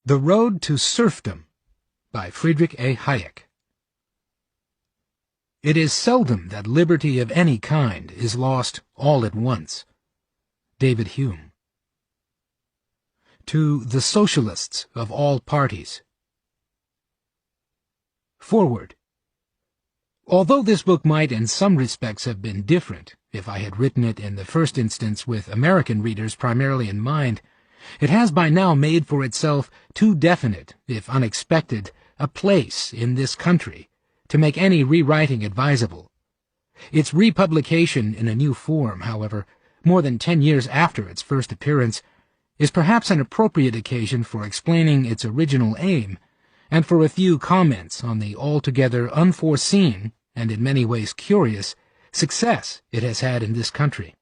The Road to Serfdom by Friedrich Hayek. It is seldom that liberty of any kind is lost all at once. David Hume. To the Socialists of all parties. Foreword. Although this book might in some respects have been different if I had written it in the first instance with American readers primarily in mind, it has by now made for itself too definite, if unexpected, a place in this country to make any rewriting advisable. Its republication in a new form, however, more than 10 years after its first appearance, is perhaps an appropriate occasion for explaining its original aim, and for a few comments on the altogether unforeseen, and in many ways curious, success it has had in this country.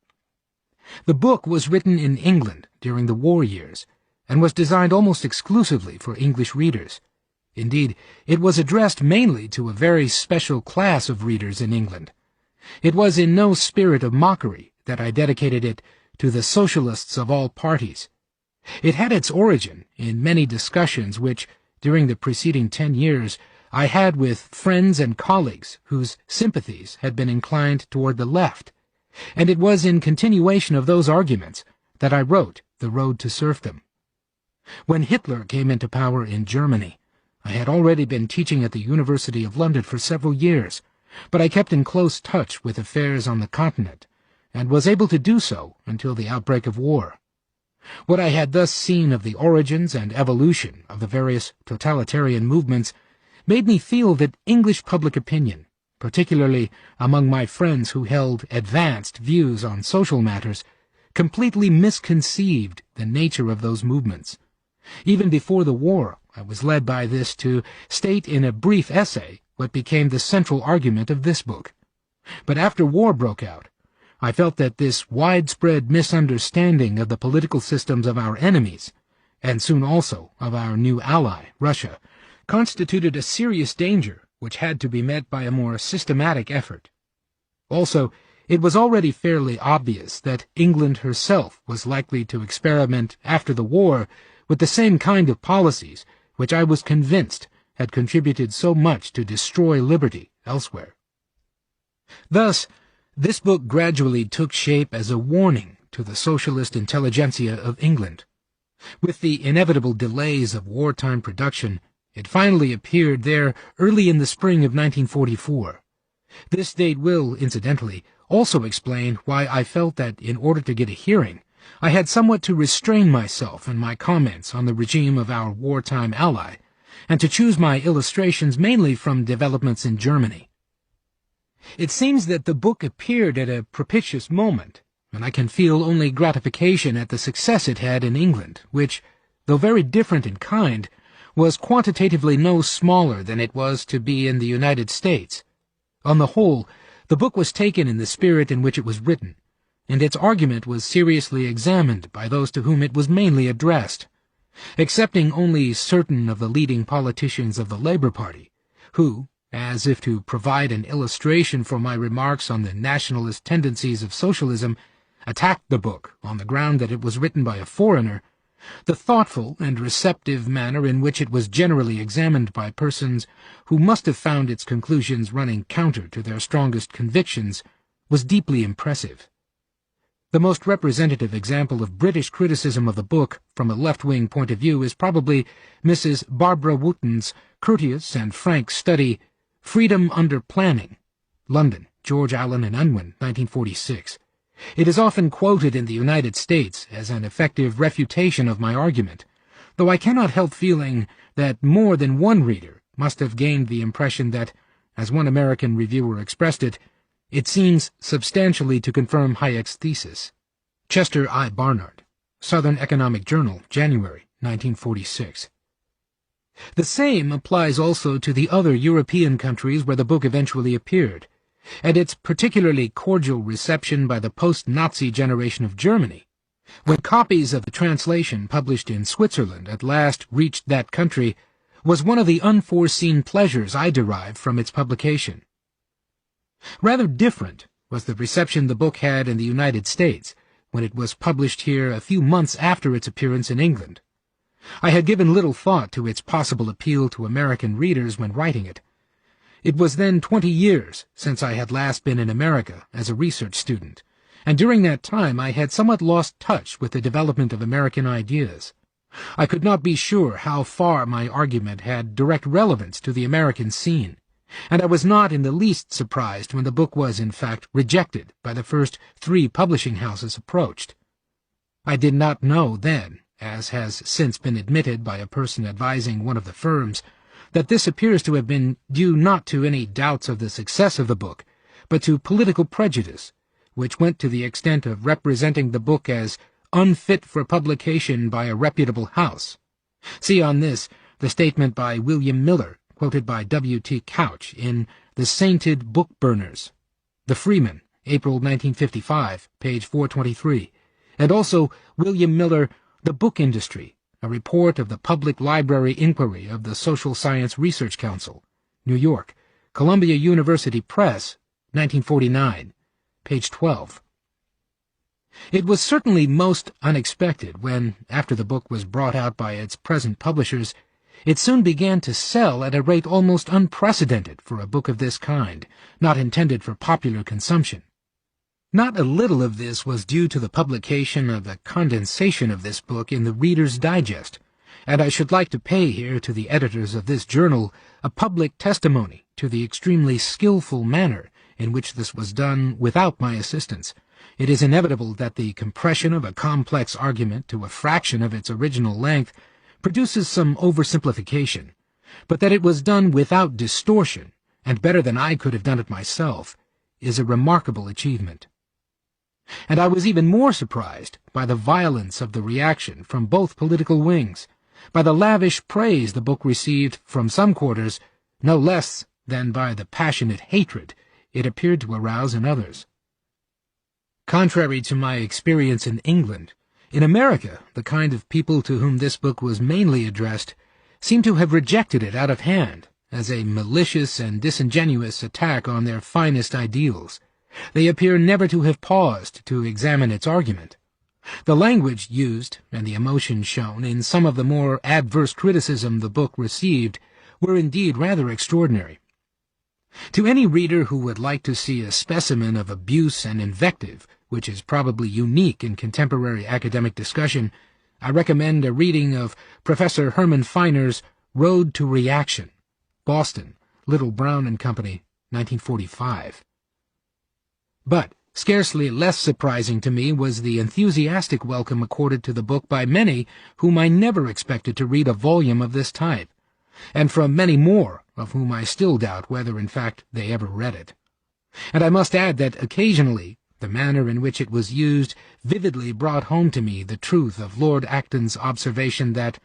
The book was written in England during the war years, and was designed almost exclusively for English readers. Indeed, it was addressed mainly to a very special class of readers in England. It was in no spirit of mockery that I dedicated it to the socialists of all parties. It had its origin in many discussions which, during the preceding 10 years, I had with friends and colleagues whose sympathies had been inclined toward the left, and it was in continuation of those arguments that I wrote The Road to Serfdom. When Hitler came into power in Germany, I had already been teaching at the University of London for several years, but I kept in close touch with affairs on the continent, and was able to do so until the outbreak of war. What I had thus seen of the origins and evolution of the various totalitarian movements made me feel that English public opinion, particularly among my friends who held advanced views on social matters, completely misconceived the nature of those movements. Even before the war, I was led by this to state in a brief essay what became the central argument of this book. But after war broke out, I felt that this widespread misunderstanding of the political systems of our enemies, and soon also of our new ally, Russia, constituted a serious danger which had to be met by a more systematic effort. Also, it was already fairly obvious that England herself was likely to experiment after the war with the same kind of policies which I was convinced had contributed so much to destroy liberty elsewhere. Thus, this book gradually took shape as a warning to the socialist intelligentsia of England. With the inevitable delays of wartime production, it finally appeared there early in the spring of 1944. This date will, incidentally, also explain why I felt that in order to get a hearing, I had somewhat to restrain myself in my comments on the regime of our wartime ally, and to choose my illustrations mainly from developments in Germany. It seems that the book appeared at a propitious moment, and I can feel only gratification at the success it had in England, which, though very different in kind, was quantitatively no smaller than it was to be in the United States. On the whole, the book was taken in the spirit in which it was written, and its argument was seriously examined by those to whom it was mainly addressed, excepting only certain of the leading politicians of the Labour Party, who, as if to provide an illustration for my remarks on the nationalist tendencies of socialism, attacked the book on the ground that it was written by a foreigner. The thoughtful and receptive manner in which it was generally examined by persons who must have found its conclusions running counter to their strongest convictions was deeply impressive. The most representative example of British criticism of the book from a left-wing point of view is probably Mrs. Barbara Wooton's courteous and frank study, Freedom Under Planning, London, George Allen and Unwin, 1946. It is often quoted in the United States as an effective refutation of my argument, though I cannot help feeling that more than one reader must have gained the impression that, as one American reviewer expressed it, it seems substantially to confirm Hayek's thesis. Chester I. Barnard, Southern Economic Journal, January, 1946. The same applies also to the other European countries where the book eventually appeared, and its particularly cordial reception by the post-Nazi generation of Germany. When copies of the translation published in Switzerland at last reached that country, was one of the unforeseen pleasures I derived from its publication. Rather different was the reception the book had in the United States, when it was published here a few months after its appearance in England. I had given little thought to its possible appeal to American readers when writing it. It was then 20 years since I had last been in America as a research student, and during that time I had somewhat lost touch with the development of American ideas. I could not be sure how far my argument had direct relevance to the American scene, and I was not in the least surprised when the book was, in fact, rejected by the first 3 publishing houses approached. I did not know then, as has since been admitted by a person advising one of the firms, that this appears to have been due not to any doubts of the success of the book, but to political prejudice, which went to the extent of representing the book as unfit for publication by a reputable house. See on this the statement by William Miller, quoted by W.T. Couch in The Sainted Book Burners, The Freeman, April 1955, page 423, and also William Miller, The Book Industry, a report of the Public Library Inquiry of the Social Science Research Council, New York, Columbia University Press, 1949, page 12. It was certainly most unexpected when, after the book was brought out by its present publishers, it soon began to sell at a rate almost unprecedented for a book of this kind, not intended for popular consumption. Not a little of this was due to the publication of a condensation of this book in the Reader's Digest, and I should like to pay here to the editors of this journal a public testimony to the extremely skillful manner in which this was done without my assistance. It is inevitable that the compression of a complex argument to a fraction of its original length produces some oversimplification, but that it was done without distortion, and better than I could have done it myself, is a remarkable achievement. And I was even more surprised by the violence of the reaction from both political wings, by the lavish praise the book received from some quarters, no less than by the passionate hatred it appeared to arouse in others. Contrary to my experience in England, in America the kind of people to whom this book was mainly addressed seem to have rejected it out of hand as a malicious and disingenuous attack on their finest ideals. They appear never to have paused to examine its argument. The language used and the emotion shown in some of the more adverse criticism the book received were indeed rather extraordinary. To any reader who would like to see a specimen of abuse and invective, which is probably unique in contemporary academic discussion, I recommend a reading of Professor Herman Feiner's Road to Reaction, Boston, Little Brown and Company, 1945. But scarcely less surprising to me was the enthusiastic welcome accorded to the book by many whom I never expected to read a volume of this type, and from many more of whom I still doubt whether in fact they ever read it. And I must add that occasionally the manner in which it was used vividly brought home to me the truth of Lord Acton's observation that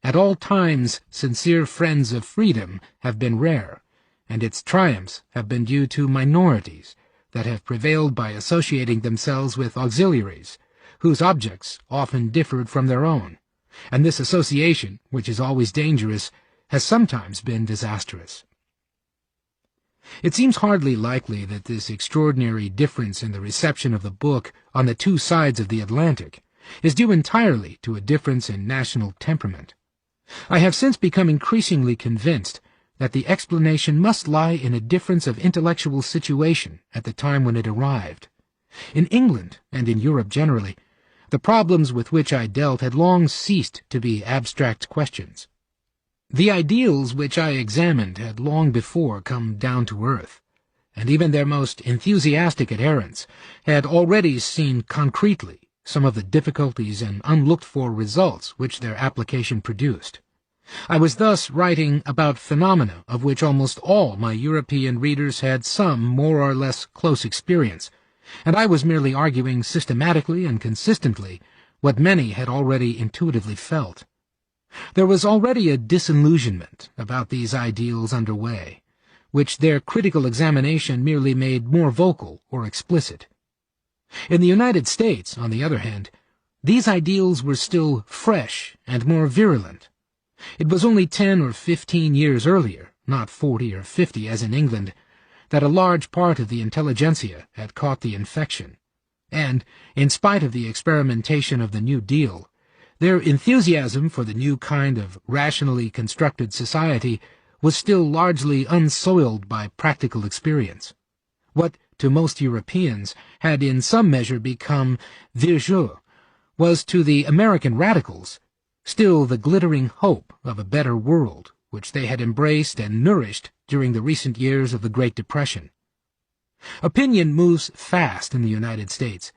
at all times sincere friends of freedom have been rare, and its triumphs have been due to minorities that have prevailed by associating themselves with auxiliaries, whose objects often differed from their own, and this association, which is always dangerous, has sometimes been disastrous. It seems hardly likely that this extraordinary difference in the reception of the book on the 2 sides of the Atlantic is due entirely to a difference in national temperament. I have since become increasingly convinced that the explanation must lie in a difference of intellectual situation at the time when it arrived. In England, and in Europe generally, the problems with which I dealt had long ceased to be abstract questions. The ideals which I examined had long before come down to earth, and even their most enthusiastic adherents had already seen concretely some of the difficulties and unlooked-for results which their application produced. I was thus writing about phenomena of which almost all my European readers had some more or less close experience, and I was merely arguing systematically and consistently what many had already intuitively felt. There was already a disillusionment about these ideals under way, which their critical examination merely made more vocal or explicit. In the United States, on the other hand, these ideals were still fresh and more virulent. It was only 10 or 15 years earlier, not 40 or 50 as in England, that a large part of the intelligentsia had caught the infection, and, in spite of the experimentation of the New Deal, their enthusiasm for the new kind of rationally constructed society was still largely unsoiled by practical experience. What, to most Europeans, had in some measure become vieux jeu was to the American radicals still the glittering hope of a better world, which they had embraced and nourished during the recent years of the Great Depression. Opinion moves fast in the United States,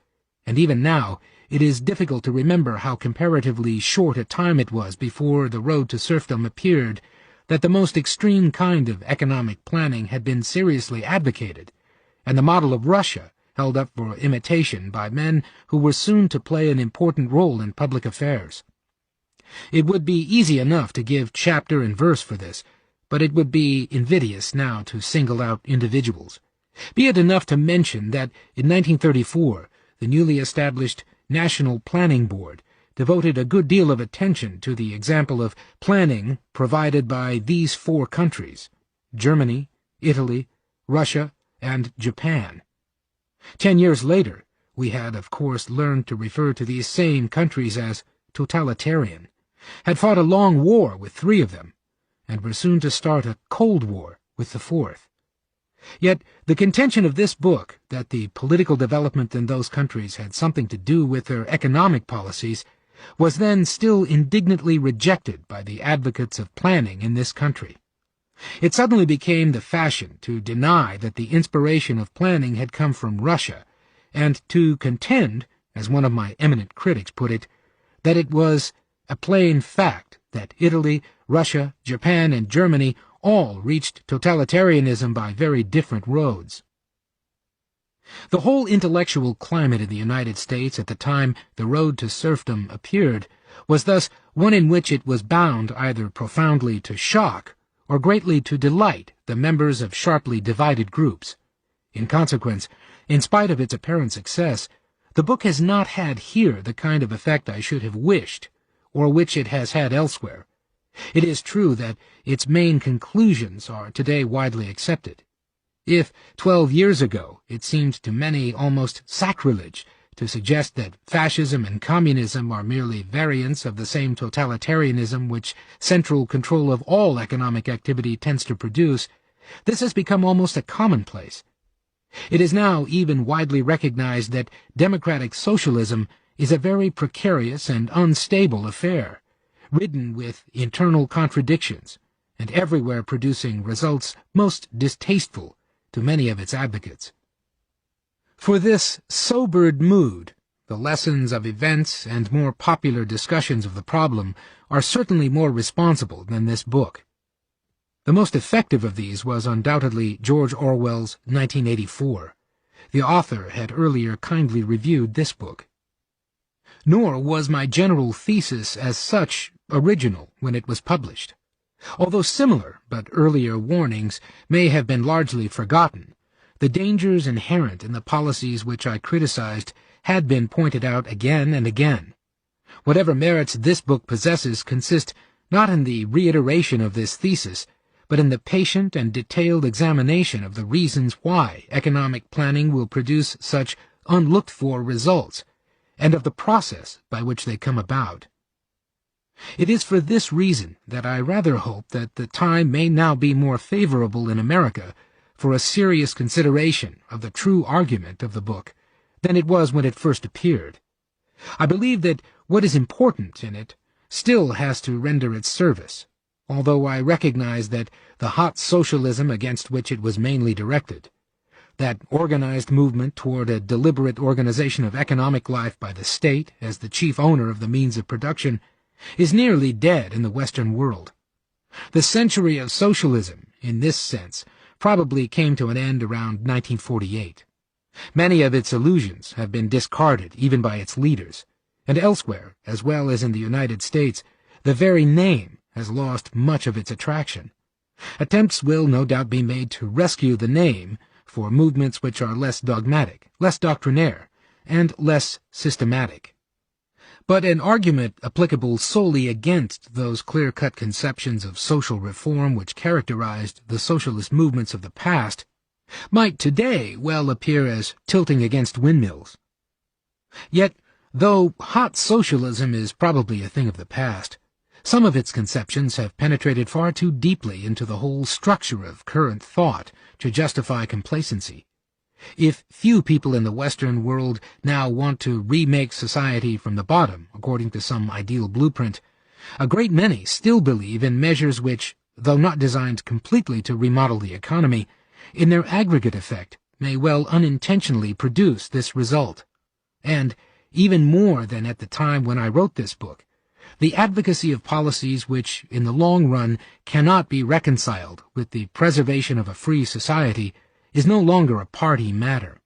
and even now it is difficult to remember how comparatively short a time it was before The Road to Serfdom appeared that the most extreme kind of economic planning had been seriously advocated, and the model of Russia held up for imitation by men who were soon to play an important role in public affairs. It would be easy enough to give chapter and verse for this, but it would be invidious now to single out individuals. Be it enough to mention that in 1934 the newly established National Planning Board devoted a good deal of attention to the example of planning provided by these four countries: Germany, Italy, Russia, and Japan. 10 years later, we had, of course, learned to refer to these same countries as totalitarian, had fought a long war with 3 of them, and were soon to start a Cold War with the 4th. Yet the contention of this book that the political development in those countries had something to do with their economic policies was then still indignantly rejected by the advocates of planning in this country. It suddenly became the fashion to deny that the inspiration of planning had come from Russia, and to contend, as one of my eminent critics put it, that it was a plain fact that Italy, Russia, Japan, and Germany all reached totalitarianism by very different roads. The whole intellectual climate in the United States at the time The Road to Serfdom appeared was thus one in which it was bound either profoundly to shock or greatly to delight the members of sharply divided groups. In consequence, in spite of its apparent success, the book has not had here the kind of effect I should have wished, or which it has had elsewhere. It is true that its main conclusions are today widely accepted. If 12 years ago it seemed to many almost sacrilege to suggest that fascism and communism are merely variants of the same totalitarianism which central control of all economic activity tends to produce, this has become almost a commonplace. It is now even widely recognized that democratic socialism is a very precarious and unstable affair, ridden with internal contradictions, and everywhere producing results most distasteful to many of its advocates. For this sobered mood, the lessons of events and more popular discussions of the problem are certainly more responsible than this book. The most effective of these was undoubtedly George Orwell's 1984. The author had earlier kindly reviewed this book. Nor was my general thesis as such original when it was published. Although similar but earlier warnings may have been largely forgotten, the dangers inherent in the policies which I criticized had been pointed out again and again. Whatever merits this book possesses consist not in the reiteration of this thesis, but in the patient and detailed examination of the reasons why economic planning will produce such unlooked-for results, and of the process by which they come about. It is for this reason that I rather hope that the time may now be more favorable in America for a serious consideration of the true argument of the book than it was when it first appeared. I believe that what is important in it still has to render its service, although I recognize that the hot socialism against which it was mainly directed, that organized movement toward a deliberate organization of economic life by the state as the chief owner of the means of production, is nearly dead in the Western world. The century of socialism, in this sense, probably came to an end around 1948. Many of its illusions have been discarded even by its leaders, and elsewhere, as well as in the United States, the very name has lost much of its attraction. Attempts will no doubt be made to rescue the name for movements which are less dogmatic, less doctrinaire, and less systematic. But an argument applicable solely against those clear-cut conceptions of social reform which characterized the socialist movements of the past might today well appear as tilting against windmills. Yet Though hot socialism is probably a thing of the past, some of its conceptions have penetrated far too deeply into the whole structure of current thought to justify complacency. If few people in the Western world now want to remake society from the bottom, according to some ideal blueprint, a great many still believe in measures which, though not designed completely to remodel the economy, in their aggregate effect may well unintentionally produce this result. And, even more than at the time when I wrote this book, the advocacy of policies which, in the long run, cannot be reconciled with the preservation of a free society is no longer a party matter.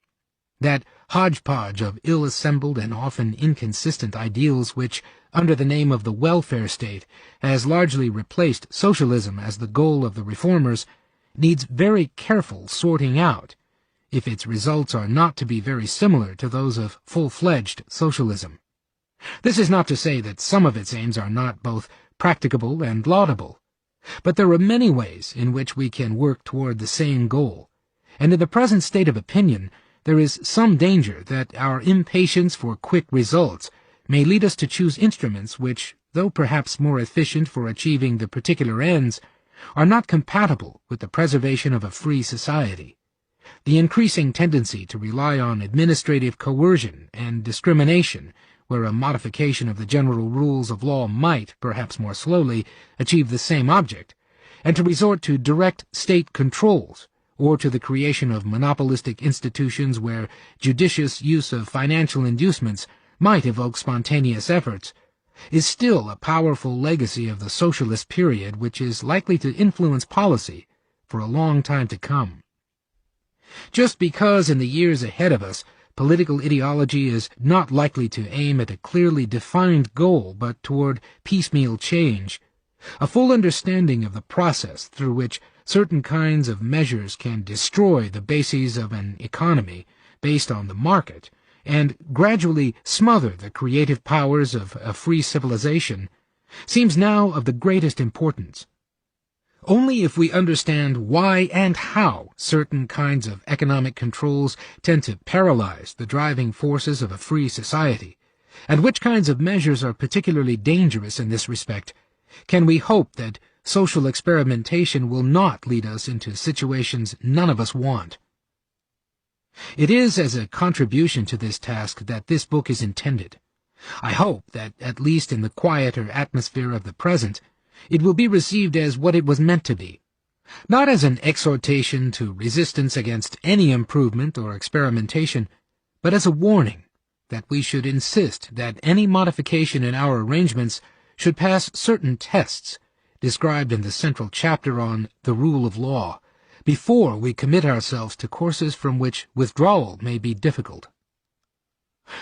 That hodgepodge of ill-assembled and often inconsistent ideals which, under the name of the welfare state, has largely replaced socialism as the goal of the reformers, needs very careful sorting out, if its results are not to be very similar to those of full-fledged socialism. This is not to say that some of its aims are not both practicable and laudable, but there are many ways in which we can work toward the same goal, and in the present state of opinion there is some danger that our impatience for quick results may lead us to choose instruments which, though perhaps more efficient for achieving the particular ends, are not compatible with the preservation of a free society. The increasing tendency to rely on administrative coercion and discrimination, where a modification of the general rules of law might, perhaps more slowly, achieve the same object, and to resort to direct state controls, or to the creation of monopolistic institutions where judicious use of financial inducements might evoke spontaneous efforts, is still a powerful legacy of the socialist period which is likely to influence policy for a long time to come. Just because in the years ahead of us political ideology is not likely to aim at a clearly defined goal but toward piecemeal change, a full understanding of the process through which certain kinds of measures can destroy the bases of an economy based on the market and gradually smother the creative powers of a free civilization seems now of the greatest importance. Only if we understand why and how certain kinds of economic controls tend to paralyze the driving forces of a free society, and which kinds of measures are particularly dangerous in this respect, can we hope that social experimentation will not lead us into situations none of us want. It is as a contribution to this task that this book is intended. I hope that, at least in the quieter atmosphere of the present, it will be received as what it was meant to be, not as an exhortation to resistance against any improvement or experimentation, but as a warning that we should insist that any modification in our arrangements should pass certain tests described in the central chapter on the rule of law, before we commit ourselves to courses from which withdrawal may be difficult.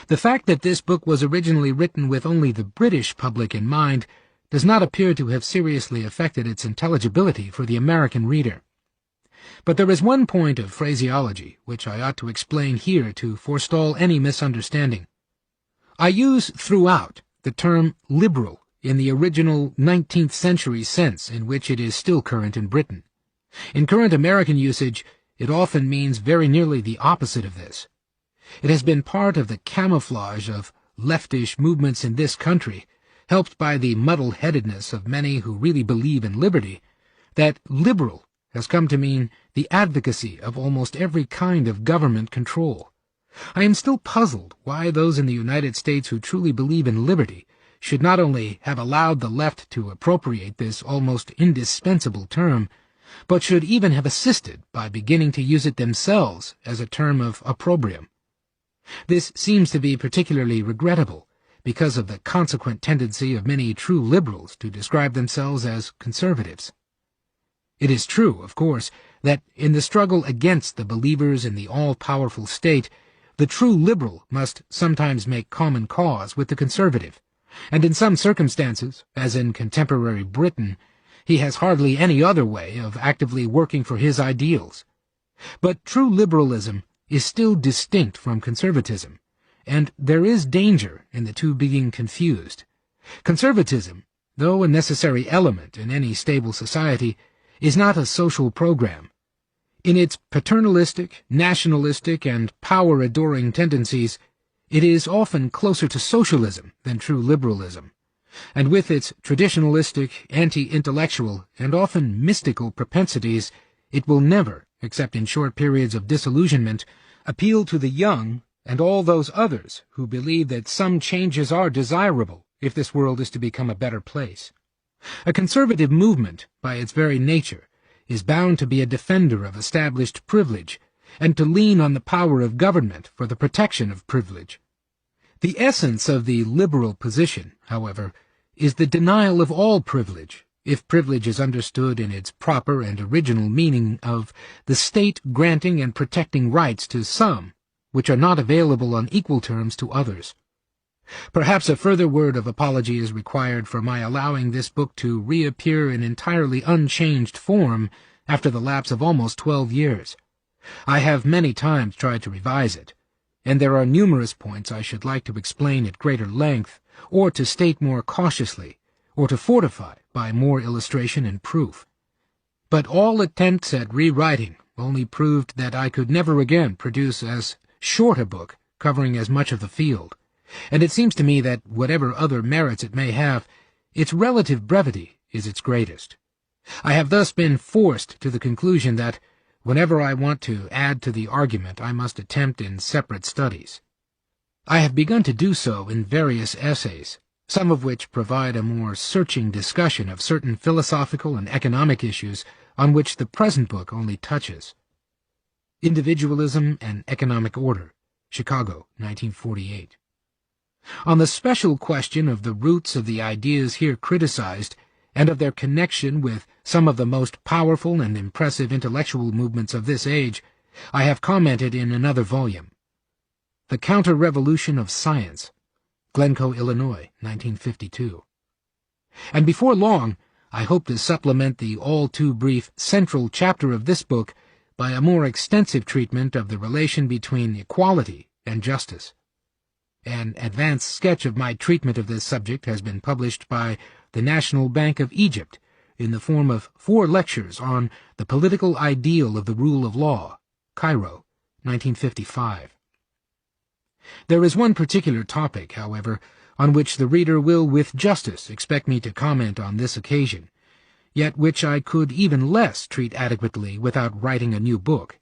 The fact that this book was originally written with only the British public in mind does not appear to have seriously affected its intelligibility for the American reader. But there is one point of phraseology which I ought to explain here to forestall any misunderstanding. I use throughout the term liberal in the original 19th century sense in which it is still current in Britain. In current American usage, it often means very nearly the opposite of this. It has been part of the camouflage of leftish movements in this country, helped by the muddle-headedness of many who really believe in liberty, that liberal has come to mean the advocacy of almost every kind of government control. I am still puzzled why those in the United States who truly believe in liberty should not only have allowed the left to appropriate this almost indispensable term, but should even have assisted by beginning to use it themselves as a term of opprobrium. This seems to be particularly regrettable, because of the consequent tendency of many true liberals to describe themselves as conservatives. It is true, of course, that in the struggle against the believers in the all-powerful state, the true liberal must sometimes make common cause with the conservative, and in some circumstances, as in contemporary Britain, he has hardly any other way of actively working for his ideals. But true liberalism is still distinct from conservatism, and there is danger in the two being confused. Conservatism, though a necessary element in any stable society, is not a social program. In its paternalistic, nationalistic, and power-adoring tendencies, It is often closer to socialism than true liberalism, and with its traditionalistic, anti-intellectual, and often mystical propensities, it will never, except in short periods of disillusionment, appeal to the young and all those others who believe that some changes are desirable if this world is to become a better place. A conservative movement, by its very nature, is bound to be a defender of established privilege, and to lean on the power of government for the protection of privilege. The essence of the liberal position, however, is the denial of all privilege, if privilege is understood in its proper and original meaning of the state granting and protecting rights to some, which are not available on equal terms to others. Perhaps a further word of apology is required for my allowing this book to reappear in entirely unchanged form after the lapse of almost 12 years. I have many times tried to revise it, and there are numerous points I should like to explain at greater length, or to state more cautiously, or to fortify by more illustration and proof. But all attempts at rewriting only proved that I could never again produce as short a book covering as much of the field, and it seems to me that whatever other merits it may have, its relative brevity is its greatest. I have thus been forced to the conclusion that whenever I want to add to the argument, I must attempt in separate studies. I have begun to do so in various essays, some of which provide a more searching discussion of certain philosophical and economic issues on which the present book only touches. Individualism and Economic Order, Chicago, 1948. On the special question of the roots of the ideas here criticized, and of their connection with some of the most powerful and impressive intellectual movements of this age, I have commented in another volume. The Counter-Revolution of Science, Glencoe, Illinois, 1952. And before long, I hope to supplement the all-too-brief central chapter of this book by a more extensive treatment of the relation between equality and justice. An advanced sketch of my treatment of this subject has been published by the National Bank of Egypt in the form of 4 lectures on the political ideal of the rule of law, Cairo, 1955. There is one particular topic, however, on which the reader will with justice expect me to comment on this occasion, yet which I could even less treat adequately without writing a new book.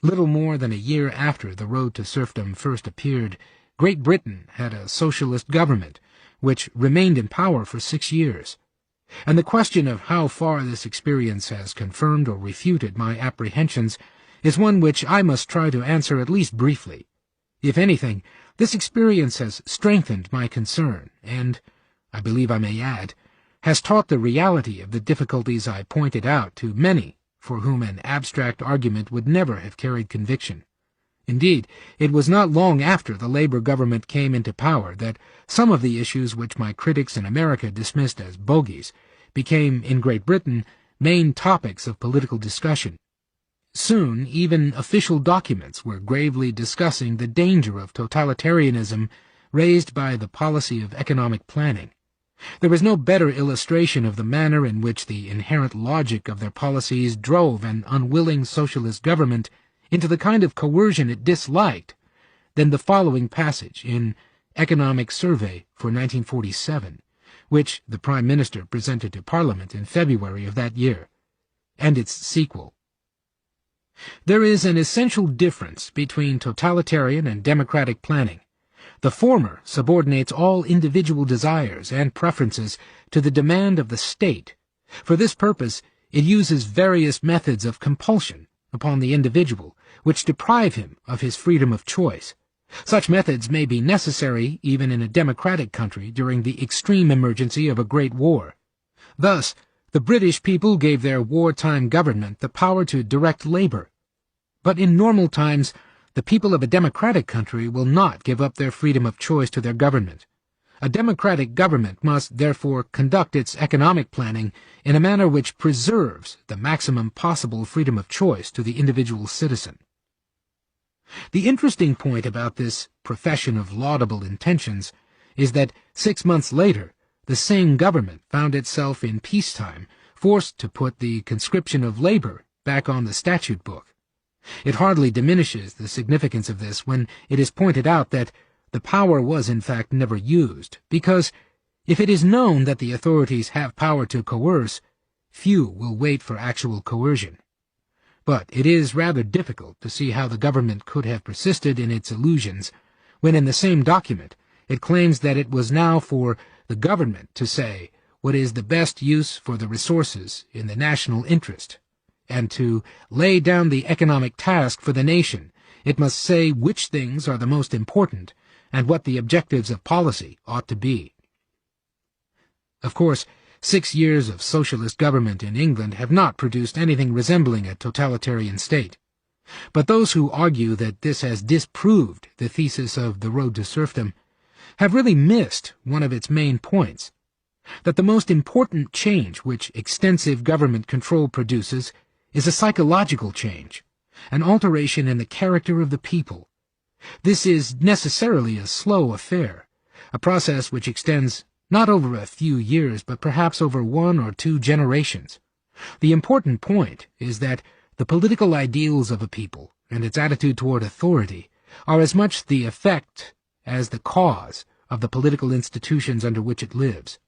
Little more than a year after The Road to Serfdom first appeared, Great Britain had a socialist government, which remained in power for 6 years, and the question of how far this experience has confirmed or refuted my apprehensions is one which I must try to answer at least briefly. If anything, this experience has strengthened my concern, and, I believe I may add, has taught the reality of the difficulties I pointed out to many for whom an abstract argument would never have carried conviction. Indeed, it was not long after the Labour government came into power that some of the issues which my critics in America dismissed as bogies became, in Great Britain, main topics of political discussion. Soon, even official documents were gravely discussing the danger of totalitarianism raised by the policy of economic planning. There is no better illustration of the manner in which the inherent logic of their policies drove an unwilling socialist government into the kind of coercion it disliked than the following passage in Economic Survey for 1947, which the Prime Minister presented to Parliament in February of that year, and its sequel. There is an essential difference between totalitarian and democratic planning. The former subordinates all individual desires and preferences to the demand of the state. For this purpose, it uses various methods of compulsion upon the individual, which deprive him of his freedom of choice. Such methods may be necessary even in a democratic country during the extreme emergency of a great war. Thus, the British people gave their wartime government the power to direct labor. But in normal times, the people of a democratic country will not give up their freedom of choice to their government. A democratic government must therefore conduct its economic planning in a manner which preserves the maximum possible freedom of choice to the individual citizen. The interesting point about this profession of laudable intentions is that 6 months later, the same government found itself in peacetime forced to put the conscription of labor back on the statute book. It hardly diminishes the significance of this when it is pointed out that the power was in fact never used, because if it is known that the authorities have power to coerce, few will wait for actual coercion. But it is rather difficult to see how the government could have persisted in its illusions, when in the same document it claims that it was now for the government to say what is the best use for the resources in the national interest, and to lay down the economic task for the nation. It must say which things are the most important, and what the objectives of policy ought to be. Of course, 6 years of socialist government in England have not produced anything resembling a totalitarian state. But those who argue that this has disproved the thesis of the road to serfdom have really missed one of its main points, that the most important change which extensive government control produces is a psychological change, an alteration in the character of the people. This is necessarily a slow affair, a process which extends not over a few years, but perhaps over 1 or 2 generations. The important point is that the political ideals of a people and its attitude toward authority are as much the effect as the cause of the political institutions under which it lives.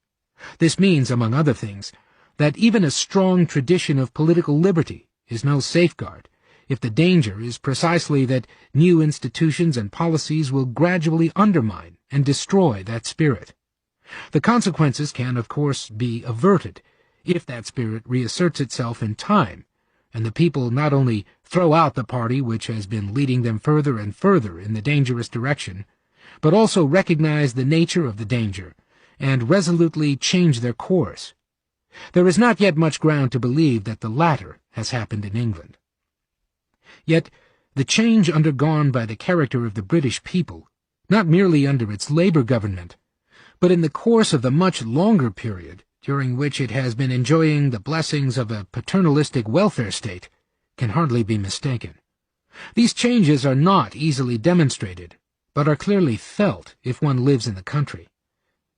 This means, among other things, that even a strong tradition of political liberty is no safeguard if the danger is precisely that new institutions and policies will gradually undermine and destroy that spirit. The consequences can, of course, be averted if that spirit reasserts itself in time, and the people not only throw out the party which has been leading them further and further in the dangerous direction, but also recognize the nature of the danger and resolutely change their course. There is not yet much ground to believe that the latter has happened in England. Yet the change undergone by the character of the British people, not merely under its Labour government, but in the course of the much longer period during which it has been enjoying the blessings of a paternalistic welfare state, can hardly be mistaken. These changes are not easily demonstrated, but are clearly felt if one lives in the country.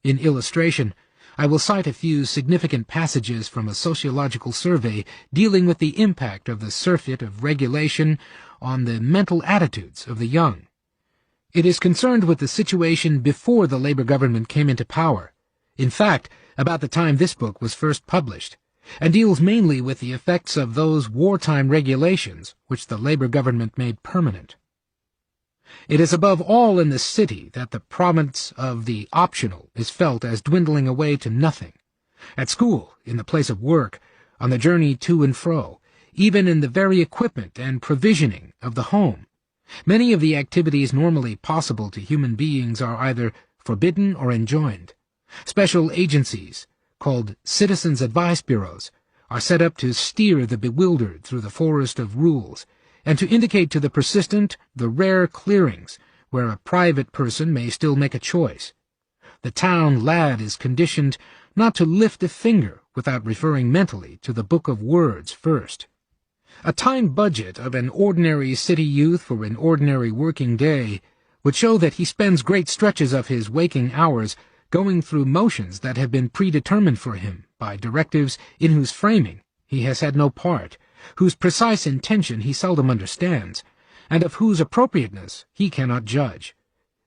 In illustration, I will cite a few significant passages from a sociological survey dealing with the impact of the surfeit of regulation on the mental attitudes of the young. It is concerned with the situation before the Labour government came into power, in fact, about the time this book was first published, and deals mainly with the effects of those wartime regulations which the Labour government made permanent. It is above all in the city that the province of the optional is felt as dwindling away to nothing. At school, in the place of work, on the journey to and fro, even in the very equipment and provisioning of the home, many of the activities normally possible to human beings are either forbidden or enjoined. Special agencies, called Citizens' Advice Bureaus, are set up to steer the bewildered through the forest of rules, and to indicate to the persistent the rare clearings where a private person may still make a choice. The town lad is conditioned not to lift a finger without referring mentally to the book of words first. A time budget of an ordinary city youth for an ordinary working day would show that he spends great stretches of his waking hours going through motions that have been predetermined for him by directives in whose framing he has had no part, whose precise intention he seldom understands, and of whose appropriateness he cannot judge.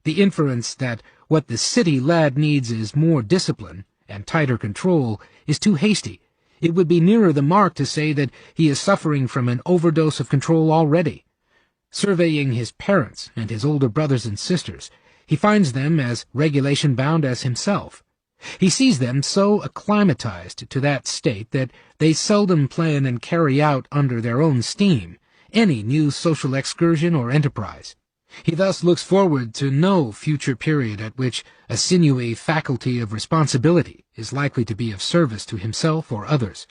The inference that what the city lad needs is more discipline and tighter control is too hasty. It would be nearer the mark to say that he is suffering from an overdose of control already. Surveying his parents and his older brothers and sisters, he finds them as regulation-bound as himself. He sees them so acclimatized to that state that they seldom plan and carry out under their own steam any new social excursion or enterprise. He thus looks forward to no future period at which a sinewy faculty of responsibility is likely to be of service to himself or others.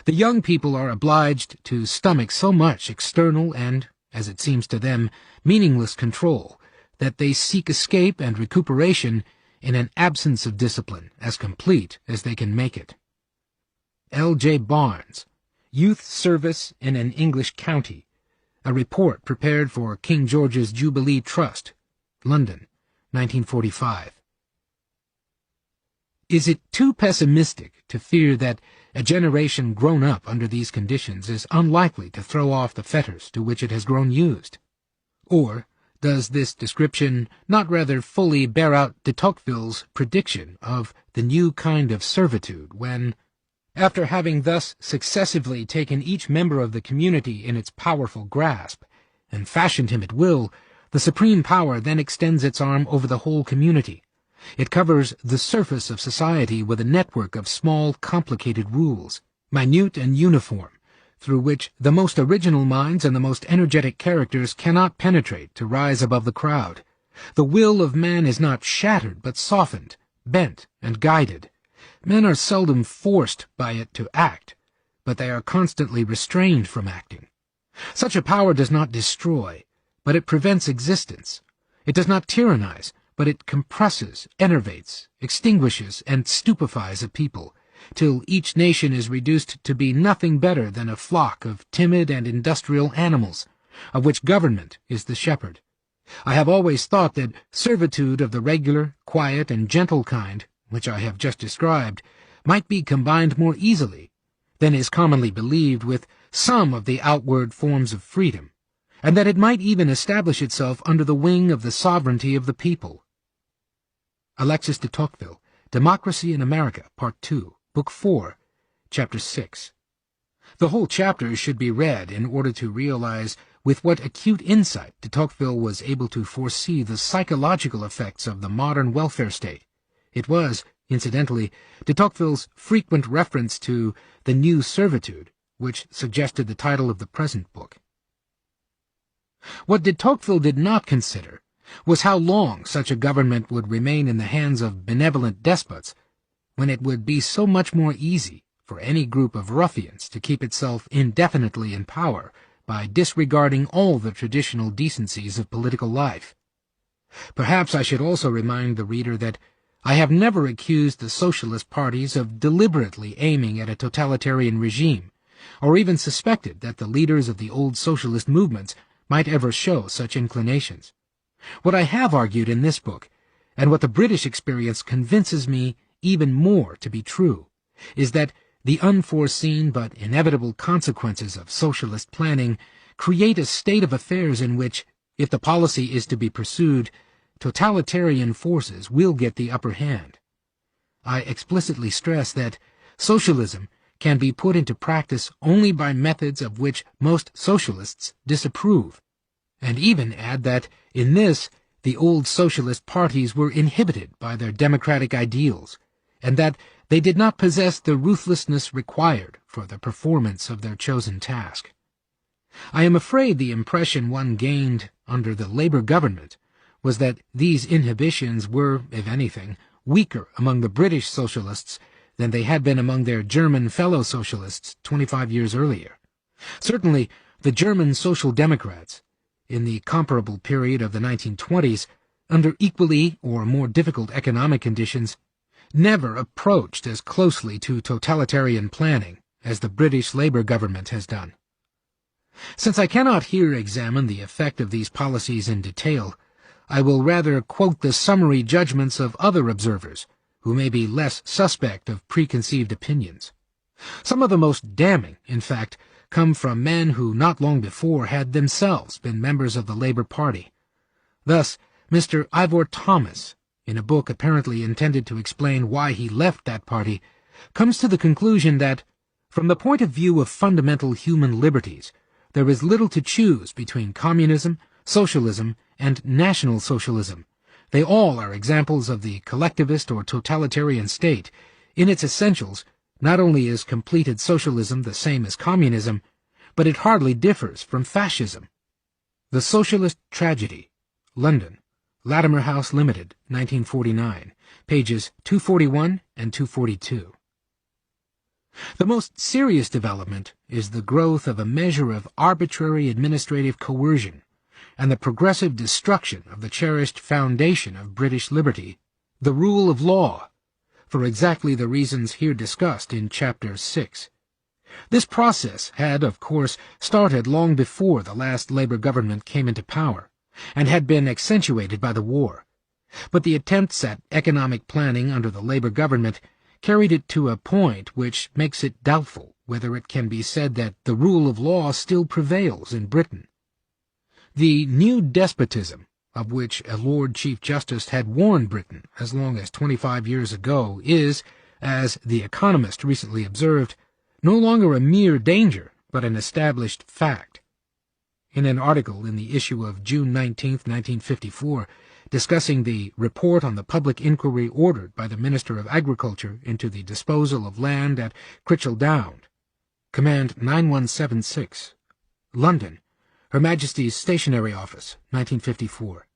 The young people are obliged to stomach so much external and, as it seems to them, meaningless control, that they seek escape and recuperation in an absence of discipline as complete as they can make it. L. J. Barnes, Youth Service in an English County, a report prepared for King George's Jubilee Trust, London, 1945. Is it too pessimistic to fear that a generation grown up under these conditions is unlikely to throw off the fetters to which it has grown used? Or does this description not rather fully bear out de Tocqueville's prediction of the new kind of servitude when, after having thus successively taken each member of the community in its powerful grasp, and fashioned him at will, the supreme power then extends its arm over the whole community. It covers the surface of society with a network of small, complicated rules, minute and uniform, through which the most original minds and the most energetic characters cannot penetrate to rise above the crowd. The will of man is not shattered, but softened, bent, and guided. Men are seldom forced by it to act, but they are constantly restrained from acting. Such a power does not destroy, but it prevents existence. It does not tyrannize, but it compresses, enervates, extinguishes, and stupefies a people, till each nation is reduced to be nothing better than a flock of timid and industrial animals, of which government is the shepherd. I have always thought that servitude of the regular, quiet, and gentle kind, which I have just described, might be combined more easily than is commonly believed with some of the outward forms of freedom, and that it might even establish itself under the wing of the sovereignty of the people. Alexis de Tocqueville, Democracy in America, Part 2, Book 4, Chapter 6. The whole chapter should be read in order to realize with what acute insight de Tocqueville was able to foresee the psychological effects of the modern welfare state. It was, incidentally, de Tocqueville's frequent reference to the new servitude which suggested the title of the present book. What de Tocqueville did not consider was how long such a government would remain in the hands of benevolent despots, when it would be so much more easy for any group of ruffians to keep itself indefinitely in power by disregarding all the traditional decencies of political life. Perhaps I should also remind the reader that I have never accused the socialist parties of deliberately aiming at a totalitarian regime, or even suspected that the leaders of the old socialist movements might ever show such inclinations. What I have argued in this book, and what the British experience convinces me even more to be true, is that the unforeseen but inevitable consequences of socialist planning create a state of affairs in which, if the policy is to be pursued, totalitarian forces will get the upper hand. I explicitly stress that socialism can be put into practice only by methods of which most socialists disapprove, and even add that, in this, the old socialist parties were inhibited by their democratic ideals, and that they did not possess the ruthlessness required for the performance of their chosen task. I am afraid the impression one gained under the Labour government was that these inhibitions were, if anything, weaker among the British socialists than they had been among their German fellow socialists 25 years earlier. Certainly, the German Social Democrats, in the comparable period of the 1920s, under equally or more difficult economic conditions, never approached as closely to totalitarian planning as the British Labour government has done. Since I cannot here examine the effect of these policies in detail, I will rather quote the summary judgments of other observers, who may be less suspect of preconceived opinions. Some of the most damning, in fact, come from men who not long before had themselves been members of the Labour Party. Thus, Mr. Ivor Thomas, in a book apparently intended to explain why he left that party, comes to the conclusion that, from the point of view of fundamental human liberties, there is little to choose between communism, socialism, and National Socialism. They all are examples of the collectivist or totalitarian state. In its essentials, not only is completed socialism the same as communism, but it hardly differs from fascism. The Socialist Tragedy, London, Latimer House Limited, 1949, pages 241 and 242. The most serious development is the growth of a measure of arbitrary administrative coercion and the progressive destruction of the cherished foundation of British liberty, the rule of law, for exactly the reasons here discussed in Chapter 6. This process had, of course, started long before the last Labour government came into power, and had been accentuated by the war. But the attempts at economic planning under the Labour government carried it to a point which makes it doubtful whether it can be said that the rule of law still prevails in Britain. The new despotism of which a Lord Chief Justice had warned Britain as long as 25 years ago, is, as The Economist recently observed, no longer a mere danger, but an established fact. In an article in the issue of June 19, 1954, discussing the report on the public inquiry ordered by the Minister of Agriculture into the disposal of land at Critchell Down, Command 9176, London, Her Majesty's Stationery Office, 1954,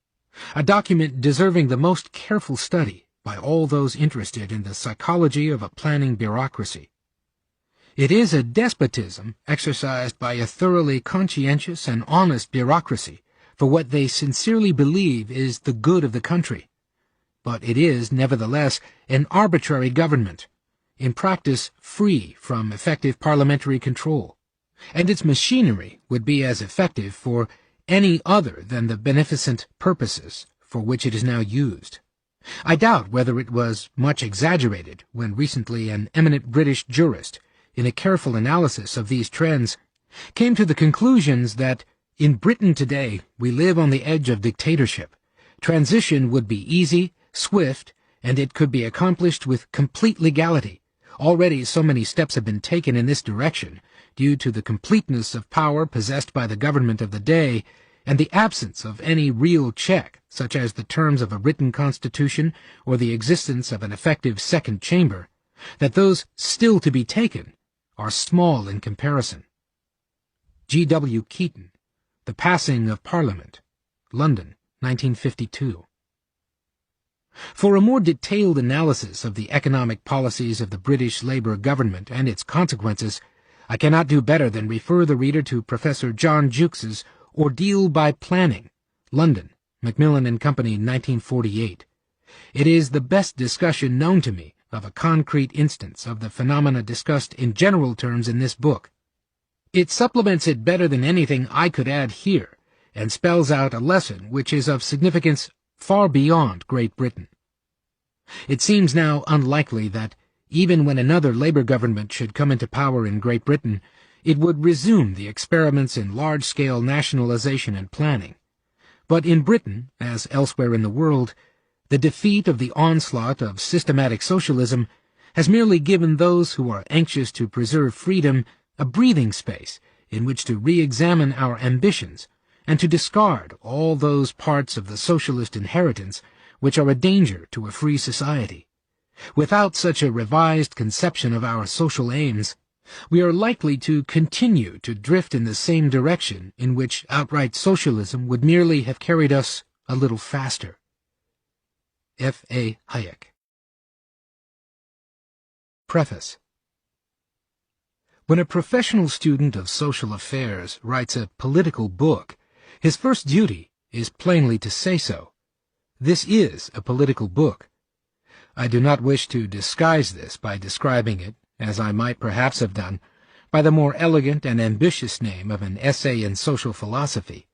a document deserving the most careful study by all those interested in the psychology of a planning bureaucracy. It is a despotism exercised by a thoroughly conscientious and honest bureaucracy for what they sincerely believe is the good of the country. But it is, nevertheless, an arbitrary government, in practice free from effective parliamentary control, and its machinery would be as effective for any other than the beneficent purposes for which it is now used. I doubt whether it was much exaggerated when recently an eminent British jurist, in a careful analysis of these trends, came to the conclusions that in Britain today we live on the edge of dictatorship. Transition would be easy, swift, and it could be accomplished with complete legality. Already so many steps have been taken in this direction, due to the completeness of power possessed by the government of the day, and the absence of any real check, such as the terms of a written constitution or the existence of an effective second chamber, that those still to be taken are small in comparison. G. W. Keaton, The Passing of Parliament, London, 1952. For a more detailed analysis of the economic policies of the British Labour government and its consequences, I cannot do better than refer the reader to Professor John Jukes's Ordeal by Planning, London, Macmillan and Company, 1948. It is the best discussion known to me of a concrete instance of the phenomena discussed in general terms in this book. It supplements it better than anything I could add here, and spells out a lesson which is of significance far beyond Great Britain. It seems now unlikely that, even when another Labour government should come into power in Great Britain, it would resume the experiments in large-scale nationalization and planning. But in Britain, as elsewhere in the world, the defeat of the onslaught of systematic socialism has merely given those who are anxious to preserve freedom a breathing space in which to re-examine our ambitions and to discard all those parts of the socialist inheritance which are a danger to a free society. Without such a revised conception of our social aims, we are likely to continue to drift in the same direction in which outright socialism would merely have carried us a little faster. F. A. Hayek. Preface. When a professional student of social affairs writes a political book, his first duty is plainly to say so. This is a political book. I do not wish to disguise this by describing it, as I might perhaps have done, by the more elegant and ambitious name of an essay in social philosophy.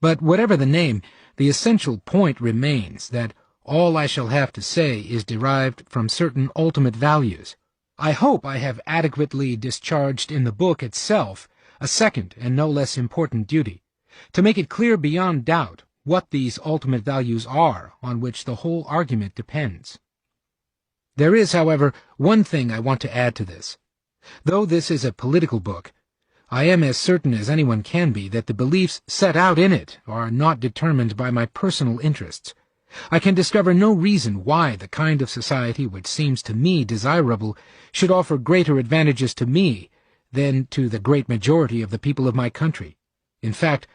But whatever the name, the essential point remains that all I shall have to say is derived from certain ultimate values. I hope I have adequately discharged in the book itself a second and no less important duty, to make it clear beyond doubt what these ultimate values are on which the whole argument depends. There is, however, one thing I want to add to this. Though this is a political book, I am as certain as anyone can be that the beliefs set out in it are not determined by my personal interests. I can discover no reason why the kind of society which seems to me desirable should offer greater advantages to me than to the great majority of the people of my country. In fact,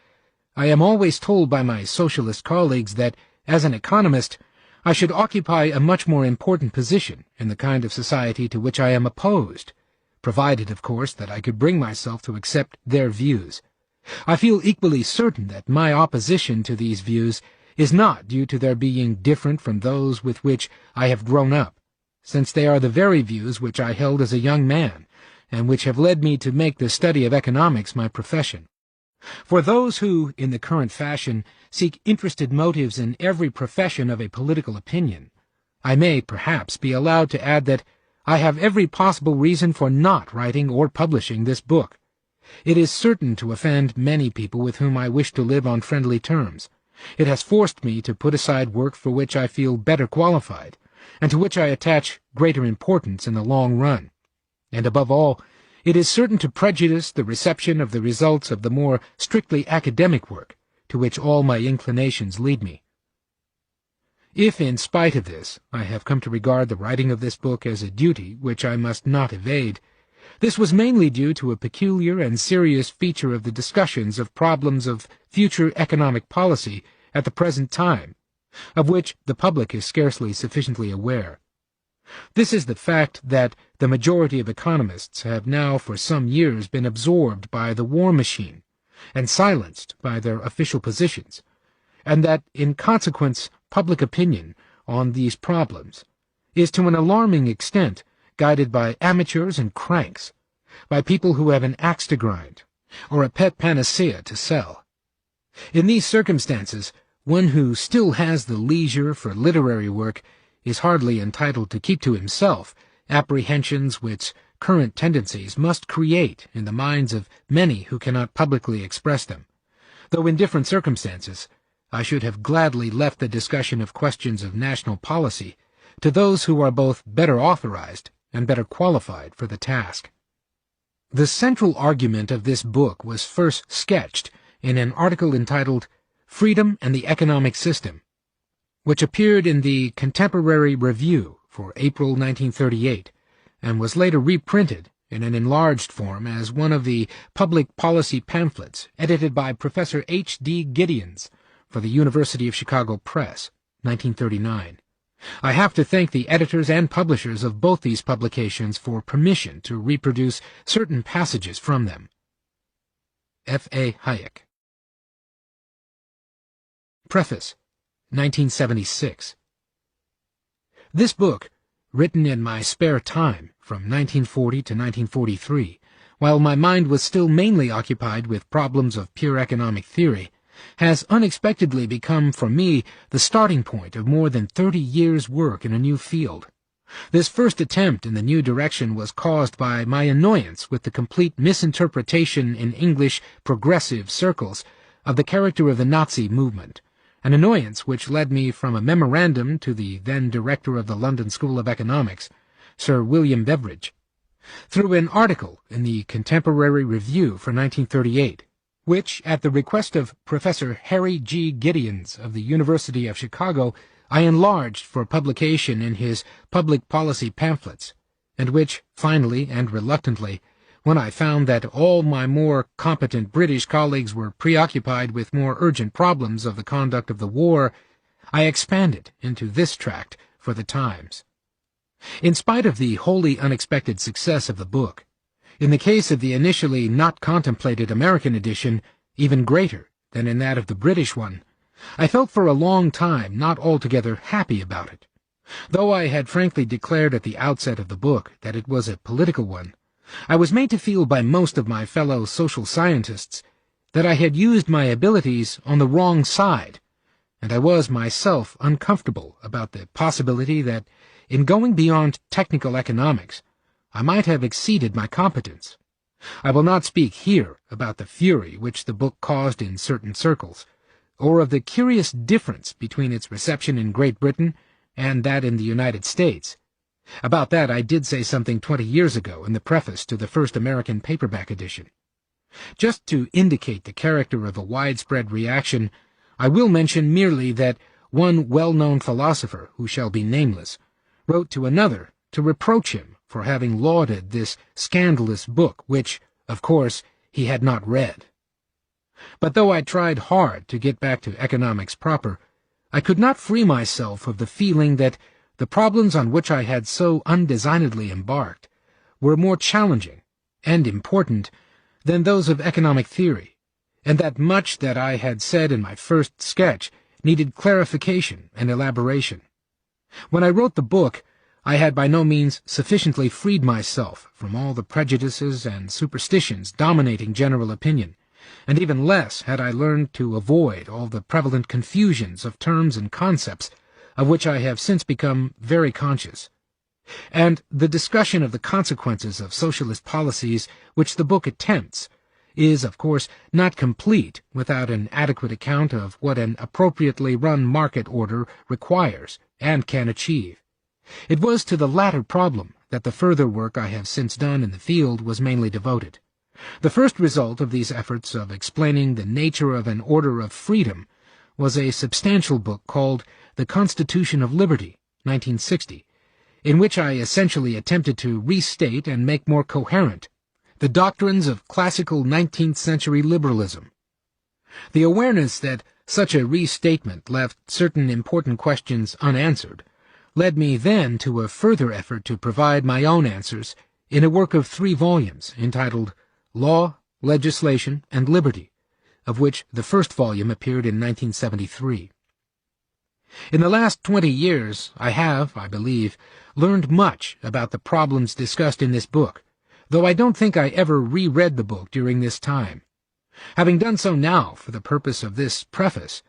I am always told by my socialist colleagues that, as an economist, I should occupy a much more important position in the kind of society to which I am opposed, provided, of course, that I could bring myself to accept their views. I feel equally certain that my opposition to these views is not due to their being different from those with which I have grown up, since they are the very views which I held as a young man, and which have led me to make the study of economics my profession. For those who, in the current fashion, seek interested motives in every profession of a political opinion, I may, perhaps, be allowed to add that I have every possible reason for not writing or publishing this book. It is certain to offend many people with whom I wish to live on friendly terms, It has forced me to put aside work for which I feel better qualified, and to which I attach greater importance in the long run. And above all, it is certain to prejudice the reception of the results of the more strictly academic work, to which all my inclinations lead me. If, in spite of this, I have come to regard the writing of this book as a duty which I must not evade, this was mainly due to a peculiar and serious feature of the discussions of problems of future economic policy at the present time, of which the public is scarcely sufficiently aware. This is the fact that the majority of economists have now for some years been absorbed by the war machine and silenced by their official positions, and that, in consequence, public opinion on these problems is to an alarming extent guided by amateurs and cranks, by people who have an axe to grind, or a pet panacea to sell. In these circumstances, one who still has the leisure for literary work is hardly entitled to keep to himself apprehensions which current tendencies must create in the minds of many who cannot publicly express them, though in different circumstances I should have gladly left the discussion of questions of national policy to those who are both better authorized and better qualified for the task. The central argument of this book was first sketched in an article entitled Freedom and the Economic System, which appeared in the Contemporary Review for April 1938, and was later reprinted in an enlarged form as one of the public policy pamphlets edited by Professor H.D. Gideons for the University of Chicago Press, 1939. I have to thank the editors and publishers of both these publications for permission to reproduce certain passages from them. F. A. Hayek. Preface, 1976. This book, written in my spare time from 1940 to 1943, while my mind was still mainly occupied with problems of pure economic theory, has unexpectedly become for me the starting point of more than 30 years' work in a new field. This first attempt in the new direction was caused by my annoyance with the complete misinterpretation in English progressive circles of the character of the Nazi movement, an annoyance which led me from a memorandum to the then director of the London School of Economics, Sir William Beveridge, through an article in the Contemporary Review for 1938, which, at the request of Professor Harry G. Gideons of the University of Chicago, I enlarged for publication in his public policy pamphlets, and which, finally and reluctantly, when I found that all my more competent British colleagues were preoccupied with more urgent problems of the conduct of the war, I expanded into this tract for the Times. In spite of the wholly unexpected success of the book, in the case of the initially not contemplated American edition, even greater than in that of the British one, I felt for a long time not altogether happy about it. Though I had frankly declared at the outset of the book that it was a political one, I was made to feel by most of my fellow social scientists that I had used my abilities on the wrong side, and I was myself uncomfortable about the possibility that, in going beyond technical economics, I might have exceeded my competence. I will not speak here about the fury which the book caused in certain circles, or of the curious difference between its reception in Great Britain and that in the United States. About that I did say something 20 years ago in the preface to the first American paperback edition. Just to indicate the character of a widespread reaction, I will mention merely that one well-known philosopher, who shall be nameless, wrote to another to reproach him for having lauded this scandalous book, which, of course, he had not read. But though I tried hard to get back to economics proper, I could not free myself of the feeling that the problems on which I had so undesignedly embarked were more challenging and important than those of economic theory, and that much that I had said in my first sketch needed clarification and elaboration. When I wrote the book, I had by no means sufficiently freed myself from all the prejudices and superstitions dominating general opinion, and even less had I learned to avoid all the prevalent confusions of terms and concepts of which I have since become very conscious. And the discussion of the consequences of socialist policies which the book attempts is, of course, not complete without an adequate account of what an appropriately run market order requires and can achieve. It was to the latter problem that the further work I have since done in the field was mainly devoted. The first result of these efforts of explaining the nature of an order of freedom was a substantial book called The Constitution of Liberty, 1960, in which I essentially attempted to restate and make more coherent the doctrines of classical 19th-century liberalism. The awareness that such a restatement left certain important questions unanswered led me then to a further effort to provide my own answers in a work of 3 volumes entitled Law, Legislation, and Liberty, of which the first volume appeared in 1973. In the last 20 years, I have, I believe, learned much about the problems discussed in this book, though I don't think I ever reread the book during this time. Having done so now for the purpose of this preface,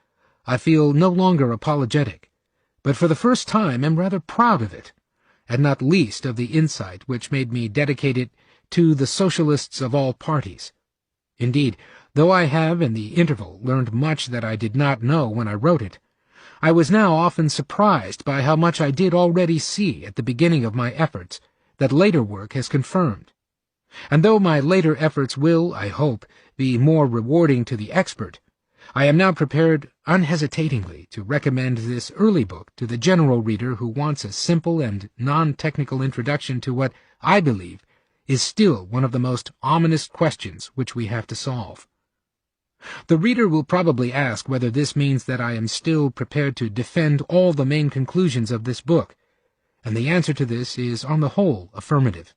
I feel no longer apologetic, but for the first time am rather proud of it, and not least of the insight which made me dedicate it to the socialists of all parties. Indeed, though I have in the interval learned much that I did not know when I wrote it, I was now often surprised by how much I did already see at the beginning of my efforts that later work has confirmed. And though my later efforts will, I hope, be more rewarding to the expert, I am now prepared unhesitatingly to recommend this early book to the general reader who wants a simple and non-technical introduction to what I believe is still one of the most ominous questions which we have to solve. The reader will probably ask whether this means that I am still prepared to defend all the main conclusions of this book, and the answer to this is on the whole affirmative.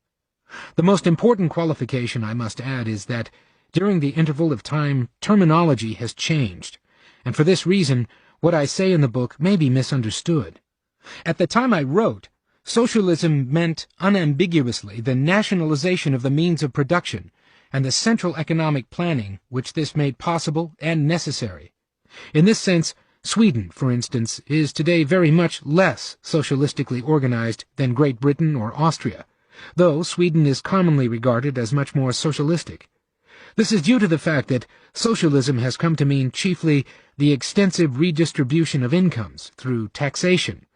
The most important qualification I must add is that during the interval of time terminology has changed, and for this reason what I say in the book may be misunderstood. At the time I wrote, socialism meant unambiguously the nationalization of the means of production and the central economic planning which this made possible and necessary. In this sense, Sweden, for instance, is today very much less socialistically organized than Great Britain or Austria, though Sweden is commonly regarded as much more socialistic. This is due to the fact that socialism has come to mean chiefly the extensive redistribution of incomes through taxation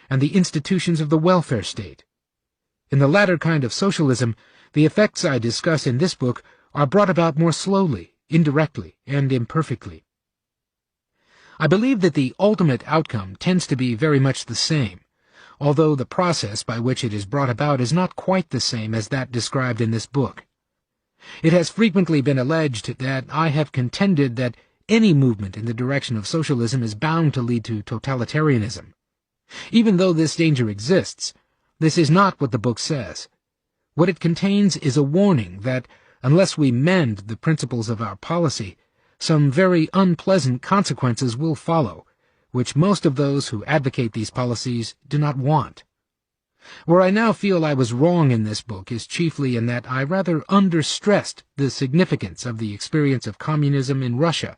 and the institutions of the welfare state. In the latter kind of socialism, the effects I discuss in this book are brought about more slowly, indirectly, and imperfectly. I believe that the ultimate outcome tends to be very much the same, although the process by which it is brought about is not quite the same as that described in this book. It has frequently been alleged that I have contended that any movement in the direction of socialism is bound to lead to totalitarianism. Even though this danger exists, this is not what the book says. What it contains is a warning that, unless we mend the principles of our policy, some very unpleasant consequences will follow, which most of those who advocate these policies do not want. Where I now feel I was wrong in this book is chiefly in that I rather understressed the significance of the experience of communism in Russia,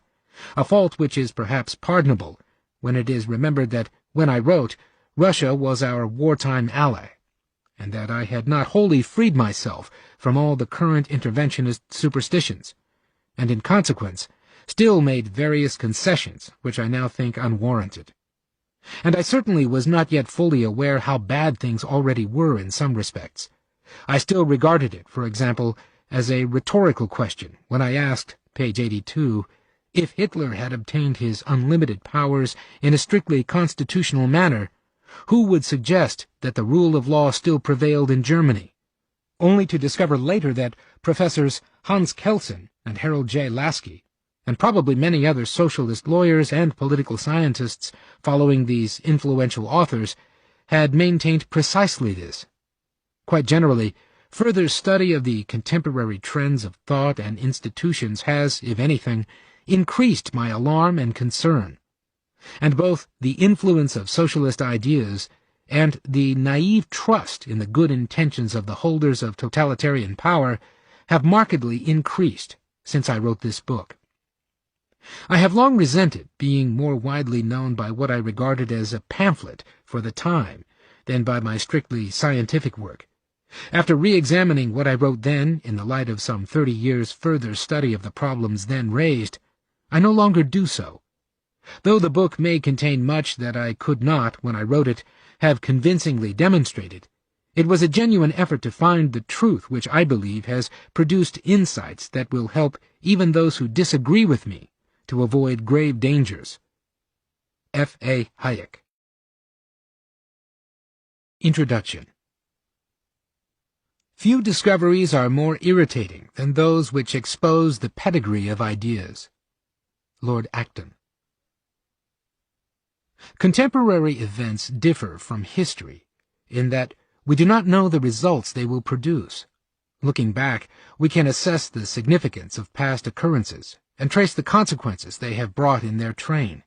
a fault which is perhaps pardonable when it is remembered that, when I wrote, Russia was our wartime ally, and that I had not wholly freed myself from all the current interventionist superstitions, and in consequence still made various concessions which I now think unwarranted. And I certainly was not yet fully aware how bad things already were in some respects. I still regarded it, for example, as a rhetorical question when I asked, page 82, if Hitler had obtained his unlimited powers in a strictly constitutional manner, who would suggest that the rule of law still prevailed in Germany? Only to discover later that Professors Hans Kelsen and Harold J. Lasky, and probably many other socialist lawyers and political scientists following these influential authors, had maintained precisely this. Quite generally, further study of the contemporary trends of thought and institutions has, if anything, increased my alarm and concern. And both the influence of socialist ideas and the naive trust in the good intentions of the holders of totalitarian power have markedly increased since I wrote this book. I have long resented being more widely known by what I regarded as a pamphlet for the time than by my strictly scientific work, After re-examining what I wrote then in the light of some 30 years' further study of the problems then raised, I no longer do so. Though the book may contain much that I could not, when I wrote it, have convincingly demonstrated, it was a genuine effort to find the truth which I believe has produced insights that will help even those who disagree with me to avoid grave dangers. F. A. Hayek. Introduction. Few discoveries are more irritating than those which expose the pedigree of ideas. Lord Acton. Contemporary events differ from history in that we do not know the results they will produce. Looking back, we can assess the significance of past occurrences and trace the consequences they have brought in their train.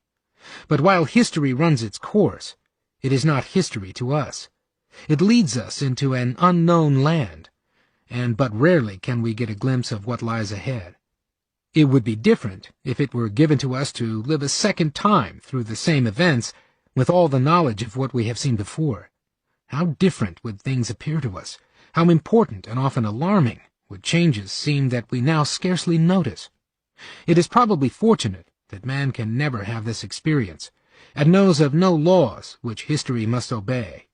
But while history runs its course, it is not history to us. It leads us into an unknown land, and but rarely can we get a glimpse of what lies ahead. It would be different if it were given to us to live a second time through the same events with all the knowledge of what we have seen before. How different would things appear to us, how important and often alarming would changes seem that we now scarcely notice. It is probably fortunate that man can never have this experience, and knows of no laws which history must obey.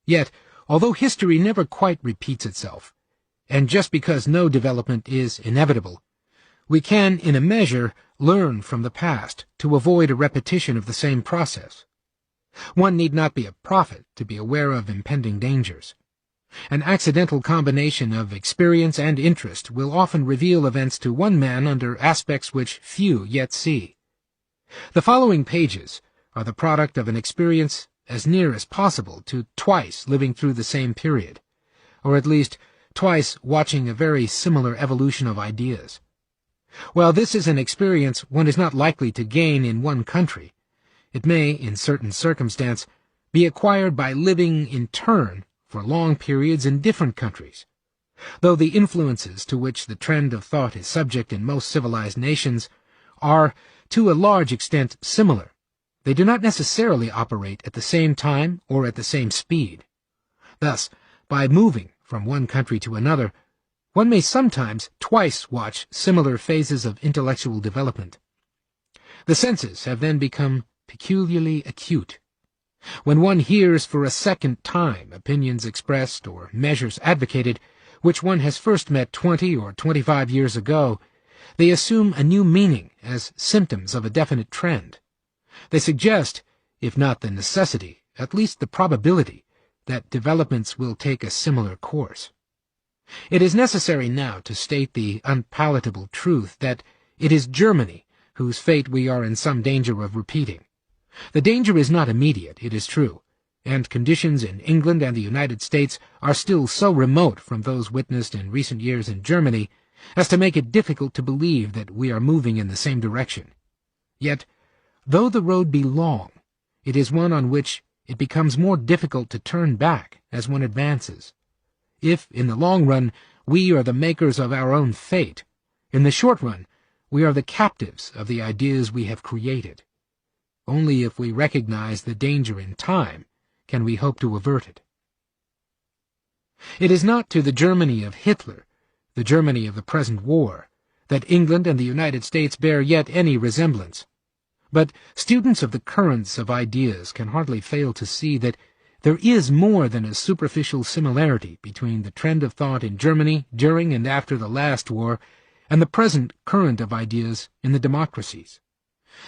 Yet, although history never quite repeats itself, and just because no development is inevitable, we can, in a measure, learn from the past to avoid a repetition of the same process. One need not be a prophet to be aware of impending dangers. An accidental combination of experience and interest will often reveal events to one man under aspects which few yet see. The following pages are the product of an experience as near as possible to twice living through the same period, or at least twice watching a very similar evolution of ideas. While this is an experience one is not likely to gain in one country, it may, in certain circumstance, be acquired by living in turn for long periods in different countries. Though the influences to which the trend of thought is subject in most civilized nations are, to a large extent, similar, they do not necessarily operate at the same time or at the same speed. Thus, by moving from one country to another, one may sometimes twice watch similar phases of intellectual development. The senses have then become peculiarly acute. When one hears for a second time opinions expressed or measures advocated which one has first met 20 or 25 years ago, they assume a new meaning as symptoms of a definite trend. They suggest, if not the necessity, at least the probability, that developments will take a similar course. It is necessary now to state the unpalatable truth that it is Germany whose fate we are in some danger of repeating. The danger is not immediate, it is true, and conditions in England and the United States are still so remote from those witnessed in recent years in Germany as to make it difficult to believe that we are moving in the same direction. Yet, though the road be long, it is one on which it becomes more difficult to turn back as one advances. If, in the long run, we are the makers of our own fate, in the short run, we are the captives of the ideas we have created. Only if we recognize the danger in time can we hope to avert it. It is not to the Germany of Hitler, the Germany of the present war, that England and the United States bear yet any resemblance. But students of the currents of ideas can hardly fail to see that there is more than a superficial similarity between the trend of thought in Germany during and after the last war and the present current of ideas in the democracies.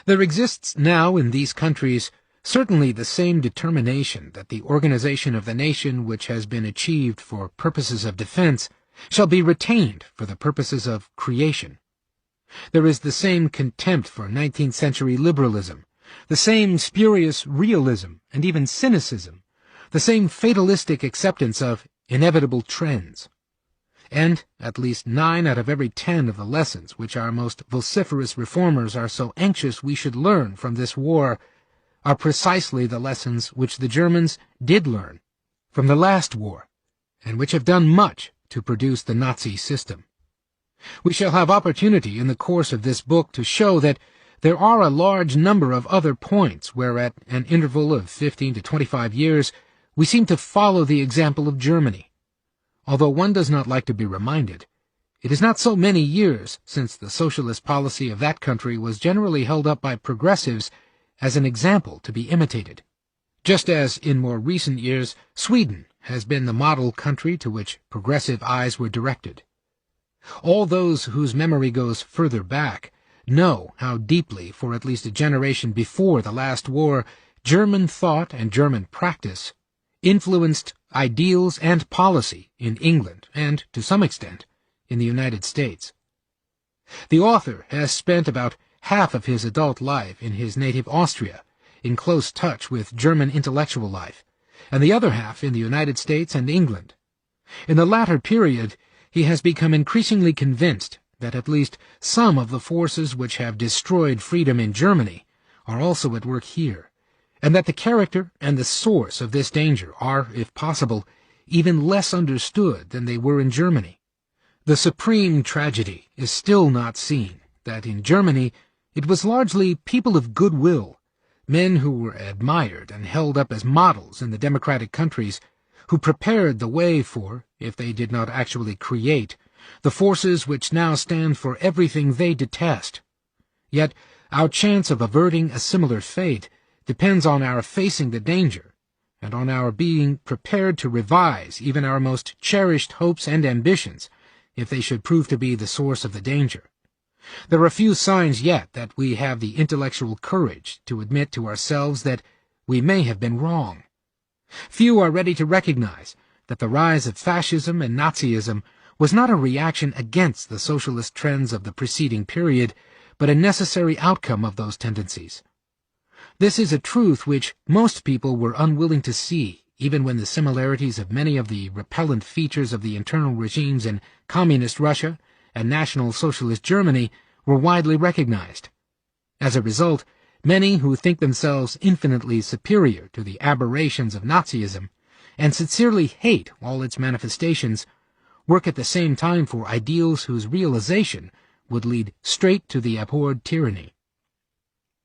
There exists now in these countries certainly the same determination that the organization of the nation which has been achieved for purposes of defense shall be retained for the purposes of creation. There is the same contempt for 19th-century liberalism, the same spurious realism and even cynicism, the same fatalistic acceptance of inevitable trends. And at least 9 out of every 10 of the lessons which our most vociferous reformers are so anxious we should learn from this war are precisely the lessons which the Germans did learn from the last war, and which have done much to produce the Nazi system. We shall have opportunity in the course of this book to show that there are a large number of other points where at an interval of 15 to 25 years we seem to follow the example of Germany. Although one does not like to be reminded, it is not so many years since the socialist policy of that country was generally held up by progressives as an example to be imitated, just as in more recent years Sweden has been the model country to which progressive eyes were directed. All those whose memory goes further back know how deeply, for at least a generation before the last war, German thought and German practice influenced ideals and policy in England and, to some extent, in the United States. The author has spent about half of his adult life in his native Austria, in close touch with German intellectual life, and the other half in the United States and England. In the latter period, he has become increasingly convinced that at least some of the forces which have destroyed freedom in Germany are also at work here, and that the character and the source of this danger are, if possible, even less understood than they were in Germany. The supreme tragedy is still not seen, that in Germany it was largely people of goodwill, men who were admired and held up as models in the democratic countries, who prepared the way for, if they did not actually create, the forces which now stand for everything they detest. Yet our chance of averting a similar fate depends on our facing the danger, and on our being prepared to revise even our most cherished hopes and ambitions, if they should prove to be the source of the danger. There are few signs yet that we have the intellectual courage to admit to ourselves that we may have been wrong. Few are ready to recognize that the rise of fascism and Nazism was not a reaction against the socialist trends of the preceding period, but a necessary outcome of those tendencies. This is a truth which most people were unwilling to see, even when the similarities of many of the repellent features of the internal regimes in Communist Russia and National Socialist Germany were widely recognized. As a result, many who think themselves infinitely superior to the aberrations of Nazism, and sincerely hate all its manifestations, work at the same time for ideals whose realization would lead straight to the abhorred tyranny.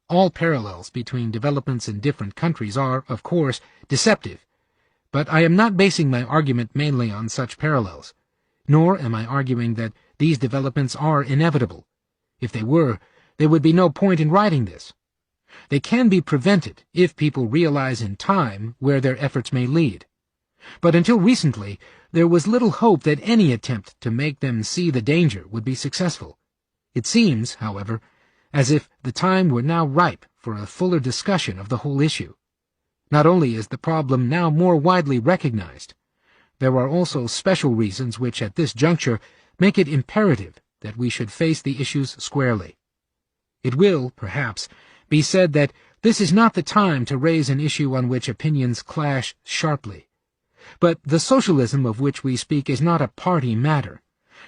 All parallels between developments in different countries are, of course, deceptive, but I am not basing my argument mainly on such parallels, nor am I arguing that these developments are inevitable. If they were, there would be no point in writing this. They can be prevented if people realize in time where their efforts may lead. But until recently, there was little hope that any attempt to make them see the danger would be successful. It seems, however, as if the time were now ripe for a fuller discussion of the whole issue. Not only is the problem now more widely recognized, there are also special reasons which at this juncture make it imperative that we should face the issues squarely. It will, perhaps, be said that this is not the time to raise an issue on which opinions clash sharply. But the socialism of which we speak is not a party matter,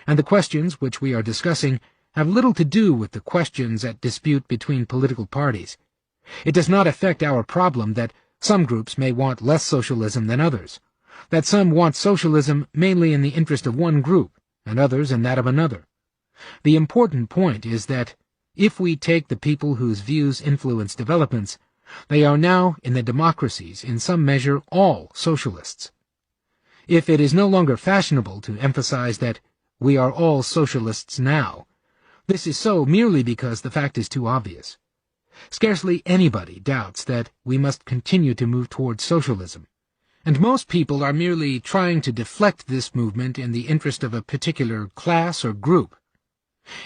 and the questions which we are discussing have little to do with the questions at dispute between political parties. It does not affect our problem that some groups may want less socialism than others, that some want socialism mainly in the interest of one group, and others in that of another. The important point is that, if we take the people whose views influence developments, they are now, in the democracies, in some measure all socialists. If it is no longer fashionable to emphasize that we are all socialists now, this is so merely because the fact is too obvious. Scarcely anybody doubts that we must continue to move towards socialism, and most people are merely trying to deflect this movement in the interest of a particular class or group.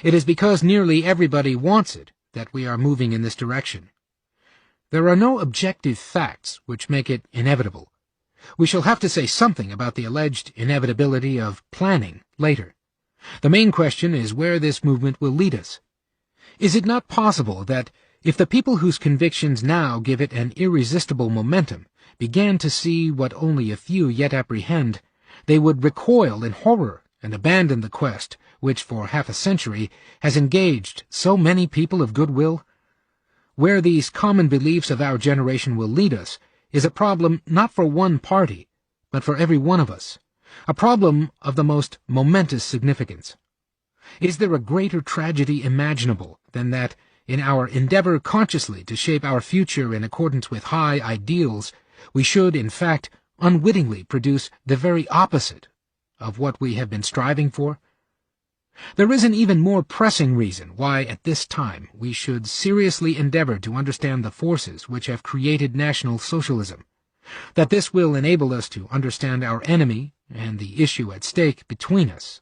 It is because nearly everybody wants it that we are moving in this direction. There are no objective facts which make it inevitable. We shall have to say something about the alleged inevitability of planning later. The main question is where this movement will lead us. Is it not possible that, if the people whose convictions now give it an irresistible momentum began to see what only a few yet apprehend, they would recoil in horror and abandon the quest which for half a century has engaged so many people of goodwill? Where these common beliefs of our generation will lead us is a problem not for one party, but for every one of us, a problem of the most momentous significance. Is there a greater tragedy imaginable than that, in our endeavor consciously to shape our future in accordance with high ideals, we should, in fact, unwittingly produce the very opposite, of what we have been striving for? There is an even more pressing reason why, at this time, we should seriously endeavor to understand the forces which have created National Socialism, that this will enable us to understand our enemy and the issue at stake between us.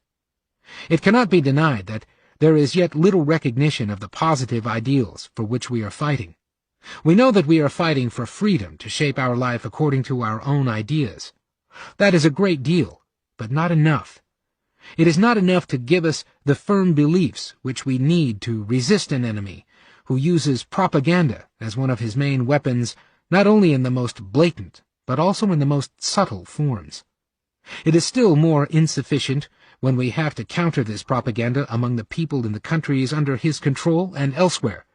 It cannot be denied that there is yet little recognition of the positive ideals for which we are fighting. We know that we are fighting for freedom to shape our life according to our own ideas. That is a great deal, but not enough. It is not enough to give us the firm beliefs which we need to resist an enemy who uses propaganda as one of his main weapons, not only in the most blatant, but also in the most subtle forms. It is still more insufficient when we have to counter this propaganda among the people in the countries under his control and elsewhere,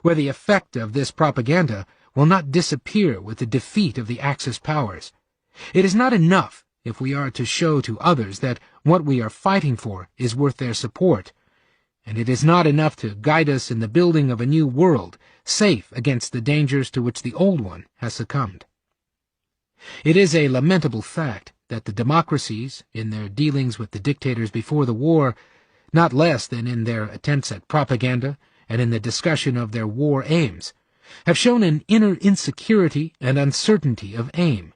where the effect of this propaganda will not disappear with the defeat of the Axis powers. It is not enough if we are to show to others that what we are fighting for is worth their support, and it is not enough to guide us in the building of a new world, safe against the dangers to which the old one has succumbed. It is a lamentable fact that the democracies, in their dealings with the dictators before the war, not less than in their attempts at propaganda and in the discussion of their war aims, have shown an inner insecurity and uncertainty of aim,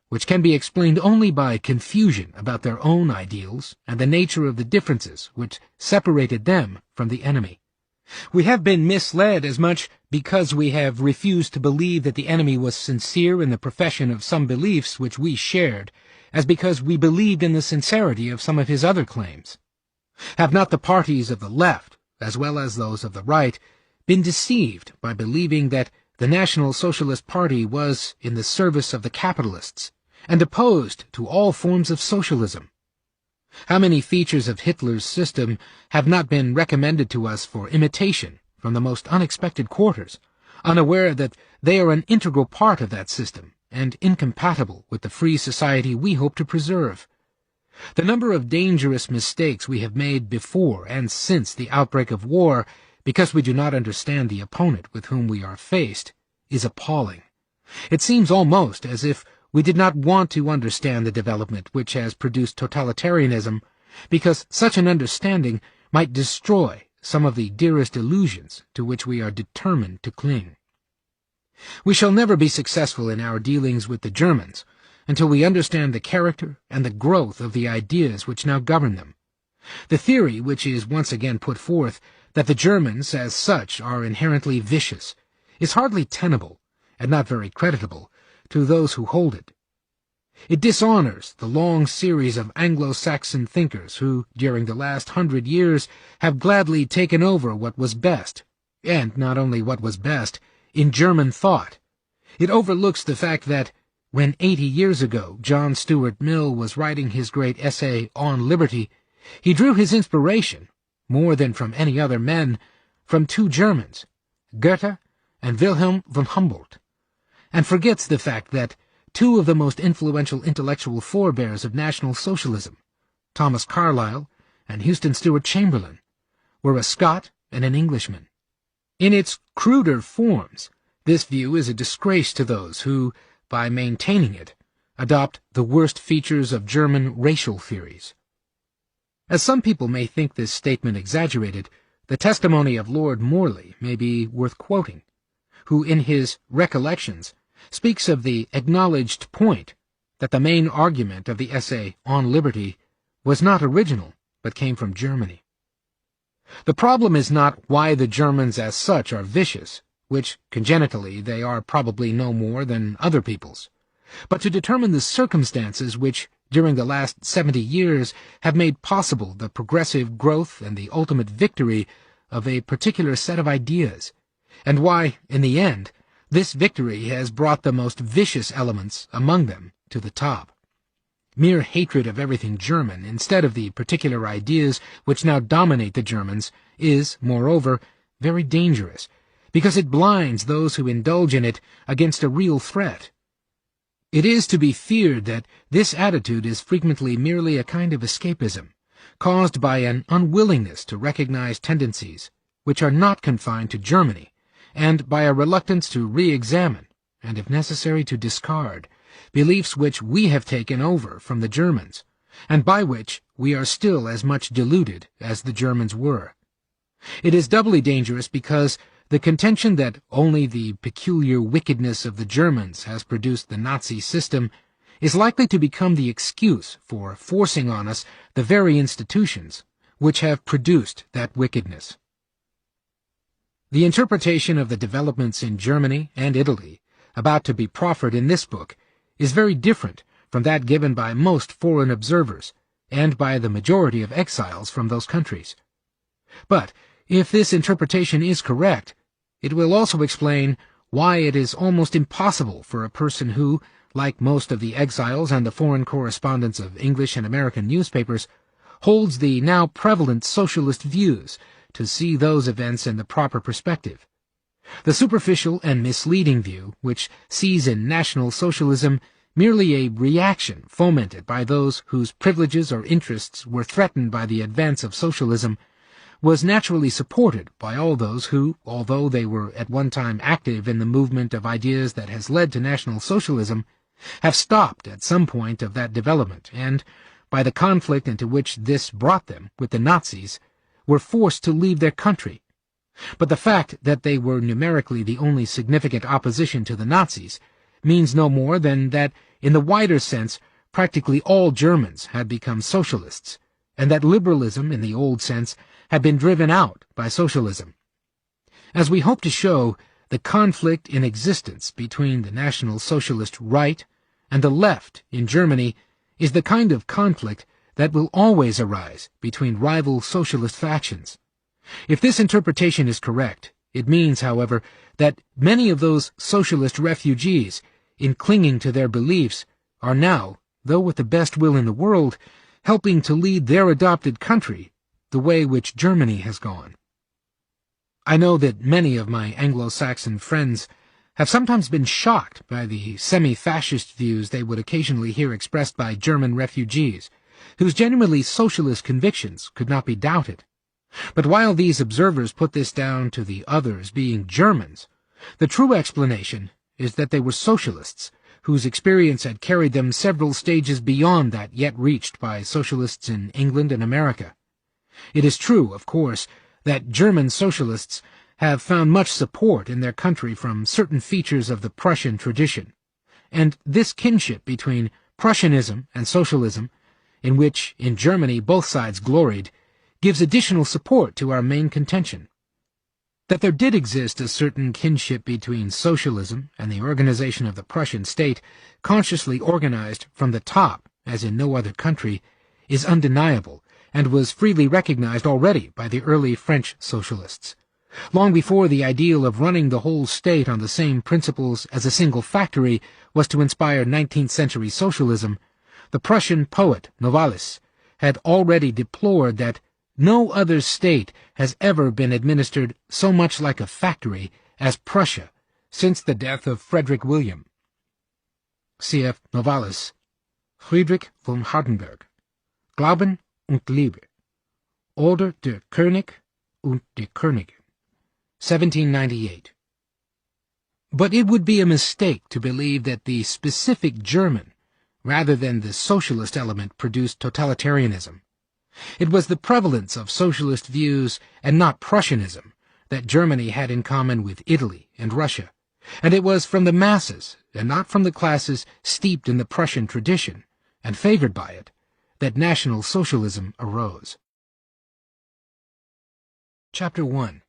which can be explained only by confusion about their own ideals and the nature of the differences which separated them from the enemy. We have been misled as much because we have refused to believe that the enemy was sincere in the profession of some beliefs which we shared, as because we believed in the sincerity of some of his other claims. Have not the parties of the left, as well as those of the right, been deceived by believing that the National Socialist Party was in the service of the capitalists, and opposed to all forms of socialism? How many features of Hitler's system have not been recommended to us for imitation from the most unexpected quarters, unaware that they are an integral part of that system, and incompatible with the free society we hope to preserve? The number of dangerous mistakes we have made before and since the outbreak of war, because we do not understand the opponent with whom we are faced, is appalling. It seems almost as if we did not want to understand the development which has produced totalitarianism, because such an understanding might destroy some of the dearest illusions to which we are determined to cling. We shall never be successful in our dealings with the Germans until we understand the character and the growth of the ideas which now govern them. The theory which is once again put forth, that the Germans as such are inherently vicious, is hardly tenable, and not very creditable, to those who hold it. It dishonors the long series of Anglo-Saxon thinkers who, during the last 100 years, have gladly taken over what was best, and not only what was best, in German thought. It overlooks the fact that, when 80 years ago John Stuart Mill was writing his great essay on liberty, he drew his inspiration, more than from any other men, from two Germans, Goethe and Wilhelm von Humboldt, and forgets the fact that two of the most influential intellectual forebears of National Socialism, Thomas Carlyle and Houston Stewart Chamberlain, were a Scot and an Englishman. In its cruder forms, this view is a disgrace to those who, by maintaining it, adopt the worst features of German racial theories. As some people may think this statement exaggerated, the testimony of Lord Morley may be worth quoting, who in his Recollections speaks of the acknowledged point that the main argument of the essay on liberty was not original, but came from Germany. The problem is not why the Germans as such are vicious, which congenitally they are probably no more than other peoples, but to determine the circumstances which, during the last 70 years, have made possible the progressive growth and the ultimate victory of a particular set of ideas, and why, in the end, this victory has brought the most vicious elements among them to the top. Mere hatred of everything German, instead of the particular ideas which now dominate the Germans, is, moreover, very dangerous, because it blinds those who indulge in it against a real threat. It is to be feared that this attitude is frequently merely a kind of escapism, caused by an unwillingness to recognize tendencies which are not confined to Germany, and by a reluctance to re-examine, and if necessary to discard, beliefs which we have taken over from the Germans, and by which we are still as much deluded as the Germans were. It is doubly dangerous because the contention that only the peculiar wickedness of the Germans has produced the Nazi system is likely to become the excuse for forcing on us the very institutions which have produced that wickedness. The interpretation of the developments in Germany and Italy about to be proffered in this book is very different from that given by most foreign observers and by the majority of exiles from those countries. But if this interpretation is correct, it will also explain why it is almost impossible for a person who, like most of the exiles and the foreign correspondents of English and American newspapers, holds the now prevalent socialist views to see those events in the proper perspective. The superficial and misleading view, which sees in National Socialism merely a reaction fomented by those whose privileges or interests were threatened by the advance of socialism, was naturally supported by all those who, although they were at one time active in the movement of ideas that has led to National Socialism, have stopped at some point of that development and, by the conflict into which this brought them with the Nazis, were forced to leave their country. But the fact that they were numerically the only significant opposition to the Nazis means no more than that, in the wider sense, practically all Germans had become socialists, and that liberalism, in the old sense, had been driven out by socialism. As we hope to show, the conflict in existence between the National Socialist right and the left in Germany is the kind of conflict that will always arise between rival socialist factions. If this interpretation is correct, it means, however, that many of those socialist refugees, in clinging to their beliefs, are now, though with the best will in the world, helping to lead their adopted country the way which Germany has gone. I know that many of my Anglo-Saxon friends have sometimes been shocked by the semi-fascist views they would occasionally hear expressed by German refugees, whose genuinely socialist convictions could not be doubted. But while these observers put this down to the others being Germans, the true explanation is that they were socialists, whose experience had carried them several stages beyond that yet reached by socialists in England and America. It is true, of course, that German socialists have found much support in their country from certain features of the Prussian tradition, and this kinship between Prussianism and socialism, in which in Germany both sides gloried, gives additional support to our main contention. That there did exist a certain kinship between socialism and the organization of the Prussian state, consciously organized from the top, as in no other country, is undeniable, and was freely recognized already by the early French socialists. Long before the ideal of running the whole state on the same principles as a single factory was to inspire 19th-century socialism, the Prussian poet Novalis had already deplored that no other state has ever been administered so much like a factory as Prussia since the death of Frederick William. Cf. Novalis, Friedrich von Hardenberg, Glauben und Liebe, Oder der König und die Königin, 1798. But it would be a mistake to believe that the specific German, rather than the socialist element, produced totalitarianism. It was the prevalence of socialist views and not Prussianism that Germany had in common with Italy and Russia, and it was from the masses, and not from the classes steeped in the Prussian tradition and favored by it, that National Socialism arose. Chapter 1.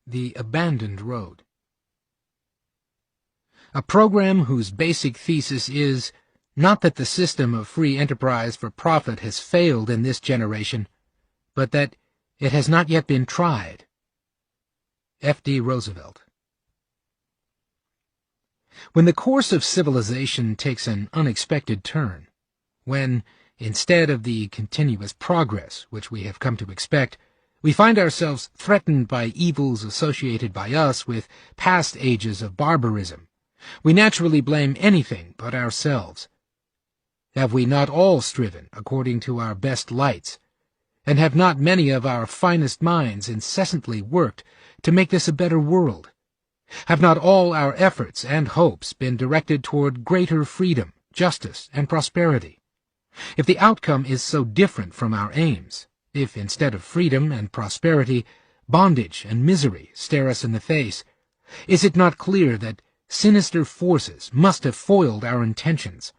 The Abandoned Road. A program whose basic thesis is not that the system of free enterprise for profit has failed in this generation, but that it has not yet been tried. F.D. Roosevelt. When the course of civilization takes an unexpected turn, when, instead of the continuous progress which we have come to expect, we find ourselves threatened by evils associated by us with past ages of barbarism, we naturally blame anything but ourselves. Have we not all striven according to our best lights, and have not many of our finest minds incessantly worked to make this a better world? Have not all our efforts and hopes been directed toward greater freedom, justice, and prosperity? If the outcome is so different from our aims, if instead of freedom and prosperity, bondage and misery stare us in the face, is it not clear that sinister forces must have foiled our intentions,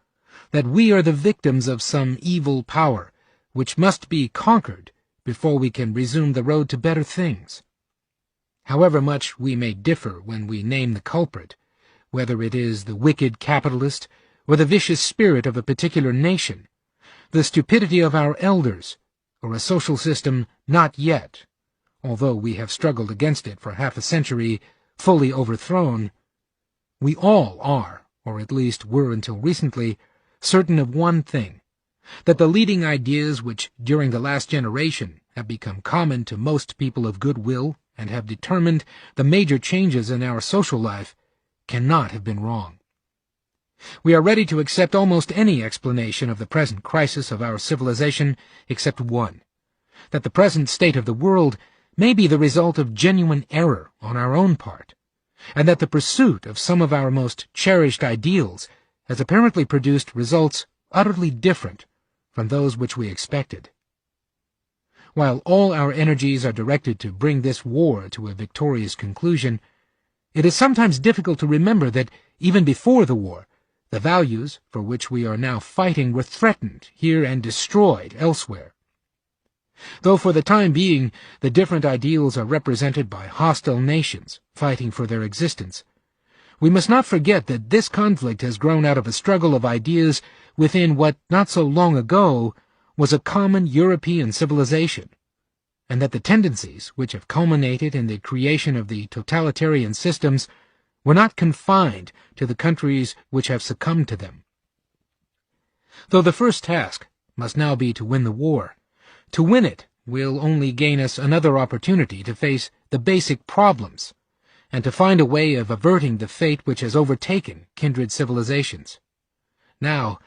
that we are the victims of some evil power which must be conquered before we can resume the road to better things? However much we may differ when we name the culprit, whether it is the wicked capitalist or the vicious spirit of a particular nation, the stupidity of our elders, or a social system not yet, although we have struggled against it for half a century, fully overthrown, we all are, or at least were until recently, certain of one thing, that the leading ideas which during the last generation have become common to most people of good will and have determined the major changes in our social life cannot have been wrong. We are ready to accept almost any explanation of the present crisis of our civilization except one, that the present state of the world may be the result of genuine error on our own part, and that the pursuit of some of our most cherished ideals has apparently produced results utterly different from those which we expected. While all our energies are directed to bring this war to a victorious conclusion, it is sometimes difficult to remember that even before the war, the values for which we are now fighting were threatened here and destroyed elsewhere. Though for the time being the different ideals are represented by hostile nations fighting for their existence, we must not forget that this conflict has grown out of a struggle of ideas within what not so long ago was a common European civilization, and that the tendencies which have culminated in the creation of the totalitarian systems were not confined to the countries which have succumbed to them. Though the first task must now be to win the war, to win it will only gain us another opportunity to face the basic problems, and to find a way of averting the fate which has overtaken kindred civilizations. Now,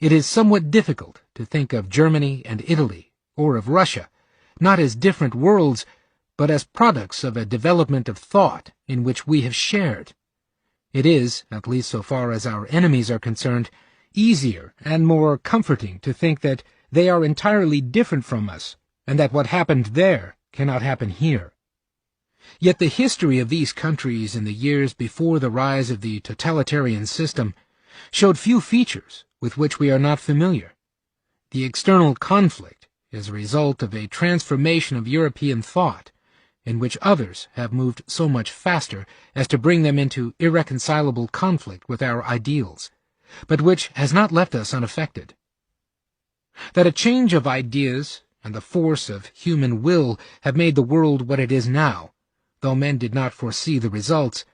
it is somewhat difficult to think of Germany and Italy, or of Russia, not as different worlds, but as products of a development of thought in which we have shared. It is, at least so far as our enemies are concerned, easier and more comforting to think that they are entirely different from us, and that what happened there cannot happen here. Yet the history of these countries in the years before the rise of the totalitarian system showed few features with which we are not familiar. The external conflict is a result of a transformation of European thought, in which others have moved so much faster as to bring them into irreconcilable conflict with our ideals, but which has not left us unaffected. That a change of ideas and the force of human will have made the world what it is now, though men did not foresee the results,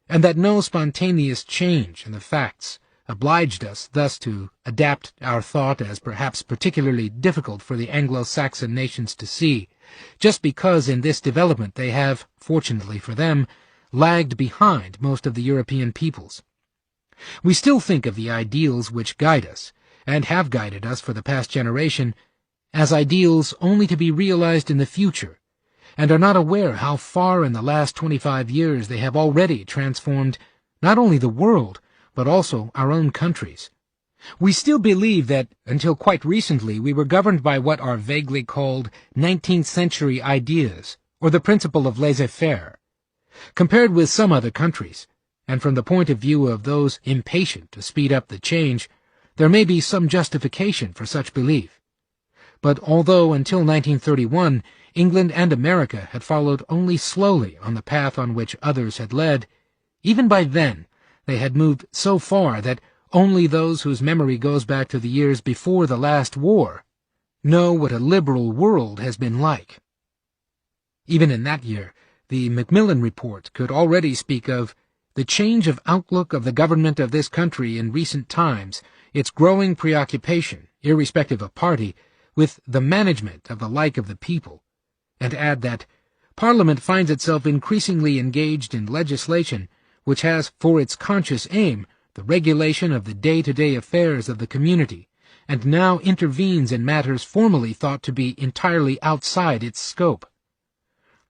and that no spontaneous change in the facts obliged us thus to adapt our thought as perhaps particularly difficult for the Anglo-Saxon nations to see, just because in this development they have, fortunately for them, lagged behind most of the European peoples. We still think of the ideals which guide us, and have guided us for the past generation, as ideals only to be realized in the future, and are not aware how far in the last 25 years they have already transformed not only the world, but also our own countries. We still believe that, until quite recently, we were governed by what are vaguely called 19th century ideas, or the principle of laissez-faire. Compared with some other countries, and from the point of view of those impatient to speed up the change, there may be some justification for such belief. But although until 1931 England and America had followed only slowly on the path on which others had led, even by then they had moved so far that only those whose memory goes back to the years before the last war know what a liberal world has been like. Even in that year, the Macmillan Report could already speak of the change of outlook of the government of this country in recent times, its growing preoccupation, irrespective of party, with the management of the like of the people, and add that Parliament finds itself increasingly engaged in legislation which has for its conscious aim the regulation of the day-to-day affairs of the community, and now intervenes in matters formerly thought to be entirely outside its scope.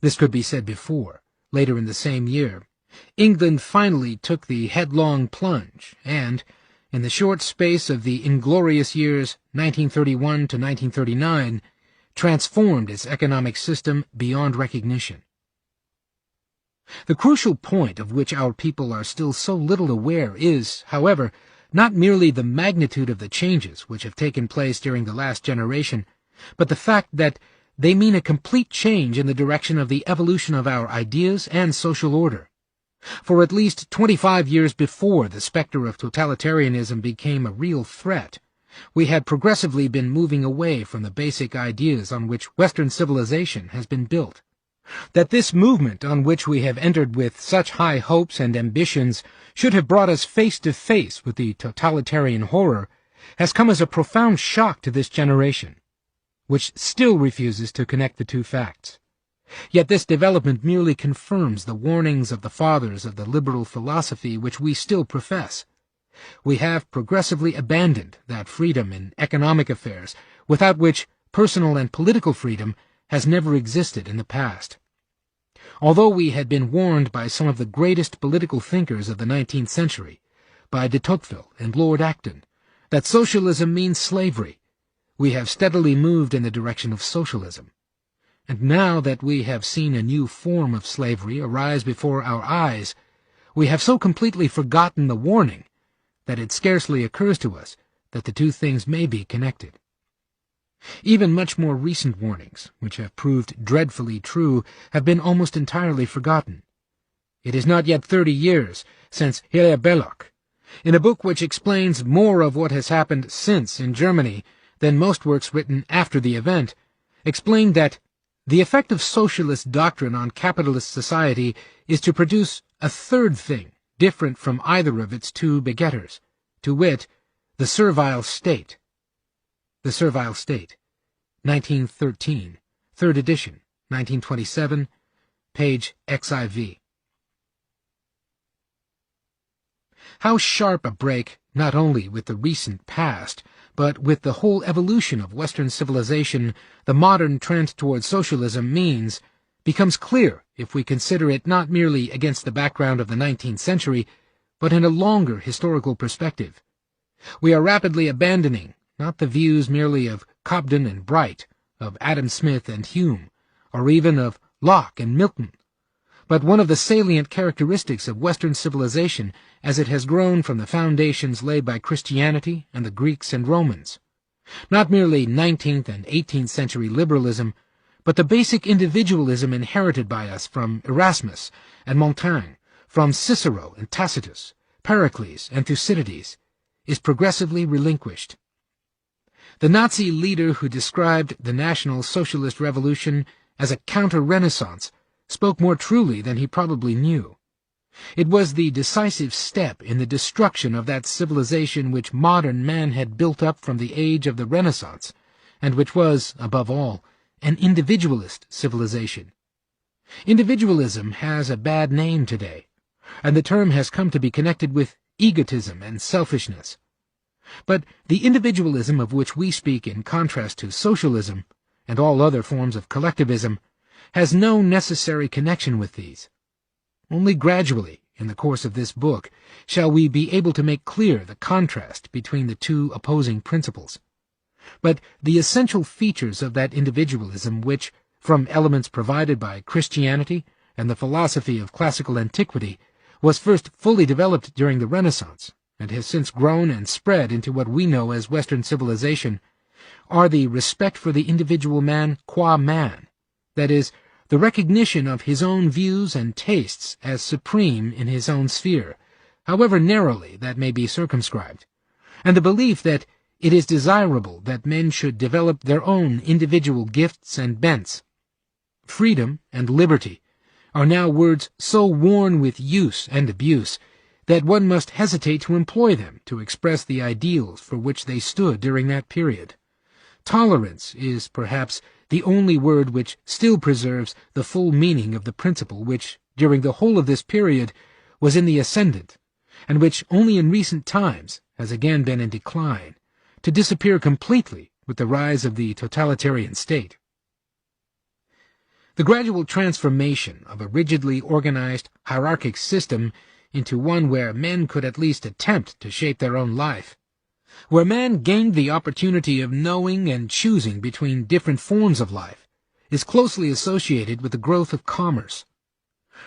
This could be said before, later in the same year, England finally took the headlong plunge, and, in the short space of the inglorious years 1931 to 1939, transformed its economic system beyond recognition. The crucial point of which our people are still so little aware is, however, not merely the magnitude of the changes which have taken place during the last generation, but the fact that they mean a complete change in the direction of the evolution of our ideas and social order. For at least 25 years before the specter of totalitarianism became a real threat, we had progressively been moving away from the basic ideas on which Western civilization has been built. That this movement on which we have entered with such high hopes and ambitions should have brought us face to face with the totalitarian horror has come as a profound shock to this generation, which still refuses to connect the two facts. Yet this development merely confirms the warnings of the fathers of the liberal philosophy which we still profess. We have progressively abandoned that freedom in economic affairs without which personal and political freedom has never existed in the past. Although we had been warned by some of the greatest political thinkers of the 19th century, by de Tocqueville and Lord Acton, that socialism means slavery, we have steadily moved in the direction of socialism. And now that we have seen a new form of slavery arise before our eyes, we have so completely forgotten the warning that it scarcely occurs to us that the two things may be connected. Even much more recent warnings, which have proved dreadfully true, have been almost entirely forgotten. It is not yet 30 years since Hilaire Belloc, in a book which explains more of what has happened since in Germany than most works written after the event, explained that the effect of socialist doctrine on capitalist society is to produce a third thing different from either of its two begetters, to wit, the servile state. The Servile State, 1913, 3rd edition, 1927, page XIV. How sharp a break, not only with the recent past, but with the whole evolution of Western civilization, the modern trend toward socialism means, becomes clear if we consider it not merely against the background of the 19th century, but in a longer historical perspective. We are rapidly abandoning not the views merely of Cobden and Bright, of Adam Smith and Hume, or even of Locke and Milton, but one of the salient characteristics of Western civilization as it has grown from the foundations laid by Christianity and the Greeks and Romans. Not merely 19th and 18th century liberalism, but the basic individualism inherited by us from Erasmus and Montaigne, from Cicero and Tacitus, Pericles and Thucydides, is progressively relinquished. The Nazi leader who described the National Socialist Revolution as a counter-Renaissance spoke more truly than he probably knew. It was the decisive step in the destruction of that civilization which modern man had built up from the age of the Renaissance, and which was, above all, an individualist civilization. Individualism has a bad name today, and the term has come to be connected with egotism and selfishness. But the individualism of which we speak in contrast to socialism, and all other forms of collectivism, has no necessary connection with these. Only gradually, in the course of this book, shall we be able to make clear the contrast between the two opposing principles. But the essential features of that individualism which, from elements provided by Christianity and the philosophy of classical antiquity, was first fully developed during the Renaissance, and has since grown and spread into what we know as Western civilization, are the respect for the individual man qua man, that is, the recognition of his own views and tastes as supreme in his own sphere, however narrowly that may be circumscribed, and the belief that it is desirable that men should develop their own individual gifts and bents. Freedom and liberty are now words so worn with use and abuse that one must hesitate to employ them to express the ideals for which they stood during that period. Tolerance is, perhaps, the only word which still preserves the full meaning of the principle which, during the whole of this period, was in the ascendant, and which only in recent times has again been in decline, to disappear completely with the rise of the totalitarian state. The gradual transformation of a rigidly organized, hierarchic system into one where men could at least attempt to shape their own life, where man gained the opportunity of knowing and choosing between different forms of life, is closely associated with the growth of commerce.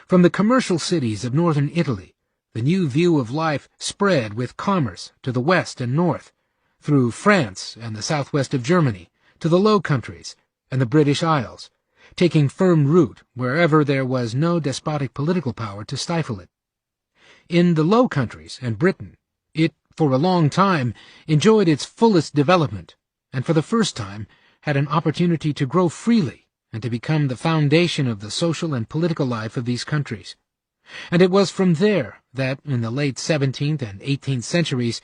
From the commercial cities of northern Italy, the new view of life spread with commerce to the west and north, through France and the southwest of Germany, to the Low Countries and the British Isles, taking firm root wherever there was no despotic political power to stifle it. In the Low Countries and Britain, it, for a long time, enjoyed its fullest development, and for the first time had an opportunity to grow freely and to become the foundation of the social and political life of these countries. And it was from there that, in the late 17th and 18th centuries,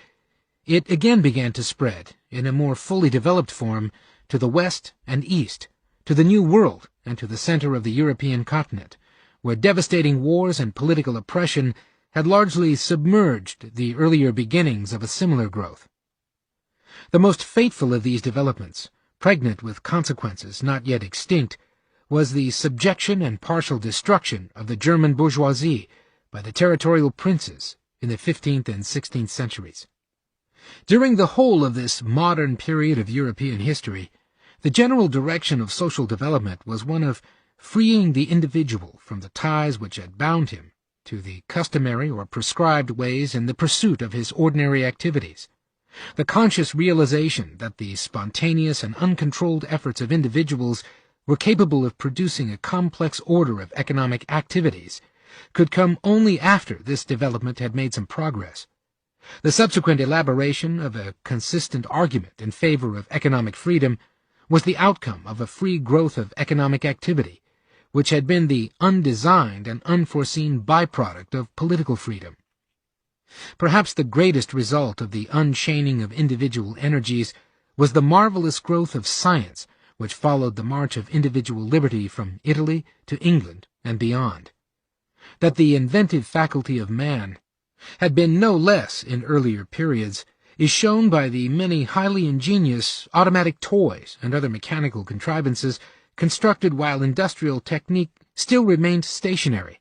it again began to spread, in a more fully developed form, to the west and east, to the New World and to the center of the European continent, where devastating wars and political oppression had largely submerged the earlier beginnings of a similar growth. The most fateful of these developments, pregnant with consequences not yet extinct, was the subjection and partial destruction of the German bourgeoisie by the territorial princes in the 15th and 16th centuries. During the whole of this modern period of European history, the general direction of social development was one of freeing the individual from the ties which had bound him to the customary or prescribed ways in the pursuit of his ordinary activities. The conscious realization that the spontaneous and uncontrolled efforts of individuals were capable of producing a complex order of economic activities could come only after this development had made some progress. The subsequent elaboration of a consistent argument in favor of economic freedom was the outcome of a free growth of economic activity, which had been the undesigned and unforeseen byproduct of political freedom. Perhaps the greatest result of the unchaining of individual energies was the marvelous growth of science which followed the march of individual liberty from Italy to England and beyond. That the inventive faculty of man had been no less in earlier periods is shown by the many highly ingenious automatic toys and other mechanical contrivances constructed while industrial technique still remained stationary,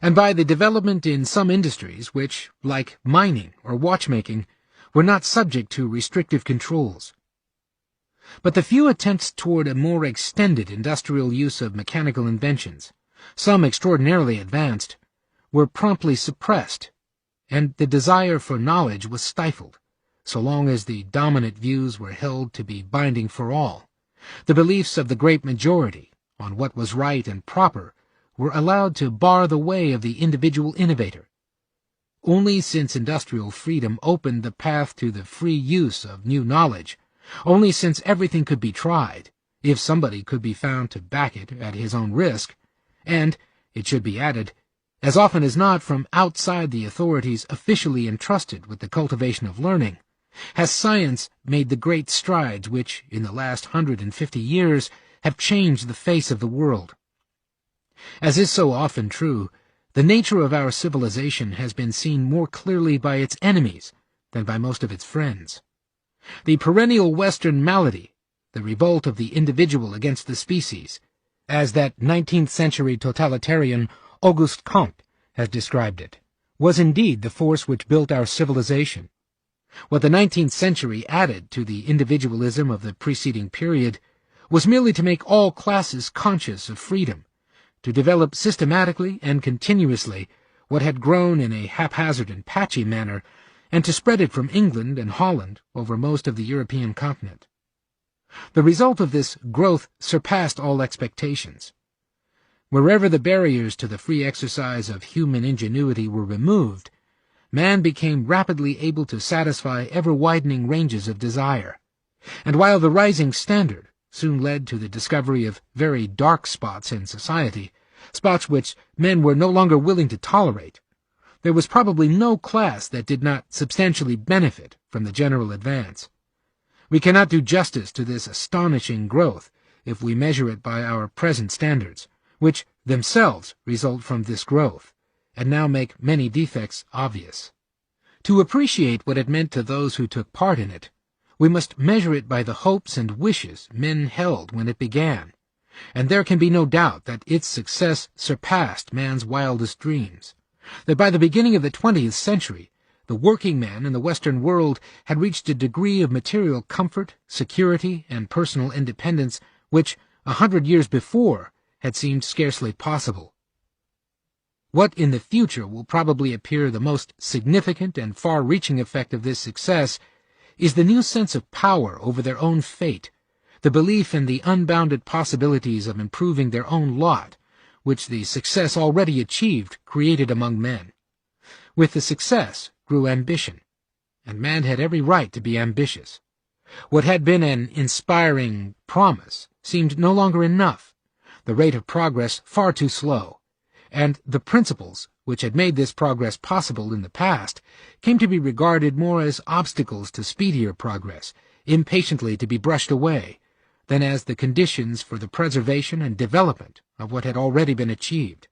and by the development in some industries which, like mining or watchmaking, were not subject to restrictive controls. But the few attempts toward a more extended industrial use of mechanical inventions, some extraordinarily advanced, were promptly suppressed, and the desire for knowledge was stifled, so long as the dominant views were held to be binding for all. The beliefs of the great majority on what was right and proper were allowed to bar the way of the individual innovator. Only since industrial freedom opened the path to the free use of new knowledge, only since everything could be tried, if somebody could be found to back it at his own risk, and, it should be added, as often as not from outside the authorities officially entrusted with the cultivation of learning, has science made the great strides which, in the last 150 years, have changed the face of the world. As is so often true, the nature of our civilization has been seen more clearly by its enemies than by most of its friends. The perennial Western malady, the revolt of the individual against the species, as that 19th-century totalitarian Auguste Comte has described it, was indeed the force which built our civilization. What the 19th century added to the individualism of the preceding period was merely to make all classes conscious of freedom, to develop systematically and continuously what had grown in a haphazard and patchy manner, and to spread it from England and Holland over most of the European continent. The result of this growth surpassed all expectations. Wherever the barriers to the free exercise of human ingenuity were removed, man became rapidly able to satisfy ever-widening ranges of desire, and while the rising standard soon led to the discovery of very dark spots in society, spots which men were no longer willing to tolerate, there was probably no class that did not substantially benefit from the general advance. We cannot do justice to this astonishing growth if we measure it by our present standards, which themselves result from this growth, and now make many defects obvious. To appreciate what it meant to those who took part in it, we must measure it by the hopes and wishes men held when it began, and there can be no doubt that its success surpassed man's wildest dreams, that by the beginning of the 20th century, the working man in the Western world had reached a degree of material comfort, security, and personal independence which, 100 years before, had seemed scarcely possible. What in the future will probably appear the most significant and far-reaching effect of this success is the new sense of power over their own fate, the belief in the unbounded possibilities of improving their own lot, which the success already achieved created among men. With the success grew ambition, and man had every right to be ambitious. What had been an inspiring promise seemed no longer enough, the rate of progress far too slow, and the principles which had made this progress possible in the past came to be regarded more as obstacles to speedier progress, impatiently to be brushed away, than as the conditions for the preservation and development of what had already been achieved.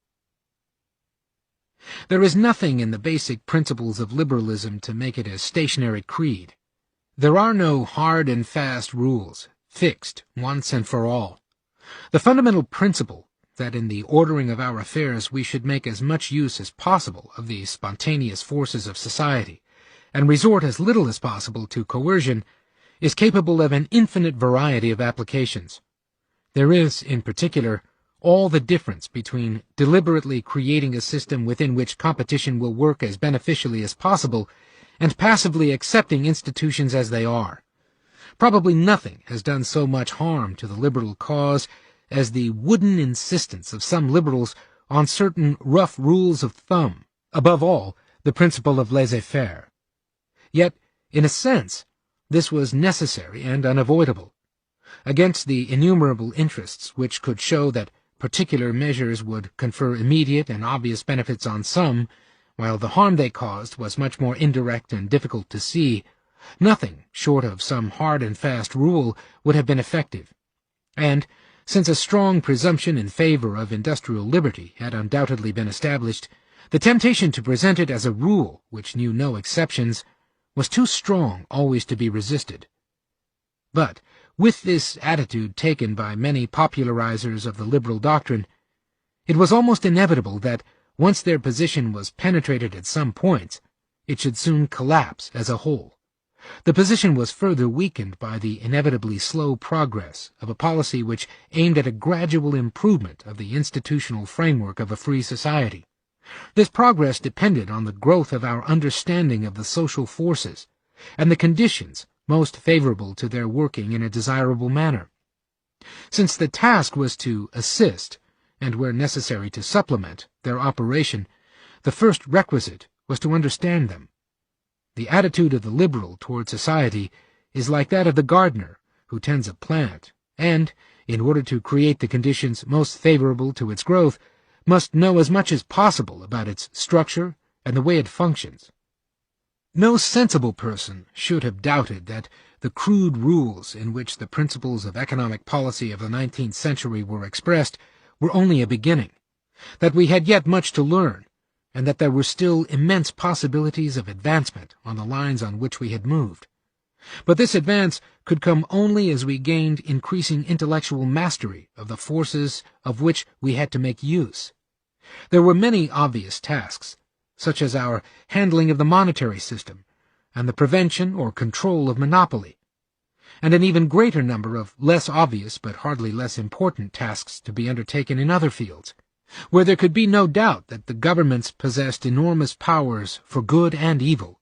There is nothing in the basic principles of liberalism to make it a stationary creed. There are no hard and fast rules, fixed once and for all. The fundamental principle that in the ordering of our affairs we should make as much use as possible of the spontaneous forces of society, and resort as little as possible to coercion, is capable of an infinite variety of applications. There is, in particular, all the difference between deliberately creating a system within which competition will work as beneficially as possible and passively accepting institutions as they are. Probably nothing has done so much harm to the liberal cause as the wooden insistence of some liberals on certain rough rules of thumb, above all, the principle of laissez-faire. Yet, in a sense, this was necessary and unavoidable. Against the innumerable interests which could show that particular measures would confer immediate and obvious benefits on some, while the harm they caused was much more indirect and difficult to see, nothing short of some hard and fast rule would have been effective. And, since a strong presumption in favor of industrial liberty had undoubtedly been established, the temptation to present it as a rule which knew no exceptions was too strong always to be resisted. But, with this attitude taken by many popularizers of the liberal doctrine, it was almost inevitable that, once their position was penetrated at some points, it should soon collapse as a whole. The position was further weakened by the inevitably slow progress of a policy which aimed at a gradual improvement of the institutional framework of a free society. This progress depended on the growth of our understanding of the social forces, and the conditions most favorable to their working in a desirable manner. Since the task was to assist, and where necessary to supplement, their operation, the first requisite was to understand them. The attitude of the liberal toward society is like that of the gardener who tends a plant, and, in order to create the conditions most favorable to its growth, must know as much as possible about its structure and the way it functions. No sensible person should have doubted that the crude rules in which the principles of economic policy of the 19th century were expressed were only a beginning, that we had yet much to learn, and that there were still immense possibilities of advancement on the lines on which we had moved. But this advance could come only as we gained increasing intellectual mastery of the forces of which we had to make use. There were many obvious tasks, such as our handling of the monetary system, and the prevention or control of monopoly, and an even greater number of less obvious but hardly less important tasks to be undertaken in other fields, where there could be no doubt that the governments possessed enormous powers for good and evil,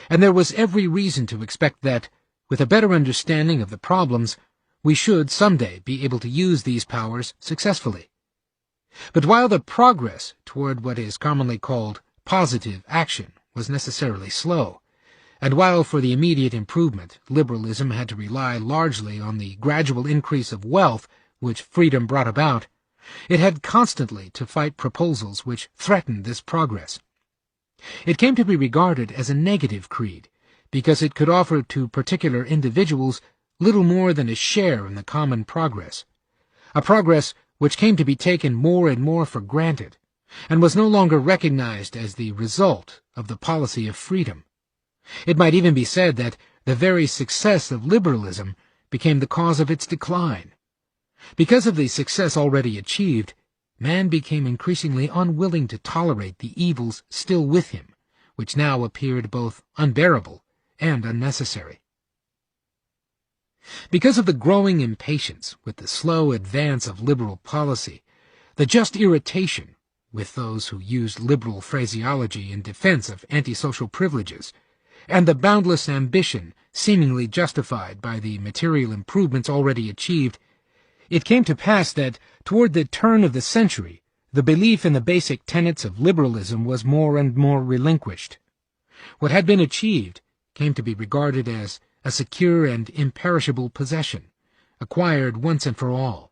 and there was every reason to expect that, with a better understanding of the problems, we should some day be able to use these powers successfully. But while the progress toward what is commonly called positive action was necessarily slow, and while for the immediate improvement liberalism had to rely largely on the gradual increase of wealth which freedom brought about, it had constantly to fight proposals which threatened this progress. It came to be regarded as a negative creed, because it could offer to particular individuals little more than a share in the common progress, a progress which came to be taken more and more for granted, and was no longer recognized as the result of the policy of freedom. It might even be said that the very success of liberalism became the cause of its decline. Because of the success already achieved, man became increasingly unwilling to tolerate the evils still with him, which now appeared both unbearable and unnecessary. Because of the growing impatience with the slow advance of liberal policy, the just irritation with those who used liberal phraseology in defense of antisocial privileges, and the boundless ambition seemingly justified by the material improvements already achieved, it came to pass that, toward the turn of the century, the belief in the basic tenets of liberalism was more and more relinquished. What had been achieved came to be regarded as a secure and imperishable possession, acquired once and for all.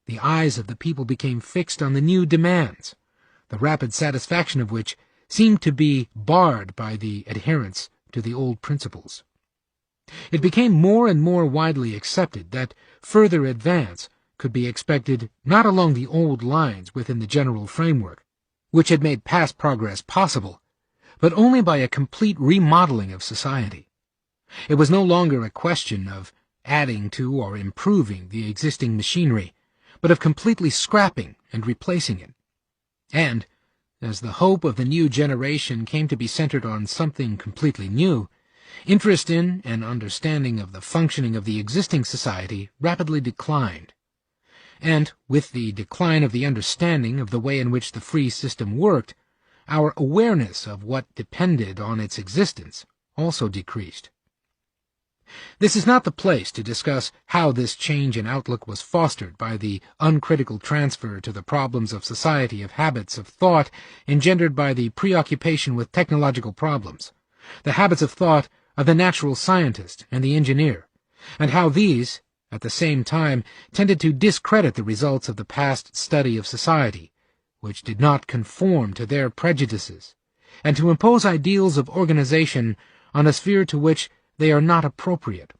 The eyes of the people became fixed on the new demands, the rapid satisfaction of which seemed to be barred by the adherence to the old principles. It became more and more widely accepted that further advance could be expected not along the old lines within the general framework, which had made past progress possible, but only by a complete remodeling of society. It was no longer a question of adding to or improving the existing machinery, but of completely scrapping and replacing it. And, as the hope of the new generation came to be centered on something completely new, interest in and understanding of the functioning of the existing society rapidly declined. And, with the decline of the understanding of the way in which the free system worked, our awareness of what depended on its existence also decreased. This is not the place to discuss how this change in outlook was fostered by the uncritical transfer to the problems of society of habits of thought engendered by the preoccupation with technological problems, the habits of thought of the natural scientist and the engineer, and how these, at the same time, tended to discredit the results of the past study of society, which did not conform to their prejudices, and to impose ideals of organization on a sphere to which they are not appropriate.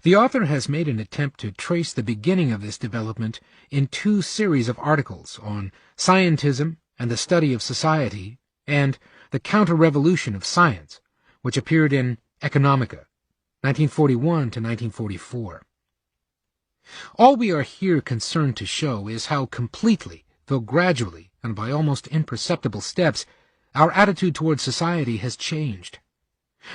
The author has made an attempt to trace the beginning of this development in two series of articles on scientism and the study of society, and the counter-revolution of science, which appeared in Economica, 1941 to 1944. All we are here concerned to show is how completely, though gradually and by almost imperceptible steps, our attitude toward society has changed.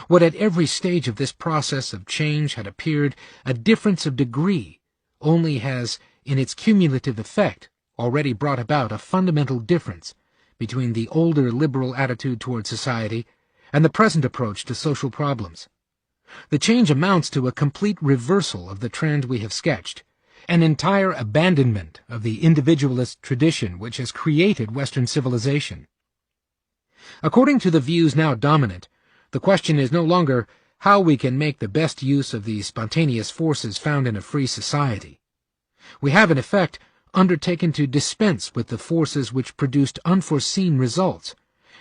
What at every stage of this process of change had appeared a difference of degree only has, in its cumulative effect, already brought about a fundamental difference between the older liberal attitude toward society and the present approach to social problems. The change amounts to a complete reversal of the trend we have sketched, an entire abandonment of the individualist tradition which has created Western civilization. According to the views now dominant, the question is no longer how we can make the best use of the spontaneous forces found in a free society. We have, in effect, undertaken to dispense with the forces which produced unforeseen results,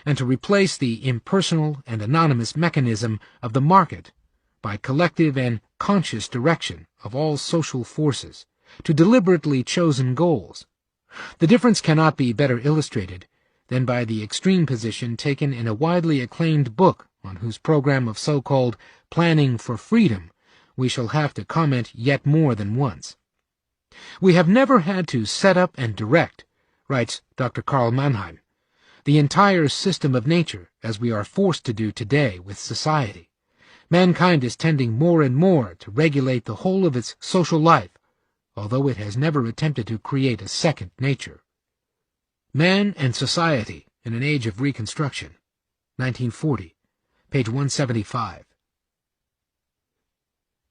and to replace the impersonal and anonymous mechanism of the market by collective and conscious direction of all social forces to deliberately chosen goals. The difference cannot be better illustrated than by the extreme position taken in a widely acclaimed book on whose program of so-called planning for freedom we shall have to comment yet more than once. We have never had to set up and direct, writes Dr. Karl Mannheim, the entire system of nature as we are forced to do today with society. Mankind is tending more and more to regulate the whole of its social life, although it has never attempted to create a second nature. Man and Society in an Age of Reconstruction, 1940, page 175.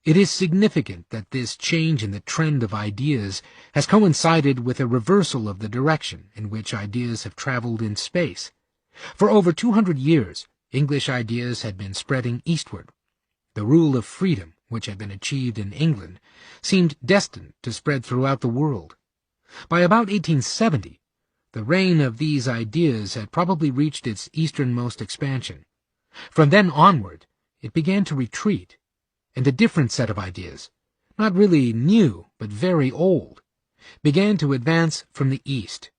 It is significant that this change in the trend of ideas has coincided with a reversal of the direction in which ideas have traveled in space. For over 200 years, English ideas had been spreading eastward. The rule of freedom, which had been achieved in England, seemed destined to spread throughout the world. By about 1870, the reign of these ideas had probably reached its easternmost expansion. From then onward, it began to retreat, and a different set of ideas, not really new but very old, began to advance from the east.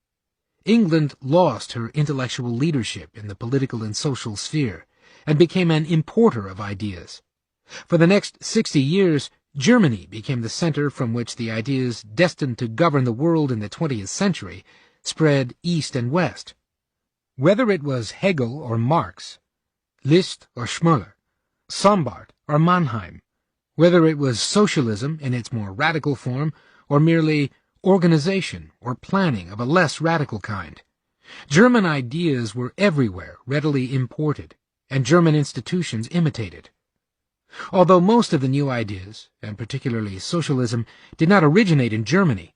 England lost her intellectual leadership in the political and social sphere, and became an importer of ideas. For the next 60 years, Germany became the center from which the ideas destined to govern the world in the 20th century spread east and west. Whether it was Hegel or Marx, List or Schmoller, Sombart or Mannheim, whether it was socialism in its more radical form or merely organization or planning of a less radical kind, German ideas were everywhere readily imported, and German institutions imitated. Although most of the new ideas, and particularly socialism, did not originate in Germany,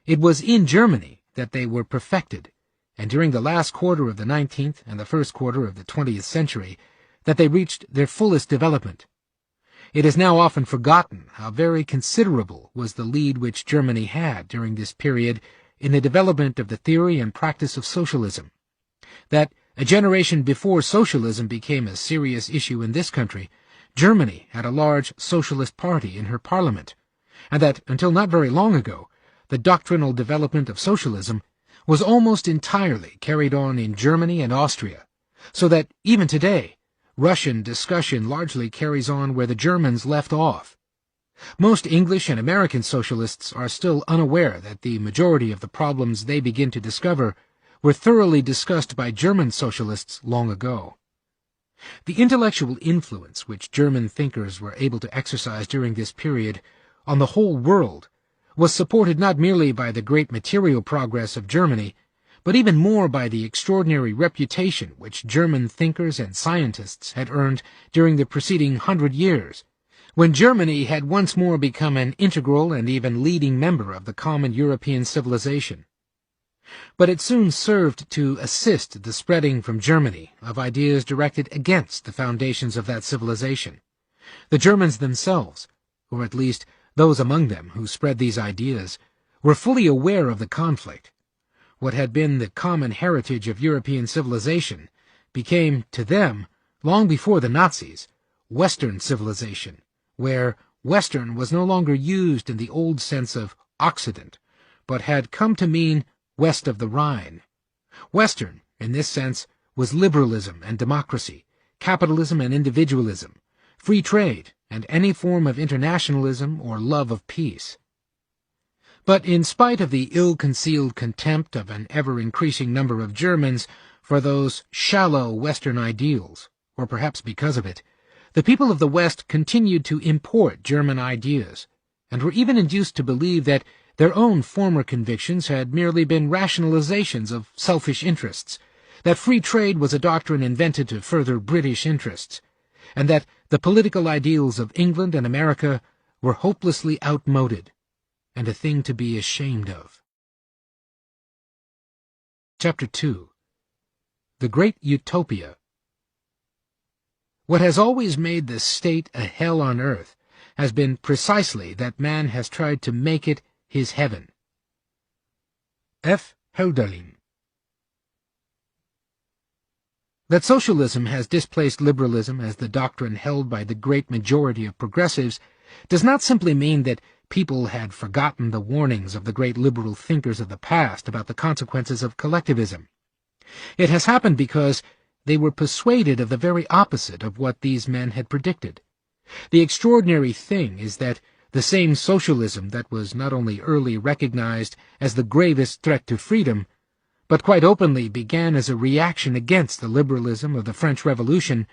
it was in Germany that they were perfected, and during the last quarter of the 19th and the first quarter of the 20th century that they reached their fullest development. It is now often forgotten how very considerable was the lead which Germany had during this period in the development of the theory and practice of socialism. That a generation before socialism became a serious issue in this country, Germany had a large socialist party in her parliament, and that, until not very long ago, the doctrinal development of socialism was almost entirely carried on in Germany and Austria, so that even today, Russian discussion largely carries on where the Germans left off. Most English and American socialists are still unaware that the majority of the problems they begin to discover were thoroughly discussed by German socialists long ago. The intellectual influence which German thinkers were able to exercise during this period on the whole world was supported not merely by the great material progress of Germany, but even more by the extraordinary reputation which German thinkers and scientists had earned during the preceding 100 years, when Germany had once more become an integral and even leading member of the common European civilization. But it soon served to assist the spreading from Germany of ideas directed against the foundations of that civilization. The Germans themselves, or at least those among them who spread these ideas, were fully aware of the conflict. What had been the common heritage of European civilization became, to them, long before the Nazis, Western civilization, where Western was no longer used in the old sense of Occident, but had come to mean west of the Rhine. Western, in this sense, was liberalism and democracy, capitalism and individualism, free trade, and any form of internationalism or love of peace. But in spite of the ill-concealed contempt of an ever-increasing number of Germans for those shallow Western ideals, or perhaps because of it, the people of the West continued to import German ideas, and were even induced to believe that their own former convictions had merely been rationalizations of selfish interests, that free trade was a doctrine invented to further British interests, and that the political ideals of England and America were hopelessly outmoded, and a thing to be ashamed of. Chapter 2. The Great Utopia. What has always made the state a hell on earth has been precisely that man has tried to make it his heaven. F. Hölderlin. That socialism has displaced liberalism as the doctrine held by the great majority of progressives does not simply mean that people had forgotten the warnings of the great liberal thinkers of the past about the consequences of collectivism. It has happened because they were persuaded of the very opposite of what these men had predicted. The extraordinary thing is that the same socialism that was not only early recognized as the gravest threat to freedom, but quite openly began as a reaction against the liberalism of the French Revolution,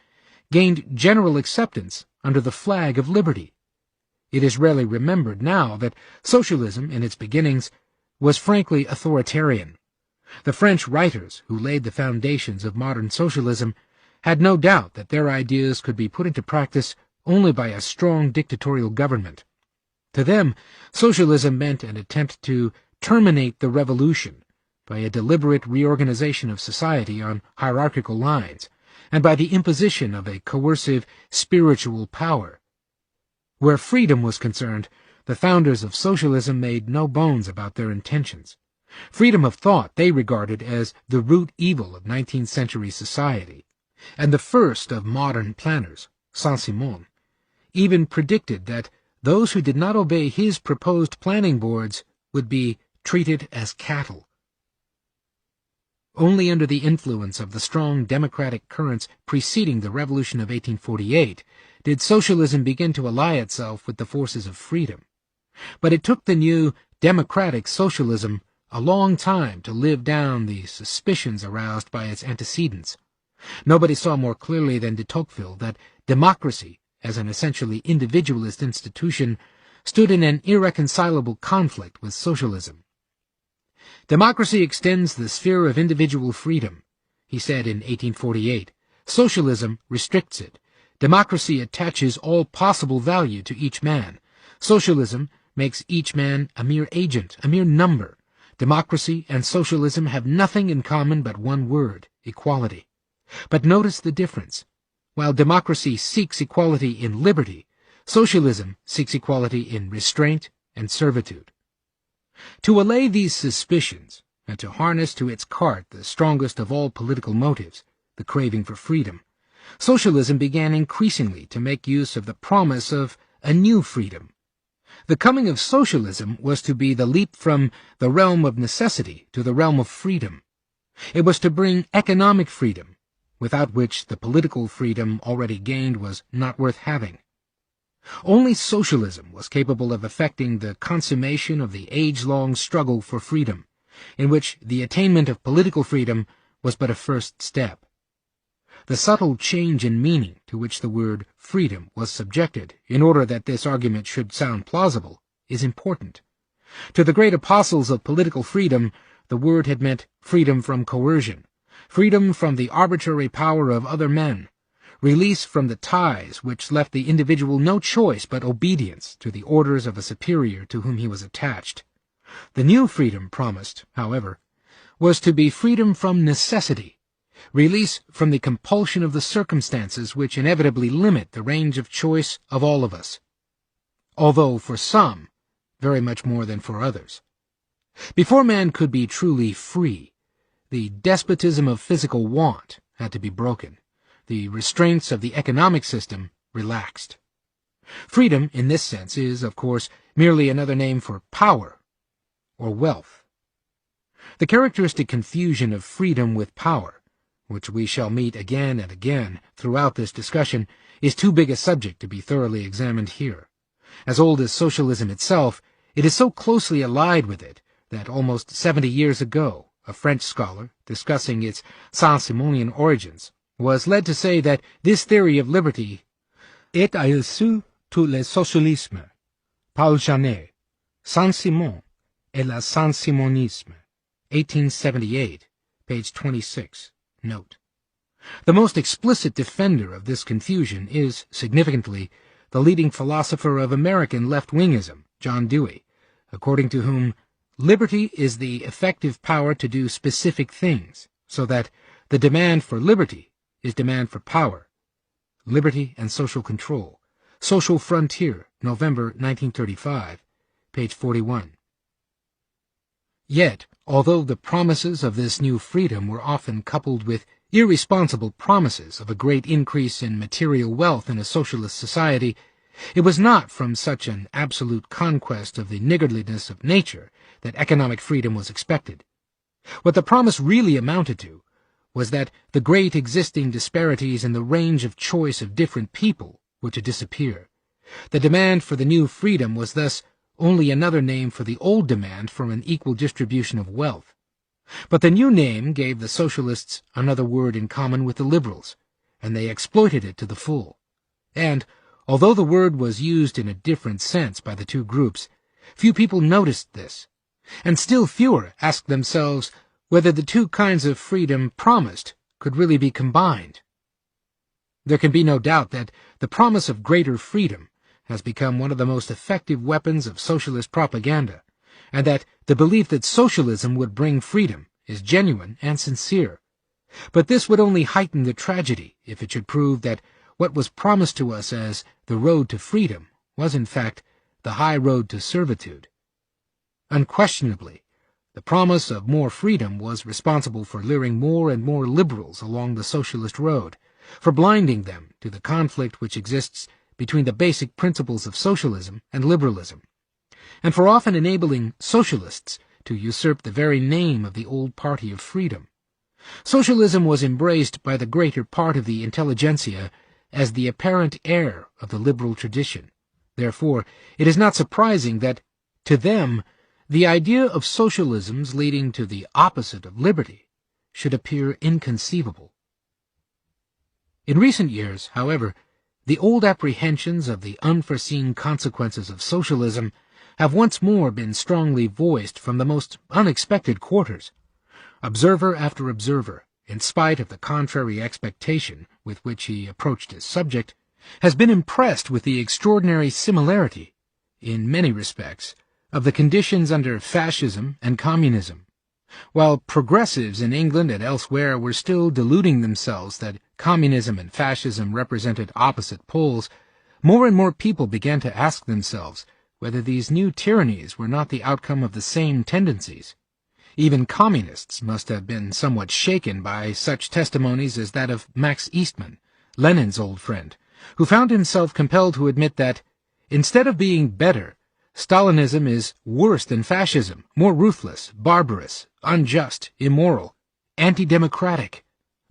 gained general acceptance under the flag of liberty. It is rarely remembered now that socialism, in its beginnings, was frankly authoritarian. The French writers who laid the foundations of modern socialism had no doubt that their ideas could be put into practice only by a strong dictatorial government. To them, socialism meant an attempt to terminate the revolution by a deliberate reorganization of society on hierarchical lines, and by the imposition of a coercive spiritual power. Where freedom was concerned, the founders of socialism made no bones about their intentions. Freedom of thought they regarded as the root evil of 19th century society, and the first of modern planners, Saint-Simon, even predicted that those who did not obey his proposed planning boards would be treated as cattle. Only under the influence of the strong democratic currents preceding the Revolution of 1848 did socialism begin to ally itself with the forces of freedom. But it took the new democratic socialism a long time to live down the suspicions aroused by its antecedents. Nobody saw more clearly than de Tocqueville that democracy, as an essentially individualist institution, stood in an irreconcilable conflict with socialism. Democracy extends the sphere of individual freedom, he said in 1848. Socialism restricts it. Democracy attaches all possible value to each man. Socialism makes each man a mere agent, a mere number. Democracy and socialism have nothing in common but one word, equality. But notice the difference. While democracy seeks equality in liberty, socialism seeks equality in restraint and servitude. To allay these suspicions, and to harness to its cart the strongest of all political motives, the craving for freedom, socialism began increasingly to make use of the promise of a new freedom. The coming of socialism was to be the leap from the realm of necessity to the realm of freedom. It was to bring economic freedom, without which the political freedom already gained was not worth having. Only socialism was capable of effecting the consummation of the age-long struggle for freedom, in which the attainment of political freedom was but a first step. The subtle change in meaning to which the word freedom was subjected, in order that this argument should sound plausible, is important. To the great apostles of political freedom, the word had meant freedom from coercion, freedom from the arbitrary power of other men, release from the ties which left the individual no choice but obedience to the orders of a superior to whom he was attached. The new freedom promised, however, was to be freedom from necessity, release from the compulsion of the circumstances which inevitably limit the range of choice of all of us, although for some, very much more than for others. Before man could be truly free, the despotism of physical want had to be broken, the restraints of the economic system relaxed. Freedom, in this sense, is, of course, merely another name for power or wealth. The characteristic confusion of freedom with power, which we shall meet again and again throughout this discussion, is too big a subject to be thoroughly examined here. As old as socialism itself, it is so closely allied with it that almost 70 years ago, a French scholar, discussing its Saint-Simonian origins, was led to say that this theory of liberty est à issue tout le socialisme, Paul Janet, Saint-Simon et le Saint-Simonisme, 1878, page 26, note. The most explicit defender of this confusion is, significantly, the leading philosopher of American left-wingism, John Dewey, according to whom liberty is the effective power to do specific things, so that the demand for liberty is demand for power. Liberty and Social Control. Social Frontier, November 1935, page 41. Yet, although the promises of this new freedom were often coupled with irresponsible promises of a great increase in material wealth in a socialist society, it was not from such an absolute conquest of the niggardliness of nature that economic freedom was expected. What the promise really amounted to was that the great existing disparities in the range of choice of different people were to disappear. The demand for the new freedom was thus only another name for the old demand for an equal distribution of wealth. But the new name gave the socialists another word in common with the liberals, and they exploited it to the full. And, although the word was used in a different sense by the two groups, few people noticed this, and still fewer asked themselves whether the two kinds of freedom promised could really be combined. There can be no doubt that the promise of greater freedom has become one of the most effective weapons of socialist propaganda, and that the belief that socialism would bring freedom is genuine and sincere. But this would only heighten the tragedy if it should prove that what was promised to us as the road to freedom was in fact the high road to servitude. Unquestionably, the promise of more freedom was responsible for luring more and more liberals along the socialist road, for blinding them to the conflict which exists between the basic principles of socialism and liberalism, and for often enabling socialists to usurp the very name of the old party of freedom. Socialism was embraced by the greater part of the intelligentsia as the apparent heir of the liberal tradition. Therefore, it is not surprising that, to them, the idea of socialisms leading to the opposite of liberty should appear inconceivable. In recent years, however, the old apprehensions of the unforeseen consequences of socialism have once more been strongly voiced from the most unexpected quarters. Observer after observer, in spite of the contrary expectation with which he approached his subject, has been impressed with the extraordinary similarity, in many respects, of the conditions under fascism and communism. While progressives in England and elsewhere were still deluding themselves that communism and fascism represented opposite poles, more and more people began to ask themselves whether these new tyrannies were not the outcome of the same tendencies. Even communists must have been somewhat shaken by such testimonies as that of Max Eastman, Lenin's old friend, who found himself compelled to admit that, instead of being better, Stalinism is worse than fascism, more ruthless, barbarous, unjust, immoral, anti-democratic,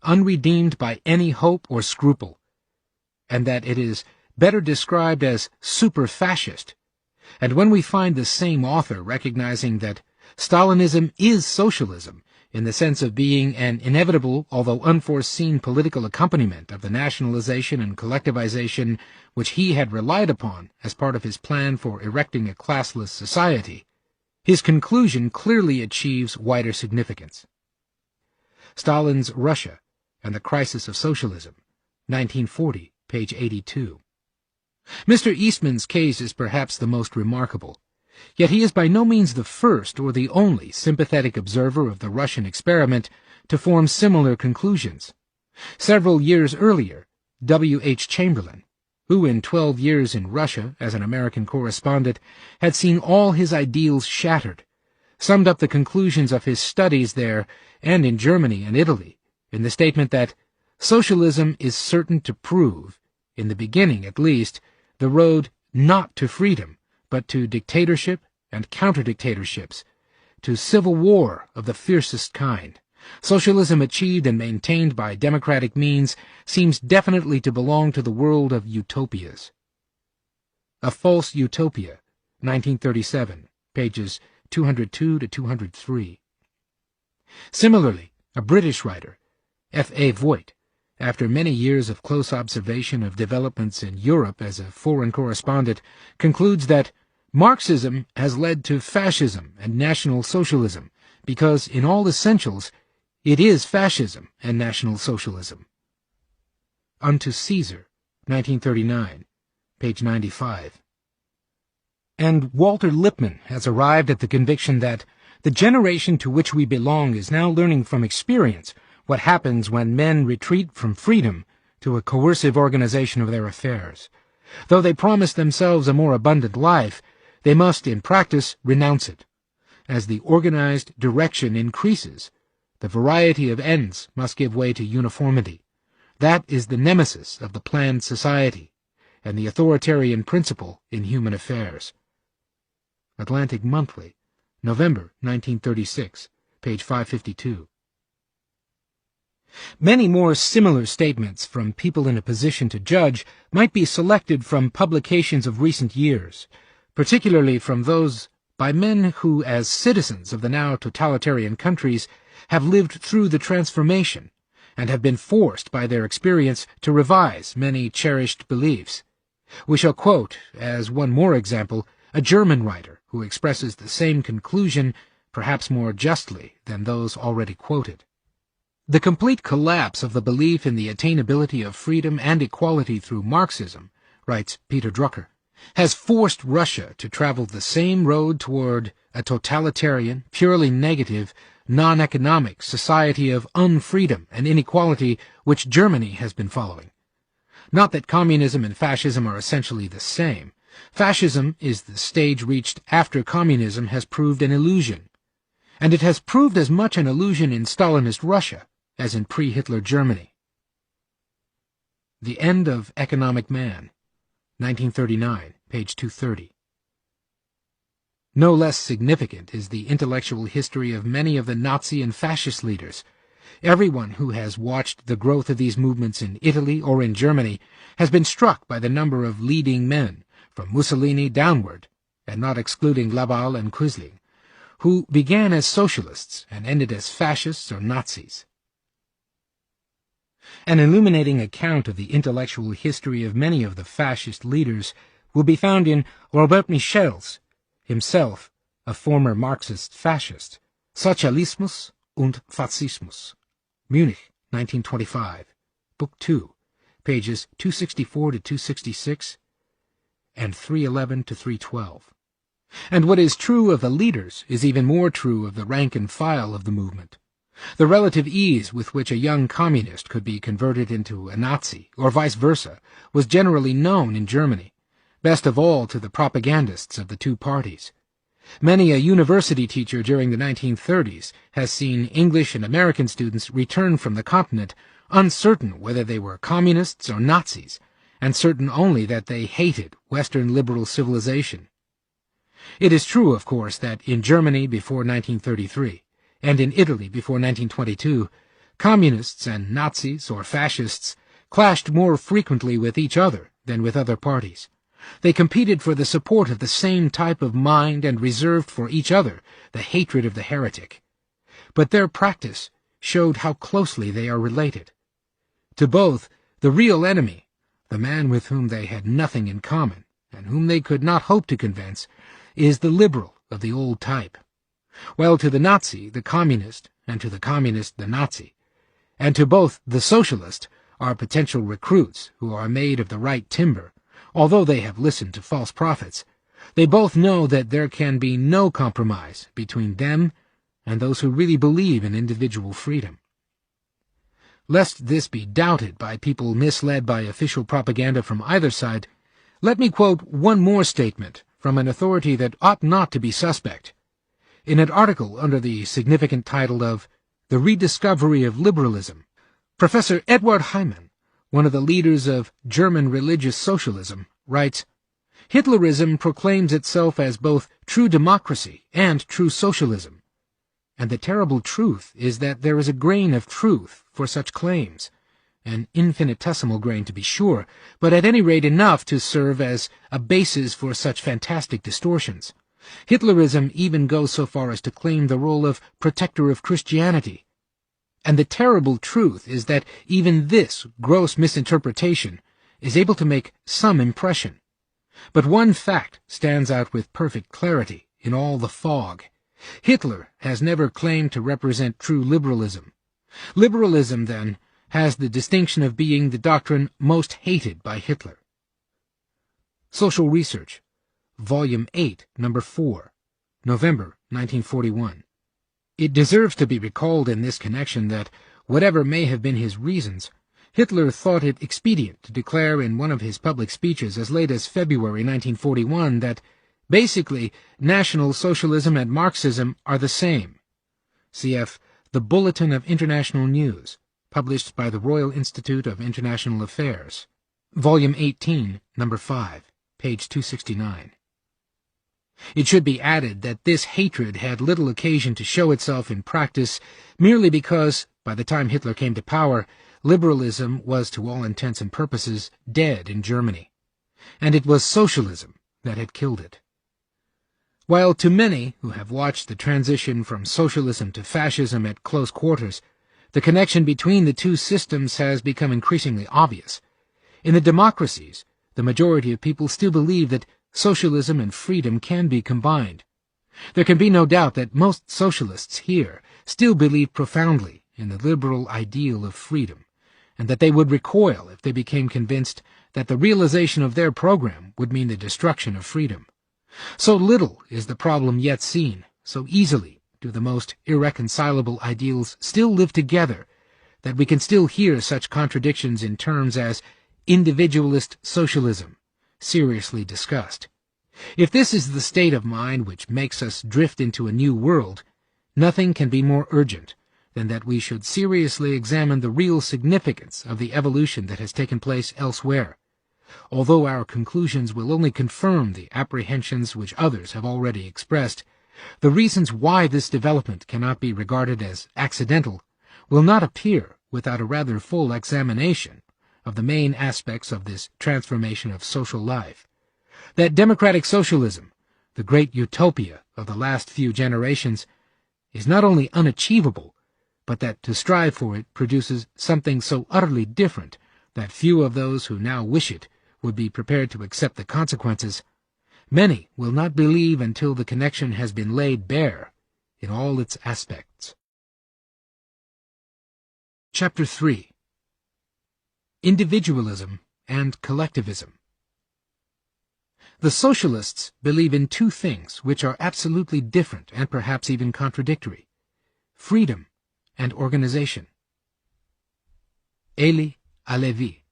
unredeemed by any hope or scruple, and that it is better described as super-fascist. And when we find the same author recognizing that Stalinism is socialism, in the sense of being an inevitable, although unforeseen political accompaniment of the nationalization and collectivization which he had relied upon as part of his plan for erecting a classless society, his conclusion clearly achieves wider significance. Stalin's Russia and the Crisis of Socialism, 1940, page 82. Mr. Eastman's case is perhaps the most remarkable. Yet he is by no means the first or the only sympathetic observer of the Russian experiment to form similar conclusions. Several years earlier, W. H. Chamberlain, who in 12 years in Russia as an American correspondent had seen all his ideals shattered, summed up the conclusions of his studies there and in Germany and Italy in the statement that socialism is certain to prove, in the beginning at least, the road not to freedom, but to dictatorship and counter-dictatorships, to civil war of the fiercest kind. Socialism achieved and maintained by democratic means seems definitely to belong to the world of utopias. A False Utopia, 1937, pages 202 to 203. Similarly, a British writer, F. A. Voigt, after many years of close observation of developments in Europe as a foreign correspondent, concludes that Marxism has led to fascism and National Socialism, because, in all essentials, it is fascism and National Socialism. Unto Caesar, 1939, page 95. And Walter Lippmann has arrived at the conviction that the generation to which we belong is now learning from experience what happens when men retreat from freedom to a coercive organization of their affairs. Though they promise themselves a more abundant life, they must, in practice, renounce it. As the organized direction increases, the variety of ends must give way to uniformity. That is the nemesis of the planned society, and the authoritarian principle in human affairs. Atlantic Monthly, November 1936, page 552. Many more similar statements from people in a position to judge might be selected from publications of recent years, particularly from those by men who, as citizens of the now totalitarian countries, have lived through the transformation and have been forced by their experience to revise many cherished beliefs. We shall quote, as one more example, a German writer who expresses the same conclusion, perhaps more justly than those already quoted. The complete collapse of the belief in the attainability of freedom and equality through Marxism, writes Peter Drucker, has forced Russia to travel the same road toward a totalitarian, purely negative, non-economic society of unfreedom and inequality which Germany has been following. Not that communism and fascism are essentially the same. Fascism is the stage reached after communism has proved an illusion, and it has proved as much an illusion in Stalinist Russia as in pre-Hitler Germany. The End of Economic Man, 1939, page 230. No less significant is the intellectual history of many of the Nazi and fascist leaders. Everyone who has watched the growth of these movements in Italy or in Germany has been struck by the number of leading men, from Mussolini downward, and not excluding Laval and Quisling, who began as socialists and ended as fascists or Nazis. An illuminating account of the intellectual history of many of the fascist leaders will be found in Robert Michel's, himself a former Marxist-fascist, Sozialismus und Faschismus, Munich, 1925, Book 2, pages 264 to 266 and 311 to 312. And what is true of the leaders is even more true of the rank and file of the movement. The relative ease with which a young communist could be converted into a Nazi, or vice versa, was generally known in Germany, best of all to the propagandists of the two parties. Many a university teacher during the 1930s has seen English and American students return from the continent uncertain whether they were communists or Nazis, and certain only that they hated Western liberal civilization. It is true, of course, that in Germany before 1933, and in Italy before 1922, communists and Nazis or fascists clashed more frequently with each other than with other parties. They competed for the support of the same type of mind and reserved for each other the hatred of the heretic. But their practice showed how closely they are related. To both, the real enemy, the man with whom they had nothing in common, and whom they could not hope to convince, is the liberal of the old type, while to the Nazi the communist, and to the communist the Nazi, and to both the socialist are potential recruits who are made of the right timber. Although they have listened to false prophets, they both know that there can be no compromise between them and those who really believe in individual freedom. Lest this be doubted by people misled by official propaganda from either side, let me quote one more statement from an authority that ought not to be suspect. In an article under the significant title of The Rediscovery of Liberalism, Professor Eduard Heimann, one of the leaders of German religious socialism, writes, Hitlerism proclaims itself as both true democracy and true socialism, and the terrible truth is that there is a grain of truth for such claims, an infinitesimal grain to be sure, but at any rate enough to serve as a basis for such fantastic distortions. Hitlerism even goes so far as to claim the role of protector of Christianity. And the terrible truth is that even this gross misinterpretation is able to make some impression. But one fact stands out with perfect clarity in all the fog. Hitler has never claimed to represent true liberalism. Liberalism, then, has the distinction of being the doctrine most hated by Hitler. Social Research, Volume 8, Number 4, November 1941. It deserves to be recalled in this connection that, whatever may have been his reasons, Hitler thought it expedient to declare in one of his public speeches as late as February 1941 that, basically, National Socialism and Marxism are the same. Cf. The Bulletin of International News, published by the Royal Institute of International Affairs, Volume 18, Number 5, page 269. It should be added that this hatred had little occasion to show itself in practice merely because, by the time Hitler came to power, liberalism was to all intents and purposes dead in Germany, and it was socialism that had killed it. While to many who have watched the transition from socialism to fascism at close quarters, the connection between the two systems has become increasingly obvious, in the democracies, the majority of people still believe that socialism and freedom can be combined. There can be no doubt that most socialists here still believe profoundly in the liberal ideal of freedom, and that they would recoil if they became convinced that the realization of their program would mean the destruction of freedom. So little is the problem yet seen, so easily do the most irreconcilable ideals still live together, that we can still hear such contradictions in terms as individualist socialism seriously discussed. If this is the state of mind which makes us drift into a new world, nothing can be more urgent than that we should seriously examine the real significance of the evolution that has taken place elsewhere, although our conclusions will only confirm the apprehensions which others have already expressed. The reasons why this development cannot be regarded as accidental will not appear without a rather full examination of the main aspects of this transformation of social life. That democratic socialism, the great utopia of the last few generations, is not only unachievable, but that to strive for it produces something so utterly different that few of those who now wish it would be prepared to accept the consequences. Many will not believe until the connection has been laid bare in all its aspects. Chapter 3. Individualism and Collectivism. The socialists believe in two things which are absolutely different and perhaps even contradictory: freedom and organization. Elie Alevi.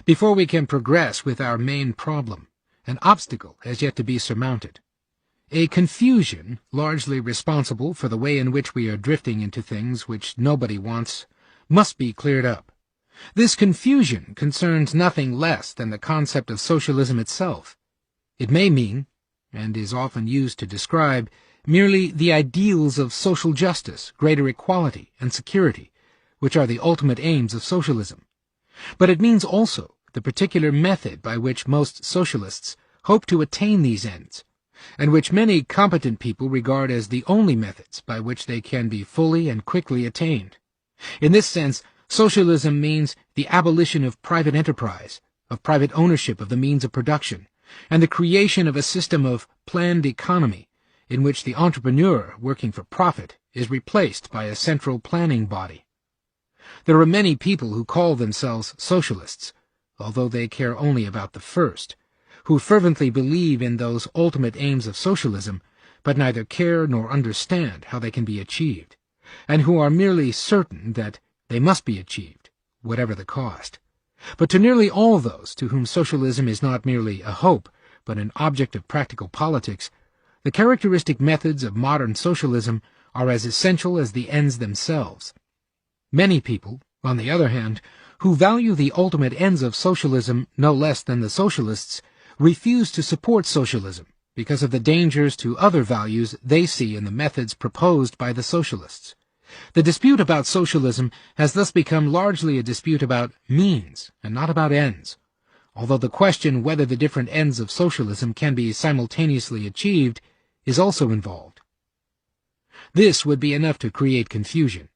Before we can progress with our main problem, an obstacle has yet to be surmounted. A confusion, largely responsible for the way in which we are drifting into things which nobody wants, must be cleared up. This confusion concerns nothing less than the concept of socialism itself. It may mean, and is often used to describe, merely the ideals of social justice, greater equality, and security, which are the ultimate aims of socialism. But it means also the particular method by which most socialists hope to attain these ends, and which many competent people regard as the only methods by which they can be fully and quickly attained. In this sense, socialism means the abolition of private enterprise, of private ownership of the means of production, and the creation of a system of planned economy in which the entrepreneur working for profit is replaced by a central planning body. There are many people who call themselves socialists, although they care only about the first, who fervently believe in those ultimate aims of socialism, but neither care nor understand how they can be achieved, and who are merely certain that they must be achieved, whatever the cost. But to nearly all those to whom socialism is not merely a hope, but an object of practical politics, the characteristic methods of modern socialism are as essential as the ends themselves. Many people, on the other hand, who value the ultimate ends of socialism no less than the socialists, refuse to support socialism because of the dangers to other values they see in the methods proposed by the socialists. The dispute about socialism has thus become largely a dispute about means and not about ends, although the question whether the different ends of socialism can be simultaneously achieved is also involved. This would be enough to create confusion,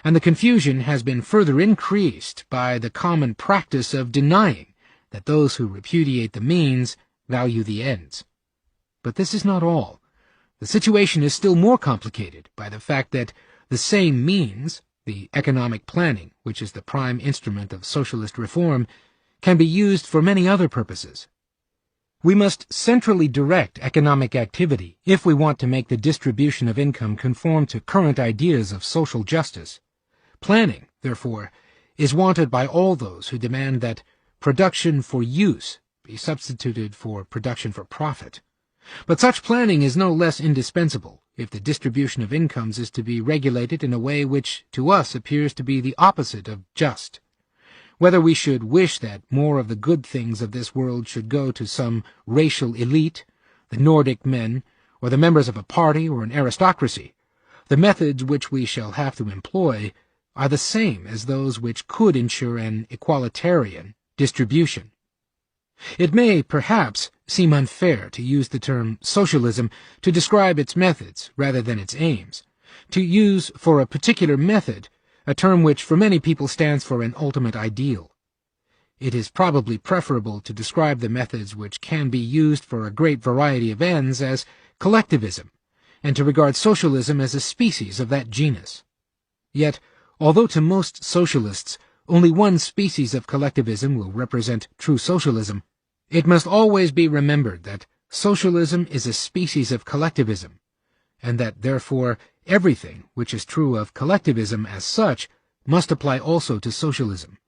and the confusion has been further increased by the common practice of denying that those who repudiate the means value the ends. But this is not all. The situation is still more complicated by the fact that the same means, the economic planning, which is the prime instrument of socialist reform, can be used for many other purposes. We must centrally direct economic activity if we want to make the distribution of income conform to current ideas of social justice. Planning, therefore, is wanted by all those who demand that production for use be substituted for production for profit. But such planning is no less indispensable if the distribution of incomes is to be regulated in a way which to us appears to be the opposite of just. Whether we should wish that more of the good things of this world should go to some racial elite, the Nordic men, or the members of a party or an aristocracy, the methods which we shall have to employ are the same as those which could ensure an equalitarian distribution. It may, perhaps, seem unfair to use the term socialism to describe its methods rather than its aims, to use for a particular method a term which for many people stands for an ultimate ideal. It is probably preferable to describe the methods which can be used for a great variety of ends as collectivism, and to regard socialism as a species of that genus. Yet, although to most socialists only one species of collectivism will represent true socialism, it must always be remembered that socialism is a species of collectivism, and that, therefore, everything which is true of collectivism as such must apply also to socialism.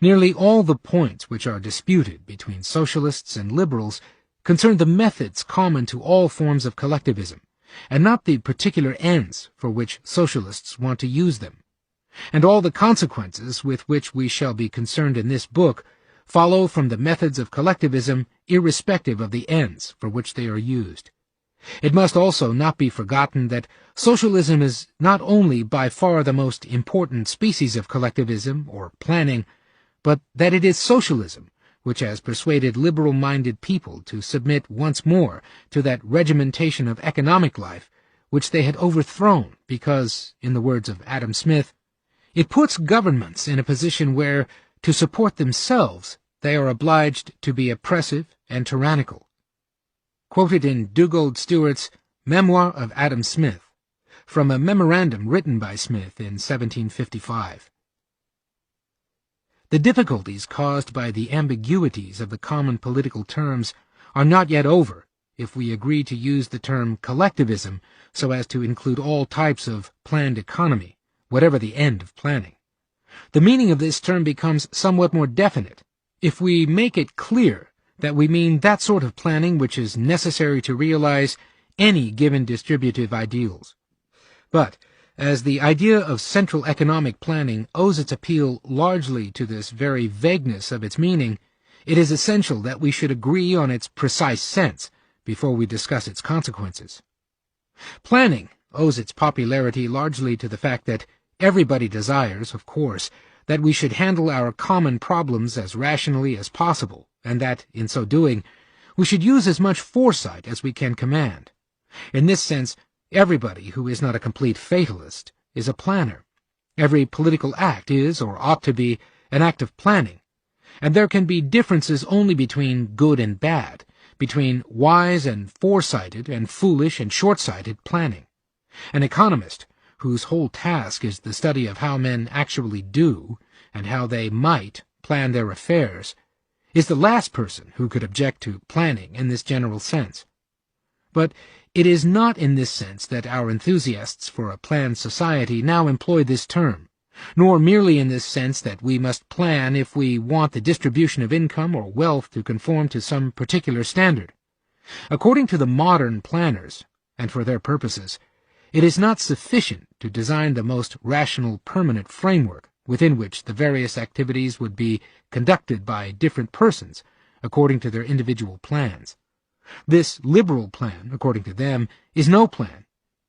Nearly all the points which are disputed between socialists and liberals concern the methods common to all forms of collectivism, and not the particular ends for which socialists want to use them. And all the consequences with which we shall be concerned in this book follow from the methods of collectivism irrespective of the ends for which they are used. It must also not be forgotten that socialism is not only by far the most important species of collectivism or planning, but that it is socialism which has persuaded liberal-minded people to submit once more to that regimentation of economic life which they had overthrown because, in the words of Adam Smith, it puts governments in a position where, to support themselves, they are obliged to be oppressive and tyrannical. Quoted in Dugald Stewart's Memoir of Adam Smith, from a memorandum written by Smith in 1755. The difficulties caused by the ambiguities of the common political terms are not yet over if we agree to use the term collectivism so as to include all types of planned economy, whatever the end of planning. The meaning of this term becomes somewhat more definite if we make it clear that we mean that sort of planning which is necessary to realize any given distributive ideals. But, as the idea of central economic planning owes its appeal largely to this very vagueness of its meaning, it is essential that we should agree on its precise sense before we discuss its consequences. Planning owes its popularity largely to the fact that everybody desires, of course, that we should handle our common problems as rationally as possible, and that, in so doing, we should use as much foresight as we can command. In this sense, everybody who is not a complete fatalist is a planner. Every political act is, or ought to be, an act of planning, and there can be differences only between good and bad, between wise and foresighted and foolish and short-sighted planning. An economist, whose whole task is the study of how men actually do, and how they might, plan their affairs, is the last person who could object to planning in this general sense. But it is not in this sense that our enthusiasts for a planned society now employ this term, nor merely in this sense that we must plan if we want the distribution of income or wealth to conform to some particular standard. According to the modern planners, and for their purposes, it is not sufficient to design the most rational permanent framework within which the various activities would be conducted by different persons according to their individual plans. This liberal plan, according to them, is no plan,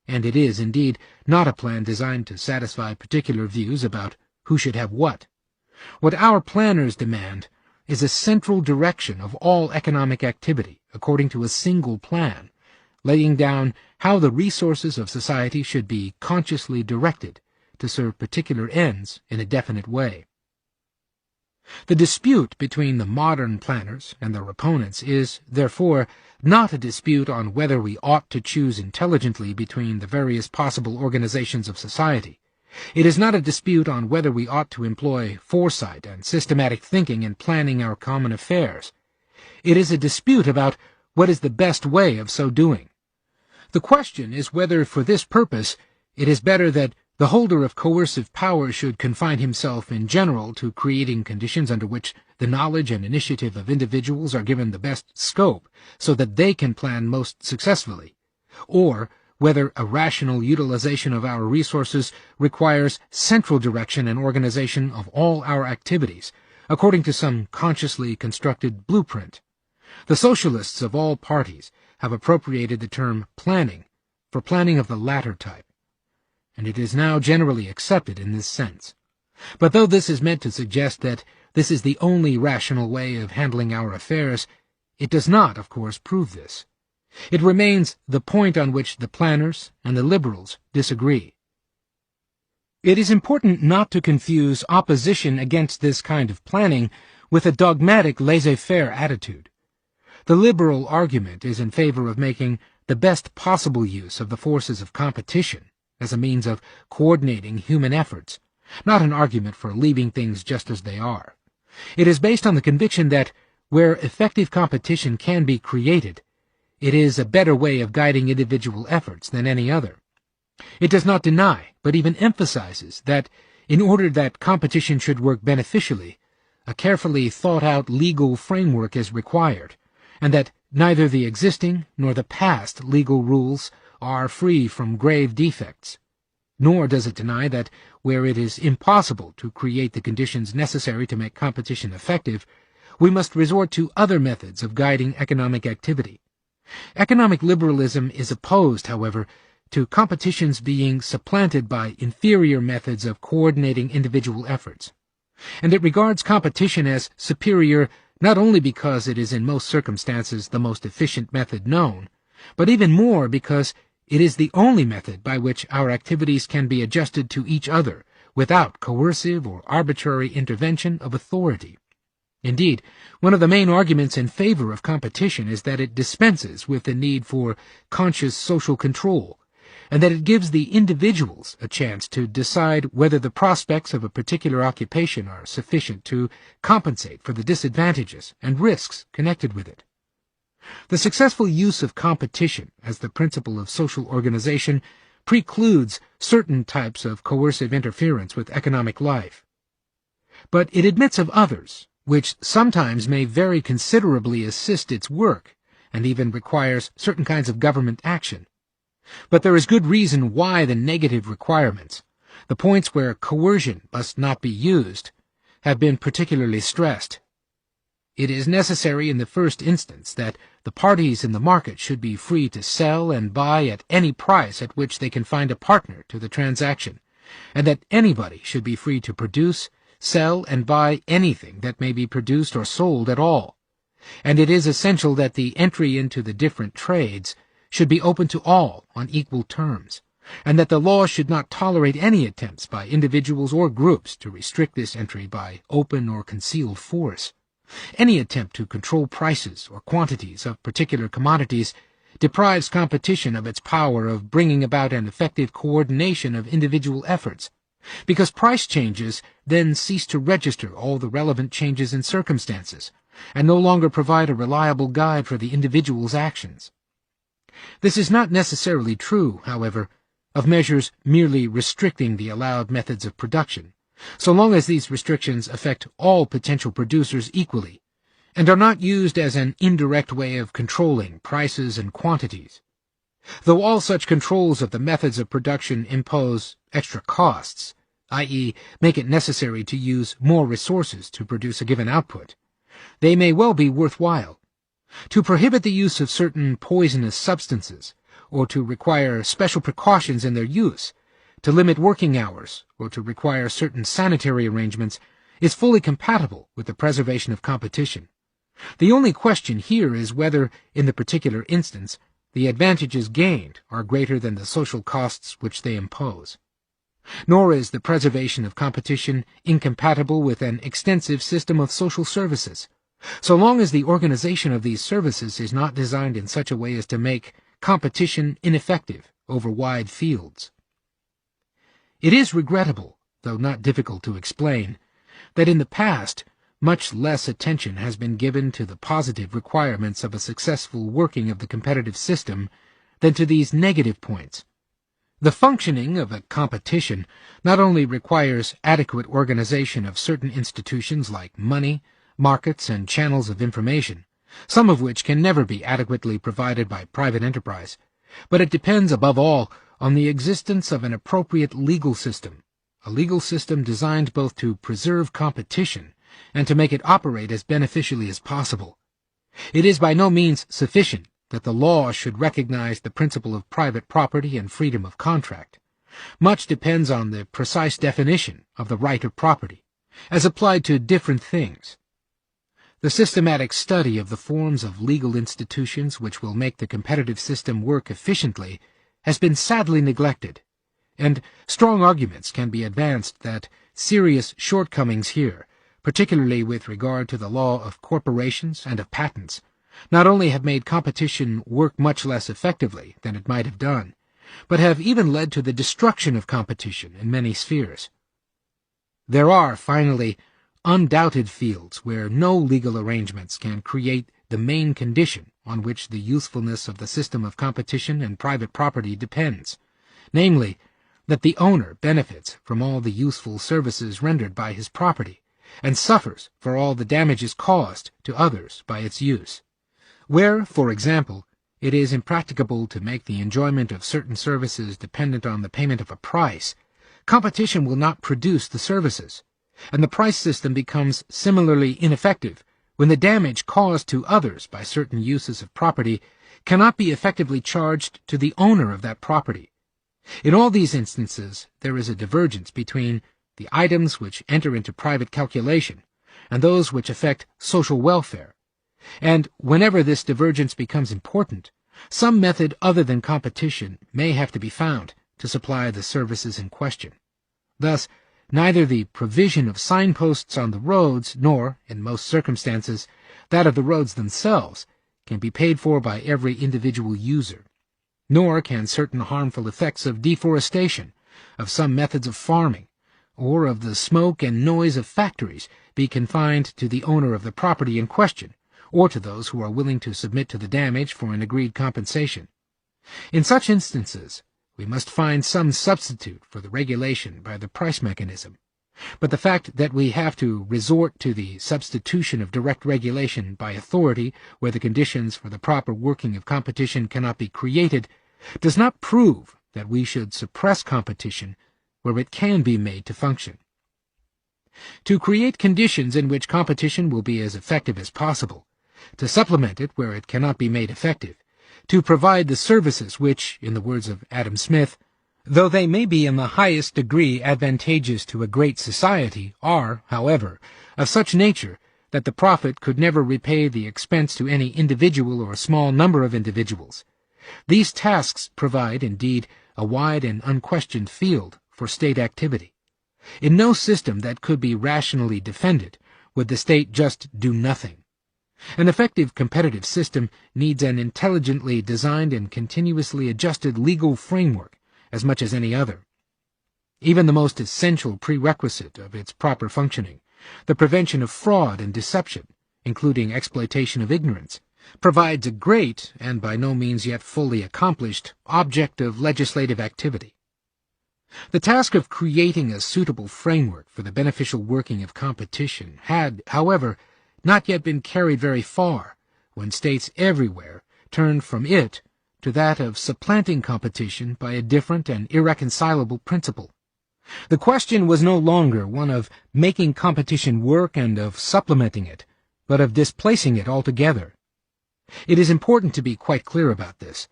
and it is, indeed, not a plan designed to satisfy particular views about who should have what. What our planners demand is a central direction of all economic activity according to a single plan, laying down how the resources of society should be consciously directed to serve particular ends in a definite way. The dispute between the modern planners and their opponents is, therefore, not a dispute on whether we ought to choose intelligently between the various possible organizations of society. It is not a dispute on whether we ought to employ foresight and systematic thinking in planning our common affairs. It is a dispute about what is the best way of so doing. The question is whether, for this purpose, it is better that the holder of coercive power should confine himself in general to creating conditions under which the knowledge and initiative of individuals are given the best scope so that they can plan most successfully, or whether a rational utilization of our resources requires central direction and organization of all our activities, according to some consciously constructed blueprint. The socialists of all parties have appropriated the term planning for planning of the latter type, and it is now generally accepted in this sense. But though this is meant to suggest that this is the only rational way of handling our affairs, it does not, of course, prove this. It remains the point on which the planners and the liberals disagree. It is important not to confuse opposition against this kind of planning with a dogmatic laissez-faire attitude. The liberal argument is in favor of making the best possible use of the forces of competition as a means of coordinating human efforts, not an argument for leaving things just as they are. It is based on the conviction that, where effective competition can be created, it is a better way of guiding individual efforts than any other. It does not deny, but even emphasizes, that in order that competition should work beneficially, a carefully thought-out legal framework is required, and that neither the existing nor the past legal rules are free from grave defects. Nor does it deny that, where it is impossible to create the conditions necessary to make competition effective, we must resort to other methods of guiding economic activity. Economic liberalism is opposed, however, to competitions being supplanted by inferior methods of coordinating individual efforts. And it regards competition as superior not only because it is in most circumstances the most efficient method known, but even more because it is the only method by which our activities can be adjusted to each other without coercive or arbitrary intervention of authority. Indeed, one of the main arguments in favor of competition is that it dispenses with the need for conscious social control, and that it gives the individuals a chance to decide whether the prospects of a particular occupation are sufficient to compensate for the disadvantages and risks connected with it. The successful use of competition as the principle of social organization precludes certain types of coercive interference with economic life. But it admits of others, which sometimes may very considerably assist its work, and even requires certain kinds of government action. But there is good reason why the negative requirements, the points where coercion must not be used, have been particularly stressed. It is necessary in the first instance that the parties in the market should be free to sell and buy at any price at which they can find a partner to the transaction, and that anybody should be free to produce, sell, and buy anything that may be produced or sold at all. And it is essential that the entry into the different trades should be open to all on equal terms, and that the law should not tolerate any attempts by individuals or groups to restrict this entry by open or concealed force. Any attempt to control prices or quantities of particular commodities deprives competition of its power of bringing about an effective coordination of individual efforts, because price changes then cease to register all the relevant changes in circumstances, and no longer provide a reliable guide for the individual's actions. This is not necessarily true, however, of measures merely restricting the allowed methods of production, so long as these restrictions affect all potential producers equally, and are not used as an indirect way of controlling prices and quantities. Though all such controls of the methods of production impose extra costs, i.e., make it necessary to use more resources to produce a given output, they may well be worthwhile. To prohibit the use of certain poisonous substances, or to require special precautions in their use, to limit working hours, or to require certain sanitary arrangements, is fully compatible with the preservation of competition. The only question here is whether, in the particular instance, the advantages gained are greater than the social costs which they impose. Nor is the preservation of competition incompatible with an extensive system of social services, so long as the organization of these services is not designed in such a way as to make competition ineffective over wide fields. It is regrettable, though not difficult to explain, that in the past much less attention has been given to the positive requirements of a successful working of the competitive system than to these negative points. The functioning of a competition not only requires adequate organization of certain institutions like money, markets, and channels of information, some of which can never be adequately provided by private enterprise, but it depends above all on the existence of an appropriate legal system, a legal system designed both to preserve competition and to make it operate as beneficially as possible. It is by no means sufficient that the law should recognize the principle of private property and freedom of contract. Much depends on the precise definition of the right of property, as applied to different things. The systematic study of the forms of legal institutions which will make the competitive system work efficiently has been sadly neglected, and strong arguments can be advanced that serious shortcomings here, particularly with regard to the law of corporations and of patents, not only have made competition work much less effectively than it might have done, but have even led to the destruction of competition in many spheres. There are, finally, undoubted fields where no legal arrangements can create the main condition on which the usefulness of the system of competition and private property depends, namely, that the owner benefits from all the useful services rendered by his property, and suffers for all the damages caused to others by its use. Where, for example, it is impracticable to make the enjoyment of certain services dependent on the payment of a price, competition will not produce the services, and the price system becomes similarly ineffective when the damage caused to others by certain uses of property cannot be effectively charged to the owner of that property. In all these instances, there is a divergence between the items which enter into private calculation and those which affect social welfare, and whenever this divergence becomes important, some method other than competition may have to be found to supply the services in question. Thus, neither the provision of signposts on the roads nor, in most circumstances, that of the roads themselves can be paid for by every individual user, nor can certain harmful effects of deforestation, of some methods of farming, or of the smoke and noise of factories be confined to the owner of the property in question, or to those who are willing to submit to the damage for an agreed compensation. In such instances, we must find some substitute for the regulation by the price mechanism. But the fact that we have to resort to the substitution of direct regulation by authority where the conditions for the proper working of competition cannot be created does not prove that we should suppress competition where it can be made to function. To create conditions in which competition will be as effective as possible, to supplement it where it cannot be made effective, to provide the services which, in the words of Adam Smith, though they may be in the highest degree advantageous to a great society, are, however, of such nature that the profit could never repay the expense to any individual or small number of individuals. These tasks provide, indeed, a wide and unquestioned field for state activity. In no system that could be rationally defended would the state just do nothing. An effective competitive system needs an intelligently designed and continuously adjusted legal framework as much as any other. Even the most essential prerequisite of its proper functioning, the prevention of fraud and deception, including exploitation of ignorance, provides a great, and by no means yet fully accomplished, object of legislative activity. The task of creating a suitable framework for the beneficial working of competition had, however, not yet been carried very far when states everywhere turned from it to that of supplanting competition by a different and irreconcilable principle. The question was no longer one of making competition work and of supplementing it, but of displacing it altogether. It is important to be quite clear about this.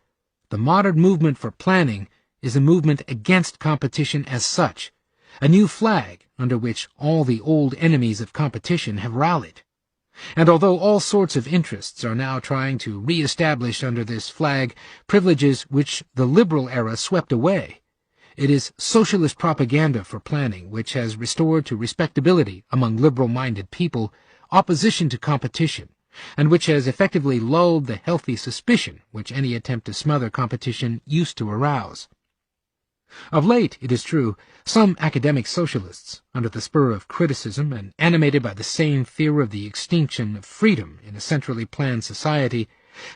The modern movement for planning is a movement against competition as such, a new flag under which all the old enemies of competition have rallied. And although all sorts of interests are now trying to re-establish under this flag privileges which the liberal era swept away, it is socialist propaganda for planning which has restored to respectability among liberal-minded people opposition to competition, and which has effectively lulled the healthy suspicion which any attempt to smother competition used to arouse. Of late, it is true, some academic socialists, under the spur of criticism and animated by the same fear of the extinction of freedom in a centrally planned society,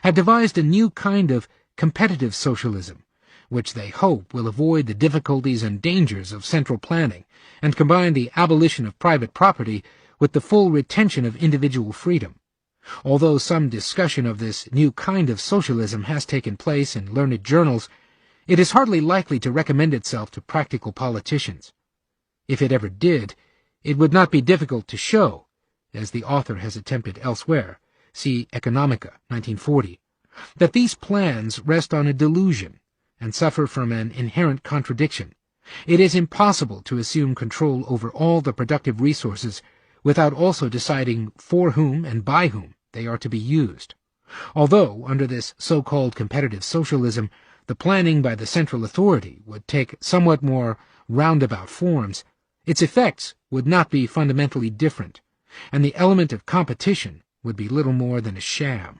have devised a new kind of competitive socialism, which they hope will avoid the difficulties and dangers of central planning and combine the abolition of private property with the full retention of individual freedom. Although some discussion of this new kind of socialism has taken place in learned journals, it is hardly likely to recommend itself to practical politicians. If it ever did, it would not be difficult to show, as the author has attempted elsewhere, see Economica, 1940, that these plans rest on a delusion and suffer from an inherent contradiction. It is impossible to assume control over all the productive resources without also deciding for whom and by whom they are to be used. Although, under this so-called competitive socialism, the planning by the central authority would take somewhat more roundabout forms, its effects would not be fundamentally different, and the element of competition would be little more than a sham.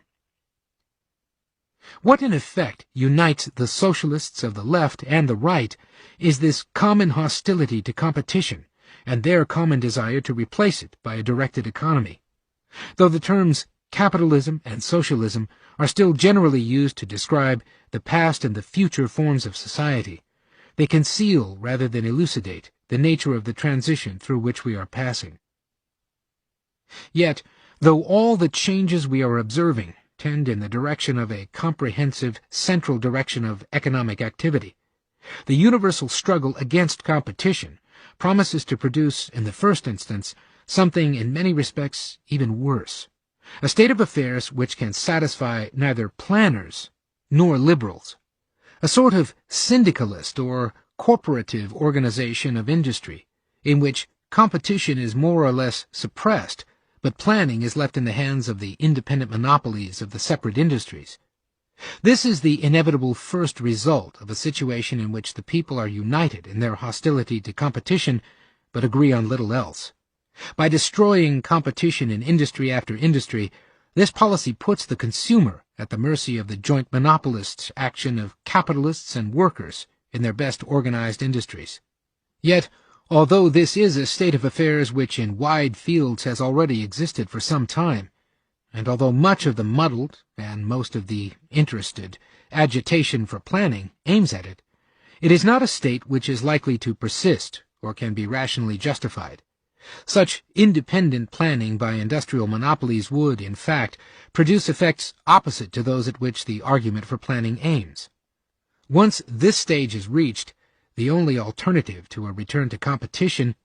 What in effect unites the socialists of the left and the right is this common hostility to competition and their common desire to replace it by a directed economy. Though the terms capitalism and socialism are still generally used to describe the past and the future forms of society, they conceal rather than elucidate the nature of the transition through which we are passing. Yet, though all the changes we are observing tend in the direction of a comprehensive, central direction of economic activity, the universal struggle against competition promises to produce, in the first instance, something in many respects even worse, a state of affairs which can satisfy neither planners nor liberals. A sort of syndicalist or corporative organization of industry, in which competition is more or less suppressed, but planning is left in the hands of the independent monopolies of the separate industries. This is the inevitable first result of a situation in which the people are united in their hostility to competition, but agree on little else. By destroying competition in industry after industry, this policy puts the consumer at the mercy of the joint monopolists' action of capitalists and workers in their best organized industries. Yet, although this is a state of affairs which in wide fields has already existed for some time, and although much of the muddled, and most of the interested, agitation for planning aims at it, it is not a state which is likely to persist or can be rationally justified. Such independent planning by industrial monopolies would, in fact, produce effects opposite to those at which the argument for planning aims. Once this stage is reached, the only alternative to a return to competition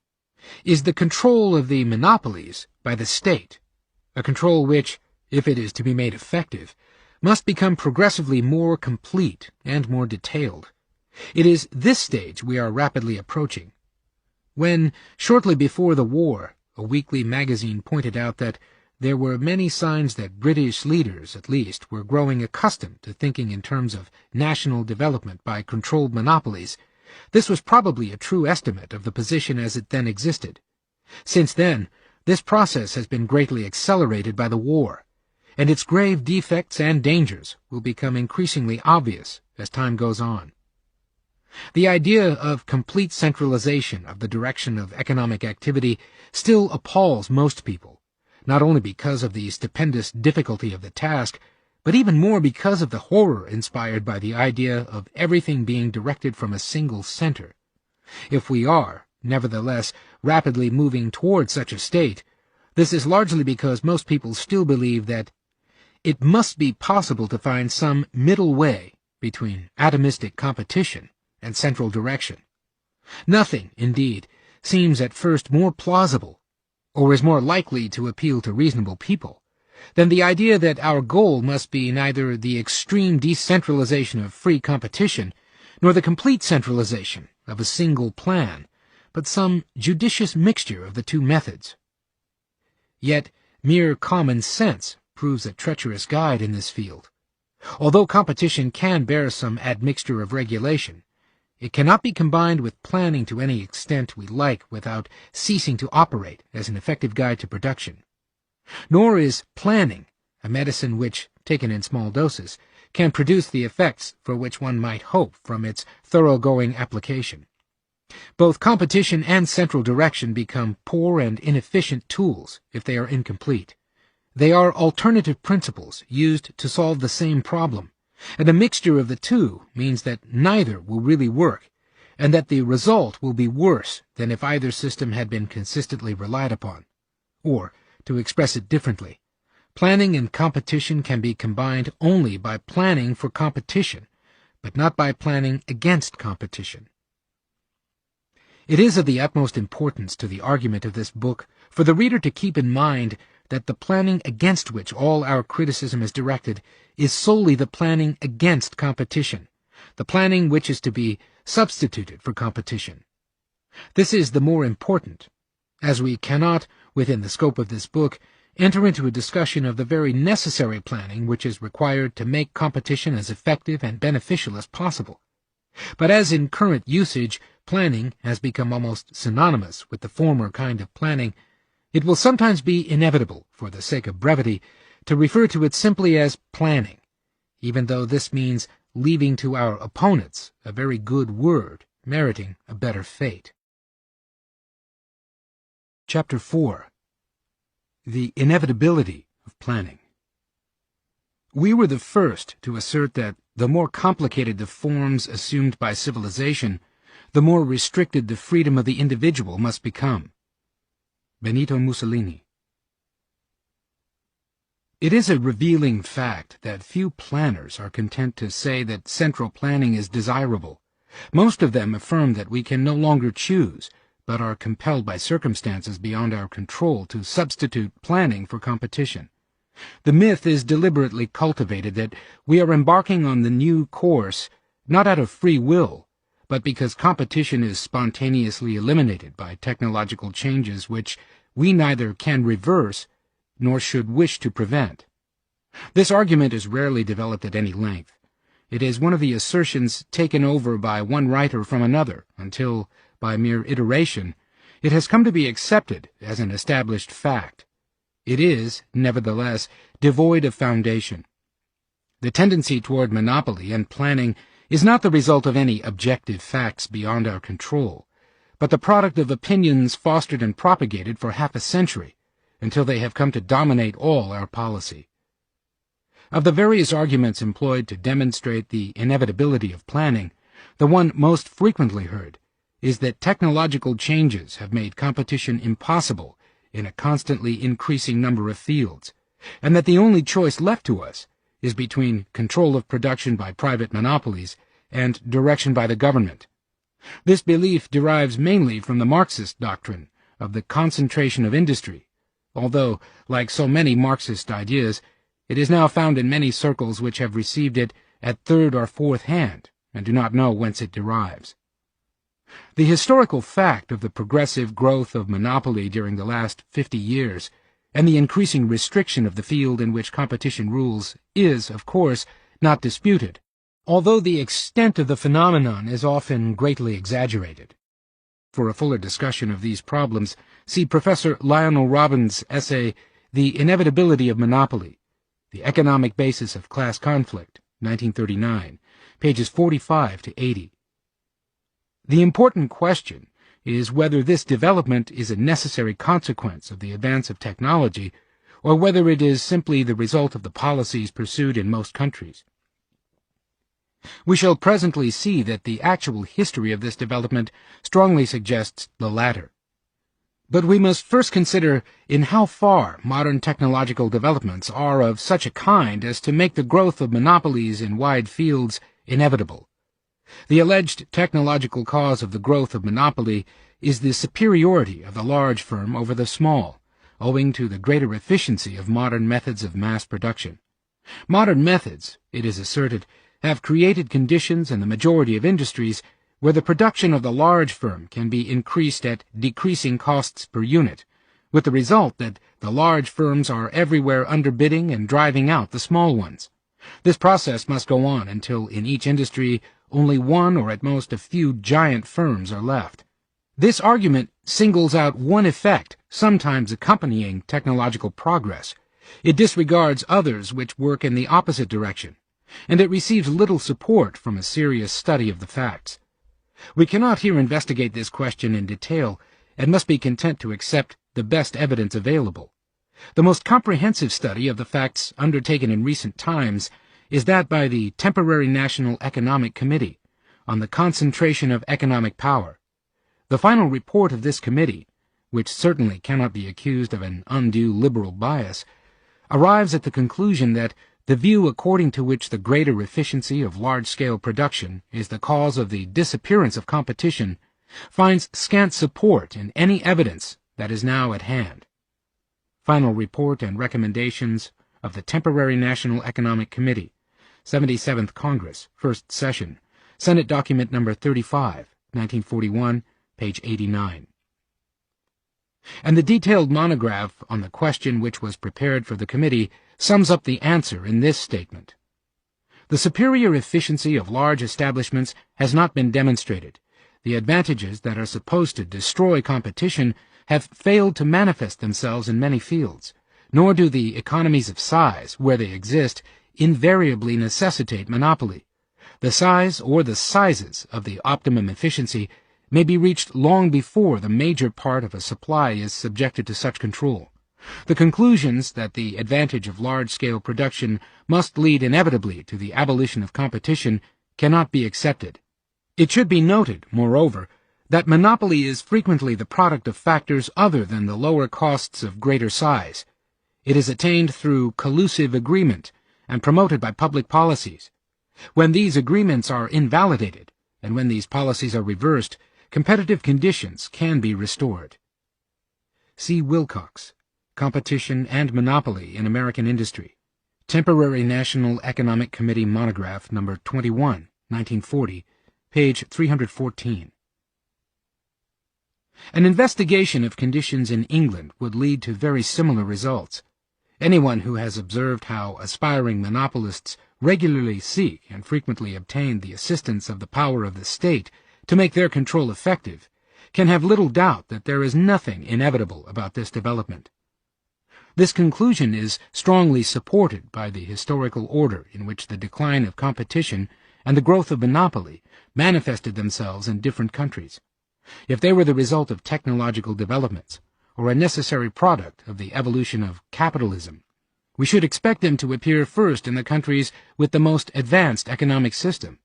is the control of the monopolies by the state, a control which, if it is to be made effective, must become progressively more complete and more detailed. It is this stage we are rapidly approaching. When, shortly before the war, a weekly magazine pointed out that there were many signs that British leaders, at least, were growing accustomed to thinking in terms of national development by controlled monopolies, this was probably a true estimate of the position as it then existed. Since then, this process has been greatly accelerated by the war, and its grave defects and dangers will become increasingly obvious as time goes on. The idea of complete centralization of the direction of economic activity still appalls most people, not only because of the stupendous difficulty of the task, but even more because of the horror inspired by the idea of everything being directed from a single center. If we are, nevertheless, rapidly moving toward such a state, this is largely because most people still believe that it must be possible to find some middle way between atomistic competition and central direction. Nothing, indeed, seems at first more plausible, or is more likely to appeal to reasonable people, than the idea that our goal must be neither the extreme decentralization of free competition, nor the complete centralization of a single plan, but some judicious mixture of the two methods. Yet mere common sense proves a treacherous guide in this field. Although competition can bear some admixture of regulation, it cannot be combined with planning to any extent we like without ceasing to operate as an effective guide to production. Nor is planning a medicine which, taken in small doses, can produce the effects for which one might hope from its thoroughgoing application. Both competition and central direction become poor and inefficient tools if they are incomplete. They are alternative principles used to solve the same problem, and a mixture of the two means that neither will really work, and that the result will be worse than if either system had been consistently relied upon. Or, to express it differently, planning and competition can be combined only by planning for competition, but not by planning against competition. It is of the utmost importance to the argument of this book for the reader to keep in mind that the planning against which all our criticism is directed is solely the planning against competition, the planning which is to be substituted for competition. This is the more important, as we cannot, within the scope of this book, enter into a discussion of the very necessary planning which is required to make competition as effective and beneficial as possible. But as in current usage, planning has become almost synonymous with the former kind of planning, it will sometimes be inevitable, for the sake of brevity, to refer to it simply as planning, even though this means leaving to our opponents a very good word meriting a better fate. Chapter 4. The Inevitability of Planning. We were the first to assert that the more complicated the forms assumed by civilization, the more restricted the freedom of the individual must become. Benito Mussolini. It is a revealing fact that few planners are content to say that central planning is desirable. Most of them affirm that we can no longer choose, but are compelled by circumstances beyond our control to substitute planning for competition. The myth is deliberately cultivated that we are embarking on the new course not out of free will, but because competition is spontaneously eliminated by technological changes which we neither can reverse nor should wish to prevent. This argument is rarely developed at any length. It is one of the assertions taken over by one writer from another until, by mere iteration, it has come to be accepted as an established fact. It is, nevertheless, devoid of foundation. The tendency toward monopoly and planning is not the result of any objective facts beyond our control, but the product of opinions fostered and propagated for half a century, until they have come to dominate all our policy. Of the various arguments employed to demonstrate the inevitability of planning, the one most frequently heard is that technological changes have made competition impossible in a constantly increasing number of fields, and that the only choice left to us is between control of production by private monopolies and direction by the government. This belief derives mainly from the Marxist doctrine of the concentration of industry, although, like so many Marxist ideas, it is now found in many circles which have received it at third or fourth hand and do not know whence it derives. The historical fact of the progressive growth of monopoly during the last 50 years and the increasing restriction of the field in which competition rules is, of course, not disputed, although the extent of the phenomenon is often greatly exaggerated. For a fuller discussion of these problems, see Professor Lionel Robbins' essay, The Inevitability of Monopoly, The Economic Basis of Class Conflict, 1939, pages 45 to 80. The important question is whether this development is a necessary consequence of the advance of technology, or whether it is simply the result of the policies pursued in most countries. We shall presently see that the actual history of this development strongly suggests the latter. But we must first consider in how far modern technological developments are of such a kind as to make the growth of monopolies in wide fields inevitable. The alleged technological cause of the growth of monopoly is the superiority of the large firm over the small, owing to the greater efficiency of modern methods of mass production. Modern methods, it is asserted, have created conditions in the majority of industries where the production of the large firm can be increased at decreasing costs per unit, with the result that the large firms are everywhere underbidding and driving out the small ones. This process must go on until in each industry only one or at most a few giant firms are left. This argument singles out one effect sometimes accompanying technological progress. It disregards others which work in the opposite direction, and it receives little support from a serious study of the facts. We cannot here investigate this question in detail, and must be content to accept the best evidence available. The most comprehensive study of the facts undertaken in recent times is that by the Temporary National Economic Committee on the concentration of economic power. The final report of this committee, which certainly cannot be accused of an undue liberal bias, arrives at the conclusion that the view according to which the greater efficiency of large-scale production is the cause of the disappearance of competition finds scant support in any evidence that is now at hand. Final Report and Recommendations of the Temporary National Economic Committee, 77th Congress, First Session, Senate Document Number 35, 1941, page 89. And the detailed monograph on the question which was prepared for the committee sums up the answer in this statement. The superior efficiency of large establishments has not been demonstrated. The advantages that are supposed to destroy competition have failed to manifest themselves in many fields, nor do the economies of size, where they exist, invariably necessitate monopoly. The size or the sizes of the optimum efficiency may be reached long before the major part of a supply is subjected to such control. The conclusions that the advantage of large-scale production must lead inevitably to the abolition of competition cannot be accepted. It should be noted, moreover, that monopoly is frequently the product of factors other than the lower costs of greater size. It is attained through collusive agreement and promoted by public policies. When these agreements are invalidated, and when these policies are reversed, competitive conditions can be restored. See Wilcox, Competition and Monopoly in American Industry. Temporary National Economic Committee Monograph No. 21, 1940, page 314. An investigation of conditions in England would lead to very similar results. Anyone who has observed how aspiring monopolists regularly seek and frequently obtain the assistance of the power of the state to make their control effective can have little doubt that there is nothing inevitable about this development. This conclusion is strongly supported by the historical order in which the decline of competition and the growth of monopoly manifested themselves in different countries. If they were the result of technological developments, or a necessary product of the evolution of capitalism, we should expect them to appear first in the countries with the most advanced economic system.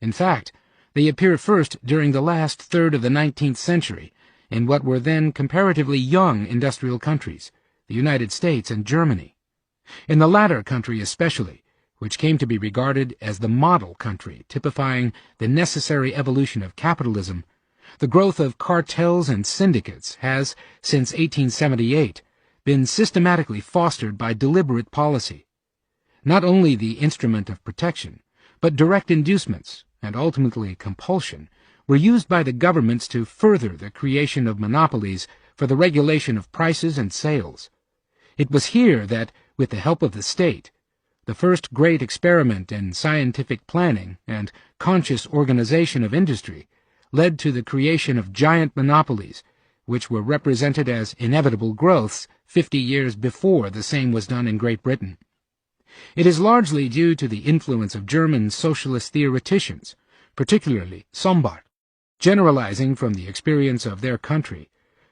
In fact, they appear first during the last third of the 19th century in what were then comparatively young industrial countries, the United States and Germany. In the latter country especially, which came to be regarded as the model country typifying the necessary evolution of capitalism, the growth of cartels and syndicates has, since 1878, been systematically fostered by deliberate policy. Not only the instrument of protection, but direct inducements, and ultimately compulsion, were used by the governments to further the creation of monopolies for the regulation of prices and sales. It was here that, with the help of the state, the first great experiment in scientific planning and conscious organization of industry led to the creation of giant monopolies, which were represented as inevitable growths 50 years before the same was done in Great Britain. It is largely due to the influence of German socialist theoreticians, particularly Sombart, generalizing from the experience of their country,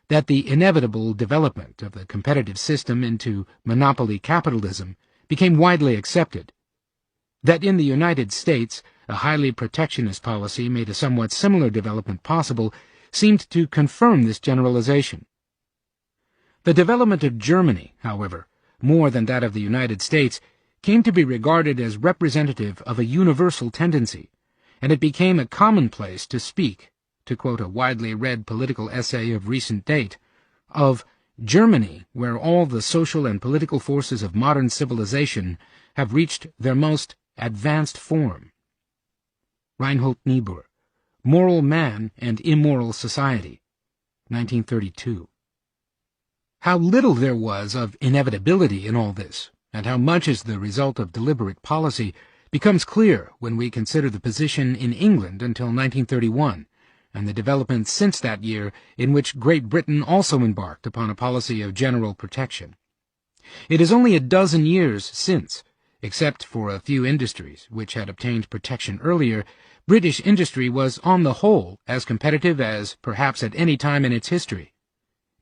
that the inevitable development of the competitive system into monopoly capitalism became widely accepted. That in the United States a highly protectionist policy made a somewhat similar development possible seemed to confirm this generalization. The development of Germany, however, more than that of the United States, came to be regarded as representative of a universal tendency, and it became a commonplace to speak, to quote a widely read political essay of recent date, of Germany where all the social and political forces of modern civilization have reached their most advanced form. Reinhold Niebuhr, Moral Man and Immoral Society, 1932. How little there was of inevitability in all this, and how much is the result of deliberate policy, becomes clear when we consider the position in England until 1931, and the developments since that year in which Great Britain also embarked upon a policy of general protection. It is only a dozen years since, except for a few industries which had obtained protection earlier, British industry was on the whole as competitive as perhaps at any time in its history.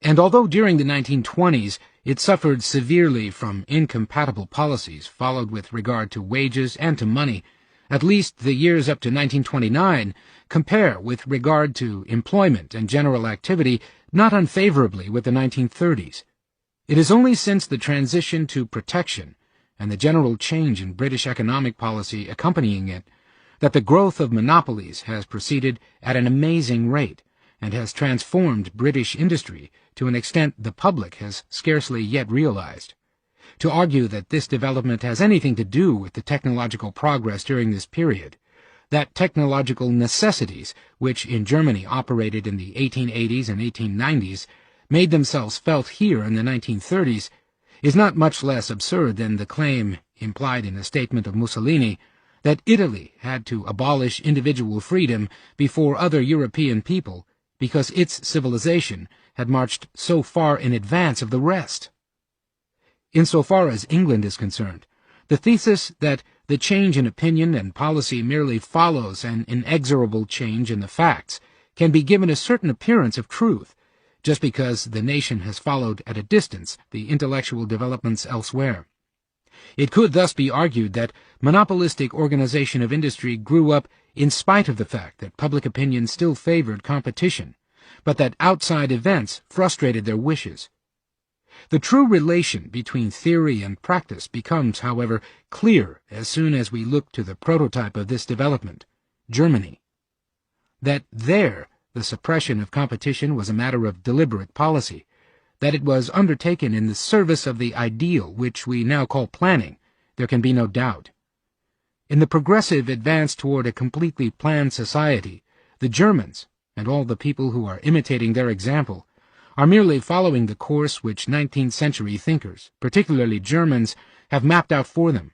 And although during the 1920s it suffered severely from incompatible policies followed with regard to wages and to money, at least the years up to 1929 compare with regard to employment and general activity not unfavorably with the 1930s. It is only since the transition to protection and the general change in British economic policy accompanying it that the growth of monopolies has proceeded at an amazing rate and has transformed British industry to an extent the public has scarcely yet realized. To argue that this development has anything to do with the technological progress during this period, that technological necessities which in Germany operated in the 1880s and 1890s made themselves felt here in the 1930s, is not much less absurd than the claim, implied in a statement of Mussolini, that Italy had to abolish individual freedom before other European people because its civilization had marched so far in advance of the rest. Insofar as England is concerned, the thesis that the change in opinion and policy merely follows an inexorable change in the facts can be given a certain appearance of truth, just because the nation has followed at a distance the intellectual developments elsewhere. It could thus be argued that monopolistic organization of industry grew up in spite of the fact that public opinion still favored competition, but that outside events frustrated their wishes. The true relation between theory and practice becomes, however, clear as soon as we look to the prototype of this development, Germany. That there the suppression of competition was a matter of deliberate policy, That it was undertaken in the service of the ideal which we now call planning, there can be no doubt. In the progressive advance toward a completely planned society, the Germans, and all the people who are imitating their example, are merely following the course which 19th-century thinkers, particularly Germans, have mapped out for them.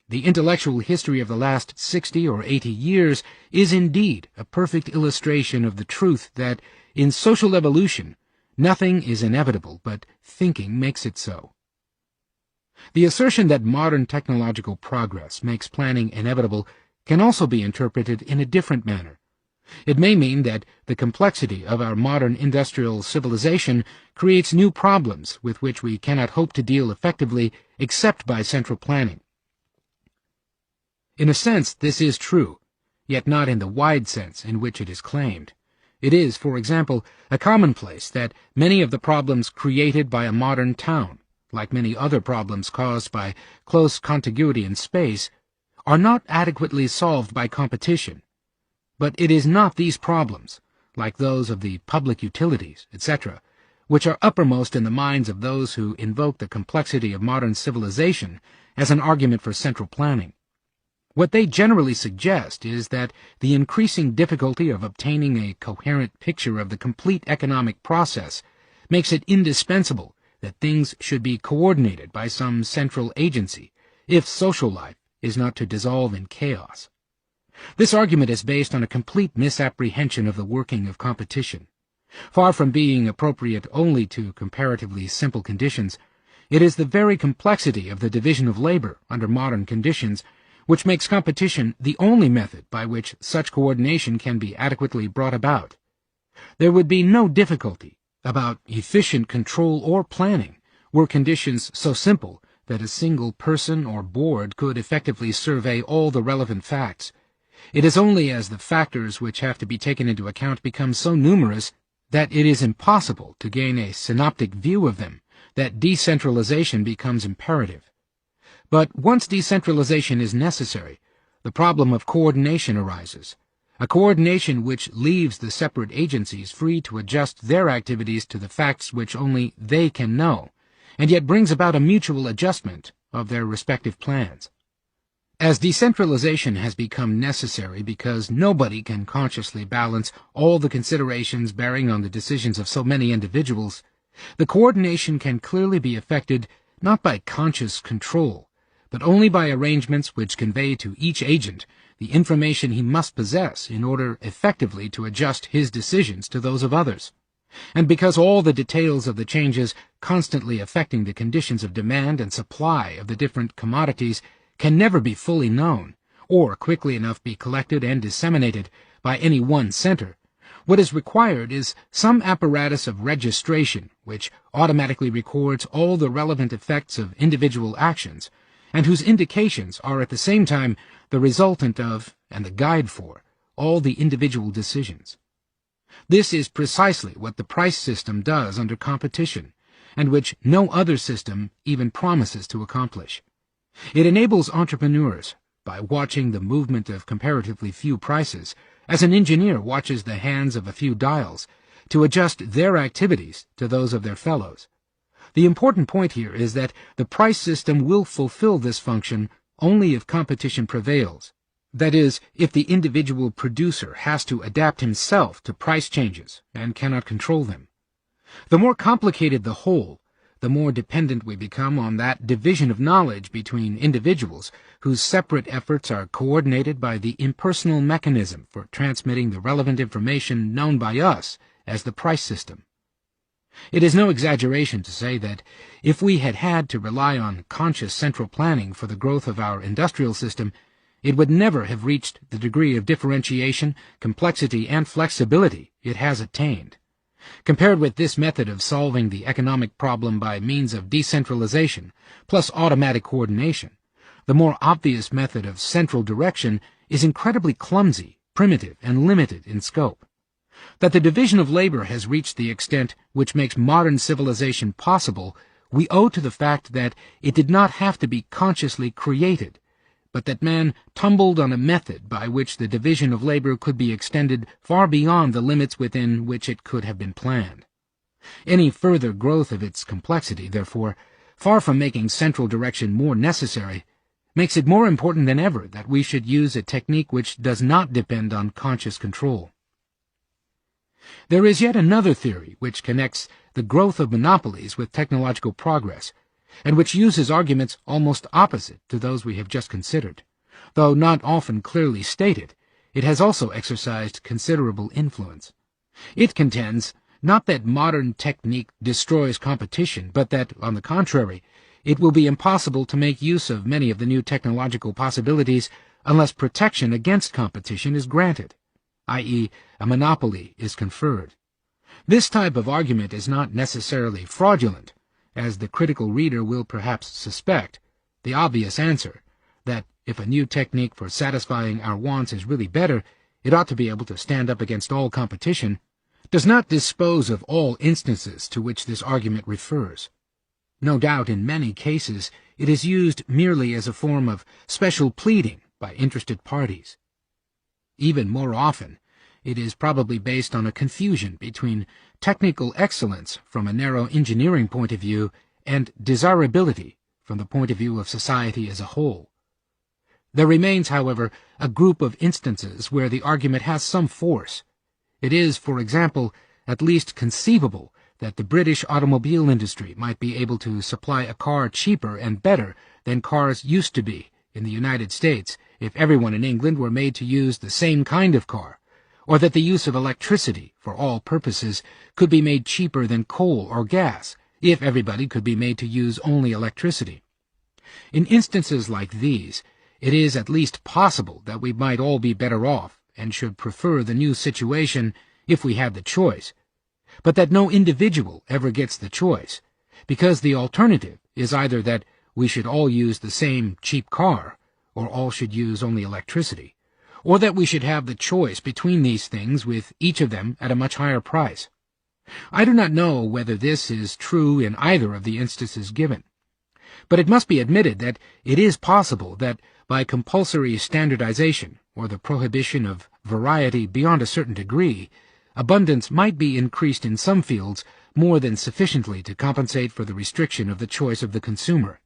The intellectual history of the last 60 or 80 years is indeed a perfect illustration of the truth that, in social evolution, nothing is inevitable, but thinking makes it so. The assertion that modern technological progress makes planning inevitable can also be interpreted in a different manner. It may mean that the complexity of our modern industrial civilization creates new problems with which we cannot hope to deal effectively except by central planning. In a sense, this is true, yet not in the wide sense in which it is claimed. It is, for example, a commonplace that many of the problems created by a modern town, like many other problems caused by close contiguity in space, are not adequately solved by competition. But it is not these problems, like those of the public utilities, etc., which are uppermost in the minds of those who invoke the complexity of modern civilization as an argument for central planning. What they generally suggest is that the increasing difficulty of obtaining a coherent picture of the complete economic process makes it indispensable that things should be coordinated by some central agency, if social life is not to dissolve in chaos. This argument is based on a complete misapprehension of the working of competition. Far from being appropriate only to comparatively simple conditions, it is the very complexity of the division of labor under modern conditions which makes competition the only method by which such coordination can be adequately brought about. There would be no difficulty about efficient control or planning were conditions so simple that a single person or board could effectively survey all the relevant facts. It is only as the factors which have to be taken into account become so numerous that it is impossible to gain a synoptic view of them that decentralization becomes imperative. But once decentralization is necessary, the problem of coordination arises, a coordination which leaves the separate agencies free to adjust their activities to the facts which only they can know, and yet brings about a mutual adjustment of their respective plans. As decentralization has become necessary because nobody can consciously balance all the considerations bearing on the decisions of so many individuals, the coordination can clearly be effected not by conscious control, but only by arrangements which convey to each agent the information he must possess in order effectively to adjust his decisions to those of others. And because all the details of the changes constantly affecting the conditions of demand and supply of the different commodities can never be fully known, or quickly enough be collected and disseminated by any one center, what is required is some apparatus of registration which automatically records all the relevant effects of individual actions, and whose indications are at the same time the resultant of, and the guide for, all the individual decisions. This is precisely what the price system does under competition, and which no other system even promises to accomplish. It enables entrepreneurs, by watching the movement of comparatively few prices, as an engineer watches the hands of a few dials, to adjust their activities to those of their fellows. The important point here is that the price system will fulfill this function only if competition prevails. That is, if the individual producer has to adapt himself to price changes and cannot control them. The more complicated the whole, the more dependent we become on that division of knowledge between individuals whose separate efforts are coordinated by the impersonal mechanism for transmitting the relevant information known by us as the price system. It is no exaggeration to say that if we had had to rely on conscious central planning for the growth of our industrial system, it would never have reached the degree of differentiation, complexity, and flexibility it has attained. Compared with this method of solving the economic problem by means of decentralization, plus automatic coordination, the more obvious method of central direction is incredibly clumsy, primitive, and limited in scope. That the division of labor has reached the extent which makes modern civilization possible, we owe to the fact that it did not have to be consciously created, but that man tumbled on a method by which the division of labor could be extended far beyond the limits within which it could have been planned. Any further growth of its complexity, therefore, far from making central direction more necessary, makes it more important than ever that we should use a technique which does not depend on conscious control. There is yet another theory which connects the growth of monopolies with technological progress, and which uses arguments almost opposite to those we have just considered. Though not often clearly stated, it has also exercised considerable influence. It contends not that modern technique destroys competition, but that, on the contrary, it will be impossible to make use of many of the new technological possibilities unless protection against competition is granted, i.e., a monopoly is conferred. This type of argument is not necessarily fraudulent, as the critical reader will perhaps suspect. The obvious answer, that if a new technique for satisfying our wants is really better, it ought to be able to stand up against all competition, does not dispose of all instances to which this argument refers. No doubt in many cases it is used merely as a form of special pleading by interested parties. Even more often, it is probably based on a confusion between technical excellence from a narrow engineering point of view and desirability from the point of view of society as a whole. There remains, however, a group of instances where the argument has some force. It is, for example, at least conceivable that the British automobile industry might be able to supply a car cheaper and better than cars used to be in the United States if everyone in England were made to use the same kind of car, or that the use of electricity for all purposes could be made cheaper than coal or gas if everybody could be made to use only electricity. In instances like these, it is at least possible that we might all be better off and should prefer the new situation if we had the choice, but that no individual ever gets the choice, because the alternative is either that we should all use the same cheap car, or all should use only electricity, or that we should have the choice between these things with each of them at a much higher price. I do not know whether this is true in either of the instances given, but it must be admitted that it is possible that by compulsory standardization, or the prohibition of variety beyond a certain degree, abundance might be increased in some fields more than sufficiently to compensate for the restriction of the choice of the consumer.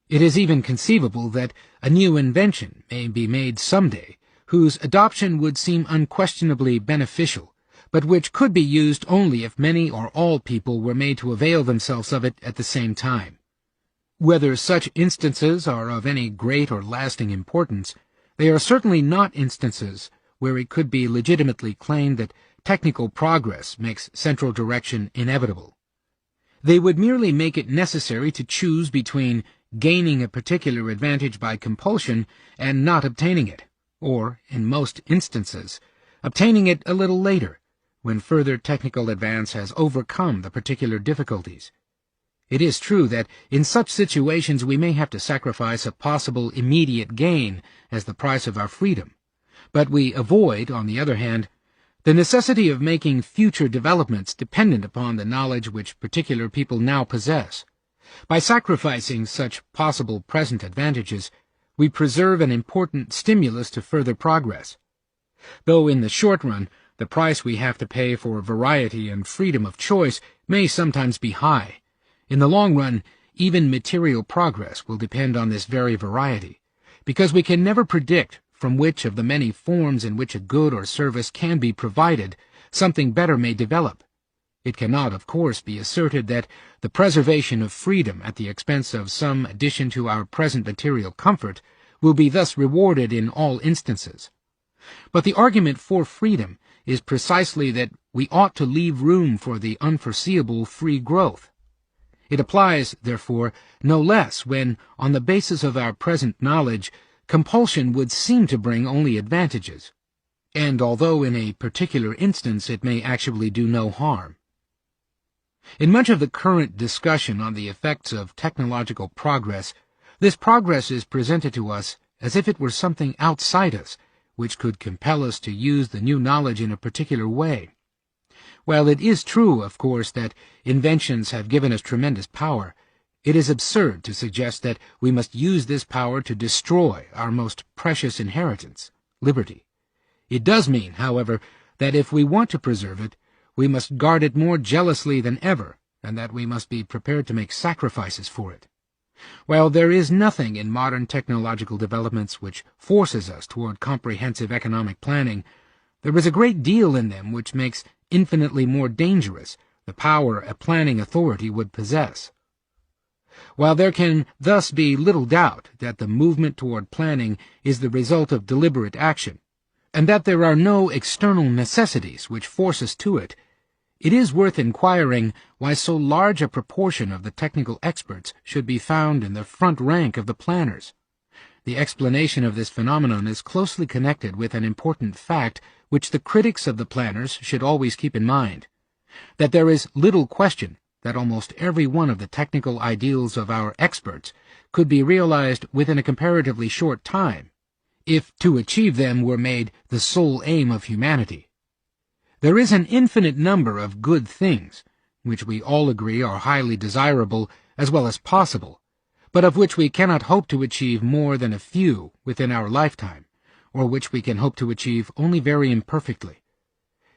It is even conceivable that a new invention may be made someday whose adoption would seem unquestionably beneficial, but which could be used only if many or all people were made to avail themselves of it at the same time. Whether such instances are of any great or lasting importance, they are certainly not instances where it could be legitimately claimed that technical progress makes central direction inevitable. They would merely make it necessary to choose between gaining a particular advantage by compulsion and not obtaining it, or, in most instances, obtaining it a little later, when further technical advance has overcome the particular difficulties. It is true that in such situations we may have to sacrifice a possible immediate gain as the price of our freedom, but we avoid, on the other hand, the necessity of making future developments dependent upon the knowledge which particular people now possess. By sacrificing such possible present advantages, we preserve an important stimulus to further progress. Though in the short run, the price we have to pay for variety and freedom of choice may sometimes be high, in the long run, even material progress will depend on this very variety, because we can never predict from which of the many forms in which a good or service can be provided something better may develop. It cannot, of course, be asserted that the preservation of freedom at the expense of some addition to our present material comfort will be thus rewarded in all instances. But the argument for freedom is precisely that we ought to leave room for the unforeseeable free growth. It applies, therefore, no less when, on the basis of our present knowledge, compulsion would seem to bring only advantages, and although in a particular instance it may actually do no harm. In much of the current discussion on the effects of technological progress, this progress is presented to us as if it were something outside us, which could compel us to use the new knowledge in a particular way. While it is true, of course, that inventions have given us tremendous power, it is absurd to suggest that we must use this power to destroy our most precious inheritance, liberty. It does mean, however, that if we want to preserve it, we must guard it more jealously than ever, and that we must be prepared to make sacrifices for it. While there is nothing in modern technological developments which forces us toward comprehensive economic planning, there is a great deal in them which makes infinitely more dangerous the power a planning authority would possess. While there can thus be little doubt that the movement toward planning is the result of deliberate action, and that there are no external necessities which force us to it, it is worth inquiring why so large a proportion of the technical experts should be found in the front rank of the planners. The explanation of this phenomenon is closely connected with an important fact which the critics of the planners should always keep in mind, that there is little question that almost every one of the technical ideals of our experts could be realized within a comparatively short time, if to achieve them were made the sole aim of humanity. There is an infinite number of good things, which we all agree are highly desirable as well as possible, but of which we cannot hope to achieve more than a few within our lifetime, or which we can hope to achieve only very imperfectly.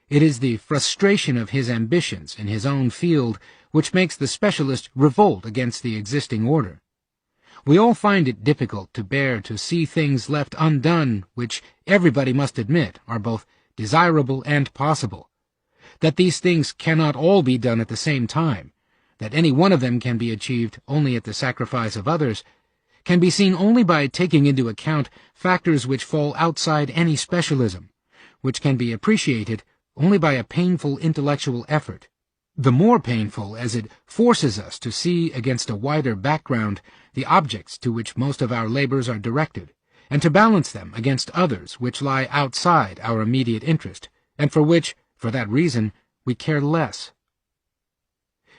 It is the frustration of his ambitions in his own field which makes the specialist revolt against the existing order. We all find it difficult to bear to see things left undone which everybody must admit are both desirable and possible, that these things cannot all be done at the same time, that any one of them can be achieved only at the sacrifice of others, can be seen only by taking into account factors which fall outside any specialism, which can be appreciated only by a painful intellectual effort, the more painful as it forces us to see against a wider background the objects to which most of our labors are directed, and to balance them against others which lie outside our immediate interest, and for which, for that reason, we care less.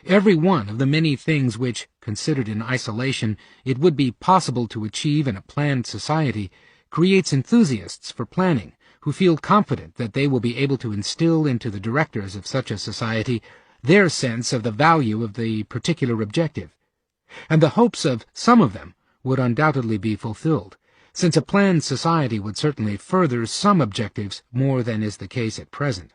Every one of the many things which, considered in isolation, it would be possible to achieve in a planned society, creates enthusiasts for planning, who feel confident that they will be able to instill into the directors of such a society their sense of the value of the particular objective, and the hopes of some of them would undoubtedly be fulfilled, since a planned society would certainly further some objectives more than is the case at present.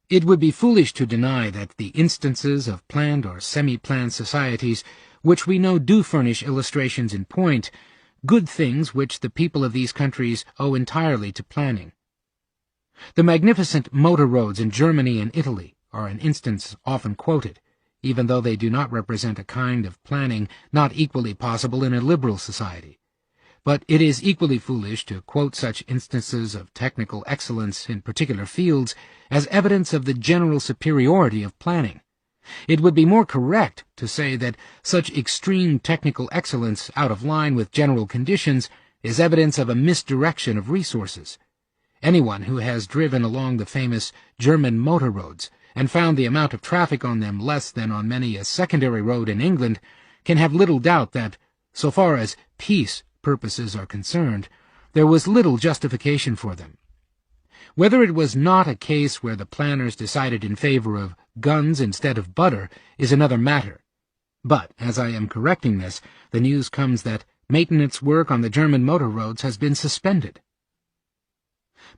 It would be foolish to deny that the instances of planned or semi-planned societies which we know do furnish illustrations in point, good things which the people of these countries owe entirely to planning. The magnificent motor roads in Germany and Italy are an instance often quoted, even though they do not represent a kind of planning not equally possible in a liberal society. But it is equally foolish to quote such instances of technical excellence in particular fields as evidence of the general superiority of planning. It would be more correct to say that such extreme technical excellence out of line with general conditions is evidence of a misdirection of resources. Anyone who has driven along the famous German motor roads and found the amount of traffic on them less than on many a secondary road in England can have little doubt that, so far as peace purposes are concerned, there was little justification for them. Whether it was not a case where the planners decided in favor of guns instead of butter is another matter. But, as I am correcting this, the news comes that maintenance work on the German motor roads has been suspended.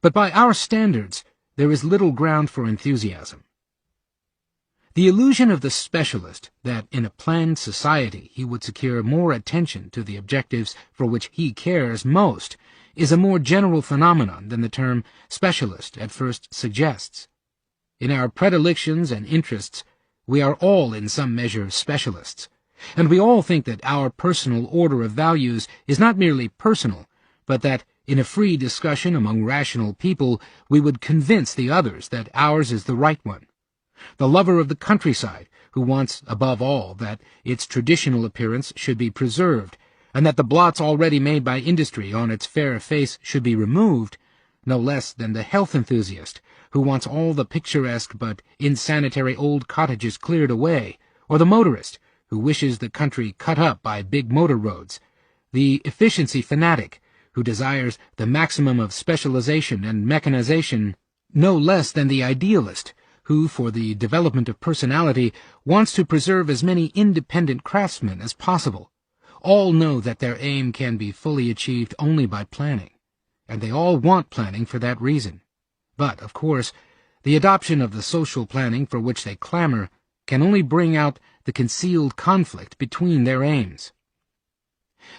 But by our standards, there is little ground for enthusiasm. The illusion of the specialist that in a planned society he would secure more attention to the objectives for which he cares most is a more general phenomenon than the term specialist at first suggests. In our predilections and interests, we are all in some measure specialists, and we all think that our personal order of values is not merely personal, but that in a free discussion among rational people we would convince the others that ours is the right one. The lover of the countryside, who wants, above all, that its traditional appearance should be preserved, and that the blots already made by industry on its fair face should be removed, no less than the health enthusiast, who wants all the picturesque but insanitary old cottages cleared away, or the motorist, who wishes the country cut up by big motor roads, the efficiency fanatic, who desires the maximum of specialization and mechanization, no less than the idealist, who, for the development of personality, wants to preserve as many independent craftsmen as possible, all know that their aim can be fully achieved only by planning, and they all want planning for that reason. But, of course, The adoption of the social planning for which they clamor can only bring out the concealed conflict between their aims.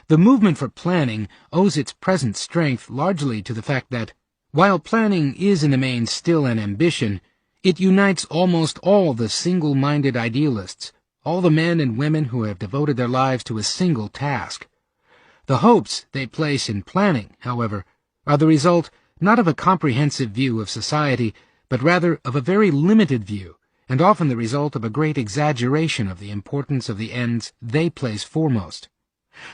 The movement for planning owes its present strength largely to the fact that, while planning is in the main still an ambition, it unites almost all the single-minded idealists, all the men and women who have devoted their lives to a single task. The hopes they place in planning, however, are the result not of a comprehensive view of society, but rather of a very limited view, and often the result of a great exaggeration of the importance of the ends they place foremost.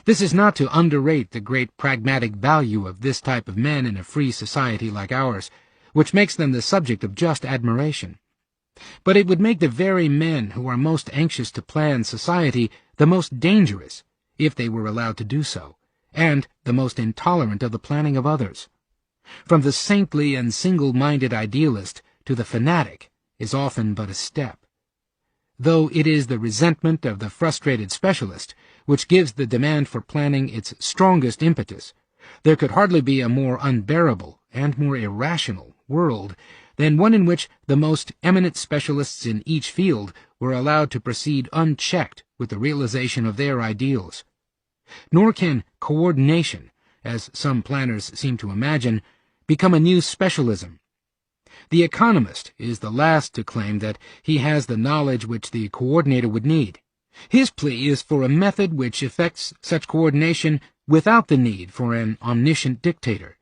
This is not to underrate the great pragmatic value of this type of men in a free society like ours, which makes them the subject of just admiration. But it would make the very men who are most anxious to plan society the most dangerous, if they were allowed to do so, and the most intolerant of the planning of others. From the saintly and single-minded idealist to the fanatic is often but a step. Though it is the resentment of the frustrated specialist which gives the demand for planning its strongest impetus, there could hardly be a more unbearable and more irrational world than one in which the most eminent specialists in each field were allowed to proceed unchecked with the realization of their ideals. Nor can coordination, as some planners seem to imagine, become a new specialism. The economist is the last to claim that he has the knowledge which the coordinator would need. His plea is for a method which effects such coordination without the need for an omniscient dictator.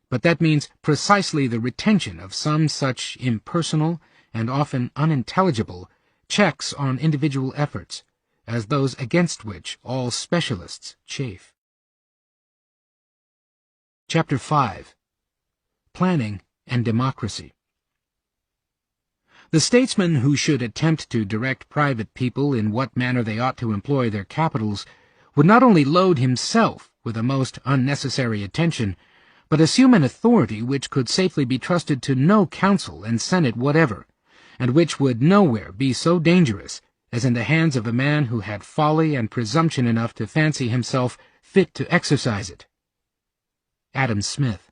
But that means precisely the retention of some such impersonal and often unintelligible checks on individual efforts, as those against which all specialists chafe. Chapter 5. Planning and Democracy. The statesman who should attempt to direct private people in what manner they ought to employ their capitals would not only load himself with a most unnecessary attention, but assume an authority which could safely be trusted to no council and senate whatever, and which would nowhere be so dangerous as in the hands of a man who had folly and presumption enough to fancy himself fit to exercise it. Adam Smith.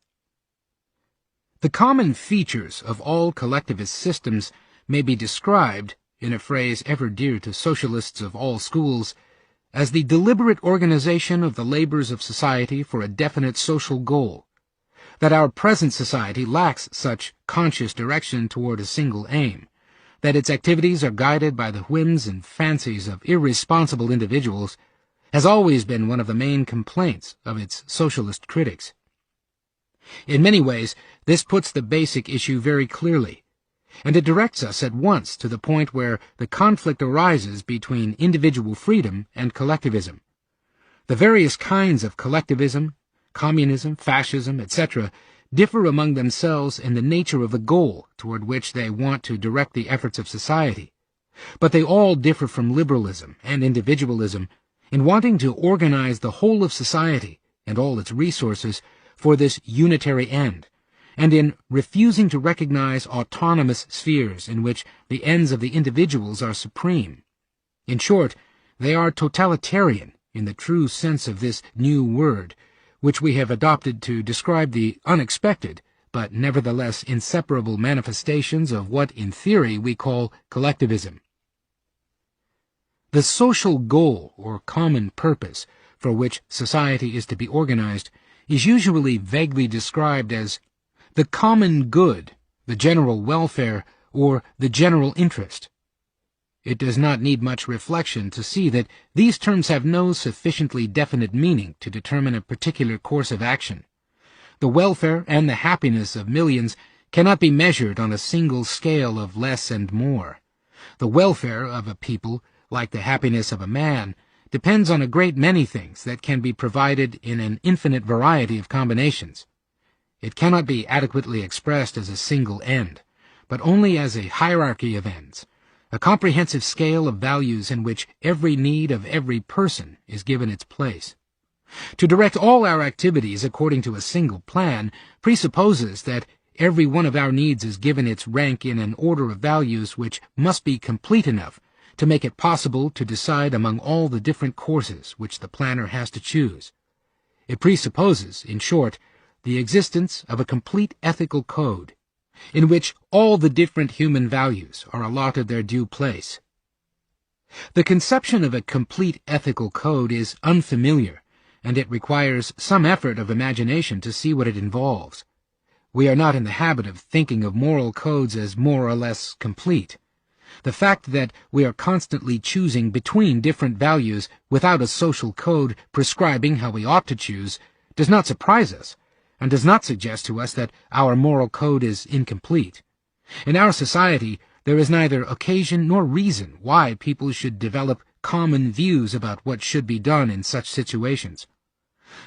The common features of all collectivist systems may be described, in a phrase ever dear to socialists of all schools, as the deliberate organization of the labors of society for a definite social goal. That our present society lacks such conscious direction toward a single aim, that its activities are guided by the whims and fancies of irresponsible individuals, has always been one of the main complaints of its socialist critics. In many ways, this puts the basic issue very clearly, and it directs us at once to the point where the conflict arises between individual freedom and collectivism. The various kinds of collectivism, communism, fascism, etc., differ among themselves in the nature of the goal toward which they want to direct the efforts of society, but they all differ from liberalism and individualism in wanting to organize the whole of society and all its resources for this unitary end, and in refusing to recognize autonomous spheres in which the ends of the individuals are supreme. In short, they are totalitarian in the true sense of this new word, which we have adopted to describe the unexpected, but nevertheless inseparable manifestations of what in theory we call collectivism. The social goal or common purpose for which society is to be organized is usually vaguely described as the common good, the general welfare, or the general interest. It does not need much reflection to see that these terms have no sufficiently definite meaning to determine a particular course of action. The welfare and the happiness of millions cannot be measured on a single scale of less and more. The welfare of a people, like the happiness of a man, depends on a great many things that can be provided in an infinite variety of combinations. It cannot be adequately expressed as a single end, but only as a hierarchy of ends, a comprehensive scale of values in which every need of every person is given its place. To direct all our activities according to a single plan presupposes that every one of our needs is given its rank in an order of values which must be complete enough to make it possible to decide among all the different courses which the planner has to choose. It presupposes, in short, the existence of a complete ethical code, in which all the different human values are allotted their due place. The conception of a complete ethical code is unfamiliar, and it requires some effort of imagination to see what it involves. We are not in the habit of thinking of moral codes as more or less complete. The fact that we are constantly choosing between different values without a social code prescribing how we ought to choose does not surprise us, and does not suggest to us that our moral code is incomplete. In our society, there is neither occasion nor reason why people should develop common views about what should be done in such situations.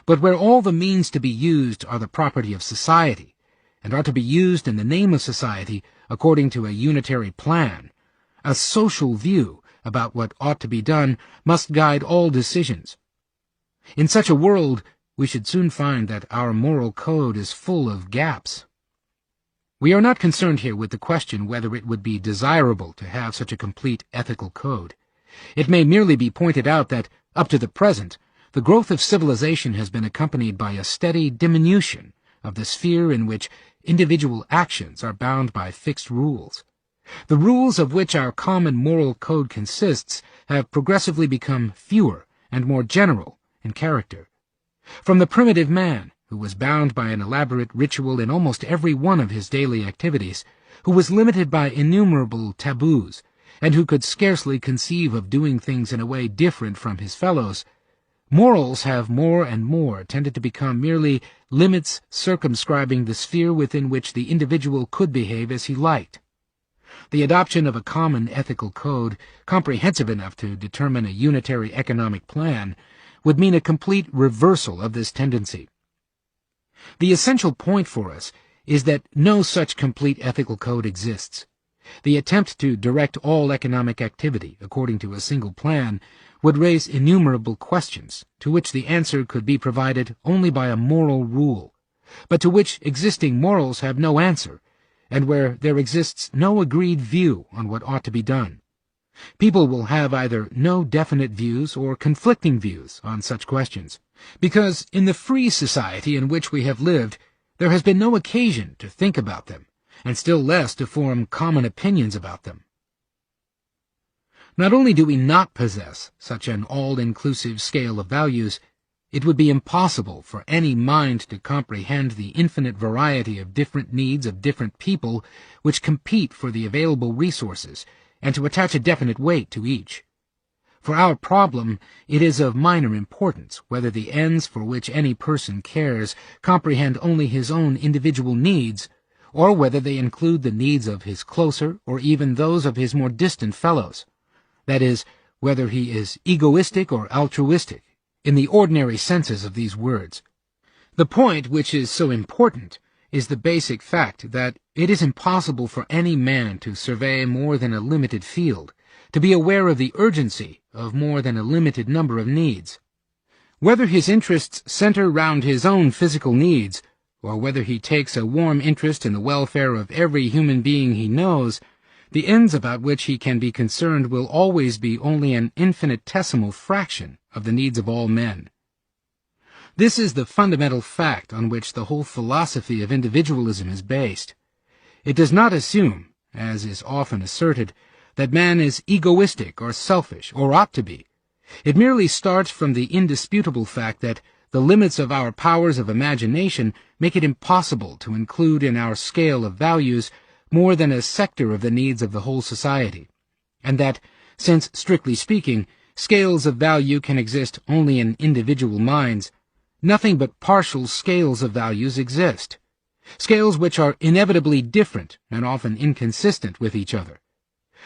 But where all the means to be used are the property of society, and are to be used in the name of society according to a unitary plan, a social view about what ought to be done must guide all decisions. In such a world, we should soon find that our moral code is full of gaps. We are not concerned here with the question whether it would be desirable to have such a complete ethical code. It may merely be pointed out that, up to the present, the growth of civilization has been accompanied by a steady diminution of the sphere in which individual actions are bound by fixed rules. The rules of which our common moral code consists have progressively become fewer and more general in character. From the primitive man, who was bound by an elaborate ritual in almost every one of his daily activities, who was limited by innumerable taboos, and who could scarcely conceive of doing things in a way different from his fellows, morals have more and more tended to become merely limits circumscribing the sphere within which the individual could behave as he liked. The adoption of a common ethical code, comprehensive enough to determine a unitary economic plan, would mean a complete reversal of this tendency. The essential point for us is that no such complete ethical code exists. The attempt to direct all economic activity according to a single plan would raise innumerable questions, to which the answer could be provided only by a moral rule, but to which existing morals have no answer, and where there exists no agreed view on what ought to be done. People will have either no definite views or conflicting views on such questions, because in the free society in which we have lived, there has been no occasion to think about them, and still less to form common opinions about them. Not only do we not possess such an all-inclusive scale of values, it would be impossible for any mind to comprehend the infinite variety of different needs of different people which compete for the available resources, and to attach a definite weight to each. For our problem, it is of minor importance whether the ends for which any person cares comprehend only his own individual needs, or whether they include the needs of his closer or even those of his more distant fellows. That is, whether he is egoistic or altruistic, in the ordinary senses of these words. The point which is so important is the basic fact that it is impossible for any man to survey more than a limited field, to be aware of the urgency of more than a limited number of needs. Whether his interests center round his own physical needs, or whether he takes a warm interest in the welfare of every human being he knows, the ends about which he can be concerned will always be only an infinitesimal fraction of the needs of all men. This is the fundamental fact on which the whole philosophy of individualism is based. It does not assume, as is often asserted, that man is egoistic or selfish, or ought to be. It merely starts from the indisputable fact that the limits of our powers of imagination make it impossible to include in our scale of values more than a sector of the needs of the whole society, and that, since, strictly speaking, scales of value can exist only in individual minds, nothing but partial scales of values exist, scales which are inevitably different and often inconsistent with each other.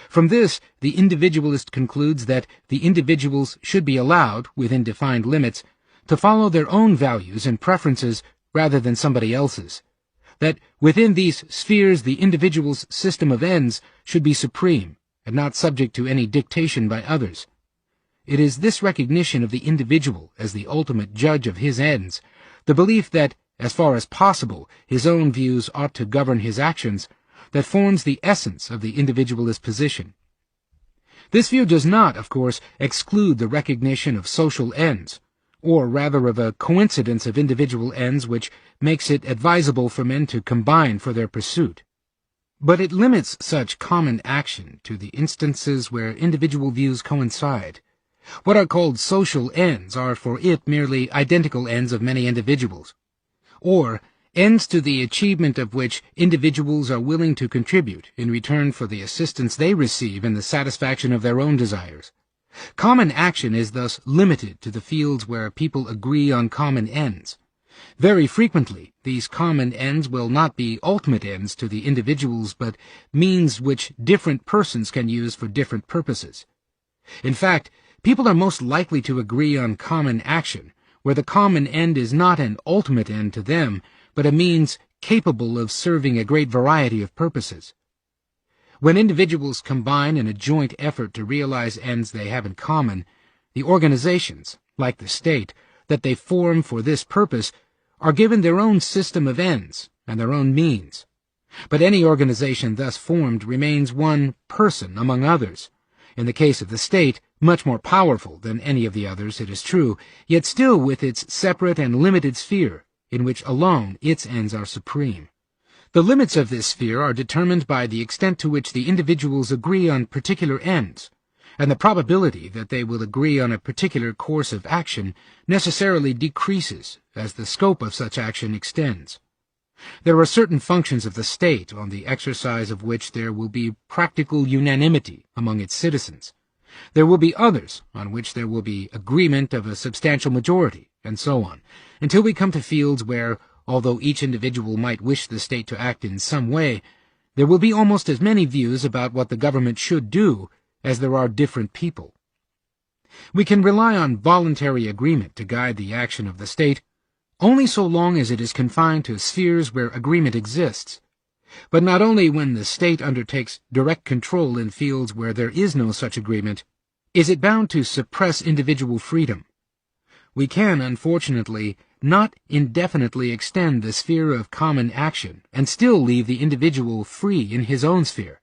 From this, the individualist concludes that the individuals should be allowed, within defined limits, to follow their own values and preferences rather than somebody else's, that within these spheres the individual's system of ends should be supreme and not subject to any dictation by others. It is this recognition of the individual as the ultimate judge of his ends, the belief that, as far as possible, his own views ought to govern his actions, that forms the essence of the individualist position. This view does not, of course, exclude the recognition of social ends, or rather of a coincidence of individual ends which makes it advisable for men to combine for their pursuit. But it limits such common action to the instances where individual views coincide. What are called social ends are for it merely identical ends of many individuals, or ends to the achievement of which individuals are willing to contribute in return for the assistance they receive in the satisfaction of their own desires. Common action is thus limited to the fields where people agree on common ends. Very frequently, these common ends will not be ultimate ends to the individuals, but means which different persons can use for different purposes. In fact, people are most likely to agree on common action, where the common end is not an ultimate end to them, but a means capable of serving a great variety of purposes. When individuals combine in a joint effort to realize ends they have in common, the organizations, like the state, that they form for this purpose are given their own system of ends and their own means. But any organization thus formed remains one person among others. In the case of the state, much more powerful than any of the others, it is true, yet still with its separate and limited sphere, in which alone its ends are supreme. The limits of this sphere are determined by the extent to which the individuals agree on particular ends, and the probability that they will agree on a particular course of action necessarily decreases as the scope of such action extends. There are certain functions of the state on the exercise of which there will be practical unanimity among its citizens. There will be others on which there will be agreement of a substantial majority, and so on, until we come to fields where, although each individual might wish the state to act in some way, there will be almost as many views about what the government should do as there are different people. We can rely on voluntary agreement to guide the action of the state only so long as it is confined to spheres where agreement exists, but not only when the state undertakes direct control in fields where there is no such agreement is it bound to suppress individual freedom. We can, unfortunately, not indefinitely extend the sphere of common action and still leave the individual free in his own sphere.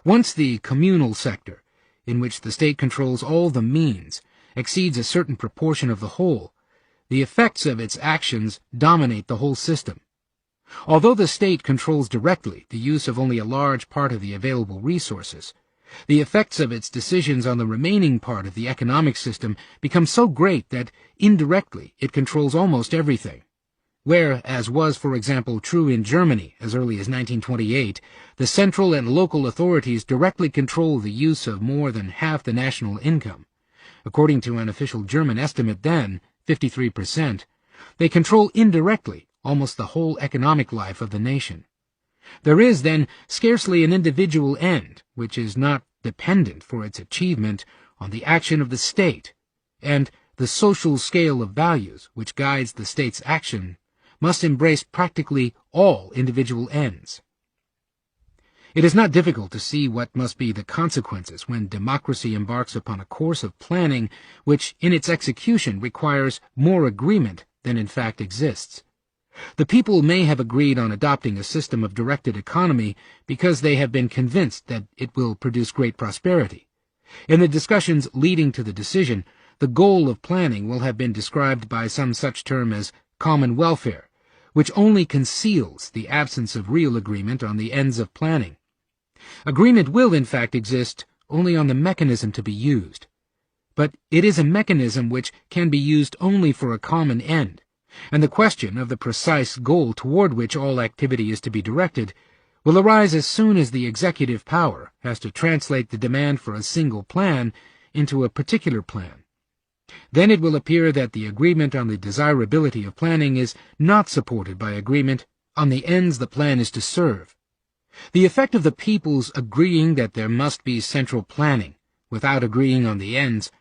Once the communal sector, in which the state controls all the means, exceeds a certain proportion of the whole, the effects of its actions dominate the whole system. Although the state controls directly the use of only a large part of the available resources, the effects of its decisions on the remaining part of the economic system become so great that, indirectly, it controls almost everything. Where, as was, for example, true in Germany as early as 1928, the central and local authorities directly control the use of more than half the national income. According to an official German estimate then, 53%, they control indirectly almost the whole economic life of the nation. There is, then, scarcely an individual end which is not dependent for its achievement on the action of the state, and the social scale of values which guides the state's action must embrace practically all individual ends. It is not difficult to see what must be the consequences when democracy embarks upon a course of planning which in its execution requires more agreement than in fact exists. The people may have agreed on adopting a system of directed economy because they have been convinced that it will produce great prosperity. In the discussions leading to the decision, the goal of planning will have been described by some such term as common welfare, which only conceals the absence of real agreement on the ends of planning. Agreement will, in fact, exist only on the mechanism to be used. But it is a mechanism which can be used only for a common end, and the question of the precise goal toward which all activity is to be directed will arise as soon as the executive power has to translate the demand for a single plan into a particular plan. Then it will appear that the agreement on the desirability of planning is not supported by agreement on the ends the plan is to serve. The effect of the people's agreeing that there must be central planning, without agreeing on the ends,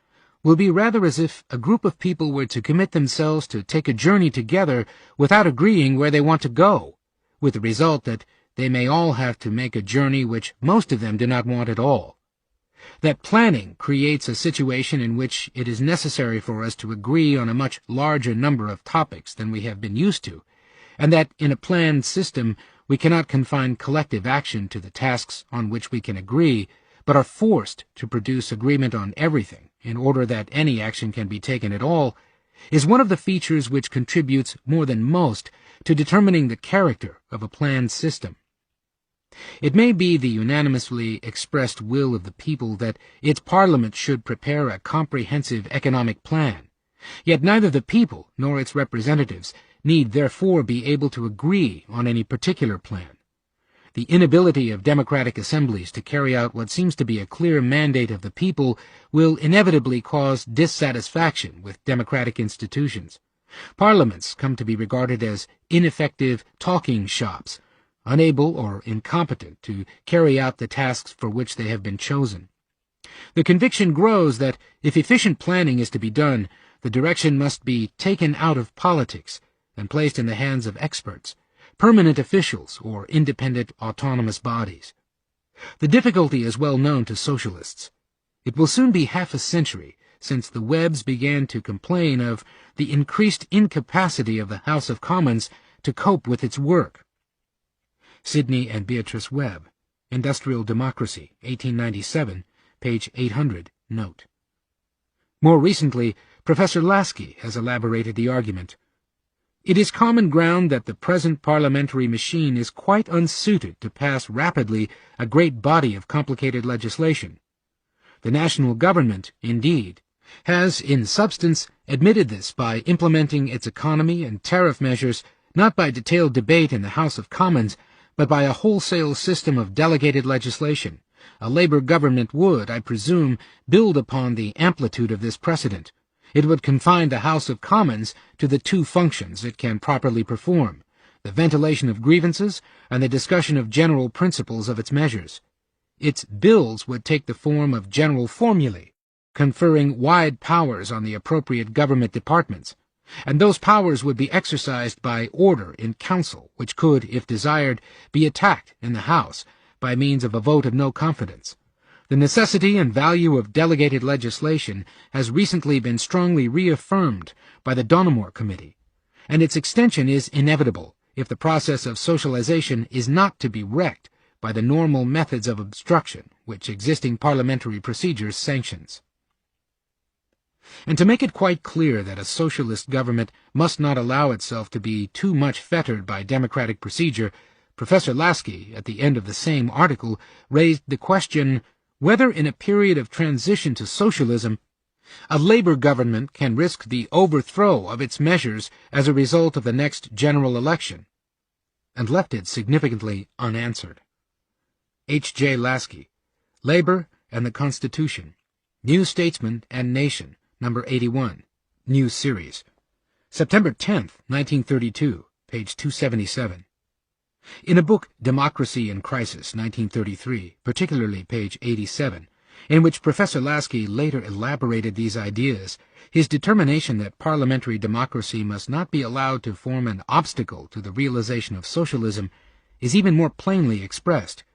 will be rather as if a group of people were to commit themselves to take a journey together without agreeing where they want to go, with the result that they may all have to make a journey which most of them do not want at all. That planning creates a situation in which it is necessary for us to agree on a much larger number of topics than we have been used to, and that in a planned system we cannot confine collective action to the tasks on which we can agree, but are forced to produce agreement on everything in order that any action can be taken at all, is one of the features which contributes more than most to determining the character of a planned system. It may be the unanimously expressed will of the people that its parliament should prepare a comprehensive economic plan, yet neither the people nor its representatives need therefore be able to agree on any particular plan. The inability of democratic assemblies to carry out what seems to be a clear mandate of the people will inevitably cause dissatisfaction with democratic institutions. Parliaments come to be regarded as ineffective talking shops, unable or incompetent to carry out the tasks for which they have been chosen. The conviction grows that if efficient planning is to be done, the direction must be taken out of politics and placed in the hands of experts, permanent officials, or independent autonomous bodies. The difficulty is well known to socialists. It will soon be half a century since the Webbs began to complain of the increased incapacity of the House of Commons to cope with its work. Sidney and Beatrice Webb, Industrial Democracy, 1897, page 800, note. More recently, Professor Lasky has elaborated the argument. It is common ground that the present parliamentary machine is quite unsuited to pass rapidly a great body of complicated legislation. The national government, indeed, has, in substance, admitted this by implementing its economy and tariff measures not by detailed debate in the House of Commons, but by a wholesale system of delegated legislation. A Labour government would, I presume, build upon the amplitude of this precedent. It would confine the House of Commons to the two functions it can properly perform, the ventilation of grievances and the discussion of general principles of its measures. Its bills would take the form of general formulae, conferring wide powers on the appropriate government departments, and those powers would be exercised by order in council, which could, if desired, be attacked in the House by means of a vote of no confidence. The necessity and value of delegated legislation has recently been strongly reaffirmed by the Donnemore Committee, and its extension is inevitable if the process of socialization is not to be wrecked by the normal methods of obstruction which existing parliamentary procedures sanctions. And to make it quite clear that a socialist government must not allow itself to be too much fettered by democratic procedure, Professor Lasky, at the end of the same article, raised the question whether in a period of transition to socialism, a Labour government can risk the overthrow of its measures as a result of the next general election, and left it significantly unanswered. H. J. Lasky, Labour and the Constitution, New Statesman and Nation, number 81, New Series, September 10th, 1932, page 277. In a book, Democracy in Crisis, 1933, particularly page 87, in which Professor Lasky later elaborated these ideas, his determination that parliamentary democracy must not be allowed to form an obstacle to the realization of socialism is even more plainly expressed.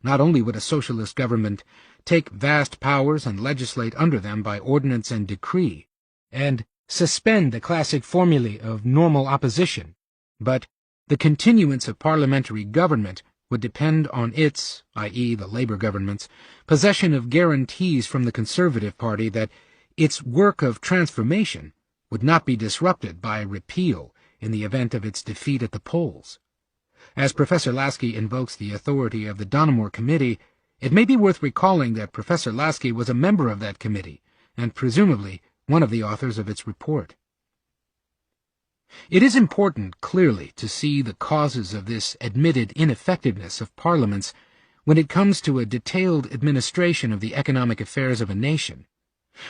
Not only would a socialist government take vast powers and legislate under them by ordinance and decree, and suspend the classic formulae of normal opposition, but the continuance of parliamentary government would depend on its, i.e. the Labour government's, possession of guarantees from the Conservative Party that its work of transformation would not be disrupted by repeal in the event of its defeat at the polls. As Professor Lasky invokes the authority of the Donnemore Committee, it may be worth recalling that Professor Lasky was a member of that committee, and presumably one of the authors of its report. It is important, clearly, to see the causes of this admitted ineffectiveness of parliaments when it comes to a detailed administration of the economic affairs of a nation.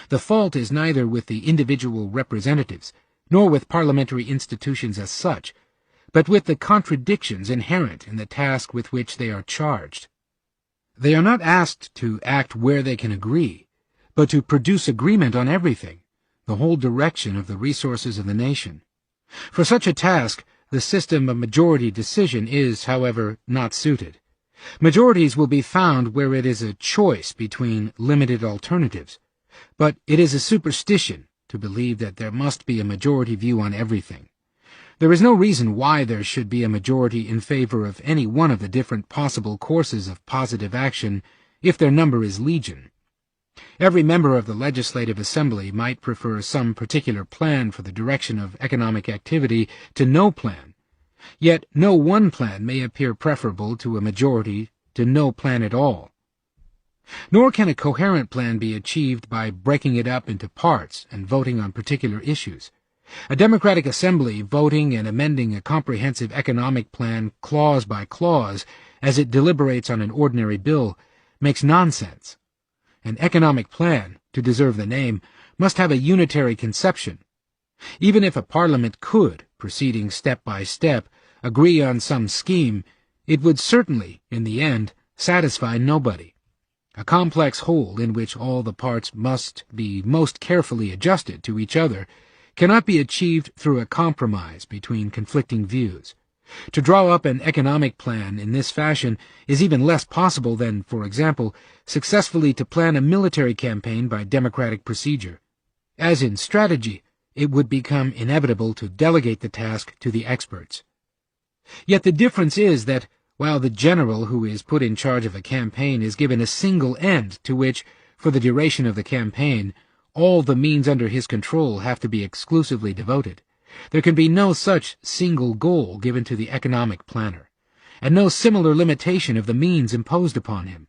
The fault is neither with the individual representatives, nor with parliamentary institutions as such, but with the contradictions inherent in the task with which they are charged. They are not asked to act where they can agree, but to produce agreement on everything, the whole direction of the resources of the nation. For such a task, the system of majority decision is, however, not suited. Majorities will be found where it is a choice between limited alternatives, but it is a superstition to believe that there must be a majority view on everything. There is no reason why there should be a majority in favor of any one of the different possible courses of positive action if their number is legion. Every member of the Legislative Assembly might prefer some particular plan for the direction of economic activity to no plan, yet no one plan may appear preferable to a majority to no plan at all. Nor can a coherent plan be achieved by breaking it up into parts and voting on particular issues. A democratic assembly voting and amending a comprehensive economic plan clause by clause as it deliberates on an ordinary bill makes nonsense. An economic plan, to deserve the name, must have a unitary conception. Even if a parliament could, proceeding step by step, agree on some scheme, it would certainly, in the end, satisfy nobody. A complex whole in which all the parts must be most carefully adjusted to each other cannot be achieved through a compromise between conflicting views. To draw up an economic plan in this fashion is even less possible than, for example, successfully to plan a military campaign by democratic procedure. As in strategy, it would become inevitable to delegate the task to the experts. Yet the difference is that, while the general who is put in charge of a campaign is given a single end to which, for the duration of the campaign, all the means under his control have to be exclusively devoted, there can be no such single goal given to the economic planner, and no similar limitation of the means imposed upon him.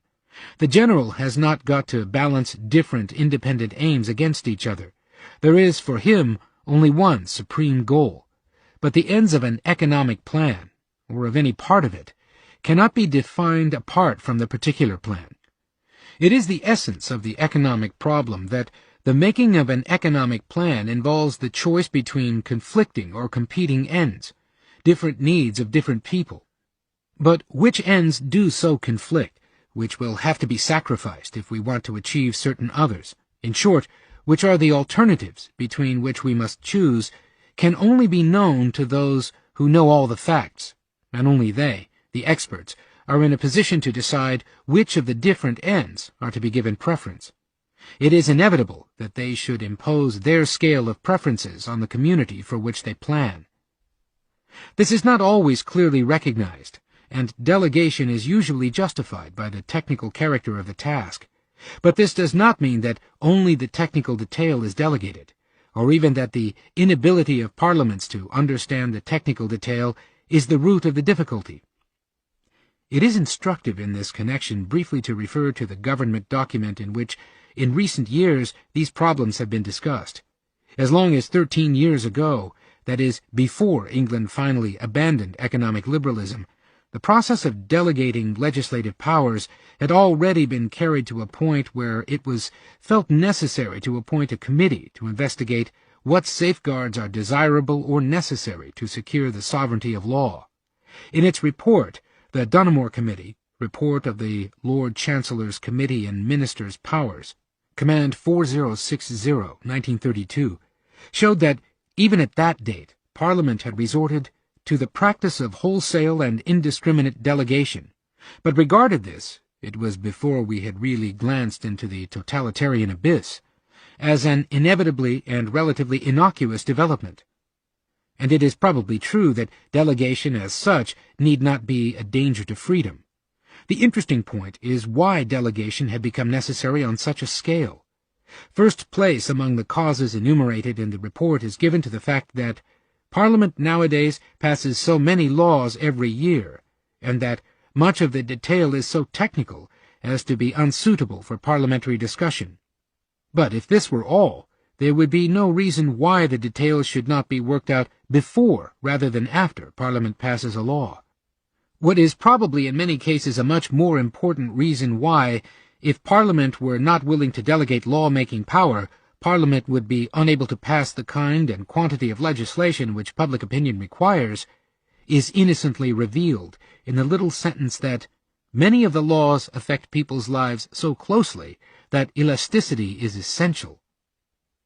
The general has not got to balance different independent aims against each other. There is, for him, only one supreme goal, but the ends of an economic plan, or of any part of it, cannot be defined apart from the particular plan. It is the essence of the economic problem that the making of an economic plan involves the choice between conflicting or competing ends, different needs of different people. But which ends do so conflict, which will have to be sacrificed if we want to achieve certain others, in short, which are the alternatives between which we must choose, can only be known to those who know all the facts, and only they, the experts, are in a position to decide which of the different ends are to be given preference. It is inevitable that they should impose their scale of preferences on the community for which they plan. This is not always clearly recognized, and delegation is usually justified by the technical character of the task. But this does not mean that only the technical detail is delegated, or even that the inability of parliaments to understand the technical detail is the root of the difficulty. It is instructive in this connection briefly to refer to the government document in which, in recent years, these problems have been discussed. As long as 13 years ago, that is, before England finally abandoned economic liberalism, the process of delegating legislative powers had already been carried to a point where it was felt necessary to appoint a committee to investigate what safeguards are desirable or necessary to secure the sovereignty of law. In its report, the Dunmore Committee, Report of the Lord Chancellor's Committee and Ministers' Powers, Command 4060, 1932, showed that, even at that date, Parliament had resorted to the practice of wholesale and indiscriminate delegation, but regarded this, it was before we had really glanced into the totalitarian abyss, as an inevitably and relatively innocuous development. And it is probably true that delegation as such need not be a danger to freedom. The interesting point is why delegation had become necessary on such a scale. First place among the causes enumerated in the report is given to the fact that Parliament nowadays passes so many laws every year, and that much of the detail is so technical as to be unsuitable for parliamentary discussion. But if this were all, there would be no reason why the details should not be worked out before rather than after Parliament passes a law. What is probably in many cases a much more important reason why, if Parliament were not willing to delegate law-making power, Parliament would be unable to pass the kind and quantity of legislation which public opinion requires, is innocently revealed in the little sentence that many of the laws affect people's lives so closely that elasticity is essential.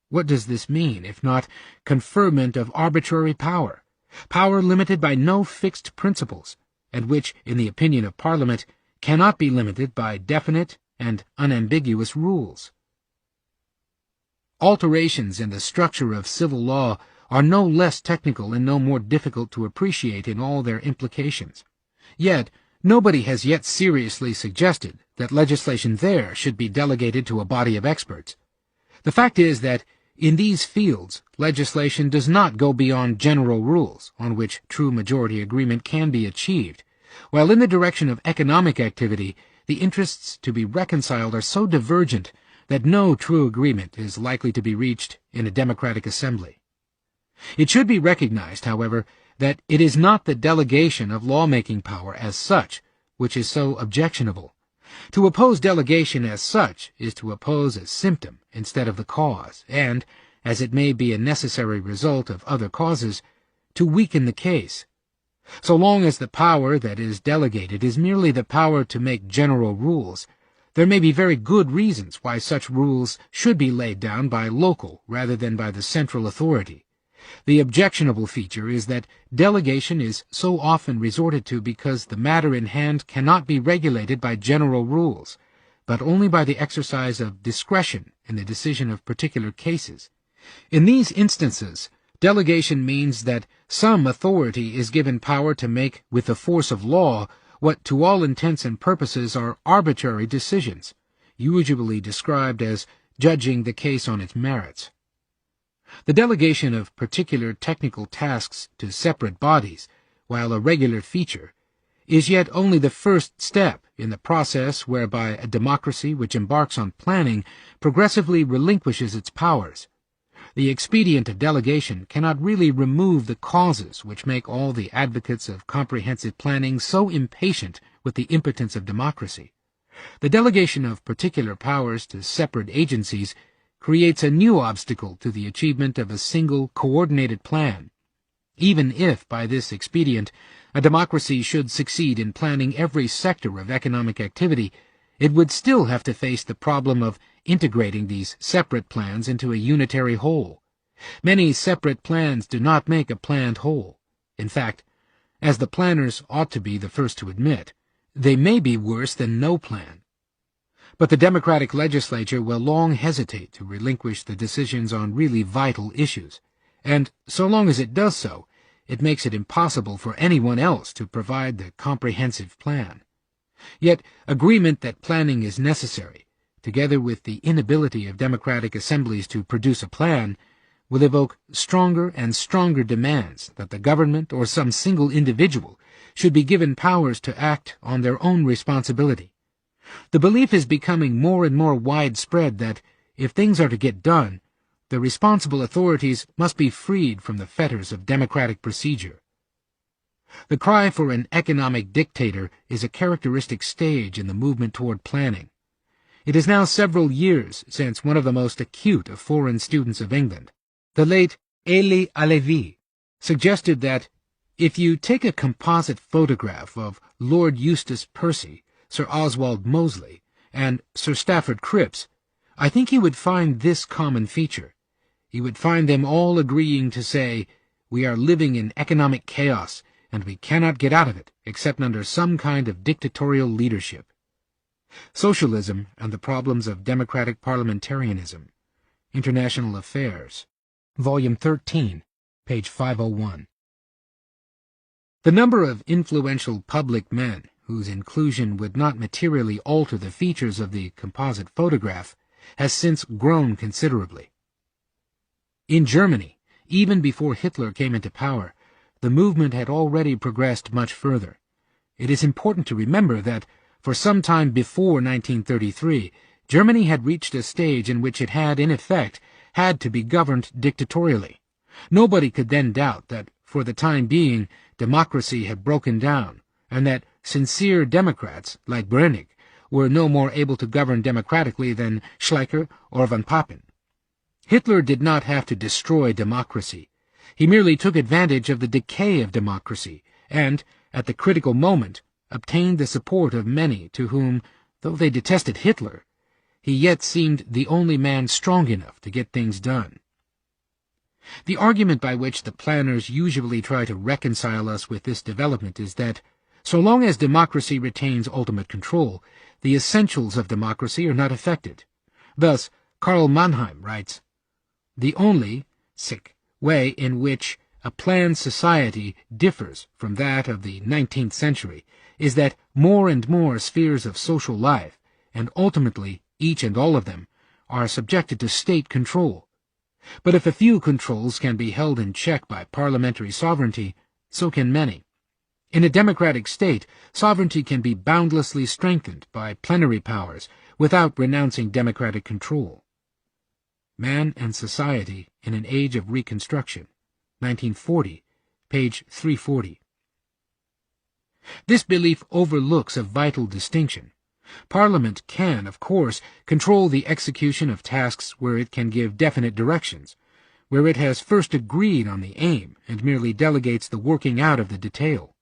What does this mean, if not conferment of arbitrary power, power limited by no fixed principles, and which, in the opinion of Parliament, cannot be limited by definite and unambiguous rules? Alterations in the structure of civil law are no less technical and no more difficult to appreciate in all their implications. Yet, nobody has yet seriously suggested that legislation there should be delegated to a body of experts. The fact is that, in these fields, legislation does not go beyond general rules on which true majority agreement can be achieved, While in the direction of economic activity, the interests to be reconciled are so divergent that no true agreement is likely to be reached in a democratic assembly. It should be recognized, however, that it is not the delegation of lawmaking power as such which is so objectionable. To oppose delegation as such is to oppose a symptom instead of the cause, and, as it may be a necessary result of other causes, to weaken the case. So long as the power that is delegated is merely the power to make general rules, there may be very good reasons why such rules should be laid down by local rather than by the central authority. The objectionable feature is that delegation is so often resorted to because the matter in hand cannot be regulated by general rules, but only by the exercise of discretion in the decision of particular cases. In these instances, delegation means that some authority is given power to make with the force of law what to all intents and purposes are arbitrary decisions, usually described as judging the case on its merits. The delegation of particular technical tasks to separate bodies, while a regular feature, is yet only the first step in the process whereby a democracy which embarks on planning progressively relinquishes its powers. The expedient of delegation cannot really remove the causes which make all the advocates of comprehensive planning so impatient with the impotence of democracy. The delegation of particular powers to separate agencies creates a new obstacle to the achievement of a single coordinated plan. Even if, by this expedient, a democracy should succeed in planning every sector of economic activity, it would still have to face the problem of integrating these separate plans into a unitary whole. Many separate plans do not make a planned whole. In fact, as the planners ought to be the first to admit, they may be worse than no plan. But the democratic legislature will long hesitate to relinquish the decisions on really vital issues, and so long as it does so, it makes it impossible for anyone else to provide the comprehensive plan. Yet agreement that planning is necessary, together with the inability of democratic assemblies to produce a plan, will evoke stronger and stronger demands that the government or some single individual should be given powers to act on their own responsibility. The belief is becoming more and more widespread that, if things are to get done, the responsible authorities must be freed from the fetters of democratic procedure. The cry for an economic dictator is a characteristic stage in the movement toward planning. It is now several years since one of the most acute of foreign students of England, the late Elie Alevi, suggested that if you take a composite photograph of Lord Eustace Percy, Sir Oswald Mosley, and Sir Stafford Cripps, I think you would find this common feature. You would find them all agreeing to say, "We are living in economic chaos, and we cannot get out of it except under some kind of dictatorial leadership." Socialism and the Problems of Democratic Parliamentarism. International Affairs. Volume 13, page 501. The number of influential public men whose inclusion would not materially alter the features of the composite photograph has since grown considerably. In Germany, even before Hitler came into power, the movement had already progressed much further. It is important to remember that, for some time before 1933, Germany had reached a stage in which it had, in effect, had to be governed dictatorially. Nobody could then doubt that, for the time being, democracy had broken down, and that sincere Democrats, like Brüning, were no more able to govern democratically than Schleicher or Von Papen. Hitler did not have to destroy democracy. He merely took advantage of the decay of democracy, and, at the critical moment, obtained the support of many to whom, though they detested Hitler, he yet seemed the only man strong enough to get things done. The argument by which the planners usually try to reconcile us with this development is that, so long as democracy retains ultimate control, the essentials of democracy are not affected. Thus, Karl Mannheim writes, "The only way in which a planned society differs from that of the 19th century is that more and more spheres of social life, and ultimately each and all of them, are subjected to state control. But if a few controls can be held in check by parliamentary sovereignty, so can many. In a democratic state, sovereignty can be boundlessly strengthened by plenary powers without renouncing democratic control. Man and Society in an Age of Reconstruction, 1940, page 340. This belief overlooks a vital distinction. Parliament can, of course, control the execution of tasks where it can give definite directions, where it has first agreed on the aim and merely delegates the working out of the detail.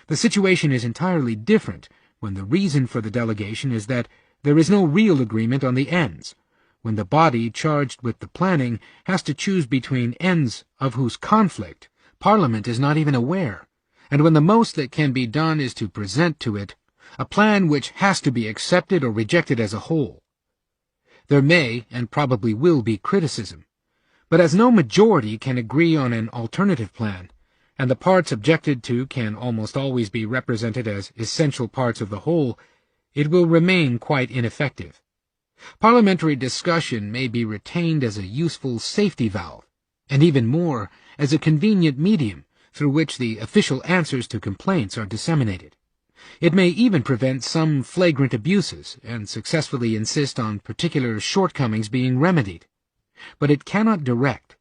The situation is entirely different when the reason for the delegation is that there is no real agreement on the ends, when the body charged with the planning has to choose between ends of whose conflict Parliament is not even aware, and when the most that can be done is to present to it a plan which has to be accepted or rejected as a whole. There may, and probably will, be criticism, but as no majority can agree on an alternative plan, and the parts objected to can almost always be represented as essential parts of the whole, it will remain quite ineffective. Parliamentary discussion may be retained as a useful safety valve, and even more, as a convenient medium through which the official answers to complaints are disseminated. It may even prevent some flagrant abuses and successfully insist on particular shortcomings being remedied. But it cannot direct.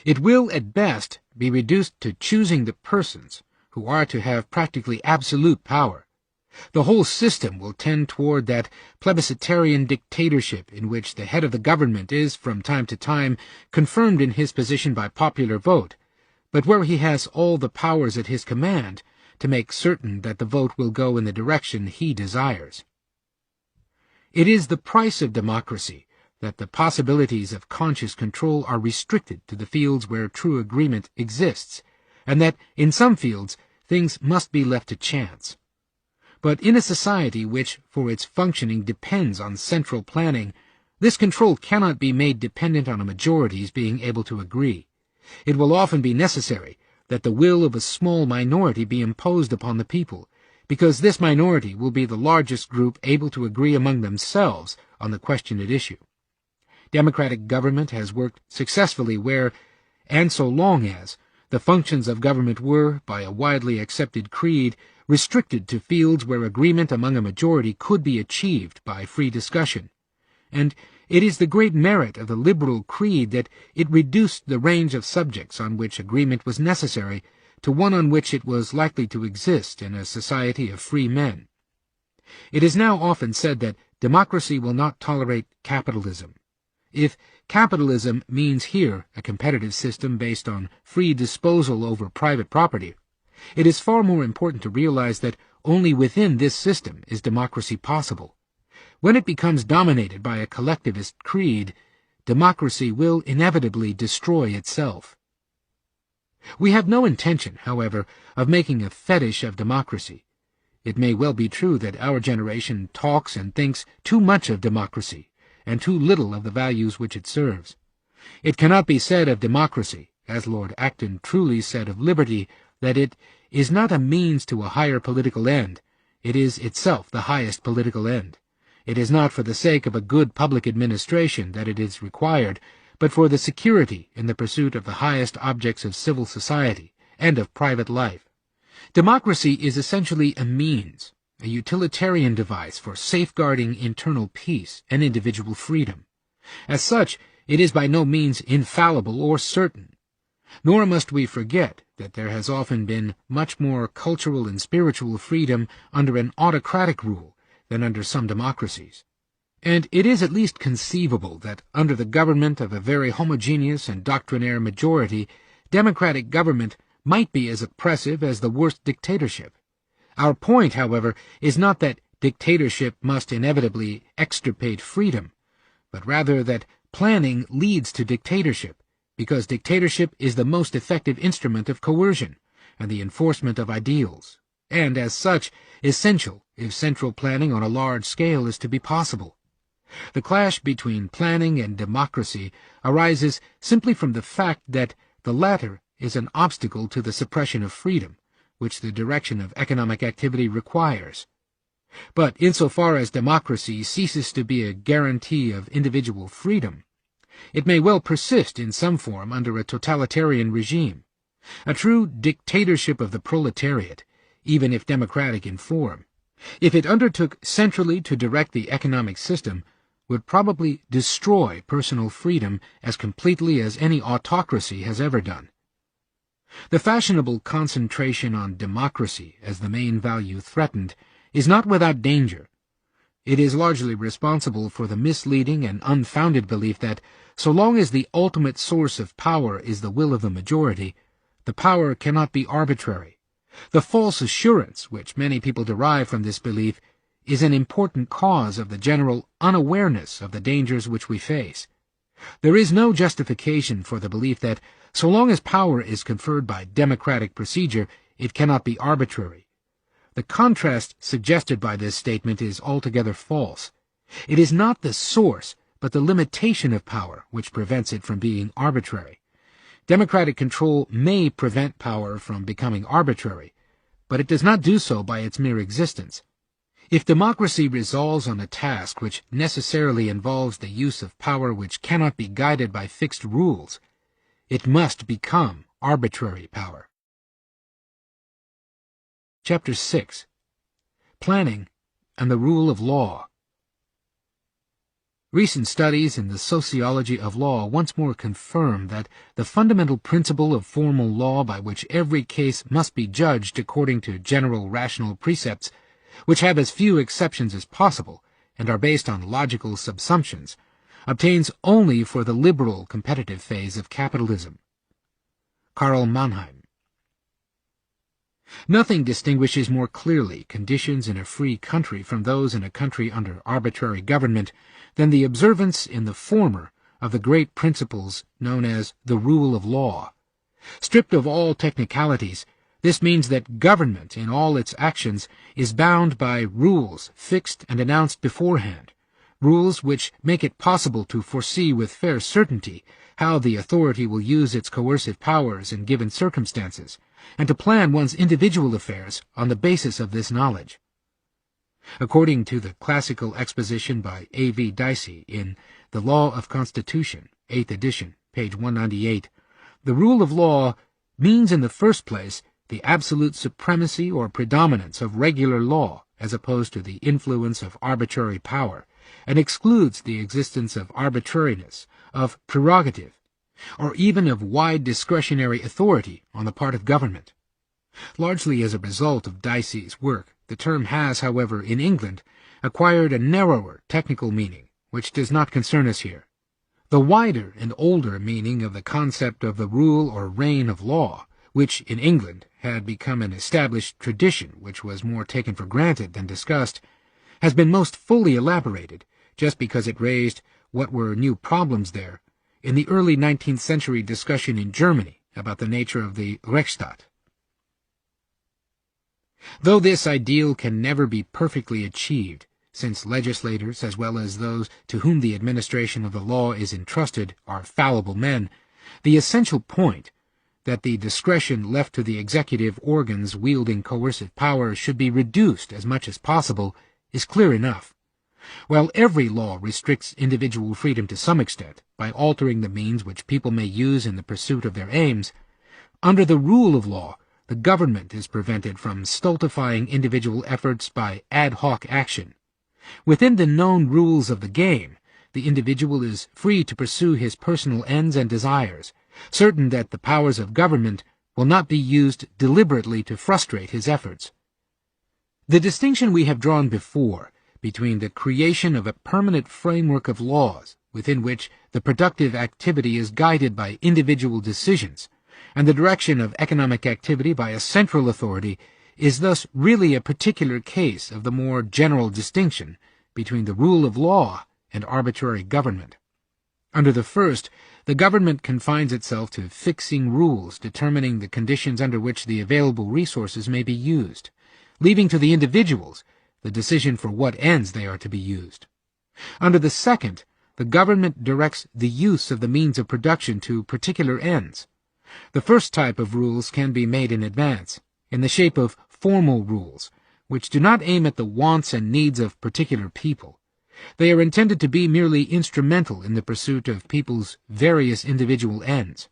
It will, at best, be reduced to choosing the persons who are to have practically absolute power. The whole system will tend toward that plebiscitarian dictatorship in which the head of the government is, from time to time, confirmed in his position by popular vote, but where he has all the powers at his command to make certain that the vote will go in the direction he desires. It is the price of democracy that the possibilities of conscious control are restricted to the fields where true agreement exists, and that, in some fields, things must be left to chance. But in a society which, for its functioning, depends on central planning, this control cannot be made dependent on a majority's being able to agree. It will often be necessary that the will of a small minority be imposed upon the people, because this minority will be the largest group able to agree among themselves on the question at issue. Democratic government has worked successfully where, and so long as, the functions of government were, by a widely accepted creed, restricted to fields where agreement among a majority could be achieved by free discussion. And it is the great merit of the liberal creed that it reduced the range of subjects on which agreement was necessary to one on which it was likely to exist in a society of free men. It is now often said that democracy will not tolerate capitalism. If capitalism means here a competitive system based on free disposal over private property, it is far more important to realize that only within this system is democracy possible. When it becomes dominated by a collectivist creed, democracy will inevitably destroy itself. We have no intention, however, of making a fetish of democracy. It may well be true that our generation talks and thinks too much of democracy, and too little of the values which it serves. It cannot be said of democracy, as Lord Acton truly said of liberty, that it is not a means to a higher political end. It is itself the highest political end. It is not for the sake of a good public administration that it is required, but for the security in the pursuit of the highest objects of civil society and of private life. Democracy is essentially a means, a utilitarian device for safeguarding internal peace and individual freedom. As such, it is by no means infallible or certain. Nor must we forget that there has often been much more cultural and spiritual freedom under an autocratic rule than under some democracies. And it is at least conceivable that under the government of a very homogeneous and doctrinaire majority, democratic government might be as oppressive as the worst dictatorship. Our point, however, is not that dictatorship must inevitably extirpate freedom, but rather that planning leads to dictatorship, because dictatorship is the most effective instrument of coercion and the enforcement of ideals, and, as such, essential if central planning on a large scale is to be possible. The clash between planning and democracy arises simply from the fact that the latter is an obstacle to the suppression of freedom, which the direction of economic activity requires. But insofar as democracy ceases to be a guarantee of individual freedom, it may well persist in some form under a totalitarian regime. A true dictatorship of the proletariat even if democratic in form, if it undertook centrally to direct the economic system, would probably destroy personal freedom as completely as any autocracy has ever done. The fashionable concentration on democracy as the main value threatened is not without danger. It is largely responsible for the misleading and unfounded belief that, so long as the ultimate source of power is the will of the majority, the power cannot be arbitrary. The false assurance which many people derive from this belief is an important cause of the general unawareness of the dangers which we face. There is no justification for the belief that, so long as power is conferred by democratic procedure, it cannot be arbitrary. The contrast suggested by this statement is altogether false. It is not the source, but the limitation of power which prevents it from being arbitrary. Democratic control may prevent power from becoming arbitrary, but it does not do so by its mere existence. If democracy resolves on a task which necessarily involves the use of power which cannot be guided by fixed rules, it must become arbitrary power. Chapter 6. Planning and the Rule of Law. Recent studies in the sociology of law once more confirm that the fundamental principle of formal law by which every case must be judged according to general rational precepts, which have as few exceptions as possible and are based on logical subsumptions, obtains only for the liberal competitive phase of capitalism. Karl Mannheim. Nothing distinguishes more clearly conditions in a free country from those in a country under arbitrary government than the observance in the former of the great principles known as the rule of law. Stripped of all technicalities, this means that government in all its actions is bound by rules fixed and announced beforehand, rules which make it possible to foresee with fair certainty how the authority will use its coercive powers in given circumstances, and to plan one's individual affairs on the basis of this knowledge. According to the classical exposition by A.V. Dicey in The Law of Constitution, 8th edition, page 198, the rule of law means in the first place the absolute supremacy or predominance of regular law as opposed to the influence of arbitrary power, and excludes the existence of arbitrariness, of prerogative, or even of wide discretionary authority on the part of government. Largely as a result of Dicey's work, the term has, however, in England, acquired a narrower technical meaning, which does not concern us here. The wider and older meaning of the concept of the rule or reign of law, which in England had become an established tradition which was more taken for granted than discussed, has been most fully elaborated, just because it raised what were new problems there, in the early 19th century discussion in Germany about the nature of the Rechtsstaat. Though this ideal can never be perfectly achieved, since legislators, as well as those to whom the administration of the law is entrusted, are fallible men, the essential point, that the discretion left to the executive organs wielding coercive power should be reduced as much as possible, is clear enough. While every law restricts individual freedom to some extent by altering the means which people may use in the pursuit of their aims, under the rule of law, the government is prevented from stultifying individual efforts by ad hoc action. Within the known rules of the game, the individual is free to pursue his personal ends and desires, certain that the powers of government will not be used deliberately to frustrate his efforts. The distinction we have drawn before between the creation of a permanent framework of laws within which the productive activity is guided by individual decisions, and the direction of economic activity by a central authority is thus really a particular case of the more general distinction between the rule of law and arbitrary government. Under the first, the government confines itself to fixing rules determining the conditions under which the available resources may be used, leaving to the individuals the decision for what ends they are to be used. Under the second, the government directs the use of the means of production to particular ends. The first type of rules can be made in advance, in the shape of formal rules, which do not aim at the wants and needs of particular people. They are intended to be merely instrumental in the pursuit of people's various individual ends,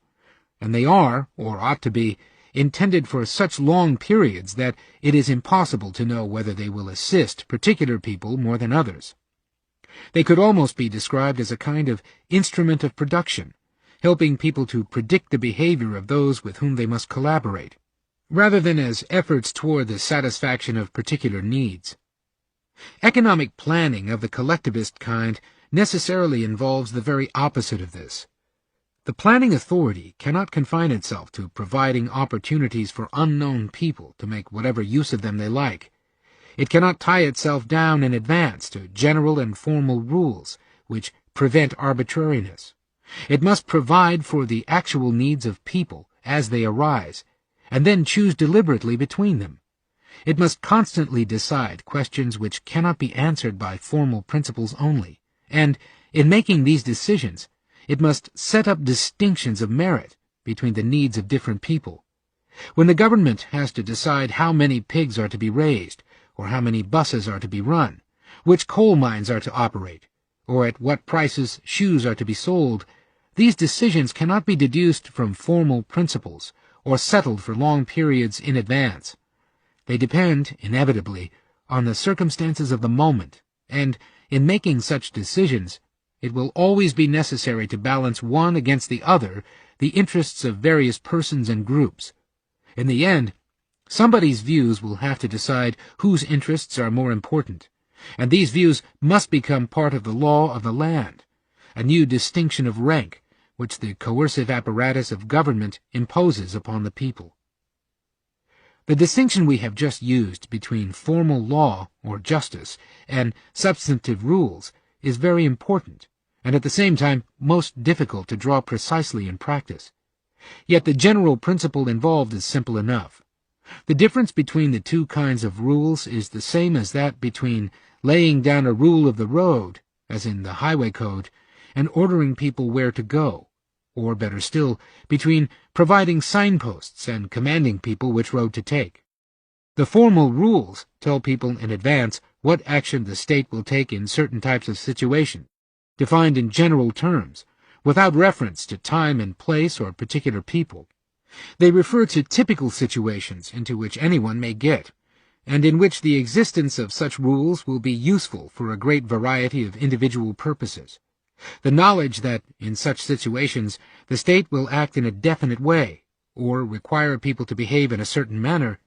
and they are, or ought to be, intended for such long periods that it is impossible to know whether they will assist particular people more than others. They could almost be described as a kind of instrument of production, helping people to predict the behavior of those with whom they must collaborate, rather than as efforts toward the satisfaction of particular needs. Economic planning of the collectivist kind necessarily involves the very opposite of this. The planning authority cannot confine itself to providing opportunities for unknown people to make whatever use of them they like. It cannot tie itself down in advance to general and formal rules which prevent arbitrariness. It must provide for the actual needs of people as they arise, and then choose deliberately between them. It must constantly decide questions which cannot be answered by formal principles only, and, in making these decisions, it must set up distinctions of merit between the needs of different people. When the government has to decide how many pigs are to be raised, or how many buses are to be run, which coal mines are to operate, or at what prices shoes are to be sold, these decisions cannot be deduced from formal principles or settled for long periods in advance. They depend, inevitably, on the circumstances of the moment, and, in making such decisions, it will always be necessary to balance one against the other the interests of various persons and groups. In the end, somebody's views will have to decide whose interests are more important, and these views must become part of the law of the land, a new distinction of rank which the coercive apparatus of government imposes upon the people. The distinction we have just used between formal law, or justice, and substantive rules is very important, and at the same time most difficult to draw precisely in practice. Yet the general principle involved is simple enough. The difference between the two kinds of rules is the same as that between laying down a rule of the road, as in the highway code, and ordering people where to go, or, better still, between providing signposts and commanding people which road to take. The formal rules tell people in advance what action the state will take in certain types of situation, defined in general terms, without reference to time and place or particular people. They refer to typical situations into which anyone may get, and in which the existence of such rules will be useful for a great variety of individual purposes. The knowledge that, in such situations, the state will act in a definite way, or require people to behave in a certain manner,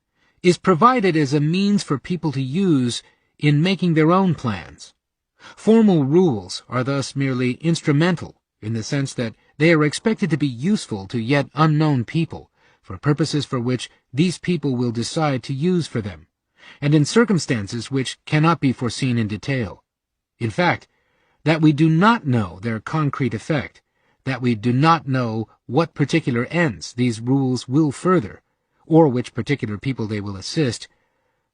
is provided as a means for people to use in making their own plans. Formal rules are thus merely instrumental, in the sense that they are expected to be useful to yet unknown people, for purposes for which these people will decide to use for them, and in circumstances which cannot be foreseen in detail. In fact, that we do not know their concrete effect, that we do not know what particular ends these rules will further, or which particular people they will assist,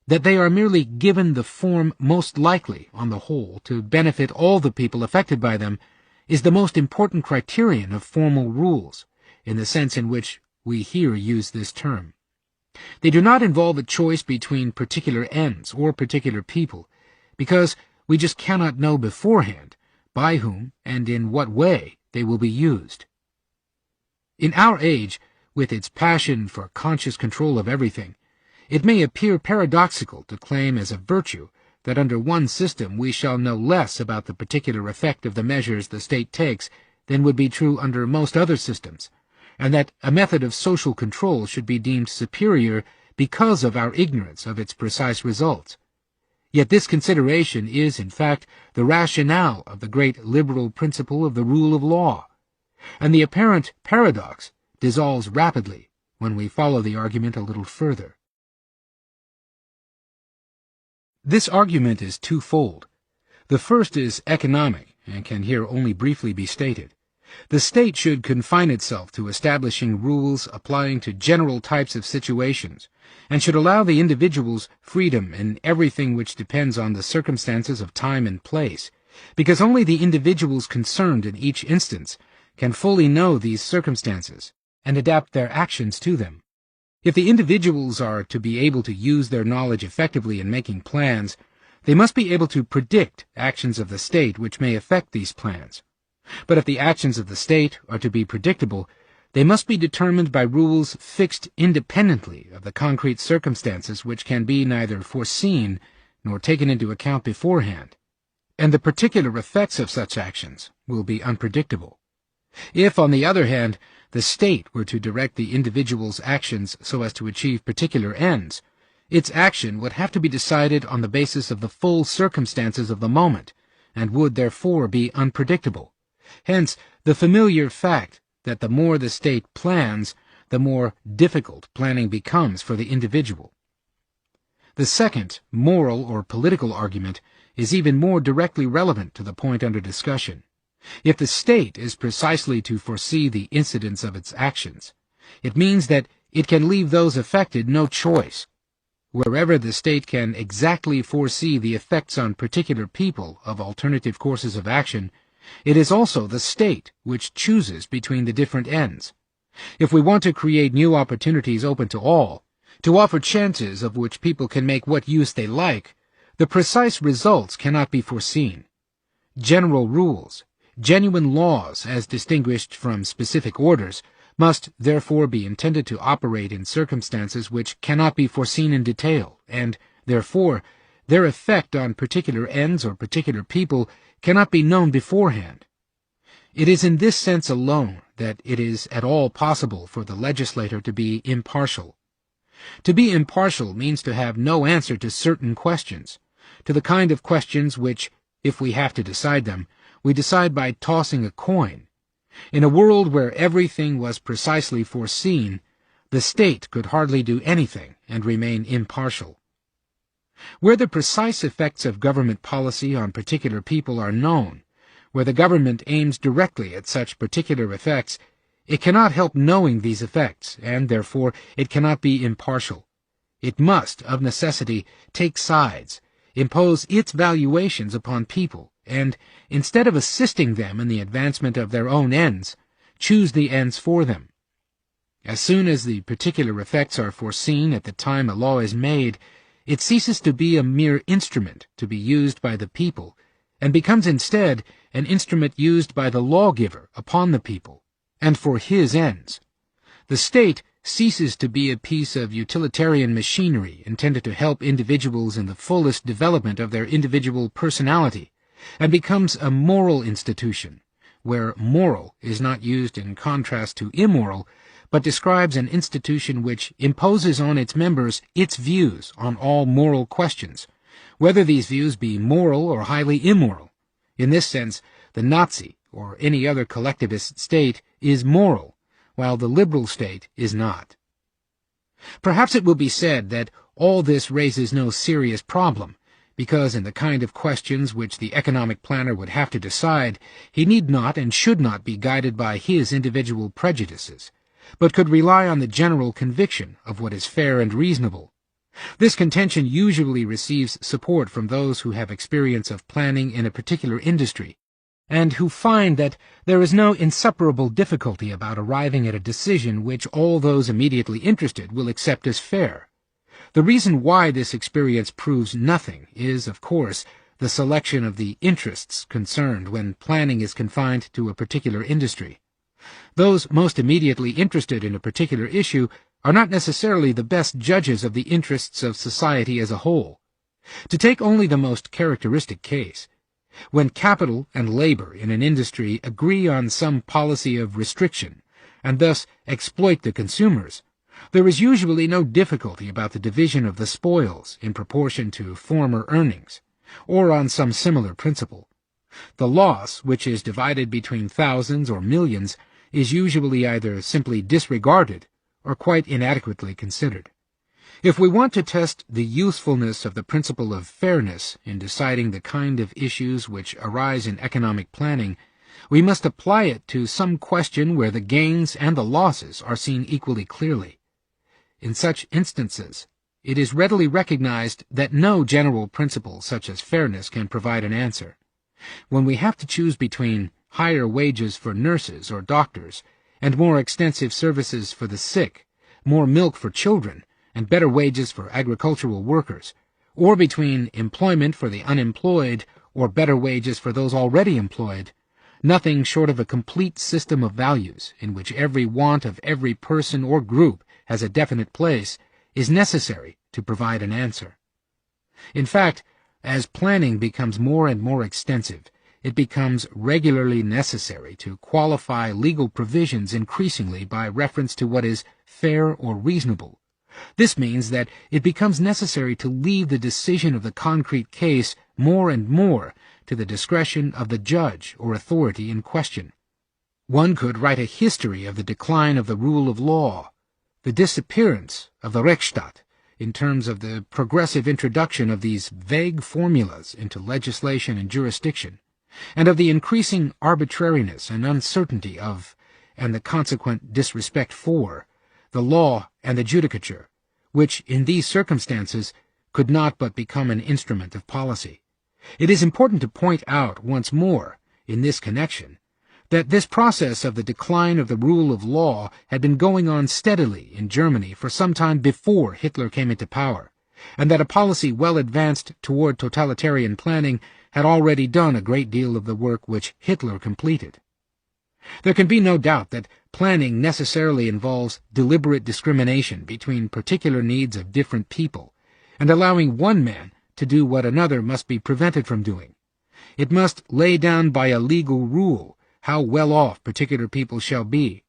that they are merely given the form most likely, on the whole, to benefit all the people affected by them, is the most important criterion of formal rules, in the sense in which we here use this term. They do not involve a choice between particular ends or particular people, because we just cannot know beforehand by whom and in what way they will be used. In our age, with its passion for conscious control of everything, it may appear paradoxical to claim as a virtue that under one system we shall know less about the particular effect of the measures the state takes than would be true under most other systems, and that a method of social control should be deemed superior because of our ignorance of its precise results. Yet this consideration is, in fact, the rationale of the great liberal principle of the rule of law, and the apparent paradox dissolves rapidly when we follow the argument a little further. This argument is twofold. The first is economic, and can here only briefly be stated. The state should confine itself to establishing rules applying to general types of situations, and should allow the individuals freedom in everything which depends on the circumstances of time and place, because only the individuals concerned in each instance can fully know these circumstances and adapt their actions to them. If the individuals are to be able to use their knowledge effectively in making plans, they must be able to predict actions of the state which may affect these plans. But if the actions of the state are to be predictable, They must be determined by rules fixed independently of the concrete circumstances which can be neither foreseen nor taken into account beforehand, and the particular effects of such actions will be unpredictable. If, on the other hand, the state were to direct the individual's actions so as to achieve particular ends, its action would have to be decided on the basis of the full circumstances of the moment, and would therefore be unpredictable. Hence, the familiar fact that the more the state plans, the more difficult planning becomes for the individual. The second, moral or political argument, is even more directly relevant to the point under discussion. If the state is precisely to foresee the incidence of its actions, it means that it can leave those affected no choice. Wherever the state can exactly foresee the effects on particular people of alternative courses of action, it is also the state which chooses between the different ends. If we want to create new opportunities open to all, to offer chances of which people can make what use they like, the precise results cannot be foreseen. General rules, genuine laws as distinguished from specific orders, must therefore be intended to operate in circumstances which cannot be foreseen in detail, and, therefore, their effect on particular ends or particular people cannot be known beforehand. It is in this sense alone that it is at all possible for the legislator to be impartial. To be impartial means to have no answer to certain questions, to the kind of questions which, if we have to decide them, we decide by tossing a coin. In a world where everything was precisely foreseen, the state could hardly do anything and remain impartial. Where the precise effects of government policy on particular people are known, where the government aims directly at such particular effects, it cannot help knowing these effects, and therefore it cannot be impartial. It must, of necessity, take sides, impose its valuations upon people, and, instead of assisting them in the advancement of their own ends, choose the ends for them. As soon as the particular effects are foreseen at the time a law is made, it ceases to be a mere instrument to be used by the people, and becomes instead an instrument used by the lawgiver upon the people, and for his ends. The state ceases to be a piece of utilitarian machinery intended to help individuals in the fullest development of their individual personality, and becomes a moral institution, where moral is not used in contrast to immoral, but describes an institution which imposes on its members its views on all moral questions, whether these views be moral or highly immoral. In this sense, the Nazi or any other collectivist state is moral, while the liberal state is not. Perhaps it will be said that all this raises no serious problem, because in the kind of questions which the economic planner would have to decide, he need not and should not be guided by his individual prejudices, but could rely on the general conviction of what is fair and reasonable. This contention usually receives support from those who have experience of planning in a particular industry, and who find that there is no insuperable difficulty about arriving at a decision which all those immediately interested will accept as fair. The reason why this experience proves nothing is, of course, the selection of the interests concerned when planning is confined to a particular industry. Those most immediately interested in a particular issue are not necessarily the best judges of the interests of society as a whole. To take only the most characteristic case, when capital and labor in an industry agree on some policy of restriction, and thus exploit the consumers, there is usually no difficulty about the division of the spoils in proportion to former earnings, or on some similar principle. The loss, which is divided between thousands or millions, is usually either simply disregarded or quite inadequately considered. If we want to test the usefulness of the principle of fairness in deciding the kind of issues which arise in economic planning, we must apply it to some question where the gains and the losses are seen equally clearly. In such instances, it is readily recognized that no general principle such as fairness can provide an answer. When we have to choose between higher wages for nurses or doctors, and more extensive services for the sick, more milk for children, and better wages for agricultural workers, or between employment for the unemployed or better wages for those already employed, Nothing short of a complete system of values, in which every want of every person or group has a definite place, is necessary to provide an answer. In fact, as planning becomes more and more extensive, it becomes regularly necessary to qualify legal provisions increasingly by reference to what is fair or reasonable. This means that it becomes necessary to leave the decision of the concrete case more and more to the discretion of the judge or authority in question. One could write a history of the decline of the rule of law, the disappearance of the Rechtsstaat, in terms of the progressive introduction of these vague formulas into legislation and jurisdiction, and of the increasing arbitrariness and uncertainty of, and the consequent disrespect for, the law and the judicature, which, in these circumstances, could not but become an instrument of policy. It is important to point out once more, in this connection, that this process of the decline of the rule of law had been going on steadily in Germany for some time before Hitler came into power, and that a policy well advanced toward totalitarian planning had already done a great deal of the work which Hitler completed. There can be no doubt that planning necessarily involves deliberate discrimination between particular needs of different people, and allowing one man to do what another must be prevented from doing. It must lay down by a legal rule how well off particular people shall be,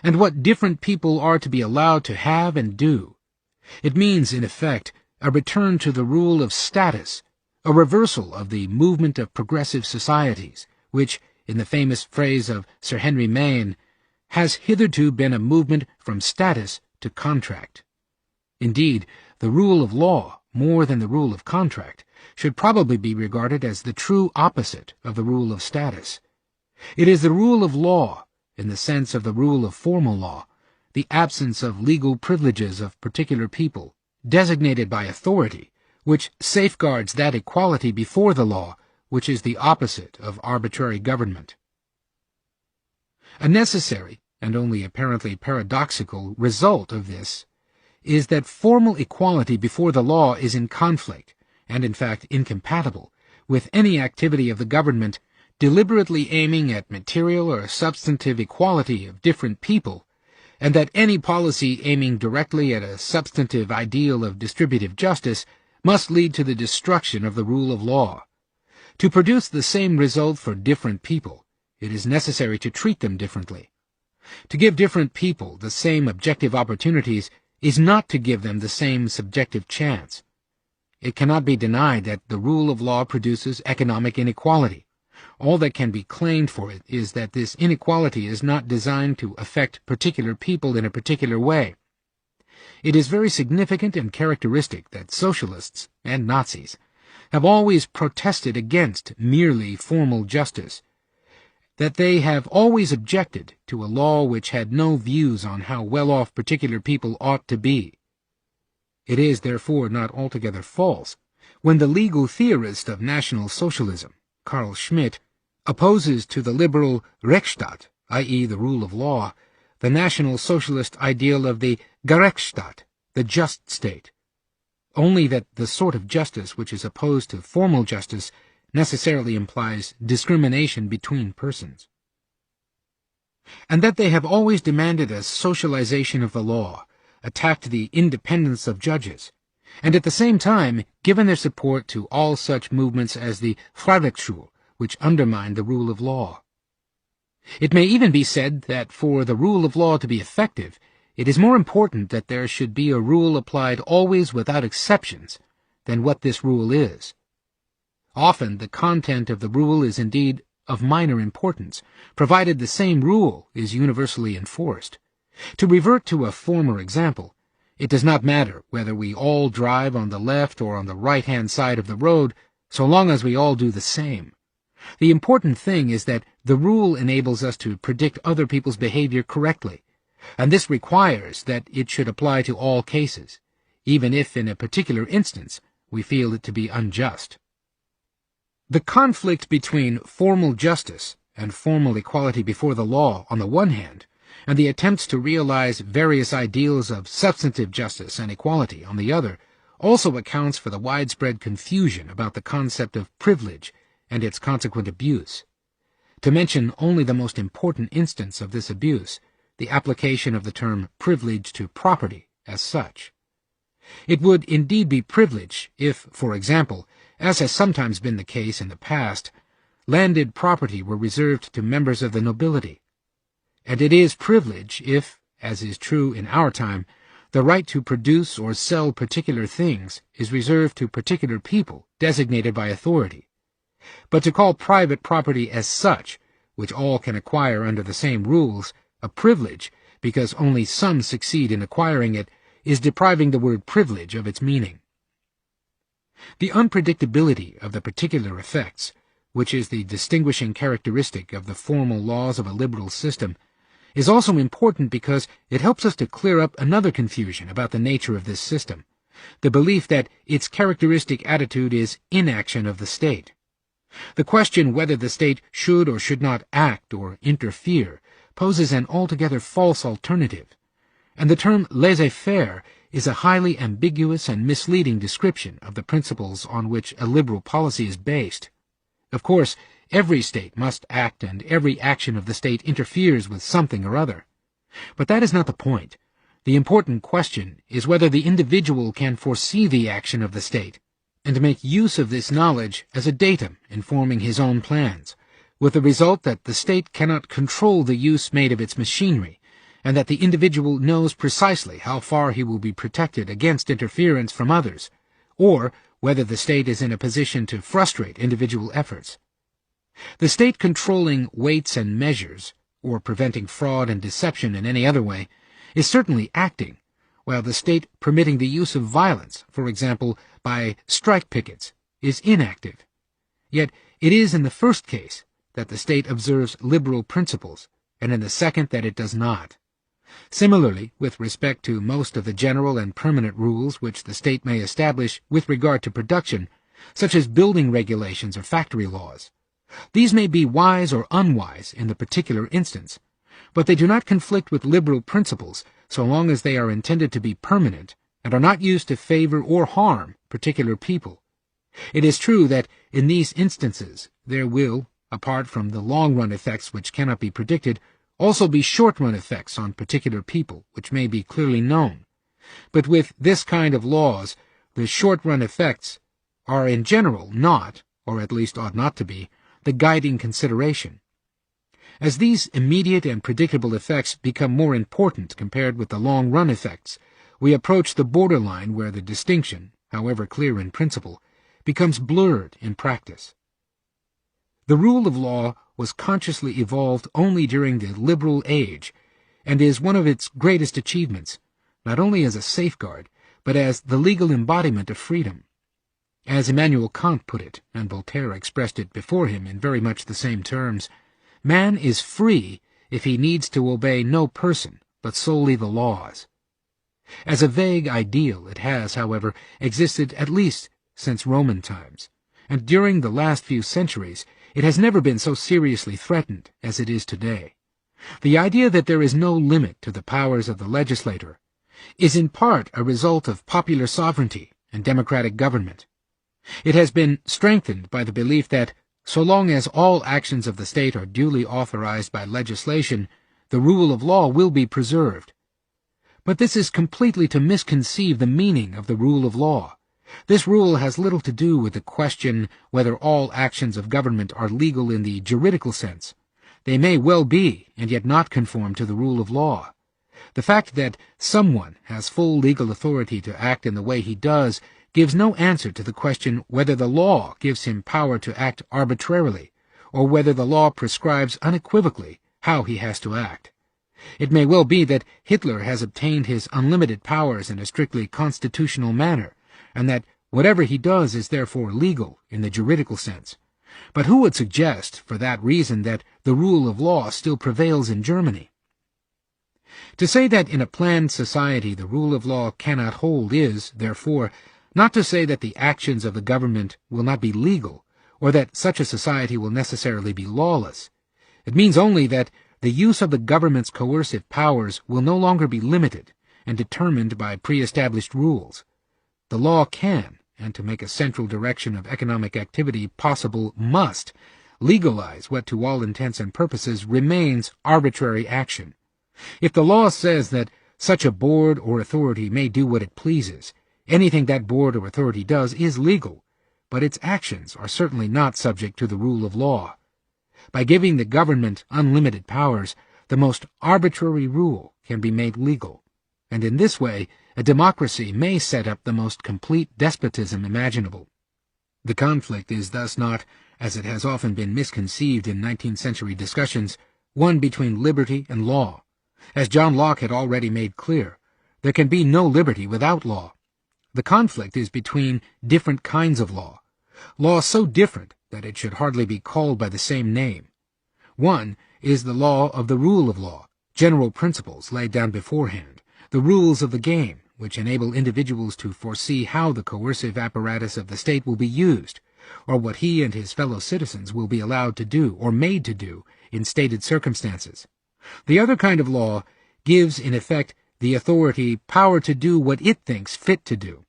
and what different people are to be allowed to have and do. It means, in effect, a return to the rule of status, a reversal of the movement of progressive societies, which, in the famous phrase of Sir Henry Maine, has hitherto been a movement from status to contract. Indeed, the rule of law, more than the rule of contract, should probably be regarded as the true opposite of the rule of status. It is the rule of law, in the sense of the rule of formal law, the absence of legal privileges of particular people, designated by authority, which safeguards that equality before the law which is the opposite of arbitrary government. A necessary, and only apparently paradoxical, result of this is that formal equality before the law is in conflict, and in fact incompatible, with any activity of the government deliberately aiming at material or substantive equality of different people, and that any policy aiming directly at a substantive ideal of distributive justice must lead to the destruction of the rule of law. To produce the same result for different people, it is necessary to treat them differently. To give different people the same objective opportunities is not to give them the same subjective chance. It cannot be denied that the rule of law produces economic inequality. All that can be claimed for it is that this inequality is not designed to affect particular people in a particular way. It is very significant and characteristic that socialists and Nazis have always protested against merely formal justice, that they have always objected to a law which had no views on how well off particular people ought to be. It is, therefore, not altogether false when the legal theorist of National Socialism, Carl Schmitt, opposes to the liberal Rechtsstaat, i.e. the rule of law, the National Socialist ideal of the Gerechstaat, the just state, only that the sort of justice which is opposed to formal justice necessarily implies discrimination between persons. And that they have always demanded a socialization of the law, attacked the independence of judges, and at the same time given their support to all such movements as the Freirechtsschule, which undermine the rule of law. It may even be said that for the rule of law to be effective, it is more important that there should be a rule applied always without exceptions than what this rule is. Often the content of the rule is indeed of minor importance, provided the same rule is universally enforced. To revert to a former example, it does not matter whether we all drive on the left or on the right-hand side of the road, so long as we all do the same. The important thing is that the rule enables us to predict other people's behavior correctly, and this requires that it should apply to all cases, even if in a particular instance we feel it to be unjust. The conflict between formal justice and formal equality before the law on the one hand, and the attempts to realize various ideals of substantive justice and equality on the other, also accounts for the widespread confusion about the concept of privilege and its consequent abuse. to mention only the most important instance of this abuse, the application of the term privilege to property as such. It would indeed be privilege if, for example, as has sometimes been the case in the past, landed property were reserved to members of the nobility. And it is privilege if, as is true in our time, the right to produce or sell particular things is reserved to particular people designated by authority. But to call private property as such, which all can acquire under the same rules, a privilege, because only some succeed in acquiring it, is depriving the word privilege of its meaning. The unpredictability of the particular effects, which is the distinguishing characteristic of the formal laws of a liberal system, is also important because it helps us to clear up another confusion about the nature of this system, the belief that its characteristic attitude is inaction of the state. The question whether the state should or should not act or interfere poses an altogether false alternative, and the term laissez-faire is a highly ambiguous and misleading description of the principles on which a liberal policy is based. Of course, every state must act, and every action of the state interferes with something or other. But that is not the point. The important question is whether the individual can foresee the action of the state, and make use of this knowledge as a datum in forming his own plans, with the result that the state cannot control the use made of its machinery, and that the individual knows precisely how far he will be protected against interference from others, or whether the state is in a position to frustrate individual efforts. The state controlling weights and measures, or preventing fraud and deception in any other way, is certainly acting, while the state permitting the use of violence, for example, by strike pickets, is inactive. Yet it is in the first case that the state observes liberal principles, and in the second that it does not. Similarly, with respect to most of the general and permanent rules which the state may establish with regard to production, such as building regulations or factory laws. These may be wise or unwise in the particular instance, but they do not conflict with liberal principles so long as they are intended to be permanent and are not used to favor or harm particular people. It is true that in these instances there will, apart from the long-run effects which cannot be predicted, also be short-run effects on particular people which may be clearly known. But with this kind of laws, the short-run effects are in general not, or at least ought not to be, the guiding consideration. As these immediate and predictable effects become more important compared with the long-run effects, we approach the borderline where the distinction, however clear in principle, becomes blurred in practice. The rule of law was consciously evolved only during the liberal age, and is one of its greatest achievements, not only as a safeguard, but as the legal embodiment of freedom. As Immanuel Kant put it, and Voltaire expressed it before him in very much the same terms, man is free if he needs to obey no person, but solely the laws. As a vague ideal, it has, however, existed at least since Roman times, and during the last few centuries it has never been so seriously threatened as it is today. The idea that there is no limit to the powers of the legislator is in part a result of popular sovereignty and democratic government. It has been strengthened by the belief that, so long as all actions of the state are duly authorized by legislation, the rule of law will be preserved. But this is completely to misconceive the meaning of the rule of law. This rule has little to do with the question whether all actions of government are legal in the juridical sense. They may well be, and yet not conform to the rule of law. The fact that someone has full legal authority to act in the way he does gives no answer to the question whether the law gives him power to act arbitrarily, or whether the law prescribes unequivocally how he has to act. It may well be that Hitler has obtained his unlimited powers in a strictly constitutional manner, and that whatever he does is therefore legal in the juridical sense. But who would suggest, for that reason, that the rule of law still prevails in Germany? To say that in a planned society the rule of law cannot hold is, therefore, not to say that the actions of the government will not be legal, or that such a society will necessarily be lawless. It means only that the use of the government's coercive powers will no longer be limited and determined by pre-established rules. The law can, and to make a central direction of economic activity possible must, legalize what to all intents and purposes remains arbitrary action. If the law says that such a board or authority may do what it pleases, anything that board or authority does is legal, but its actions are certainly not subject to the rule of law. By giving the government unlimited powers, the most arbitrary rule can be made legal, and in this way a democracy may set up the most complete despotism imaginable. The conflict is thus not, as it has often been misconceived in 19th century discussions, one between liberty and law. As John Locke had already made clear, there can be no liberty without law. The conflict is between different kinds of law so different that it should hardly be called by the same name. One is the law of the rule of law, general principles laid down beforehand, the rules of the game, which enable individuals to foresee how the coercive apparatus of the state will be used, or what he and his fellow citizens will be allowed to do or made to do in stated circumstances. The other kind of law gives, in effect, the authority power to do what it thinks fit to do.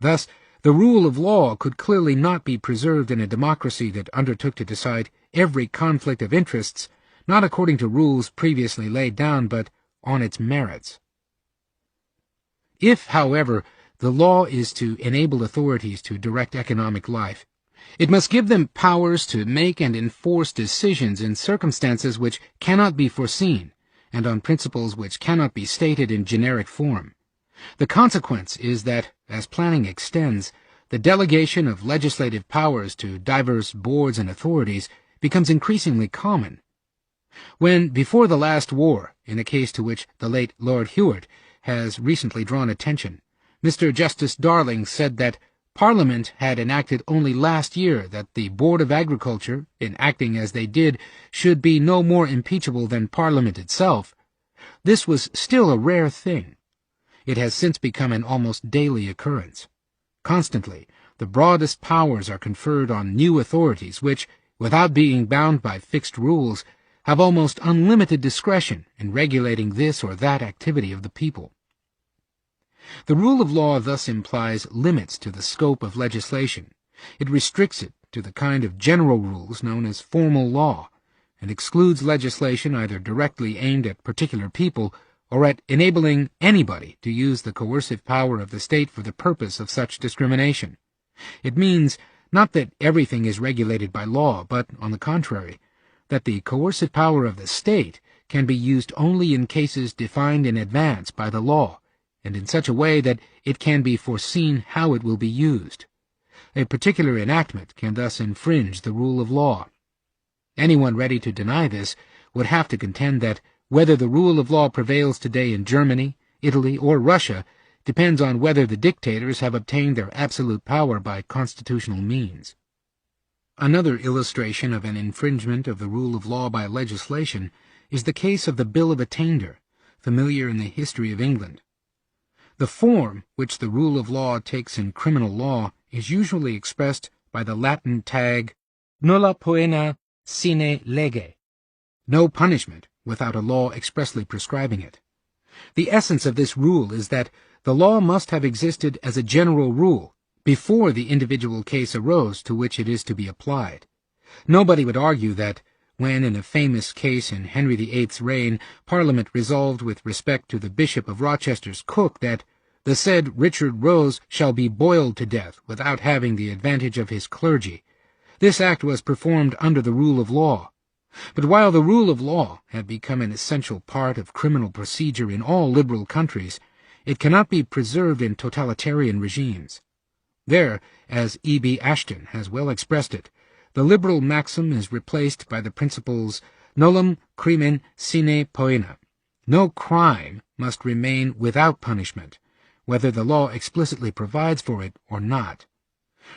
Thus, the rule of law could clearly not be preserved in a democracy that undertook to decide every conflict of interests, not according to rules previously laid down, but on its merits. If, however, the law is to enable authorities to direct economic life, it must give them powers to make and enforce decisions in circumstances which cannot be foreseen, and on principles which cannot be stated in generic form. The consequence is that, as planning extends, the delegation of legislative powers to diverse boards and authorities becomes increasingly common. When, before the last war, in a case to which the late Lord Hewart has recently drawn attention, Mr. Justice Darling said that Parliament had enacted only last year that the Board of Agriculture, in acting as they did, should be no more impeachable than Parliament itself, this was still a rare thing. It has since become an almost daily occurrence. Constantly, the broadest powers are conferred on new authorities which, without being bound by fixed rules, have almost unlimited discretion in regulating this or that activity of the people. The rule of law thus implies limits to the scope of legislation. It restricts it to the kind of general rules known as formal law, and excludes legislation either directly aimed at particular people or at enabling anybody to use the coercive power of the state for the purpose of such discrimination. It means not that everything is regulated by law, but, on the contrary, that the coercive power of the state can be used only in cases defined in advance by the law, and in such a way that it can be foreseen how it will be used. A particular enactment can thus infringe the rule of law. Anyone ready to deny this would have to contend that whether the rule of law prevails today in Germany, Italy, or Russia depends on whether the dictators have obtained their absolute power by constitutional means. Another illustration of an infringement of the rule of law by legislation is the case of the Bill of Attainder, familiar in the history of England. The form which the rule of law takes in criminal law is usually expressed by the Latin tag nulla poena sine lege, no punishment without a law expressly prescribing it. The essence of this rule is that the law must have existed as a general rule before the individual case arose to which it is to be applied. Nobody would argue that, when in a famous case in Henry VIII's reign, Parliament resolved with respect to the Bishop of Rochester's cook that the said Richard Rose shall be boiled to death without having the advantage of his clergy, this act was performed under the rule of law. But while the rule of law had become an essential part of criminal procedure in all liberal countries, it cannot be preserved in totalitarian regimes. There, as E.B. Ashton has well expressed it, the liberal maxim is replaced by the principles nullum crimen sine poena. No crime must remain without punishment, whether the law explicitly provides for it or not.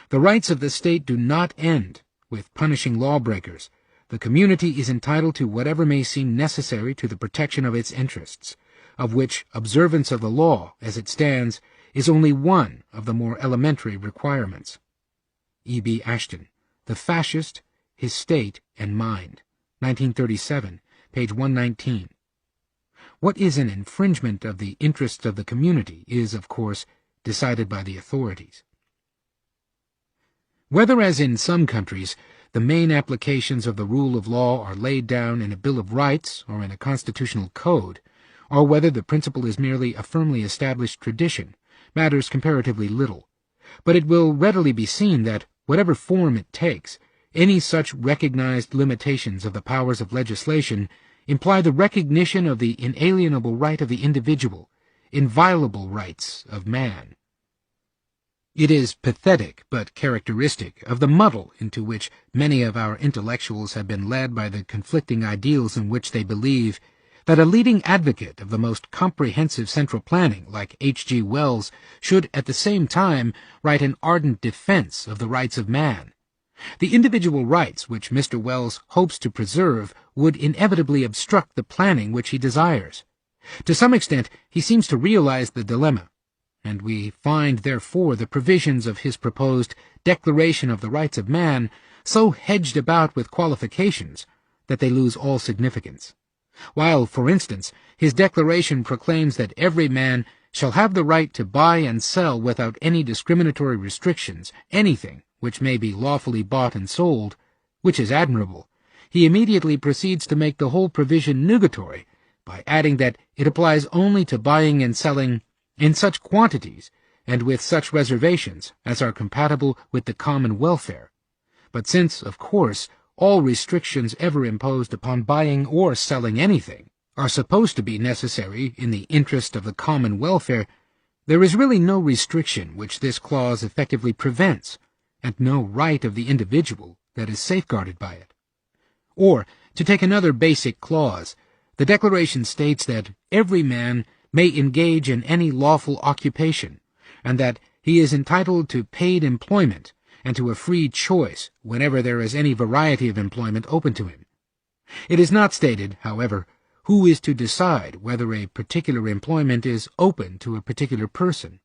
The rights of the state do not end with punishing lawbreakers. The community is entitled to whatever may seem necessary to the protection of its interests, of which observance of the law, as it stands, is only one of the more elementary requirements. E.B. Ashton, The Fascist, His State and Mind, 1937, page 119. What is an infringement of the interests of the community is, of course, decided by the authorities. Whether, as in some countries, the main applications of the rule of law are laid down in a Bill of Rights or in a constitutional code, or whether the principle is merely a firmly established tradition, matters comparatively little. But it will readily be seen that, whatever form it takes, any such recognized limitations of the powers of legislation imply the recognition of the inalienable right of the individual, inviolable rights of man. It is pathetic but characteristic of the muddle into which many of our intellectuals have been led by the conflicting ideals in which they believe, that a leading advocate of the most comprehensive central planning, like H.G. Wells, should at the same time write an ardent defense of the rights of man. The individual rights which Mr. Wells hopes to preserve would inevitably obstruct the planning which he desires. To some extent, he seems to realize the dilemma, and we find, therefore, the provisions of his proposed Declaration of the Rights of Man so hedged about with qualifications that they lose all significance. While, for instance, his declaration proclaims that every man shall have the right to buy and sell without any discriminatory restrictions anything which may be lawfully bought and sold, which is admirable, he immediately proceeds to make the whole provision nugatory by adding that it applies only to buying and selling in such quantities and with such reservations as are compatible with the common welfare. But since, of course, all restrictions ever imposed upon buying or selling anything are supposed to be necessary in the interest of the common welfare, there is really no restriction which this clause effectively prevents, and no right of the individual that is safeguarded by it. Or, to take another basic clause, the Declaration states that every man may engage in any lawful occupation, and that he is entitled to paid employment and to a free choice whenever there is any variety of employment open to him. It is not stated, however, who is to decide whether a particular employment is open to a particular person,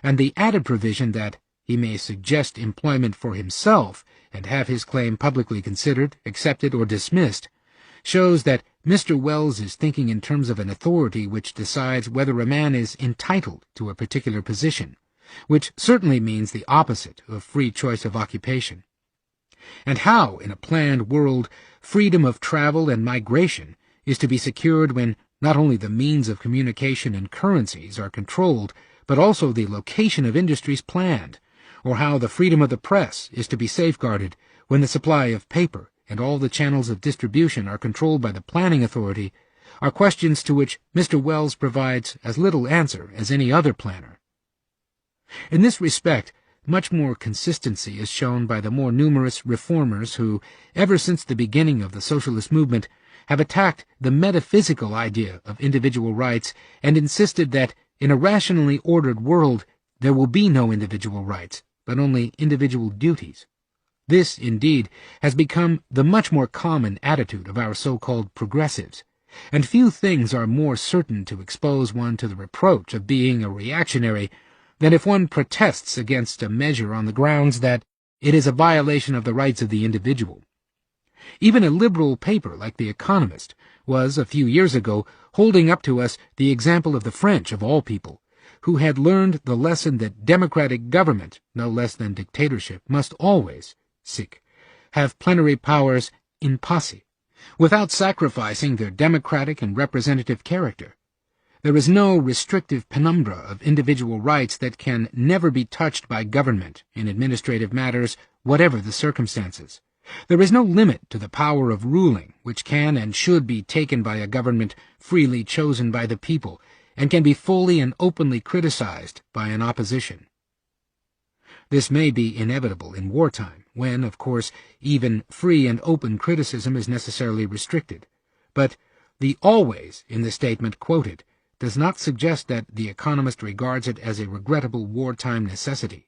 and the added provision that he may suggest employment for himself and have his claim publicly considered, accepted, or dismissed, shows that Mr. Wells is thinking in terms of an authority which decides whether a man is entitled to a particular position, which certainly means the opposite of free choice of occupation. And how, in a planned world, freedom of travel and migration is to be secured when not only the means of communication and currencies are controlled, but also the location of industries planned, or how the freedom of the press is to be safeguarded when the supply of paper and all the channels of distribution are controlled by the planning authority, are questions to which Mr. Wells provides as little answer as any other planner. In this respect, much more consistency is shown by the more numerous reformers who, ever since the beginning of the socialist movement, have attacked the metaphysical idea of individual rights and insisted that, in a rationally ordered world, there will be no individual rights, but only individual duties. This, indeed, has become the much more common attitude of our so-called progressives, and few things are more certain to expose one to the reproach of being a reactionary than if one protests against a measure on the grounds that it is a violation of the rights of the individual. Even a liberal paper like The Economist was, a few years ago, holding up to us the example of the French, of all people, who had learned the lesson that democratic government, no less than dictatorship, must always have plenary powers in posse, without sacrificing their democratic and representative character. There is no restrictive penumbra of individual rights that can never be touched by government in administrative matters, whatever the circumstances. There is no limit to the power of ruling, which can and should be taken by a government freely chosen by the people, and can be fully and openly criticized by an opposition. This may be inevitable in wartime, when, of course, even free and open criticism is necessarily restricted. But the always in the statement quoted does not suggest that The Economist regards it as a regrettable wartime necessity.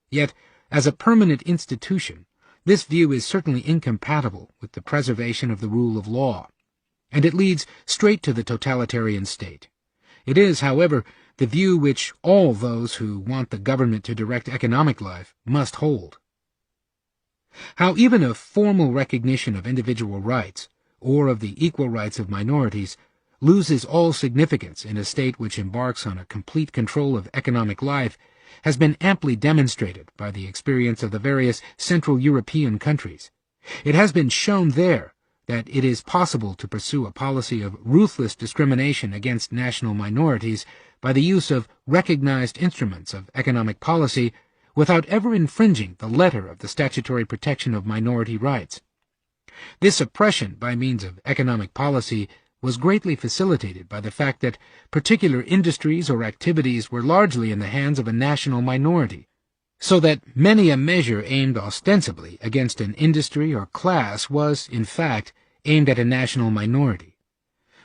Yet, as a permanent institution, this view is certainly incompatible with the preservation of the rule of law, and it leads straight to the totalitarian state. It is, however, the view which all those who want the government to direct economic life must hold. How even a formal recognition of individual rights, or of the equal rights of minorities, loses all significance in a state which embarks on a complete control of economic life has been amply demonstrated by the experience of the various Central European countries, It has been shown there that it is possible to pursue a policy of ruthless discrimination against national minorities by the use of recognized instruments of economic policy without ever infringing the letter of the statutory protection of minority rights. This oppression by means of economic policy was greatly facilitated by the fact that particular industries or activities were largely in the hands of a national minority, so that many a measure aimed ostensibly against an industry or class was, in fact, aimed at a national minority.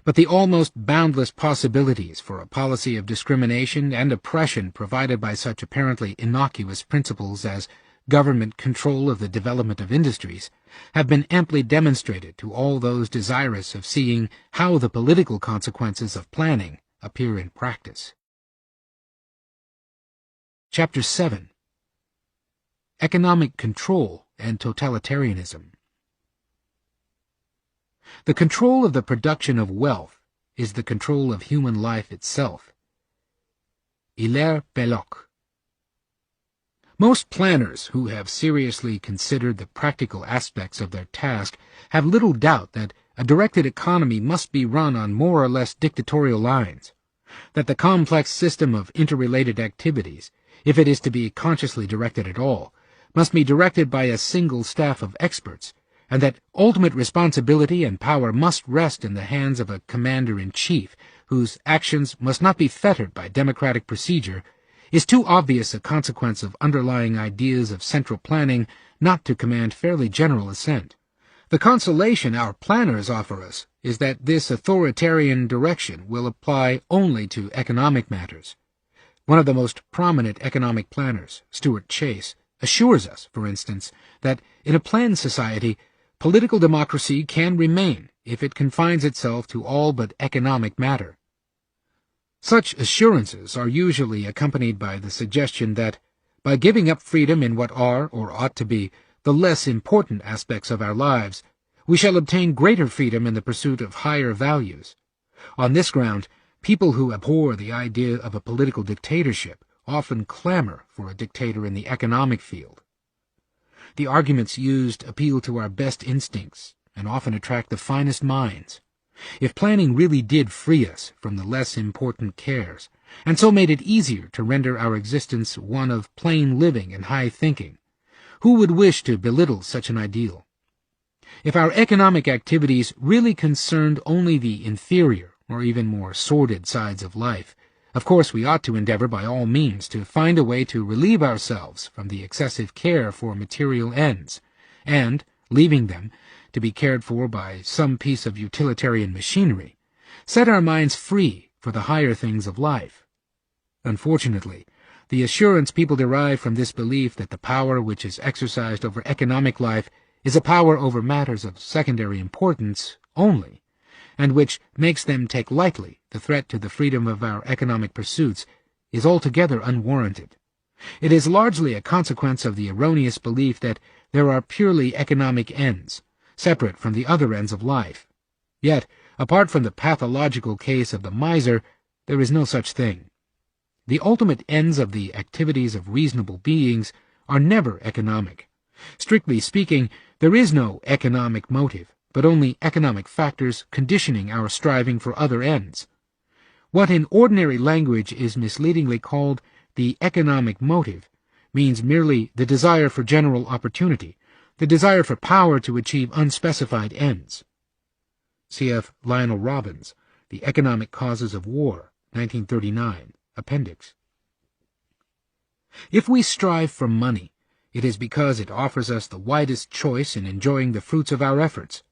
But the almost boundless possibilities for a policy of discrimination and oppression provided by such apparently innocuous principles as government control of the development of industries have been amply demonstrated to all those desirous of seeing how the political consequences of planning appear in practice. Chapter 7. Economic Control and Totalitarianism. The control of the production of wealth is the control of human life itself. Hilaire Belloc. Most planners who have seriously considered the practical aspects of their task have little doubt that a directed economy must be run on more or less dictatorial lines, that the complex system of interrelated activities, if it is to be consciously directed at all, must be directed by a single staff of experts, and that ultimate responsibility and power must rest in the hands of a commander-in-chief whose actions must not be fettered by democratic procedure, is too obvious a consequence of underlying ideas of central planning not to command fairly general assent. The consolation our planners offer us is that this authoritarian direction will apply only to economic matters. One of the most prominent economic planners, Stuart Chase, assures us, for instance, that in a planned society, political democracy can remain if it confines itself to all but economic matter. Such assurances are usually accompanied by the suggestion that, by giving up freedom in what are, or ought to be, the less important aspects of our lives, we shall obtain greater freedom in the pursuit of higher values. On this ground, people who abhor the idea of a political dictatorship often clamor for a dictator in the economic field. The arguments used appeal to our best instincts and often attract the finest minds. If planning really did free us from the less important cares, and so made it easier to render our existence one of plain living and high thinking, who would wish to belittle such an ideal? If our economic activities really concerned only the inferior or even more sordid sides of life, of course we ought to endeavor by all means to find a way to relieve ourselves from the excessive care for material ends, and, leaving them, to be cared for by some piece of utilitarian machinery, set our minds free for the higher things of life. Unfortunately, the assurance people derive from this belief that the power which is exercised over economic life is a power over matters of secondary importance only, and which makes them take lightly the threat to the freedom of our economic pursuits, is altogether unwarranted. It is largely a consequence of the erroneous belief that there are purely economic ends, separate from the other ends of life. Yet, apart from the pathological case of the miser, there is no such thing. The ultimate ends of the activities of reasonable beings are never economic. Strictly speaking, there is no economic motive, but only economic factors conditioning our striving for other ends. What in ordinary language is misleadingly called the economic motive means merely the desire for general opportunity, the desire for power to achieve unspecified ends. Cf. Lionel Robbins, The Economic Causes of War, 1939, Appendix. If we strive for money, it is because it offers us the widest choice in enjoying the fruits of our efforts,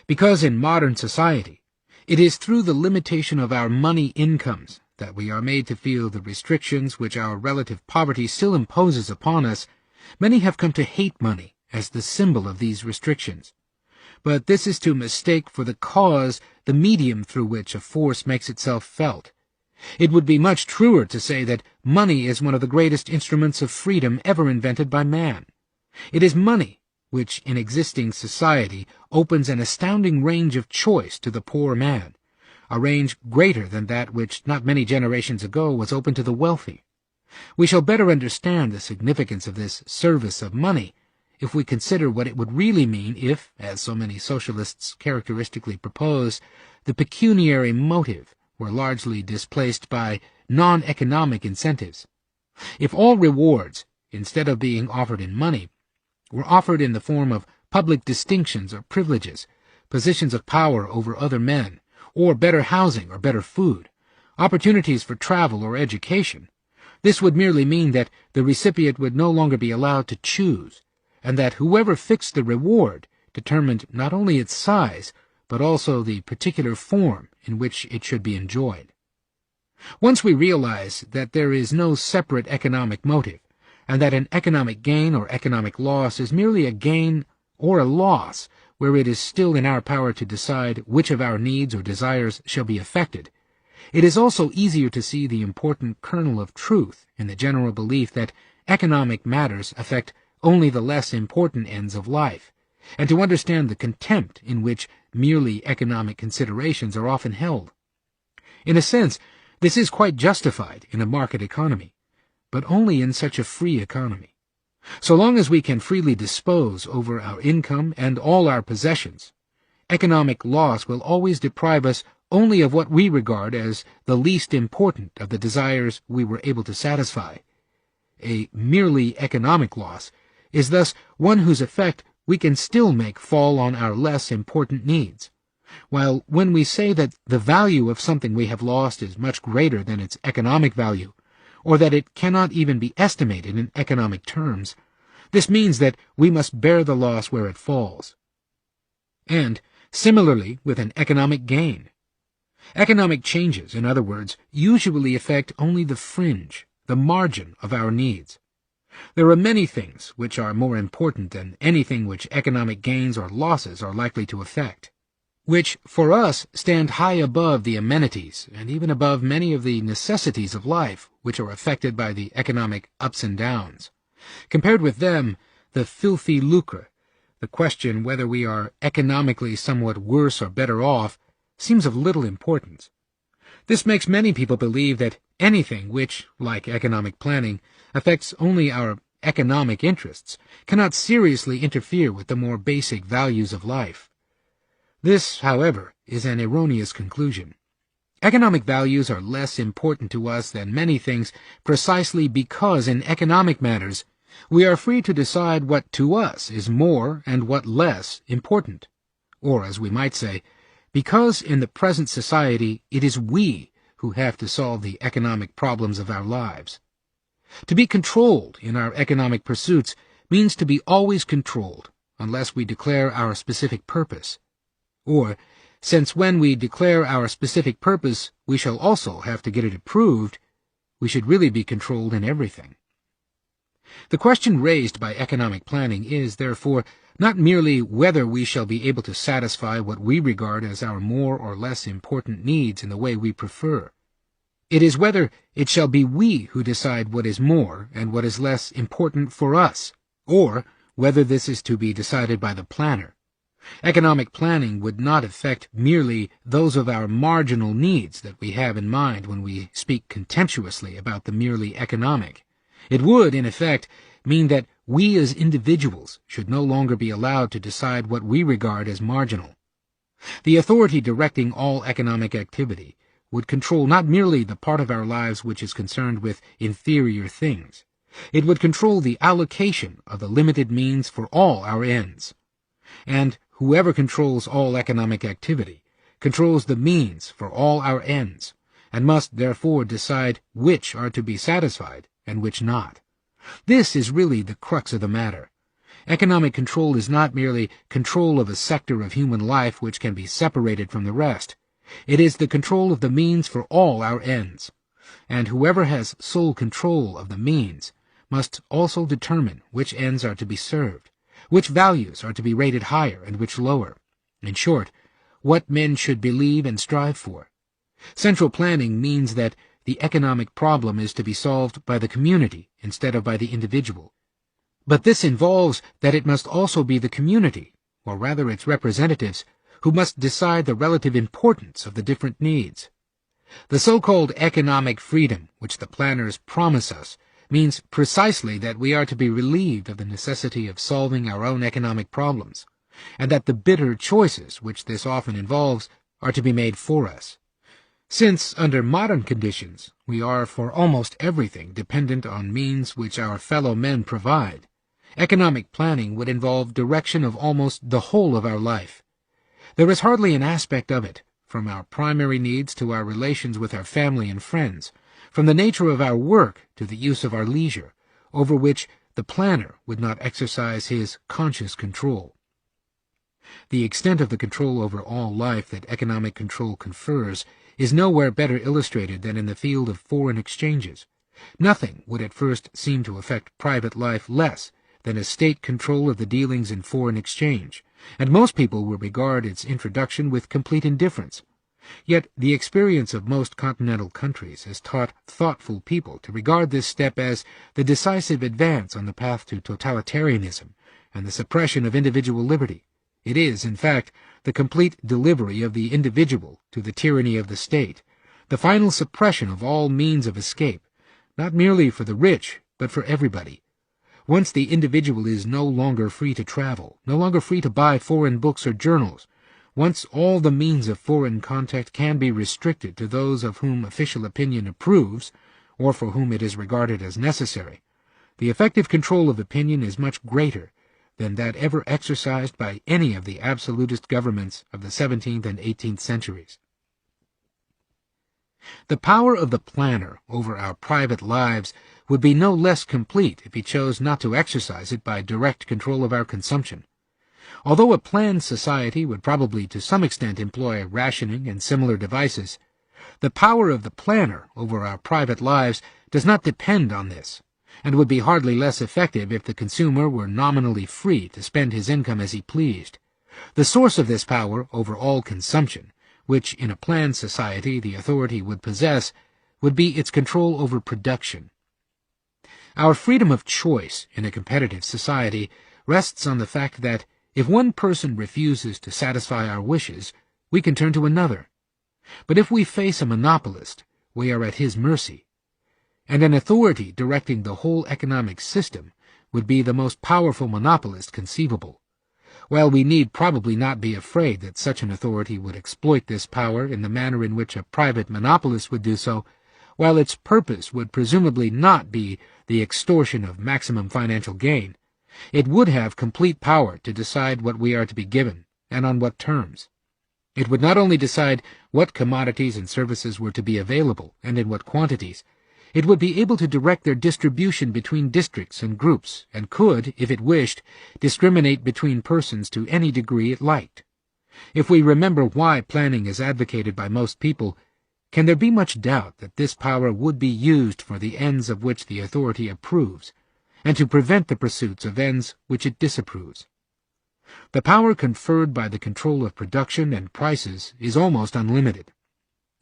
because in modern society, it is through the limitation of our money incomes that we are made to feel the restrictions which our relative poverty still imposes upon us. Many have come to hate money as the symbol of these restrictions. But this is to mistake for the cause the medium through which a force makes itself felt. It would be much truer to say that money is one of the greatest instruments of freedom ever invented by man. It is money which, in existing society, opens an astounding range of choice to the poor man, a range greater than that which not many generations ago was open to the wealthy. We shall better understand the significance of this service of money if we consider what it would really mean if, as so many socialists characteristically propose, the pecuniary motive were largely displaced by non-economic incentives. If all rewards, instead of being offered in money, were offered in the form of public distinctions or privileges, positions of power over other men, or better housing or better food, opportunities for travel or education, this would merely mean that the recipient would no longer be allowed to choose, and that whoever fixed the reward determined not only its size, but also the particular form in which it should be enjoyed. Once we realize that there is no separate economic motive, and that an economic gain or economic loss is merely a gain or a loss where it is still in our power to decide which of our needs or desires shall be affected, it is also easier to see the important kernel of truth in the general belief that economic matters affect only the less important ends of life, and to understand the contempt in which merely economic considerations are often held. In a sense, this is quite justified in a market economy, but only in such a free economy. So long as we can freely dispose over our income and all our possessions, economic loss will always deprive us only of what we regard as the least important of the desires we were able to satisfy. A merely economic loss is thus one whose effect we can still make fall on our less important needs, while when we say that the value of something we have lost is much greater than its economic value, or that it cannot even be estimated in economic terms, this means that we must bear the loss where it falls. And, similarly with an economic gain. Economic changes, in other words, usually affect only the fringe, the margin of our needs. There are many things which are more important than anything which economic gains or losses are likely to affect, which, for us, stand high above the amenities and even above many of the necessities of life which are affected by the economic ups and downs. Compared with them, the filthy lucre, the question whether we are economically somewhat worse or better off, seems of little importance. This makes many people believe that anything which, like economic planning, affects only our economic interests cannot seriously interfere with the more basic values of life. This, however, is an erroneous conclusion. Economic values are less important to us than many things precisely because in economic matters we are free to decide what to us is more and what less important, or, as we might say, because in the present society it is we who have to solve the economic problems of our lives. To be controlled in our economic pursuits means to be always controlled, unless we declare our specific purpose. Or, since when we declare our specific purpose we shall also have to get it approved, we should really be controlled in everything. The question raised by economic planning is, therefore, not merely whether we shall be able to satisfy what we regard as our more or less important needs in the way we prefer. It is whether it shall be we who decide what is more and what is less important for us, or whether this is to be decided by the planner. Economic planning would not affect merely those of our marginal needs that we have in mind when we speak contemptuously about the merely economic. It would, in effect, mean that we as individuals should no longer be allowed to decide what we regard as marginal. The authority directing all economic activity would control not merely the part of our lives which is concerned with inferior things. It would control the allocation of the limited means for all our ends. And whoever controls all economic activity controls the means for all our ends, and must therefore decide which are to be satisfied and which not. This is really the crux of the matter. Economic control is not merely control of a sector of human life which can be separated from the rest. It is the control of the means for all our ends, and whoever has sole control of the means must also determine which ends are to be served, which values are to be rated higher and which lower. In short, what men should believe and strive for. Central planning means that the economic problem is to be solved by the community instead of by the individual. But this involves that it must also be the community, or rather its representatives, who must decide the relative importance of the different needs. The so-called economic freedom which the planners promise us means precisely that we are to be relieved of the necessity of solving our own economic problems, and that the bitter choices which this often involves are to be made for us. Since, under modern conditions, we are for almost everything dependent on means which our fellow men provide, economic planning would involve direction of almost the whole of our life. There is hardly an aspect of it, from our primary needs to our relations with our family and friends, from the nature of our work to the use of our leisure, over which the planner would not exercise his conscious control. The extent of the control over all life that economic control confers is nowhere better illustrated than in the field of foreign exchanges. Nothing would at first seem to affect private life less than a state control of the dealings in foreign exchange, and most people will regard its introduction with complete indifference. Yet the experience of most continental countries has taught thoughtful people to regard this step as the decisive advance on the path to totalitarianism and the suppression of individual liberty. It is, in fact, the complete delivery of the individual to the tyranny of the state, the final suppression of all means of escape, not merely for the rich, but for everybody. Once the individual is no longer free to travel, no longer free to buy foreign books or journals, once all the means of foreign contact can be restricted to those of whom official opinion approves, or for whom it is regarded as necessary, the effective control of opinion is much greater than that ever exercised by any of the absolutist governments of the 17th and 18th centuries. The power of the planner over our private lives would be no less complete if he chose not to exercise it by direct control of our consumption. Although a planned society would probably to some extent employ rationing and similar devices, the power of the planner over our private lives does not depend on this, and would be hardly less effective if the consumer were nominally free to spend his income as he pleased. The source of this power over all consumption, which in a planned society the authority would possess, would be its control over production. Our freedom of choice in a competitive society rests on the fact that if one person refuses to satisfy our wishes, we can turn to another. But if we face a monopolist, we are at his mercy. And an authority directing the whole economic system would be the most powerful monopolist conceivable. While we need probably not be afraid that such an authority would exploit this power in the manner in which a private monopolist would do so, while its purpose would presumably not be the extortion of maximum financial gain, it would have complete power to decide what we are to be given, and on what terms. It would not only decide what commodities and services were to be available, and in what quantities, it would be able to direct their distribution between districts and groups, and could, if it wished, discriminate between persons to any degree it liked. If we remember why planning is advocated by most people, can there be much doubt that this power would be used for the ends of which the authority approves, and to prevent the pursuits of ends which it disapproves? The power conferred by the control of production and prices is almost unlimited.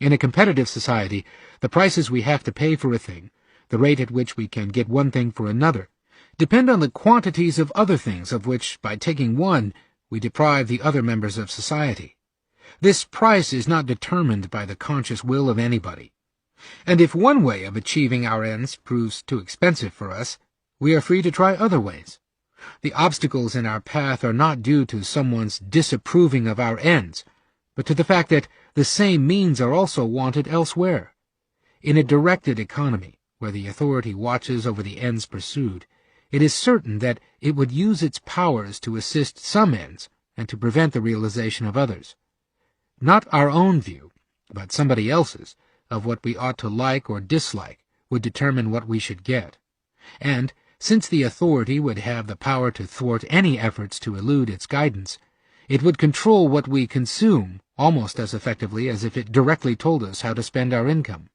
In a competitive society, the prices we have to pay for a thing, the rate at which we can get one thing for another, depend on the quantities of other things of which, by taking one, we deprive the other members of society. This price is not determined by the conscious will of anybody. And if one way of achieving our ends proves too expensive for us, we are free to try other ways. The obstacles in our path are not due to someone's disapproving of our ends, but to the fact that the same means are also wanted elsewhere. In a directed economy, where the authority watches over the ends pursued, it is certain that it would use its powers to assist some ends and to prevent the realization of others. Not our own view, but somebody else's, of what we ought to like or dislike would determine what we should get. And, since the authority would have the power to thwart any efforts to elude its guidance, it would control what we consume almost as effectively as if it directly told us how to spend our income.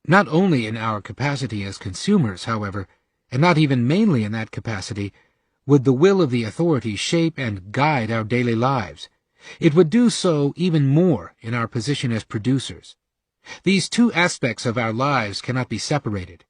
Not only in our capacity as consumers, however, and not even mainly in that capacity, would the will of the authority shape and guide our daily lives. It would do so even more in our position as producers. These two aspects of our lives cannot be separated.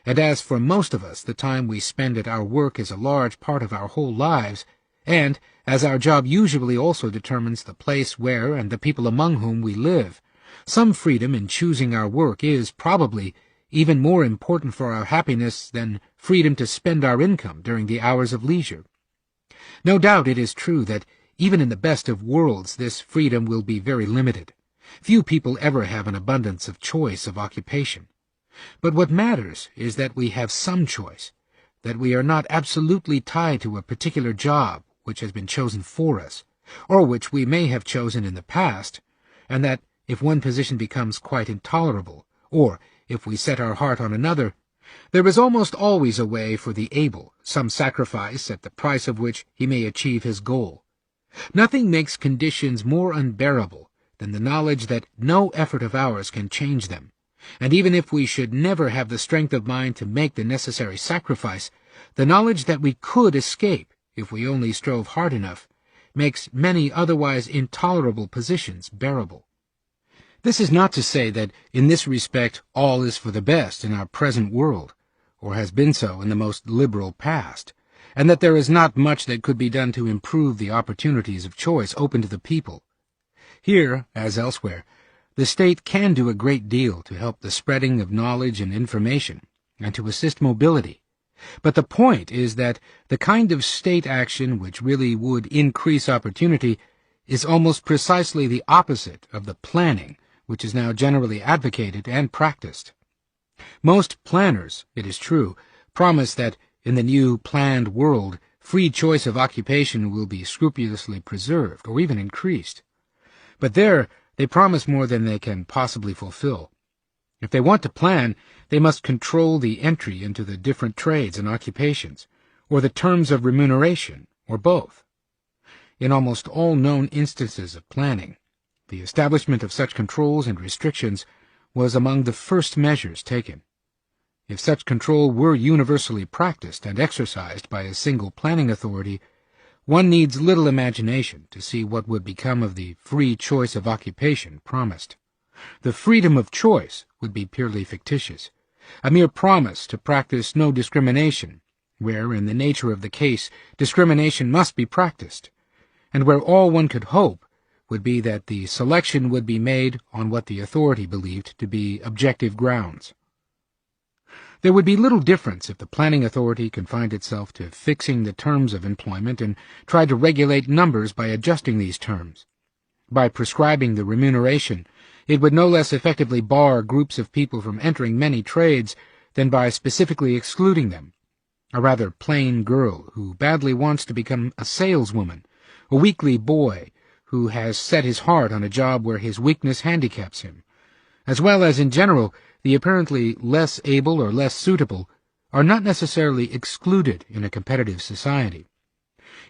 And as for most of us the time we spend at our work is a large part of our whole lives, and as our job usually also determines the place where and the people among whom we live, some freedom in choosing our work is probably, even more important for our happiness than freedom to spend our income during the hours of leisure. No doubt it is true that even in the best of worlds this freedom will be very limited. Few people ever have an abundance of choice of occupation. But what matters is that we have some choice, that we are not absolutely tied to a particular job which has been chosen for us, or which we may have chosen in the past, and that if one position becomes quite intolerable, or if we set our heart on another, there is almost always a way for the able, some sacrifice at the price of which he may achieve his goal. Nothing makes conditions more unbearable than the knowledge that no effort of ours can change them, and even if we should never have the strength of mind to make the necessary sacrifice, the knowledge that we could escape, if we only strove hard enough, makes many otherwise intolerable positions bearable. This is not to say that in this respect all is for the best in our present world, or has been so in the most liberal past, and that there is not much that could be done to improve the opportunities of choice open to the people. Here, as elsewhere, the state can do a great deal to help the spreading of knowledge and information, and to assist mobility. But the point is that the kind of state action which really would increase opportunity is almost precisely the opposite of the planning which is now generally advocated and practiced. Most planners, it is true, promise that in the new planned world free choice of occupation will be scrupulously preserved or even increased. But there they promise more than they can possibly fulfill. If they want to plan, they must control the entry into the different trades and occupations, or the terms of remuneration, or both. In almost all known instances of planning, the establishment of such controls and restrictions was among the first measures taken. If such control were universally practiced and exercised by a single planning authority, one needs little imagination to see what would become of the free choice of occupation promised. The freedom of choice would be purely fictitious, a mere promise to practice no discrimination, where, in the nature of the case, discrimination must be practiced, and where all one could hope would be that the selection would be made on what the authority believed to be objective grounds. There would be little difference if the planning authority confined itself to fixing the terms of employment and tried to regulate numbers by adjusting these terms. By prescribing the remuneration, it would no less effectively bar groups of people from entering many trades than by specifically excluding them. A rather plain girl who badly wants to become a saleswoman, a weakly boy who has set his heart on a job where his weakness handicaps him, as well as in general the apparently less able or less suitable, are not necessarily excluded in a competitive society.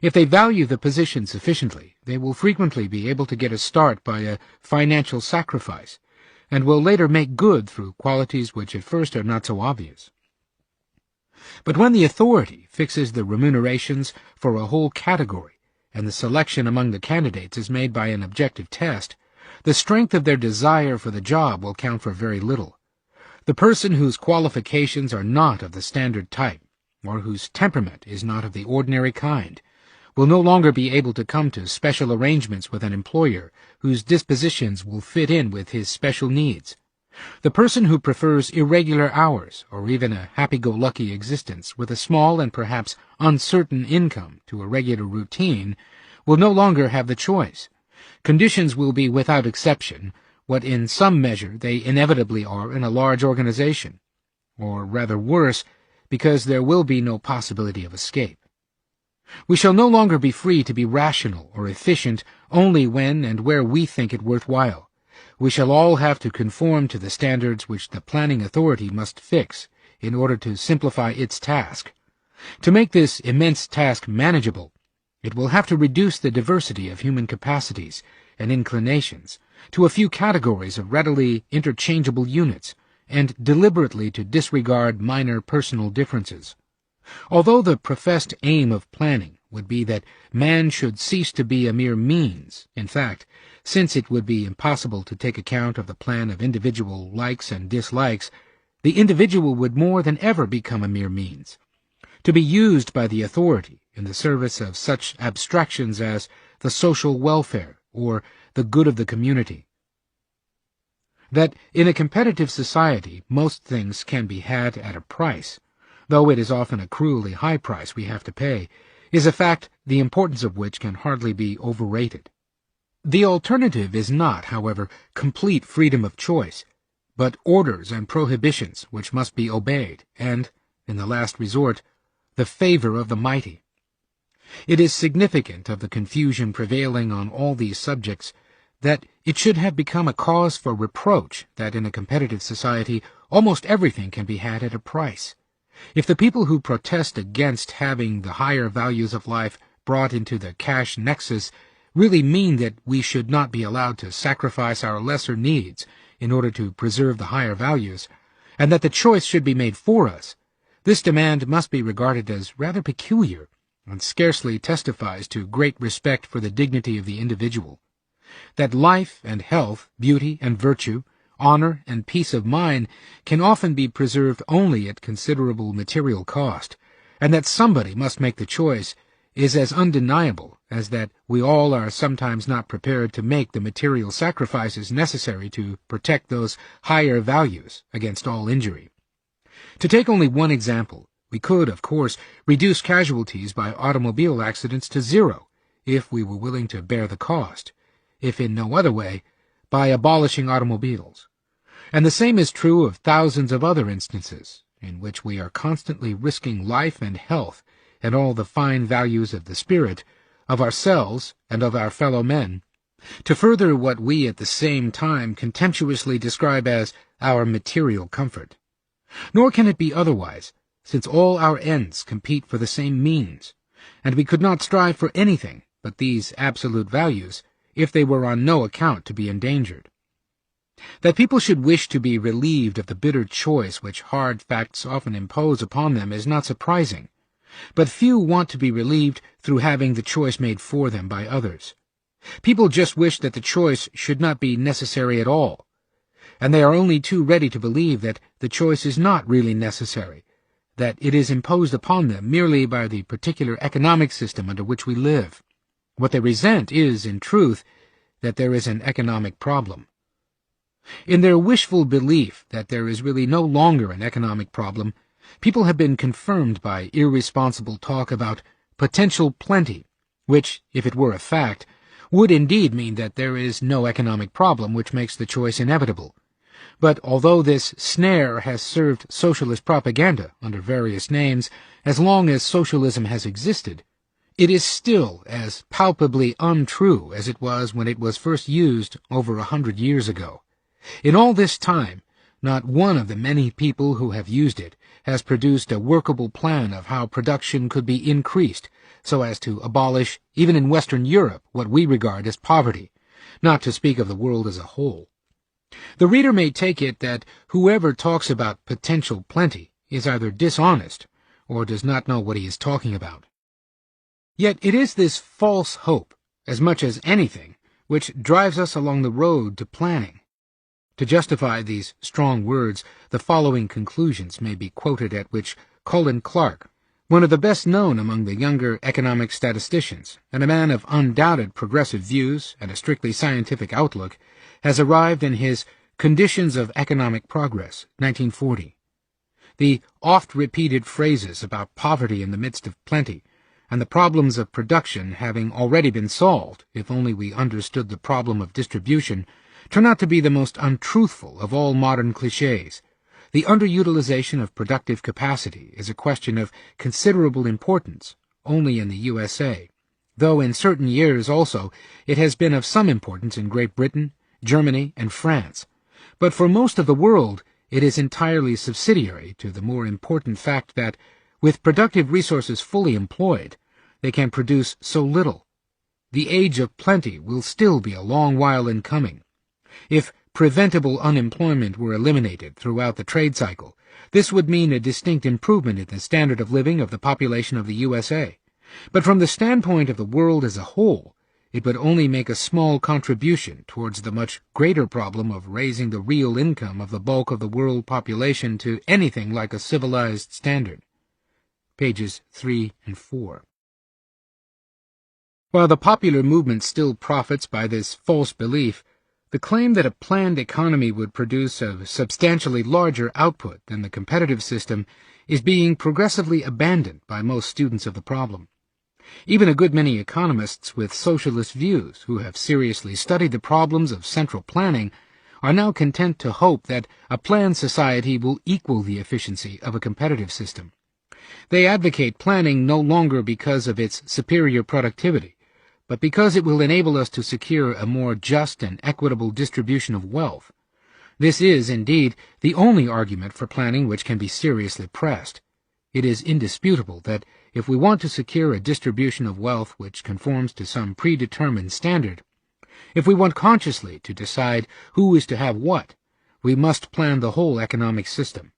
If they value the position sufficiently, they will frequently be able to get a start by a financial sacrifice, and will later make good through qualities which at first are not so obvious. But when the authority fixes the remunerations for a whole category, and the selection among the candidates is made by an objective test, the strength of their desire for the job will count for very little. The person whose qualifications are not of the standard type, or whose temperament is not of the ordinary kind, will no longer be able to come to special arrangements with an employer whose dispositions will fit in with his special needs. The person who prefers irregular hours, or even a happy-go-lucky existence with a small and perhaps uncertain income to a regular routine, will no longer have the choice. Conditions will be without exception what in some measure they inevitably are in a large organization, or rather worse, because there will be no possibility of escape. We shall no longer be free to be rational or efficient only when and where we think it worthwhile. We shall all have to conform to the standards which the planning authority must fix in order to simplify its task. To make this immense task manageable, it will have to reduce the diversity of human capacities and inclinations to a few categories of readily interchangeable units, and deliberately to disregard minor personal differences. Although the professed aim of planning would be that man should cease to be a mere means, in fact, since it would be impossible to take account of the plan of individual likes and dislikes, the individual would more than ever become a mere means, to be used by the authority in the service of such abstractions as the social welfare or the good of the community. That in a competitive society most things can be had at a price, though it is often a cruelly high price we have to pay, is a fact the importance of which can hardly be overrated. The alternative is not, however, complete freedom of choice, but orders and prohibitions which must be obeyed, and, in the last resort, the favor of the mighty. It is significant of the confusion prevailing on all these subjects that it should have become a cause for reproach that in a competitive society almost everything can be had at a price. If the people who protest against having the higher values of life brought into the cash nexus really mean that we should not be allowed to sacrifice our lesser needs in order to preserve the higher values, and that the choice should be made for us, this demand must be regarded as rather peculiar, and scarcely testifies to great respect for the dignity of the individual. That life and health, beauty and virtue, honor and peace of mind can often be preserved only at considerable material cost, and that somebody must make the choice, is as undeniable as that we all are sometimes not prepared to make the material sacrifices necessary to protect those higher values against all injury. To take only one example, we could, of course, reduce casualties by automobile accidents to zero, if we were willing to bear the cost, if in no other way, by abolishing automobiles. And the same is true of thousands of other instances, in which we are constantly risking life and health and all the fine values of the spirit, of ourselves and of our fellow men, to further what we at the same time contemptuously describe as our material comfort. Nor can it be otherwise, since all our ends compete for the same means, and we could not strive for anything but these absolute values if they were on no account to be endangered. That people should wish to be relieved of the bitter choice which hard facts often impose upon them is not surprising, but few want to be relieved through having the choice made for them by others. People just wish that the choice should not be necessary at all, and they are only too ready to believe that the choice is not really necessary, that it is imposed upon them merely by the particular economic system under which we live. What they resent is, in truth, that there is an economic problem. In their wishful belief that there is really no longer an economic problem, people have been confirmed by irresponsible talk about potential plenty, which, if it were a fact, would indeed mean that there is no economic problem which makes the choice inevitable. But although this snare has served socialist propaganda under various names as long as socialism has existed, it is still as palpably untrue as it was when it was first used over 100 years ago. In all this time, not one of the many people who have used it has produced a workable plan of how production could be increased so as to abolish, even in Western Europe, what we regard as poverty, not to speak of the world as a whole. The reader may take it that whoever talks about potential plenty is either dishonest or does not know what he is talking about. Yet it is this false hope, as much as anything, which drives us along the road to planning. To justify these strong words, the following conclusions may be quoted at which Colin Clark, one of the best known among the younger economic statisticians, and a man of undoubted progressive views and a strictly scientific outlook, has arrived in his Conditions of Economic Progress, 1940. The oft-repeated phrases about poverty in the midst of plenty, and the problems of production having already been solved, if only we understood the problem of distribution, turn out to be the most untruthful of all modern clichés. The underutilization of productive capacity is a question of considerable importance only in the USA, though in certain years also it has been of some importance in Great Britain, Germany, and France. But for most of the world it is entirely subsidiary to the more important fact that, with productive resources fully employed, they can produce so little. The age of plenty will still be a long while in coming. If preventable unemployment were eliminated throughout the trade cycle, this would mean a distinct improvement in the standard of living of the population of the USA. But from the standpoint of the world as a whole, it would only make a small contribution towards the much greater problem of raising the real income of the bulk of the world population to anything like a civilized standard. Pages 3 and 4. While the popular movement still profits by this false belief, The claim that a planned economy would produce a substantially larger output than the competitive system is being progressively abandoned by most students of the problem. Even a good many economists with socialist views who have seriously studied the problems of central planning are now content to hope that a planned society will equal the efficiency of a competitive system. They advocate planning no longer because of its superior productivity, but because it will enable us to secure a more just and equitable distribution of wealth. This is, indeed, the only argument for planning which can be seriously pressed. It is indisputable that if we want to secure a distribution of wealth which conforms to some predetermined standard, if we want consciously to decide who is to have what, we must plan the whole economic system.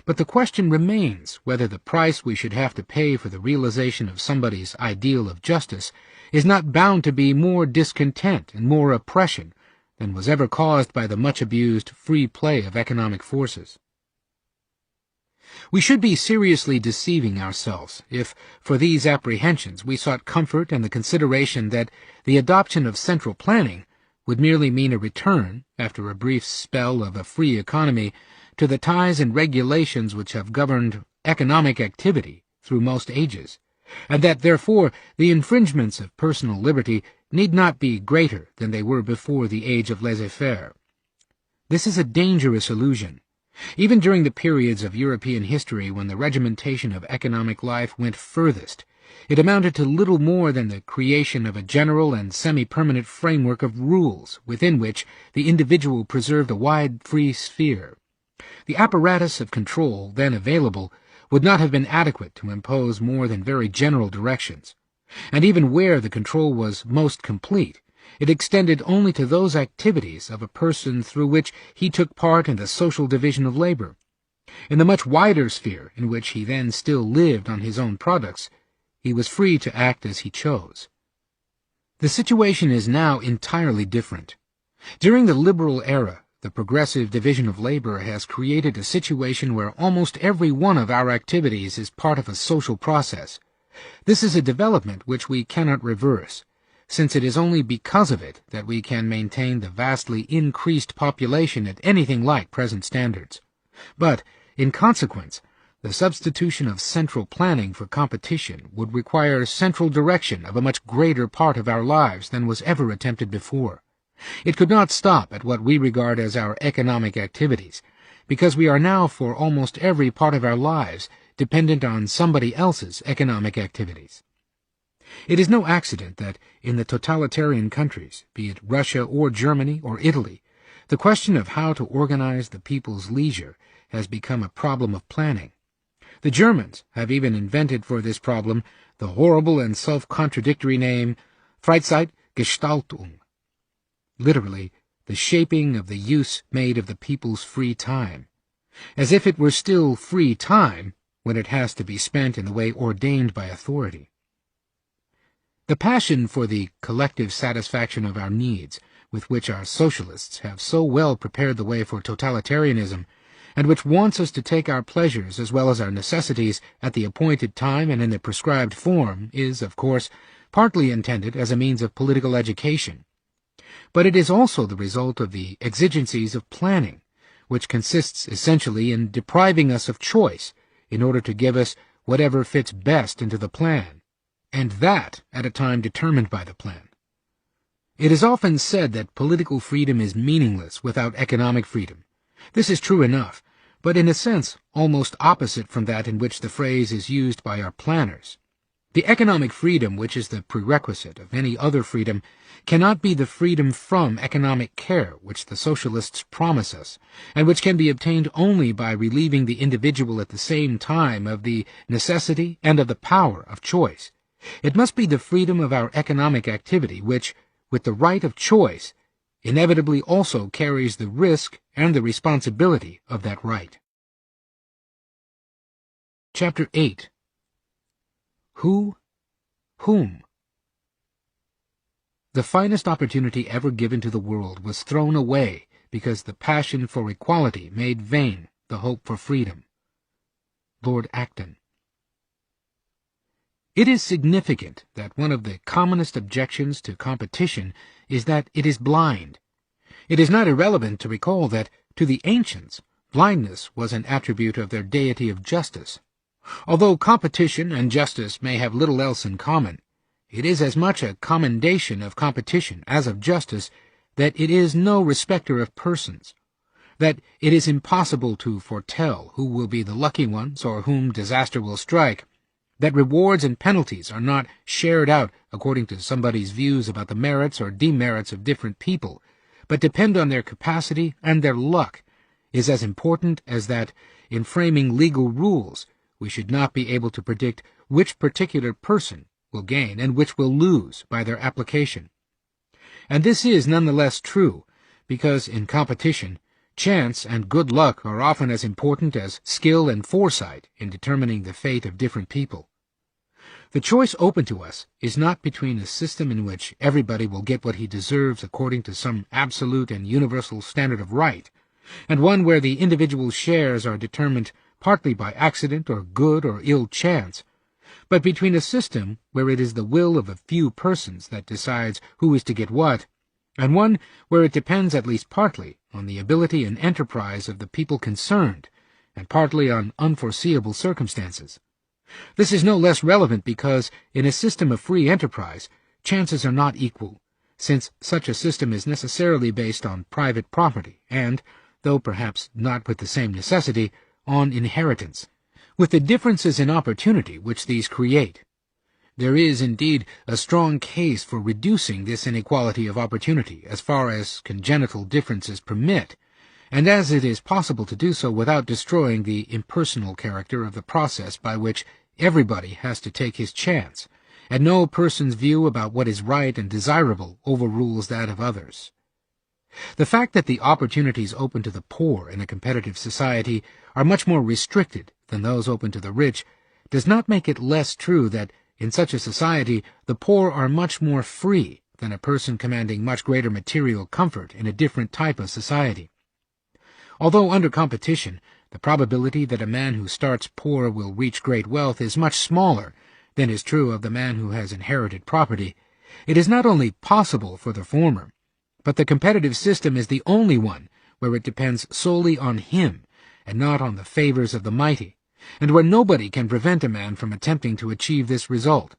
But the question remains whether the price we should have to pay for the realization of somebody's ideal of justice is not bound to be more discontent and more oppression than was ever caused by the much-abused free play of economic forces. We should be seriously deceiving ourselves if, for these apprehensions, we sought comfort and the consideration that the adoption of central planning would merely mean a return, after a brief spell of a free economy, to the ties and regulations which have governed economic activity through most ages, and that, therefore, the infringements of personal liberty need not be greater than they were before the age of laissez-faire. This is a dangerous illusion. Even during the periods of European history when the regimentation of economic life went furthest, it amounted to little more than the creation of a general and semi-permanent framework of rules within which the individual preserved a wide free sphere. The apparatus of control then available would not have been adequate to impose more than very general directions, and even where the control was most complete, it extended only to those activities of a person through which he took part in the social division of labor. In the much wider sphere in which he then still lived on his own products, he was free to act as he chose. The situation is now entirely different. During the liberal era, the progressive division of labor has created a situation where almost every one of our activities is part of a social process. This is a development which we cannot reverse, since it is only because of it that we can maintain the vastly increased population at anything like present standards. But, in consequence, the substitution of central planning for competition would require central direction of a much greater part of our lives than was ever attempted before. It could not stop at what we regard as our economic activities, because we are now for almost every part of our lives dependent on somebody else's economic activities. It is no accident that in the totalitarian countries, be it Russia or Germany or Italy, the question of how to organize the people's leisure has become a problem of planning. The Germans have even invented for this problem the horrible and self-contradictory name Freizeitgestaltung, literally, the shaping of the use made of the people's free time, as if it were still free time when it has to be spent in the way ordained by authority. The passion for the collective satisfaction of our needs, with which our socialists have so well prepared the way for totalitarianism, and which wants us to take our pleasures as well as our necessities at the appointed time and in the prescribed form, is, of course, partly intended as a means of political education. But it is also the result of the exigencies of planning, which consists essentially in depriving us of choice in order to give us whatever fits best into the plan, and that at a time determined by the plan. It is often said that political freedom is meaningless without economic freedom. This is true enough, but in a sense almost opposite from that in which the phrase is used by our planners. The economic freedom, which is the prerequisite of any other freedom, cannot be the freedom from economic care which the socialists promise us, and which can be obtained only by relieving the individual at the same time of the necessity and of the power of choice. It must be the freedom of our economic activity which, with the right of choice, inevitably also carries the risk and the responsibility of that right. Chapter 8. Who? Whom? The finest opportunity ever given to the world was thrown away because the passion for equality made vain the hope for freedom. Lord Acton. It is significant that one of the commonest objections to competition is that it is blind. It is not irrelevant to recall that, to the ancients, blindness was an attribute of their deity of justice. Although competition and justice may have little else in common, it is as much a commendation of competition as of justice that it is no respecter of persons, that it is impossible to foretell who will be the lucky ones or whom disaster will strike, that rewards and penalties are not shared out according to somebody's views about the merits or demerits of different people, but depend on their capacity and their luck, is as important as that, in framing legal rules, we should not be able to predict which particular person will gain and which will lose by their application. And this is none the less true, because in competition, chance and good luck are often as important as skill and foresight in determining the fate of different people. The choice open to us is not between a system in which everybody will get what he deserves according to some absolute and universal standard of right, and one where the individual shares are determined partly by accident or good or ill chance, but between a system where it is the will of a few persons that decides who is to get what, and one where it depends at least partly on the ability and enterprise of the people concerned, and partly on unforeseeable circumstances. This is no less relevant because, in a system of free enterprise, chances are not equal, since such a system is necessarily based on private property and, though perhaps not with the same necessity, on inheritance, with the differences in opportunity which these create. There is, indeed, a strong case for reducing this inequality of opportunity as far as congenital differences permit, and as it is possible to do so without destroying the impersonal character of the process by which everybody has to take his chance, and no person's view about what is right and desirable overrules that of others. The fact that the opportunities open to the poor in a competitive society are much more restricted than those open to the rich does not make it less true that in such a society the poor are much more free than a person commanding much greater material comfort in a different type of society. Although under competition, the probability that a man who starts poor will reach great wealth is much smaller than is true of the man who has inherited property, it is not only possible for the former, but the competitive system is the only one where it depends solely on him and not on the favors of the mighty, and where nobody can prevent a man from attempting to achieve this result.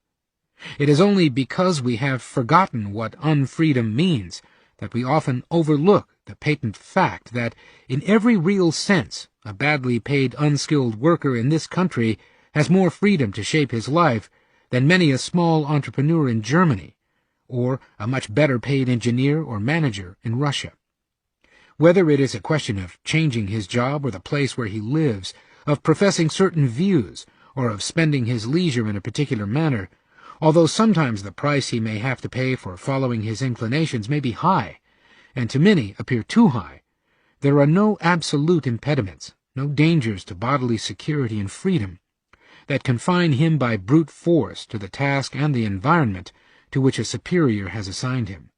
It is only because we have forgotten what unfreedom means that we often overlook the patent fact that, in every real sense, a badly paid unskilled worker in this country has more freedom to shape his life than many a small entrepreneur in Germany, or a much better paid engineer or manager in Russia. Whether it is a question of changing his job or the place where he lives, of professing certain views, or of spending his leisure in a particular manner, although sometimes the price he may have to pay for following his inclinations may be high, and to many appear too high, there are no absolute impediments, no dangers to bodily security and freedom, that confine him by brute force to the task and the environment to which a superior has assigned him.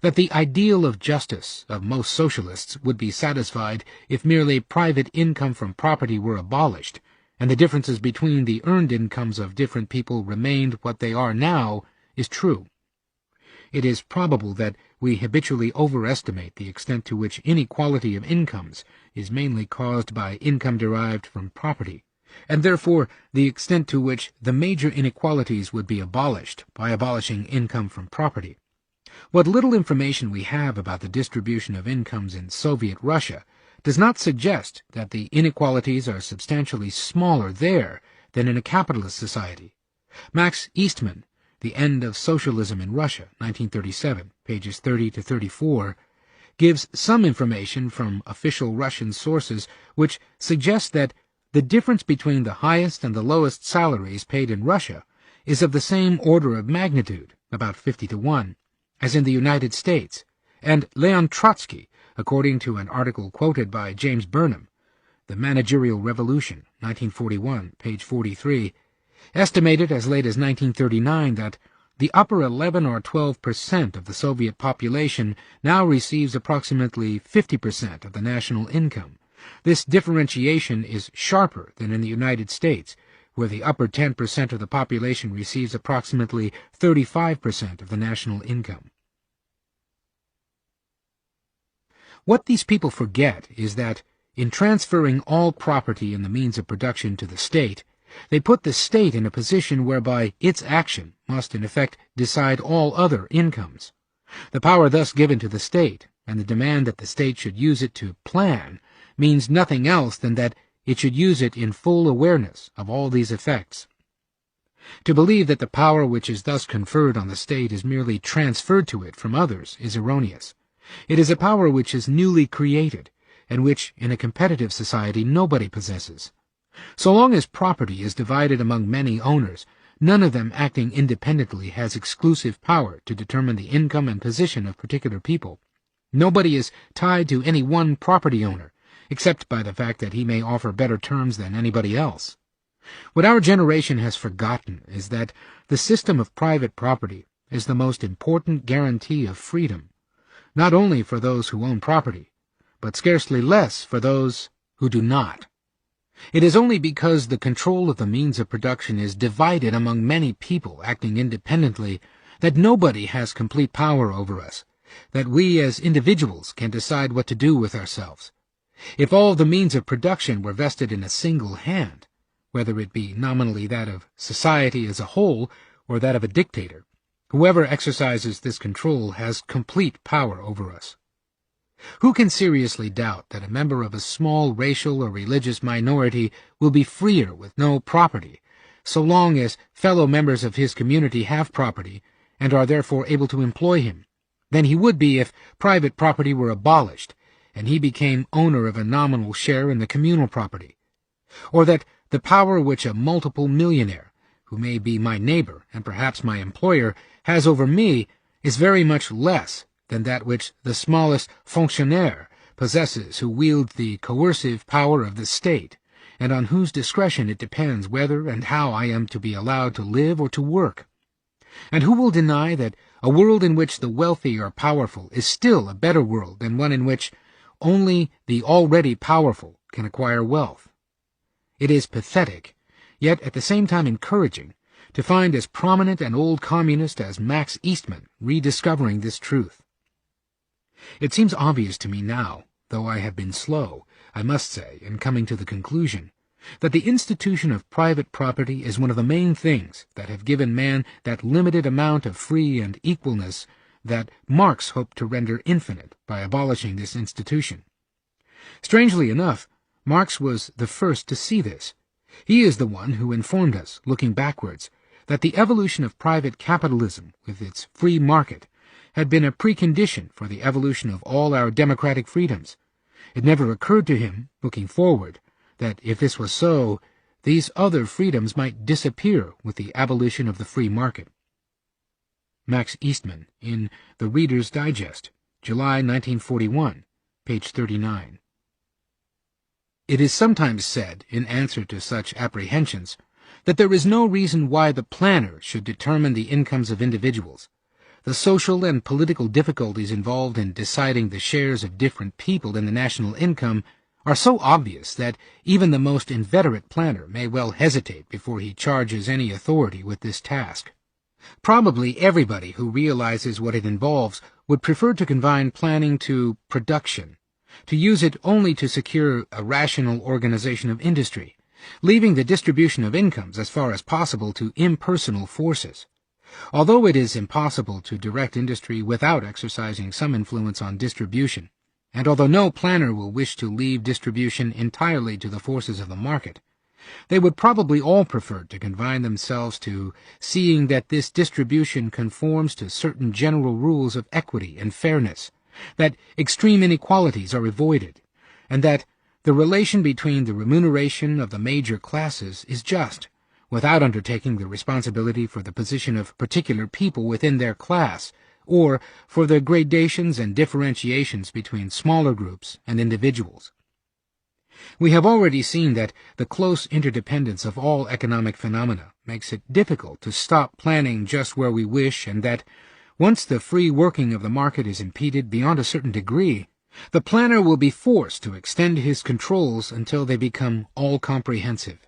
That the ideal of justice of most socialists would be satisfied if merely private income from property were abolished, and the differences between the earned incomes of different people remained what they are now, is true. It is probable that we habitually overestimate the extent to which inequality of incomes is mainly caused by income derived from property, and therefore the extent to which the major inequalities would be abolished by abolishing income from property. What little information we have about the distribution of incomes in Soviet Russia does not suggest that the inequalities are substantially smaller there than in a capitalist society. Max Eastman, The End of Socialism in Russia, 1937, pages 30 to 34, gives some information from official Russian sources which suggests that the difference between the highest and the lowest salaries paid in Russia is of the same order of magnitude, about 50 to 1, as in the United States, and Leon Trotsky, according to an article quoted by James Burnham, The Managerial Revolution, 1941, page 43, estimated as late as 1939 that the upper 11 or 12% of the Soviet population now receives approximately 50% of the national income. This differentiation is sharper than in the United States, where the upper 10% of the population receives approximately 35% of the national income. What these people forget is that, in transferring all property and the means of production to the state, they put the state in a position whereby its action must in effect decide all other incomes. The power thus given to the state, and the demand that the state should use it to plan, means nothing else than that it should use it in full awareness of all these effects. To believe that the power which is thus conferred on the state is merely transferred to it from others is erroneous. It is a power which is newly created, and which, in a competitive society, nobody possesses. So long as property is divided among many owners, none of them acting independently has exclusive power to determine the income and position of particular people. Nobody is tied to any one property owner, except by the fact that he may offer better terms than anybody else. What our generation has forgotten is that the system of private property is the most important guarantee of freedom, not only for those who own property, but scarcely less for those who do not. It is only because the control of the means of production is divided among many people acting independently that nobody has complete power over us, that we as individuals can decide what to do with ourselves. If all the means of production were vested in a single hand, whether it be nominally that of society as a whole or that of a dictator, whoever exercises this control has complete power over us. Who can seriously doubt that a member of a small racial or religious minority will be freer with no property, so long as fellow members of his community have property and are therefore able to employ him, than he would be if private property were abolished and he became owner of a nominal share in the communal property? Or that the power which a multiple millionaire, who may be my neighbor and perhaps my employer, has over me is very much less than that which the smallest fonctionnaire possesses who wields the coercive power of the state, and on whose discretion it depends whether and how I am to be allowed to live or to work. And who will deny that a world in which the wealthy are powerful is still a better world than one in which only the already powerful can acquire wealth? It is pathetic, yet at the same time encouraging, to find as prominent an old communist as Max Eastman rediscovering this truth. It seems obvious to me now, though I have been slow, I must say, in coming to the conclusion, that the institution of private property is one of the main things that have given man that limited amount of free and equalness that Marx hoped to render infinite by abolishing this institution. Strangely enough, Marx was the first to see this. He is the one who informed us, looking backwards, that the evolution of private capitalism, with its free market, had been a precondition for the evolution of all our democratic freedoms. It never occurred to him, looking forward, that if this was so, these other freedoms might disappear with the abolition of the free market. Max Eastman, in The Reader's Digest, July 1941, page 39. It is sometimes said, in answer to such apprehensions, that there is no reason why the planner should determine the incomes of individuals. The social and political difficulties involved in deciding the shares of different people in the national income are so obvious that even the most inveterate planner may well hesitate before he charges any authority with this task. Probably everybody who realizes what it involves would prefer to confine planning to production, to use it only to secure a rational organization of industry, leaving the distribution of incomes as far as possible to impersonal forces. Although it is impossible to direct industry without exercising some influence on distribution, and although no planner will wish to leave distribution entirely to the forces of the market, they would probably all prefer to confine themselves to seeing that this distribution conforms to certain general rules of equity and fairness, that extreme inequalities are avoided, and that the relation between the remuneration of the major classes is just, without undertaking the responsibility for the position of particular people within their class, or for the gradations and differentiations between smaller groups and individuals. We have already seen that the close interdependence of all economic phenomena makes it difficult to stop planning just where we wish, and that, once the free working of the market is impeded beyond a certain degree, the planner will be forced to extend his controls until they become all-comprehensive.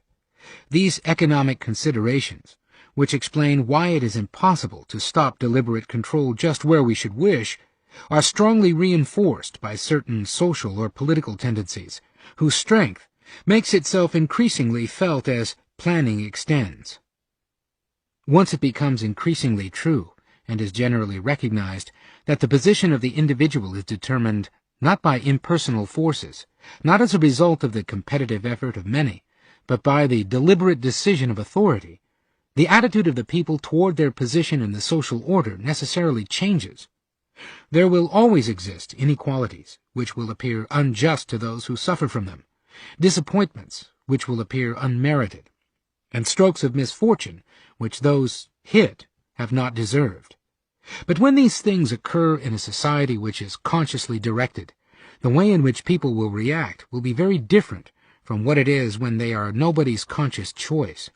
These economic considerations, which explain why it is impossible to stop deliberate control just where we should wish, are strongly reinforced by certain social or political tendencies, whose strength makes itself increasingly felt as planning extends. Once it becomes increasingly true, and is generally recognized, that the position of the individual is determined not by impersonal forces, not as a result of the competitive effort of many, but by the deliberate decision of authority, the attitude of the people toward their position in the social order necessarily changes. There will always exist inequalities, which will appear unjust to those who suffer from them, disappointments, which will appear unmerited, and strokes of misfortune, which those hit have not deserved. But when these things occur in a society which is consciously directed, the way in which people will react will be very different from what it is when they are nobody's conscious choice.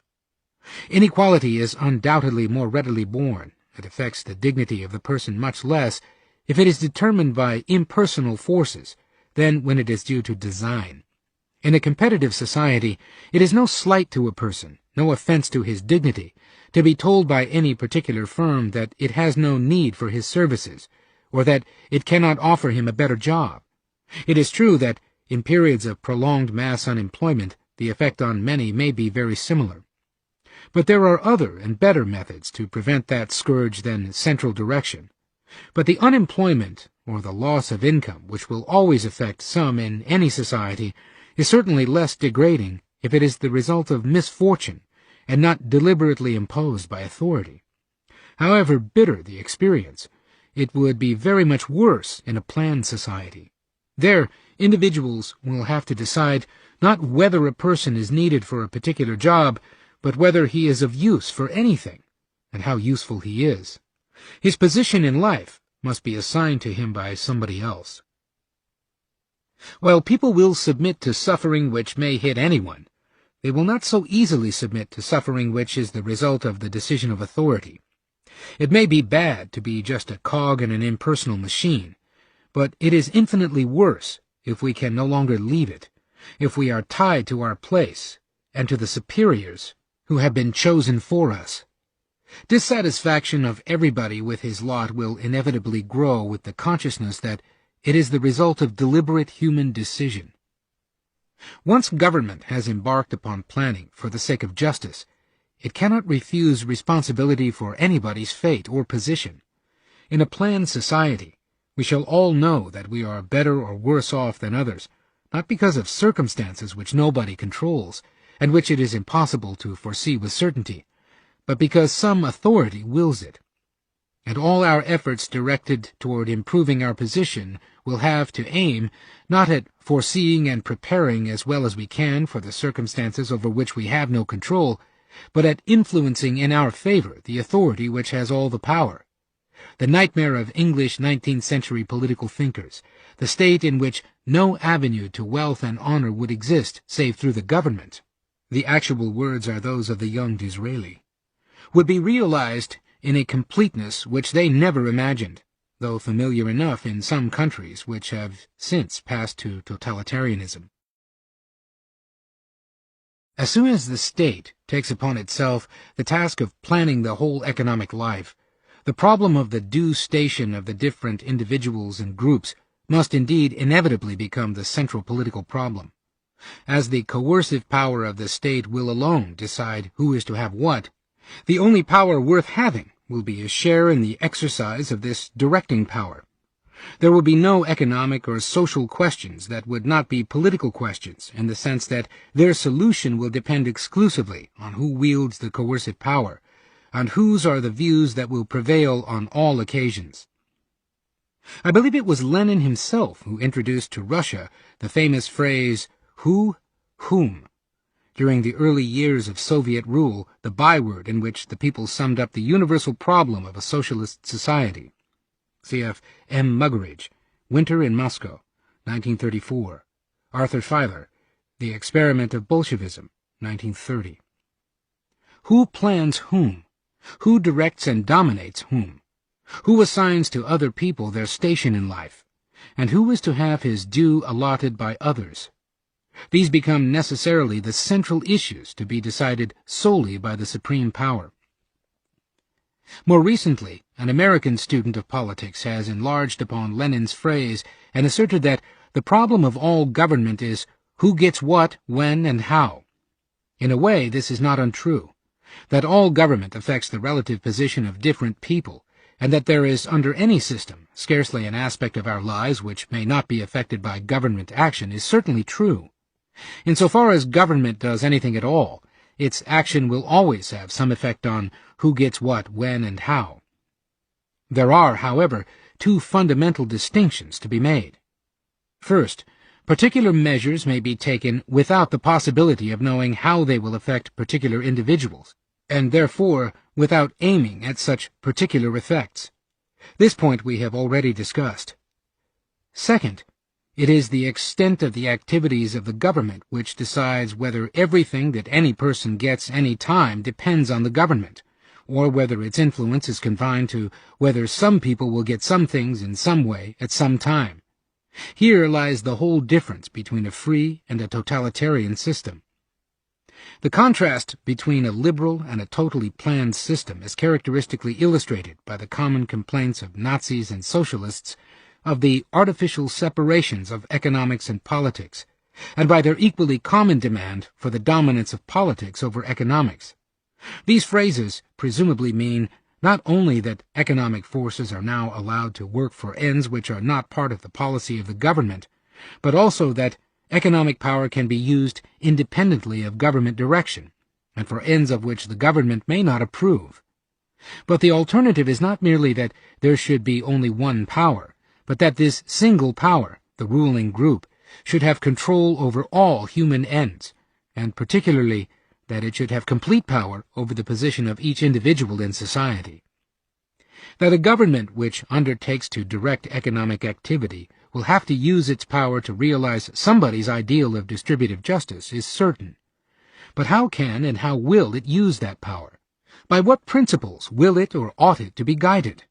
Inequality is undoubtedly more readily born. It affects the dignity of the person much less if it is determined by impersonal forces than when it is due to design. In a competitive society, it is no slight to a person, no offense to his dignity, to be told by any particular firm that it has no need for his services, or that it cannot offer him a better job. It is true that in periods of prolonged mass unemployment, the effect on many may be very similar. But there are other and better methods to prevent that scourge than central direction. But the unemployment, or the loss of income, which will always affect some in any society, is certainly less degrading if it is the result of misfortune and not deliberately imposed by authority. However bitter the experience, it would be very much worse in a planned society. There, individuals will have to decide not whether a person is needed for a particular job, but whether he is of use for anything, and how useful he is. His position in life must be assigned to him by somebody else. While people will submit to suffering which may hit anyone, they will not so easily submit to suffering which is the result of the decision of authority. It may be bad to be just a cog in an impersonal machine, but it is infinitely worse if we can no longer leave it, if we are tied to our place and to the superiors who have been chosen for us. Dissatisfaction of everybody with his lot will inevitably grow with the consciousness that it is the result of deliberate human decision. Once government has embarked upon planning for the sake of justice, it cannot refuse responsibility for anybody's fate or position. In a planned society, we shall all know that we are better or worse off than others, not because of circumstances which nobody controls, and which it is impossible to foresee with certainty, but because some authority wills it. And all our efforts directed toward improving our position will have to aim not at foreseeing and preparing as well as we can for the circumstances over which we have no control, but at influencing in our favor the authority which has all the power. The nightmare of English 19th-century political thinkers, the state in which no avenue to wealth and honor would exist save through the government, the actual words are those of the young Disraeli, would be realized in a completeness which they never imagined, though familiar enough in some countries which have since passed to totalitarianism. As soon as the state takes upon itself the task of planning the whole economic life, the problem of the due station of the different individuals and groups must indeed inevitably become the central political problem. As the coercive power of the state will alone decide who is to have what, the only power worth having will be a share in the exercise of this directing power. There will be no economic or social questions that would not be political questions, in the sense that their solution will depend exclusively on who wields the coercive power, and whose are the views that will prevail on all occasions. I believe it was Lenin himself who introduced to Russia the famous phrase, who, whom, during the early years of Soviet rule, the byword in which the people summed up the universal problem of a socialist society. Cf. M. Muggeridge, Winter in Moscow, 1934. Arthur Filer, The Experiment of Bolshevism, 1930. Who plans whom? Who directs and dominates whom? Who assigns to other people their station in life? And who is to have his due allotted by others? These become necessarily the central issues to be decided solely by the supreme power. More recently, an American student of politics has enlarged upon Lenin's phrase and asserted that the problem of all government is who gets what, when, and how. In a way, this is not untrue, that all government affects the relative position of different people, and that there is, under any system, scarcely an aspect of our lives which may not be affected by government action is certainly true. Insofar as government does anything at all, its action will always have some effect on who gets what, when, and how. There are, however, two fundamental distinctions to be made. First, particular measures may be taken without the possibility of knowing how they will affect particular individuals, and therefore without aiming at such particular effects. This point we have already discussed. Second, it is the extent of the activities of the government which decides whether everything that any person gets any time depends on the government, or whether its influence is confined to whether some people will get some things in some way at some time. Here lies the whole difference between a free and a totalitarian system. The contrast between a liberal and a totally planned system is characteristically illustrated by the common complaints of Nazis and socialists of the artificial separations of economics and politics, and by their equally common demand for the dominance of politics over economics. These phrases presumably mean not only that economic forces are now allowed to work for ends which are not part of the policy of the government, but also that economic power can be used independently of government direction, and for ends of which the government may not approve. But the alternative is not merely that there should be only one power, but that this single power, the ruling group, should have control over all human ends, and particularly that it should have complete power over the position of each individual in society. That a government which undertakes to direct economic activity will have to use its power to realize somebody's ideal of distributive justice is certain. But how can and how will it use that power? By what principles will it or ought it to be guided?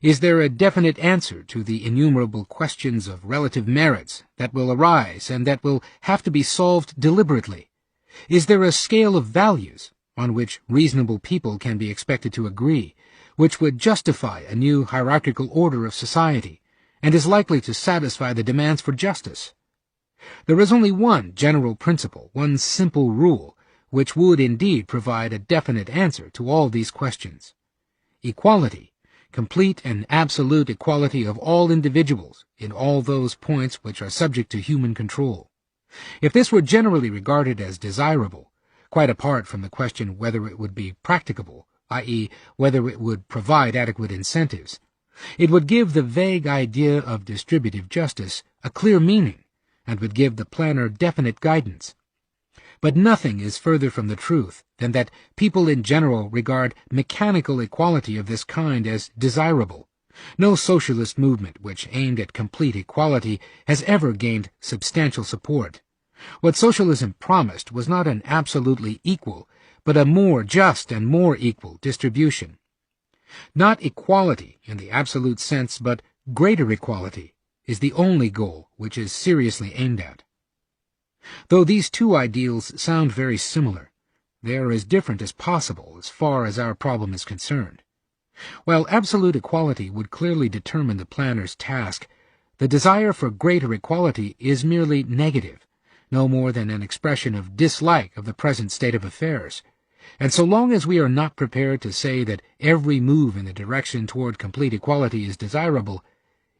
Is there a definite answer to the innumerable questions of relative merits that will arise and that will have to be solved deliberately? Is there a scale of values on which reasonable people can be expected to agree, which would justify a new hierarchical order of society, and is likely to satisfy the demands for justice? There is only one general principle, one simple rule, which would indeed provide a definite answer to all these questions. Equality, complete and absolute equality of all individuals in all those points which are subject to human control. If this were generally regarded as desirable, quite apart from the question whether it would be practicable, i.e., whether it would provide adequate incentives, it would give the vague idea of distributive justice a clear meaning, and would give the planner definite guidance. But nothing is further from the truth than that people in general regard mechanical equality of this kind as desirable. No socialist movement which aimed at complete equality has ever gained substantial support. What socialism promised was not an absolutely equal, but a more just and more equal distribution. Not equality in the absolute sense, but greater equality is the only goal which is seriously aimed at. Though these two ideals sound very similar, they are as different as possible as far as our problem is concerned. While absolute equality would clearly determine the planner's task, the desire for greater equality is merely negative, no more than an expression of dislike of the present state of affairs, and so long as we are not prepared to say that every move in the direction toward complete equality is desirable,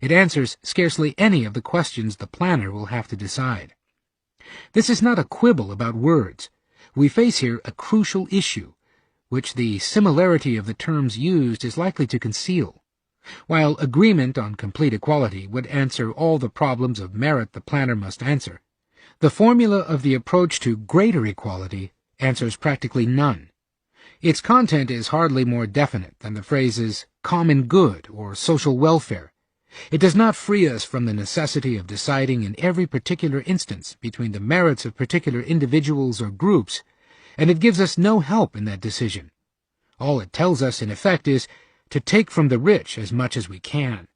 it answers scarcely any of the questions the planner will have to decide. This is not a quibble about words. We face here a crucial issue, which the similarity of the terms used is likely to conceal. While agreement on complete equality would answer all the problems of merit the planner must answer, the formula of the approach to greater equality answers practically none. Its content is hardly more definite than the phrases common good or social welfare. It does not free us from the necessity of deciding in every particular instance between the merits of particular individuals or groups, and it gives us no help in that decision. All it tells us, in effect, is to take from the rich as much as we can.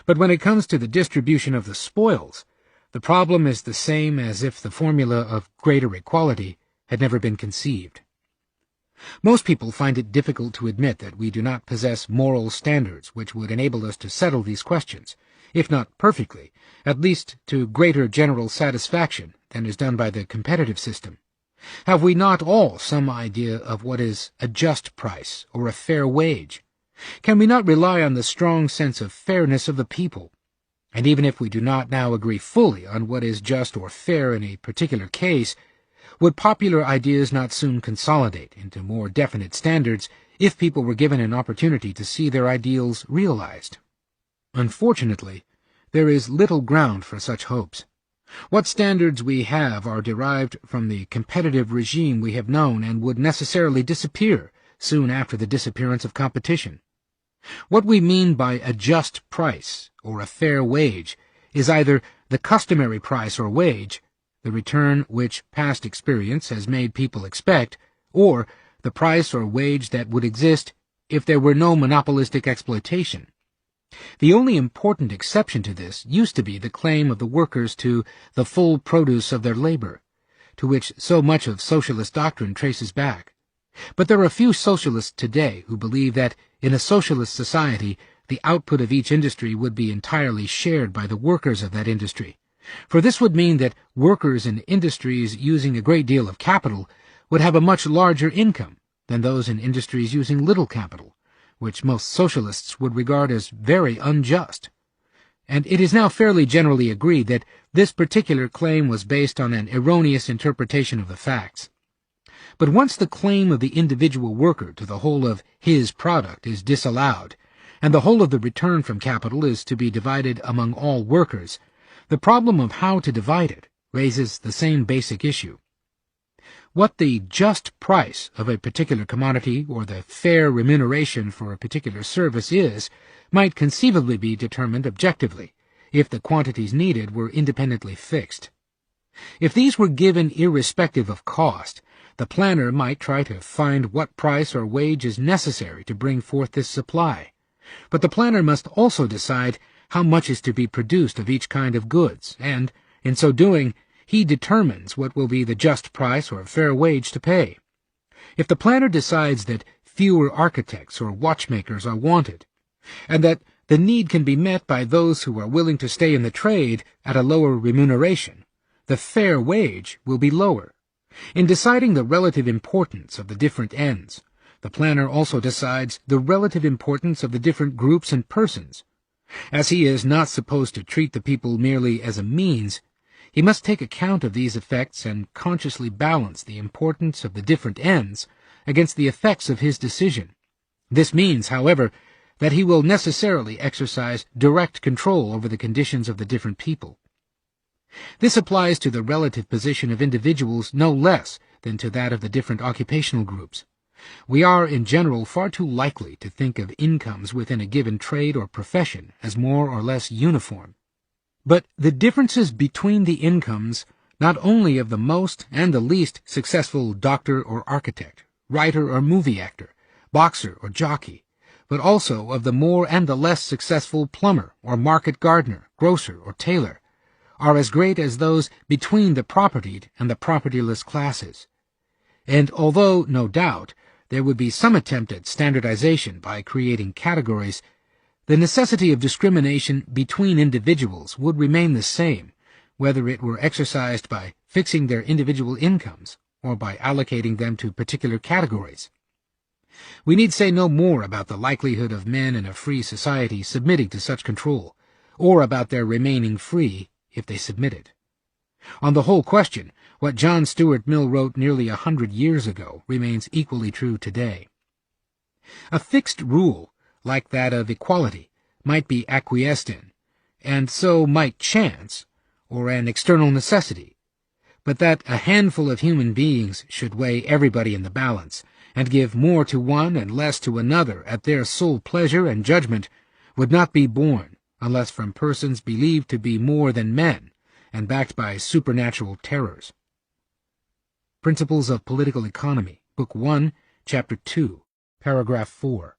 But when it comes to the distribution of the spoils, the problem is the same as if the formula of greater equality had never been conceived. Most people find it difficult to admit that we do not possess moral standards which would enable us to settle these questions, if not perfectly, at least to greater general satisfaction than is done by the competitive system. Have we not all some idea of what is a just price or a fair wage? Can we not rely on the strong sense of fairness of the people? And even if we do not now agree fully on what is just or fair in a particular case, would popular ideas not soon consolidate into more definite standards if people were given an opportunity to see their ideals realized? Unfortunately, there is little ground for such hopes. What standards we have are derived from the competitive regime we have known and would necessarily disappear soon after the disappearance of competition. What we mean by a just price or a fair wage is either the customary price or wage, the return which past experience has made people expect, or the price or wage that would exist if there were no monopolistic exploitation. The only important exception to this used to be the claim of the workers to the full produce of their labor, to which so much of socialist doctrine traces back. But there are few socialists today who believe that in a socialist society the output of each industry would be entirely shared by the workers of that industry, for this would mean that workers in industries using a great deal of capital would have a much larger income than those in industries using little capital, which most socialists would regard as very unjust. And it is now fairly generally agreed that this particular claim was based on an erroneous interpretation of the facts. But once the claim of the individual worker to the whole of his product is disallowed, and the whole of the return from capital is to be divided among all workers, the problem of how to divide it raises the same basic issue. What the just price of a particular commodity or the fair remuneration for a particular service is might conceivably be determined objectively, if the quantities needed were independently fixed. If these were given irrespective of cost, the planner might try to find what price or wage is necessary to bring forth this supply. But the planner must also decide how much is to be produced of each kind of goods, and, in so doing, he determines what will be the just price or fair wage to pay. If the planner decides that fewer architects or watchmakers are wanted, and that the need can be met by those who are willing to stay in the trade at a lower remuneration, the fair wage will be lower. In deciding the relative importance of the different ends, the planner also decides the relative importance of the different groups and persons. As he is not supposed to treat the people merely as a means, he must take account of these effects and consciously balance the importance of the different ends against the effects of his decision. This means, however, that he will necessarily exercise direct control over the conditions of the different people. This applies to the relative position of individuals no less than to that of the different occupational groups. We are, in general, far too likely to think of incomes within a given trade or profession as more or less uniform. But the differences between the incomes not only of the most and the least successful doctor or architect, writer or movie actor, boxer or jockey, but also of the more and the less successful plumber or market gardener, grocer or tailor, are as great as those between the propertied and the propertyless classes. And although, no doubt, there would be some attempt at standardization by creating categories, the necessity of discrimination between individuals would remain the same, whether it were exercised by fixing their individual incomes or by allocating them to particular categories. We need say no more about the likelihood of men in a free society submitting to such control, or about their remaining free if they submitted. On the whole question, what John Stuart Mill wrote nearly 100 years ago remains equally true today. A fixed rule, like that of equality, might be acquiesced in, and so might chance, or an external necessity, but that a handful of human beings should weigh everybody in the balance, and give more to one and less to another at their sole pleasure and judgment, would not be borne unless from persons believed to be more than men, and backed by supernatural terrors. Principles of Political Economy, Book 1, Chapter 2, Paragraph 4.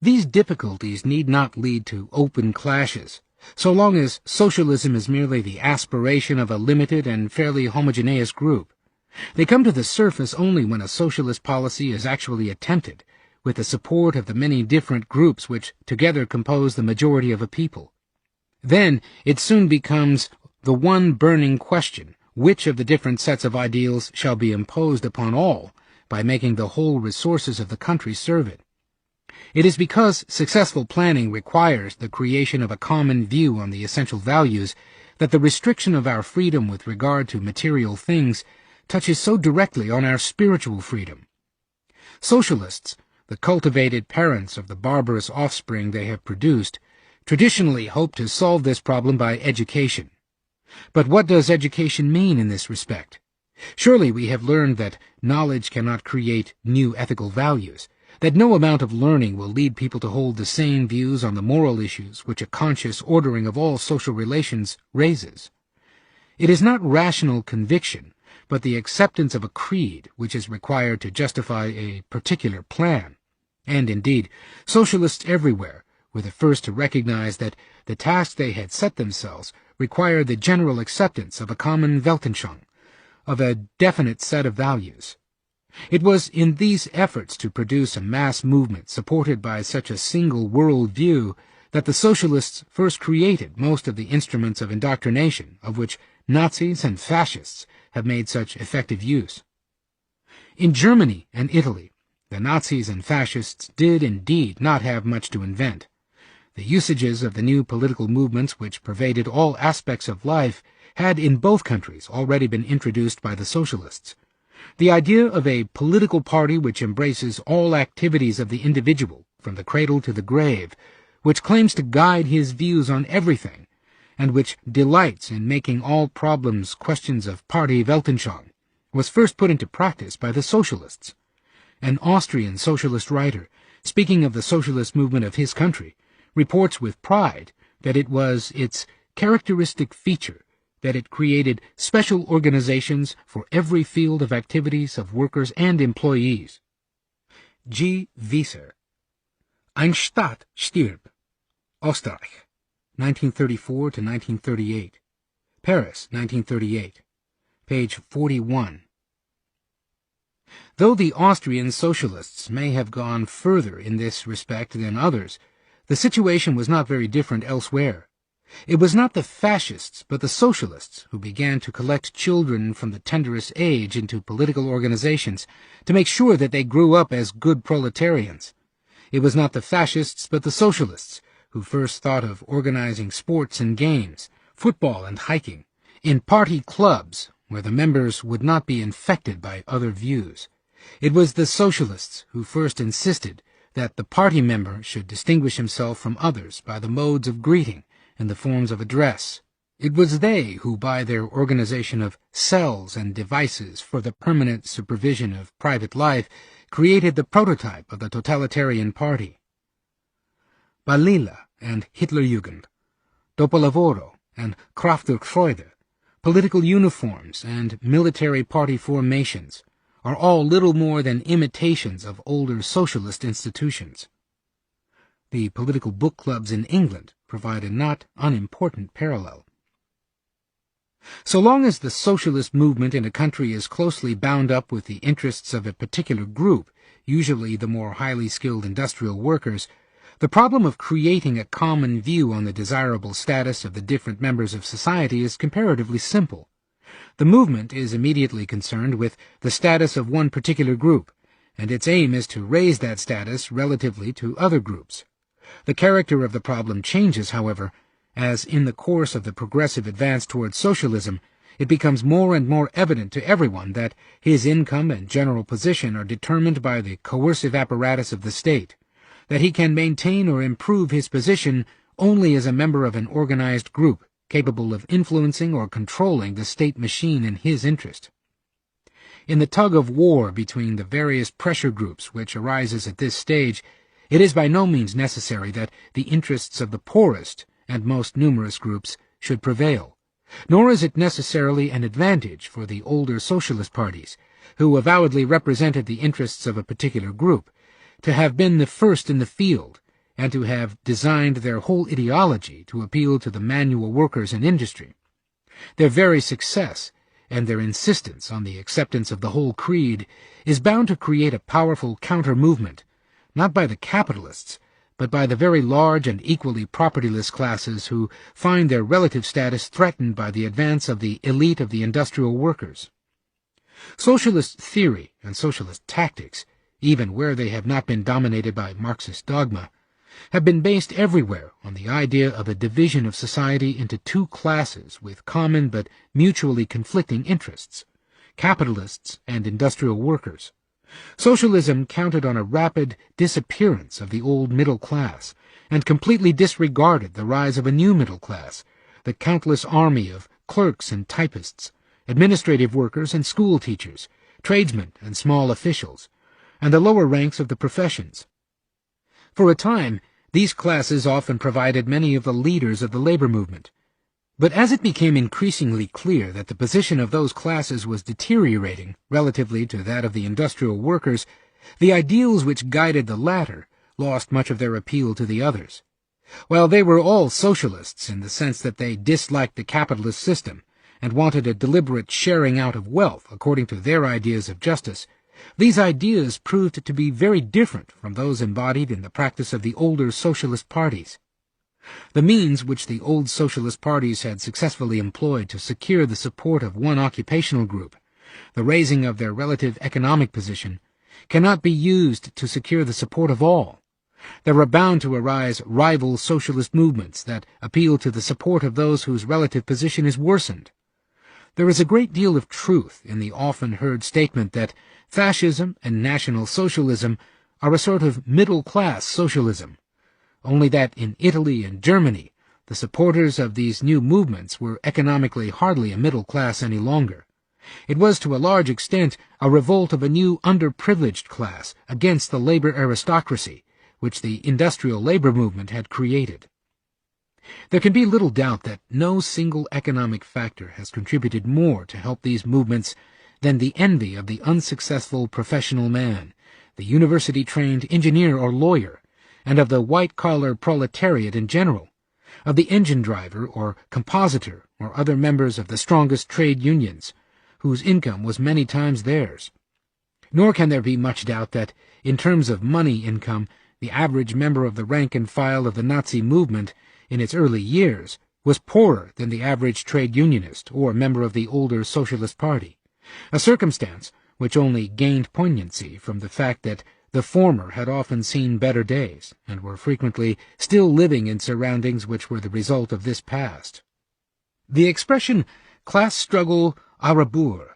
These difficulties need not lead to open clashes, so long as socialism is merely the aspiration of a limited and fairly homogeneous group. They come to the surface only when a socialist policy is actually attempted, with the support of the many different groups which together compose the majority of a people. Then it soon becomes the one burning question, which of the different sets of ideals shall be imposed upon all, by making the whole resources of the country serve it. It is because successful planning requires the creation of a common view on the essential values that the restriction of our freedom with regard to material things touches so directly on our spiritual freedom. Socialists, the cultivated parents of the barbarous offspring they have produced, traditionally hope to solve this problem by education. But what does education mean in this respect? Surely we have learned that knowledge cannot create new ethical values, that no amount of learning will lead people to hold the same views on the moral issues which a conscious ordering of all social relations raises. It is not rational conviction, but the acceptance of a creed which is required to justify a particular plan. And indeed, socialists everywhere were the first to recognize that the task they had set themselves required the general acceptance of a common Weltanschauung, of a definite set of values. It was in these efforts to produce a mass movement supported by such a single world view that the socialists first created most of the instruments of indoctrination of which Nazis and fascists have made such effective use. In Germany and Italy, the Nazis and fascists did indeed not have much to invent. The usages of the new political movements which pervaded all aspects of life had in both countries already been introduced by the socialists. The idea of a political party which embraces all activities of the individual, from the cradle to the grave, which claims to guide his views on everything, and which delights in making all problems questions of party Weltanschauung, was first put into practice by the socialists. An Austrian socialist writer, speaking of the socialist movement of his country, reports with pride that it was its characteristic feature that it created special organizations for every field of activities of workers and employees. G. Wieser, Ein Staat stirb, Österreich, 1934 to 1938, Paris, 1938, page 41. Though the Austrian socialists may have gone further in this respect than others, the situation was not very different elsewhere. It was not the fascists, but the socialists who began to collect children from the tenderest age into political organizations to make sure that they grew up as good proletarians. It was not the fascists, but the socialists who first thought of organizing sports and games, football and hiking, in party clubs where the members would not be infected by other views. It was the socialists who first insisted that the party member should distinguish himself from others by the modes of greeting and the forms of address. It was they who, by their organization of cells and devices for the permanent supervision of private life, created the prototype of the totalitarian party. Balilla and Hitlerjugend, Doppellavoro and Kraft der Freude, political uniforms and military party formations, are all little more than imitations of older socialist institutions. The political book clubs in England provide a not unimportant parallel. So long as the socialist movement in a country is closely bound up with the interests of a particular group, usually the more highly skilled industrial workers, the problem of creating a common view on the desirable status of the different members of society is comparatively simple. The movement is immediately concerned with the status of one particular group, and its aim is to raise that status relatively to other groups. The character of the problem changes, however, as in the course of the progressive advance towards socialism, it becomes more and more evident to everyone that his income and general position are determined by the coercive apparatus of the state, that he can maintain or improve his position only as a member of an organized group capable of influencing or controlling the state machine in his interest. In the tug of war between the various pressure groups which arises at this stage, it is by no means necessary that the interests of the poorest and most numerous groups should prevail, nor is it necessarily an advantage for the older socialist parties, who avowedly represented the interests of a particular group, to have been the first in the field, and to have designed their whole ideology to appeal to the manual workers in industry. Their very success and their insistence on the acceptance of the whole creed is bound to create a powerful counter-movement, not by the capitalists, but by the very large and equally propertyless classes who find their relative status threatened by the advance of the elite of the industrial workers. Socialist theory and socialist tactics, even where they have not been dominated by Marxist dogma, have been based everywhere on the idea of a division of society into two classes with common but mutually conflicting interests, capitalists and industrial workers. Socialism counted on a rapid disappearance of the old middle class, and completely disregarded the rise of a new middle class, the countless army of clerks and typists, administrative workers and school teachers, tradesmen and small officials, and the lower ranks of the professions. For a time, these classes often provided many of the leaders of the labor movement. But as it became increasingly clear that the position of those classes was deteriorating relatively to that of the industrial workers, the ideals which guided the latter lost much of their appeal to the others. While they were all socialists in the sense that they disliked the capitalist system and wanted a deliberate sharing out of wealth according to their ideas of justice, these ideas proved to be very different from those embodied in the practice of the older socialist parties. The means which the old socialist parties had successfully employed to secure the support of one occupational group, the raising of their relative economic position, cannot be used to secure the support of all. There are bound to arise rival socialist movements that appeal to the support of those whose relative position is worsened. There is a great deal of truth in the often heard statement that fascism and National Socialism are a sort of middle-class socialism, only that in Italy and Germany the supporters of these new movements were economically hardly a middle class any longer. It was to a large extent a revolt of a new underprivileged class against the labor aristocracy, which the industrial labor movement had created. There can be little doubt that no single economic factor has contributed more to help these movements than the envy of the unsuccessful professional man, the university-trained engineer or lawyer, and of the white-collar proletariat in general, of the engine driver or compositor or other members of the strongest trade unions, whose income was many times theirs. Nor can there be much doubt that, in terms of money income, the average member of the rank and file of the Nazi movement in its early years was poorer than the average trade unionist or member of the older Socialist Party, a circumstance which only gained poignancy from the fact that the former had often seen better days, and were frequently still living in surroundings which were the result of this past. The expression class struggle à rebours,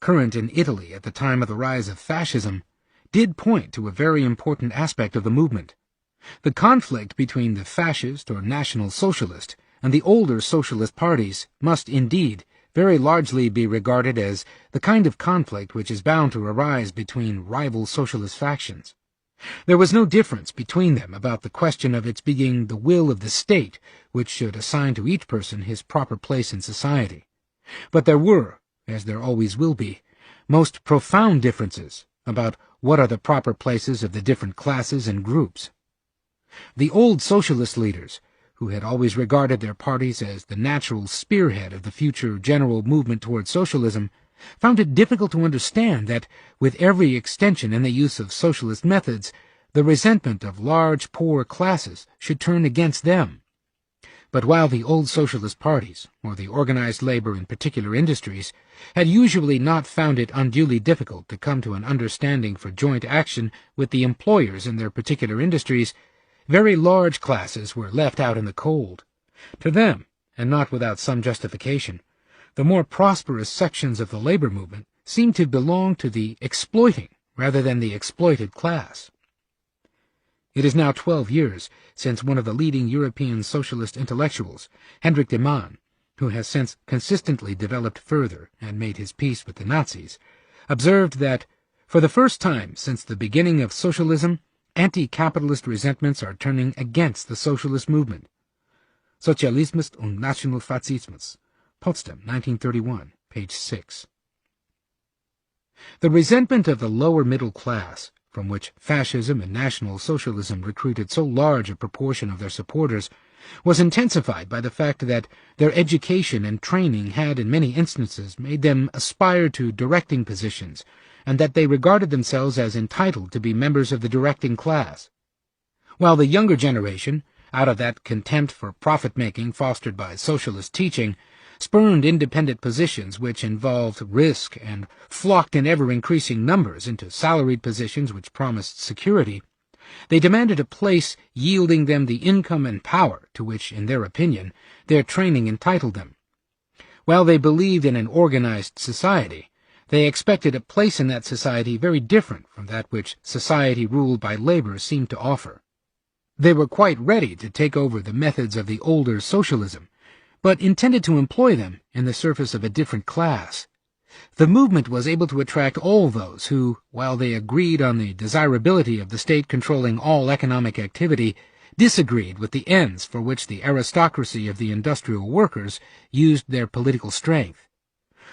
current in Italy at the time of the rise of fascism, did point to a very important aspect of the movement. The conflict between the fascist or National Socialist and the older socialist parties must indeed very largely be regarded as the kind of conflict which is bound to arise between rival socialist factions. There was no difference between them about the question of its being the will of the state which should assign to each person his proper place in society. But there were, as there always will be, most profound differences about what are the proper places of the different classes and groups. The old socialist leaders, who had always regarded their parties as the natural spearhead of the future general movement toward socialism, found it difficult to understand that, with every extension in the use of socialist methods, the resentment of large poor classes should turn against them. But while the old socialist parties, or the organized labor in particular industries, had usually not found it unduly difficult to come to an understanding for joint action with the employers in their particular industries, very large classes were left out in the cold. To them, and not without some justification, the more prosperous sections of the labor movement seemed to belong to the exploiting rather than the exploited class. It is now 12 years since one of the leading European socialist intellectuals, Hendrik de Man, who has since consistently developed further and made his peace with the Nazis, observed that, for the first time since the beginning of socialism, anti-capitalist resentments are turning against the socialist movement. Sozialismus und Nationalfaschismus, Potsdam, 1931, page 6. The resentment of the lower middle class, from which fascism and National Socialism recruited so large a proportion of their supporters, was intensified by the fact that their education and training had in many instances made them aspire to directing positions, and that they regarded themselves as entitled to be members of the directing class. While the younger generation, out of that contempt for profit-making fostered by socialist teaching, spurned independent positions which involved risk and flocked in ever-increasing numbers into salaried positions which promised security, they demanded a place yielding them the income and power to which, in their opinion, their training entitled them. While they believed in an organized society, they expected a place in that society very different from that which society ruled by labor seemed to offer. They were quite ready to take over the methods of the older socialism, but intended to employ them in the service of a different class. The movement was able to attract all those who, while they agreed on the desirability of the state controlling all economic activity, disagreed with the ends for which the aristocracy of the industrial workers used their political strength.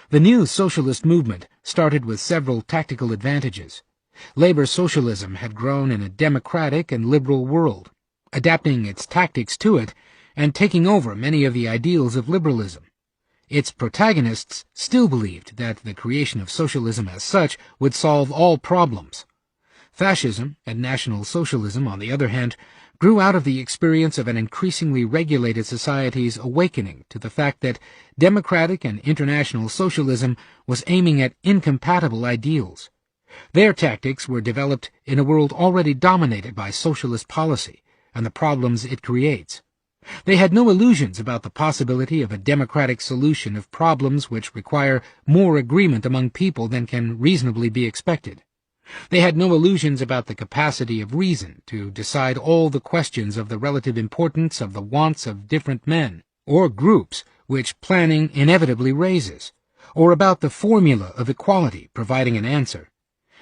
The new socialist movement started with several tactical advantages. Labor socialism had grown in a democratic and liberal world, adapting its tactics to it and taking over many of the ideals of liberalism. Its protagonists still believed that the creation of socialism as such would solve all problems. Fascism and National Socialism, on the other hand, grew out of the experience of an increasingly regulated society's awakening to the fact that democratic and international socialism was aiming at incompatible ideals. Their tactics were developed in a world already dominated by socialist policy and the problems it creates. They had no illusions about the possibility of a democratic solution of problems which require more agreement among people than can reasonably be expected. They had no illusions about the capacity of reason to decide all the questions of the relative importance of the wants of different men or groups which planning inevitably raises, or about the formula of equality providing an answer.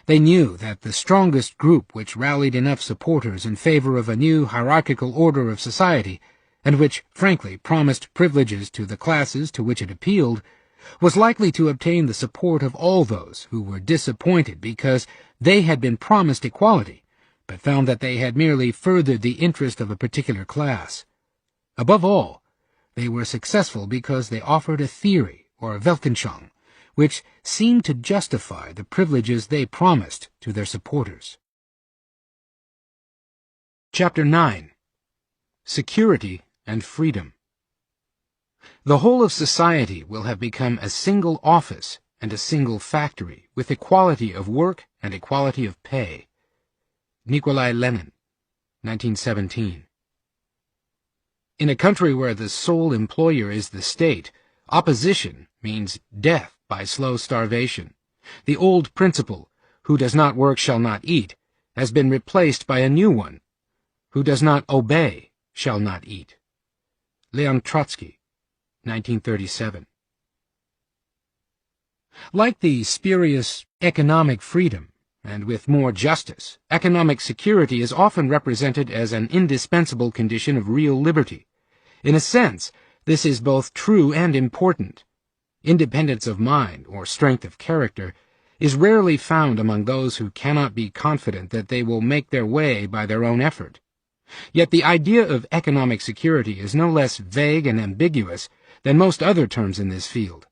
They knew that the strongest group which rallied enough supporters in favor of a new hierarchical order of society, and which, frankly, promised privileges to the classes to which it appealed, was likely to obtain the support of all those who were disappointed because they had been promised equality, but found that they had merely furthered the interest of a particular class. Above all, they were successful because they offered a theory, or Weltanschauung, which seemed to justify the privileges they promised to their supporters. Chapter 9. Security and Freedom. The whole of society will have become a single office and a single factory, with equality of work and equality of pay. Nikolai Lenin, 1917. In a country where the sole employer is the state, opposition means death by slow starvation. The old principle, who does not work shall not eat, has been replaced by a new one, who does not obey shall not eat. Leon Trotsky, 1937. Like the spurious economic freedom, and with more justice, economic security is often represented as an indispensable condition of real liberty. In a sense, this is both true and important. Independence of mind, or strength of character, is rarely found among those who cannot be confident that they will make their way by their own effort. Yet the idea of economic security is no less vague and ambiguous than most other terms in this field.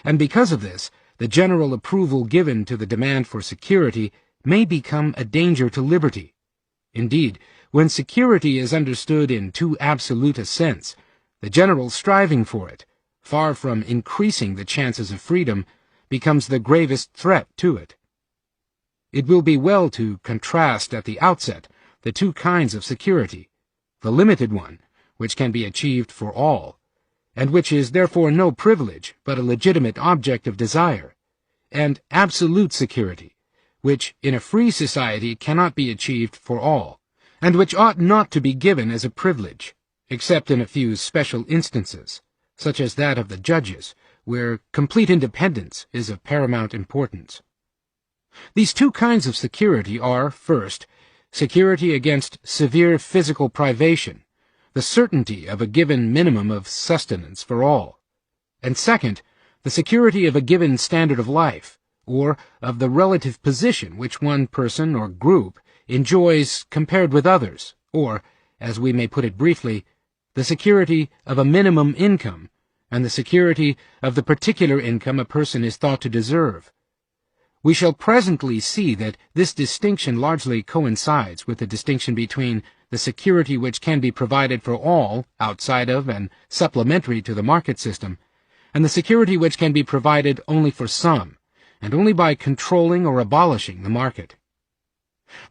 And because of this, the general approval given to the demand for security may become a danger to liberty. Indeed, when security is understood in too absolute a sense, the general striving for it, far from increasing the chances of freedom, becomes the gravest threat to it. It will be well to contrast at the outset the two kinds of security, the limited one, which can be achieved for all, and which is therefore no privilege but a legitimate object of desire, and absolute security, which in a free society cannot be achieved for all, and which ought not to be given as a privilege, except in a few special instances, such as that of the judges, where complete independence is of paramount importance. These two kinds of security are, first, security against severe physical privation, the certainty of a given minimum of sustenance for all, and second, the security of a given standard of life, or of the relative position which one person or group enjoys compared with others, or, as we may put it briefly, the security of a minimum income, and the security of the particular income a person is thought to deserve. We shall presently see that this distinction largely coincides with the distinction between the security which can be provided for all outside of and supplementary to the market system, and the security which can be provided only for some, and only by controlling or abolishing the market.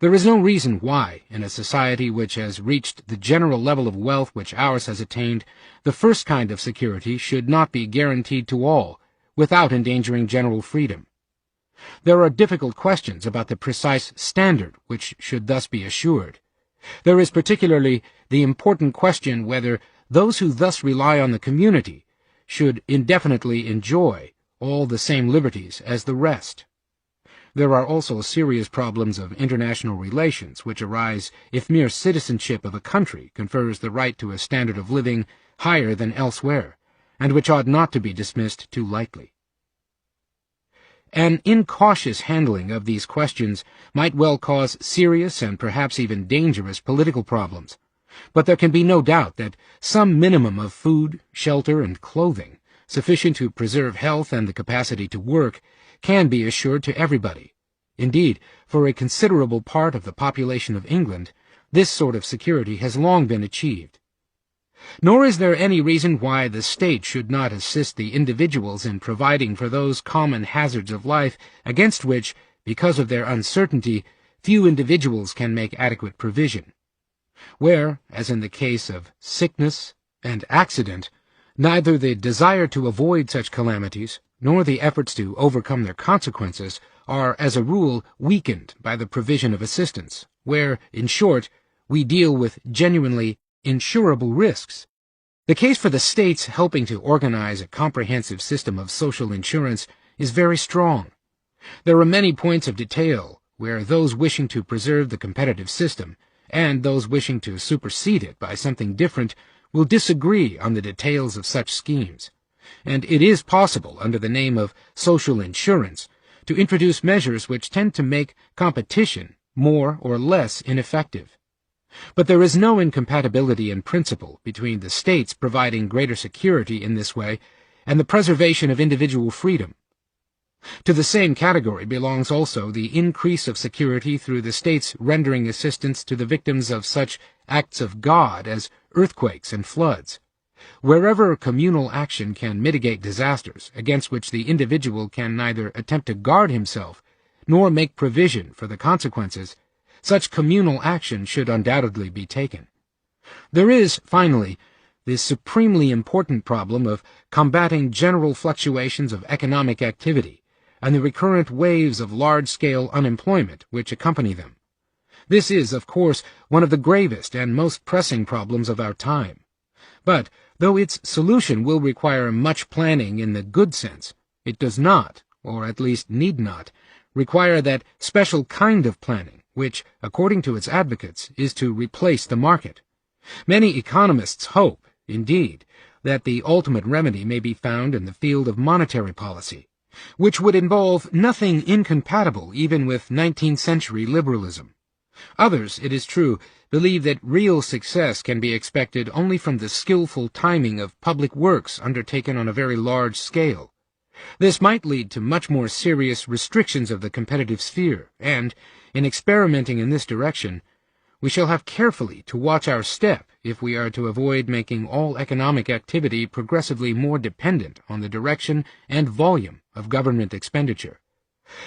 There is no reason why, in a society which has reached the general level of wealth which ours has attained, the first kind of security should not be guaranteed to all, without endangering general freedom. There are difficult questions about the precise standard which should thus be assured. There is particularly the important question whether those who thus rely on the community should indefinitely enjoy all the same liberties as the rest. There are also serious problems of international relations which arise if mere citizenship of a country confers the right to a standard of living higher than elsewhere, and which ought not to be dismissed too lightly. An incautious handling of these questions might well cause serious and perhaps even dangerous political problems, but there can be no doubt that some minimum of food, shelter, and clothing, sufficient to preserve health and the capacity to work, can be assured to everybody. Indeed, for a considerable part of the population of England, this sort of security has long been achieved. Nor is there any reason why the state should not assist the individuals in providing for those common hazards of life against which, because of their uncertainty, few individuals can make adequate provision. Where, as in the case of sickness and accident, neither the desire to avoid such calamities nor the efforts to overcome their consequences are, as a rule, weakened by the provision of assistance, where, in short, we deal with genuinely insurable risks. The case for the states helping to organize a comprehensive system of social insurance is very strong. There are many points of detail where those wishing to preserve the competitive system and those wishing to supersede it by something different will disagree on the details of such schemes, and it is possible, under the name of social insurance, to introduce measures which tend to make competition more or less ineffective. But there is no incompatibility in principle between the states providing greater security in this way and the preservation of individual freedom. To the same category belongs also the increase of security through the states rendering assistance to the victims of such acts of God as earthquakes and floods. Wherever communal action can mitigate disasters against which the individual can neither attempt to guard himself nor make provision for the consequences, such communal action should undoubtedly be taken. There is, finally, the supremely important problem of combating general fluctuations of economic activity and the recurrent waves of large-scale unemployment which accompany them. This is, of course, one of the gravest and most pressing problems of our time. But, though its solution will require much planning in the good sense, it does not, or at least need not, require that special kind of planning which, according to its advocates, is to replace the market. Many economists hope, indeed, that the ultimate remedy may be found in the field of monetary policy, which would involve nothing incompatible even with 19th-century liberalism. Others, it is true, believe that real success can be expected only from the skillful timing of public works undertaken on a very large scale. This might lead to much more serious restrictions of the competitive sphere, and, in experimenting in this direction, we shall have carefully to watch our step if we are to avoid making all economic activity progressively more dependent on the direction and volume of government expenditure.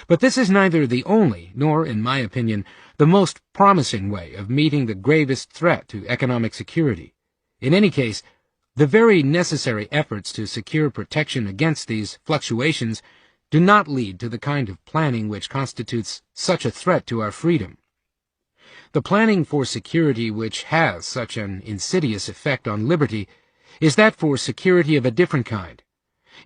But this is neither the only, nor, in my opinion, the most promising way of meeting the gravest threat to economic security. In any case, the very necessary efforts to secure protection against these fluctuations do not lead to the kind of planning which constitutes such a threat to our freedom. The planning for security which has such an insidious effect on liberty is that for security of a different kind.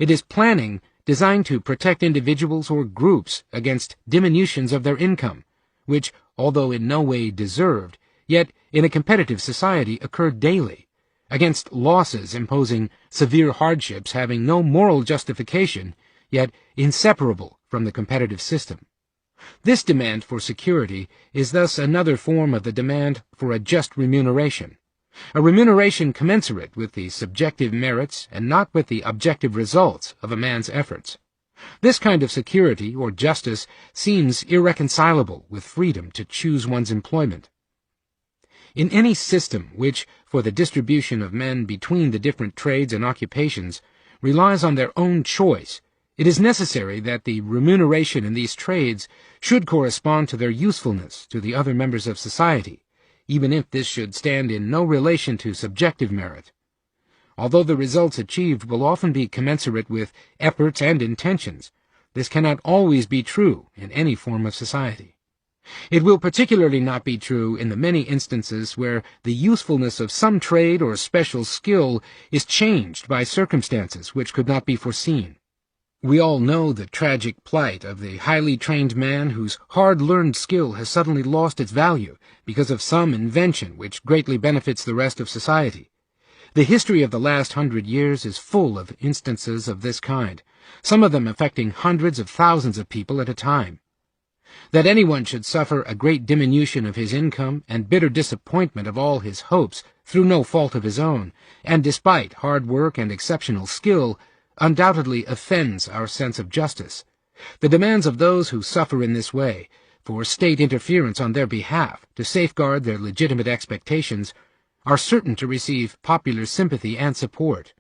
It is planning designed to protect individuals or groups against diminutions of their income, which, although in no way deserved, yet in a competitive society occur daily, against losses imposing severe hardships having no moral justification, yet inseparable from the competitive system. This demand for security is thus another form of the demand for a just remuneration, a remuneration commensurate with the subjective merits and not with the objective results of a man's efforts. This kind of security or justice seems irreconcilable with freedom to choose one's employment. In any system which, for the distribution of men between the different trades and occupations, relies on their own choice, it is necessary that the remuneration in these trades should correspond to their usefulness to the other members of society, even if this should stand in no relation to subjective merit. Although the results achieved will often be commensurate with efforts and intentions, this cannot always be true in any form of society. It will particularly not be true in the many instances where the usefulness of some trade or special skill is changed by circumstances which could not be foreseen. We all know the tragic plight of the highly trained man whose hard-learned skill has suddenly lost its value because of some invention which greatly benefits the rest of society. The history of the last 100 years is full of instances of this kind, some of them affecting hundreds of thousands of people at a time. That anyone should suffer a great diminution of his income and bitter disappointment of all his hopes through no fault of his own, and despite hard work and exceptional skill, undoubtedly offends our sense of justice. The demands of those who suffer in this way, for state interference on their behalf to safeguard their legitimate expectations, are certain to receive popular sympathy and support.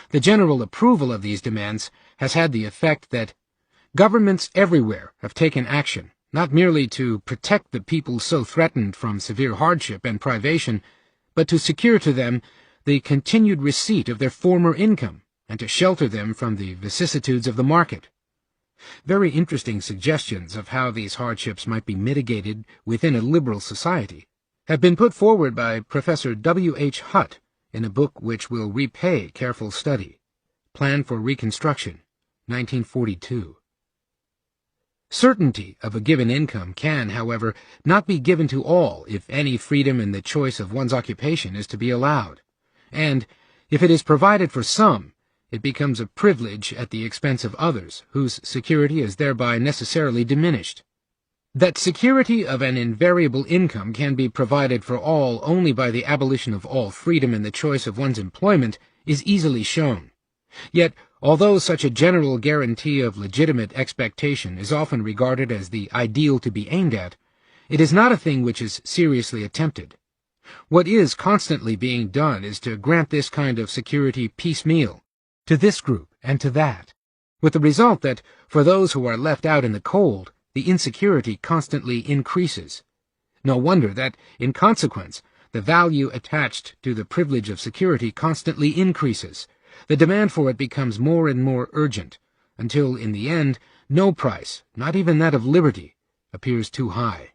The general approval of these demands has had the effect that governments everywhere have taken action, not merely to protect the people so threatened from severe hardship and privation, but to secure to them the continued receipt of their former income, and to shelter them from the vicissitudes of the market. Very interesting suggestions of how these hardships might be mitigated within a liberal society have been put forward by Professor W. H. Hutt in a book which will repay careful study, Plan for Reconstruction, 1942. Certainty of a given income can, however, not be given to all if any freedom in the choice of one's occupation is to be allowed, and, if it is provided for some, it becomes a privilege at the expense of others, whose security is thereby necessarily diminished. That security of an invariable income can be provided for all only by the abolition of all freedom in the choice of one's employment is easily shown. Yet, although such a general guarantee of legitimate expectation is often regarded as the ideal to be aimed at, it is not a thing which is seriously attempted. What is constantly being done is to grant this kind of security piecemeal, to this group and to that, with the result that, for those who are left out in the cold, the insecurity constantly increases. No wonder that, in consequence, the value attached to the privilege of security constantly increases. The demand for it becomes more and more urgent, until, in the end, no price, not even that of liberty, appears too high.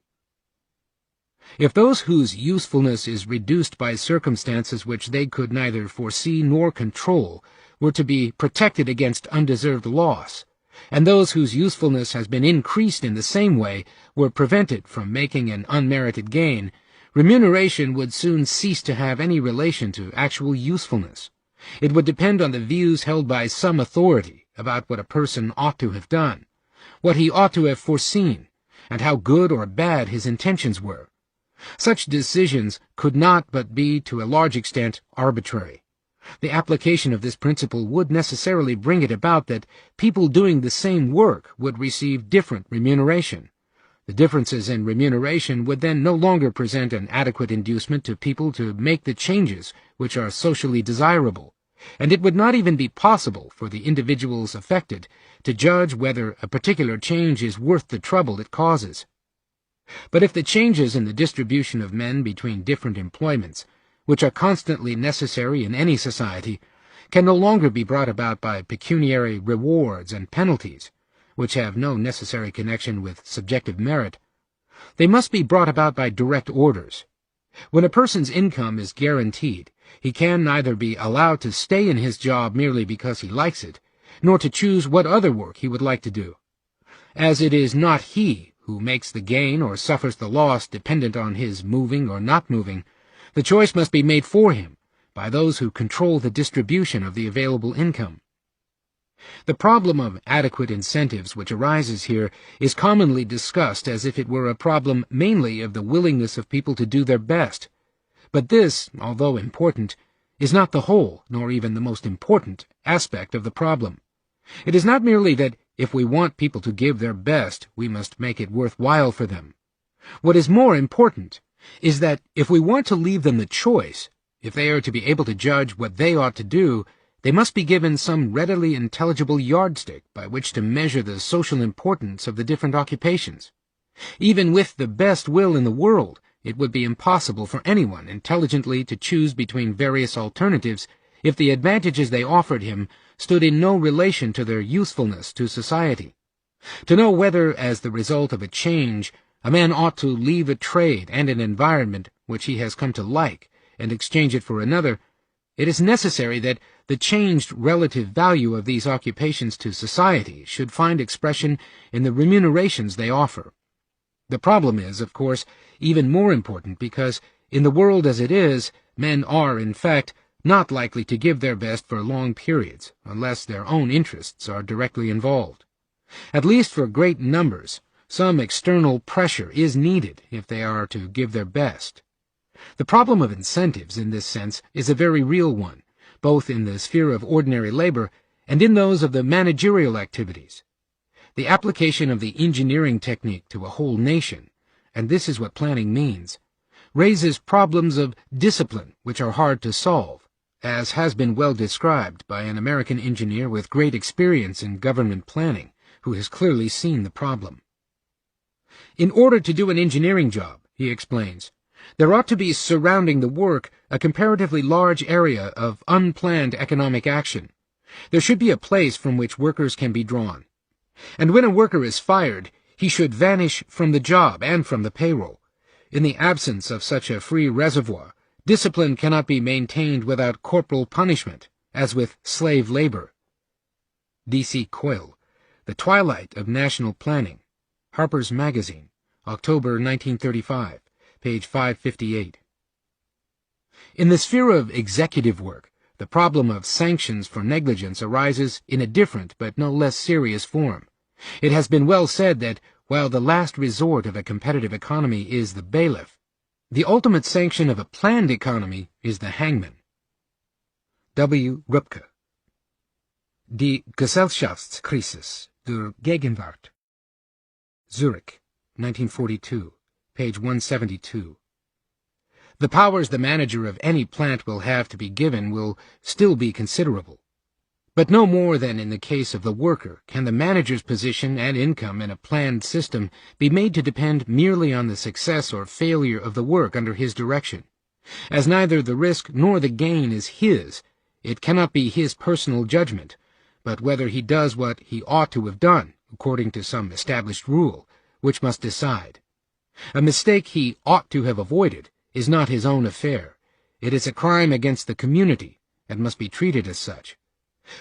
If those whose usefulness is reduced by circumstances which they could neither foresee nor control were to be protected against undeserved loss, and those whose usefulness has been increased in the same way were prevented from making an unmerited gain, remuneration would soon cease to have any relation to actual usefulness. It would depend on the views held by some authority about what a person ought to have done, what he ought to have foreseen, and how good or bad his intentions were. Such decisions could not but be, to a large extent, arbitrary. The application of this principle would necessarily bring it about that people doing the same work would receive different remuneration. The differences in remuneration would then no longer present an adequate inducement to people to make the changes which are socially desirable, and it would not even be possible for the individuals affected to judge whether a particular change is worth the trouble it causes. But if the changes in the distribution of men between different employments, which are constantly necessary in any society, can no longer be brought about by pecuniary rewards and penalties, which have no necessary connection with subjective merit, they must be brought about by direct orders. When a person's income is guaranteed, he can neither be allowed to stay in his job merely because he likes it, nor to choose what other work he would like to do. As it is not he who makes the gain or suffers the loss dependent on his moving or not moving, the choice must be made for him by those who control the distribution of the available income. The problem of adequate incentives which arises here is commonly discussed as if it were a problem mainly of the willingness of people to do their best, But this, although important, is not the whole, nor even the most important, aspect of the problem. It is not merely that if we want people to give their best, we must make it worthwhile for them. What is more important is that if we want to leave them the choice, if they are to be able to judge what they ought to do, they must be given some readily intelligible yardstick by which to measure the social importance of the different occupations. Even with the best will in the world, it would be impossible for anyone intelligently to choose between various alternatives if the advantages they offered him stood in no relation to their usefulness to society. To know whether, as the result of a change, a man ought to leave a trade and an environment which he has come to like and exchange it for another, it is necessary that the changed relative value of these occupations to society should find expression in the remunerations they offer. The problem is, of course, even more important because, in the world as it is, men are, in fact, not likely to give their best for long periods, unless their own interests are directly involved. At least for great numbers, some external pressure is needed if they are to give their best. The problem of incentives, in this sense, is a very real one, both in the sphere of ordinary labor and in those of the managerial activities. The application of the engineering technique to a whole nation, and this is what planning means, raises problems of discipline which are hard to solve, as has been well described by an American engineer with great experience in government planning, who has clearly seen the problem. In order to do an engineering job, he explains, there ought to be surrounding the work a comparatively large area of unplanned economic action. There should be a place from which workers can be drawn. And when a worker is fired, he should vanish from the job and from the payroll. In the absence of such a free reservoir, discipline cannot be maintained without corporal punishment, as with slave labor. D.C. Coyle, The Twilight of National Planning, Harper's Magazine, October 1935, page 558. In the sphere of executive work, the problem of sanctions for negligence arises in a different but no less serious form. It has been well said that, while the last resort of a competitive economy is the bailiff, the ultimate sanction of a planned economy is the hangman. W. Rupke, Die Gesellschaftskrise der Gegenwart, Zurich, 1942, page 172. The powers the manager of any plant will have to be given will still be considerable. But no more than in the case of the worker can the manager's position and income in a planned system be made to depend merely on the success or failure of the work under his direction. As neither the risk nor the gain is his, it cannot be his personal judgment, but whether he does what he ought to have done, according to some established rule, which must decide. A mistake he ought to have avoided is not his own affair. It is a crime against the community, and must be treated as such.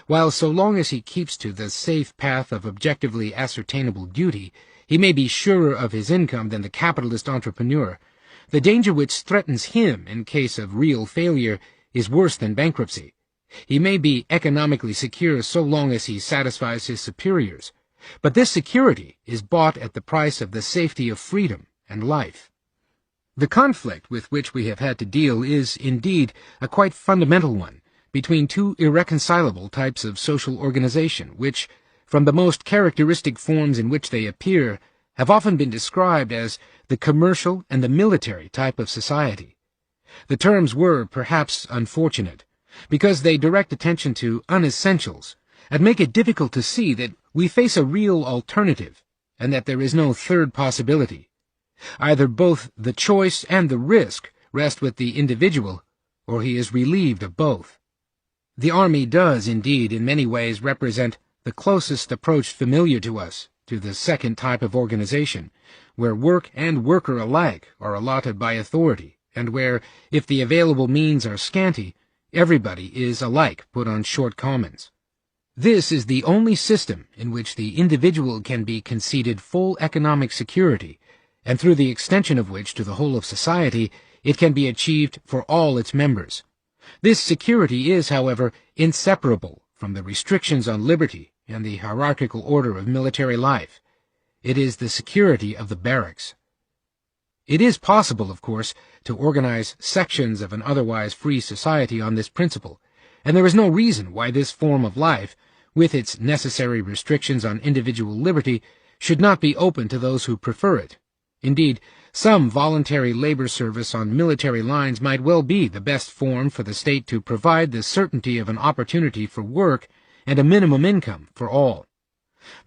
While so long as he keeps to the safe path of objectively ascertainable duty, he may be surer of his income than the capitalist entrepreneur, the danger which threatens him in case of real failure is worse than bankruptcy. He may be economically secure so long as he satisfies his superiors, but this security is bought at the price of the safety of freedom and life. The conflict with which we have had to deal is, indeed, a quite fundamental one, between two irreconcilable types of social organization, which, from the most characteristic forms in which they appear, have often been described as the commercial and the military type of society. The terms were, perhaps, unfortunate, because they direct attention to unessentials, and make it difficult to see that we face a real alternative, and that there is no third possibility. Either both the choice and the risk rest with the individual, or he is relieved of both. The army does, indeed, in many ways represent the closest approach familiar to us to the second type of organization, where work and worker alike are allotted by authority, and where, if the available means are scanty, everybody is alike put on short commons. This is the only system in which the individual can be conceded full economic security, and through the extension of which to the whole of society it can be achieved for all its members. This security is, however, inseparable from the restrictions on liberty and the hierarchical order of military life. It is the security of the barracks. It is possible, of course, to organize sections of an otherwise free society on this principle, and there is no reason why this form of life, with its necessary restrictions on individual liberty, should not be open to those who prefer it. Indeed, some voluntary labor service on military lines might well be the best form for the state to provide the certainty of an opportunity for work and a minimum income for all.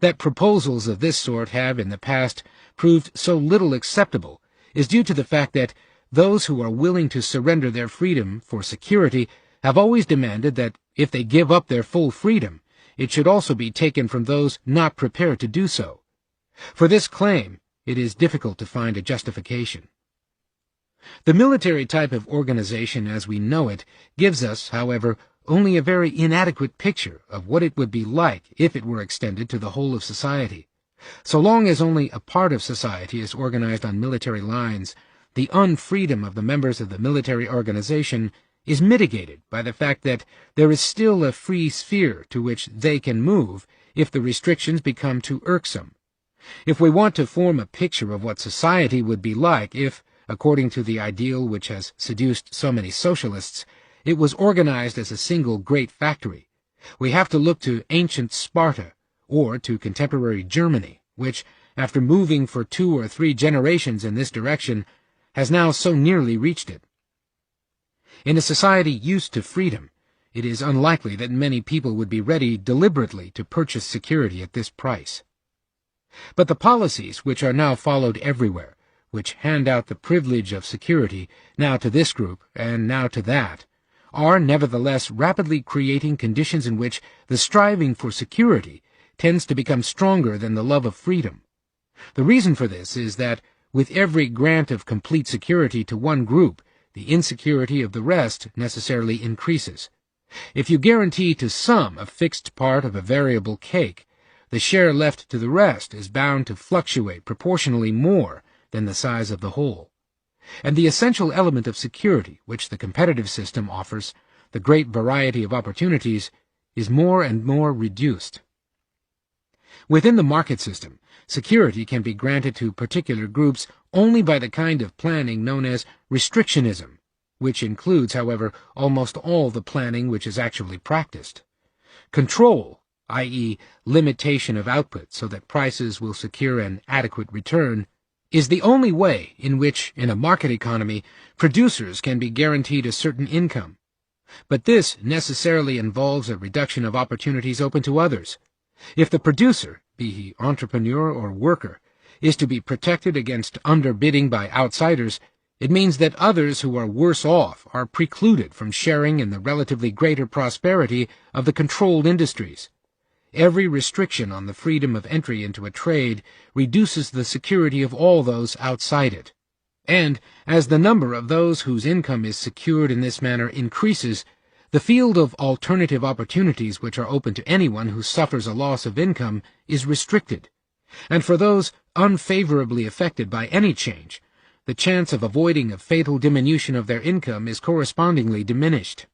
That proposals of this sort have in the past proved so little acceptable is due to the fact that those who are willing to surrender their freedom for security have always demanded that if they give up their full freedom, it should also be taken from those not prepared to do so. For this claim, it is difficult to find a justification. The military type of organization as we know it gives us, however, only a very inadequate picture of what it would be like if it were extended to the whole of society. So long as only a part of society is organized on military lines, the unfreedom of the members of the military organization is mitigated by the fact that there is still a free sphere to which they can move if the restrictions become too irksome. If we want to form a picture of what society would be like if, according to the ideal which has seduced so many socialists, it was organized as a single great factory, we have to look to ancient Sparta or to contemporary Germany, which, after moving for 2 or 3 generations in this direction, has now so nearly reached it. In a society used to freedom, it is unlikely that many people would be ready deliberately to purchase security at this price. But the policies which are now followed everywhere, which hand out the privilege of security, now to this group and now to that, are nevertheless rapidly creating conditions in which the striving for security tends to become stronger than the love of freedom. The reason for this is that, with every grant of complete security to one group, the insecurity of the rest necessarily increases. If you guarantee to some a fixed part of a variable cake, the share left to the rest is bound to fluctuate proportionally more than the size of the whole. And the essential element of security which the competitive system offers, the great variety of opportunities, is more and more reduced. Within the market system, security can be granted to particular groups only by the kind of planning known as restrictionism, which includes, however, almost all the planning which is actually practiced. Control, i.e., limitation of output so that prices will secure an adequate return, is the only way in which, in a market economy, producers can be guaranteed a certain income. But this necessarily involves a reduction of opportunities open to others. If the producer, be he entrepreneur or worker, is to be protected against underbidding by outsiders, it means that others who are worse off are precluded from sharing in the relatively greater prosperity of the controlled industries. Every restriction on the freedom of entry into a trade reduces the security of all those outside it. And, as the number of those whose income is secured in this manner increases, the field of alternative opportunities which are open to anyone who suffers a loss of income is restricted. And for those unfavorably affected by any change, the chance of avoiding a fatal diminution of their income is correspondingly diminished.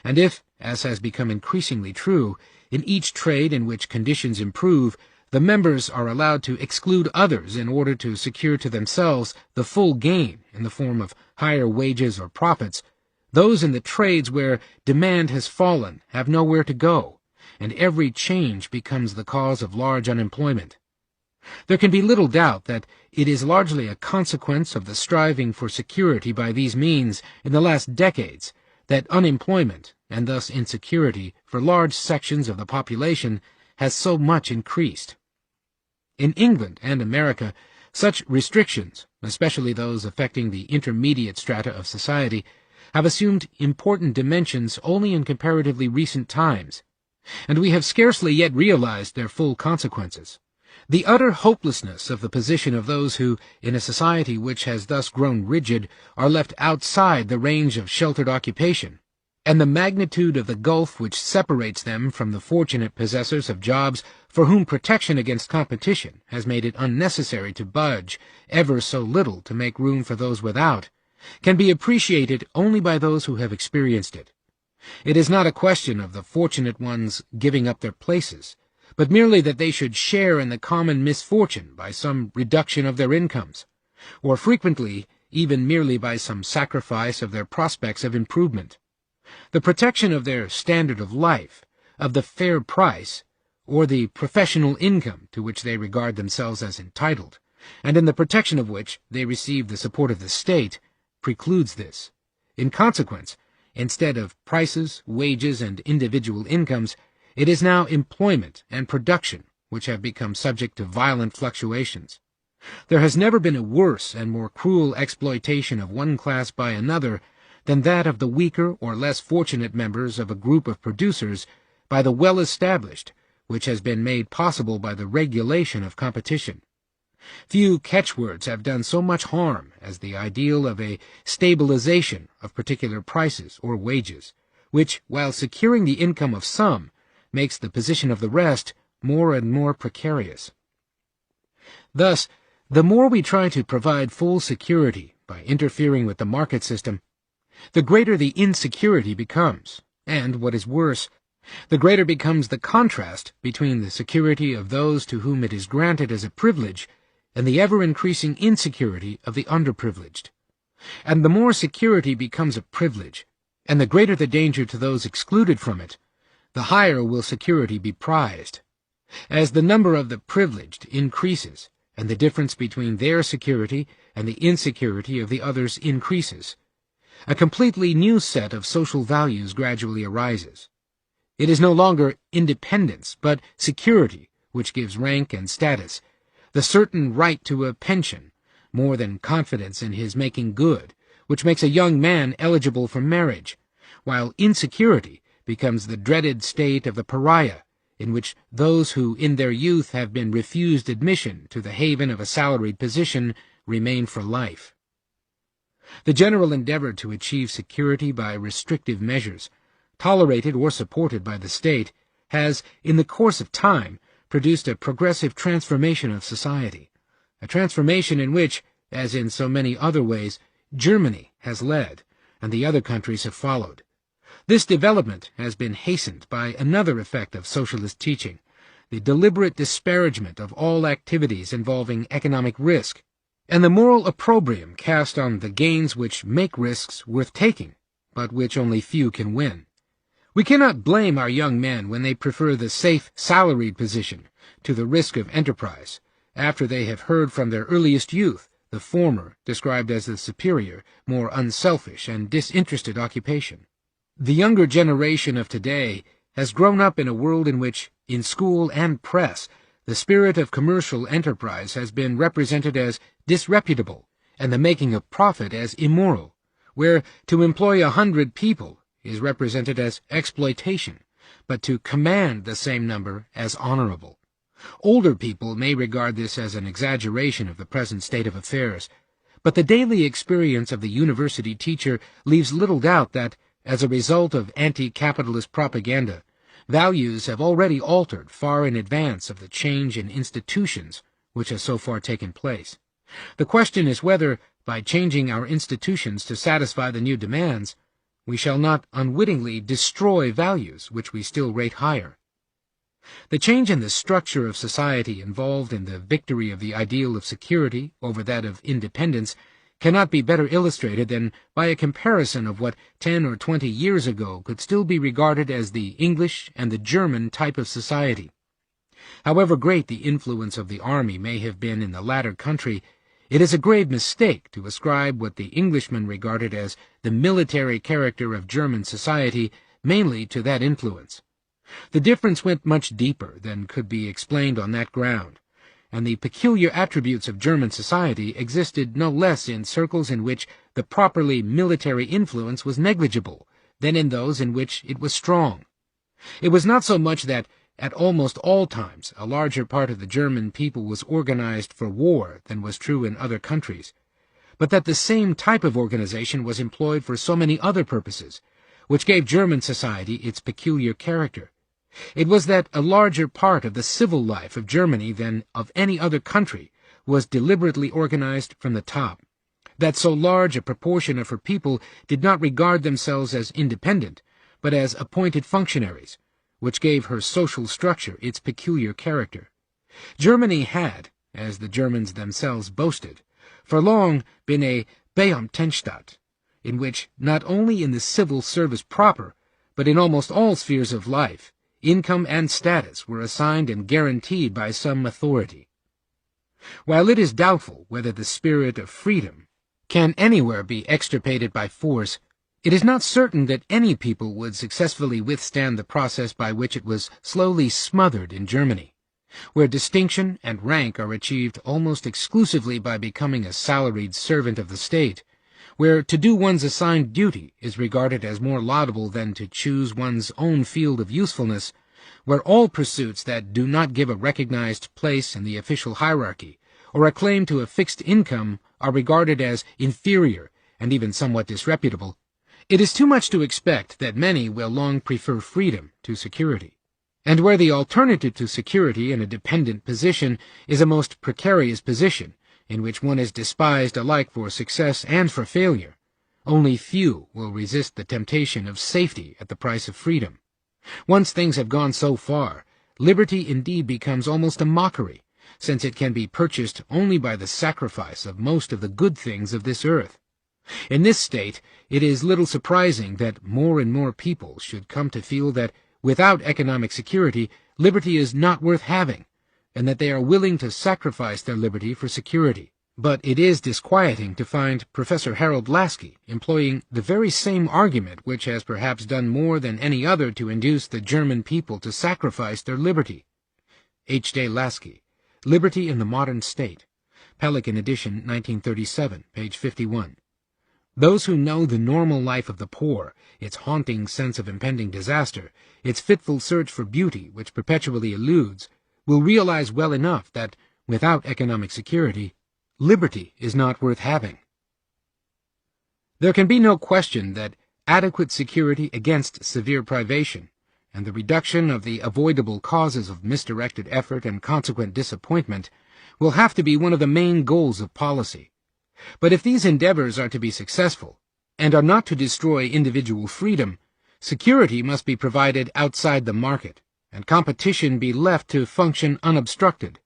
And if, as has become increasingly true, in each trade in which conditions improve, the members are allowed to exclude others in order to secure to themselves the full gain in the form of higher wages or profits, those in the trades where demand has fallen have nowhere to go, and every change becomes the cause of large unemployment. There can be little doubt that it is largely a consequence of the striving for security by these means in the last decades that unemployment, and thus insecurity, for large sections of the population has so much increased. In England and America, such restrictions, especially those affecting the intermediate strata of society, have assumed important dimensions only in comparatively recent times, and we have scarcely yet realized their full consequences. The utter hopelessness of the position of those who, in a society which has thus grown rigid, are left outside the range of sheltered occupation, and the magnitude of the gulf which separates them from the fortunate possessors of jobs for whom protection against competition has made it unnecessary to budge ever so little to make room for those without, can be appreciated only by those who have experienced it. It is not a question of the fortunate ones giving up their places, but merely that they should share in the common misfortune by some reduction of their incomes. or frequently even merely by some sacrifice of their prospects of improvement. The protection of their standard of life, of the fair price, or the professional income to which they regard themselves as entitled, and in the protection of which they receive the support of the state, precludes this. In consequence, instead of prices, wages, and individual incomes, it is now employment and production which have become subject to violent fluctuations. There has never been a worse and more cruel exploitation of one class by another than that of the weaker or less fortunate members of a group of producers by the well-established, which has been made possible by the regulation of competition. Few catchwords have done so much harm as the ideal of a stabilization of particular prices or wages, which, while securing the income of some, makes the position of the rest more and more precarious. Thus, the more we try to provide full security by interfering with the market system, the greater the insecurity becomes, and, what is worse, the greater becomes the contrast between the security of those to whom it is granted as a privilege and the ever-increasing insecurity of the underprivileged. And the more security becomes a privilege, and the greater the danger to those excluded from it, the higher will security be prized. As the number of the privileged increases, and the difference between their security and the insecurity of the others increases, a completely new set of social values gradually arises. It is no longer independence, but security, which gives rank and status, the certain right to a pension, more than confidence in his making good, which makes a young man eligible for marriage, while insecurity becomes the dreaded state of the pariah, in which those who in their youth have been refused admission to the haven of a salaried position remain for life. The general endeavor to achieve security by restrictive measures, tolerated or supported by the state, has, in the course of time, produced a progressive transformation of society, a transformation in which, as in so many other ways, Germany has led, and the other countries have followed. This development has been hastened by another effect of socialist teaching, the deliberate disparagement of all activities involving economic risk, and the moral opprobrium cast on the gains which make risks worth taking, but which only few can win. We cannot blame our young men when they prefer the safe, salaried position to the risk of enterprise, after they have heard from their earliest youth the former described as the superior, more unselfish and disinterested occupation. The younger generation of today has grown up in a world in which, in school and press, the spirit of commercial enterprise has been represented as disreputable, and the making of profit as immoral, where to employ 100 people is represented as exploitation, but to command the same number as honorable. Older people may regard this as an exaggeration of the present state of affairs, but the daily experience of the university teacher leaves little doubt that, as a result of anti-capitalist propaganda, values have already altered far in advance of the change in institutions which has so far taken place. The question is whether, by changing our institutions to satisfy the new demands, we shall not unwittingly destroy values which we still rate higher. The change in the structure of society involved in the victory of the ideal of security over that of independence cannot be better illustrated than by a comparison of what 10 or 20 years ago could still be regarded as the English and the German type of society. However great the influence of the army may have been in the latter country, it is a grave mistake to ascribe what the Englishmen regarded as the military character of German society mainly to that influence. The difference went much deeper than could be explained on that ground, and the peculiar attributes of German society existed no less in circles in which the properly military influence was negligible than in those in which it was strong. It was not so much that at almost all times a larger part of the German people was organized for war than was true in other countries, but that the same type of organization was employed for so many other purposes, which gave German society its peculiar character. It was that a larger part of the civil life of Germany than of any other country was deliberately organized from the top, that so large a proportion of her people did not regard themselves as independent, but as appointed functionaries, which gave her social structure its peculiar character. Germany had, as the Germans themselves boasted, for long been a Beamtenstaat, in which not only in the civil service proper, but in almost all spheres of life, income and status were assigned and guaranteed by some authority. While it is doubtful whether the spirit of freedom can anywhere be extirpated by force, it is not certain that any people would successfully withstand the process by which it was slowly smothered in Germany, where distinction and rank are achieved almost exclusively by becoming a salaried servant of the state, where to do one's assigned duty is regarded as more laudable than to choose one's own field of usefulness, where all pursuits that do not give a recognized place in the official hierarchy or a claim to a fixed income are regarded as inferior and even somewhat disreputable, it is too much to expect that many will long prefer freedom to security. And where the alternative to security in a dependent position is a most precarious position, in which one is despised alike for success and for failure, only few will resist the temptation of safety at the price of freedom. Once things have gone so far, liberty indeed becomes almost a mockery, since it can be purchased only by the sacrifice of most of the good things of this earth. In this state, it is little surprising that more and more people should come to feel that without economic security, liberty is not worth having, and that they are willing to sacrifice their liberty for security. But it is disquieting to find Professor Harold Lasky employing the very same argument which has perhaps done more than any other to induce the German people to sacrifice their liberty. H. J. Lasky, Liberty in the Modern State, Pelican edition, 1937, page 51. Those who know the normal life of the poor, its haunting sense of impending disaster, its fitful search for beauty which perpetually eludes, will realize well enough that, without economic security, liberty is not worth having. There can be no question that adequate security against severe privation, and the reduction of the avoidable causes of misdirected effort and consequent disappointment, will have to be one of the main goals of policy. But if these endeavors are to be successful, and are not to destroy individual freedom, security must be provided outside the market, and competition be left to function unobstructed.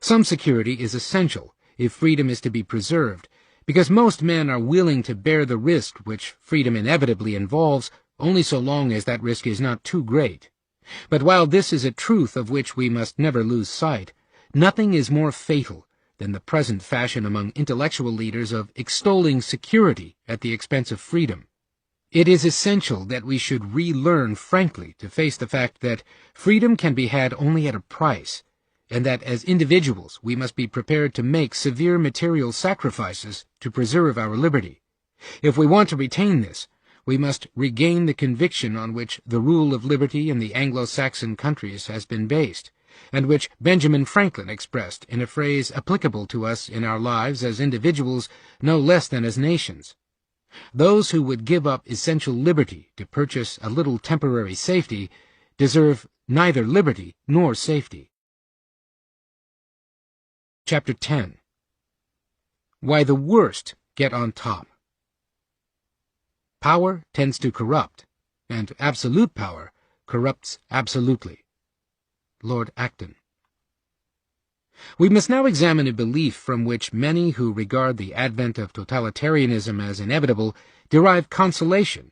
Some security is essential if freedom is to be preserved, because most men are willing to bear the risk which freedom inevitably involves, only so long as that risk is not too great. But while this is a truth of which we must never lose sight, nothing is more fatal than the present fashion among intellectual leaders of extolling security at the expense of freedom. It is essential that we should relearn frankly to face the fact that freedom can be had only at a price, and that as individuals we must be prepared to make severe material sacrifices to preserve our liberty. If we want to retain this, we must regain the conviction on which the rule of liberty in the Anglo-Saxon countries has been based, and which Benjamin Franklin expressed in a phrase applicable to us in our lives as individuals no less than as nations. Those who would give up essential liberty to purchase a little temporary safety deserve neither liberty nor safety. Chapter 10. Why the worst get on top. Power tends to corrupt, and absolute power corrupts absolutely. Lord Acton. We must now examine a belief from which many who regard the advent of totalitarianism as inevitable derive consolation,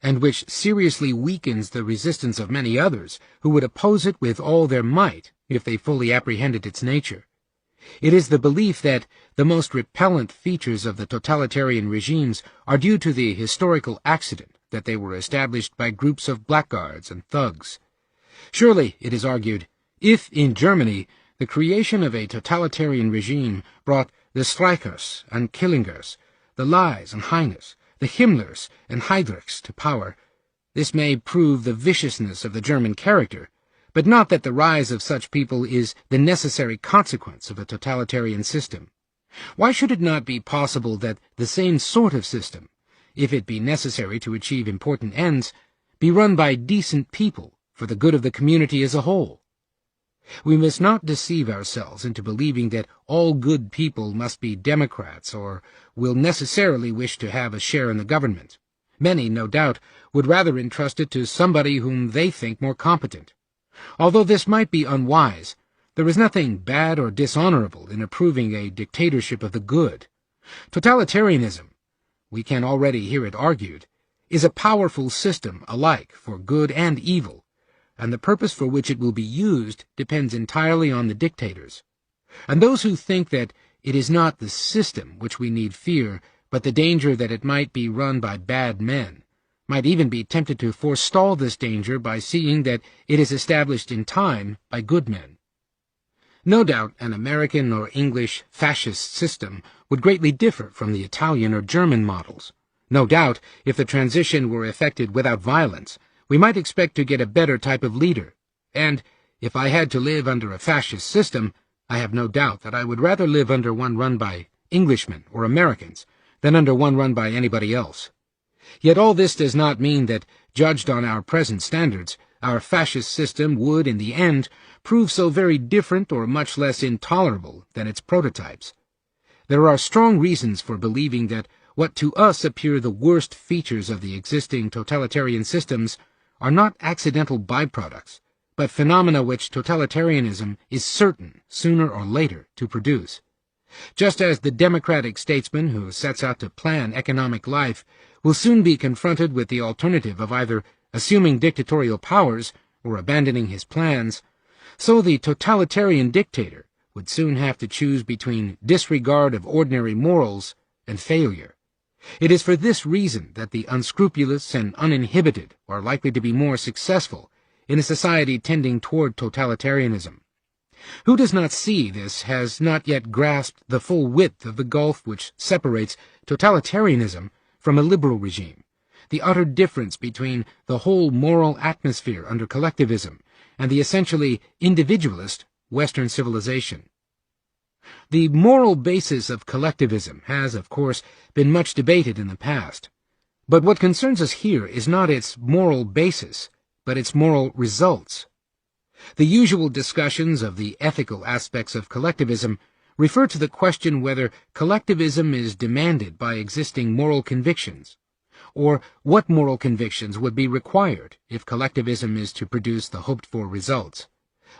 and which seriously weakens the resistance of many others who would oppose it with all their might if they fully apprehended its nature. It is the belief that the most repellent features of the totalitarian regimes are due to the historical accident that they were established by groups of blackguards and thugs. Surely, it is argued, if in Germany the creation of a totalitarian regime brought the Streichers and Killingers, the Leys and Heines, the Himmlers and Heydrichs to power, this may prove the viciousness of the German character, but not that the rise of such people is the necessary consequence of a totalitarian system. Why should it not be possible that the same sort of system, if it be necessary to achieve important ends, be run by decent people for the good of the community as a whole? We must not deceive ourselves into believing that all good people must be Democrats or will necessarily wish to have a share in the government. Many, no doubt, would rather entrust it to somebody whom they think more competent. Although this might be unwise, there is nothing bad or dishonorable in approving a dictatorship of the good, Totalitarianism, we can already hear it argued, is a powerful system alike for good and evil, and the purpose for which it will be used depends entirely on the dictators. And those who think that it is not the system which we need fear, but the danger that it might be run by bad men, might even be tempted to forestall this danger by seeing that it is established in time by good men. No doubt an American or English fascist system would greatly differ from the Italian or German models. No doubt, if the transition were effected without violence, we might expect to get a better type of leader, and if I had to live under a fascist system, I have no doubt that I would rather live under one run by Englishmen or Americans than under one run by anybody else. Yet all this does not mean that, judged on our present standards, our fascist system would, in the end, prove so very different or much less intolerable than its prototypes. There are strong reasons for believing that what to us appear the worst features of the existing totalitarian systems are not accidental byproducts, but phenomena which totalitarianism is certain, sooner or later, to produce. Just as the democratic statesman who sets out to plan economic life will soon be confronted with the alternative of either assuming dictatorial powers or abandoning his plans, so the totalitarian dictator would soon have to choose between disregard of ordinary morals and failure. It is for this reason that the unscrupulous and uninhibited are likely to be more successful in a society tending toward totalitarianism. Who does not see this has not yet grasped the full width of the gulf which separates totalitarianism from a liberal regime, the utter difference between the whole moral atmosphere under collectivism and the essentially individualist Western civilization. The moral basis of collectivism has, of course, been much debated in the past, but what concerns us here is not its moral basis, but its moral results. The usual discussions of the ethical aspects of collectivism refer to the question whether collectivism is demanded by existing moral convictions, or what moral convictions would be required if collectivism is to produce the hoped-for results.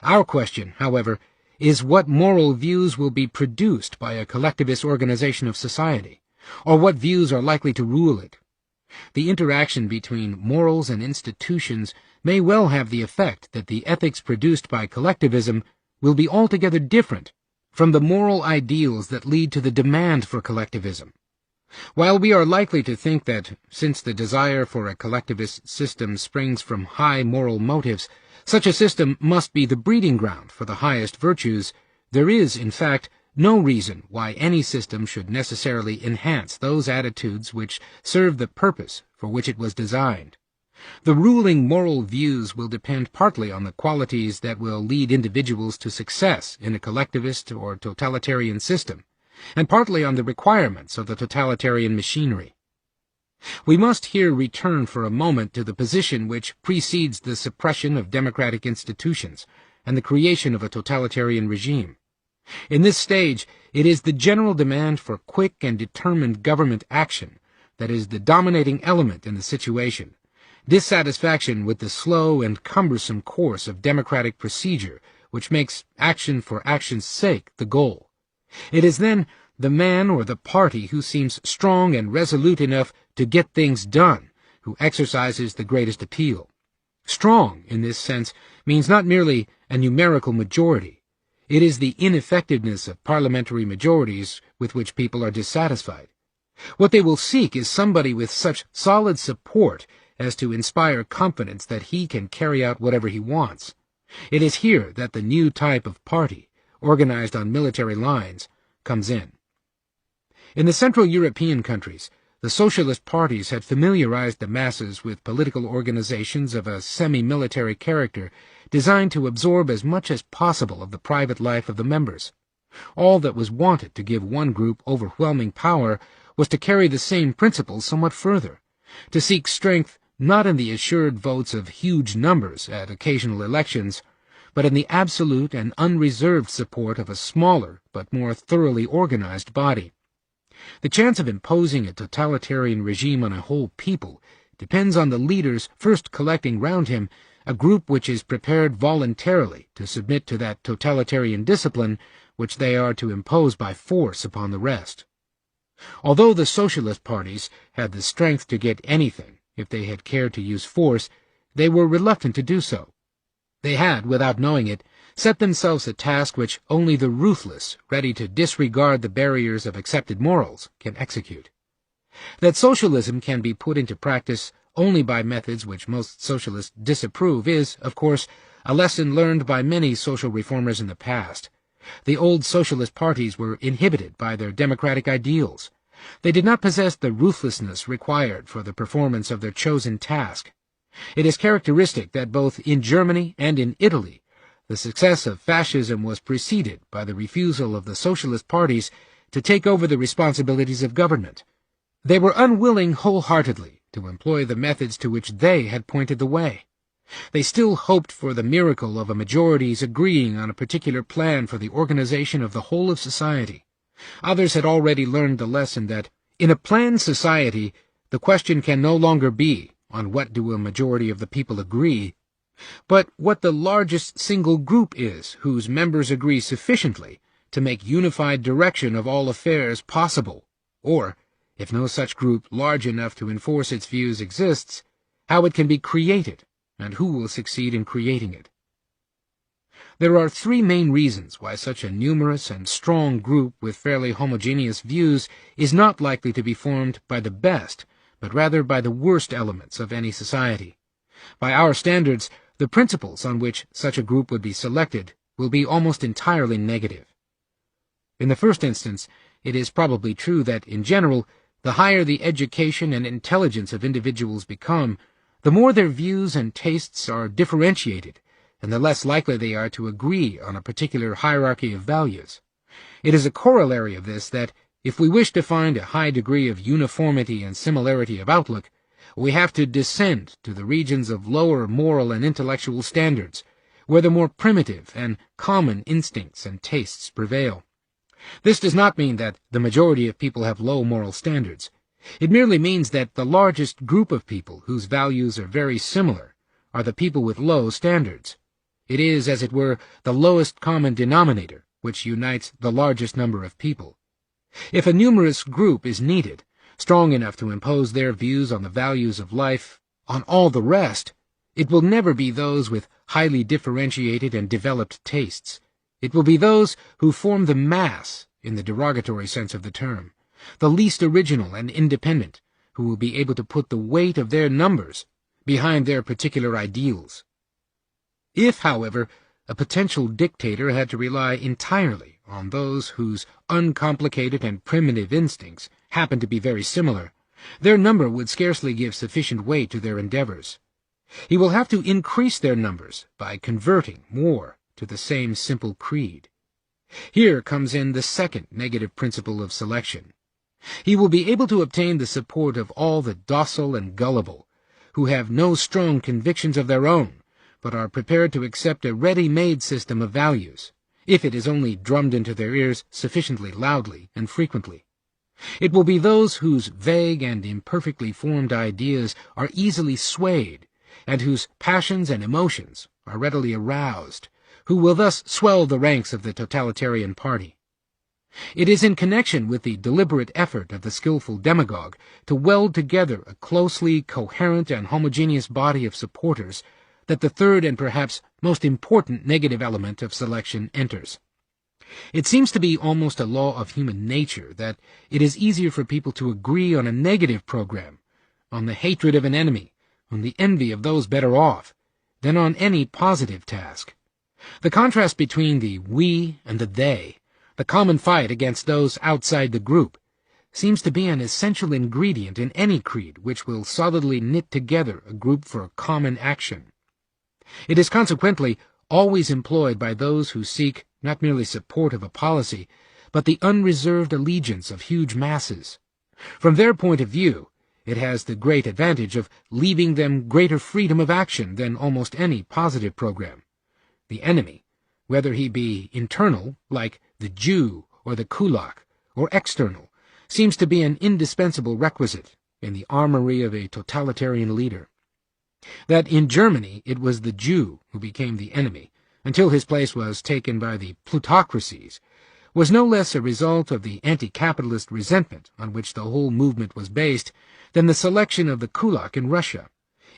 Our question, however, is what moral views will be produced by a collectivist organization of society, or what views are likely to rule it. The interaction between morals and institutions may well have the effect that the ethics produced by collectivism will be altogether different from the moral ideals that lead to the demand for collectivism. While we are likely to think that, since the desire for a collectivist system springs from high moral motives, such a system must be the breeding ground for the highest virtues, there is, in fact, no reason why any system should necessarily enhance those attitudes which serve the purpose for which it was designed. The ruling moral views will depend partly on the qualities that will lead individuals to success in a collectivist or totalitarian system, and partly on the requirements of the totalitarian machinery. We must here return for a moment to the position which precedes the suppression of democratic institutions and the creation of a totalitarian regime. In this stage, it is the general demand for quick and determined government action that is the dominating element in the situation, dissatisfaction with the slow and cumbersome course of democratic procedure which makes action for action's sake the goal. It is then the man or the party who seems strong and resolute enough to get things done who exercises the greatest appeal. Strong, in this sense, means not merely a numerical majority. It is the ineffectiveness of parliamentary majorities with which people are dissatisfied. What they will seek is somebody with such solid support as to inspire confidence that he can carry out whatever he wants. It is here that the new type of party, organized on military lines, comes in. In the Central European countries, the socialist parties had familiarized the masses with political organizations of a semi-military character designed to absorb as much as possible of the private life of the members. All that was wanted to give one group overwhelming power was to carry the same principles somewhat further, to seek strength not in the assured votes of huge numbers at occasional elections, but in the absolute and unreserved support of a smaller but more thoroughly organized body. The chance of imposing a totalitarian regime on a whole people depends on the leaders first collecting round him a group which is prepared voluntarily to submit to that totalitarian discipline which they are to impose by force upon the rest. Although the socialist parties had the strength to get anything if they had cared to use force, they were reluctant to do so. They had, without knowing it, set themselves a task which only the ruthless, ready to disregard the barriers of accepted morals, can execute. That socialism can be put into practice only by methods which most socialists disapprove is, of course, a lesson learned by many social reformers in the past. The old socialist parties were inhibited by their democratic ideals. They did not possess the ruthlessness required for the performance of their chosen task. It is characteristic that both in Germany and in Italy, the success of fascism was preceded by the refusal of the socialist parties to take over the responsibilities of government. They were unwilling wholeheartedly to employ the methods to which they had pointed the way. They still hoped for the miracle of a majority's agreeing on a particular plan for the organization of the whole of society. Others had already learned the lesson that, in a planned society, the question can no longer be on what do a majority of the people agree, but what the largest single group is whose members agree sufficiently to make unified direction of all affairs possible, or, if no such group large enough to enforce its views exists, how it can be created, and who will succeed in creating it. There are three main reasons why such a numerous and strong group with fairly homogeneous views is not likely to be formed by the best, but rather by the worst elements of any society. By our standards, the principles on which such a group would be selected will be almost entirely negative. In the first instance, it is probably true that, in general, the higher the education and intelligence of individuals become, the more their views and tastes are differentiated, and the less likely they are to agree on a particular hierarchy of values. It is a corollary of this that, if we wish to find a high degree of uniformity and similarity of outlook, we have to descend to the regions of lower moral and intellectual standards, where the more primitive and common instincts and tastes prevail. This does not mean that the majority of people have low moral standards. It merely means that the largest group of people whose values are very similar are the people with low standards. It is, as it were, the lowest common denominator which unites the largest number of people. If a numerous group is needed, strong enough to impose their views on the values of life, on all the rest, it will never be those with highly differentiated and developed tastes. It will be those who form the mass, in the derogatory sense of the term, the least original and independent, who will be able to put the weight of their numbers behind their particular ideals. If, however, a potential dictator had to rely entirely on those whose uncomplicated and primitive instincts happen to be very similar, their number would scarcely give sufficient weight to their endeavors. He will have to increase their numbers by converting more to the same simple creed. Here comes in the second negative principle of selection. He will be able to obtain the support of all the docile and gullible, who have no strong convictions of their own, but are prepared to accept a ready-made system of values, if it is only drummed into their ears sufficiently loudly and frequently. It will be those whose vague and imperfectly formed ideas are easily swayed, and whose passions and emotions are readily aroused, who will thus swell the ranks of the totalitarian party. It is in connection with the deliberate effort of the skillful demagogue to weld together a closely coherent and homogeneous body of supporters that the third and perhaps most important negative element of selection enters. It seems to be almost a law of human nature that it is easier for people to agree on a negative program, on the hatred of an enemy, on the envy of those better off, than on any positive task. The contrast between the we and the they, the common fight against those outside the group, seems to be an essential ingredient in any creed which will solidly knit together a group for common action. It is consequently always employed by those who seek not merely support of a policy, but the unreserved allegiance of huge masses. From their point of view, it has the great advantage of leaving them greater freedom of action than almost any positive program. The enemy, whether he be internal, like the Jew or the kulak, or external, seems to be an indispensable requisite in the armory of a totalitarian leader. That in Germany it was the Jew who became the enemy, until his place was taken by the plutocracies, was no less a result of the anti-capitalist resentment on which the whole movement was based than the selection of the kulak in Russia.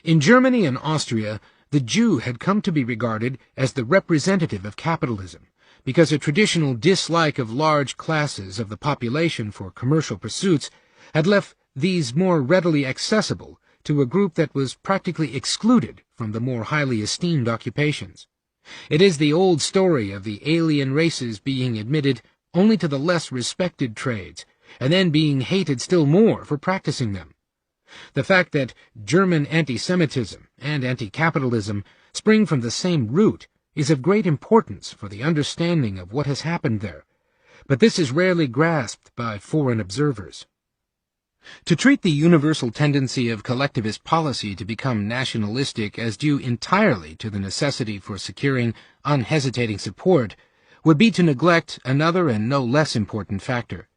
In Germany and Austria, the Jew had come to be regarded as the representative of capitalism, because a traditional dislike of large classes of the population for commercial pursuits had left these more readily accessible to a group that was practically excluded from the more highly esteemed occupations. It is the old story of the alien races being admitted only to the less respected trades, and then being hated still more for practicing them. The fact that German anti-Semitism and anti-capitalism spring from the same root is of great importance for the understanding of what has happened there, but this is rarely grasped by foreign observers. To treat the universal tendency of collectivist policy to become nationalistic as due entirely to the necessity for securing unhesitating support would be to neglect another and no less important factor.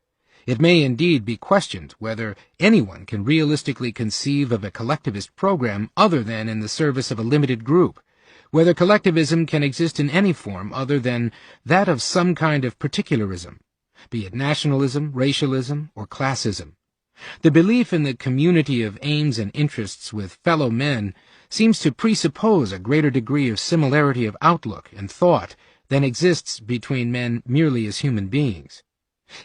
It may indeed be questioned whether anyone can realistically conceive of a collectivist program other than in the service of a limited group, whether collectivism can exist in any form other than that of some kind of particularism, be it nationalism, racialism, or classism. The belief in the community of aims and interests with fellow men seems to presuppose a greater degree of similarity of outlook and thought than exists between men merely as human beings.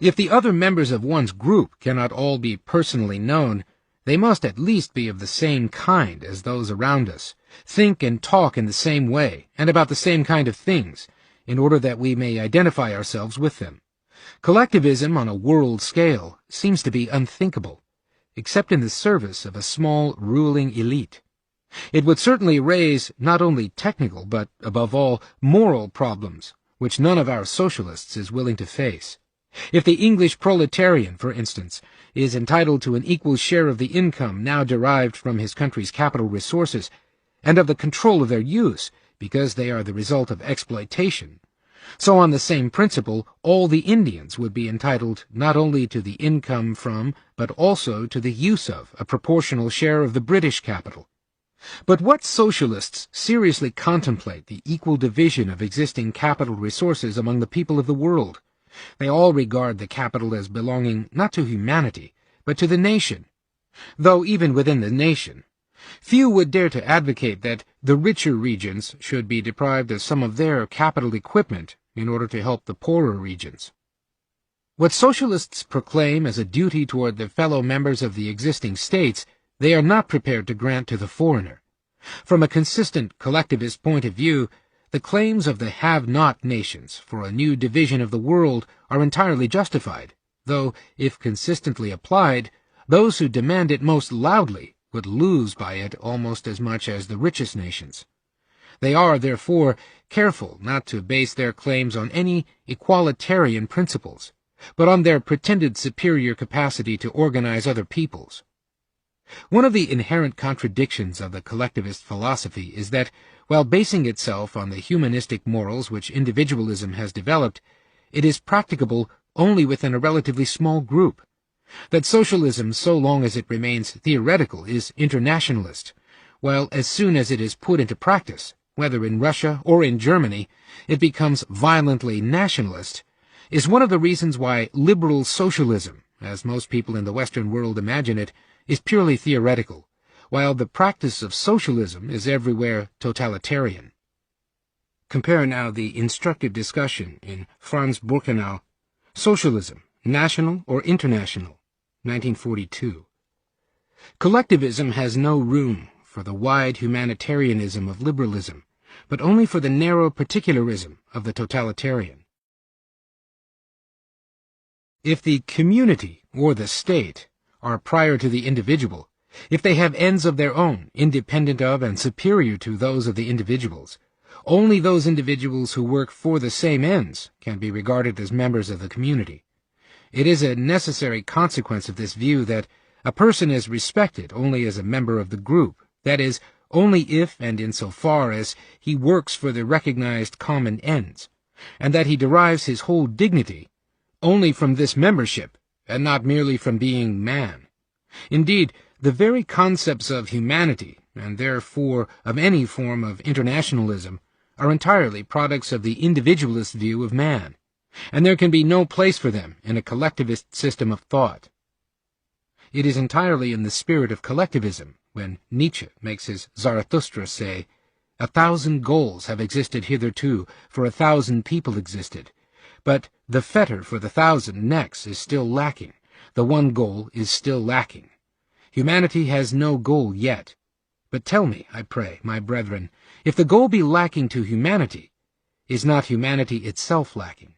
If the other members of one's group cannot all be personally known, they must at least be of the same kind as those around us, think and talk in the same way, and about the same kind of things, in order that we may identify ourselves with them. Collectivism on a world scale seems to be unthinkable, except in the service of a small ruling elite. It would certainly raise not only technical but, above all, moral problems, which none of our socialists is willing to face. If the English proletarian, for instance, is entitled to an equal share of the income now derived from his country's capital resources, and of the control of their use, because they are the result of exploitation, so on the same principle all the Indians would be entitled not only to the income from, but also to the use of, a proportional share of the British capital. But what socialists seriously contemplate the equal division of existing capital resources among the people of the world? They all regard the capital as belonging not to humanity, but to the nation. Though even within the nation, few would dare to advocate that the richer regions should be deprived of some of their capital equipment in order to help the poorer regions. What socialists proclaim as a duty toward the fellow members of the existing states, they are not prepared to grant to the foreigner. From a consistent collectivist point of view, the claims of the have-not nations for a new division of the world are entirely justified, though, if consistently applied, those who demand it most loudly would lose by it almost as much as the richest nations. They are, therefore, careful not to base their claims on any equalitarian principles, but on their pretended superior capacity to organize other peoples. One of the inherent contradictions of the collectivist philosophy is that, while basing itself on the humanistic morals which individualism has developed, it is practicable only within a relatively small group. That socialism, so long as it remains theoretical, is internationalist, while as soon as it is put into practice, whether in Russia or in Germany, it becomes violently nationalist, is one of the reasons why liberal socialism, as most people in the Western world imagine it, is purely theoretical, while the practice of socialism is everywhere totalitarian. Compare now the instructive discussion in Franz Birkenau, Socialism, National or International, 1942. Collectivism has no room for the wide humanitarianism of liberalism, but only for the narrow particularism of the totalitarian. If the community or the state are prior to the individual, if they have ends of their own, independent of and superior to those of the individuals, only those individuals who work for the same ends can be regarded as members of the community. It is a necessary consequence of this view that a person is respected only as a member of the group, that is, only if and in so far as he works for the recognized common ends, and that he derives his whole dignity only from this membership, and not merely from being man. Indeed, the very concepts of humanity, and therefore of any form of internationalism, are entirely products of the individualist view of man. and there can be no place for them in a collectivist system of thought. It is entirely in the spirit of collectivism when Nietzsche makes his Zarathustra say, "1,000 goals have existed hitherto, for 1,000 people existed. But the fetter for the 1,000 necks is still lacking. The one goal is still lacking. Humanity has no goal yet. But tell me, I pray, my brethren, if the goal be lacking to humanity, is not humanity itself lacking?"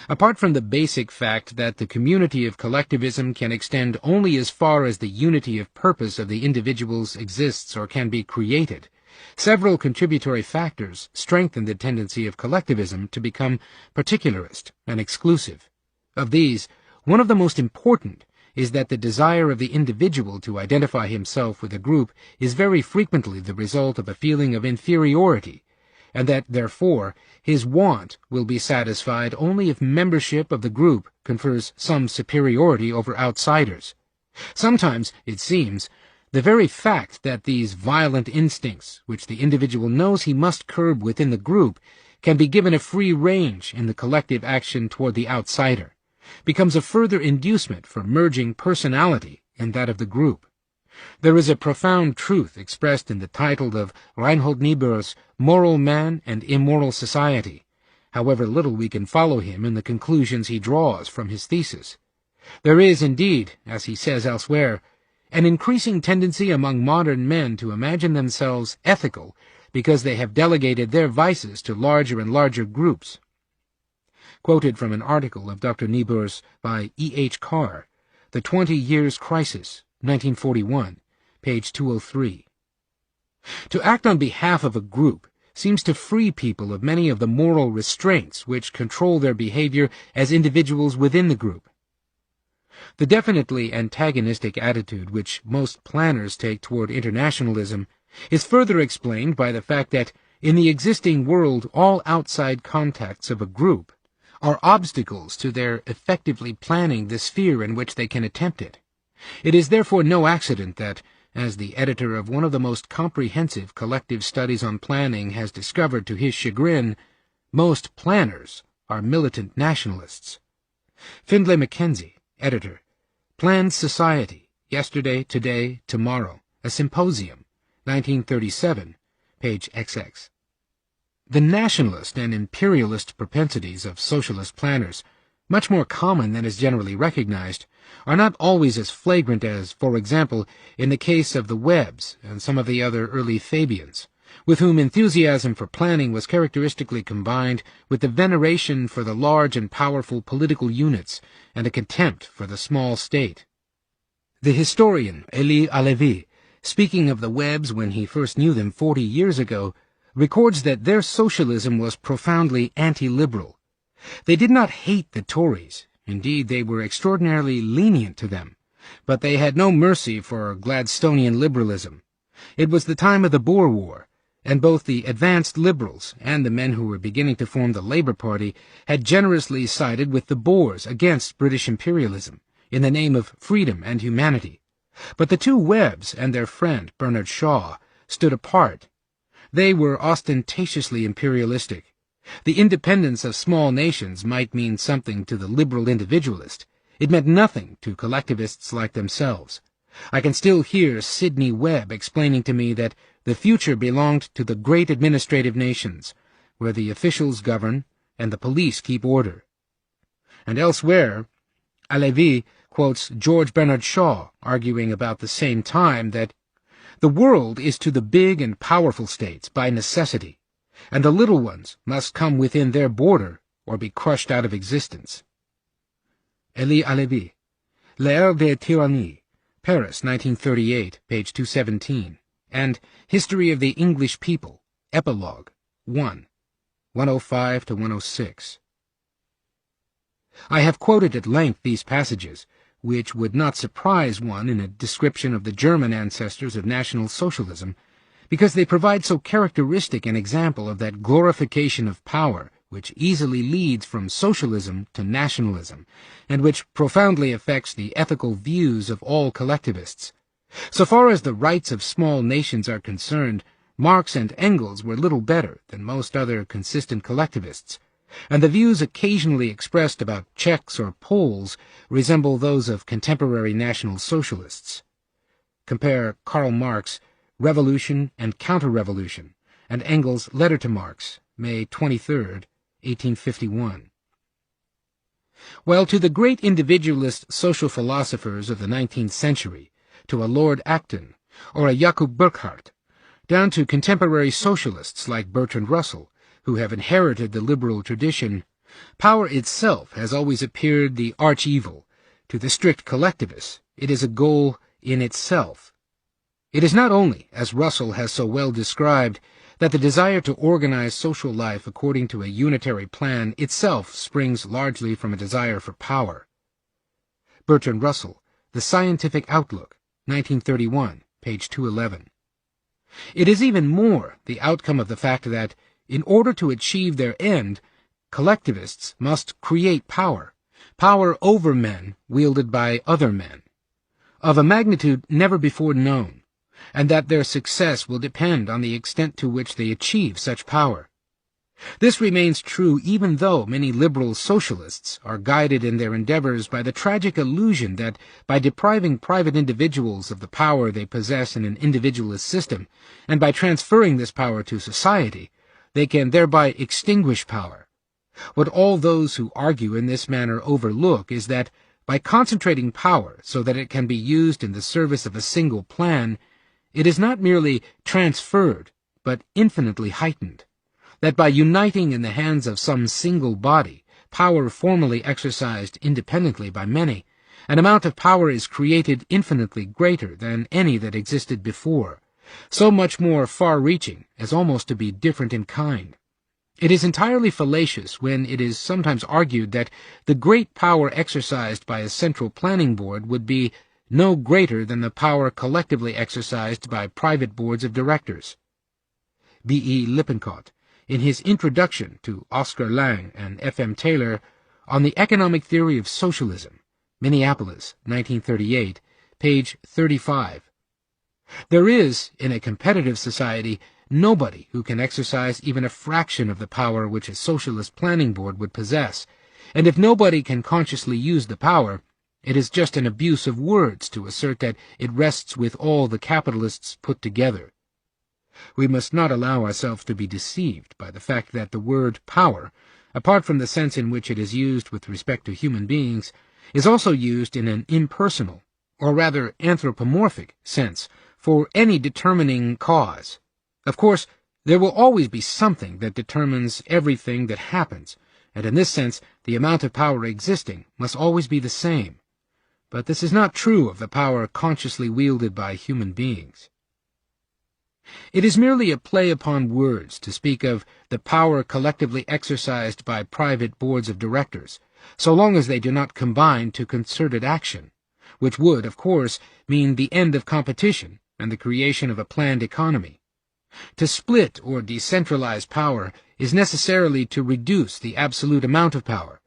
Apart from the basic fact that the community of collectivism can extend only as far as the unity of purpose of the individuals exists or can be created, several contributory factors strengthen the tendency of collectivism to become particularist and exclusive. Of these, one of the most important is that the desire of the individual to identify himself with a group is very frequently the result of a feeling of inferiority, and that, therefore, his want will be satisfied only if membership of the group confers some superiority over outsiders. Sometimes, it seems, the very fact that these violent instincts, which the individual knows he must curb within the group, can be given a free range in the collective action toward the outsider, becomes a further inducement for merging personality in that of the group. There is a profound truth expressed in the title of Reinhold Niebuhr's Moral Man and Immoral Society, however little we can follow him in the conclusions he draws from his thesis. There is, indeed, as he says elsewhere, an increasing tendency among modern men to imagine themselves ethical because they have delegated their vices to larger and larger groups. Quoted from an article of Dr. Niebuhr's by E.H. Carr, The 20 Years Crisis, 1941, page 203. To act on behalf of a group seems to free people of many of the moral restraints which control their behavior as individuals within the group. The definitely antagonistic attitude which most planners take toward internationalism is further explained by the fact that in the existing world all outside contacts of a group are obstacles to their effectively planning the sphere in which they can attempt it. It is therefore no accident that, as the editor of one of the most comprehensive collective studies on planning has discovered to his chagrin, most planners are militant nationalists. Findlay Mackenzie, editor, Planned Society, Yesterday, Today, Tomorrow, a Symposium, 1937, page XX. The nationalist and imperialist propensities of socialist planners, much more common than is generally recognized, are not always as flagrant as, for example, in the case of the Webbs and some of the other early Fabians, with whom enthusiasm for planning was characteristically combined with the veneration for the large and powerful political units and a contempt for the small state. The historian Elie Alevi, speaking of the Webbs when he first knew them 40 years ago, records that their socialism was profoundly anti-liberal. They did not hate the Tories. Indeed, they were extraordinarily lenient to them, but they had no mercy for Gladstonian liberalism. It was the time of the Boer War, and both the advanced liberals and the men who were beginning to form the Labour Party had generously sided with the Boers against British imperialism, in the name of freedom and humanity. But the two Webbs and their friend Bernard Shaw stood apart. They were ostentatiously imperialistic. The independence of small nations might mean something to the liberal individualist. It meant nothing to collectivists like themselves. I can still hear Sidney Webb explaining to me that the future belonged to the great administrative nations, where the officials govern and the police keep order. And elsewhere, Alevi quotes George Bernard Shaw arguing about the same time that the world is to the big and powerful states by necessity, and the little ones must come within their border or be crushed out of existence. Elie Alevi, L'ère des tyrannies, Paris, 1938, page 217, and History of the English People, Epilogue, 1, 105 to 106. I have quoted at length these passages, which would not surprise one in a description of the German ancestors of National Socialism, because they provide so characteristic an example of that glorification of power which easily leads from socialism to nationalism, and which profoundly affects the ethical views of all collectivists. So far as the rights of small nations are concerned, Marx and Engels were little better than most other consistent collectivists. and the views occasionally expressed about Czechs or Poles resemble those of contemporary National Socialists. Compare Karl Marx, Revolution and Counter-Revolution, and Engels' Letter to Marx, May 23, 1851. While to the great individualist social philosophers of the 19th century, to a Lord Acton, or a Jakob Burckhardt, down to contemporary socialists like Bertrand Russell, who have inherited the liberal tradition, power itself has always appeared the arch-evil. To the strict collectivists, it is a goal in itself. It is not only, as Russell has so well described, that the desire to organize social life according to a unitary plan itself springs largely from a desire for power. Bertrand Russell, The Scientific Outlook, 1931, page 211. It is even more the outcome of the fact that, in order to achieve their end, collectivists must create power over men wielded by other men, of a magnitude never before known, and that their success will depend on the extent to which they achieve such power. This remains true even though many liberal socialists are guided in their endeavors by the tragic illusion that by depriving private individuals of the power they possess in an individualist system, and by transferring this power to society, they can thereby extinguish power. What all those who argue in this manner overlook is that, by concentrating power so that it can be used in the service of a single plan, it is not merely transferred, but infinitely heightened. That by uniting in the hands of some single body, power formerly exercised independently by many, an amount of power is created infinitely greater than any that existed before, so much more far-reaching as almost to be different in kind. It is entirely fallacious when it is sometimes argued that the great power exercised by a central planning board would be no greater than the power collectively exercised by private boards of directors. B. E. Lippincott, in his introduction to Oscar Lange and F. M. Taylor on the Economic Theory of Socialism, Minneapolis, 1938, page 35. There is, in a competitive society, nobody who can exercise even a fraction of the power which a socialist planning board would possess, and if nobody can consciously use the power, it is just an abuse of words to assert that it rests with all the capitalists put together. We must not allow ourselves to be deceived by the fact that the word power, apart from the sense in which it is used with respect to human beings, is also used in an impersonal, or rather anthropomorphic, sense for any determining cause. Of course, there will always be something that determines everything that happens, and in this sense the amount of power existing must always be the same. But this is not true of the power consciously wielded by human beings. It is merely a play upon words to speak of the power collectively exercised by private boards of directors, so long as they do not combine to concerted action, which would, of course, mean the end of competition and the creation of a planned economy. To split or decentralize power is necessarily to reduce the absolute amount of power,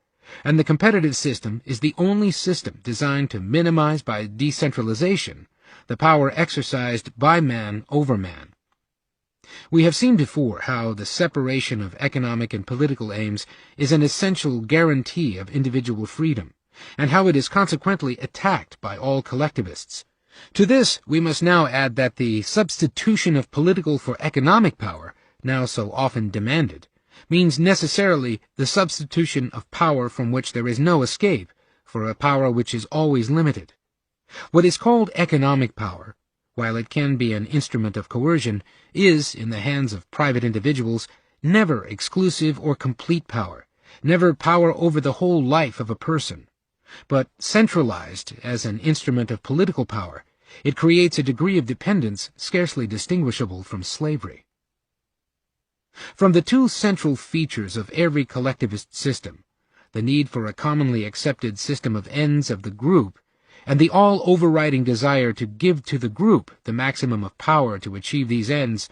and the competitive system is the only system designed to minimize by decentralization the power exercised by man over man. We have seen before how the separation of economic and political aims is an essential guarantee of individual freedom, and how it is consequently attacked by all collectivists. To this we must now add that the substitution of political for economic power, now so often demanded, means necessarily the substitution of power from which there is no escape for a power which is always limited. What is called economic power, while it can be an instrument of coercion, is, in the hands of private individuals, never exclusive or complete power, never power over the whole life of a person. But centralized as an instrument of political power, it creates a degree of dependence scarcely distinguishable from slavery. From the two central features of every collectivist system, the need for a commonly accepted system of ends of the group, and the all-overriding desire to give to the group the maximum of power to achieve these ends,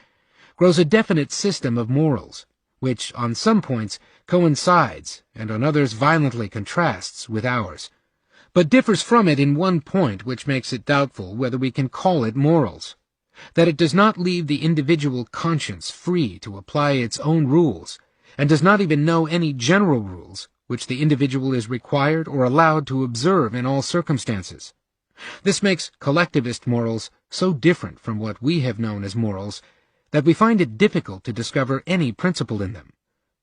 grows a definite system of morals, which, on some points, coincides, and on others violently contrasts, with ours, but differs from it in one point which makes it doubtful whether we can call it morals, that it does not leave the individual conscience free to apply its own rules, and does not even know any general rules which the individual is required or allowed to observe in all circumstances. This makes collectivist morals so different from what we have known as morals that we find it difficult to discover any principle in them,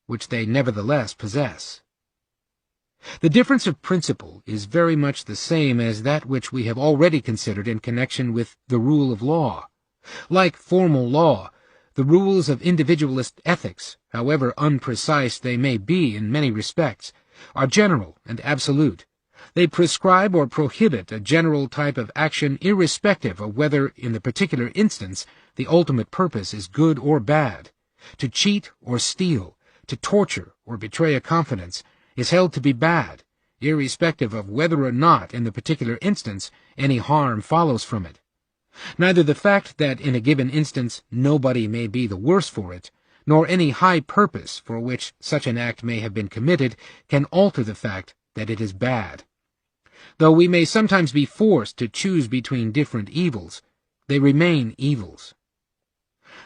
which they nevertheless possess. The difference of principle is very much the same as that which we have already considered in connection with the rule of law. Like formal law, the rules of individualist ethics, however unprecise they may be in many respects, are general and absolute. They prescribe or prohibit a general type of action irrespective of whether, in the particular instance, the ultimate purpose is good or bad. To cheat or steal, to torture or betray a confidence, is held to be bad, irrespective of whether or not, in the particular instance, any harm follows from it. Neither the fact that in a given instance nobody may be the worse for it, nor any high purpose for which such an act may have been committed, can alter the fact that it is bad. Though we may sometimes be forced to choose between different evils, they remain evils.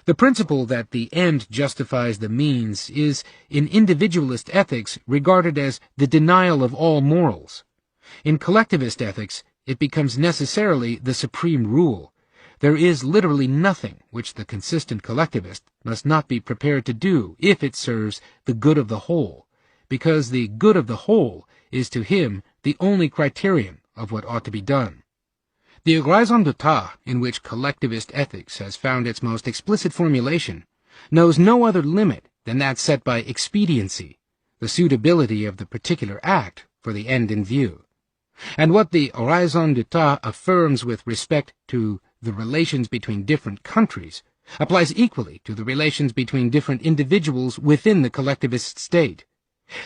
The principle that the end justifies the means is, in individualist ethics, regarded as the denial of all morals. In collectivist ethics, it becomes necessarily the supreme rule. There is literally nothing which the consistent collectivist must not be prepared to do if it serves the good of the whole, because the good of the whole is to him the only criterion of what ought to be done. The raison d'etre in which collectivist ethics has found its most explicit formulation knows no other limit than that set by expediency, the suitability of the particular act for the end in view. And what the raison d'etre affirms with respect to the relations between different countries applies equally to the relations between different individuals within the collectivist state.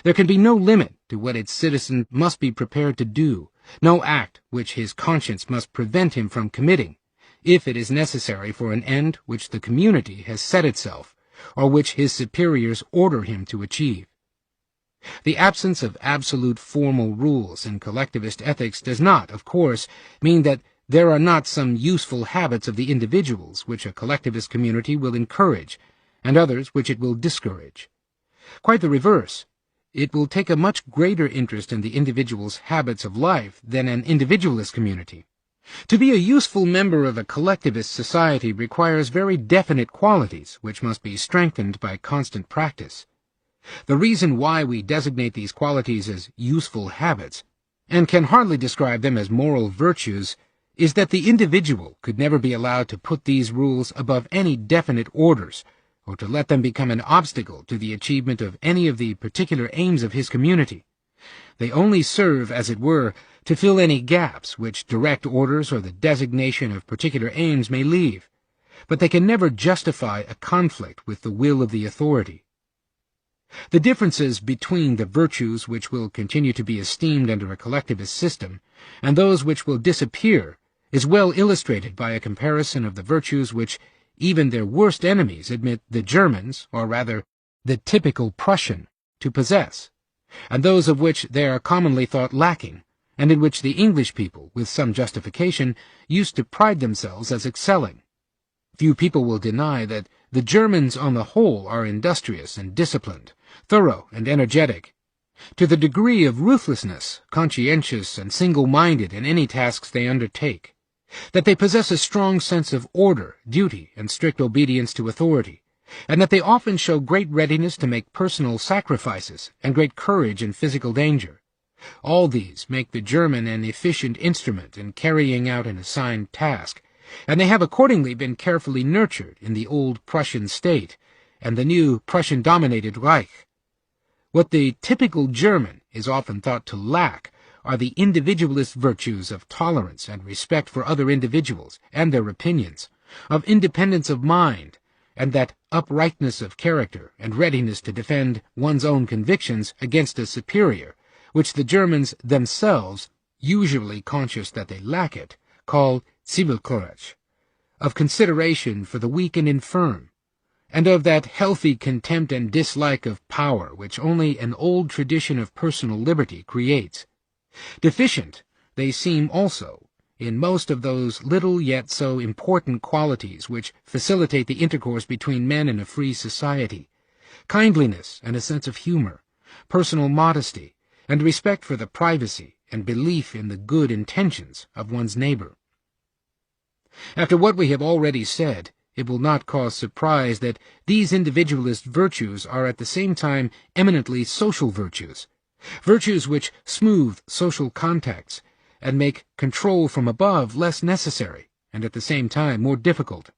There can be no limit to what its citizen must be prepared to do, no act which his conscience must prevent him from committing, if it is necessary for an end which the community has set itself, or which his superiors order him to achieve. The absence of absolute formal rules in collectivist ethics does not, of course, mean that there are not some useful habits of the individuals which a collectivist community will encourage, and others which it will discourage. Quite the reverse. It will take a much greater interest in the individual's habits of life than an individualist community. To be a useful member of a collectivist society requires very definite qualities which must be strengthened by constant practice. The reason why we designate these qualities as useful habits, and can hardly describe them as moral virtues, is that the individual could never be allowed to put these rules above any definite orders, or to let them become an obstacle to the achievement of any of the particular aims of his community. They only serve, as it were, to fill any gaps which direct orders or the designation of particular aims may leave, but they can never justify a conflict with the will of the authority. The differences between the virtues which will continue to be esteemed under a collectivist system and those which will disappear is well illustrated by a comparison of the virtues which even their worst enemies admit the Germans, or rather the typical Prussian, to possess, and those of which they are commonly thought lacking, and in which the English people, with some justification, used to pride themselves as excelling. Few people will deny that the Germans on the whole are industrious and disciplined, thorough and energetic, to the degree of ruthlessness, conscientious and single-minded in any tasks they undertake, that they possess a strong sense of order, duty, and strict obedience to authority, and that they often show great readiness to make personal sacrifices and great courage in physical danger. All these make the German an efficient instrument in carrying out an assigned task, and they have accordingly been carefully nurtured in the old Prussian state and the new Prussian-dominated Reich. What the typical German is often thought to lack are the individualist virtues of tolerance and respect for other individuals and their opinions, of independence of mind, and that uprightness of character and readiness to defend one's own convictions against a superior, which the Germans themselves, usually conscious that they lack it, call Zivilcourage, of consideration for the weak and infirm, and of that healthy contempt and dislike of power which only an old tradition of personal liberty creates. Deficient they seem also in most of those little yet so important qualities which facilitate the intercourse between men in a free society, kindliness and a sense of humor, personal modesty, and respect for the privacy and belief in the good intentions of one's neighbor. After what we have already said, it will not cause surprise that these individualist virtues are at the same time eminently social virtues, virtues which smooth social contacts and make control from above less necessary and at the same time more difficult.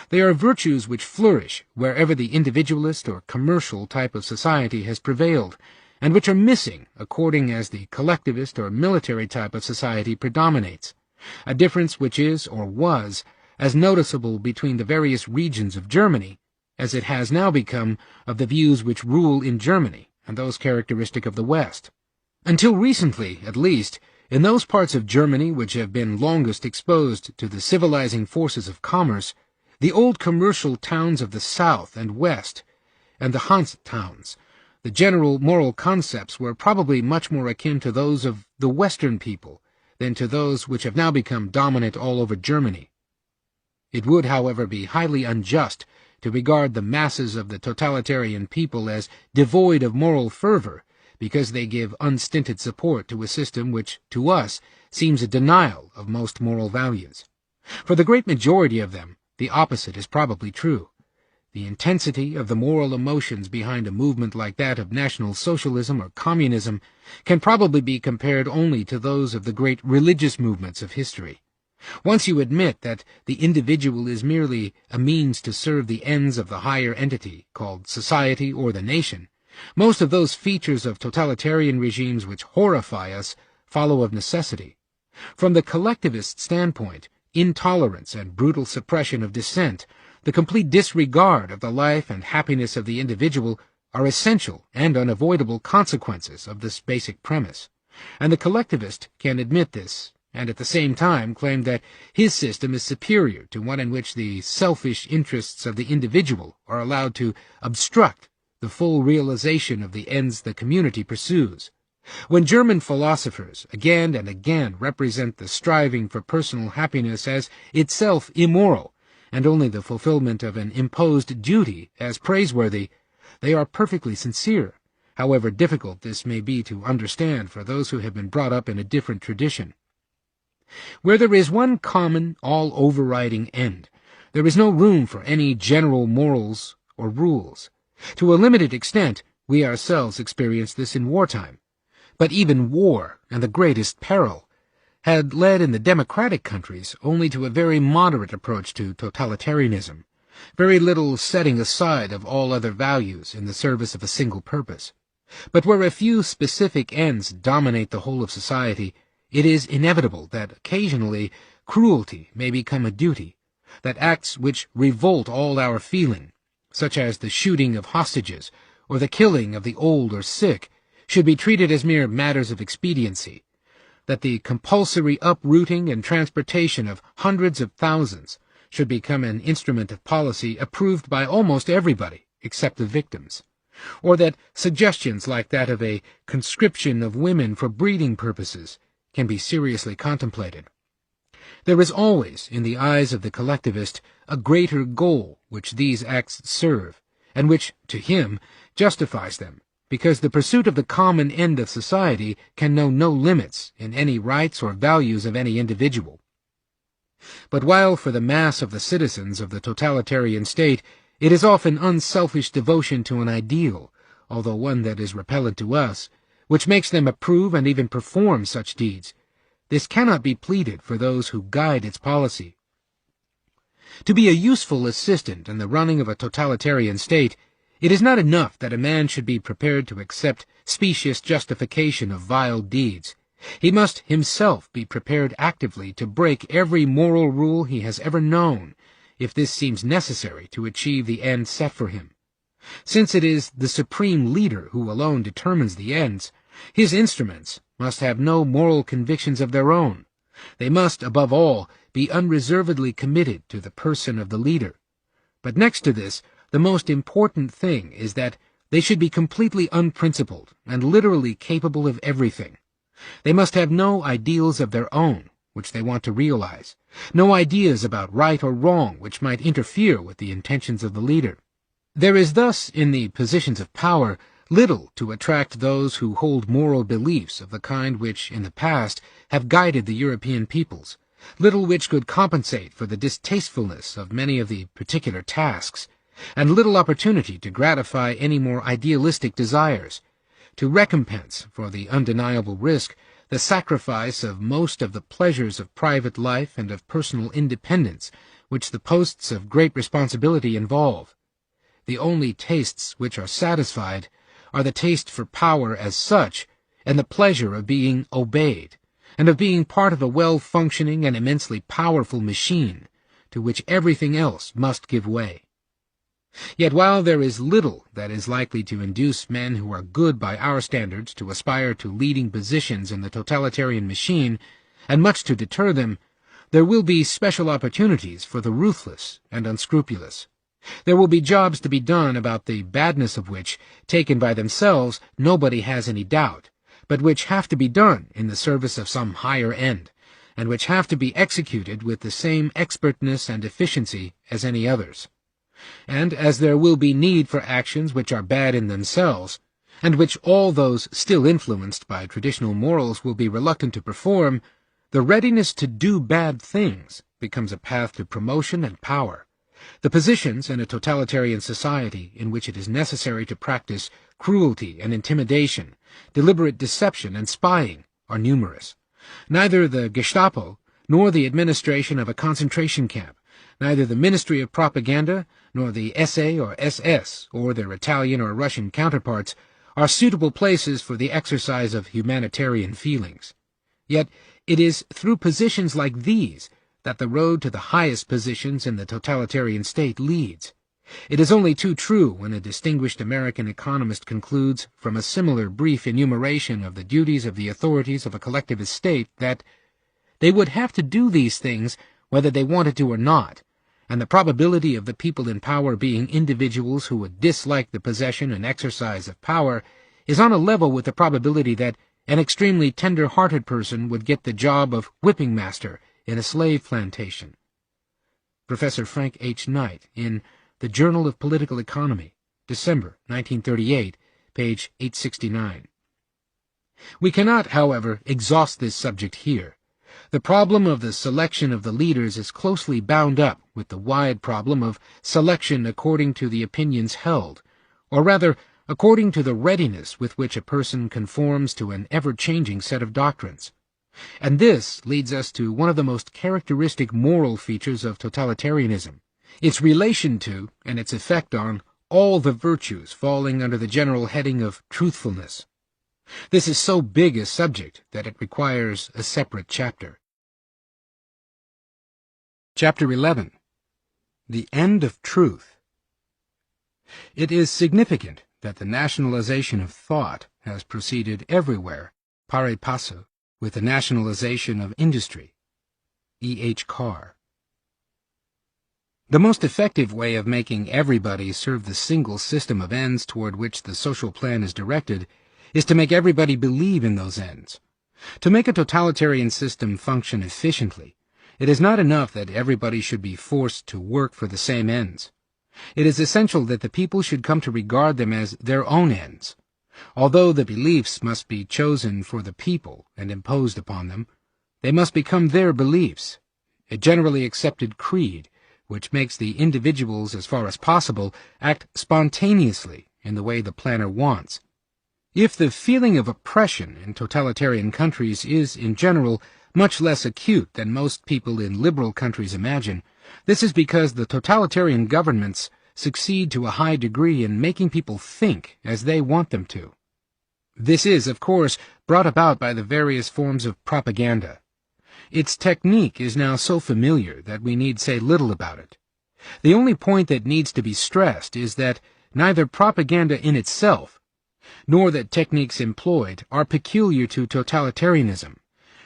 They are virtues which flourish wherever the individualist or commercial type of society has prevailed, and which are missing according as the collectivist or military type of society predominates, a difference which is, or was, as noticeable between the various regions of Germany as it has now become of the views which rule in Germany and those characteristic of the West. Until recently, at least, in those parts of Germany which have been longest exposed to the civilizing forces of commerce, the old commercial towns of the South and West, and the Hanse towns, the general moral concepts were probably much more akin to those of the Western people than to those which have now become dominant all over Germany. It would, however, be highly unjust to regard the masses of the totalitarian people as devoid of moral fervor because they give unstinted support to a system which, to us, seems a denial of most moral values. For the great majority of them, the opposite is probably true. The intensity of the moral emotions behind a movement like that of National Socialism or Communism can probably be compared only to those of the great religious movements of history. Once you admit that the individual is merely a means to serve the ends of the higher entity, called society or the nation, most of those features of totalitarian regimes which horrify us follow of necessity. From the collectivist standpoint, intolerance and brutal suppression of dissent, the complete disregard of the life and happiness of the individual are essential and unavoidable consequences of this basic premise, and the collectivist can admit this, and at the same time claim that his system is superior to one in which the selfish interests of the individual are allowed to obstruct the full realization of the ends the community pursues. When German philosophers again and again represent the striving for personal happiness as itself immoral, and only the fulfillment of an imposed duty as praiseworthy, they are perfectly sincere, however difficult this may be to understand for those who have been brought up in a different tradition. Where there is one common, all-overriding end, there is no room for any general morals or rules. To a limited extent, we ourselves experience this in wartime. But even war, and the greatest peril, had led in the democratic countries only to a very moderate approach to totalitarianism, very little setting aside of all other values in the service of a single purpose. But where a few specific ends dominate the whole of society, it is inevitable that occasionally cruelty may become a duty, that acts which revolt all our feeling, such as the shooting of hostages or the killing of the old or sick, should be treated as mere matters of expediency, that the compulsory uprooting and transportation of hundreds of thousands should become an instrument of policy approved by almost everybody except the victims, or that suggestions like that of a conscription of women for breeding purposes can be seriously contemplated. There is always, in the eyes of the collectivist, a greater goal which these acts serve, and which, to him, justifies them, because the pursuit of the common end of society can know no limits in any rights or values of any individual. But while for the mass of the citizens of the totalitarian state it is often unselfish devotion to an ideal, although one that is repellent to us, which makes them approve and even perform such deeds, this cannot be pleaded for those who guide its policy. To be a useful assistant in the running of a totalitarian state, it is not enough that a man should be prepared to accept specious justification of vile deeds. He must himself be prepared actively to break every moral rule he has ever known, if this seems necessary to achieve the end set for him. Since it is the supreme leader who alone determines the ends, his instruments must have no moral convictions of their own. They must, above all, be unreservedly committed to the person of the leader. But next to this, the most important thing is that they should be completely unprincipled and literally capable of everything. They must have no ideals of their own which they want to realize, no ideas about right or wrong which might interfere with the intentions of the leader. There is thus, in the positions of power, little to attract those who hold moral beliefs of the kind which, in the past, have guided the European peoples, little which could compensate for the distastefulness of many of the particular tasks, and little opportunity to gratify any more idealistic desires, to recompense for the undeniable risk the sacrifice of most of the pleasures of private life and of personal independence which the posts of great responsibility involve. The only tastes which are satisfied are the taste for power as such, and the pleasure of being obeyed, and of being part of a well-functioning and immensely powerful machine, to which everything else must give way. Yet while there is little that is likely to induce men who are good by our standards to aspire to leading positions in the totalitarian machine, and much to deter them, there will be special opportunities for the ruthless and unscrupulous. There will be jobs to be done about the badness of which, taken by themselves, nobody has any doubt, but which have to be done in the service of some higher end, and which have to be executed with the same expertness and efficiency as any others. And as there will be need for actions which are bad in themselves, and which all those still influenced by traditional morals will be reluctant to perform, the readiness to do bad things becomes a path to promotion and power. The positions in a totalitarian society in which it is necessary to practice cruelty and intimidation, deliberate deception and spying, are numerous. Neither the Gestapo, nor the administration of a concentration camp, neither the Ministry of Propaganda, nor the SA or SS, or their Italian or Russian counterparts, are suitable places for the exercise of humanitarian feelings. Yet it is through positions like these that the road to the highest positions in the totalitarian state leads. It is only too true when a distinguished American economist concludes, from a similar brief enumeration of the duties of the authorities of a collectivist state, that they would have to do these things whether they wanted to or not, and the probability of the people in power being individuals who would dislike the possession and exercise of power is on a level with the probability that an extremely tender-hearted person would get the job of whipping master in a slave plantation. Professor Frank H. Knight, in The Journal of Political Economy, December 1938, page 869. We cannot, however, exhaust this subject here. The problem of the selection of the leaders is closely bound up with the wide problem of selection according to the opinions held, or rather, according to the readiness with which a person conforms to an ever-changing set of doctrines. And this leads us to one of the most characteristic moral features of totalitarianism, its relation to and its effect on all the virtues falling under the general heading of truthfulness. This is so big a subject that it requires a separate chapter. Chapter 11. The End of Truth. It is significant that the nationalization of thought has proceeded everywhere, pari passu, with the nationalization of industry. E. H. Carr. The most effective way of making everybody serve the single system of ends toward which the social plan is directed is to make everybody believe in those ends. To make a totalitarian system function efficiently, it is not enough that everybody should be forced to work for the same ends. It is essential that the people should come to regard them as their own ends. Although the beliefs must be chosen for the people and imposed upon them, they must become their beliefs, a generally accepted creed, which makes the individuals, as far as possible, act spontaneously in the way the planner wants. If the feeling of oppression in totalitarian countries is, in general, much less acute than most people in liberal countries imagine, this is because the totalitarian governments succeed to a high degree in making people think as they want them to. This is, of course, brought about by the various forms of propaganda. Its technique is now so familiar that we need say little about it. The only point that needs to be stressed is that neither propaganda in itself, nor that techniques employed are peculiar to totalitarianism,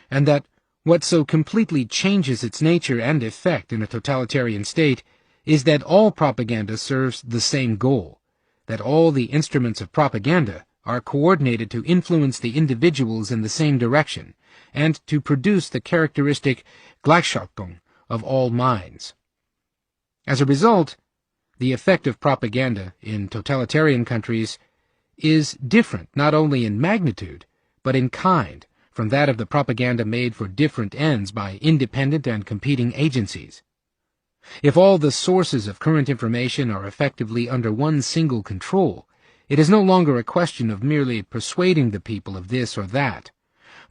and that what so completely changes its nature and effect in a totalitarian state is that all propaganda serves the same goal, that all the instruments of propaganda are coordinated to influence the individuals in the same direction, and to produce the characteristic Gleichschaltung of all minds. As a result, the effect of propaganda in totalitarian countries is different not only in magnitude, but in kind, from that of the propaganda made for different ends by independent and competing agencies. If all the sources of current information are effectively under one single control, it is no longer a question of merely persuading the people of this or that.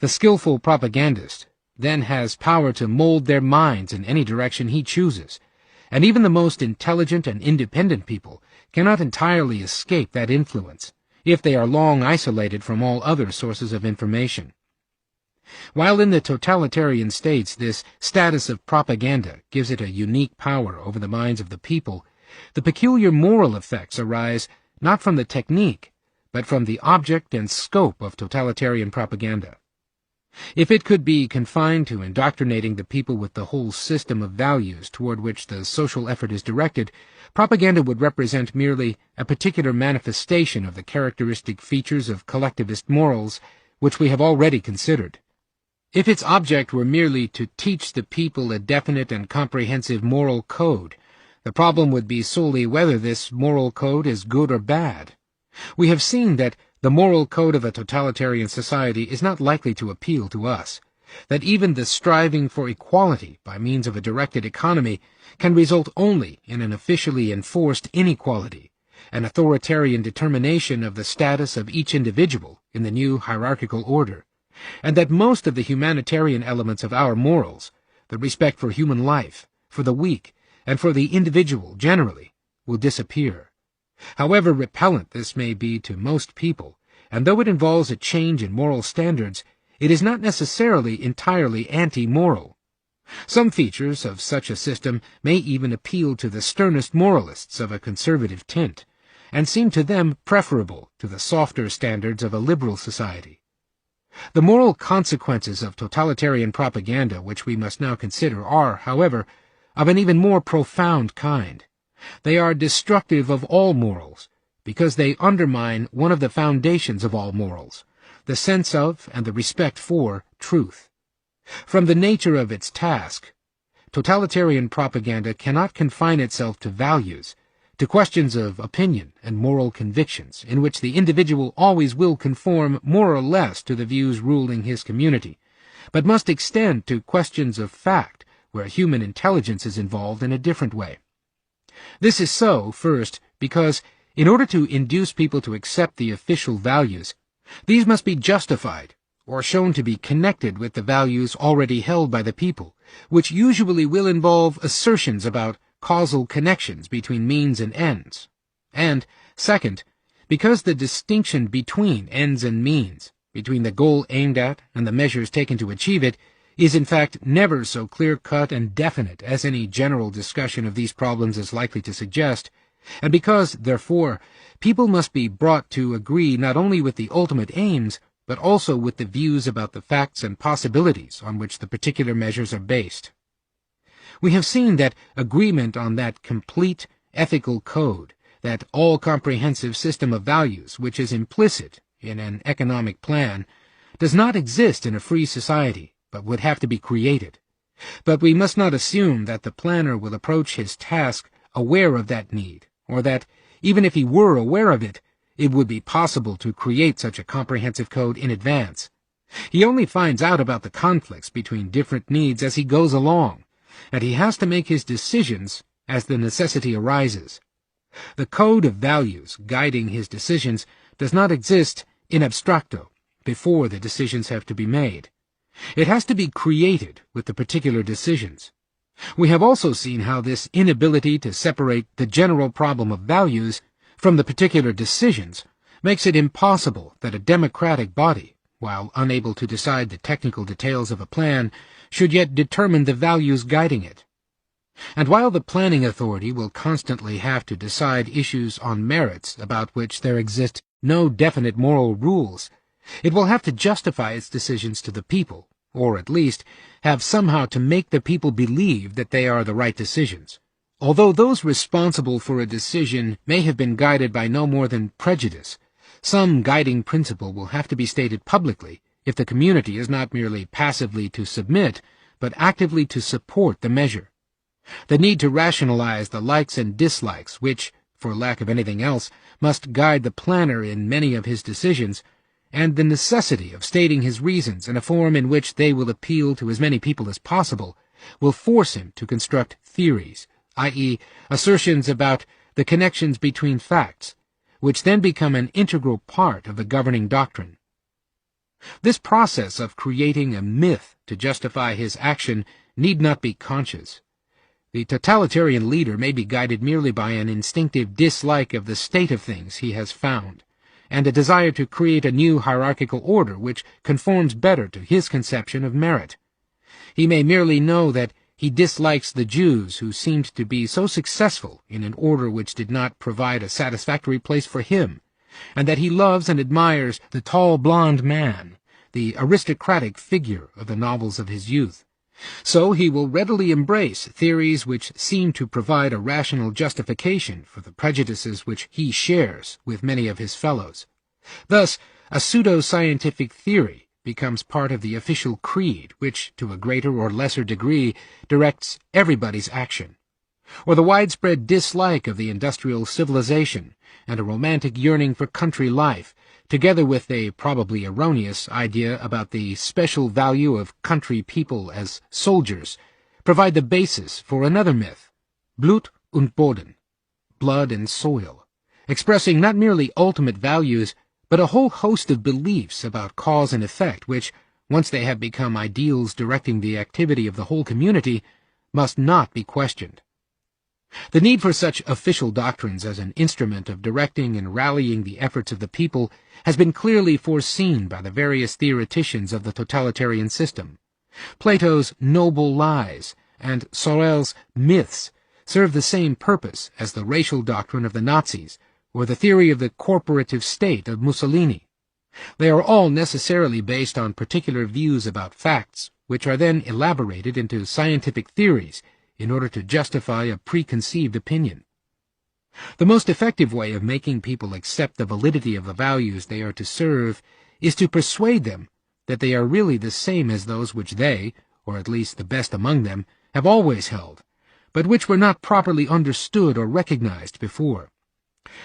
The skillful propagandist then has power to mold their minds in any direction he chooses, and even the most intelligent and independent people cannot entirely escape that influence, if they are long isolated from all other sources of information. While in the totalitarian states this status of propaganda gives it a unique power over the minds of the people, the peculiar moral effects arise not from the technique, but from the object and scope of totalitarian propaganda. If it could be confined to indoctrinating the people with the whole system of values toward which the social effort is directed, propaganda would represent merely a particular manifestation of the characteristic features of collectivist morals which we have already considered. If its object were merely to teach the people a definite and comprehensive moral code, the problem would be solely whether this moral code is good or bad. We have seen that the moral code of a totalitarian society is not likely to appeal to us, that even the striving for equality by means of a directed economy can result only in an officially enforced inequality, an authoritarian determination of the status of each individual in the new hierarchical order, and that most of the humanitarian elements of our morals, the respect for human life, for the weak, and for the individual generally, will disappear. However repellent this may be to most people, and though it involves a change in moral standards, it is not necessarily entirely anti-moral. Some features of such a system may even appeal to the sternest moralists of a conservative tint, and seem to them preferable to the softer standards of a liberal society. The moral consequences of totalitarian propaganda which we must now consider are, however, of an even more profound kind. They are destructive of all morals, because they undermine one of the foundations of all morals, the sense of and the respect for truth. From the nature of its task, totalitarian propaganda cannot confine itself to values, to questions of opinion and moral convictions, in which the individual always will conform more or less to the views ruling his community, but must extend to questions of fact, where human intelligence is involved in a different way. This is so, first, because, in order to induce people to accept the official values, these must be justified, or shown to be connected with the values already held by the people, which usually will involve assertions about causal connections between means and ends. And, second, because the distinction between ends and means, between the goal aimed at and the measures taken to achieve it, is in fact never so clear-cut and definite as any general discussion of these problems is likely to suggest, and because, therefore, people must be brought to agree not only with the ultimate aims, but also with the views about the facts and possibilities on which the particular measures are based. We have seen that agreement on that complete ethical code, that all-comprehensive system of values which is implicit in an economic plan, does not exist in a free society, but would have to be created. But we must not assume that the planner will approach his task aware of that need, or that, even if he were aware of it, it would be possible to create such a comprehensive code in advance. He only finds out about the conflicts between different needs as he goes along, and he has to make his decisions as the necessity arises. The code of values guiding his decisions does not exist in abstracto, before the decisions have to be made. It has to be created with the particular decisions. We have also seen how this inability to separate the general problem of values from the particular decisions makes it impossible that a democratic body, while unable to decide the technical details of a plan, should yet determine the values guiding it. And while the planning authority will constantly have to decide issues on merits about which there exist no definite moral rules, it will have to justify its decisions to the people, or at least have somehow to make the people believe that they are the right decisions. Although those responsible for a decision may have been guided by no more than prejudice, some guiding principle will have to be stated publicly if the community is not merely passively to submit, but actively to support the measure. The need to rationalize the likes and dislikes, which, for lack of anything else, must guide the planner in many of his decisions, and the necessity of stating his reasons in a form in which they will appeal to as many people as possible, will force him to construct theories, i.e., assertions about the connections between facts, which then become an integral part of the governing doctrine. This process of creating a myth to justify his action need not be conscious. The totalitarian leader may be guided merely by an instinctive dislike of the state of things he has found, and a desire to create a new hierarchical order which conforms better to his conception of merit. He may merely know that he dislikes the Jews who seemed to be so successful in an order which did not provide a satisfactory place for him, and that he loves and admires the tall blond man, the aristocratic figure of the novels of his youth. So he will readily embrace theories which seem to provide a rational justification for the prejudices which he shares with many of his fellows. Thus, a pseudo-scientific theory becomes part of the official creed which, to a greater or lesser degree, directs everybody's action. Or the widespread dislike of the industrial civilization and a romantic yearning for country life, together with a probably erroneous idea about the special value of country people as soldiers, provide the basis for another myth, Blut und Boden, blood and soil, expressing not merely ultimate values, but a whole host of beliefs about cause and effect which, once they have become ideals directing the activity of the whole community, must not be questioned. The need for such official doctrines as an instrument of directing and rallying the efforts of the people has been clearly foreseen by the various theoreticians of the totalitarian system. Plato's noble lies and Sorel's myths serve the same purpose as the racial doctrine of the Nazis or the theory of the corporative state of Mussolini. They are all necessarily based on particular views about facts, which are then elaborated into scientific theories in order to justify a preconceived opinion. The most effective way of making people accept the validity of the values they are to serve is to persuade them that they are really the same as those which they, or at least the best among them, have always held, but which were not properly understood or recognized before.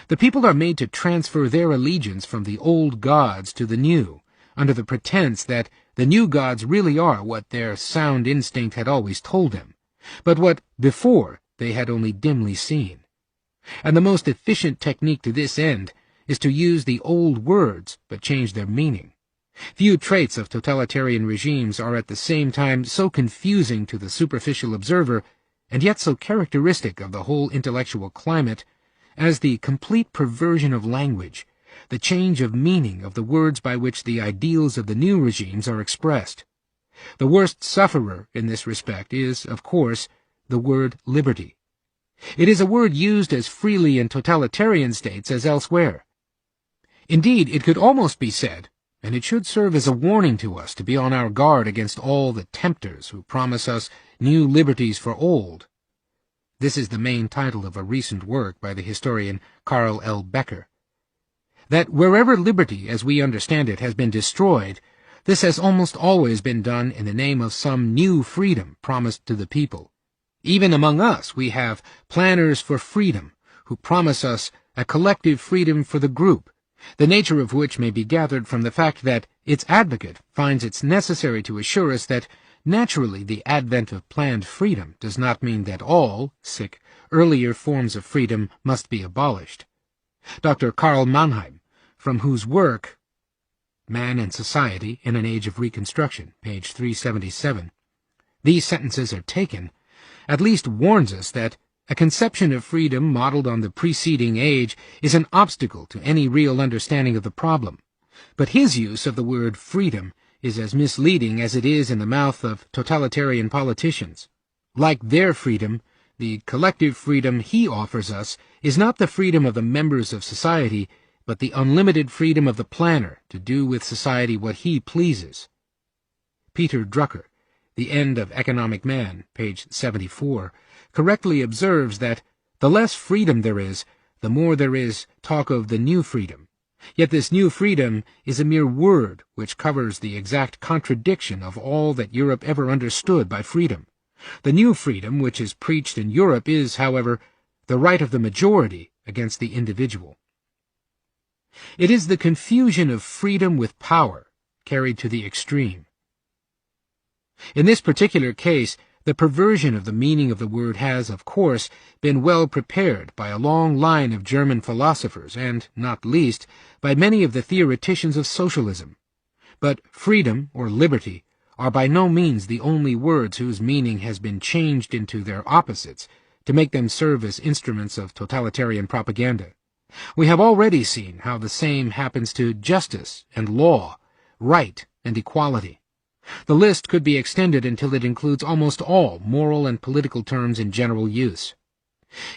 The people are made to transfer their allegiance from the old gods to the new, under the pretense that the new gods really are what their sound instinct had always told them, but what before they had only dimly seen. And the most efficient technique to this end is to use the old words but change their meaning. Few traits of totalitarian regimes are at the same time so confusing to the superficial observer, and yet so characteristic of the whole intellectual climate, as the complete perversion of language, the change of meaning of the words by which the ideals of the new regimes are expressed. The worst sufferer in this respect is, of course, the word liberty. It is a word used as freely in totalitarian states as elsewhere. Indeed, it could almost be said, and it should serve as a warning to us to be on our guard against all the tempters who promise us new liberties for old. This is the main title of a recent work by the historian Karl L. Becker. That wherever liberty, as we understand it, has been destroyed, this has almost always been done in the name of some new freedom promised to the people. Even among us we have planners for freedom, who promise us a collective freedom for the group, the nature of which may be gathered from the fact that its advocate finds it necessary to assure us that naturally the advent of planned freedom does not mean that all, earlier forms of freedom must be abolished. Dr. Karl Mannheim, from whose work, Man and Society in an Age of Reconstruction, page 377, these sentences are taken, at least warns us that a conception of freedom modeled on the preceding age is an obstacle to any real understanding of the problem. But his use of the word freedom is as misleading as it is in the mouth of totalitarian politicians. Like their freedom, the collective freedom he offers us is not the freedom of the members of society, but the unlimited freedom of the planner to do with society what he pleases. Peter Drucker, The End of Economic Man, page 74, correctly observes that the less freedom there is, the more there is talk of the new freedom. Yet this new freedom is a mere word which covers the exact contradiction of all that Europe ever understood by freedom. The new freedom which is preached in Europe is, however, the right of the majority against the individual. It is the confusion of freedom with power carried to the extreme. In this particular case, the perversion of the meaning of the word has, of course, been well prepared by a long line of German philosophers and, not least, by many of the theoreticians of socialism. But freedom, or liberty, are by no means the only words whose meaning has been changed into their opposites to make them serve as instruments of totalitarian propaganda. We have already seen how the same happens to justice and law, right and equality. The list could be extended until it includes almost all moral and political terms in general use.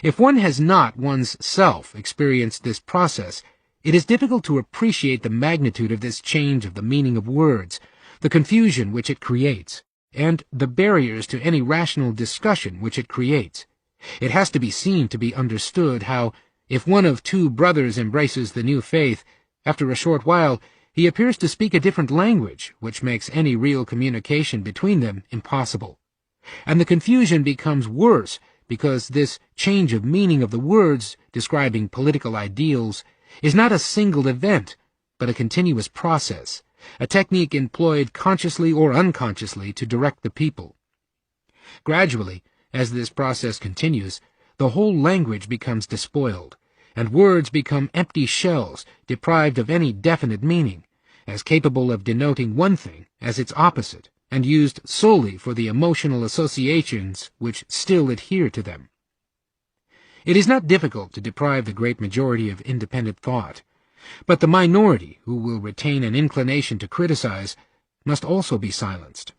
If one has not one's self experienced this process, it is difficult to appreciate the magnitude of this change of the meaning of words, the confusion which it creates, and the barriers to any rational discussion which it creates. It has to be seen to be understood how, if one of two brothers embraces the new faith, after a short while he appears to speak a different language, which makes any real communication between them impossible. And the confusion becomes worse because this change of meaning of the words describing political ideals is not a single event, but a continuous process, a technique employed consciously or unconsciously to direct the people. Gradually, as this process continues, the whole language becomes despoiled, and words become empty shells deprived of any definite meaning, as capable of denoting one thing as its opposite, and used solely for the emotional associations which still adhere to them. It is not difficult to deprive the great majority of independent thought, but the minority, who will retain an inclination to criticize, must also be silenced.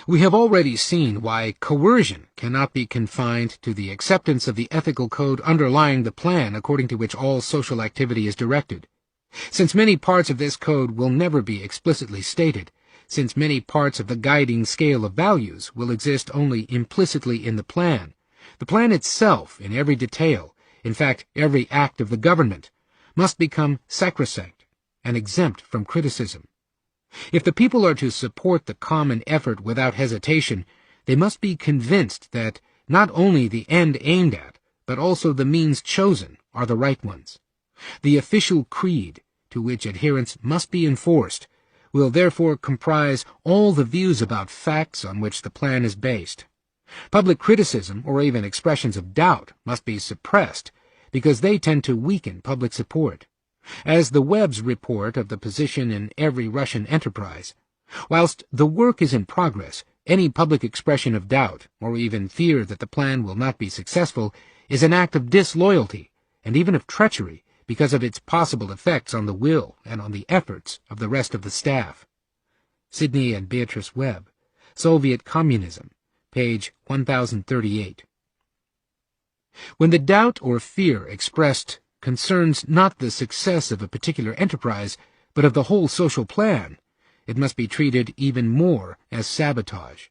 We have already seen why coercion cannot be confined to the acceptance of the ethical code underlying the plan according to which all social activity is directed. Since many parts of this code will never be explicitly stated, since many parts of the guiding scale of values will exist only implicitly in the plan itself, in every detail, in fact every act of the government, must become sacrosanct and exempt from criticism. If the people are to support the common effort without hesitation, they must be convinced that not only the end aimed at, but also the means chosen are the right ones. The official creed, to which adherence must be enforced, will therefore comprise all the views about facts on which the plan is based. Public criticism, or even expressions of doubt, must be suppressed, because they tend to weaken public support. As the Webb's report of the position in every Russian enterprise, whilst the work is in progress, any public expression of doubt, or even fear that the plan will not be successful, is an act of disloyalty, and even of treachery, because of its possible effects on the will and on the efforts of the rest of the staff. Sidney and Beatrice Webb, Soviet Communism, page 1038. When the doubt or fear expressed concerns not the success of a particular enterprise, but of the whole social plan, it must be treated even more as sabotage.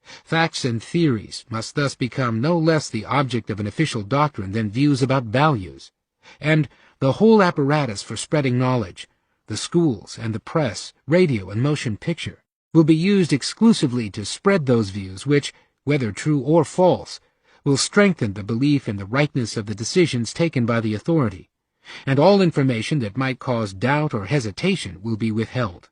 Facts and theories must thus become no less the object of an official doctrine than views about values, and the whole apparatus for spreading knowledge, the schools and the press, radio and motion picture, will be used exclusively to spread those views which, whether true or false, will strengthen the belief in the rightness of the decisions taken by the authority, and all information that might cause doubt or hesitation will be withheld.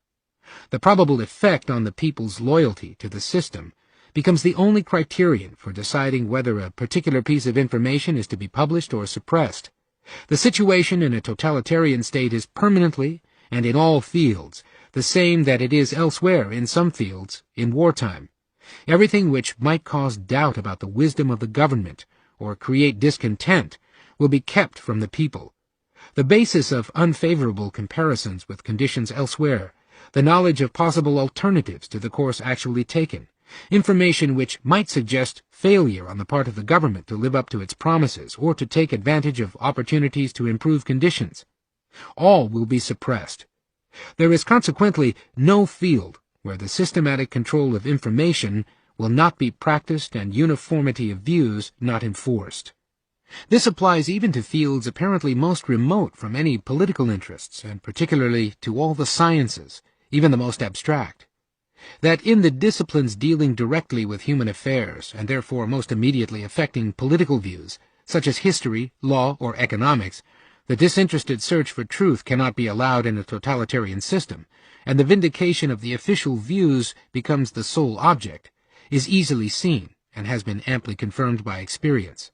The probable effect on the people's loyalty to the system becomes the only criterion for deciding whether a particular piece of information is to be published or suppressed. The situation in a totalitarian state is permanently, and in all fields, the same that it is elsewhere in some fields in wartime. Everything which might cause doubt about the wisdom of the government or create discontent will be kept from the people. The basis of unfavorable comparisons with conditions elsewhere, the knowledge of possible alternatives to the course actually taken, information which might suggest failure on the part of the government to live up to its promises or to take advantage of opportunities to improve conditions, all will be suppressed. There is consequently no field where the systematic control of information will not be practiced and uniformity of views not enforced. This applies even to fields apparently most remote from any political interests, and particularly to all the sciences, even the most abstract. that in the disciplines dealing directly with human affairs, and therefore most immediately affecting political views, such as history, law, or economics, the disinterested search for truth cannot be allowed in a totalitarian system, and the vindication of the official views becomes the sole object, is easily seen, and has been amply confirmed by experience.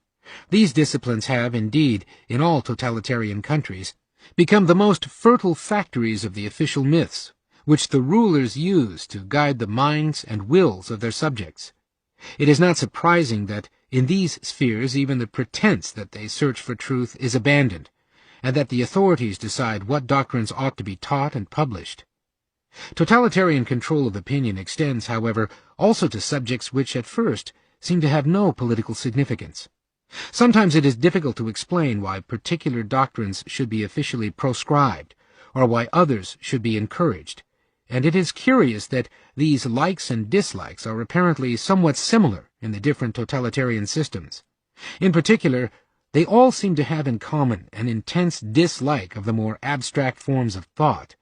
These disciplines have, indeed, in all totalitarian countries, become the most fertile factories of the official myths, which the rulers use to guide the minds and wills of their subjects. It is not surprising that in these spheres even the pretense that they search for truth is abandoned, and that the authorities decide what doctrines ought to be taught and published. Totalitarian control of opinion extends, however, also to subjects which at first seem to have no political significance. Sometimes it is difficult to explain why particular doctrines should be officially proscribed, or why others should be encouraged, and it is curious that these likes and dislikes are apparently somewhat similar in the different totalitarian systems. In particular, they all seem to have in common an intense dislike of the more abstract forms of thought,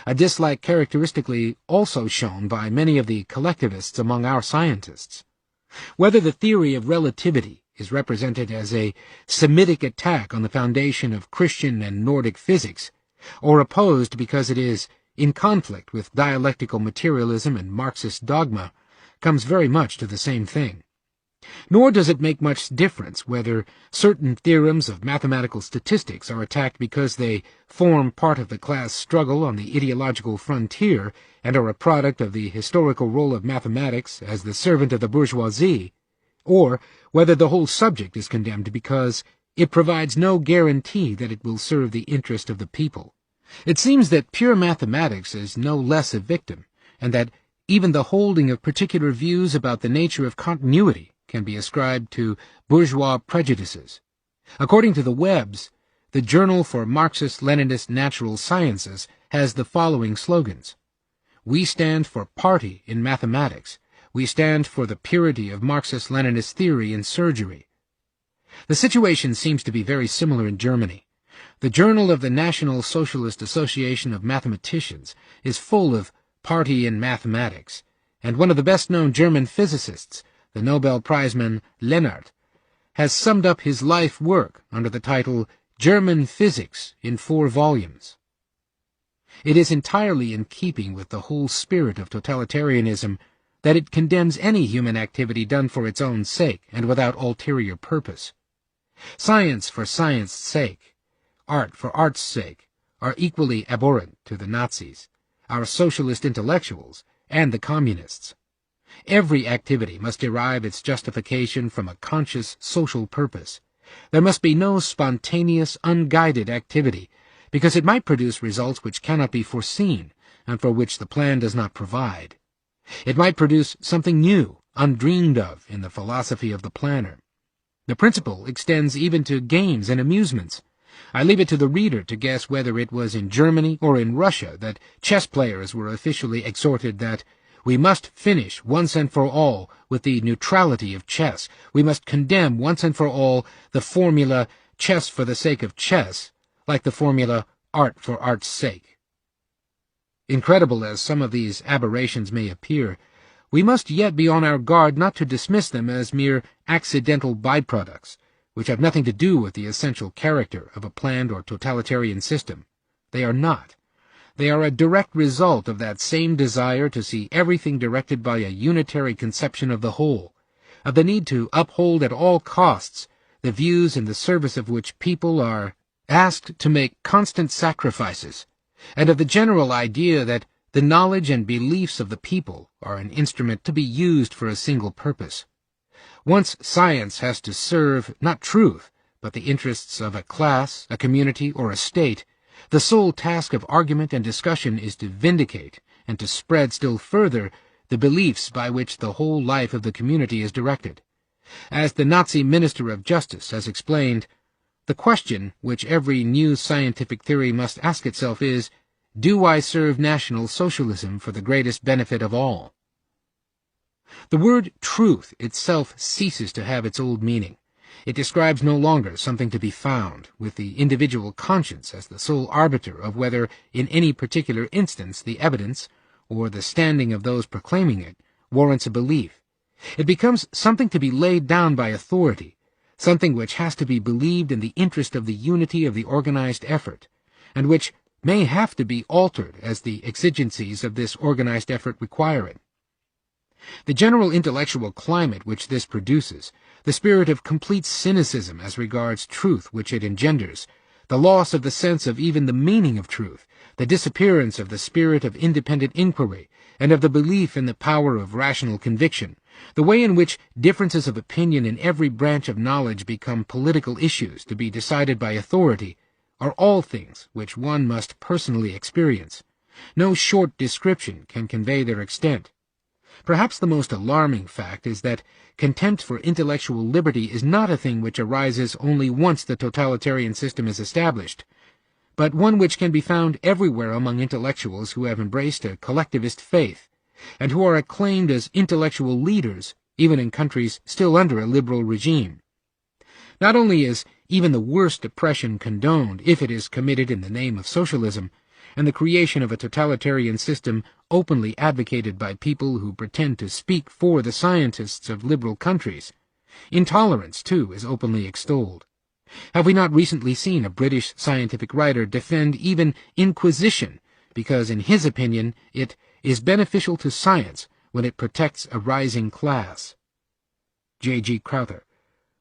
a dislike characteristically also shown by many of the collectivists among our scientists. Whether the theory of relativity is represented as a Semitic attack on the foundation of Christian and Nordic physics, or opposed because it is in conflict with dialectical materialism and Marxist dogma, comes very much to the same thing. Nor does it make much difference whether certain theorems of mathematical statistics are attacked because they form part of the class struggle on the ideological frontier and are a product of the historical role of mathematics as the servant of the bourgeoisie, or whether the whole subject is condemned because it provides no guarantee that it will serve the interest of the people. It seems that pure mathematics is no less a victim, and that even the holding of particular views about the nature of continuity can be ascribed to bourgeois prejudices. According to the Webbs, the Journal for Marxist-Leninist Natural Sciences has the following slogans: "We stand for party in mathematics. We stand for the purity of Marxist-Leninist theory in surgery." The situation seems to be very similar in Germany. The Journal of the National Socialist Association of Mathematicians is full of party in mathematics, and one of the best-known German physicists, the Nobel Prizeman Lennart, has summed up his life work under the title German Physics in 4 volumes. It is entirely in keeping with the whole spirit of totalitarianism that it condemns any human activity done for its own sake and without ulterior purpose. Science for science's sake, art for art's sake, are equally abhorrent to the Nazis, our socialist intellectuals, and the communists. Every activity must derive its justification from a conscious social purpose. There must be no spontaneous, unguided activity, because it might produce results which cannot be foreseen, and for which the plan does not provide. It might produce something new, undreamed of in the philosophy of the planner. The principle extends even to games and amusements. I leave it to the reader to guess whether it was in Germany or in Russia that chess players were officially exhorted that we must finish once and for all with the neutrality of chess. We must condemn once and for all the formula chess for the sake of chess, like the formula art for art's sake. Incredible as some of these aberrations may appear, we must yet be on our guard not to dismiss them as mere accidental byproducts, which have nothing to do with the essential character of a planned or totalitarian system. They are not. They are a direct result of that same desire to see everything directed by a unitary conception of the whole, of the need to uphold at all costs the views in the service of which people are asked to make constant sacrifices, and of the general idea that the knowledge and beliefs of the people are an instrument to be used for a single purpose. Once science has to serve not truth, but the interests of a class, a community, or a state, the sole task of argument and discussion is to vindicate and to spread still further the beliefs by which the whole life of the community is directed. As the Nazi Minister of Justice has explained, the question which every new scientific theory must ask itself is, do I serve National Socialism for the greatest benefit of all? The word truth itself ceases to have its old meaning. It describes no longer something to be found, with the individual conscience as the sole arbiter of whether, in any particular instance, the evidence, or the standing of those proclaiming it, warrants a belief. It becomes something to be laid down by authority, something which has to be believed in the interest of the unity of the organized effort, and which may have to be altered as the exigencies of this organized effort require it. The general intellectual climate which this produces, the spirit of complete cynicism as regards truth which it engenders, the loss of the sense of even the meaning of truth, the disappearance of the spirit of independent inquiry, and of the belief in the power of rational conviction, the way in which differences of opinion in every branch of knowledge become political issues to be decided by authority, are all things which one must personally experience. No short description can convey their extent. Perhaps the most alarming fact is that contempt for intellectual liberty is not a thing which arises only once the totalitarian system is established, but one which can be found everywhere among intellectuals who have embraced a collectivist faith, and who are acclaimed as intellectual leaders even in countries still under a liberal regime. Not only is even the worst oppression condoned if it is committed in the name of socialism, and the creation of a totalitarian system openly advocated by people who pretend to speak for the scientists of liberal countries, intolerance, too, is openly extolled. Have we not recently seen a British scientific writer defend even inquisition because, in his opinion, it is beneficial to science when it protects a rising class? J.G. Crowther,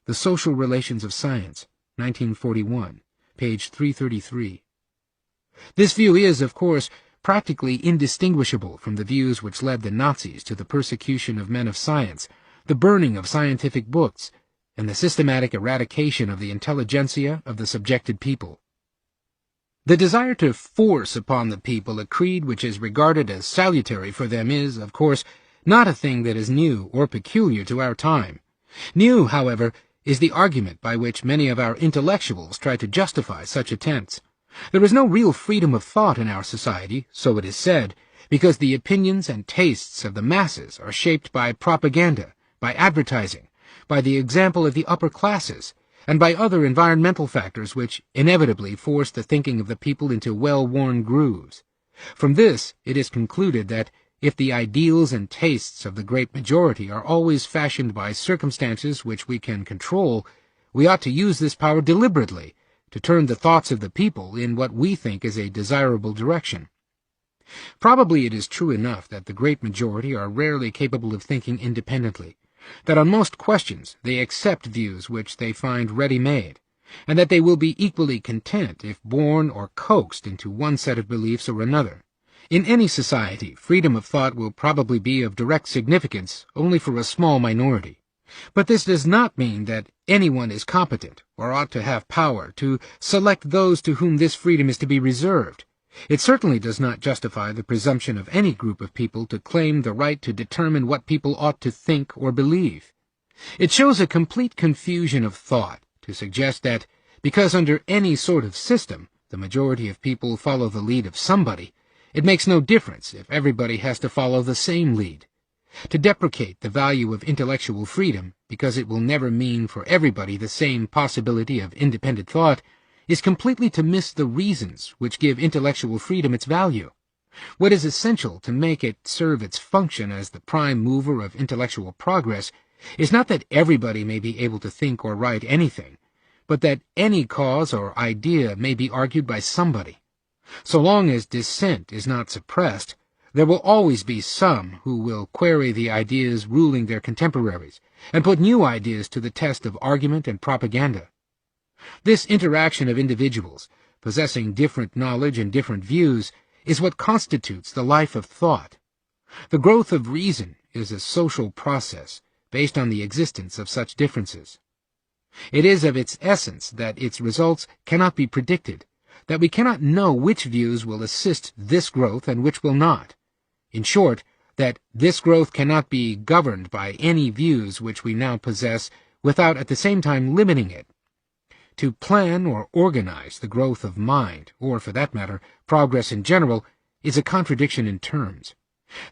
The Social Relations of Science, 1941, page 333. This view is, of course, practically indistinguishable from the views which led the Nazis to the persecution of men of science, the burning of scientific books, and the systematic eradication of the intelligentsia of the subjected people. The desire to force upon the people a creed which is regarded as salutary for them is, of course, not a thing that is new or peculiar to our time. New, however, is the argument by which many of our intellectuals try to justify such attempts. There is no real freedom of thought in our society, so it is said, because the opinions and tastes of the masses are shaped by propaganda, by advertising, by the example of the upper classes, and by other environmental factors which inevitably force the thinking of the people into well-worn grooves. From this it is concluded that if the ideals and tastes of the great majority are always fashioned by circumstances which we can control, we ought to use this power deliberately, to turn the thoughts of the people in what we think is a desirable direction. Probably it is true enough that the great majority are rarely capable of thinking independently, that on most questions they accept views which they find ready-made, and that they will be equally content if born or coaxed into one set of beliefs or another. In any society, freedom of thought will probably be of direct significance only for a small minority. But this does not mean that anyone is competent, or ought to have power, to select those to whom this freedom is to be reserved. It certainly does not justify the presumption of any group of people to claim the right to determine what people ought to think or believe. It shows a complete confusion of thought to suggest that, because under any sort of system the majority of people follow the lead of somebody, it makes no difference if everybody has to follow the same lead. To deprecate the value of intellectual freedom, because it will never mean for everybody the same possibility of independent thought, is completely to miss the reasons which give intellectual freedom its value. What is essential to make it serve its function as the prime mover of intellectual progress is not that everybody may be able to think or write anything, but that any cause or idea may be argued by somebody. So long as dissent is not suppressed, there will always be some who will query the ideas ruling their contemporaries, and put new ideas to the test of argument and propaganda. This interaction of individuals, possessing different knowledge and different views, is what constitutes the life of thought. The growth of reason is a social process, based on the existence of such differences. It is of its essence that its results cannot be predicted, that we cannot know which views will assist this growth and which will not. In short, that this growth cannot be governed by any views which we now possess without at the same time limiting it. To plan or organize the growth of mind, or, for that matter, progress in general, is a contradiction in terms.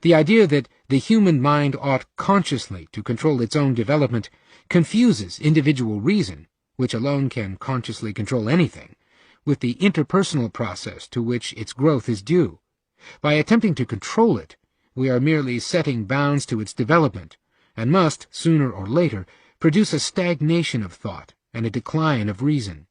The idea that the human mind ought consciously to control its own development confuses individual reason, which alone can consciously control anything, with the interpersonal process to which its growth is due. By attempting to control it, we are merely setting bounds to its development, and must, sooner or later, produce a stagnation of thought and a decline of reason.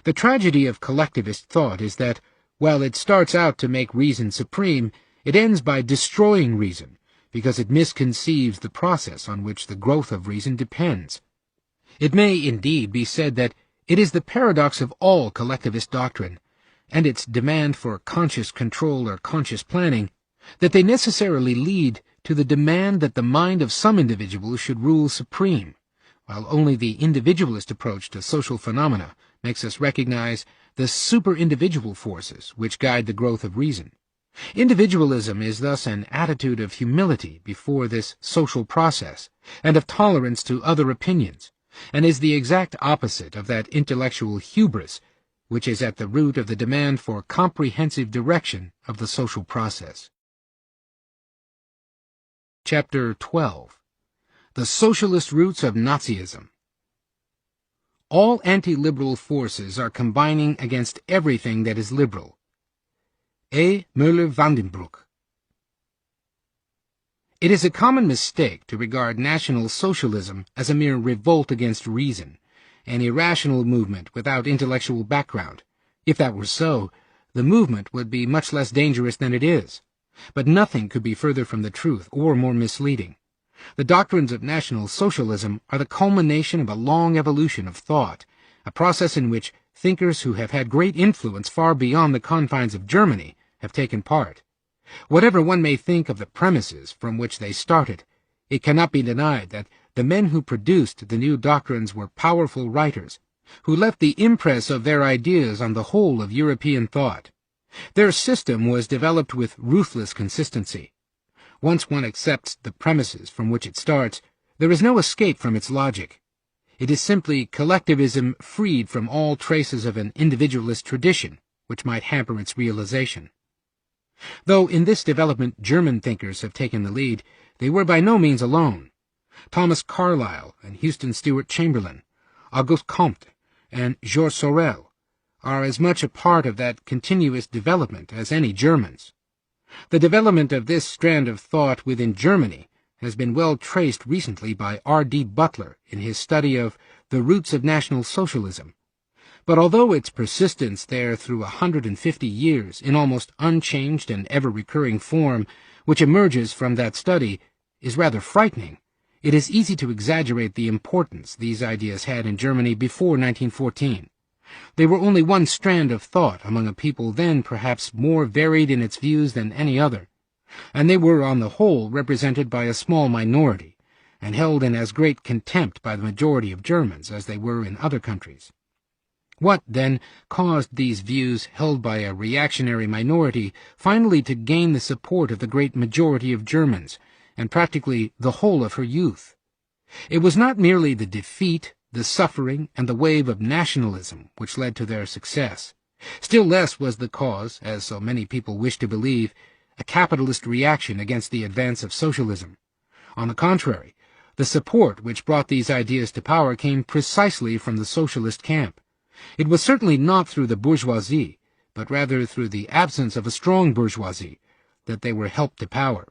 The tragedy of collectivist thought is that, while it starts out to make reason supreme, it ends by destroying reason, because it misconceives the process on which the growth of reason depends. It may indeed be said that it is the paradox of all collectivist doctrine, and its demand for conscious control or conscious planning, that they necessarily lead to the demand that the mind of some individuals should rule supreme, while only the individualist approach to social phenomena makes us recognize the super-individual forces which guide the growth of reason. Individualism is thus an attitude of humility before this social process, and of tolerance to other opinions, and is the exact opposite of that intellectual hubris which is at the root of the demand for comprehensive direction of the social process. Chapter 12. The Socialist Roots of Nazism. All anti-liberal forces are combining against everything that is liberal. A. Müller-Vandenbroek. It is a common mistake to regard National Socialism as a mere revolt against reason, an irrational movement without intellectual background. If that were so, the movement would be much less dangerous than it is. But nothing could be further from the truth or more misleading. The doctrines of National Socialism are the culmination of a long evolution of thought, a process in which thinkers who have had great influence far beyond the confines of Germany have taken part. Whatever one may think of the premises from which they started, it cannot be denied that the men who produced the new doctrines were powerful writers, who left the impress of their ideas on the whole of European thought. Their system was developed with ruthless consistency. Once one accepts the premises from which it starts, there is no escape from its logic. It is simply collectivism freed from all traces of an individualist tradition, which might hamper its realization. Though in this development German thinkers have taken the lead, they were by no means alone. Thomas Carlyle and Houston Stewart Chamberlain, Auguste Comte, and Georges Sorel are as much a part of that continuous development as any Germans. The development of this strand of thought within Germany has been well traced recently by R.D. Butler in his study of The Roots of National Socialism. But although its persistence there through 150 years in almost unchanged and ever-recurring form, which emerges from that study, is rather frightening, it is easy to exaggerate the importance these ideas had in Germany before 1914. They were only one strand of thought among a people then perhaps more varied in its views than any other, and they were on the whole represented by a small minority, and held in as great contempt by the majority of Germans as they were in other countries. What, then, caused these views held by a reactionary minority finally to gain the support of the great majority of Germans, and practically the whole of her youth? It was not merely the defeat, the suffering, and the wave of nationalism which led to their success. Still less was the cause, as so many people wish to believe, a capitalist reaction against the advance of socialism. On the contrary, the support which brought these ideas to power came precisely from the socialist camp. It was certainly not through the bourgeoisie, but rather through the absence of a strong bourgeoisie, that they were helped to power.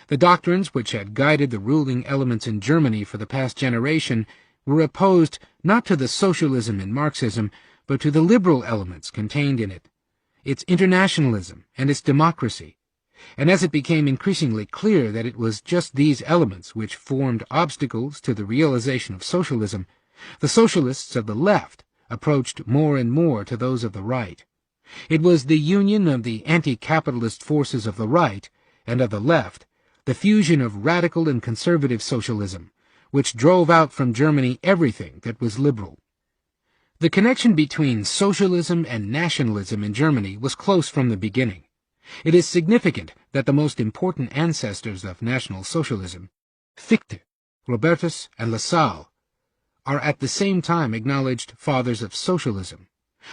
The doctrines which had guided the ruling elements in Germany for the past generation were opposed not to the socialism in Marxism, but to the liberal elements contained in it, its internationalism and its democracy. And as it became increasingly clear that it was just these elements which formed obstacles to the realization of socialism, the socialists of the left approached more and more to those of the right. It was the union of the anti-capitalist forces of the right and of the left, the fusion of radical and conservative socialism, which drove out from Germany everything that was liberal. The connection between socialism and nationalism in Germany was close from the beginning. It is significant that the most important ancestors of National Socialism, Fichte, Robertus, and Lassalle, are at the same time acknowledged fathers of socialism.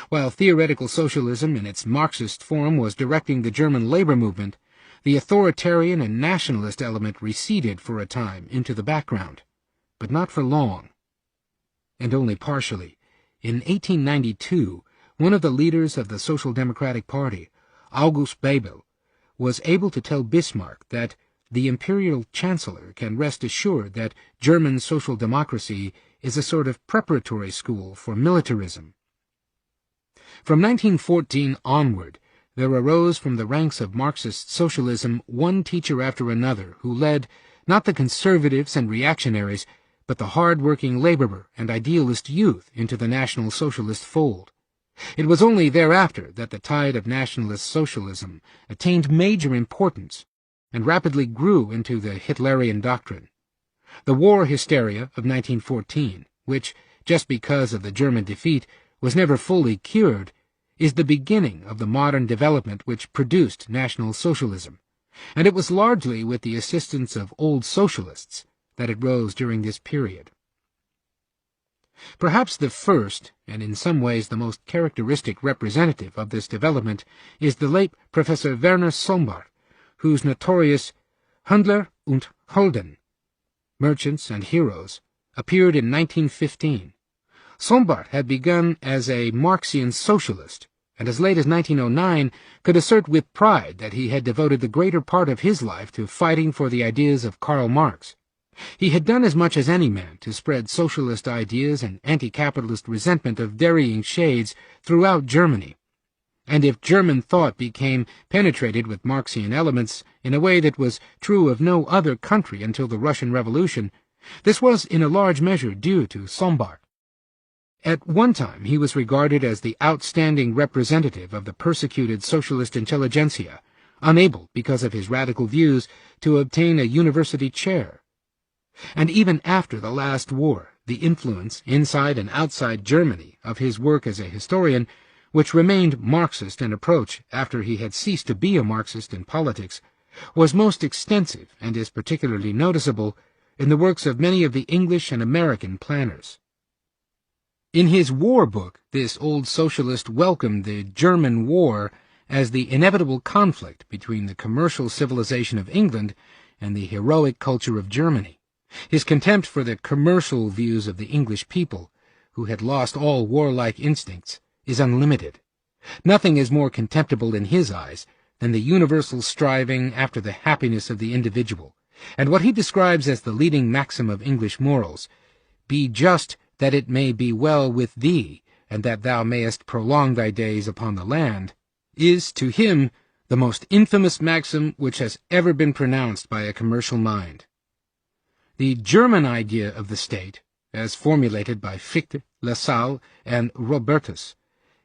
While theoretical socialism in its Marxist form was directing the German labor movement, the authoritarian and nationalist element receded for a time into the background, but not for long, and only partially. In 1892, one of the leaders of the Social Democratic Party, August Bebel, was able to tell Bismarck that the imperial chancellor can rest assured that German social democracy is a sort of preparatory school for militarism. From 1914 onward, there arose from the ranks of Marxist socialism one teacher after another who led not the conservatives and reactionaries, but the hard-working laborer and idealist youth into the National Socialist fold. It was only thereafter that the tide of nationalist socialism attained major importance and rapidly grew into the Hitlerian doctrine. The war hysteria of 1914, which, just because of the German defeat, was never fully cured, is the beginning of the modern development which produced National Socialism, and it was largely with the assistance of old socialists that it rose during this period. Perhaps the first, and in some ways the most characteristic representative of this development, is the late Professor Werner Sombart, whose notorious Handler und Helden, Merchants and Heroes, appeared in 1915. Sombart had begun as a Marxian socialist, and as late as 1909 could assert with pride that he had devoted the greater part of his life to fighting for the ideas of Karl Marx. He had done as much as any man to spread socialist ideas and anti-capitalist resentment of varying shades throughout Germany, and if German thought became penetrated with Marxian elements in a way that was true of no other country until the Russian Revolution, this was in a large measure due to Sombart. At one time he was regarded as the outstanding representative of the persecuted socialist intelligentsia, unable, because of his radical views, to obtain a university chair. And even after the last war, the influence, inside and outside Germany, of his work as a historian, which remained Marxist in approach after he had ceased to be a Marxist in politics, was most extensive and is particularly noticeable in the works of many of the English and American planners. In his war book, this old socialist welcomed the German war as the inevitable conflict between the commercial civilization of England and the heroic culture of Germany. His contempt for the commercial views of the English people, who had lost all warlike instincts, is unlimited. Nothing is more contemptible in his eyes than the universal striving after the happiness of the individual, and what he describes as the leading maxim of English morals, "Be just that it may be well with thee, and that thou mayest prolong thy days upon the land," is, to him, the most infamous maxim which has ever been pronounced by a commercial mind. The German idea of the state, as formulated by Fichte, Lassalle, and Robertus,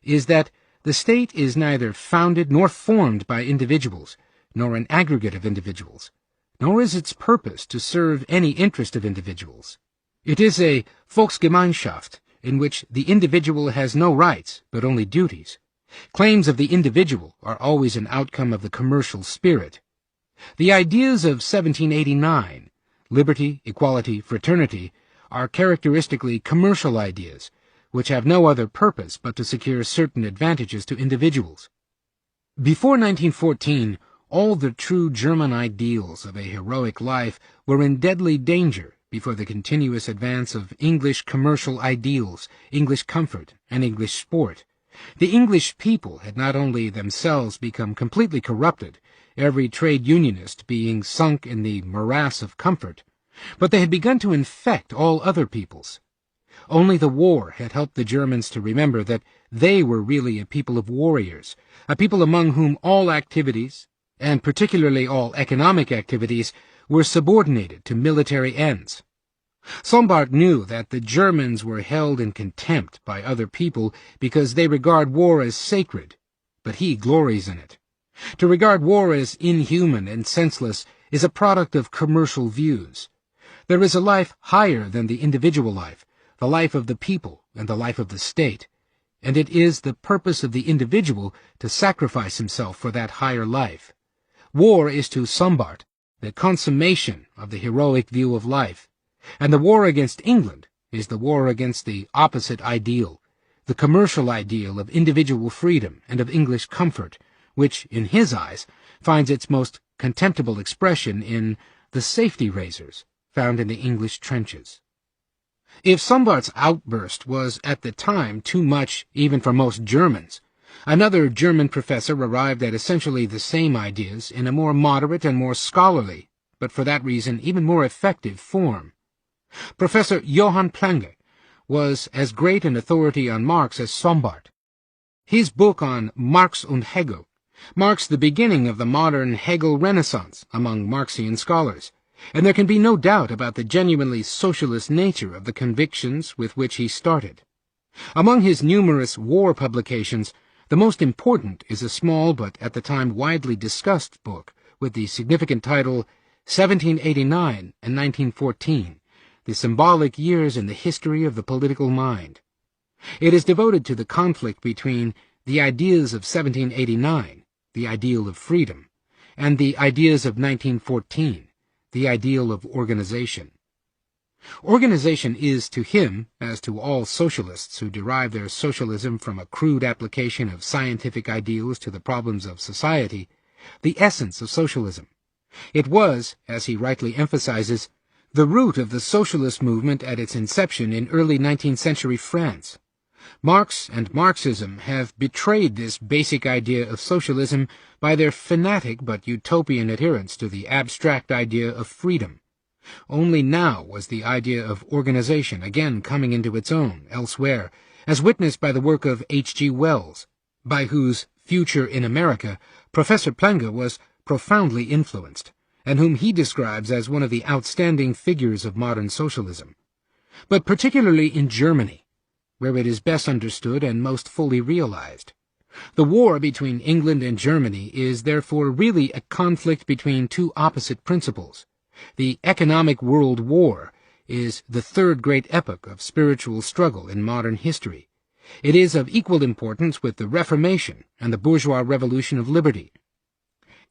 is that the state is neither founded nor formed by individuals, nor an aggregate of individuals, nor is its purpose to serve any interest of individuals. It is a Volksgemeinschaft, in which the individual has no rights, but only duties. Claims of the individual are always an outcome of the commercial spirit. The ideas of 1789, liberty, equality, fraternity, are characteristically commercial ideas, which have no other purpose but to secure certain advantages to individuals. Before 1914, all the true German ideals of a heroic life were in deadly danger before the continuous advance of English commercial ideals, English comfort, and English sport. The English people had not only themselves become completely corrupted, every trade unionist being sunk in the morass of comfort, but they had begun to infect all other peoples. Only the war had helped the Germans to remember that they were really a people of warriors, a people among whom all activities, and particularly all economic activities, were subordinated to military ends. Sombart knew that the Germans were held in contempt by other people because they regard war as sacred, but he glories in it. To regard war as inhuman and senseless is a product of commercial views. There is a life higher than the individual life, the life of the people and the life of the state, and it is the purpose of the individual to sacrifice himself for that higher life. War is to Sombart the consummation of the heroic view of life, and the war against England is the war against the opposite ideal, the commercial ideal of individual freedom and of English comfort, which, in his eyes, finds its most contemptible expression in the safety razors found in the English trenches. If Sombart's outburst was at the time too much even for most Germans, Another German professor arrived at essentially the same ideas in a more moderate and more scholarly, but for that reason even more effective form. Professor Johann Plange was as great an authority on Marx as Sombart. His book on Marx und Hegel marks the beginning of the modern Hegel Renaissance among Marxian scholars, and there can be no doubt about the genuinely socialist nature of the convictions with which he started. Among his numerous war publications, the most important is a small but at the time widely discussed book with the significant title 1789 and 1914, The Symbolic Years in the History of the Political Mind. It is devoted to the conflict between the ideas of 1789, the ideal of freedom, and the ideas of 1914, the ideal of organization. Organization is to him, as to all socialists who derive their socialism from a crude application of scientific ideals to the problems of society, the essence of socialism. It was, as he rightly emphasizes, the root of the socialist movement at its inception in early 19th century France. Marx and Marxism have betrayed this basic idea of socialism by their fanatic but utopian adherence to the abstract idea of freedom. Only now was the idea of organization again coming into its own elsewhere, as witnessed by the work of H.G. Wells, by whose Future in America Professor Plange was profoundly influenced, and whom he describes as one of the outstanding figures of modern socialism. But particularly in Germany, where it is best understood and most fully realized. The war between England and Germany is therefore really a conflict between two opposite principles. The economic world war is the third great epoch of spiritual struggle in modern history. It is of equal importance with the Reformation and the bourgeois revolution of liberty.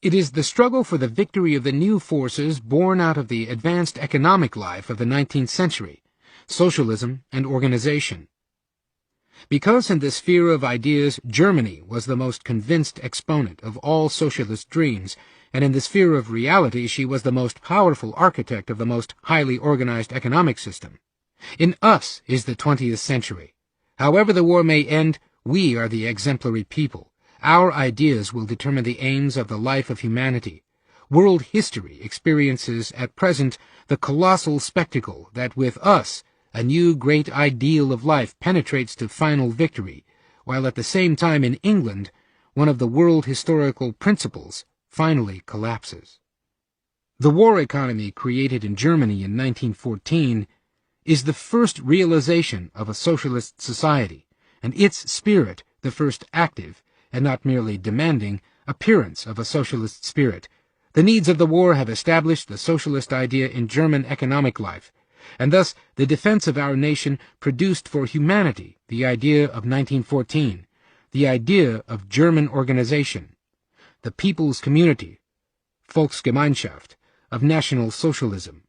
It is the struggle for the victory of the new forces born out of the advanced economic life of the 19th century, socialism and organization. Because in the sphere of ideas Germany was the most convinced exponent of all socialist dreams, and in the sphere of reality she was the most powerful architect of the most highly organized economic system. In us is the 20th century. However the war may end, we are the exemplary people. Our ideas will determine the aims of the life of humanity. World history experiences at present the colossal spectacle that with us a new great ideal of life penetrates to final victory, while at the same time in England one of the world historical principles finally collapses. The war economy created in Germany in 1914 is the first realization of a socialist society, and its spirit the first active, and not merely demanding, appearance of a socialist spirit. The needs of the war have established the socialist idea in German economic life, and thus the defense of our nation produced for humanity the idea of 1914, the idea of German organization, the people's community, Volksgemeinschaft, of National Socialism.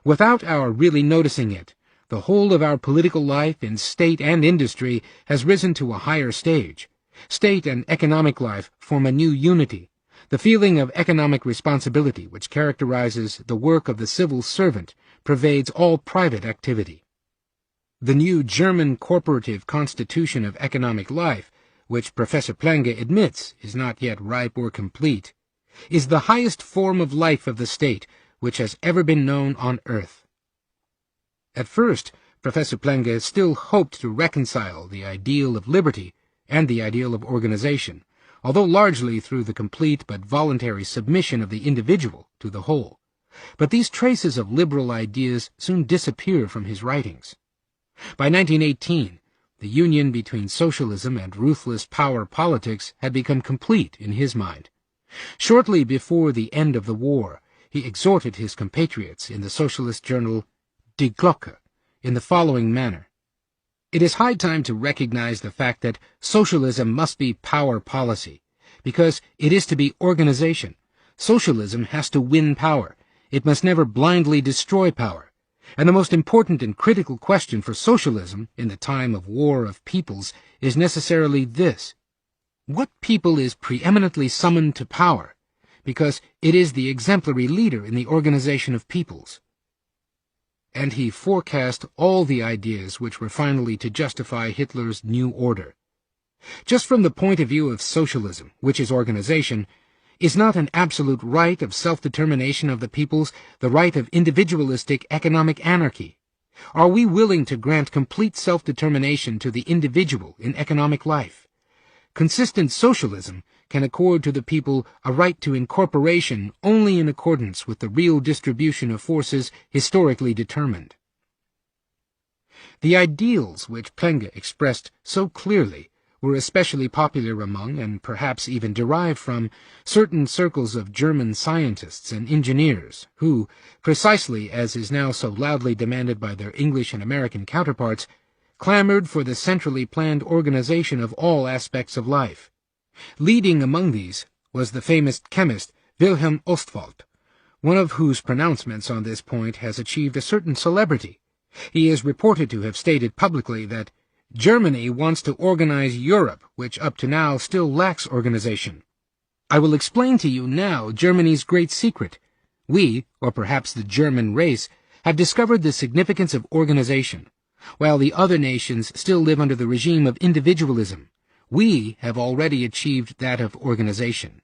Without our really noticing it, the whole of our political life in state and industry has risen to a higher stage. State and economic life form a new unity. The feeling of economic responsibility which characterizes the work of the civil servant pervades all private activity. The new German corporative constitution of economic life, which Professor Plange admits is not yet ripe or complete, is the highest form of life of the state which has ever been known on earth. At first, Professor Plange still hoped to reconcile the ideal of liberty and the ideal of organization, although largely through the complete but voluntary submission of the individual to the whole. But these traces of liberal ideas soon disappear from his writings. By 1918, the union between socialism and ruthless power politics had become complete in his mind. Shortly before the end of the war, he exhorted his compatriots in the socialist journal Die Glocke in the following manner: "It is high time to recognize the fact that socialism must be power policy, because it is to be organization. Socialism has to win power. It must never blindly destroy power. And the most important and critical question for socialism in the time of war of peoples is necessarily this: what people is preeminently summoned to power, because it is the exemplary leader in the organization of peoples?" And he forecast all the ideas which were finally to justify Hitler's new order. Just from the point of view of socialism, which is organization, is not an absolute right of self-determination of the peoples the right of individualistic economic anarchy? Are we willing to grant complete self-determination to the individual in economic life? Consistent socialism can accord to the people a right to incorporation only in accordance with the real distribution of forces historically determined. The ideals which Plenge expressed so clearly were especially popular among, and perhaps even derived from, certain circles of German scientists and engineers who, precisely as is now so loudly demanded by their English and American counterparts, clamored for the centrally planned organization of all aspects of life. Leading among these was the famous chemist Wilhelm Ostwald, one of whose pronouncements on this point has achieved a certain celebrity. He is reported to have stated publicly that Germany wants to organize Europe, which up to now still lacks organization. I will explain to you now Germany's great secret. We, or perhaps the German race, have discovered the significance of organization. While the other nations still live under the regime of individualism, we have already achieved that of organization.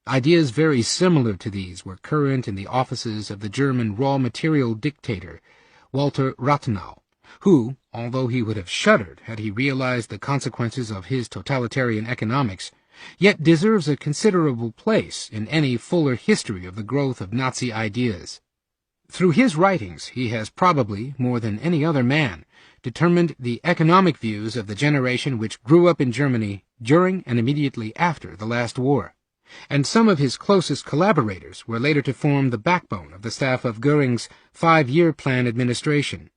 Ideas very similar to these were current in the offices of the German raw material dictator, Walter Rathenau, who, although he would have shuddered had he realized the consequences of his totalitarian economics, yet deserves a considerable place in any fuller history of the growth of Nazi ideas. Through his writings he has probably, more than any other man, determined the economic views of the generation which grew up in Germany during and immediately after the last war, and some of his closest collaborators were later to form the backbone of the staff of Göring's 5-year plan administration.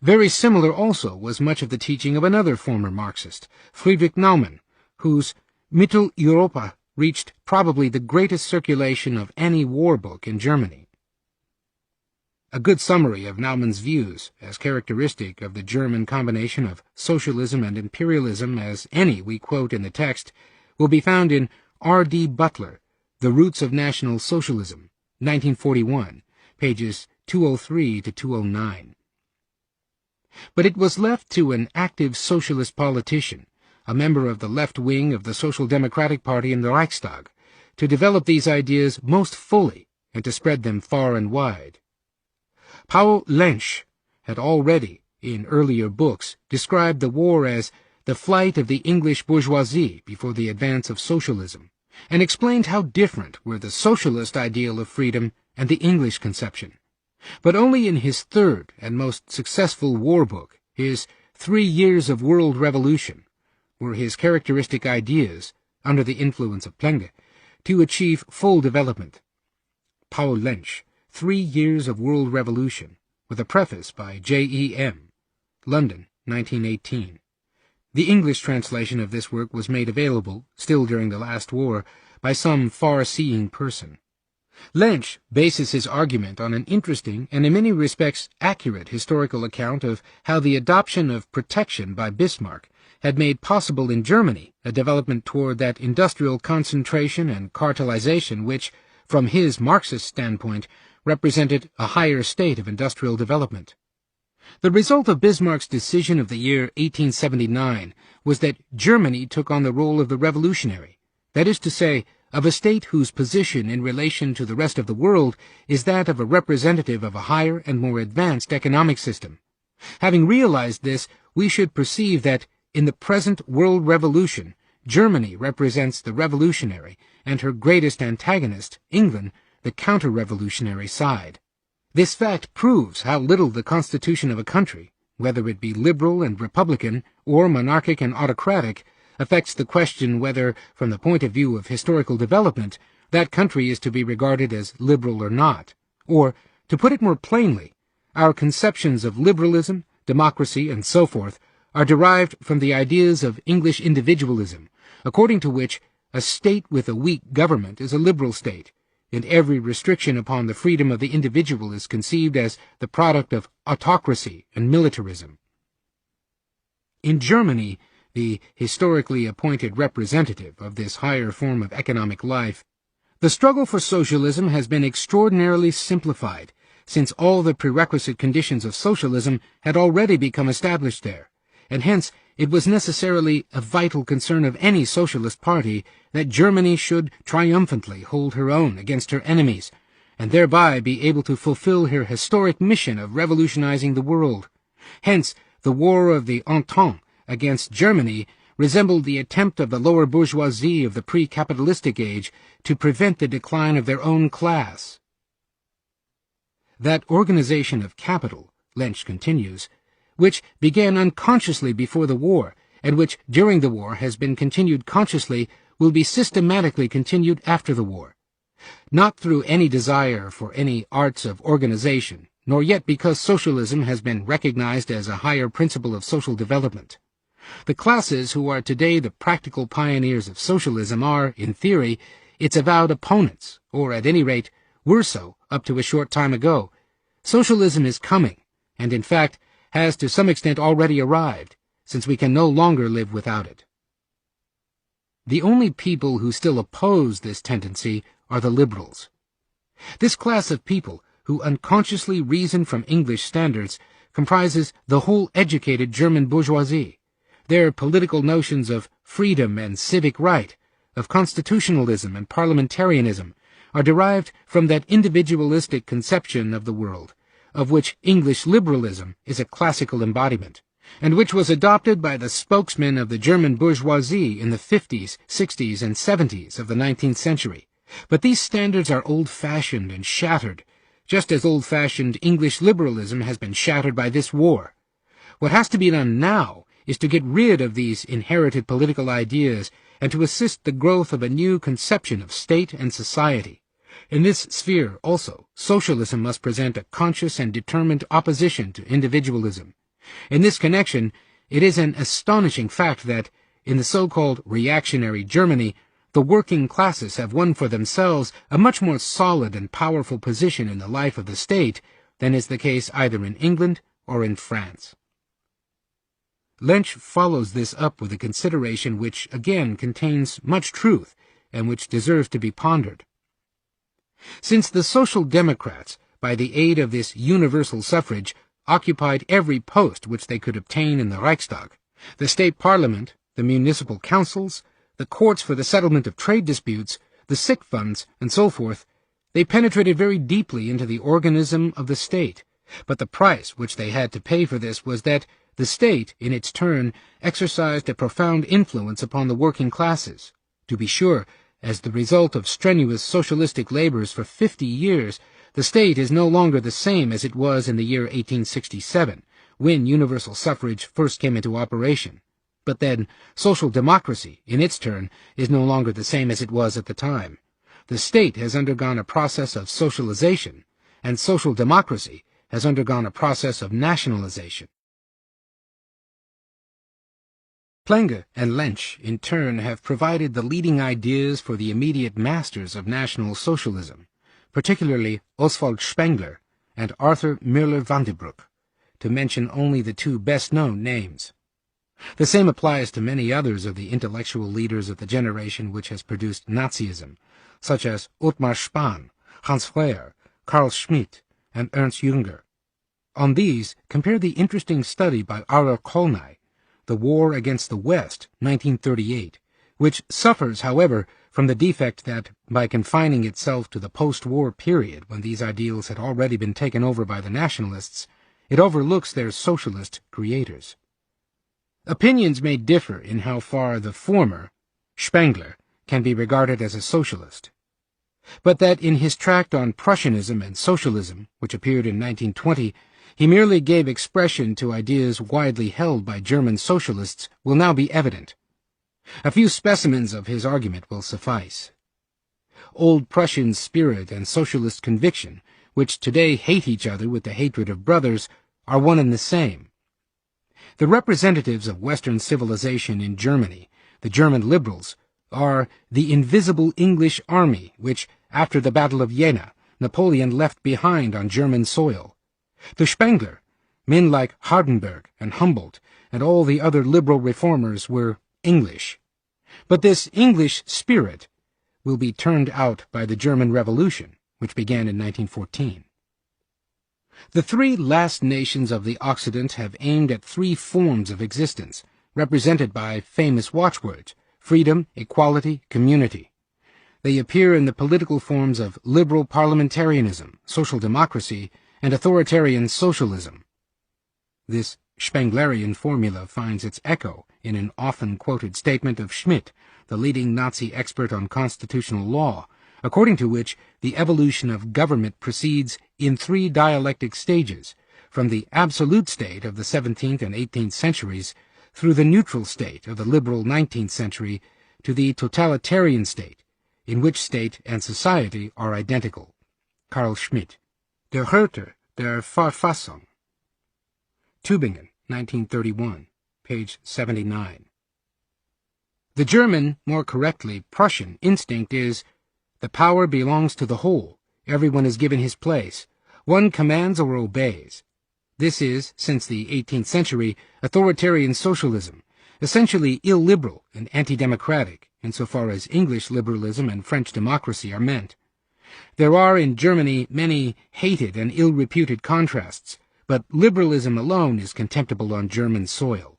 Very similar also was much of the teaching of another former Marxist, Friedrich Naumann, whose Mitteleuropa reached probably the greatest circulation of any war book in Germany. A good summary of Naumann's views, as characteristic of the German combination of socialism and imperialism as any we quote in the text, will be found in R.D. Butler, The Roots of National Socialism, 1941, pages 203 to 209. But it was left to an active socialist politician, a member of the left wing of the Social Democratic Party in the Reichstag, to develop these ideas most fully and to spread them far and wide. Paul Lensch had already, in earlier books, described the war as the flight of the English bourgeoisie before the advance of socialism, and explained how different were the socialist ideal of freedom and the English conception. But only in his third and most successful war book, his 3 Years of World Revolution, were his characteristic ideas, under the influence of Plenge, to achieve full development. Paul Lensch, 3 Years of World Revolution, with a preface by J.E.M., London, 1918. The English translation of this work was made available, still during the last war, by some far-seeing person. Lensch bases his argument on an interesting and in many respects accurate historical account of how the adoption of protection by Bismarck had made possible in Germany a development toward that industrial concentration and cartelization which, from his Marxist standpoint, represented a higher state of industrial development. The result of Bismarck's decision of the year 1879 was that Germany took on the role of the revolutionary, that is to say, of a state whose position in relation to the rest of the world is that of a representative of a higher and more advanced economic system. Having realized this, we should perceive that, in the present world revolution, Germany represents the revolutionary, and her greatest antagonist, England, the counter-revolutionary side. This fact proves how little the constitution of a country, whether it be liberal and republican, or monarchic and autocratic, affects the question whether, from the point of view of historical development, that country is to be regarded as liberal or not. Or, to put it more plainly, our conceptions of liberalism, democracy, and so forth are derived from the ideas of English individualism, according to which a state with a weak government is a liberal state, and every restriction upon the freedom of the individual is conceived as the product of autocracy and militarism. In Germany, the historically appointed representative of this higher form of economic life, the struggle for socialism has been extraordinarily simplified, since all the prerequisite conditions of socialism had already become established there, and hence it was necessarily a vital concern of any socialist party that Germany should triumphantly hold her own against her enemies, and thereby be able to fulfill her historic mission of revolutionizing the world. Hence, the War of the Entente against Germany resembled the attempt of the lower bourgeoisie of the pre-capitalistic age to prevent the decline of their own class. That organization of capital, Lensch continues, which began unconsciously before the war, and which during the war has been continued consciously, will be systematically continued after the war. Not through any desire for any arts of organization, nor yet because socialism has been recognized as a higher principle of social development. The classes who are today the practical pioneers of socialism are, in theory, its avowed opponents, or at any rate, were so up to a short time ago. Socialism is coming, and in fact has to some extent already arrived, since we can no longer live without it. The only people who still oppose this tendency are the liberals. This class of people, who unconsciously reason from English standards, comprises the whole educated German bourgeoisie. Their political notions of freedom and civic right, of constitutionalism and parliamentarism, are derived from that individualistic conception of the world, of which English liberalism is a classical embodiment, and which was adopted by the spokesmen of the German bourgeoisie in the 50s, 60s, and 70s of the 19th century. But these standards are old-fashioned and shattered, just as old-fashioned English liberalism has been shattered by this war. What has to be done now is to get rid of these inherited political ideas and to assist the growth of a new conception of state and society. In this sphere, also, socialism must present a conscious and determined opposition to individualism. In this connection, it is an astonishing fact that, in the so-called reactionary Germany, the working classes have won for themselves a much more solid and powerful position in the life of the state than is the case either in England or in France. Lensch follows this up with a consideration which, again, contains much truth and which deserves to be pondered. Since the Social Democrats, by the aid of this universal suffrage, occupied every post which they could obtain in the Reichstag, the state parliament, the municipal councils, the courts for the settlement of trade disputes, the sick funds, and so forth, they penetrated very deeply into the organism of the state, but the price which they had to pay for this was that the state, in its turn, exercised a profound influence upon the working classes. To be sure, as the result of strenuous socialistic labors for 50 years, the state is no longer the same as it was in the year 1867, when universal suffrage first came into operation. But then, social democracy, in its turn, is no longer the same as it was at the time. The state has undergone a process of socialization, and social democracy has undergone a process of nationalization. Plenge and Lensch, in turn, have provided the leading ideas for the immediate masters of National Socialism, particularly Oswald Spengler and Arthur Müller-Vandenbrouck, to mention only the two best-known names. The same applies to many others of the intellectual leaders of the generation which has produced Nazism, such as Ottmar Spahn, Hans Freyer, Carl Schmitt, and Ernst Jünger. On these, compare the interesting study by Aurel Kolnay, The War Against the West, 1938, which suffers, however, from the defect that, by confining itself to the post-war period when these ideals had already been taken over by the nationalists, it overlooks their socialist creators. Opinions may differ in how far the former, Spengler, can be regarded as a socialist, but that in his tract on Prussianism and socialism, which appeared in 1920, he merely gave expression to ideas widely held by German socialists will now be evident. A few specimens of his argument will suffice. Old Prussian spirit and socialist conviction, which today hate each other with the hatred of brothers, are one and the same. The representatives of Western civilization in Germany, the German liberals, are the invisible English army which, after the Battle of Jena, Napoleon left behind on German soil. To Spengler, men like Hardenberg and Humboldt and all the other liberal reformers were English. But this English spirit will be turned out by the German Revolution, which began in 1914. The three last nations of the Occident have aimed at three forms of existence, represented by famous watchwords: freedom, equality, community. They appear in the political forms of liberal parliamentarism, social democracy, and authoritarian socialism. This Spenglerian formula finds its echo in an often quoted statement of Schmidt, the leading Nazi expert on constitutional law, according to which the evolution of government proceeds in 3 dialectic stages, from the absolute state of the 17th and 18th centuries through the neutral state of the liberal 19th century to the totalitarian state, in which state and society are identical. Carl Schmitt. Der Hörter der Verfassung. Tübingen, 1931, page 79. The German, more correctly Prussian, instinct is, the power belongs to the whole, everyone is given his place, one commands or obeys. This is, since the 18th century, authoritarian socialism, essentially illiberal and anti-democratic, insofar as English liberalism and French democracy are meant. There are in Germany many hated and ill-reputed contrasts, but liberalism alone is contemptible on German soil.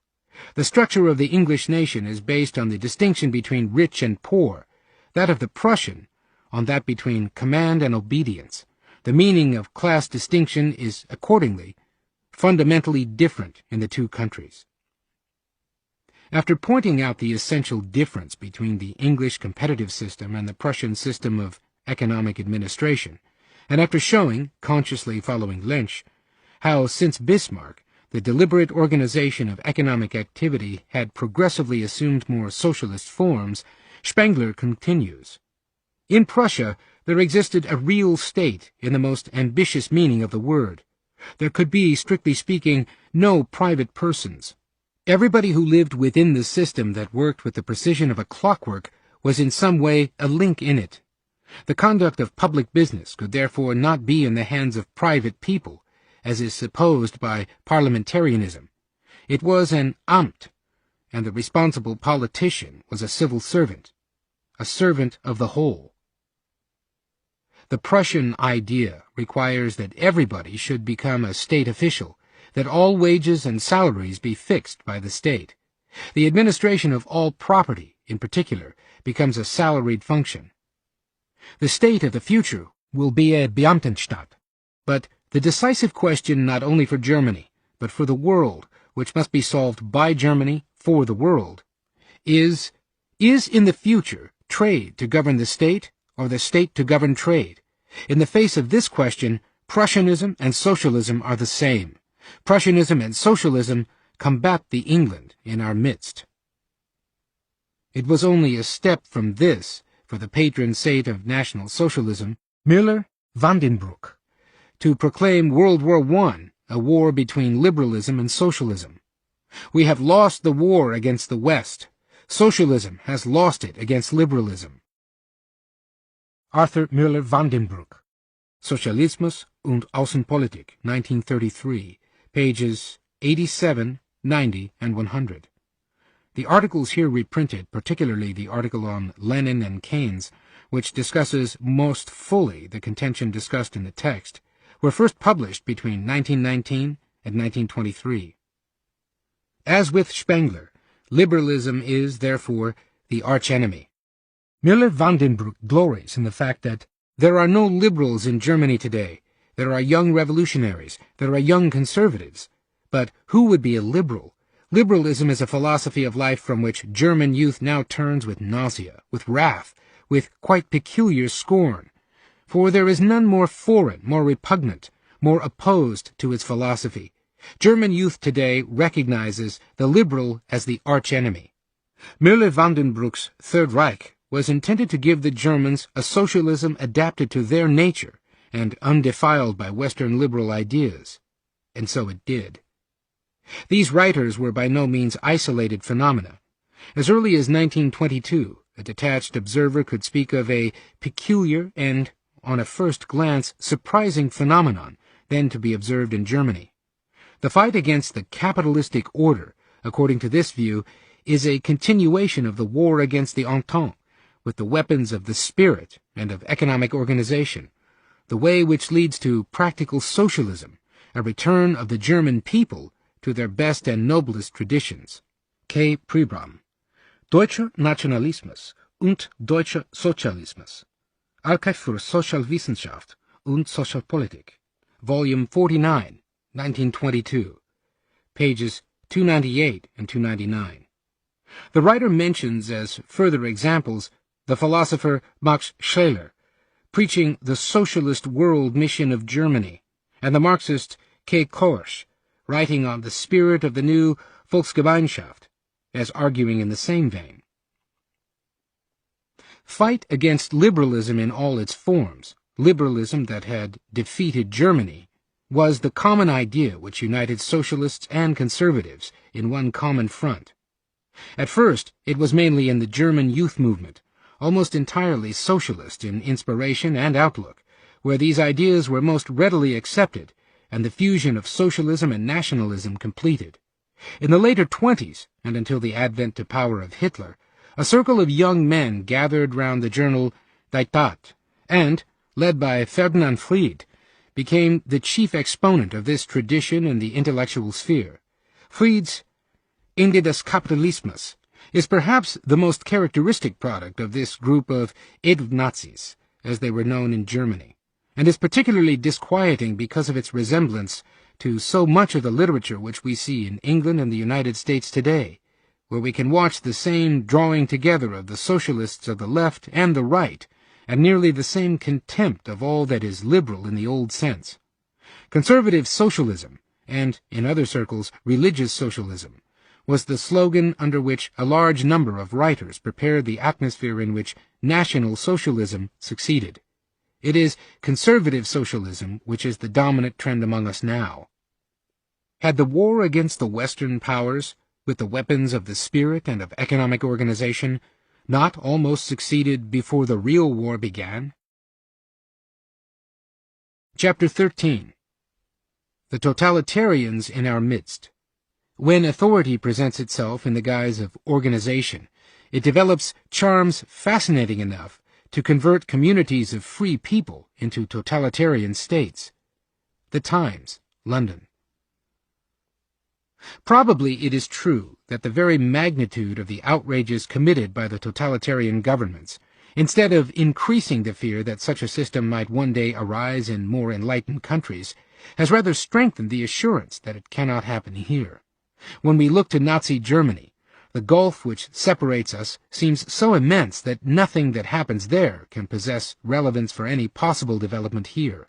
The structure of the English nation is based on the distinction between rich and poor, that of the Prussian on that between command and obedience. The meaning of class distinction is, accordingly, fundamentally different in the two countries. After pointing out the essential difference between the English competitive system and the Prussian system of economic administration, and after showing, consciously following Lynch, how since Bismarck the deliberate organization of economic activity had progressively assumed more socialist forms, Spengler continues. In Prussia there existed a real state in the most ambitious meaning of the word. There could be, strictly speaking, no private persons. Everybody who lived within the system that worked with the precision of a clockwork was in some way a link in it. The conduct of public business could therefore not be in the hands of private people, as is supposed by parliamentarism. It was an Amt, and the responsible politician was a civil servant, a servant of the whole. The Prussian idea requires that everybody should become a state official, that all wages and salaries be fixed by the state. The administration of all property, in particular, becomes a salaried function. The state of the future will be a Beamtenstaat, but the decisive question not only for Germany, but for the world, which must be solved by Germany for the world, is in the future trade to govern the state, or the state to govern trade? In the face of this question, Prussianism and socialism are the same. Prussianism and socialism combat the England in our midst. It was only a step from this for the patron saint of National Socialism, Müller Vandenbroek, to proclaim World War I a war between liberalism and socialism. We have lost the war against the West. Socialism has lost it against liberalism. Arthur Müller Vandenbroek, Sozialismus und Außenpolitik, 1933, pages 87, 90, and 100. The articles here reprinted, particularly the article on Lenin and Keynes, which discusses most fully the contention discussed in the text, were first published between 1919 and 1923. As with Spengler, liberalism is, therefore, the archenemy. Müller Vandenbroek glories in the fact that there are no liberals in Germany today. There are young revolutionaries. There are young conservatives. But who would be a liberal? Liberalism is a philosophy of life from which German youth now turns with nausea, with wrath, with quite peculiar scorn. For there is none more foreign, more repugnant, more opposed to its philosophy. German youth today recognizes the liberal as the archenemy. Müller Vandenbroek's Third Reich was intended to give the Germans a socialism adapted to their nature and undefiled by Western liberal ideas. And so it did. These writers were by no means isolated phenomena. As early as 1922, a detached observer could speak of a peculiar and, on a first glance, surprising phenomenon then to be observed in Germany. The fight against the capitalistic order, according to this view, is a continuation of the war against the Entente, with the weapons of the spirit and of economic organization, the way which leads to practical socialism, a return of the German people to their best and noblest traditions. K. Pribram, Deutscher Nationalismus und Deutscher Sozialismus, Archive für Sozialwissenschaft und Sozialpolitik, Volume 49, 1922, pages 298 and 299. The writer mentions as further examples the philosopher Max Scheler, preaching the socialist world mission of Germany, and the Marxist K. Korsch, writing on the spirit of the new Volksgemeinschaft, as arguing in the same vein. Fight against liberalism in all its forms, liberalism that had defeated Germany, was the common idea which united socialists and conservatives in one common front. At first, it was mainly in the German youth movement, almost entirely socialist in inspiration and outlook, where these ideas were most readily accepted and the fusion of socialism and nationalism completed. In the later 20s, and until the advent to power of Hitler, a circle of young men gathered round the journal Die Tat, and, led by Ferdinand Fried, became the chief exponent of this tradition in the intellectual sphere. Fried's Ende des Kapitalismus is perhaps the most characteristic product of this group of Edelnazis, as they were known in Germany, and is particularly disquieting because of its resemblance to so much of the literature which we see in England and the United States today, where we can watch the same drawing together of the socialists of the left and the right, and nearly the same contempt of all that is liberal in the old sense. Conservative socialism, and, in other circles, religious socialism, was the slogan under which a large number of writers prepared the atmosphere in which National Socialism succeeded. It is conservative socialism which is the dominant trend among us now. Had the war against the Western powers, with the weapons of the spirit and of economic organization, not almost succeeded before the real war began? Chapter 13. The Totalitarians in Our Midst. When authority presents itself in the guise of organization, it develops charms fascinating enough to convert communities of free people into totalitarian states. The Times, London. Probably it is true that the very magnitude of the outrages committed by the totalitarian governments, instead of increasing the fear that such a system might one day arise in more enlightened countries, has rather strengthened the assurance that it cannot happen here. When we look to Nazi Germany, the gulf which separates us seems so immense that nothing that happens there can possess relevance for any possible development here.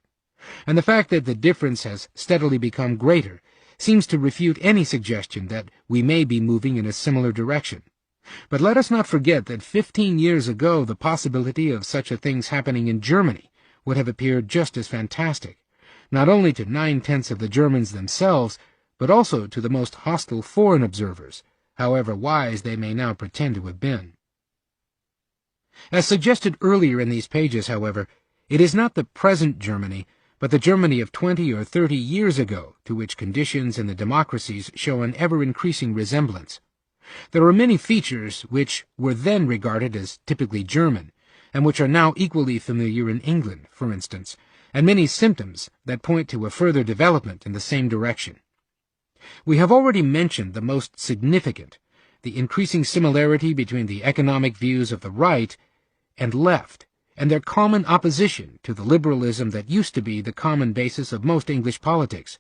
And the fact that the difference has steadily become greater seems to refute any suggestion that we may be moving in a similar direction. But let us not forget that 15 years ago the possibility of such a thing's happening in Germany would have appeared just as fantastic, not only to 9/10 of the Germans themselves, but also to the most hostile foreign observers, however wise they may now pretend to have been. As suggested earlier in these pages, however, it is not the present Germany, but the Germany of 20 or 30 years ago to which conditions in the democracies show an ever-increasing resemblance. There are many features which were then regarded as typically German, and which are now equally familiar in England, for instance, and many symptoms that point to a further development in the same direction. We have already mentioned the most significant, the increasing similarity between the economic views of the right and left, and their common opposition to the liberalism that used to be the common basis of most English politics.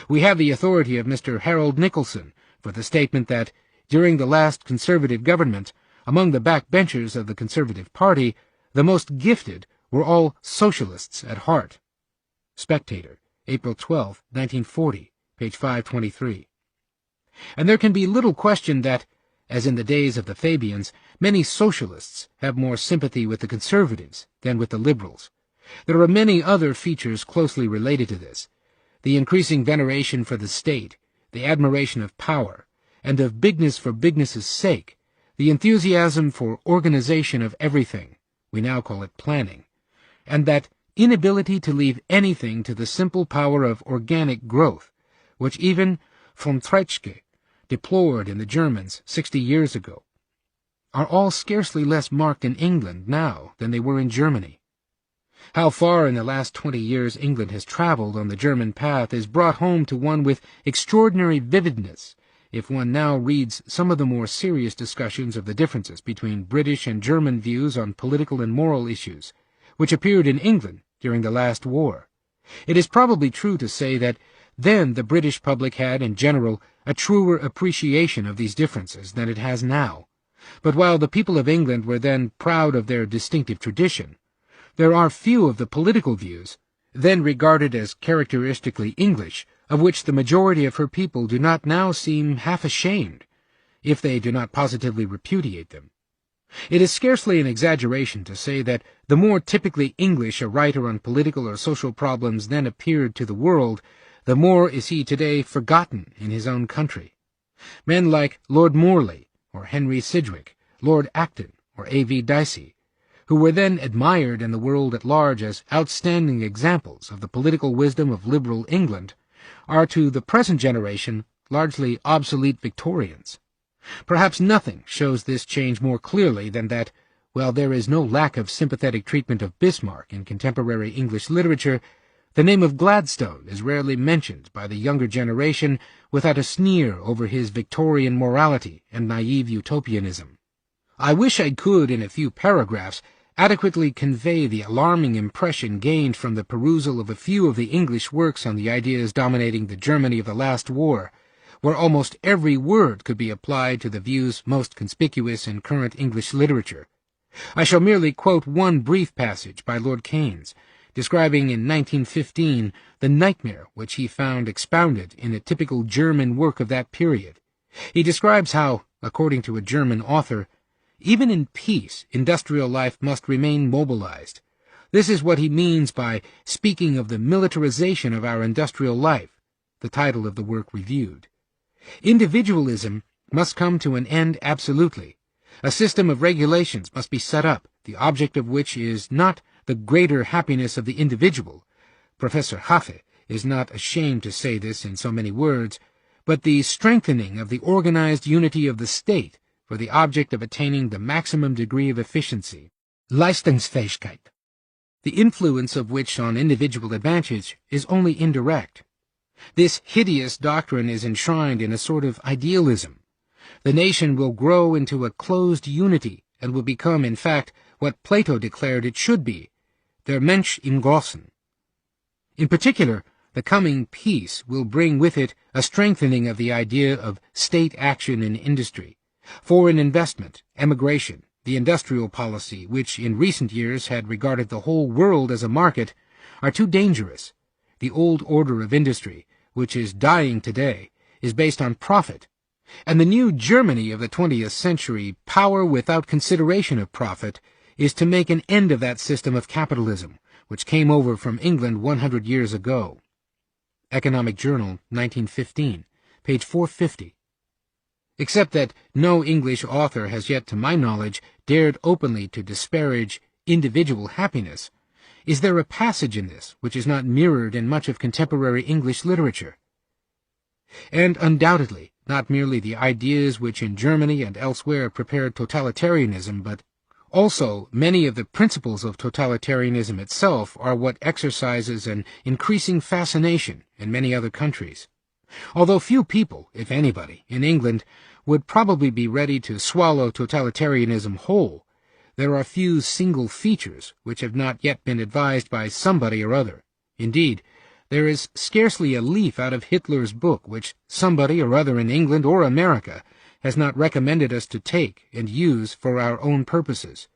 We have the authority of Mr. Harold Nicolson for the statement that, during the last Conservative government, among the backbenchers of the Conservative Party, the most gifted were all socialists at heart. Spectator, April 12, 1940. Page 523. And there can be little question that, as in the days of the Fabians, many socialists have more sympathy with the conservatives than with the liberals. There are many other features closely related to this: the increasing veneration for the state, the admiration of power, and of bigness for bigness's sake, the enthusiasm for organization of everything, we now call it planning, and that inability to leave anything to the simple power of organic growth, which even von Treitschke deplored in the Germans 60 years ago, are all scarcely less marked in England now than they were in Germany. How far in the last 20 years England has traveled on the German path is brought home to one with extraordinary vividness if one now reads some of the more serious discussions of the differences between British and German views on political and moral issues, which appeared in England during the last war. It is probably true to say that then the British public had, in general, a truer appreciation of these differences than it has now. But while the people of England were then proud of their distinctive tradition, there are few of the political views, then regarded as characteristically English, of which the majority of her people do not now seem half ashamed, if they do not positively repudiate them. It is scarcely an exaggeration to say that the more typically English a writer on political or social problems then appeared to the world, the more is he today forgotten in his own country. Men like Lord Morley, or Henry Sidgwick, Lord Acton, or A.V. Dicey, who were then admired in the world at large as outstanding examples of the political wisdom of liberal England, are to the present generation largely obsolete Victorians. Perhaps nothing shows this change more clearly than that, while there is no lack of sympathetic treatment of Bismarck in contemporary English literature, the name of Gladstone is rarely mentioned by the younger generation without a sneer over his Victorian morality and naive utopianism. I wish I could, in a few paragraphs, adequately convey the alarming impression gained from the perusal of a few of the English works on the ideas dominating the Germany of the last war, where almost every word could be applied to the views most conspicuous in current English literature. I shall merely quote one brief passage by Lord Keynes, describing in 1915 the nightmare which he found expounded in a typical German work of that period. He describes how, according to a German author, even in peace, industrial life must remain mobilized. This is what he means by speaking of the militarization of our industrial life, the title of the work reviewed. Individualism must come to an end absolutely. A system of regulations must be set up, the object of which is not the greater happiness of the individual. Professor Hafe is not ashamed to say this in so many words, but the strengthening of the organized unity of the state for the object of attaining the maximum degree of efficiency, Leistungsfähigkeit, the influence of which on individual advantage is only indirect. This hideous doctrine is enshrined in a sort of idealism. The nation will grow into a closed unity and will become, in fact, what Plato declared it should be, der Mensch im Großen. In particular, the coming peace will bring with it a strengthening of the idea of state action in industry, foreign investment, emigration, the industrial policy, which in recent years had regarded the whole world as a market, are too dangerous. The old order of industry, which is dying today, is based on profit, and the new Germany of the 20th century, power without consideration of profit, is to make an end of that system of capitalism, which came over from England 100 years ago. Economic Journal, 1915, page 450. Except that no English author has yet, to my knowledge, dared openly to disparage individual happiness, is there a passage in this which is not mirrored in much of contemporary English literature? And undoubtedly, not merely the ideas which in Germany and elsewhere prepared totalitarianism, but also many of the principles of totalitarianism itself are what exercises an increasing fascination in many other countries. Although few people, if anybody, in England would probably be ready to swallow totalitarianism whole, there are few single features which have not yet been advised by somebody or other. Indeed, there is scarcely a leaf out of Hitler's book which somebody or other in England or America has not recommended us to take and use for our own purposes.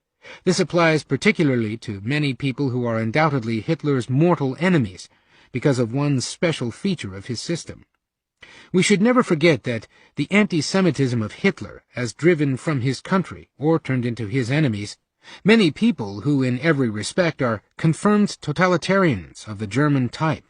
This applies particularly to many people who are undoubtedly Hitler's mortal enemies because of one special feature of his system. We should never forget that the anti-Semitism of Hitler, as driven from his country or turned into his enemies, many people who in every respect are confirmed totalitarians of the German type.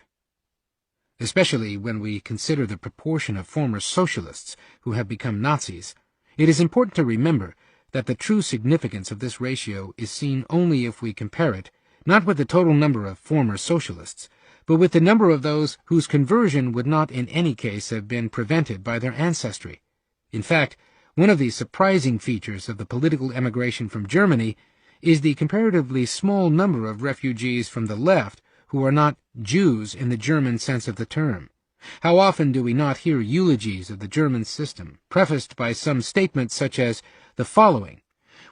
Especially when we consider the proportion of former socialists who have become Nazis, it is important to remember that the true significance of this ratio is seen only if we compare it, not with the total number of former socialists, but with the number of those whose conversion would not in any case have been prevented by their ancestry. In fact, one of the surprising features of the political emigration from Germany is the comparatively small number of refugees from the left who are not Jews in the German sense of the term. How often do we not hear eulogies of the German system, prefaced by some statement such as the following,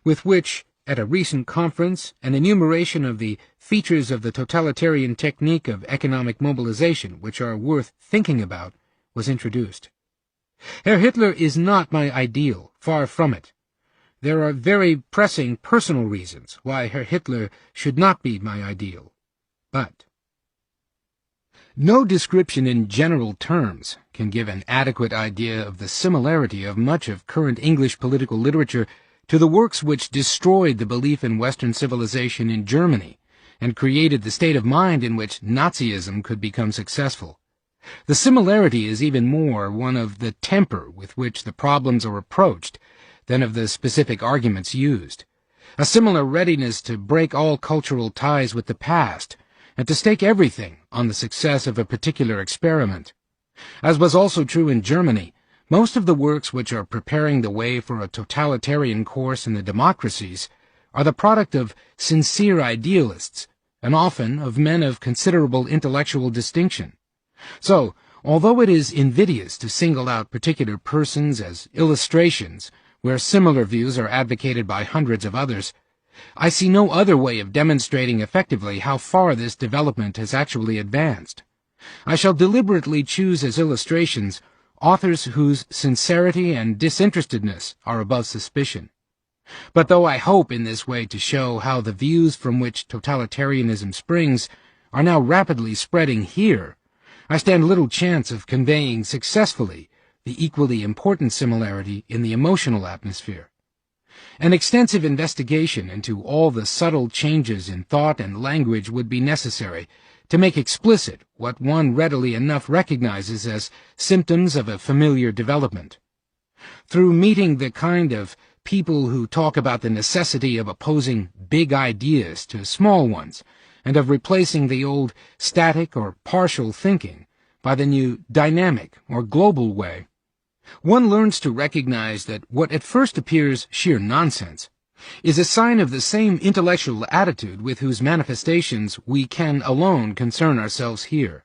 with which, at a recent conference, an enumeration of the features of the totalitarian technique of economic mobilization, which are worth thinking about, was introduced. Herr Hitler is not my ideal, far from it. There are very pressing personal reasons why Herr Hitler should not be my ideal. But no description in general terms can give an adequate idea of the similarity of much of current English political literature to the works which destroyed the belief in Western civilization in Germany and created the state of mind in which Nazism could become successful. The similarity is even more one of the temper with which the problems are approached than of the specific arguments used. A similar readiness to break all cultural ties with the past and to stake everything on the success of a particular experiment. As was also true in Germany, most of the works which are preparing the way for a totalitarian course in the democracies are the product of sincere idealists, and often of men of considerable intellectual distinction. So, although it is invidious to single out particular persons as illustrations where similar views are advocated by hundreds of others, I see no other way of demonstrating effectively how far this development has actually advanced. I shall deliberately choose as illustrations authors whose sincerity and disinterestedness are above suspicion. But though I hope in this way to show how the views from which totalitarianism springs are now rapidly spreading here, I stand little chance of conveying successfully the equally important similarity in the emotional atmosphere. An extensive investigation into all the subtle changes in thought and language would be necessary to make explicit what one readily enough recognizes as symptoms of a familiar development. Through meeting the kind of people who talk about the necessity of opposing big ideas to small ones, and of replacing the old static or partial thinking by the new dynamic or global way, one learns to recognize that what at first appears sheer nonsense is a sign of the same intellectual attitude with whose manifestations we can alone concern ourselves here.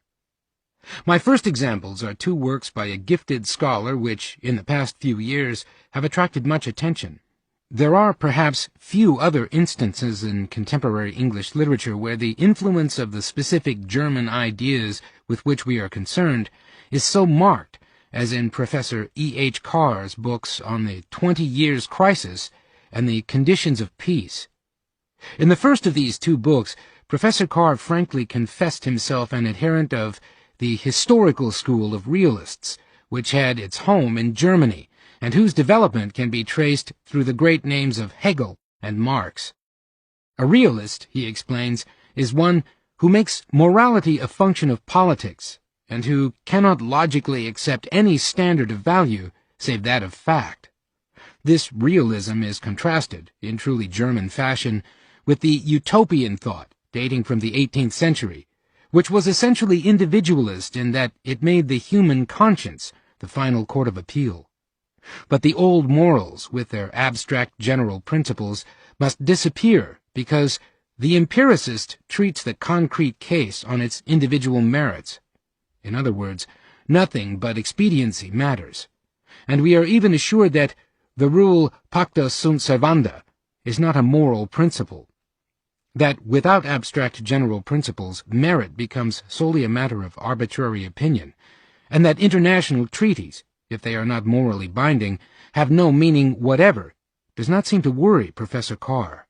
My first examples are two works by a gifted scholar which, in the past few years, have attracted much attention. There are perhaps few other instances in contemporary English literature where the influence of the specific German ideas with which we are concerned is so marked as in Professor E.H. Carr's books on the 20 Years' Crisis and the Conditions of Peace. In the first of these two books, Professor Carr frankly confessed himself an adherent of the historical school of realists, which had its home in Germany, and whose development can be traced through the great names of Hegel and Marx. A realist, he explains, is one who makes morality a function of politics, and who cannot logically accept any standard of value save that of fact. This realism is contrasted, in truly German fashion, with the utopian thought dating from the 18th century, which was essentially individualist in that it made the human conscience the final court of appeal. But the old morals, with their abstract general principles, must disappear because the empiricist treats the concrete case on its individual merits. In other words, nothing but expediency matters, and we are even assured that the rule pacta sunt servanda is not a moral principle, that without abstract general principles merit becomes solely a matter of arbitrary opinion, and that international treaties, if they are not morally binding, have no meaning whatever, does not seem to worry Professor Carr.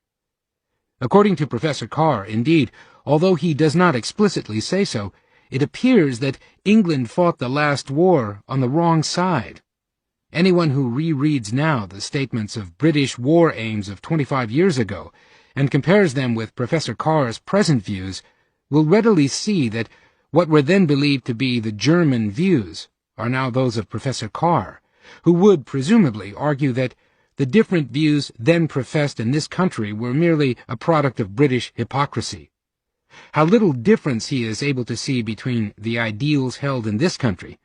According to Professor Carr, indeed, although he does not explicitly say so, it appears that England fought the last war on the wrong side. Anyone who rereads now the statements of British war aims of 25 years ago and compares them with Professor Carr's present views will readily see that what were then believed to be the German views are now those of Professor Carr, who would presumably argue that the different views then professed in this country were merely a product of British hypocrisy. How little difference he is able to see between the ideals held in this country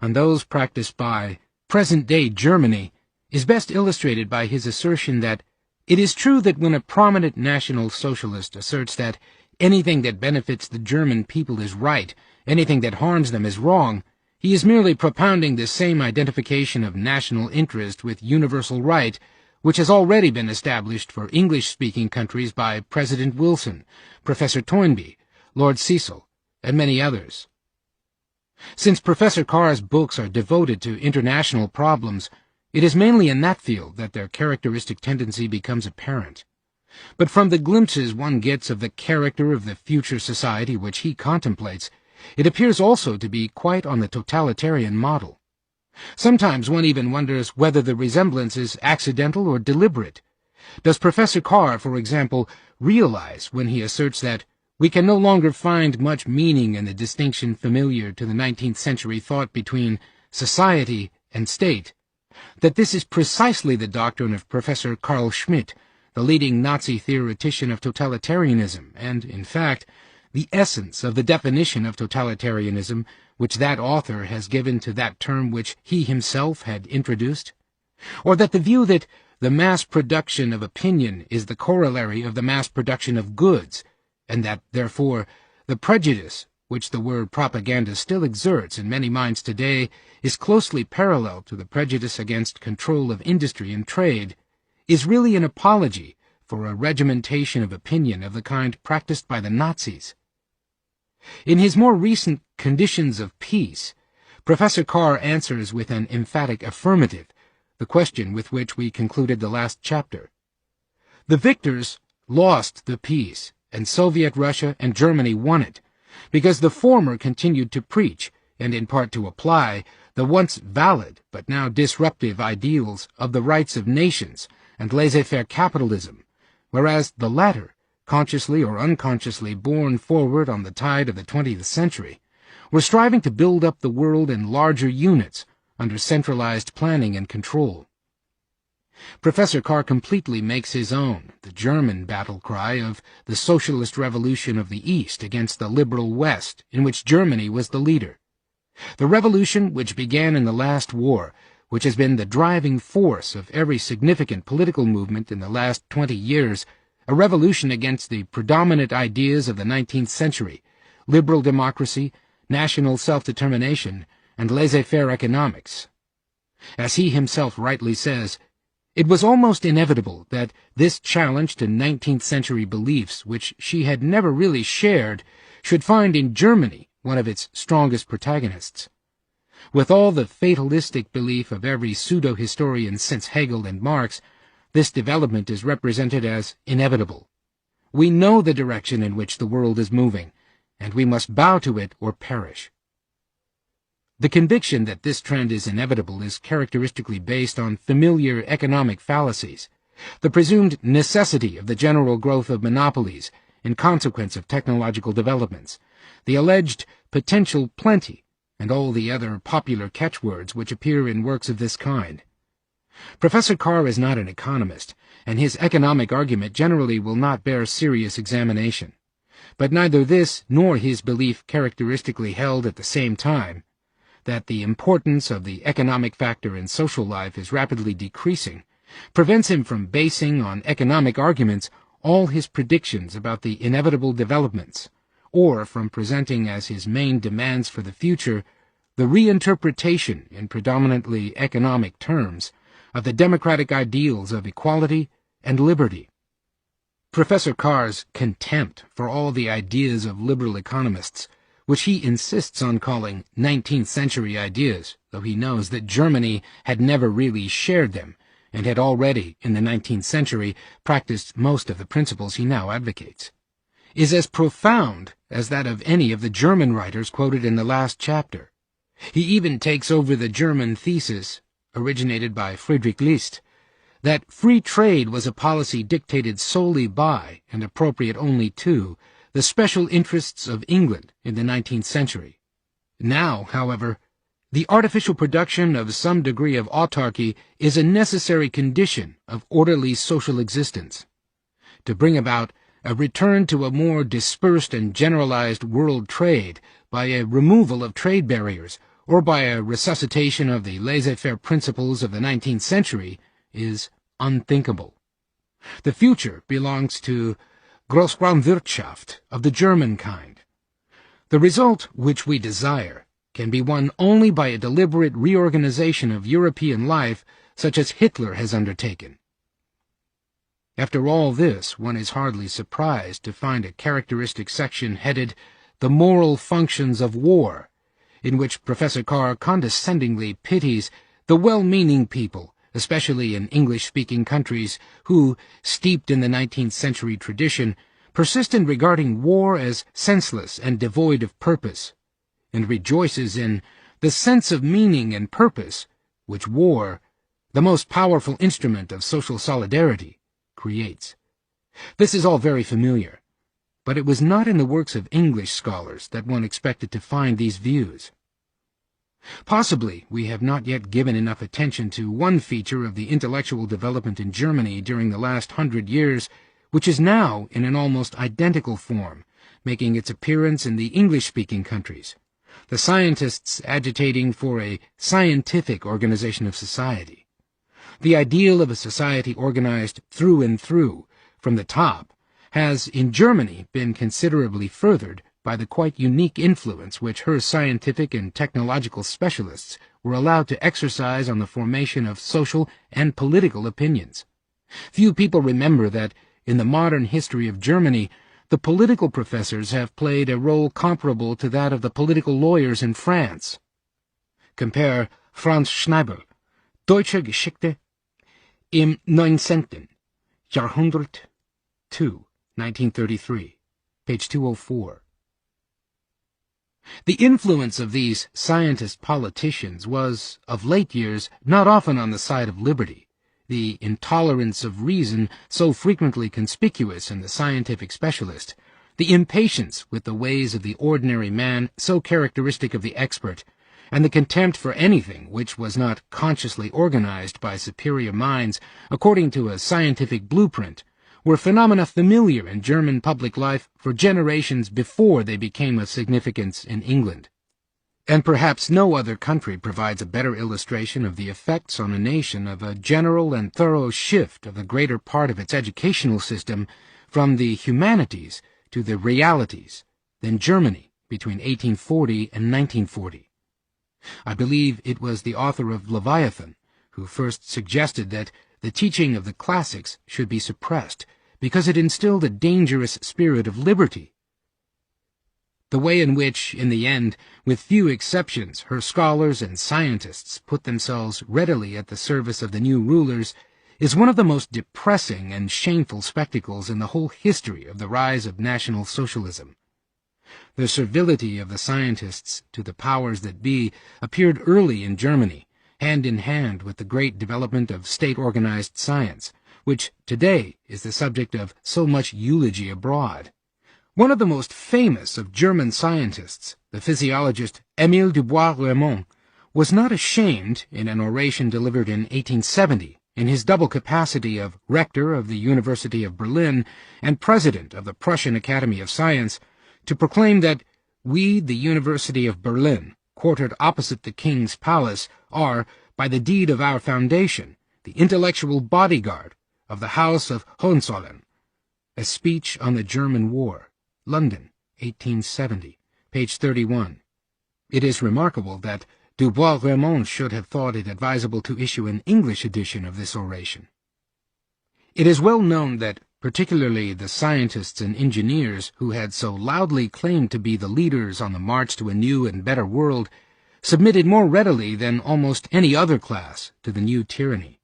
and those practiced by present-day Germany is best illustrated by his assertion that it is true that when a prominent National Socialist asserts that anything that benefits the German people is right, anything that harms them is wrong, He is merely propounding the same identification of national interest with universal right which has already been established for English-speaking countries by President Wilson, Professor Toynbee, Lord Cecil, and many others. Since Professor Carr's books are devoted to international problems, it is mainly in that field that their characteristic tendency becomes apparent. But from the glimpses one gets of the character of the future society which he contemplates, it appears also to be quite on the totalitarian model. Sometimes one even wonders whether the resemblance is accidental or deliberate. Does Professor Carr, for example, realize when he asserts that we can no longer find much meaning in the distinction familiar to the 19th century thought between society and state, that this is precisely the doctrine of Professor Carl Schmitt, the leading Nazi theoretician of totalitarianism, and, in fact, the essence of the definition of totalitarianism which that author has given to that term which he himself had introduced? Or that the view that the mass production of opinion is the corollary of the mass production of goods, and that, therefore, the prejudice which the word propaganda still exerts in many minds today is closely parallel to the prejudice against control of industry and trade, is really an apology for a regimentation of opinion of the kind practiced by the Nazis. In his more recent Conditions of Peace, Professor Carr answers with an emphatic affirmative the question with which we concluded the last chapter. The victors lost the peace, and Soviet Russia and Germany won it, because the former continued to preach, and in part to apply, the once valid but now disruptive ideals of the rights of nations and laissez-faire capitalism, whereas the latter, consciously or unconsciously borne forward on the tide of the 20th century, were striving to build up the world in larger units under centralized planning and control. Professor Carr completely makes his own the German battle cry of the socialist revolution of the East against the liberal West, in which Germany was the leader. The revolution which began in the last war, which has been the driving force of every significant political movement in the last 20 years, a revolution against the predominant ideas of the 19th century, liberal democracy, national self-determination, and laissez-faire economics. As he himself rightly says, it was almost inevitable that this challenge to 19th century beliefs, which she had never really shared, should find in Germany one of its strongest protagonists. With all the fatalistic belief of every pseudo-historian since Hegel and Marx, this development is represented as inevitable. We know the direction in which the world is moving, and we must bow to it or perish. The conviction that this trend is inevitable is characteristically based on familiar economic fallacies, the presumed necessity of the general growth of monopolies in consequence of technological developments, the alleged potential plenty, and all the other popular catchwords which appear in works of this kind. Professor Carr is not an economist, and his economic argument generally will not bear serious examination. But neither this nor his belief characteristically held at the same time, that the importance of the economic factor in social life is rapidly decreasing, prevents him from basing on economic arguments all his predictions about the inevitable developments, or from presenting as his main demands for the future the reinterpretation in predominantly economic terms of the democratic ideals of equality and liberty. Professor Carr's contempt for all the ideas of liberal economists, which he insists on calling 19th century ideas, though he knows that Germany had never really shared them, and had already, in the 19th century, practiced most of the principles he now advocates, is as profound as that of any of the German writers quoted in the last chapter. He even takes over the German thesis, originated by Friedrich List, that free trade was a policy dictated solely by, and appropriate only to, the special interests of England in the 19th century. Now, however, the artificial production of some degree of autarky is a necessary condition of orderly social existence. To bring about a return to a more dispersed and generalized world trade by a removal of trade barriers or by a resuscitation of the laissez-faire principles of the 19th century is unthinkable. The future belongs to Großraumwirtschaft of the German kind. The result which we desire can be won only by a deliberate reorganization of European life such as Hitler has undertaken. After all this, one is hardly surprised to find a characteristic section headed "The Moral Functions of War," in which Professor Carr condescendingly pities the well-meaning people, especially in English-speaking countries, who, steeped in the 19th century tradition, persist in regarding war as senseless and devoid of purpose, and rejoices in the sense of meaning and purpose which war, the most powerful instrument of social solidarity, creates. This is all very familiar, but it was not in the works of English scholars that one expected to find these views. Possibly we have not yet given enough attention to one feature of the intellectual development in Germany during the last 100 years, which is now in an almost identical form, making its appearance in the English-speaking countries, the scientists agitating for a scientific organization of society. The ideal of a society organized through and through, from the top, has in Germany been considerably furthered by the quite unique influence which her scientific and technological specialists were allowed to exercise on the formation of social and political opinions. Few people remember that, in the modern history of Germany, the political professors have played a role comparable to that of the political lawyers in France. Compare Franz Schnabel, Deutsche Geschichte im 19. Jahrhundert 2, 1933, page 204. The influence of these scientist politicians was, of late years, not often on the side of liberty, the intolerance of reason so frequently conspicuous in the scientific specialist, the impatience with the ways of the ordinary man so characteristic of the expert, and the contempt for anything which was not consciously organized by superior minds according to a scientific blueprint, were phenomena familiar in German public life for generations before they became of significance in England. And perhaps no other country provides a better illustration of the effects on a nation of a general and thorough shift of the greater part of its educational system from the humanities to the realities than Germany between 1840 and 1940. I believe it was the author of Leviathan who first suggested that the teaching of the classics should be suppressed because it instilled a dangerous spirit of liberty. The way in which, in the end, with few exceptions, her scholars and scientists put themselves readily at the service of the new rulers is one of the most depressing and shameful spectacles in the whole history of the rise of National Socialism. The servility of the scientists to the powers that be appeared early in Germany, hand in hand with the great development of state-organized science, which today is the subject of so much eulogy abroad. One of the most famous of German scientists, the physiologist Émile Dubois-Reymond, was not ashamed, in an oration delivered in 1870, in his double capacity of rector of the University of Berlin and president of the Prussian Academy of Science, to proclaim that we, the University of Berlin, quartered opposite the King's Palace, are, by the deed of our foundation, the intellectual bodyguard of the House of Hohenzollern. A speech on the German War, London, 1870, page 31. It is remarkable that Dubois-Reymond should have thought it advisable to issue an English edition of this oration. It is well known that particularly the scientists and engineers who had so loudly claimed to be the leaders on the march to a new and better world, submitted more readily than almost any other class to the new tyranny.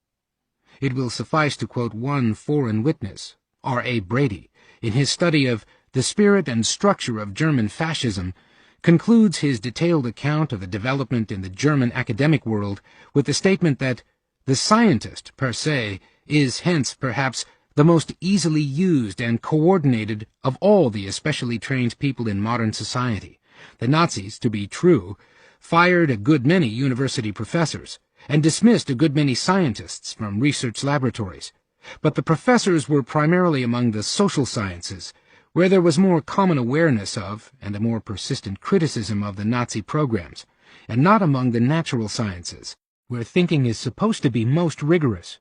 It will suffice to quote one foreign witness, R.A. Brady, in his study of The Spirit and Structure of German Fascism, concludes his detailed account of the development in the German academic world with the statement that the scientist, per se, is hence perhaps the most easily used and coordinated of all the especially trained people in modern society. The Nazis, to be true, fired a good many university professors, and dismissed a good many scientists from research laboratories, but the professors were primarily among the social sciences, where there was more common awareness of, and a more persistent criticism of the Nazi programs, and not among the natural sciences, where thinking is supposed to be most rigorous.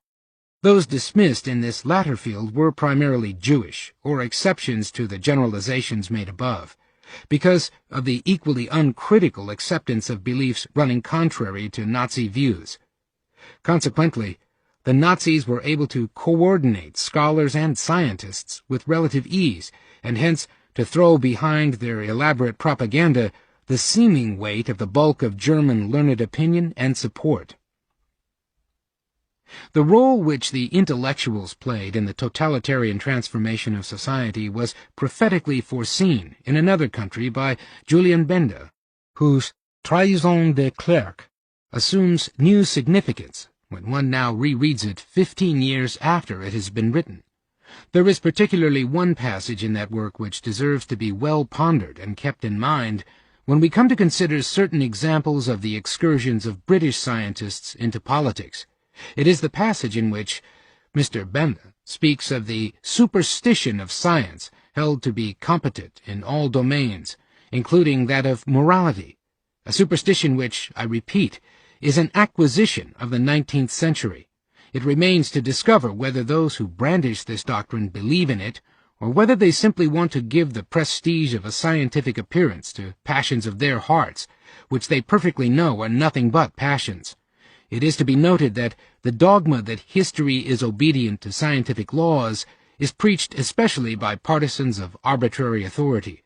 Those dismissed in this latter field were primarily Jewish, or exceptions to the generalizations made above, because of the equally uncritical acceptance of beliefs running contrary to Nazi views. Consequently, the Nazis were able to coordinate scholars and scientists with relative ease, and hence to throw behind their elaborate propaganda the seeming weight of the bulk of German learned opinion and support. The role which the intellectuals played in the totalitarian transformation of society was prophetically foreseen in another country by Julian Benda, whose Trahison des Clercs assumes new significance when one now rereads it 15 years after it has been written. There is particularly one passage in that work which deserves to be well pondered and kept in mind when we come to consider certain examples of the excursions of British scientists into politics. It is the passage in which Mr. Benda speaks of the superstition of science held to be competent in all domains, including that of morality, a superstition which, I repeat, is an acquisition of the 19th century. It remains to discover whether those who brandish this doctrine believe in it, or whether they simply want to give the prestige of a scientific appearance to passions of their hearts, which they perfectly know are nothing but passions. It is to be noted that the dogma that history is obedient to scientific laws is preached especially by partisans of arbitrary authority.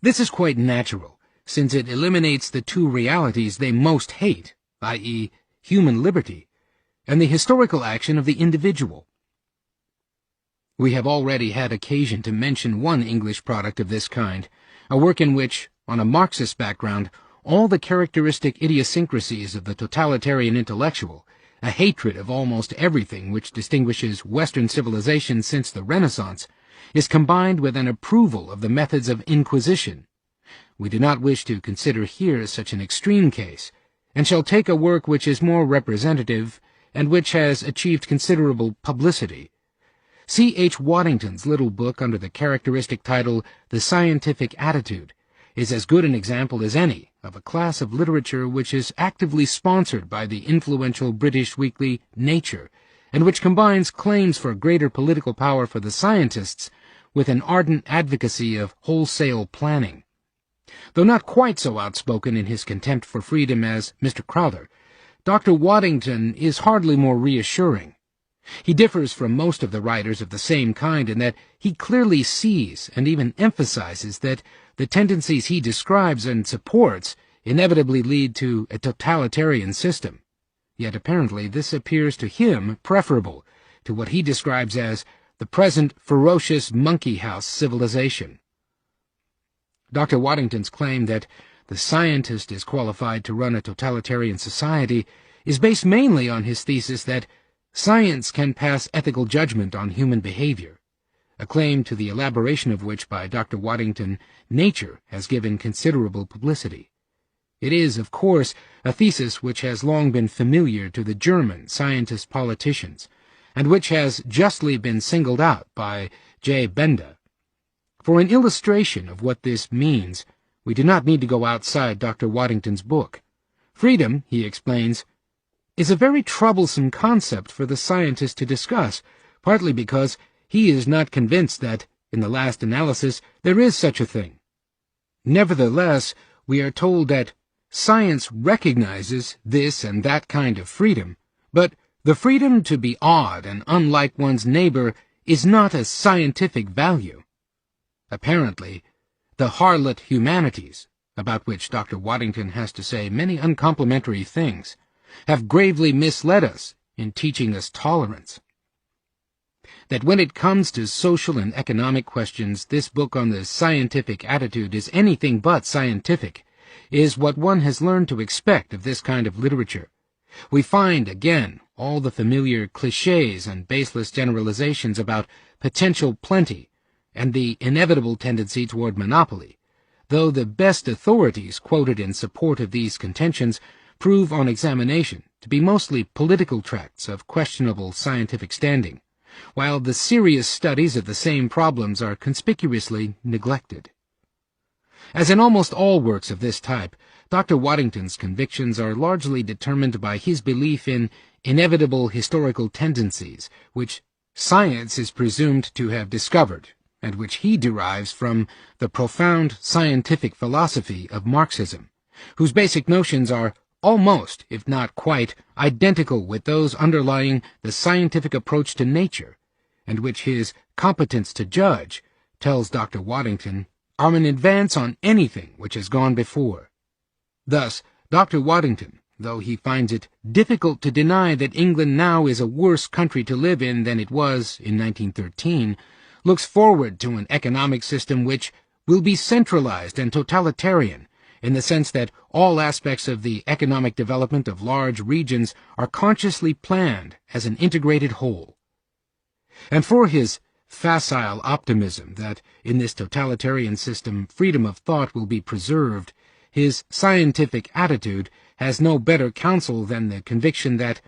This is quite natural, since it eliminates the two realities they most hate, i.e., human liberty, and the historical action of the individual. We have already had occasion to mention one English product of this kind, a work in which, on a Marxist background, all the characteristic idiosyncrasies of the totalitarian intellectual, a hatred of almost everything which distinguishes Western civilization since the Renaissance, is combined with an approval of the methods of inquisition. We do not wish to consider here such an extreme case, and shall take a work which is more representative and which has achieved considerable publicity. C. H. Waddington's little book under the characteristic title The Scientific Attitude is as good an example as any of a class of literature which is actively sponsored by the influential British weekly Nature, and which combines claims for greater political power for the scientists with an ardent advocacy of wholesale planning. Though not quite so outspoken in his contempt for freedom as Mr. Crowther, Dr. Waddington is hardly more reassuring. He differs from most of the writers of the same kind in that he clearly sees and even emphasizes that the tendencies he describes and supports inevitably lead to a totalitarian system. Yet apparently this appears to him preferable to what he describes as the present ferocious monkey-house civilization. Dr. Waddington's claim that the scientist is qualified to run a totalitarian society is based mainly on his thesis that science can pass ethical judgment on human behavior, a claim to the elaboration of which by Dr. Waddington Nature has given considerable publicity. It is, of course, a thesis which has long been familiar to the German scientist politicians, and which has justly been singled out by J. Benda. For an illustration of what this means, we do not need to go outside Dr. Waddington's book. Freedom, he explains, is a very troublesome concept for the scientist to discuss, partly because he is not convinced that, in the last analysis, there is such a thing. Nevertheless, we are told that science recognizes this and that kind of freedom, but the freedom to be odd and unlike one's neighbor is not a scientific value. Apparently, the harlot humanities, about which Dr. Waddington has to say many uncomplimentary things, have gravely misled us in teaching us tolerance. That when it comes to social and economic questions, this book on the scientific attitude is anything but scientific, is what one has learned to expect of this kind of literature. We find, again, all the familiar clichés and baseless generalizations about potential plenty and the inevitable tendency toward monopoly, though the best authorities quoted in support of these contentions prove on examination to be mostly political tracts of questionable scientific standing, while the serious studies of the same problems are conspicuously neglected. As in almost all works of this type, Dr. Waddington's convictions are largely determined by his belief in inevitable historical tendencies, which science is presumed to have discovered, and which he derives from the profound scientific philosophy of Marxism, whose basic notions are almost, if not quite, identical with those underlying the scientific approach to nature, and which his competence to judge, tells Dr. Waddington, are an advance on anything which has gone before. Thus, Dr. Waddington, though he finds it difficult to deny that England now is a worse country to live in than it was in 1913, looks forward to an economic system which will be centralized and totalitarian, in the sense that all aspects of the economic development of large regions are consciously planned as an integrated whole. And for his facile optimism that in this totalitarian system freedom of thought will be preserved, his scientific attitude has no better counsel than the conviction that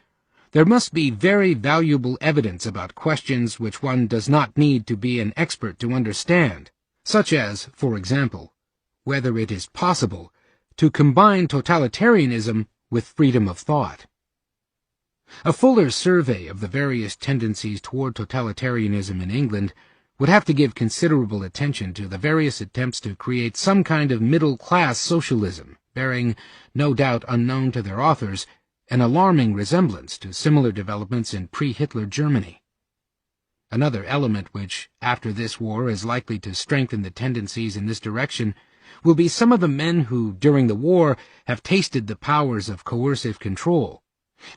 there must be very valuable evidence about questions which one does not need to be an expert to understand, such as, for example, whether it is possible to combine totalitarianism with freedom of thought. A fuller survey of the various tendencies toward totalitarianism in England would have to give considerable attention to the various attempts to create some kind of middle-class socialism, bearing, no doubt unknown to their authors, an alarming resemblance to similar developments in pre-Hitler Germany. Another element which, after this war, is likely to strengthen the tendencies in this direction will be some of the men who, during the war, have tasted the powers of coercive control,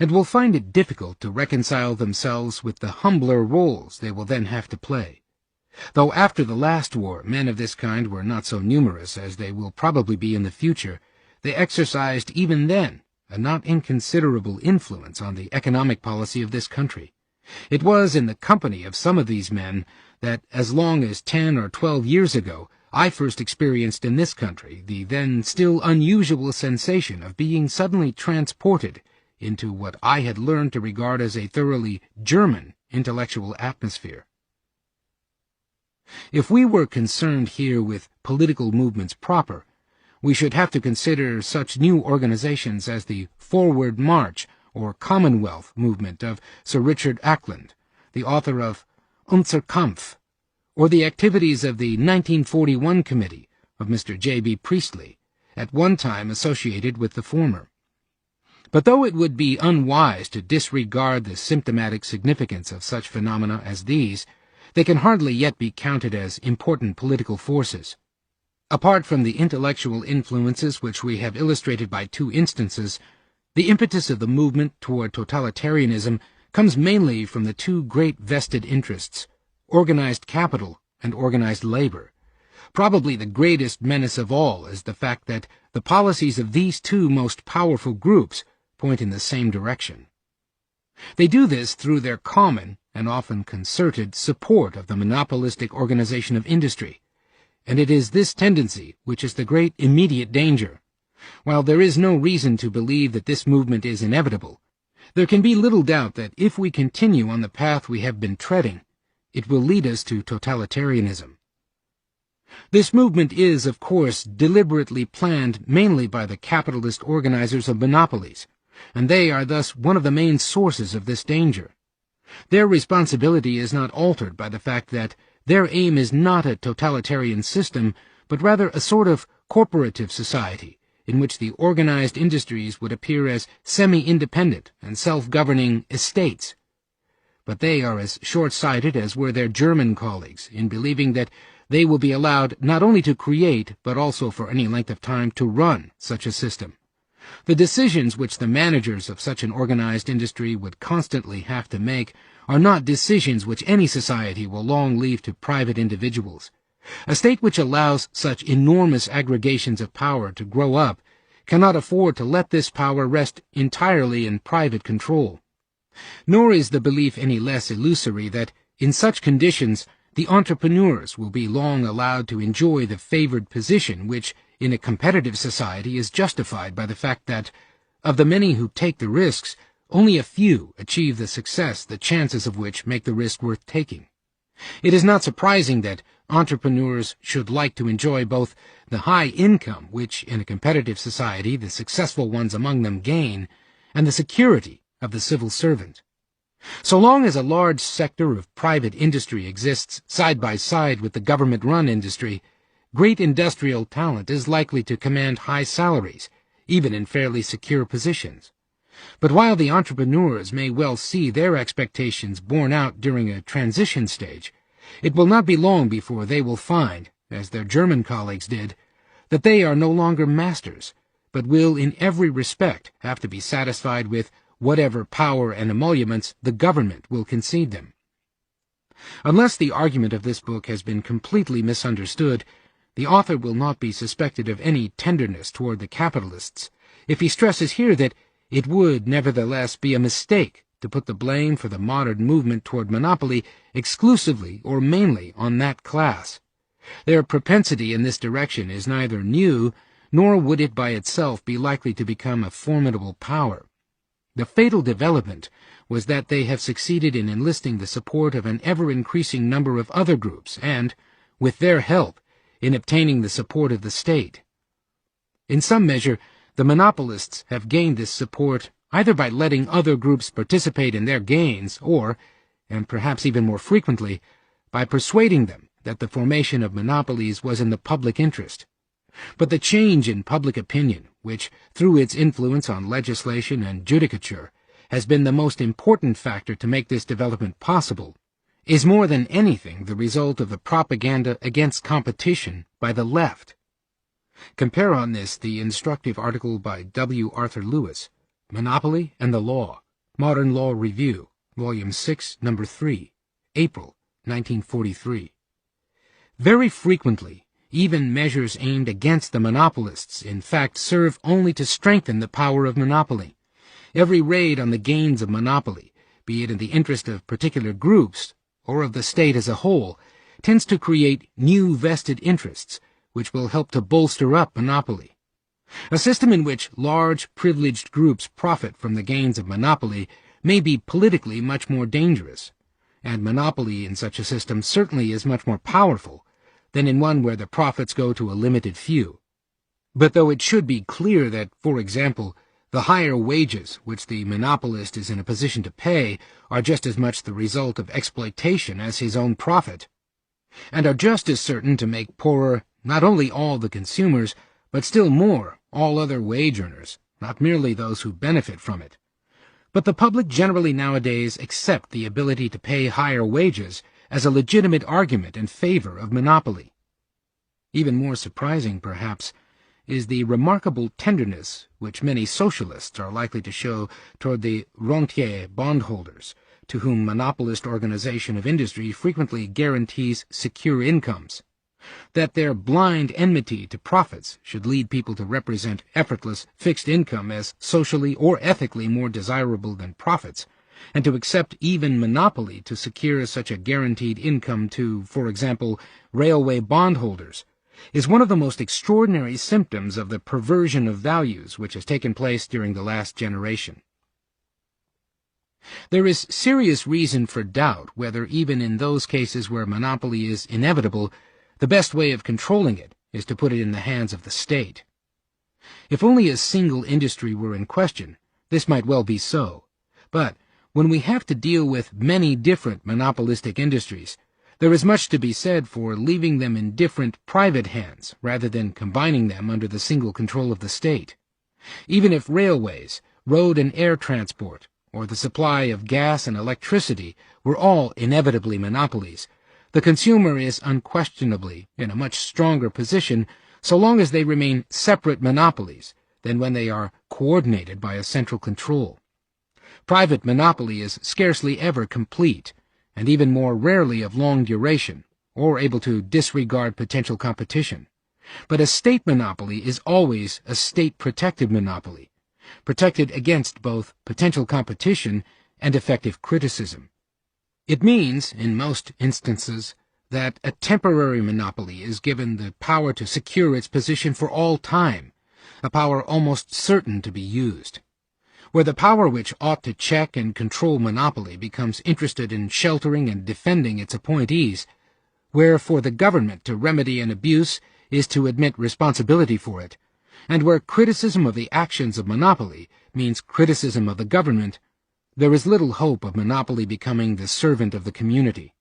and will find it difficult to reconcile themselves with the humbler roles they will then have to play. Though after the last war men of this kind were not so numerous as they will probably be in the future, they exercised even then a not inconsiderable influence on the economic policy of this country. It was in the company of some of these men that, as long as 10 or 12 years ago, I first experienced in this country the then still unusual sensation of being suddenly transported into what I had learned to regard as a thoroughly German intellectual atmosphere. If we were concerned here with political movements proper, we should have to consider such new organizations as the Forward March or Commonwealth movement of Sir Richard Ackland, the author of Unser Kampf, or the activities of the 1941 Committee of Mr. J.B. Priestley, at one time associated with the former. But though it would be unwise to disregard the symptomatic significance of such phenomena as these, they can hardly yet be counted as important political forces. Apart from the intellectual influences which we have illustrated by two instances, the impetus of the movement toward totalitarianism comes mainly from the two great vested interests, organized capital and organized labor. Probably the greatest menace of all is the fact that the policies of these two most powerful groups point in the same direction. They do this through their common and often concerted support of the monopolistic organization of industry, and it is this tendency which is the great immediate danger. While there is no reason to believe that this movement is inevitable, there can be little doubt that if we continue on the path we have been treading, it will lead us to totalitarianism. This movement is, of course, deliberately planned mainly by the capitalist organizers of monopolies, and they are thus one of the main sources of this danger. Their responsibility is not altered by the fact that their aim is not a totalitarian system, but rather a sort of corporative society, in which the organized industries would appear as semi-independent and self-governing estates. But they are as short-sighted as were their German colleagues in believing that they will be allowed not only to create, but also for any length of time to run such a system. The decisions which the managers of such an organized industry would constantly have to make are not decisions which any society will long leave to private individuals. A state which allows such enormous aggregations of power to grow up cannot afford to let this power rest entirely in private control. Nor is the belief any less illusory that, in such conditions, the entrepreneurs will be long allowed to enjoy the favored position which, in a competitive society, is justified by the fact that, of the many who take the risks, only a few achieve the success the chances of which make the risk worth taking. It is not surprising that entrepreneurs should like to enjoy both the high income which, in a competitive society, the successful ones among them gain, and the security of the civil servant. So long as a large sector of private industry exists side by side with the government-run industry, great industrial talent is likely to command high salaries, even in fairly secure positions. But while the entrepreneurs may well see their expectations borne out during a transition stage, it will not be long before they will find, as their German colleagues did, that they are no longer masters, but will in every respect have to be satisfied with whatever power and emoluments the government will concede them. Unless the argument of this book has been completely misunderstood, the author will not be suspected of any tenderness toward the capitalists if he stresses here that it would nevertheless be a mistake to put the blame for the modern movement toward monopoly exclusively or mainly on that class. Their propensity in this direction is neither new, nor would it by itself be likely to become a formidable power. The fatal development was that they have succeeded in enlisting the support of an ever-increasing number of other groups and, with their help, in obtaining the support of the state. In some measure, the monopolists have gained this support either by letting other groups participate in their gains or, and perhaps even more frequently, by persuading them that the formation of monopolies was in the public interest. But the change in public opinion, which, through its influence on legislation and judicature, has been the most important factor to make this development possible, is more than anything the result of the propaganda against competition by the left. Compare on this the instructive article by W. Arthur Lewis, Monopoly and the Law, Modern Law Review, Volume 6, No. 3, April, 1943. Very frequently, even measures aimed against the monopolists, in fact, serve only to strengthen the power of monopoly. Every raid on the gains of monopoly, be it in the interest of particular groups or of the state as a whole, tends to create new vested interests, which will help to bolster up monopoly. A system in which large, privileged groups profit from the gains of monopoly may be politically much more dangerous, and monopoly in such a system certainly is much more powerful than in one where the profits go to a limited few. But though it should be clear that, for example, the higher wages which the monopolist is in a position to pay are just as much the result of exploitation as his own profit, and are just as certain to make poorer not only all the consumers, but still more all other wage earners, not merely those who benefit from it. But the public generally nowadays accept the ability to pay higher wages as a legitimate argument in favor of monopoly. Even more surprising, perhaps, is the remarkable tenderness which many socialists are likely to show toward the rentier bondholders, to whom monopolist organization of industry frequently guarantees secure incomes. That their blind enmity to profits should lead people to represent effortless, fixed income as socially or ethically more desirable than profits, and to accept even monopoly to secure such a guaranteed income to, for example, railway bondholders, is one of the most extraordinary symptoms of the perversion of values which has taken place during the last generation. There is serious reason for doubt whether even in those cases where monopoly is inevitable, the best way of controlling it is to put it in the hands of the state. If only a single industry were in question, this might well be so. But when we have to deal with many different monopolistic industries, there is much to be said for leaving them in different private hands rather than combining them under the single control of the state. Even if railways, road and air transport, or the supply of gas and electricity were all inevitably monopolies, the consumer is unquestionably in a much stronger position so long as they remain separate monopolies than when they are coordinated by a central control. Private monopoly is scarcely ever complete, and even more rarely of long duration, or able to disregard potential competition. But a state monopoly is always a state-protected monopoly, protected against both potential competition and effective criticism. It means, in most instances, that a temporary monopoly is given the power to secure its position for all time, a power almost certain to be used. Where the power which ought to check and control monopoly becomes interested in sheltering and defending its appointees, where for the government to remedy an abuse is to admit responsibility for it, and where criticism of the actions of monopoly means criticism of the government, There is little hope of monopoly becoming the servant of the community.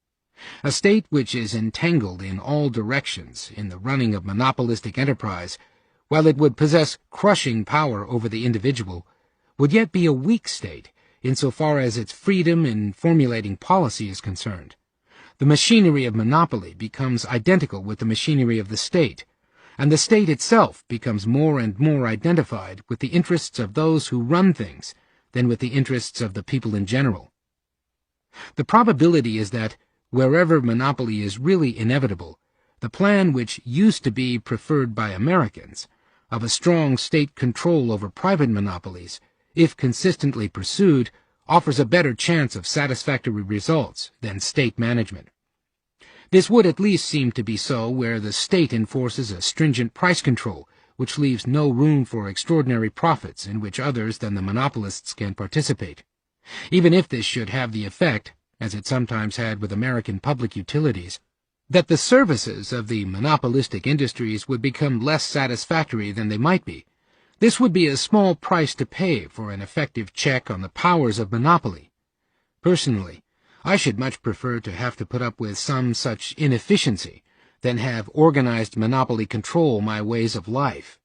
A state which is entangled in all directions in the running of monopolistic enterprise, while it would possess crushing power over the individual, would yet be a weak state insofar as its freedom in formulating policy is concerned. The machinery of monopoly becomes identical with the machinery of the state, and the state itself becomes more and more identified with the interests of those who run things than with the interests of the people in general. The probability is that, wherever monopoly is really inevitable, the plan which used to be preferred by Americans, of a strong state control over private monopolies, if consistently pursued, offers a better chance of satisfactory results than state management. This would at least seem to be so where the state enforces a stringent price control, which leaves no room for extraordinary profits in which others than the monopolists can participate. Even if this should have the effect, as it sometimes had with American public utilities, that the services of the monopolistic industries would become less satisfactory than they might be, this would be a small price to pay for an effective check on the powers of monopoly. Personally, I should much prefer to have to put up with some such inefficiency than have organized monopoly control my ways of life.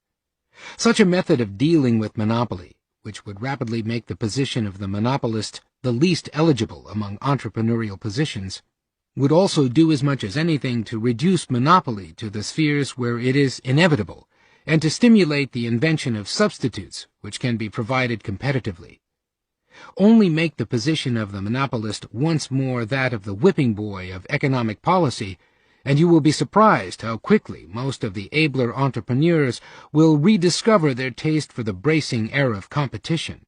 Such a method of dealing with monopoly, which would rapidly make the position of the monopolist the least eligible among entrepreneurial positions, would also do as much as anything to reduce monopoly to the spheres where it is inevitable, and to stimulate the invention of substitutes which can be provided competitively. Only make the position of the monopolist once more that of the whipping boy of economic policy, and you will be surprised how quickly most of the abler entrepreneurs will rediscover their taste for the bracing air of competition.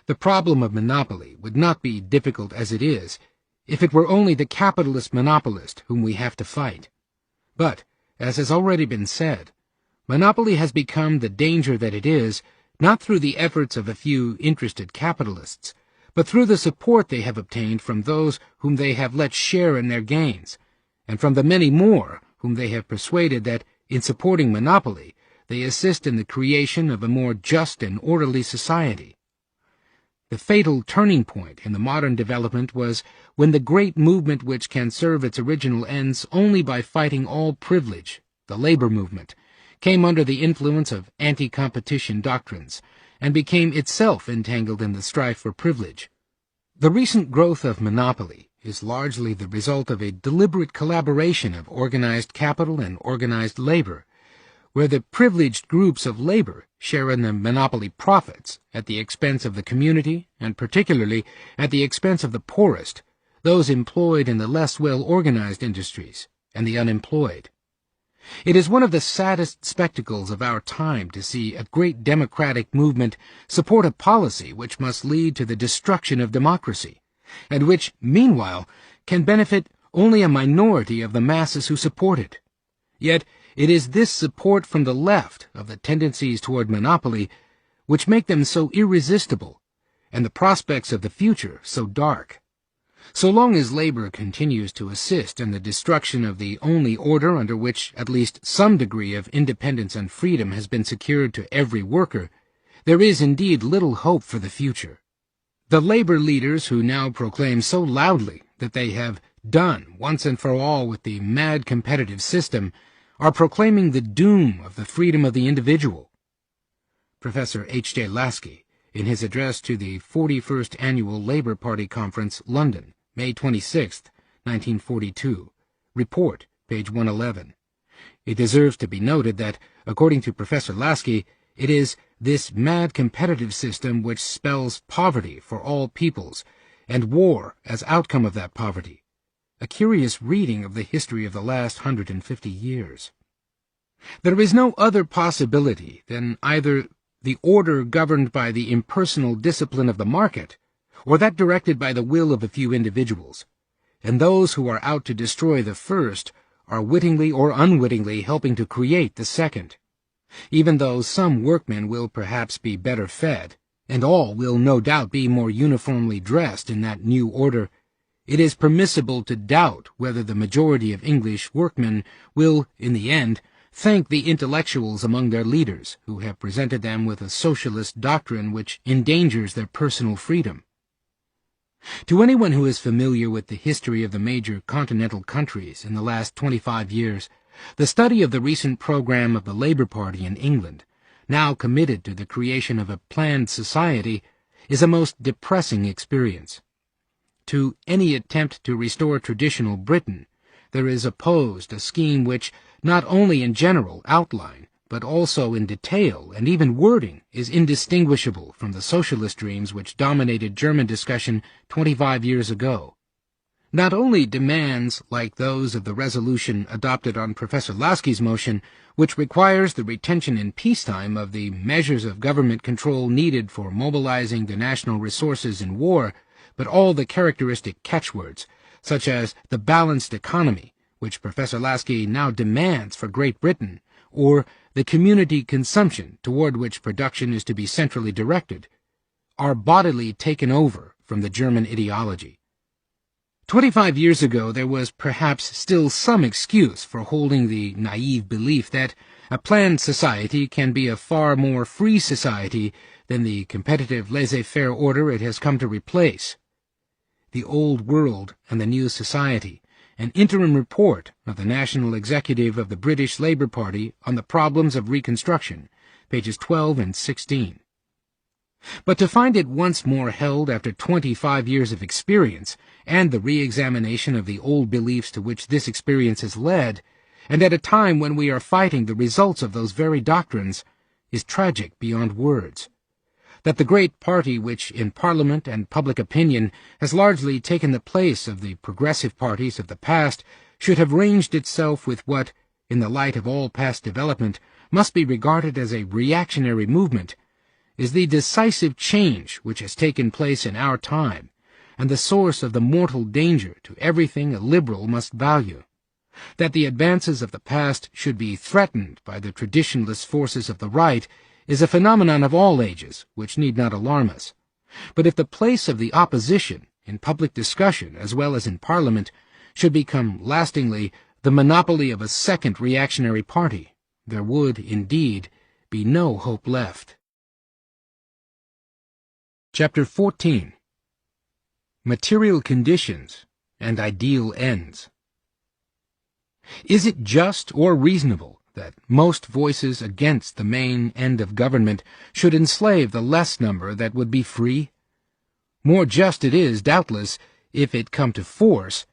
The problem of monopoly would not be difficult as it is, if it were only the capitalist monopolist whom we have to fight. But, as has already been said, monopoly has become the danger that it is, not through the efforts of a few interested capitalists, but through the support they have obtained from those whom they have let share in their gains, and from the many more whom they have persuaded that, in supporting monopoly, they assist in the creation of a more just and orderly society. The fatal turning point in the modern development was when the great movement which can serve its original ends only by fighting all privilege, the labor movement, came under the influence of anti-competition doctrines, and became itself entangled in the strife for privilege. The recent growth of monopoly is largely the result of a deliberate collaboration of organized capital and organized labor, where the privileged groups of labor share in the monopoly profits at the expense of the community, and particularly at the expense of the poorest, those employed in the less well-organized industries, and the unemployed. It is one of the saddest spectacles of our time to see a great democratic movement support a policy which must lead to the destruction of democracy, and which, meanwhile, can benefit only a minority of the masses who support it. Yet it is this support from the left of the tendencies toward monopoly which make them so irresistible, and the prospects of the future so dark. So long as labor continues to assist in the destruction of the only order under which at least some degree of independence and freedom has been secured to every worker, there is indeed little hope for the future. The labor leaders who now proclaim so loudly that they have done once and for all with the mad competitive system are proclaiming the doom of the freedom of the individual. Professor H.J. Lasky, in his address to the 41st Annual Labour Party Conference, London, May 26, 1942, report, page 111. It deserves to be noted that, according to Professor Lasky, it is this mad competitive system which spells poverty for all peoples, and war as outcome of that poverty. A curious reading of the history of the last 150 years. There is no other possibility than either the order governed by the impersonal discipline of the market, or that directed by the will of a few individuals, and those who are out to destroy the first are wittingly or unwittingly helping to create the second. Even though some workmen will perhaps be better fed, and all will no doubt be more uniformly dressed in that new order, it is permissible to doubt whether the majority of English workmen will, in the end, thank the intellectuals among their leaders who have presented them with a socialist doctrine which endangers their personal freedom. To anyone who is familiar with the history of the major continental countries in the last 25 years, the study of the recent program of the Labour Party in England, now committed to the creation of a planned society, is a most depressing experience. To any attempt to restore traditional Britain, there is opposed a scheme which, not only in general outline, but also in detail and even wording, is indistinguishable from the socialist dreams which dominated German discussion 25 years ago. Not only demands like those of the resolution adopted on Professor Lasky's motion, which requires the retention in peacetime of the measures of government control needed for mobilizing the national resources in war, but all the characteristic catchwords, such as the balanced economy, which Professor Lasky now demands for Great Britain, or the community consumption toward which production is to be centrally directed, are bodily taken over from the German ideology. 25 years ago there was perhaps still some excuse for holding the naive belief that a planned society can be a far more free society than the competitive laissez-faire order it has come to replace. The Old World and the New Society, an interim report of the National Executive of the British Labour Party on the problems of Reconstruction, pages 12 and 16. But to find it once more held after 25 years of experience, and the re-examination of the old beliefs to which this experience has led, and at a time when we are fighting the results of those very doctrines, is tragic beyond words. That the great party which, in Parliament and public opinion, has largely taken the place of the progressive parties of the past, should have ranged itself with what, in the light of all past development, must be regarded as a reactionary movement, is the decisive change which has taken place in our time, and the source of the mortal danger to everything a liberal must value. That the advances of the past should be threatened by the traditionalist forces of the right is a phenomenon of all ages, which need not alarm us. But if the place of the opposition, in public discussion as well as in Parliament, should become lastingly the monopoly of a second reactionary party, there would, indeed, be no hope left. Chapter 14. Material Conditions and Ideal Ends. Is it just or reasonable that most voices against the main end of government should enslave the less number that would be free? More just it is, doubtless, if it come to force,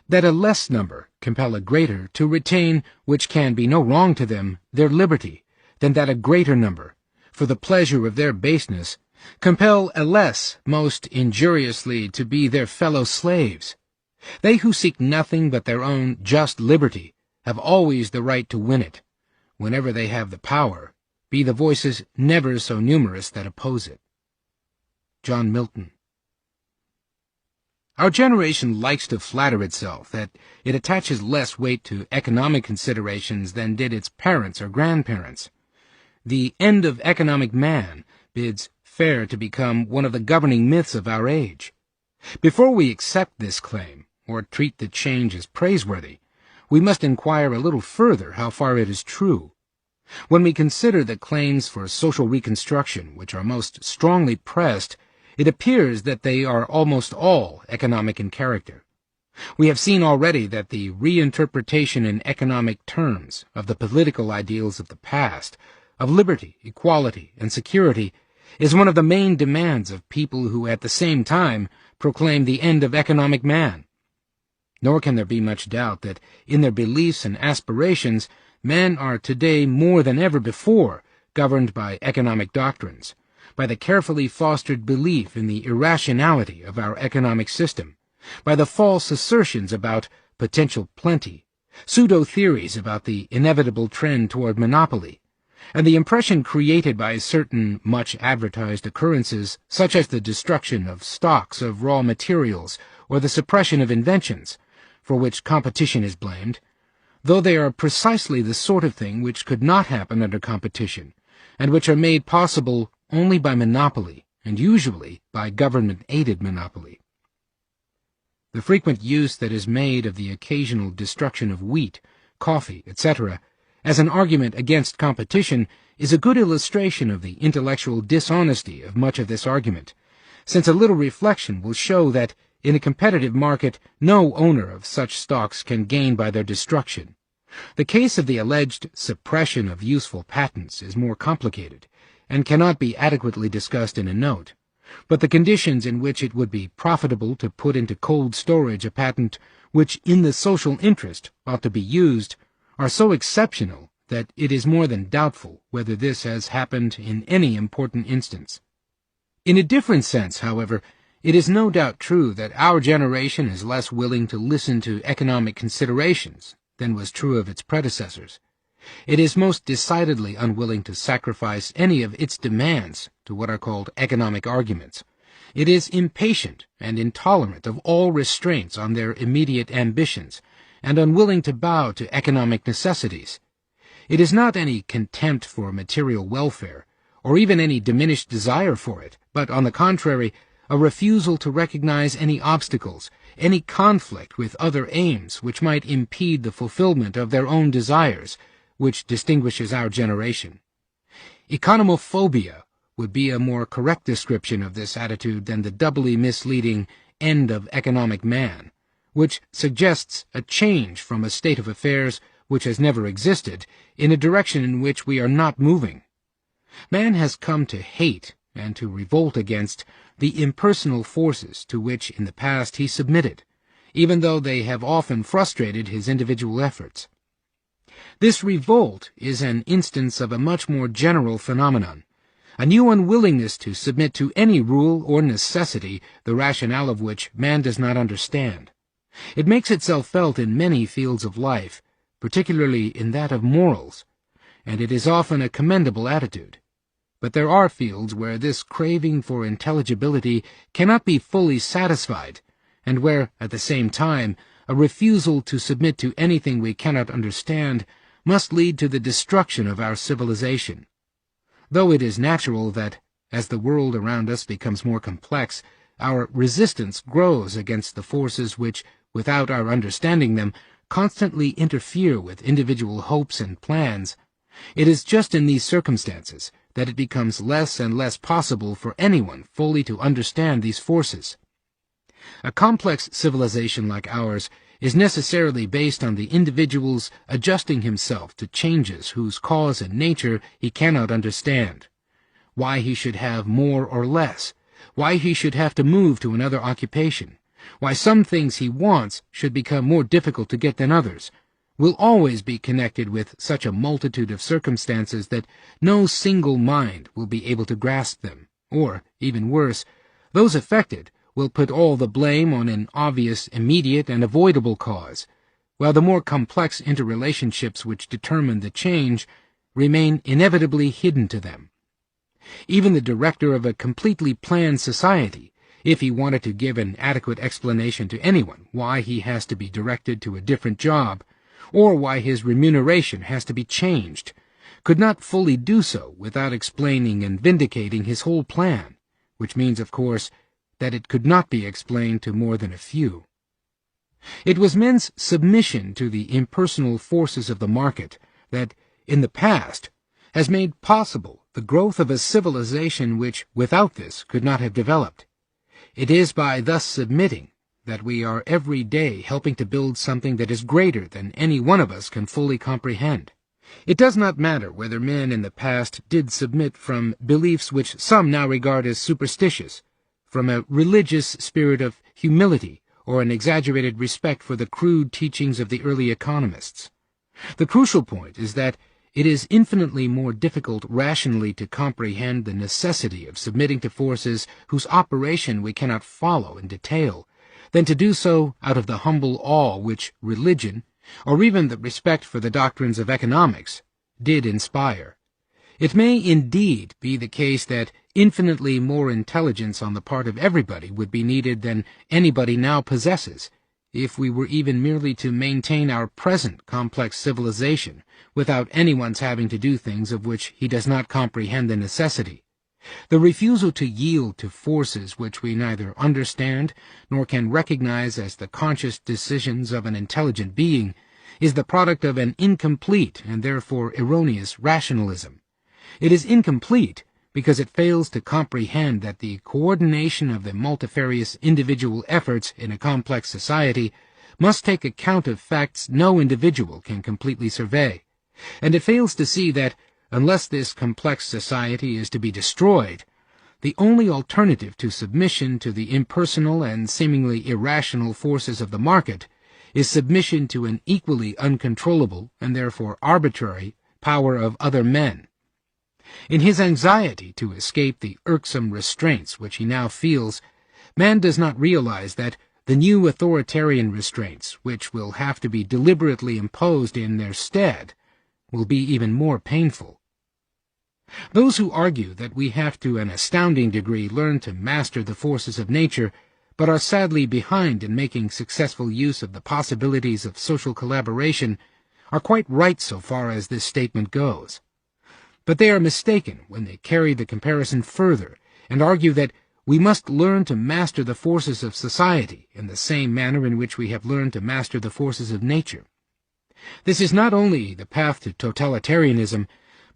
that a less number compel a greater to retain, which can be no wrong to them, their liberty, than that a greater number, for the pleasure of their baseness, compel a less most injuriously to be their fellow slaves. They who seek nothing but their own just liberty have always the right to win it, whenever they have the power, be the voices never so numerous that oppose it. John Milton. Our generation likes to flatter itself that it attaches less weight to economic considerations than did its parents or grandparents. The end of economic man bids fair to become one of the governing myths of our age. Before we accept this claim, or treat the change as praiseworthy, we must inquire a little further how far it is true. When we consider the claims for social reconstruction which are most strongly pressed, it appears that they are almost all economic in character. We have seen already that the reinterpretation in economic terms of the political ideals of the past, of liberty, equality, and security, is one of the main demands of people who at the same time proclaim the end of economic man. Nor can there be much doubt that in their beliefs and aspirations men are today more than ever before governed by economic doctrines, by the carefully fostered belief in the irrationality of our economic system, by the false assertions about potential plenty, pseudo-theories about the inevitable trend toward monopoly, and the impression created by certain much-advertised occurrences, such as the destruction of stocks of raw materials or the suppression of inventions, for which competition is blamed, though they are precisely the sort of thing which could not happen under competition, and which are made possible only by monopoly, and usually by government-aided monopoly. The frequent use that is made of the occasional destruction of wheat, coffee, etc., as an argument against competition is a good illustration of the intellectual dishonesty of much of this argument, since a little reflection will show that in a competitive market no owner of such stocks can gain by their destruction. The case of the alleged suppression of useful patents is more complicated, and cannot be adequately discussed in a note, but the conditions in which it would be profitable to put into cold storage a patent which in the social interest ought to be used are so exceptional that it is more than doubtful whether this has happened in any important instance. In a different sense, however, it is no doubt true that our generation is less willing to listen to economic considerations than was true of its predecessors. It is most decidedly unwilling to sacrifice any of its demands to what are called economic arguments. It is impatient and intolerant of all restraints on their immediate ambitions, and unwilling to bow to economic necessities. It is not any contempt for material welfare, or even any diminished desire for it, but, on the contrary, a refusal to recognize any obstacles, any conflict with other aims which might impede the fulfillment of their own desires, which distinguishes our generation. Economophobia would be a more correct description of this attitude than the doubly misleading end of economic man, which suggests a change from a state of affairs which has never existed in a direction in which we are not moving. Man has come to hate and to revolt against the impersonal forces to which in the past he submitted, even though they have often frustrated his individual efforts. This revolt is an instance of a much more general phenomenon, a new unwillingness to submit to any rule or necessity the rationale of which man does not understand. It makes itself felt in many fields of life, particularly in that of morals, and it is often a commendable attitude. But there are fields where this craving for intelligibility cannot be fully satisfied, and where, at the same time, a refusal to submit to anything we cannot understand must lead to the destruction of our civilization. Though it is natural that, as the world around us becomes more complex, our resistance grows against the forces which, without our understanding them, constantly interfere with individual hopes and plans, it is just in these circumstances that it becomes less and less possible for anyone fully to understand these forces. A complex civilization like ours is necessarily based on the individual's adjusting himself to changes whose cause and nature he cannot understand. Why he should have more or less, why he should have to move to another occupation, why some things he wants should become more difficult to get than others, will always be connected with such a multitude of circumstances that no single mind will be able to grasp them, or, even worse, those affected will put all the blame on an obvious, immediate, and avoidable cause, while the more complex interrelationships which determine the change remain inevitably hidden to them. Even the director of a completely planned society, if he wanted to give an adequate explanation to anyone why he has to be directed to a different job, or why his remuneration has to be changed, could not fully do so without explaining and vindicating his whole plan, which means, of course, that it could not be explained to more than a few. It was men's submission to the impersonal forces of the market that, in the past, has made possible the growth of a civilization which, without this, could not have developed. It is by thus submitting that we are every day helping to build something that is greater than any one of us can fully comprehend. It does not matter whether men in the past did submit from beliefs which some now regard as superstitious, from a religious spirit of humility, or an exaggerated respect for the crude teachings of the early economists. The crucial point is that it is infinitely more difficult rationally to comprehend the necessity of submitting to forces whose operation we cannot follow in detail, than to do so out of the humble awe which religion, or even the respect for the doctrines of economics, did inspire. It may indeed be the case that infinitely more intelligence on the part of everybody would be needed than anybody now possesses, if we were even merely to maintain our present complex civilization without anyone's having to do things of which he does not comprehend the necessity. The refusal to yield to forces which we neither understand nor can recognize as the conscious decisions of an intelligent being is the product of an incomplete and therefore erroneous rationalism. It is incomplete because it fails to comprehend that the coordination of the multifarious individual efforts in a complex society must take account of facts no individual can completely survey, and it fails to see that, unless this complex society is to be destroyed, the only alternative to submission to the impersonal and seemingly irrational forces of the market is submission to an equally uncontrollable and therefore arbitrary power of other men. In his anxiety to escape the irksome restraints which he now feels, man does not realize that the new authoritarian restraints, which will have to be deliberately imposed in their stead, will be even more painful. Those who argue that we have to an astounding degree learn to master the forces of nature, but are sadly behind in making successful use of the possibilities of social collaboration, are quite right so far as this statement goes. But they are mistaken when they carry the comparison further and argue that we must learn to master the forces of society in the same manner in which we have learned to master the forces of nature. This is not only the path to totalitarianism,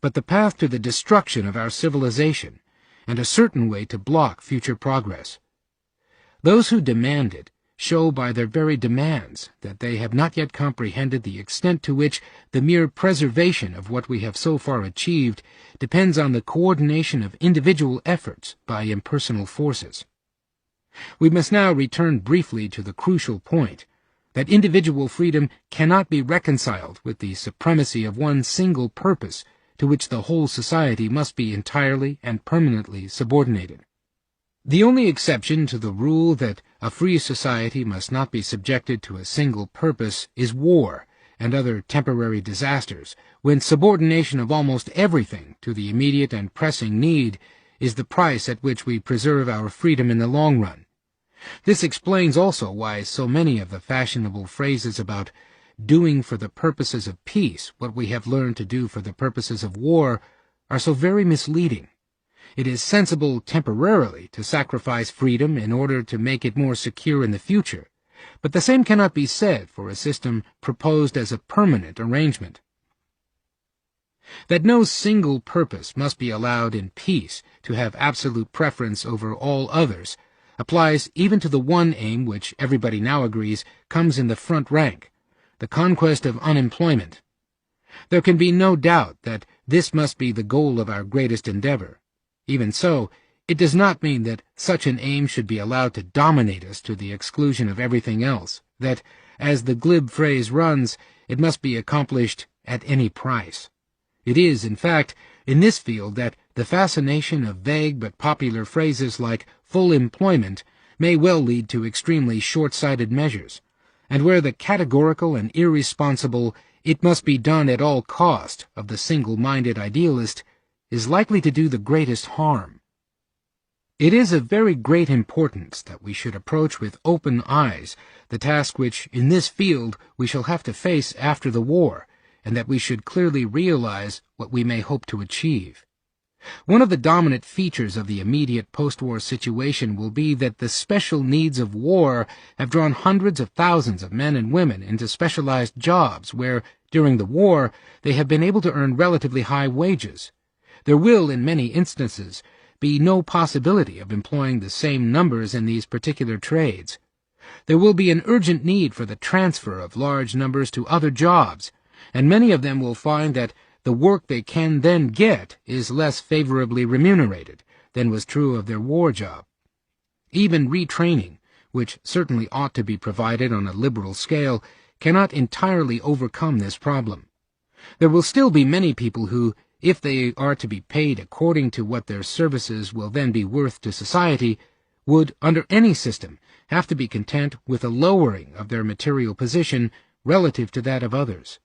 but the path to the destruction of our civilization, and a certain way to block future progress. Those who demand it show by their very demands that they have not yet comprehended the extent to which the mere preservation of what we have so far achieved depends on the coordination of individual efforts by impersonal forces. We must now return briefly to the crucial point that individual freedom cannot be reconciled with the supremacy of one single purpose to which the whole society must be entirely and permanently subordinated. The only exception to the rule that a free society must not be subjected to a single purpose is war and other temporary disasters, when subordination of almost everything to the immediate and pressing need is the price at which we preserve our freedom in the long run. This explains also why so many of the fashionable phrases about doing for the purposes of peace what we have learned to do for the purposes of war are so very misleading. It is sensible temporarily to sacrifice freedom in order to make it more secure in the future, but the same cannot be said for a system proposed as a permanent arrangement. That no single purpose must be allowed in peace to have absolute preference over all others applies even to the one aim which everybody now agrees comes in the front rank, the conquest of unemployment. There can be no doubt that this must be the goal of our greatest endeavor. Even so, it does not mean that such an aim should be allowed to dominate us to the exclusion of everything else, that, as the glib phrase runs, it must be accomplished at any price. It is, in fact, in this field that the fascination of vague but popular phrases like full employment may well lead to extremely short-sighted measures, and where the categorical and irresponsible "it must be done at all cost" of the single-minded idealist is likely to do the greatest harm. It is of very great importance that we should approach with open eyes the task which, in this field, we shall have to face after the war, and that we should clearly realize what we may hope to achieve. One of the dominant features of the immediate post-war situation will be that the special needs of war have drawn hundreds of thousands of men and women into specialized jobs where, during the war, they have been able to earn relatively high wages. There will, in many instances, be no possibility of employing the same numbers in these particular trades. There will be an urgent need for the transfer of large numbers to other jobs, and many of them will find that the work they can then get is less favorably remunerated than was true of their war job. Even retraining, which certainly ought to be provided on a liberal scale, cannot entirely overcome this problem. There will still be many people who, if they are to be paid according to what their services will then be worth to society, would, under any system, have to be content with a lowering of their material position relative to that of others.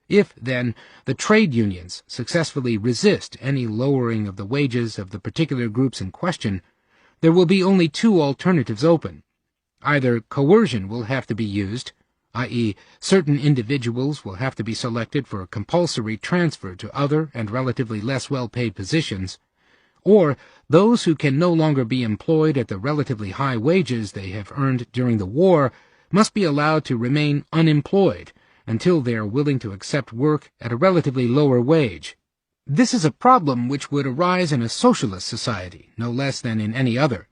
If, then, the trade unions successfully resist any lowering of the wages of the particular groups in question, there will be only two alternatives open. Either coercion will have to be used, i.e., certain individuals will have to be selected for a compulsory transfer to other and relatively less well-paid positions, or those who can no longer be employed at the relatively high wages they have earned during the war must be allowed to remain unemployed until they are willing to accept work at a relatively lower wage. This is a problem which would arise in a socialist society, no less than in any other,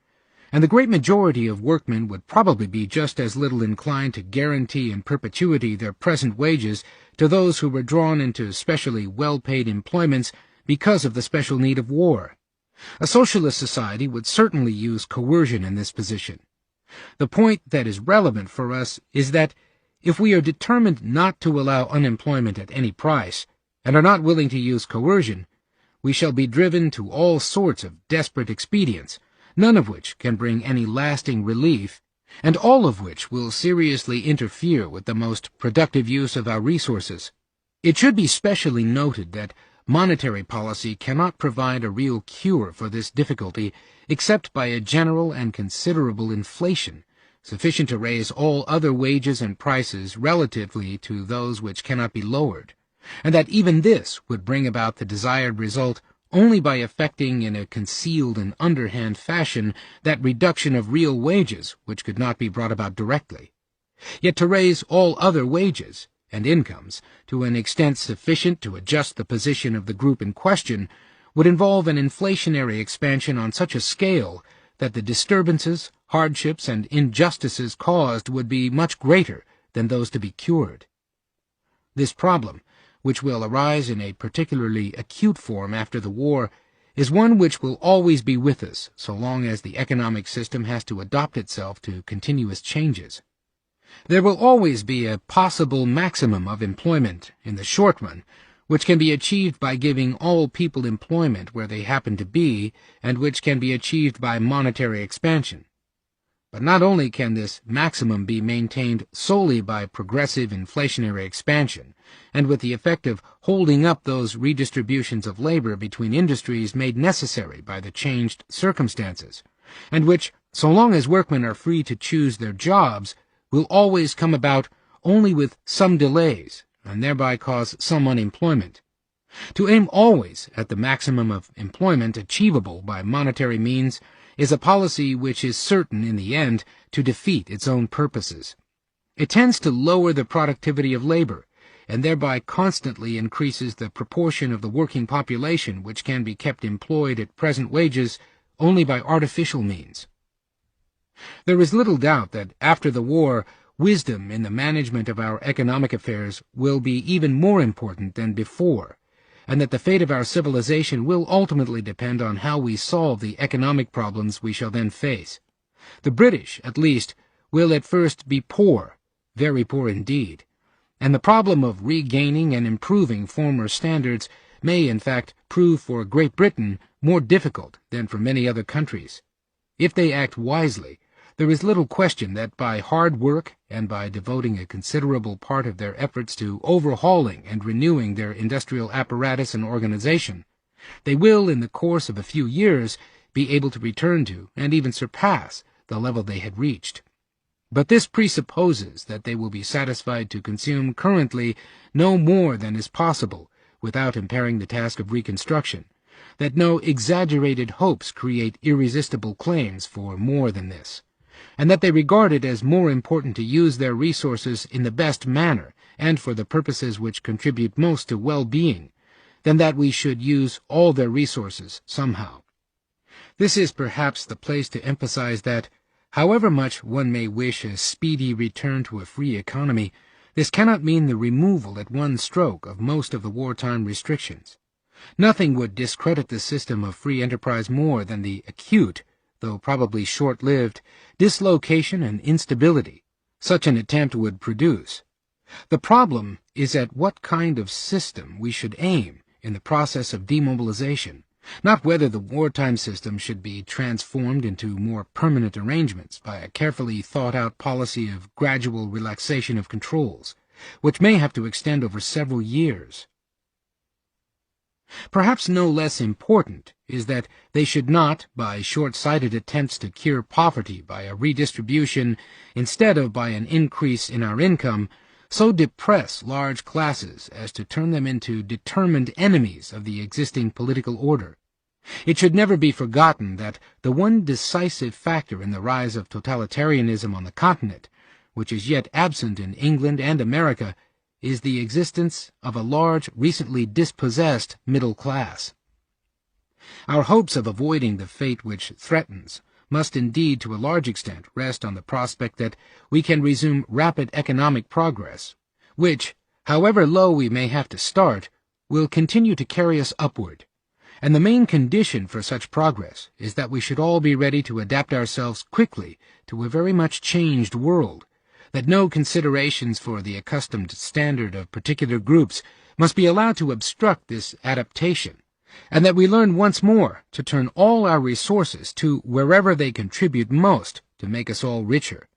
and the great majority of workmen would probably be just as little inclined to guarantee in perpetuity their present wages to those who were drawn into specially well-paid employments because of the special need of war. A socialist society would certainly use coercion in this position. The point that is relevant for us is that if we are determined not to allow unemployment at any price, and are not willing to use coercion, we shall be driven to all sorts of desperate expedients, none of which can bring any lasting relief, and all of which will seriously interfere with the most productive use of our resources. It should be specially noted that monetary policy cannot provide a real cure for this difficulty except by a general and considerable inflation, sufficient to raise all other wages and prices relatively to those which cannot be lowered, and that even this would bring about the desired result only by effecting in a concealed and underhand fashion that reduction of real wages which could not be brought about directly. Yet to raise all other wages and incomes to an extent sufficient to adjust the position of the group in question would involve an inflationary expansion on such a scale that the disturbances, hardships, and injustices caused would be much greater than those to be cured. This problem, which will arise in a particularly acute form after the war, is one which will always be with us so long as the economic system has to adapt itself to continuous changes. There will always be a possible maximum of employment in the short run, which can be achieved by giving all people employment where they happen to be, and which can be achieved by monetary expansion. But not only can this maximum be maintained solely by progressive inflationary expansion, and with the effect of holding up those redistributions of labor between industries made necessary by the changed circumstances, and which, so long as workmen are free to choose their jobs, will always come about only with some delays, and thereby cause some unemployment. To aim always at the maximum of employment achievable by monetary means is a policy which is certain in the end to defeat its own purposes. It tends to lower the productivity of labor, and thereby constantly increases the proportion of the working population which can be kept employed at present wages only by artificial means. There is little doubt that after the war, wisdom in the management of our economic affairs will be even more important than before, and that the fate of our civilization will ultimately depend on how we solve the economic problems we shall then face. The British, at least, will at first be poor, very poor indeed, and the problem of regaining and improving former standards may in fact prove for Great Britain more difficult than for many other countries. If they act wisely, there is little question that by hard work and by devoting a considerable part of their efforts to overhauling and renewing their industrial apparatus and organization, they will, in the course of a few years, be able to return to and even surpass the level they had reached. But this presupposes that they will be satisfied to consume currently no more than is possible without impairing the task of reconstruction, that no exaggerated hopes create irresistible claims for more than this, and that they regard it as more important to use their resources in the best manner and for the purposes which contribute most to well-being, than that we should use all their resources somehow. This is perhaps the place to emphasize that, however much one may wish a speedy return to a free economy, this cannot mean the removal at one stroke of most of the wartime restrictions. Nothing would discredit the system of free enterprise more than the acute, though probably short-lived, dislocation and instability such an attempt would produce. The problem is at what kind of system we should aim in the process of demobilization, not whether the wartime system should be transformed into more permanent arrangements by a carefully thought-out policy of gradual relaxation of controls, which may have to extend over several years. Perhaps no less important is that they should not, by short-sighted attempts to cure poverty by a redistribution instead of by an increase in our income, so depress large classes as to turn them into determined enemies of the existing political order. It should never be forgotten that the one decisive factor in the rise of totalitarianism on the continent, which is yet absent in England and America, is the existence of a large, recently dispossessed middle class. Our hopes of avoiding the fate which threatens must indeed to a large extent rest on the prospect that we can resume rapid economic progress, which, however low we may have to start, will continue to carry us upward. And the main condition for such progress is that we should all be ready to adapt ourselves quickly to a very much changed world, that no considerations for the accustomed standard of particular groups must be allowed to obstruct this adaptation, and that we learn once more to turn all our resources to wherever they contribute most to make us all richer.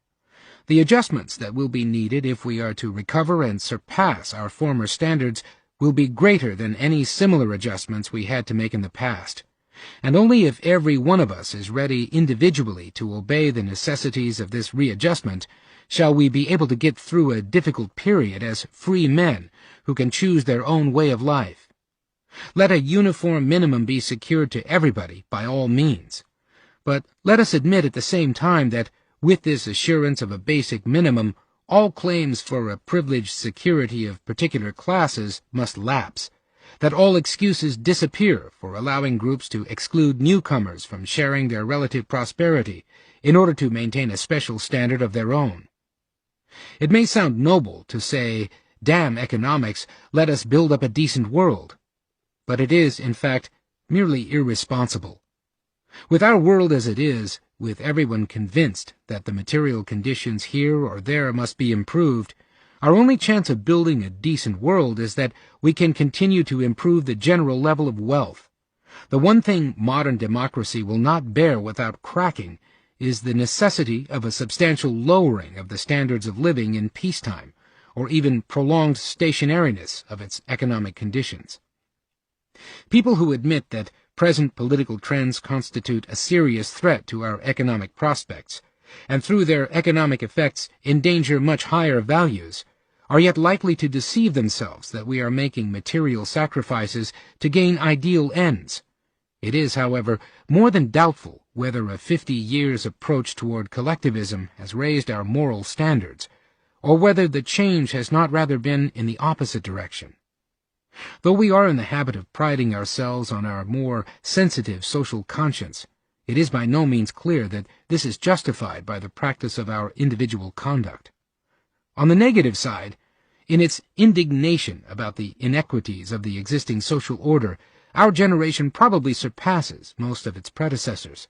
The adjustments that will be needed if we are to recover and surpass our former standards will be greater than any similar adjustments we had to make in the past, and only if every one of us is ready individually to obey the necessities of this readjustment shall we be able to get through a difficult period as free men who can choose their own way of life. Let a uniform minimum be secured to everybody by all means, but let us admit at the same time that with this assurance of a basic minimum, all claims for a privileged security of particular classes must lapse, that all excuses disappear for allowing groups to exclude newcomers from sharing their relative prosperity in order to maintain a special standard of their own. It may sound noble to say, "Damn economics, let us build up a decent world," but it is, in fact, merely irresponsible. With our world as it is, with everyone convinced that the material conditions here or there must be improved, our only chance of building a decent world is that we can continue to improve the general level of wealth. The one thing modern democracy will not bear without cracking is the necessity of a substantial lowering of the standards of living in peacetime, or even prolonged stationariness of its economic conditions. People who admit that present political trends constitute a serious threat to our economic prospects, and through their economic effects endanger much higher values, are yet likely to deceive themselves that we are making material sacrifices to gain ideal ends. It is, however, more than doubtful whether a 50 years' approach toward collectivism has raised our moral standards, or whether the change has not rather been in the opposite direction. Though we are in the habit of priding ourselves on our more sensitive social conscience, it is by no means clear that this is justified by the practice of our individual conduct. On the negative side, in its indignation about the inequities of the existing social order, our generation probably surpasses most of its predecessors.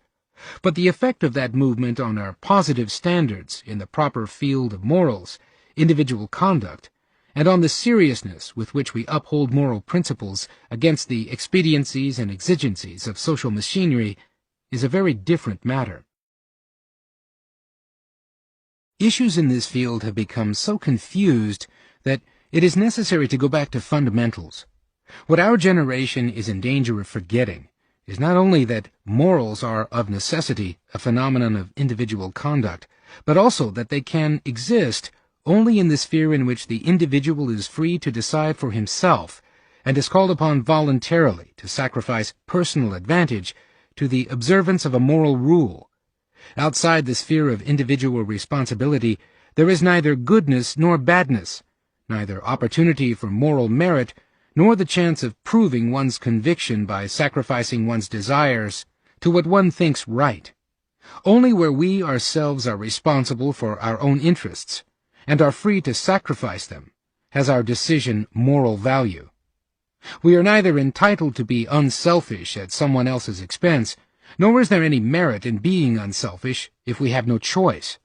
But the effect of that movement on our positive standards in the proper field of morals, individual conduct, and on the seriousness with which we uphold moral principles against the expediencies and exigencies of social machinery is a very different matter. Issues in this field have become so confused that it is necessary to go back to fundamentals. What our generation is in danger of forgetting is not only that morals are of necessity a phenomenon of individual conduct, but also that they can exist only in the sphere in which the individual is free to decide for himself and is called upon voluntarily to sacrifice personal advantage to the observance of a moral rule. Outside the sphere of individual responsibility, there is neither goodness nor badness, neither opportunity for moral merit, nor the chance of proving one's conviction by sacrificing one's desires to what one thinks right. Only where we ourselves are responsible for our own interests, and are free to sacrifice them, has our decision moral value. We are neither entitled to be unselfish at someone else's expense, nor is there any merit in being unselfish if we have no choice.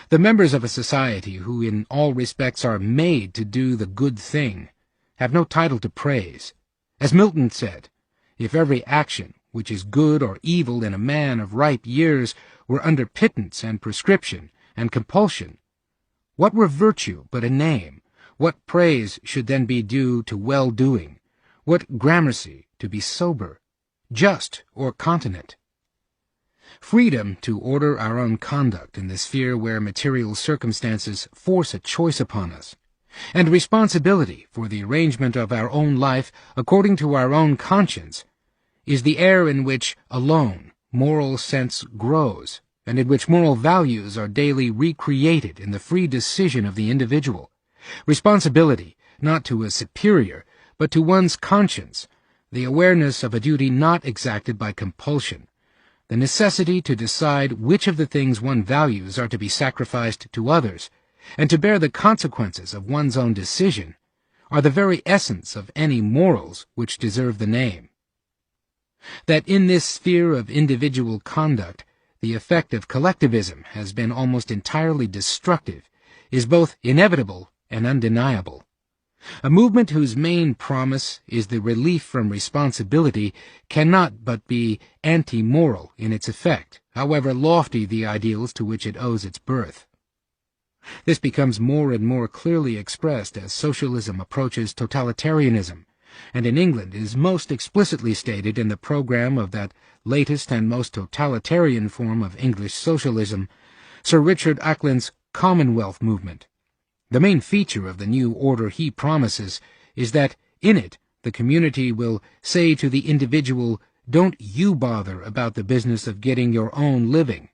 The members of a society who in all respects are made to do the good thing have no title to praise. As Milton said, if every action which is good or evil in a man of ripe years were under pittance and prescription and compulsion, what were virtue but a name? What praise should then be due to well-doing? What gramercy to be sober, just, or continent? Freedom to order our own conduct in the sphere where material circumstances force a choice upon us, and responsibility for the arrangement of our own life according to our own conscience, is the air in which alone moral sense grows, and in which moral values are daily recreated in the free decision of the individual. Responsibility, not to a superior, but to one's conscience, the awareness of a duty not exacted by compulsion, the necessity to decide which of the things one values are to be sacrificed to others, and to bear the consequences of one's own decision, are the very essence of any morals which deserve the name. That in this sphere of individual conduct the effect of collectivism has been almost entirely destructive is both inevitable and undeniable. A movement whose main promise is the relief from responsibility cannot but be anti-moral in its effect, however lofty the ideals to which it owes its birth. This becomes more and more clearly expressed as socialism approaches totalitarianism, and in England is most explicitly stated in the program of that latest and most totalitarian form of English socialism, Sir Richard Ackland's Commonwealth movement. The main feature of the new order he promises is that in it the community will say to the individual, "Don't you bother about the business of getting your own living."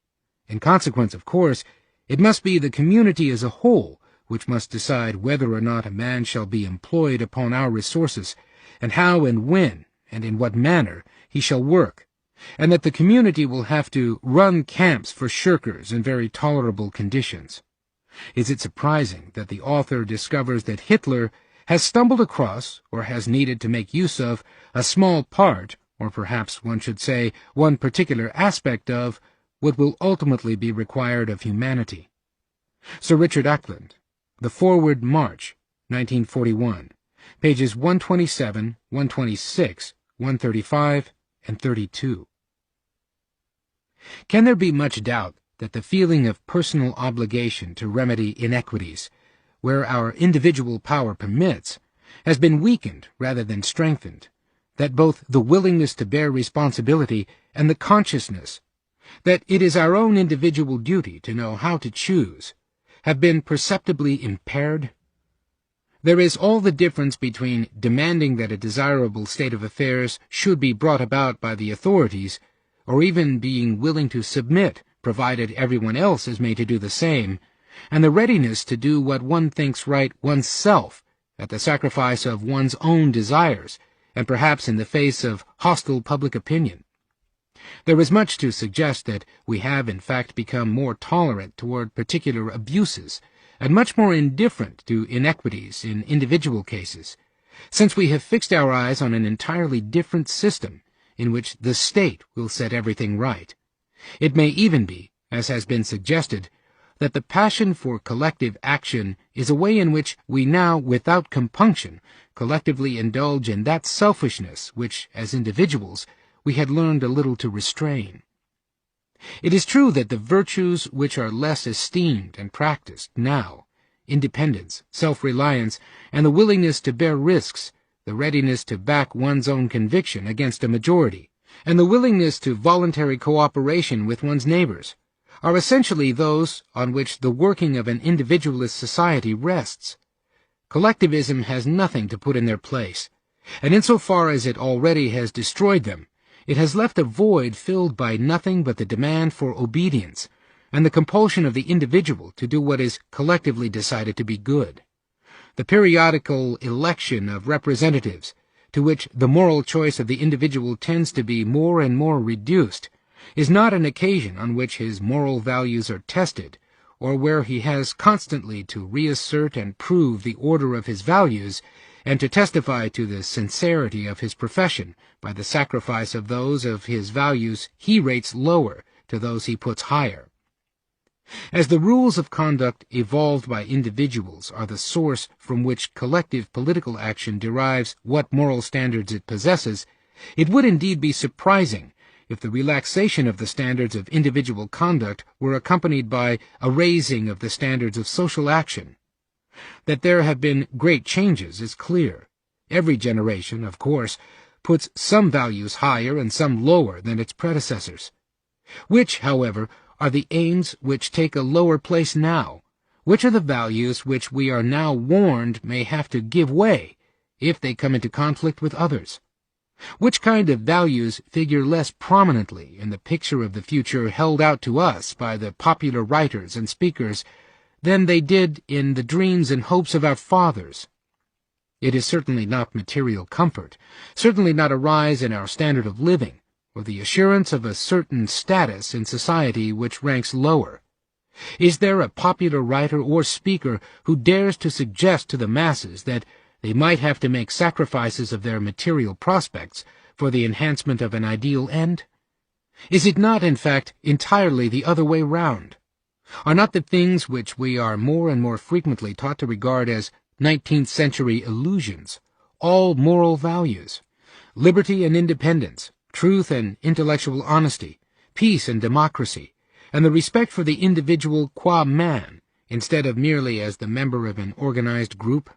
In consequence, of course, it must be the community as a whole which must decide whether or not a man shall be employed upon our resources, and how and when and in what manner he shall work, and that the community will have to run camps for shirkers in very tolerable conditions. Is it surprising that the author discovers that Hitler has stumbled across, or has needed to make use of, a small part, or perhaps one should say one particular aspect of, what will ultimately be required of humanity? Sir Richard Ackland, The Forward March, 1941, pages 127, 126, 135, and 32. Can there be much doubt that the feeling of personal obligation to remedy inequities, where our individual power permits, has been weakened rather than strengthened, that both the willingness to bear responsibility and the consciousness that it is our own individual duty to know how to choose have been perceptibly impaired? There is all the difference between demanding that a desirable state of affairs should be brought about by the authorities, or even being willing to submit, provided everyone else is made to do the same, and the readiness to do what one thinks right oneself, at the sacrifice of one's own desires, and perhaps in the face of hostile public opinion. There is much to suggest that we have in fact become more tolerant toward particular abuses, and much more indifferent to inequities in individual cases, since we have fixed our eyes on an entirely different system in which the state will set everything right. It may even be, as has been suggested, that the passion for collective action is a way in which we now, without compunction, collectively indulge in that selfishness which, as individuals, we had learned a little to restrain. It is true that the virtues which are less esteemed and practiced now, independence, self-reliance, and the willingness to bear risks, the readiness to back one's own conviction against a majority, and the willingness to voluntary cooperation with one's neighbors, are essentially those on which the working of an individualist society rests. Collectivism has nothing to put in their place, and insofar as it already has destroyed them, it has left a void filled by nothing but the demand for obedience, and the compulsion of the individual to do what is collectively decided to be good. The periodical election of representatives, to which the moral choice of the individual tends to be more and more reduced, is not an occasion on which his moral values are tested, or where he has constantly to reassert and prove the order of his values, and to testify to the sincerity of his profession by the sacrifice of those of his values he rates lower to those he puts higher. As the rules of conduct evolved by individuals are the source from which collective political action derives what moral standards it possesses, it would indeed be surprising if the relaxation of the standards of individual conduct were accompanied by a raising of the standards of social action. That there have been great changes is clear. Every generation, of course, puts some values higher and some lower than its predecessors. Which, however, are the aims which take a lower place now? Which are the values which we are now warned may have to give way if they come into conflict with others? Which kind of values figure less prominently in the picture of the future held out to us by the popular writers and speakers than they did in the dreams and hopes of our fathers? It is certainly not material comfort, certainly not a rise in our standard of living, or the assurance of a certain status in society which ranks lower. Is there a popular writer or speaker who dares to suggest to the masses that they might have to make sacrifices of their material prospects for the enhancement of an ideal end? Is it not, in fact, entirely the other way round? Are not the things which we are more and more frequently taught to regard as 19th-century illusions all moral values? Liberty and independence, truth and intellectual honesty, peace and democracy, and the respect for the individual qua man, instead of merely as the member of an organized group?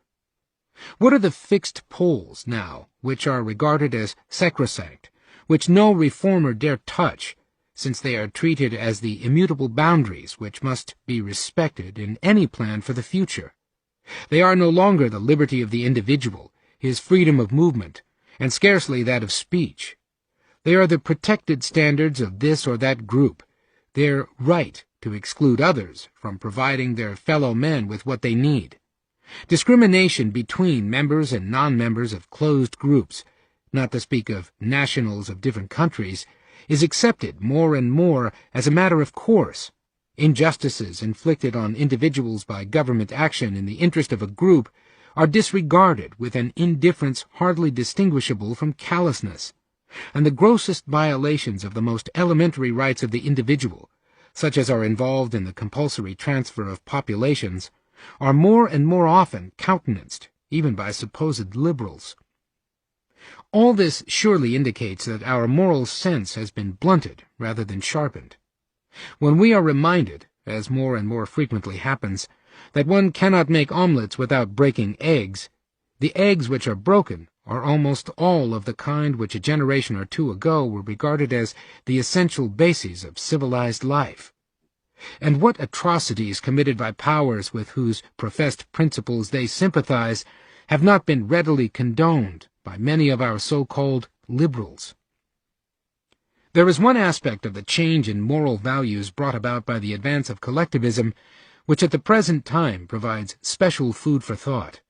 What are the fixed poles, now, which are regarded as sacrosanct, which no reformer dare touch, since they are treated as the immutable boundaries which must be respected in any plan for the future? They are no longer the liberty of the individual, his freedom of movement, and scarcely that of speech. They are the protected standards of this or that group, their right to exclude others from providing their fellow men with what they need. Discrimination between members and non-members of closed groups, not to speak of nationals of different countries, is accepted more and more as a matter of course. Injustices inflicted on individuals by government action in the interest of a group are disregarded with an indifference hardly distinguishable from callousness, and the grossest violations of the most elementary rights of the individual, such as are involved in the compulsory transfer of populations, are more and more often countenanced, even by supposed liberals. All this surely indicates that our moral sense has been blunted rather than sharpened. When we are reminded, as more and more frequently happens, that one cannot make omelettes without breaking eggs, the eggs which are broken are almost all of the kind which a generation or two ago were regarded as the essential bases of civilized life. And what atrocities committed by powers with whose professed principles they sympathize have not been readily condoned by many of our so-called liberals. There is one aspect of the change in moral values brought about by the advance of collectivism which at the present time provides special food for thought.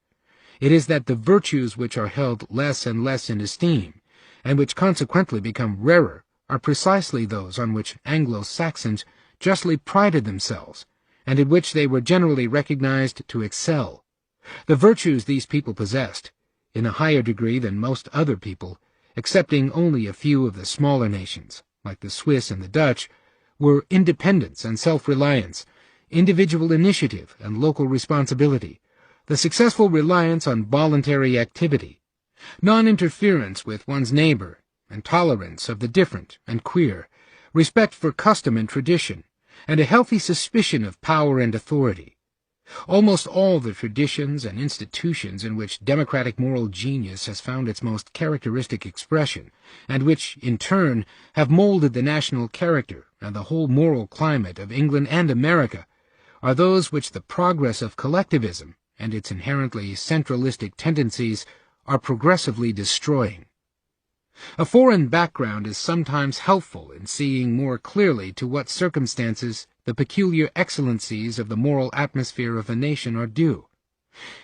It is that the virtues which are held less and less in esteem, and which consequently become rarer, are precisely those on which Anglo-Saxons justly prided themselves, and in which they were generally recognized to excel. The virtues these people possessed, in a higher degree than most other people, excepting only a few of the smaller nations, like the Swiss and the Dutch, were independence and self-reliance, individual initiative and local responsibility, the successful reliance on voluntary activity, non-interference with one's neighbor, and tolerance of the different and queer, respect for custom and tradition, and a healthy suspicion of power and authority. Almost all the traditions and institutions in which democratic moral genius has found its most characteristic expression, and which, in turn, have molded the national character and the whole moral climate of England and America, are those which the progress of collectivism and its inherently centralistic tendencies are progressively destroying. A foreign background is sometimes helpful in seeing more clearly to what circumstances the peculiar excellencies of the moral atmosphere of a nation are due.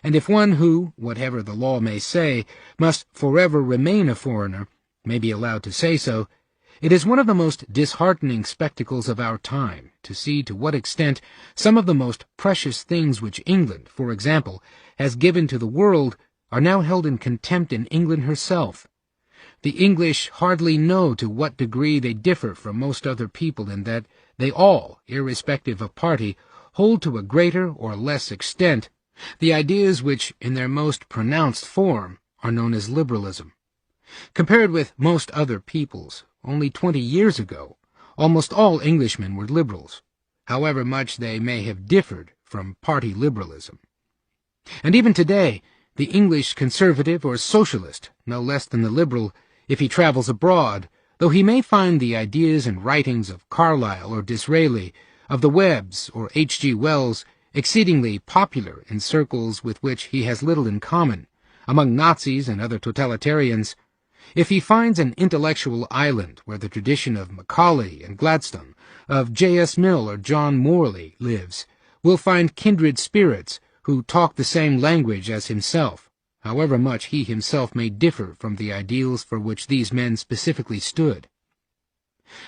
And if one who, whatever the law may say, must forever remain a foreigner, may be allowed to say so, it is one of the most disheartening spectacles of our time to see to what extent some of the most precious things which England, for example, has given to the world are now held in contempt in England herself. The English hardly know to what degree they differ from most other people in that they all, irrespective of party, hold to a greater or less extent the ideas which, in their most pronounced form, are known as liberalism. Compared with most other peoples, only 20 years ago, almost all Englishmen were liberals, however much they may have differed from party liberalism. And even today, the English conservative or socialist, no less than the liberal, if he travels abroad, though he may find the ideas and writings of Carlyle or Disraeli, of the Webbs or H.G. Wells, exceedingly popular in circles with which he has little in common, among Nazis and other totalitarians, if he finds an intellectual island where the tradition of Macaulay and Gladstone, of J.S. Mill or John Morley lives, will find kindred spirits who talk the same language as himself, however much he himself may differ from the ideals for which these men specifically stood.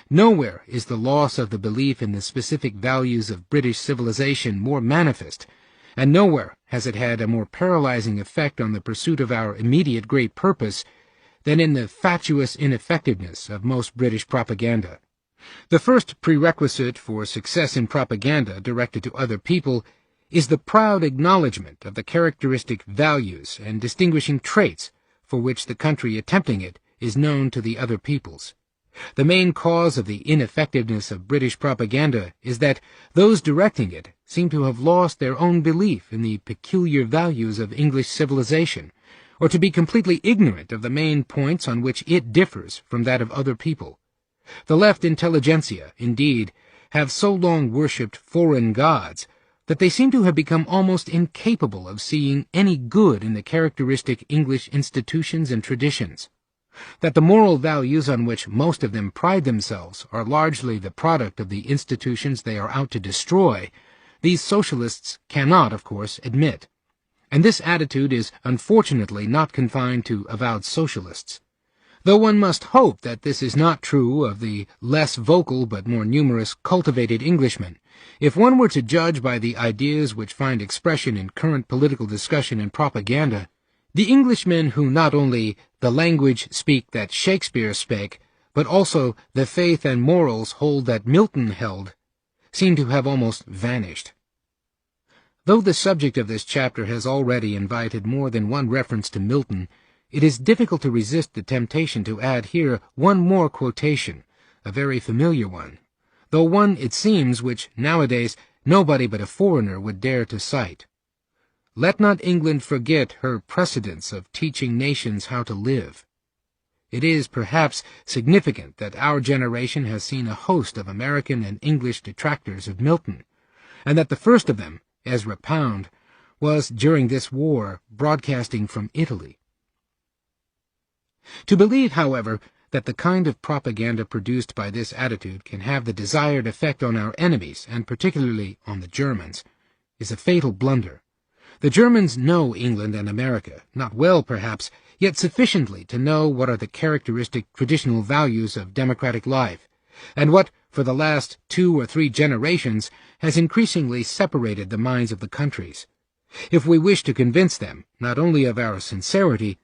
Nowhere is the loss of the belief in the specific values of British civilization more manifest, and nowhere has it had a more paralyzing effect on the pursuit of our immediate great purpose than in the fatuous ineffectiveness of most British propaganda. The first prerequisite for success in propaganda directed to other people is the proud acknowledgement of the characteristic values and distinguishing traits for which the country attempting it is known to the other peoples. The main cause of the ineffectiveness of British propaganda is that those directing it seem to have lost their own belief in the peculiar values of English civilization, or to be completely ignorant of the main points on which it differs from that of other people. The left intelligentsia, indeed, have so long worshipped foreign gods that they seem to have become almost incapable of seeing any good in the characteristic English institutions and traditions. That the moral values on which most of them pride themselves are largely the product of the institutions they are out to destroy, these socialists cannot, of course, admit. And this attitude is unfortunately not confined to avowed socialists. Though one must hope that this is not true of the less vocal but more numerous cultivated Englishmen, if one were to judge by the ideas which find expression in current political discussion and propaganda, the Englishmen who not only the language speak that Shakespeare spake, but also the faith and morals hold that Milton held, seem to have almost vanished. Though the subject of this chapter has already invited more than one reference to Milton, it is difficult to resist the temptation to add here one more quotation, a very familiar one, though one, it seems, which nowadays nobody but a foreigner would dare to cite. Let not England forget her precedence of teaching nations how to live. It is, perhaps, significant that our generation has seen a host of American and English detractors of Milton, and that the first of them, Ezra Pound, was, during this war, broadcasting from Italy. To believe, however, that the kind of propaganda produced by this attitude can have the desired effect on our enemies, and particularly on the Germans, is a fatal blunder. The Germans know England and America, not well perhaps, yet sufficiently to know what are the characteristic traditional values of democratic life, and what, for the last 2 or 3 generations, has increasingly separated the minds of the countries. If we wish to convince them, not only of our sincerity,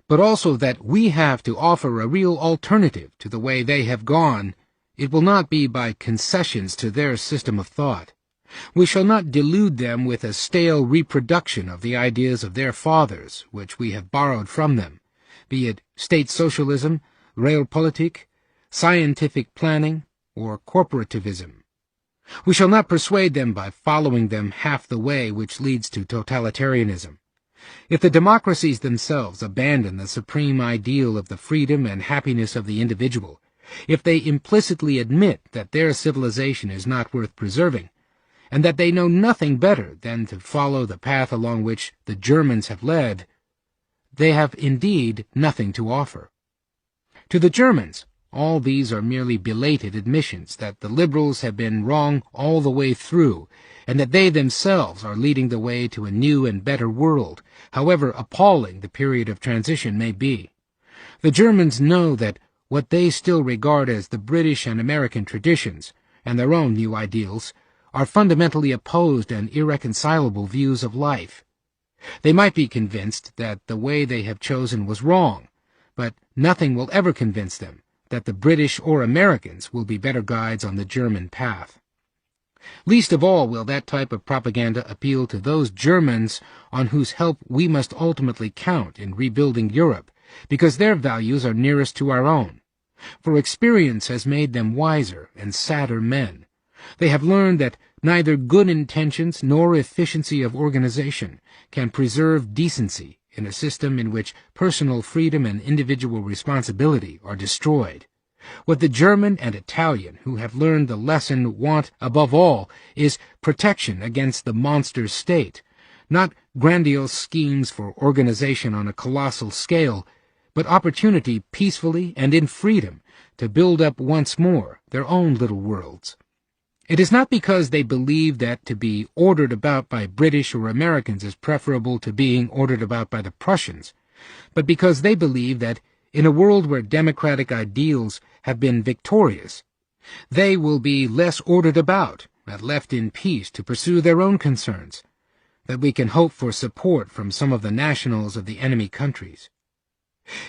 but also that we have to offer a real alternative to the way they have gone, it will not be by concessions to their system of thought. We shall not delude them with a stale reproduction of the ideas of their fathers, which we have borrowed from them, be it state socialism, realpolitik, scientific planning, or corporativism. We shall not persuade them by following them half the way which leads to totalitarianism. If the democracies themselves abandon the supreme ideal of the freedom and happiness of the individual, if they implicitly admit that their civilization is not worth preserving, and that they know nothing better than to follow the path along which the Germans have led, they have indeed nothing to offer. To the Germans, all these are merely belated admissions that the liberals have been wrong all the way through, and that they themselves are leading the way to a new and better world, however appalling the period of transition may be. The Germans know that what they still regard as the British and American traditions, and their own new ideals, are fundamentally opposed and irreconcilable views of life. They might be convinced that the way they have chosen was wrong, but nothing will ever convince them that the British or Americans will be better guides on the German path. Least of all will that type of propaganda appeal to those Germans on whose help we must ultimately count in rebuilding Europe, because their values are nearest to our own. For experience has made them wiser and sadder men. They have learned that neither good intentions nor efficiency of organization can preserve decency in a system in which personal freedom and individual responsibility are destroyed. What the German and Italian who have learned the lesson want above all is protection against the monster state, not grandiose schemes for organization on a colossal scale, but opportunity peacefully and in freedom to build up once more their own little worlds. It is not because they believe that to be ordered about by British or Americans is preferable to being ordered about by the Prussians, but because they believe that in a world where democratic ideals have been victorious, they will be less ordered about and left in peace to pursue their own concerns, that we can hope for support from some of the nationals of the enemy countries.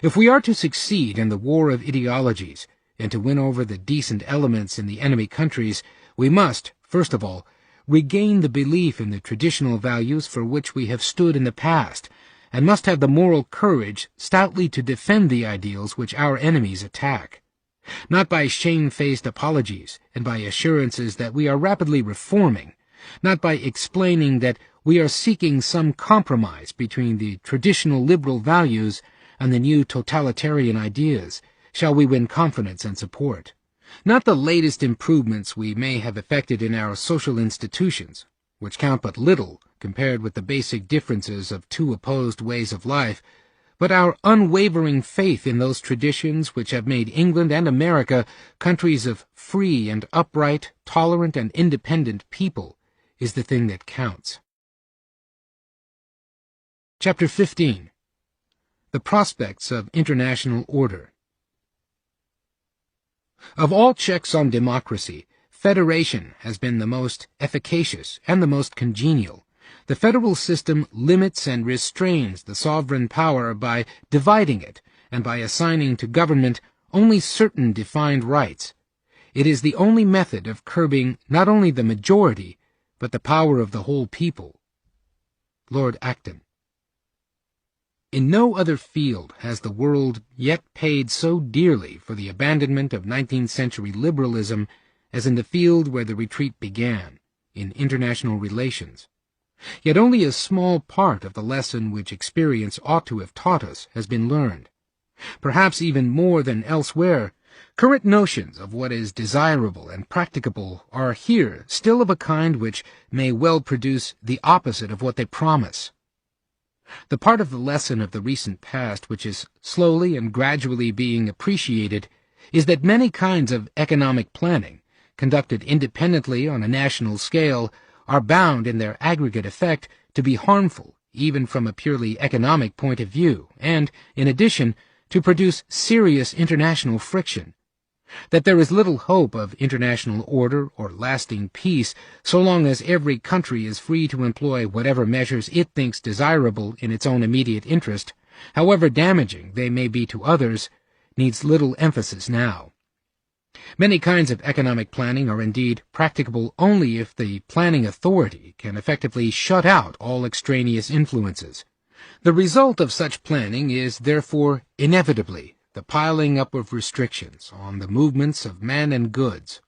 If we are to succeed in the war of ideologies and to win over the decent elements in the enemy countries, we must, first of all, regain the belief in the traditional values for which we have stood in the past, and must have the moral courage stoutly to defend the ideals which our enemies attack, not by shamefaced apologies and by assurances that we are rapidly reforming, not by explaining that we are seeking some compromise between the traditional liberal values and the new totalitarian ideas, shall we win confidence and support. Not the latest improvements we may have effected in our social institutions, which count but little compared with the basic differences of two opposed ways of life, but our unwavering faith in those traditions which have made England and America countries of free and upright, tolerant and independent people, is the thing that counts. Chapter 15. The Prospects of International Order. Of all checks on democracy, federation has been the most efficacious and the most congenial. The federal system limits and restrains the sovereign power by dividing it and by assigning to government only certain defined rights. It is the only method of curbing not only the majority, but the power of the whole people. Lord Acton. In no other field has the world yet paid so dearly for the abandonment of 19th-century liberalism as in the field where the retreat began, in international relations. Yet only a small part of the lesson which experience ought to have taught us has been learned. Perhaps even more than elsewhere, current notions of what is desirable and practicable are here still of a kind which may well produce the opposite of what they promise. The part of the lesson of the recent past which is slowly and gradually being appreciated is that many kinds of economic planning, conducted independently on a national scale, are bound in their aggregate effect to be harmful even from a purely economic point of view, and, in addition, to produce serious international friction. That there is little hope of international order or lasting peace so long as every country is free to employ whatever measures it thinks desirable in its own immediate interest, however damaging they may be to others, needs little emphasis now. Many kinds of economic planning are indeed practicable only if the planning authority can effectively shut out all extraneous influences. The result of such planning is, therefore, inevitably the piling up of restrictions on the movements of men and goods.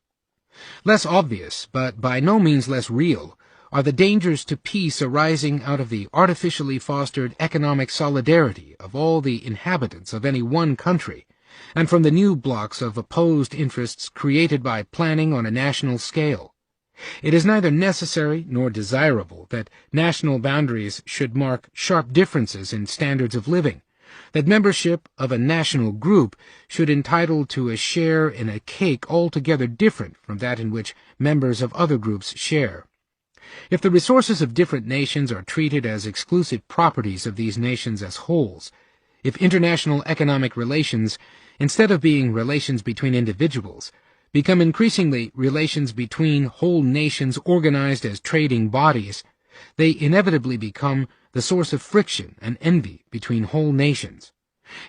Less obvious, but by no means less real, are the dangers to peace arising out of the artificially fostered economic solidarity of all the inhabitants of any one country, and from the new blocks of opposed interests created by planning on a national scale. It is neither necessary nor desirable that national boundaries should mark sharp differences in standards of living, that membership of a national group should entitle to a share in a cake altogether different from that in which members of other groups share. If the resources of different nations are treated as exclusive properties of these nations as wholes, if international economic relations, instead of being relations between individuals, become increasingly relations between whole nations organized as trading bodies, they inevitably become the source of friction and envy between whole nations.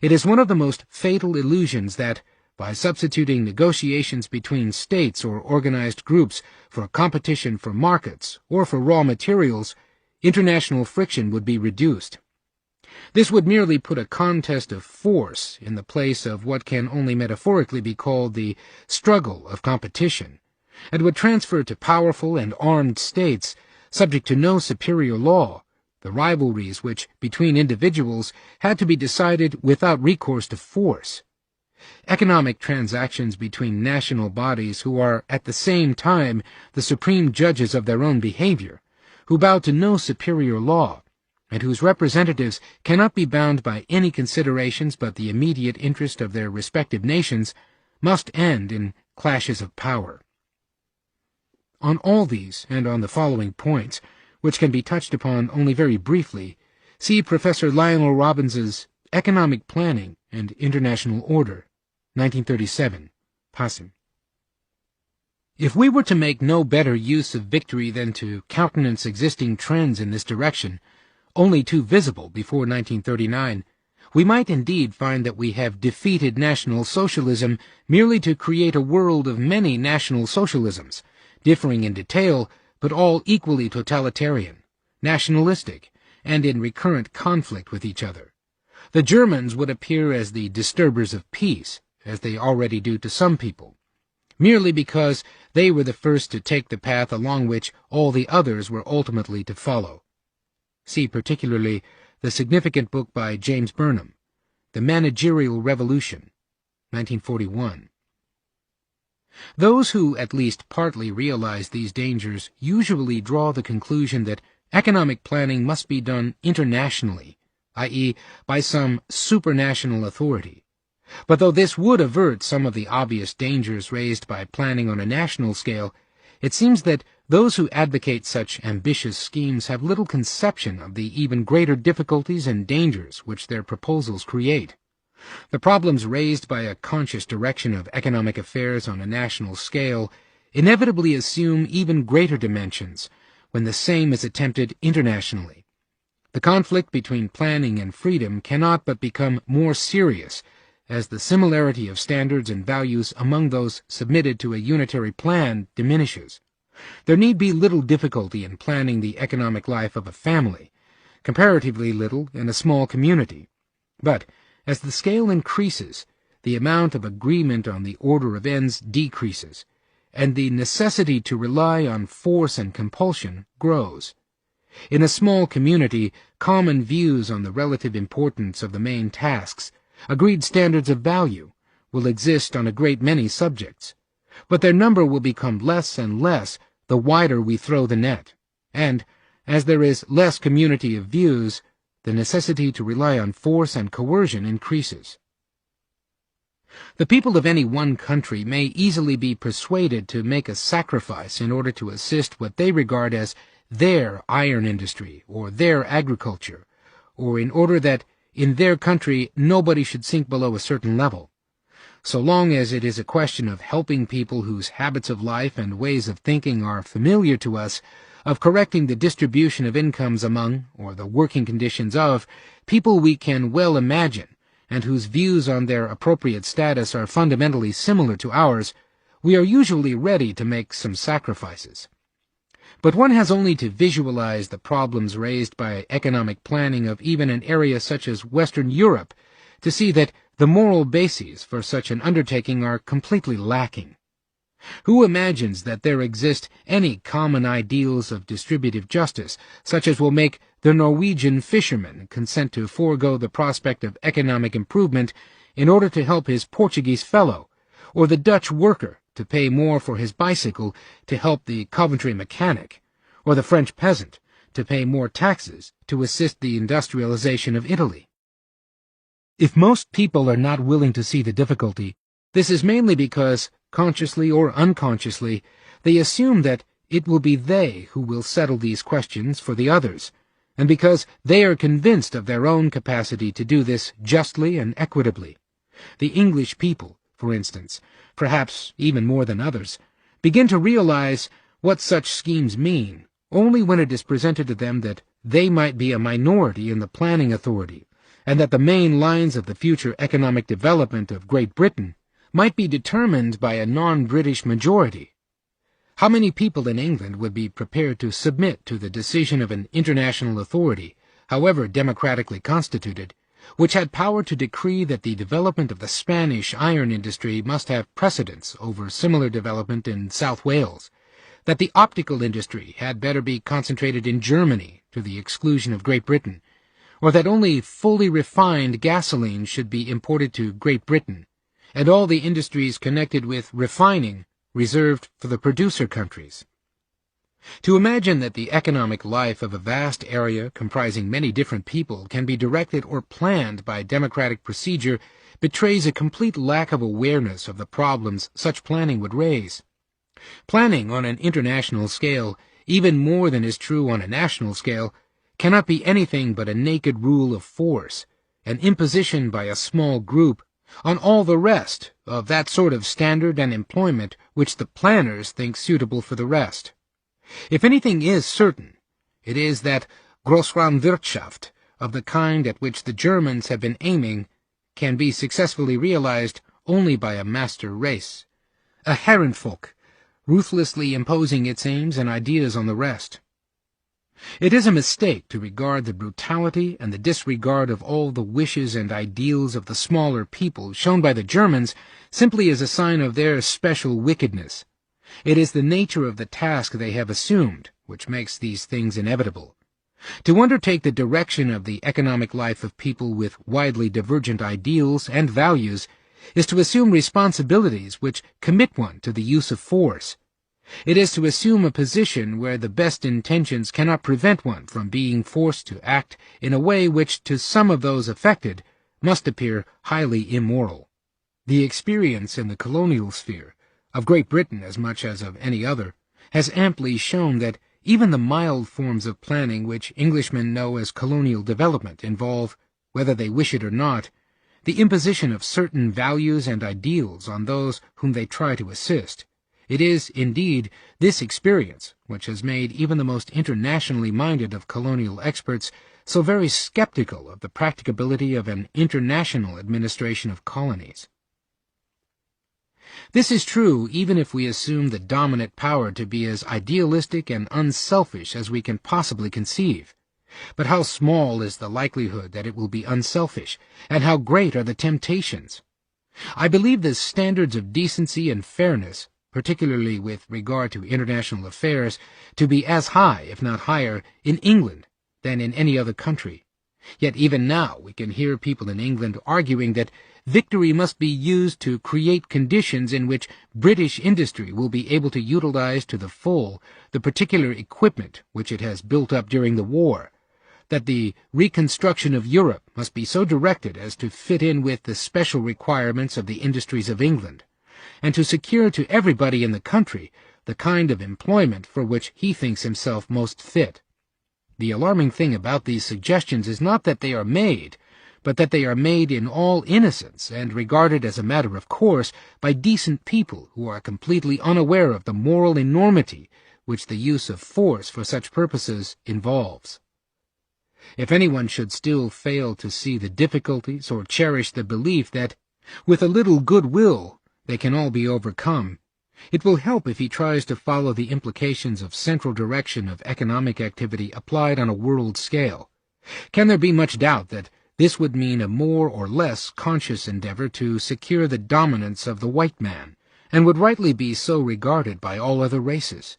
It is one of the most fatal illusions that, by substituting negotiations between states or organized groups for a competition for markets or for raw materials, international friction would be reduced. This would merely put a contest of force in the place of what can only metaphorically be called the struggle of competition, and would transfer to powerful and armed states, subject to no superior law, the rivalries which, between individuals, had to be decided without recourse to force. Economic transactions between national bodies who are at the same time the supreme judges of their own behavior, who bow to no superior law, and whose representatives cannot be bound by any considerations but the immediate interest of their respective nations, must end in clashes of power. On all these, and on the following points, which can be touched upon only very briefly, see Professor Lionel Robbins's Economic Planning and International Order, 1937, Passim. If we were to make no better use of victory than to countenance existing trends in this direction, only too visible before 1939, we might indeed find that we have defeated National Socialism merely to create a world of many National Socialisms, differing in detail, but all equally totalitarian, nationalistic, and in recurrent conflict with each other. The Germans would appear as the disturbers of peace, as they already do to some people, merely because they were the first to take the path along which all the others were ultimately to follow. See particularly the significant book by James Burnham, The Managerial Revolution, 1941. Those who at least partly realize these dangers usually draw the conclusion that economic planning must be done internationally, i.e., by some supranational authority. But though this would avert some of the obvious dangers raised by planning on a national scale, it seems that those who advocate such ambitious schemes have little conception of the even greater difficulties and dangers which their proposals create. The problems raised by a conscious direction of economic affairs on a national scale inevitably assume even greater dimensions when the same is attempted internationally. The conflict between planning and freedom cannot but become more serious as the similarity of standards and values among those submitted to a unitary plan diminishes. There need be little difficulty in planning the economic life of a family, comparatively little in a small community. But as the scale increases, the amount of agreement on the order of ends decreases, and the necessity to rely on force and compulsion grows. In a small community, common views on the relative importance of the main tasks, agreed standards of value, will exist on a great many subjects, but their number will become less and less the wider we throw the net, and, as there is less community of views, the necessity to rely on force and coercion increases. The people of any one country may easily be persuaded to make a sacrifice in order to assist what they regard as their iron industry or their agriculture, or in order that in their country nobody should sink below a certain level. So long as it is a question of helping people whose habits of life and ways of thinking are familiar to us, of correcting the distribution of incomes among, or the working conditions of, people we can well imagine, and whose views on their appropriate status are fundamentally similar to ours, we are usually ready to make some sacrifices. But one has only to visualize the problems raised by economic planning of even an area such as Western Europe to see that the moral bases for such an undertaking are completely lacking. Who imagines that there exist any common ideals of distributive justice, such as will make the Norwegian fisherman consent to forego the prospect of economic improvement in order to help his Portuguese fellow, or the Dutch worker to pay more for his bicycle to help the Coventry mechanic, or the French peasant to pay more taxes to assist the industrialization of Italy? If most people are not willing to see the difficulty, this is mainly because, consciously or unconsciously, they assume that it will be they who will settle these questions for the others, and because they are convinced of their own capacity to do this justly and equitably. The English people, for instance, perhaps even more than others, begin to realize what such schemes mean only when it is presented to them that they might be a minority in the planning authority, and that the main lines of the future economic development of Great Britain might be determined by a non-British majority. How many people in England would be prepared to submit to the decision of an international authority, however democratically constituted, which had power to decree that the development of the Spanish iron industry must have precedence over similar development in South Wales, that the optical industry had better be concentrated in Germany to the exclusion of Great Britain, or that only fully refined gasoline should be imported to Great Britain, and all the industries connected with refining reserved for the producer countries? To imagine that the economic life of a vast area comprising many different people can be directed or planned by democratic procedure betrays a complete lack of awareness of the problems such planning would raise. Planning on an international scale, even more than is true on a national scale, cannot be anything but a naked rule of force, an imposition by a small group on all the rest of that sort of standard and employment which the planners think suitable for the rest. If anything is certain, it is that Grossraumwirtschaft, of the kind at which the Germans have been aiming, can be successfully realized only by a master race, a Herrenvolk, ruthlessly imposing its aims and ideas on the rest. It is a mistake to regard the brutality and the disregard of all the wishes and ideals of the smaller people shown by the Germans simply as a sign of their special wickedness. It is the nature of the task they have assumed which makes these things inevitable. To undertake the direction of the economic life of people with widely divergent ideals and values is to assume responsibilities which commit one to the use of force. It is to assume a position where the best intentions cannot prevent one from being forced to act in a way which to some of those affected must appear highly immoral. The experience in the colonial sphere, of Great Britain as much as of any other, has amply shown that even the mild forms of planning which Englishmen know as colonial development involve, whether they wish it or not, the imposition of certain values and ideals on those whom they try to assist. It is, indeed, this experience which has made even the most internationally minded of colonial experts so very skeptical of the practicability of an international administration of colonies. This is true even if we assume the dominant power to be as idealistic and unselfish as we can possibly conceive. But how small is the likelihood that it will be unselfish, and how great are the temptations! I believe the standards of decency and fairness, particularly with regard to international affairs, to be as high, if not higher, in England than in any other country. Yet even now we can hear people in England arguing that victory must be used to create conditions in which British industry will be able to utilize to the full the particular equipment which it has built up during the war, that the reconstruction of Europe must be so directed as to fit in with the special requirements of the industries of England, and to secure to everybody in the country the kind of employment for which he thinks himself most fit. The alarming thing about these suggestions is not that they are made, but that they are made in all innocence and regarded as a matter of course by decent people who are completely unaware of the moral enormity which the use of force for such purposes involves. If anyone should still fail to see the difficulties or cherish the belief that, with a little goodwill, they can all be overcome, it will help if he tries to follow the implications of central direction of economic activity applied on a world scale. Can there be much doubt that this would mean a more or less conscious endeavor to secure the dominance of the white man, and would rightly be so regarded by all other races?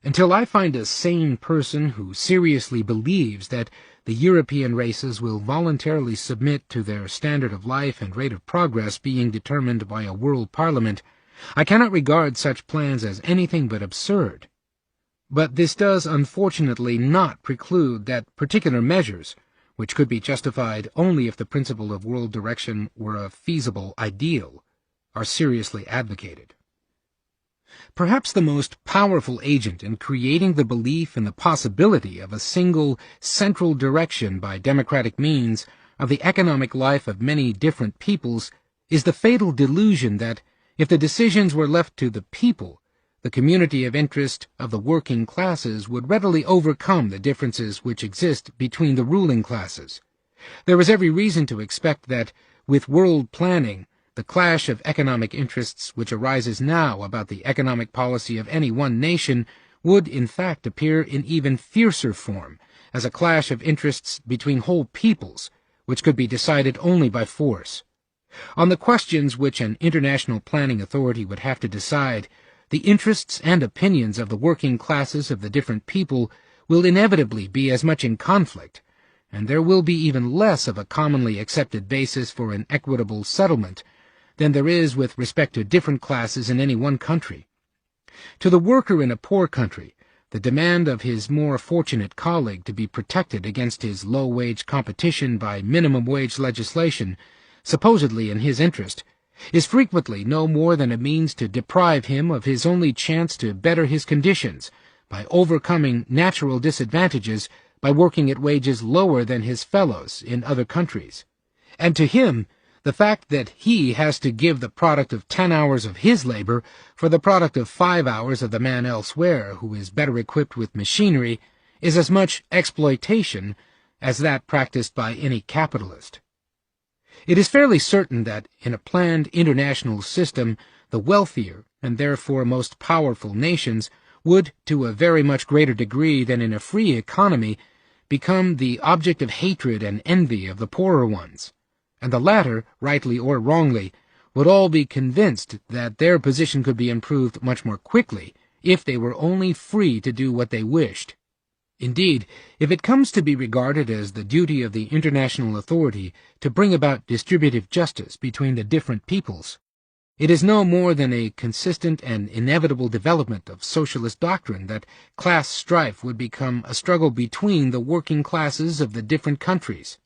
Until I find a sane person who seriously believes that the European races will voluntarily submit to their standard of life and rate of progress being determined by a world parliament, I cannot regard such plans as anything but absurd. But this does unfortunately not preclude that particular measures, which could be justified only if the principle of world direction were a feasible ideal, are seriously advocated. Perhaps the most powerful agent in creating the belief in the possibility of a single central direction by democratic means of the economic life of many different peoples is the fatal delusion that, if the decisions were left to the people, the community of interest of the working classes would readily overcome the differences which exist between the ruling classes. There is every reason to expect that, with world planning, the clash of economic interests which arises now about the economic policy of any one nation would in fact appear in even fiercer form as a clash of interests between whole peoples, which could be decided only by force. On the questions which an international planning authority would have to decide, the interests and opinions of the working classes of the different people will inevitably be as much in conflict, and there will be even less of a commonly accepted basis for an equitable settlement than there is with respect to different classes in any one country. To the worker in a poor country, the demand of his more fortunate colleague to be protected against his low-wage competition by minimum-wage legislation, supposedly in his interest, is frequently no more than a means to deprive him of his only chance to better his conditions, by overcoming natural disadvantages by working at wages lower than his fellows in other countries. And to him, the fact that he has to give the product of 10 hours of his labor for the product of 5 hours of the man elsewhere who is better equipped with machinery is as much exploitation as that practiced by any capitalist. It is fairly certain that in a planned international system, the wealthier and therefore most powerful nations would, to a very much greater degree than in a free economy, become the object of hatred and envy of the poorer ones, and the latter, rightly or wrongly, would all be convinced that their position could be improved much more quickly if they were only free to do what they wished. Indeed, if it comes to be regarded as the duty of the international authority to bring about distributive justice between the different peoples, it is no more than a consistent and inevitable development of socialist doctrine that class strife would become a struggle between the working classes of the different countries.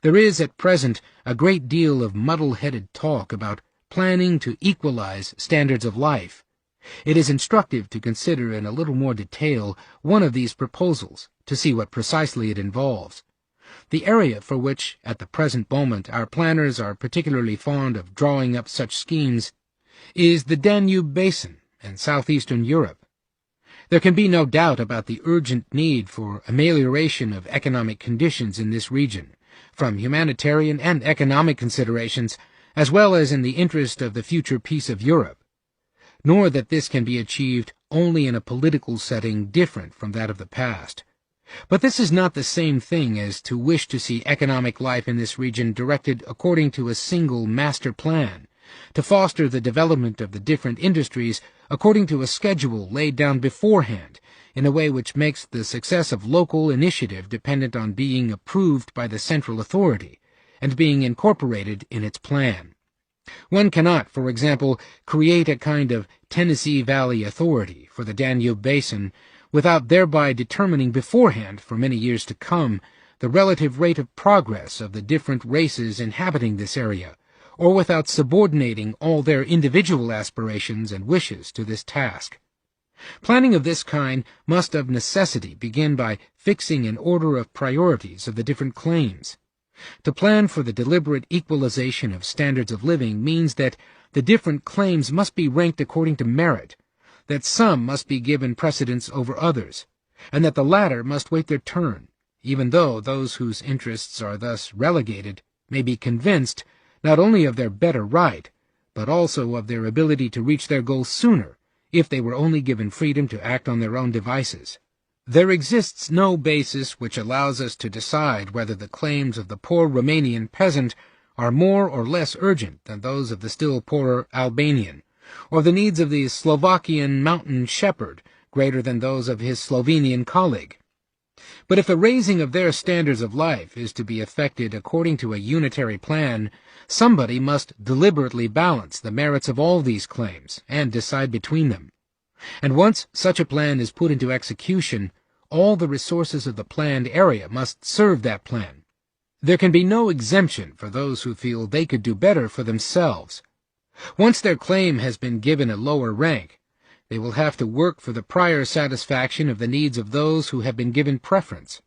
There is at present a great deal of muddle-headed talk about planning to equalize standards of life. It is instructive to consider in a little more detail one of these proposals, to see what precisely it involves. The area for which, at the present moment, our planners are particularly fond of drawing up such schemes is the Danube Basin and southeastern Europe. There can be no doubt about the urgent need for amelioration of economic conditions in this region, from humanitarian and economic considerations, as well as in the interest of the future peace of Europe, nor that this can be achieved only in a political setting different from that of the past. But this is not the same thing as to wish to see economic life in this region directed according to a single master plan, to foster the development of the different industries according to a schedule laid down beforehand, in a way which makes the success of local initiative dependent on being approved by the central authority, and being incorporated in its plan. One cannot, for example, create a kind of Tennessee Valley Authority for the Danube Basin without thereby determining beforehand, for many years to come, the relative rate of progress of the different races inhabiting this area, or without subordinating all their individual aspirations and wishes to this task. Planning of this kind must of necessity begin by fixing an order of priorities of the different claims. To plan for the deliberate equalization of standards of living means that the different claims must be ranked according to merit, that some must be given precedence over others, and that the latter must wait their turn, even though those whose interests are thus relegated may be convinced not only of their better right, but also of their ability to reach their goal sooner, if they were only given freedom to act on their own devices. There exists no basis which allows us to decide whether the claims of the poor Romanian peasant are more or less urgent than those of the still poorer Albanian, or the needs of the Slovakian mountain shepherd greater than those of his Slovenian colleague. But if the raising of their standards of life is to be effected according to a unitary plan, somebody must deliberately balance the merits of all these claims and decide between them. And once such a plan is put into execution, all the resources of the planned area must serve that plan. There can be no exemption for those who feel they could do better for themselves. Once their claim has been given a lower rank, they will have to work for the prior satisfaction of the needs of those who have been given preference.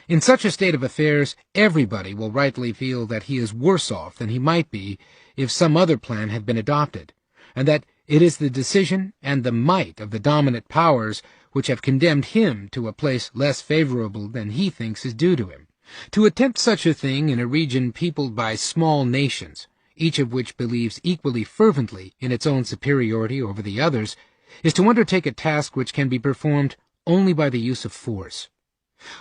In such a state of affairs, everybody will rightly feel that he is worse off than he might be if some other plan had been adopted, and that it is the decision and the might of the dominant powers which have condemned him to a place less favorable than he thinks is due to him. To attempt such a thing in a region peopled by small nations, each of which believes equally fervently in its own superiority over the others, is to undertake a task which can be performed only by the use of force.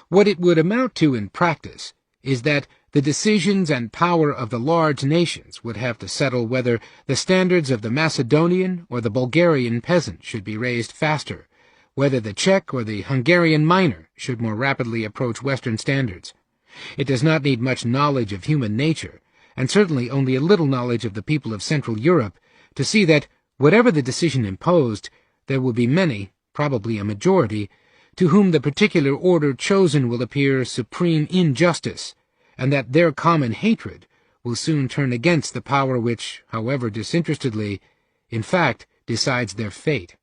What it would amount to in practice is that the decisions and power of the large nations would have to settle whether the standards of the Macedonian or the Bulgarian peasant should be raised faster, whether the Czech or the Hungarian miner should more rapidly approach Western standards. It does not need much knowledge of human nature, and certainly only a little knowledge of the people of Central Europe, to see that, whatever the decision imposed, there will be many, probably a majority, to whom the particular order chosen will appear supreme injustice, and that their common hatred will soon turn against the power which, however disinterestedly, in fact decides their fate.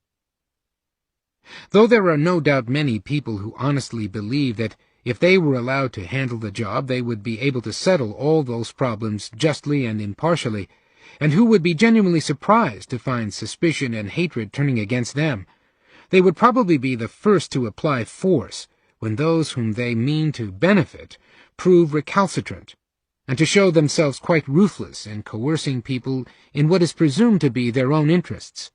Though there are no doubt many people who honestly believe that if they were allowed to handle the job, they would be able to settle all those problems justly and impartially, and who would be genuinely surprised to find suspicion and hatred turning against them, they would probably be the first to apply force when those whom they mean to benefit prove recalcitrant, and to show themselves quite ruthless in coercing people in what is presumed to be their own interests.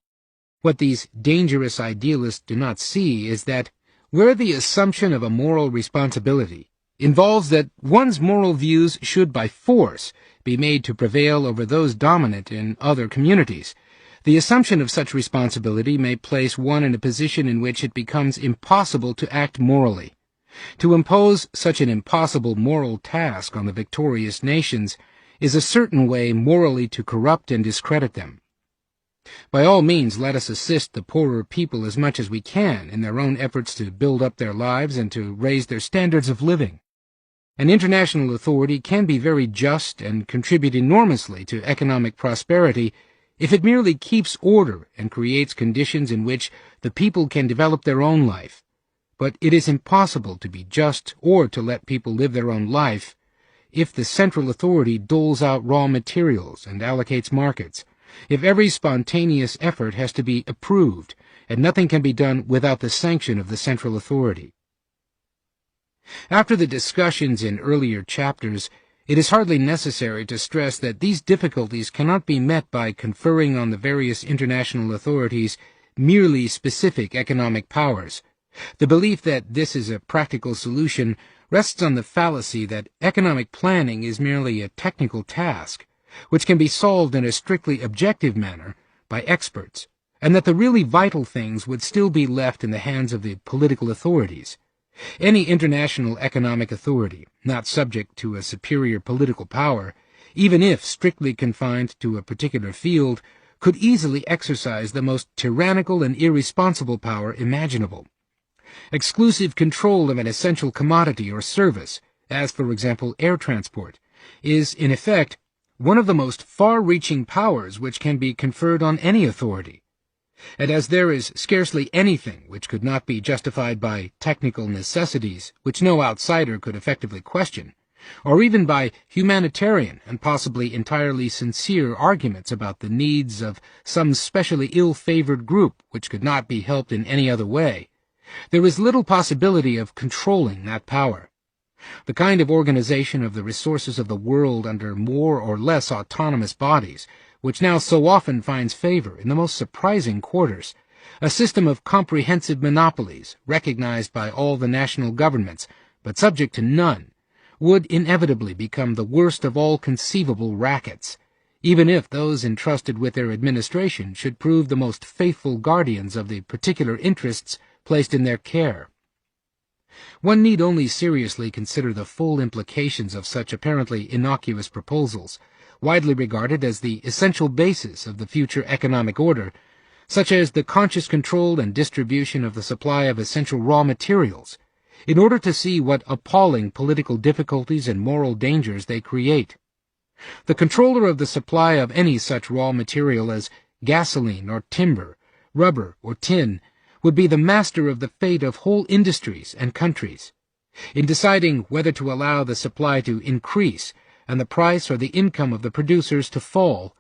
What these dangerous idealists do not see is that where the assumption of a moral responsibility involves that one's moral views should by force be made to prevail over those dominant in other communities, the assumption of such responsibility may place one in a position in which it becomes impossible to act morally. To impose such an impossible moral task on the victorious nations is a certain way morally to corrupt and discredit them. By all means, let us assist the poorer people as much as we can in their own efforts to build up their lives and to raise their standards of living. An international authority can be very just and contribute enormously to economic prosperity if it merely keeps order and creates conditions in which the people can develop their own life. But it is impossible to be just or to let people live their own life if the central authority doles out raw materials and allocates markets, if every spontaneous effort has to be approved, and nothing can be done without the sanction of the central authority. After the discussions in earlier chapters, it is hardly necessary to stress that these difficulties cannot be met by conferring on the various international authorities merely specific economic powers. The belief that this is a practical solution rests on the fallacy that economic planning is merely a technical task, which can be solved in a strictly objective manner by experts, and that the really vital things would still be left in the hands of the political authorities. Any international economic authority, not subject to a superior political power, even if strictly confined to a particular field, could easily exercise the most tyrannical and irresponsible power imaginable. Exclusive control of an essential commodity or service, as for example air transport, is, in effect, one of the most far-reaching powers which can be conferred on any authority. And as there is scarcely anything which could not be justified by technical necessities which no outsider could effectively question, or even by humanitarian and possibly entirely sincere arguments about the needs of some specially ill-favored group which could not be helped in any other way, there is little possibility of controlling that power. The kind of organization of the resources of the world under more or less autonomous bodies, which now so often finds favor in the most surprising quarters, a system of comprehensive monopolies recognized by all the national governments, but subject to none, would inevitably become the worst of all conceivable rackets, even if those entrusted with their administration should prove the most faithful guardians of the particular interests placed in their care. One need only seriously consider the full implications of such apparently innocuous proposals, widely regarded as the essential basis of the future economic order, such as the conscious control and distribution of the supply of essential raw materials, in order to see what appalling political difficulties and moral dangers they create. The controller of the supply of any such raw material as gasoline or timber, rubber or tin, would be the master of the fate of whole industries and countries. In deciding whether to allow the supply to increase and the price or the income of the producers to fall,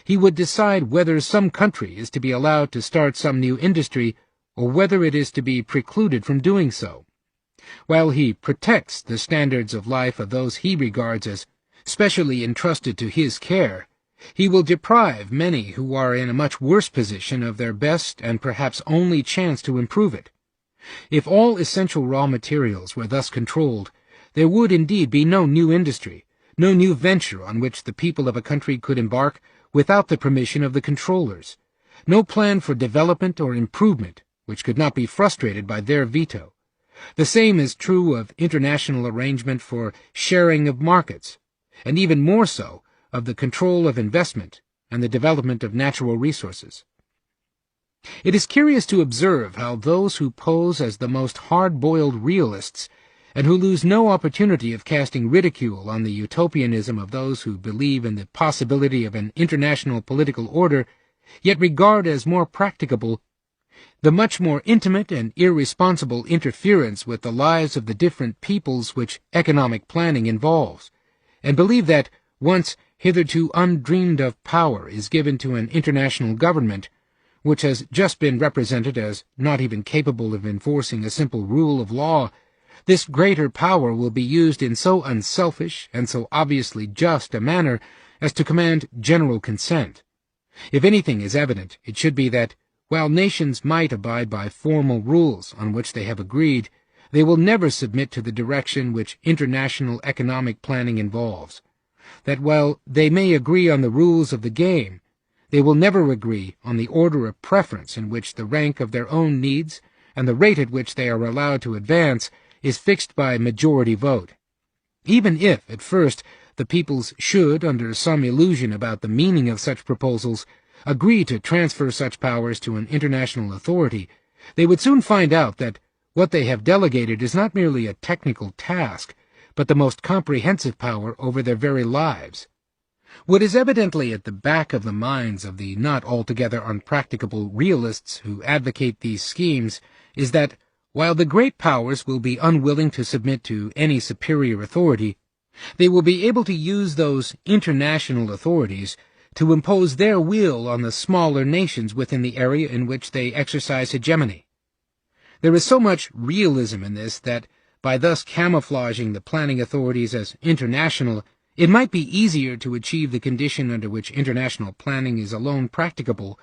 he would decide whether some country is to be allowed to start some new industry or whether it is to be precluded from doing so. While he protects the standards of life of those he regards as specially entrusted to his care, he will deprive many who are in a much worse position of their best and perhaps only chance to improve it. If all essential raw materials were thus controlled, there would indeed be no new industry, no new venture on which the people of a country could embark without the permission of the controllers, no plan for development or improvement which could not be frustrated by their veto. The same is true of international arrangement for sharing of markets, and even more so of the control of investment and the development of natural resources. It is curious to observe how those who pose as the most hard-boiled realists and who lose no opportunity of casting ridicule on the utopianism of those who believe in the possibility of an international political order, yet regard as more practicable the much more intimate and irresponsible interference with the lives of the different peoples which economic planning involves, and believe that, once hitherto undreamed of power is given to an international government, which has just been represented as not even capable of enforcing a simple rule of law, this greater power will be used in so unselfish and so obviously just a manner as to command general consent. If anything is evident, it should be that, while nations might abide by formal rules on which they have agreed, they will never submit to the direction which international economic planning involves. That while they may agree on the rules of the game, they will never agree on the order of preference in which the rank of their own needs and the rate at which they are allowed to advance is fixed by majority vote. Even if, at first, the peoples should, under some illusion about the meaning of such proposals, agree to transfer such powers to an international authority, they would soon find out that what they have delegated is not merely a technical task, but the most comprehensive power over their very lives. What is evidently at the back of the minds of the not altogether unpracticable realists who advocate these schemes is that, while the great powers will be unwilling to submit to any superior authority, they will be able to use those international authorities to impose their will on the smaller nations within the area in which they exercise hegemony. There is so much realism in this that, by thus camouflaging the planning authorities as international, it might be easier to achieve the condition under which international planning is alone practicable,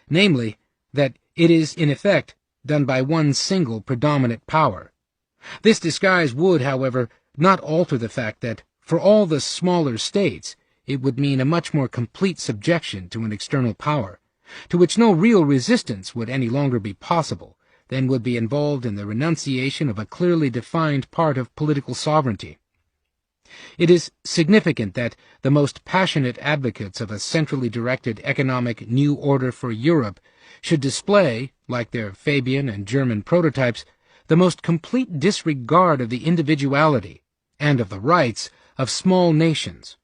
namely, that it is, in effect, done by one single predominant power. This disguise would, however, not alter the fact that, for all the smaller states, it would mean a much more complete subjection to an external power, to which no real resistance would any longer be possible, than would be involved in the renunciation of a clearly defined part of political sovereignty. It is significant that the most passionate advocates of a centrally directed economic new order for Europe should display, like their Fabian and German prototypes, the most complete disregard of the individuality and of the rights of small nations.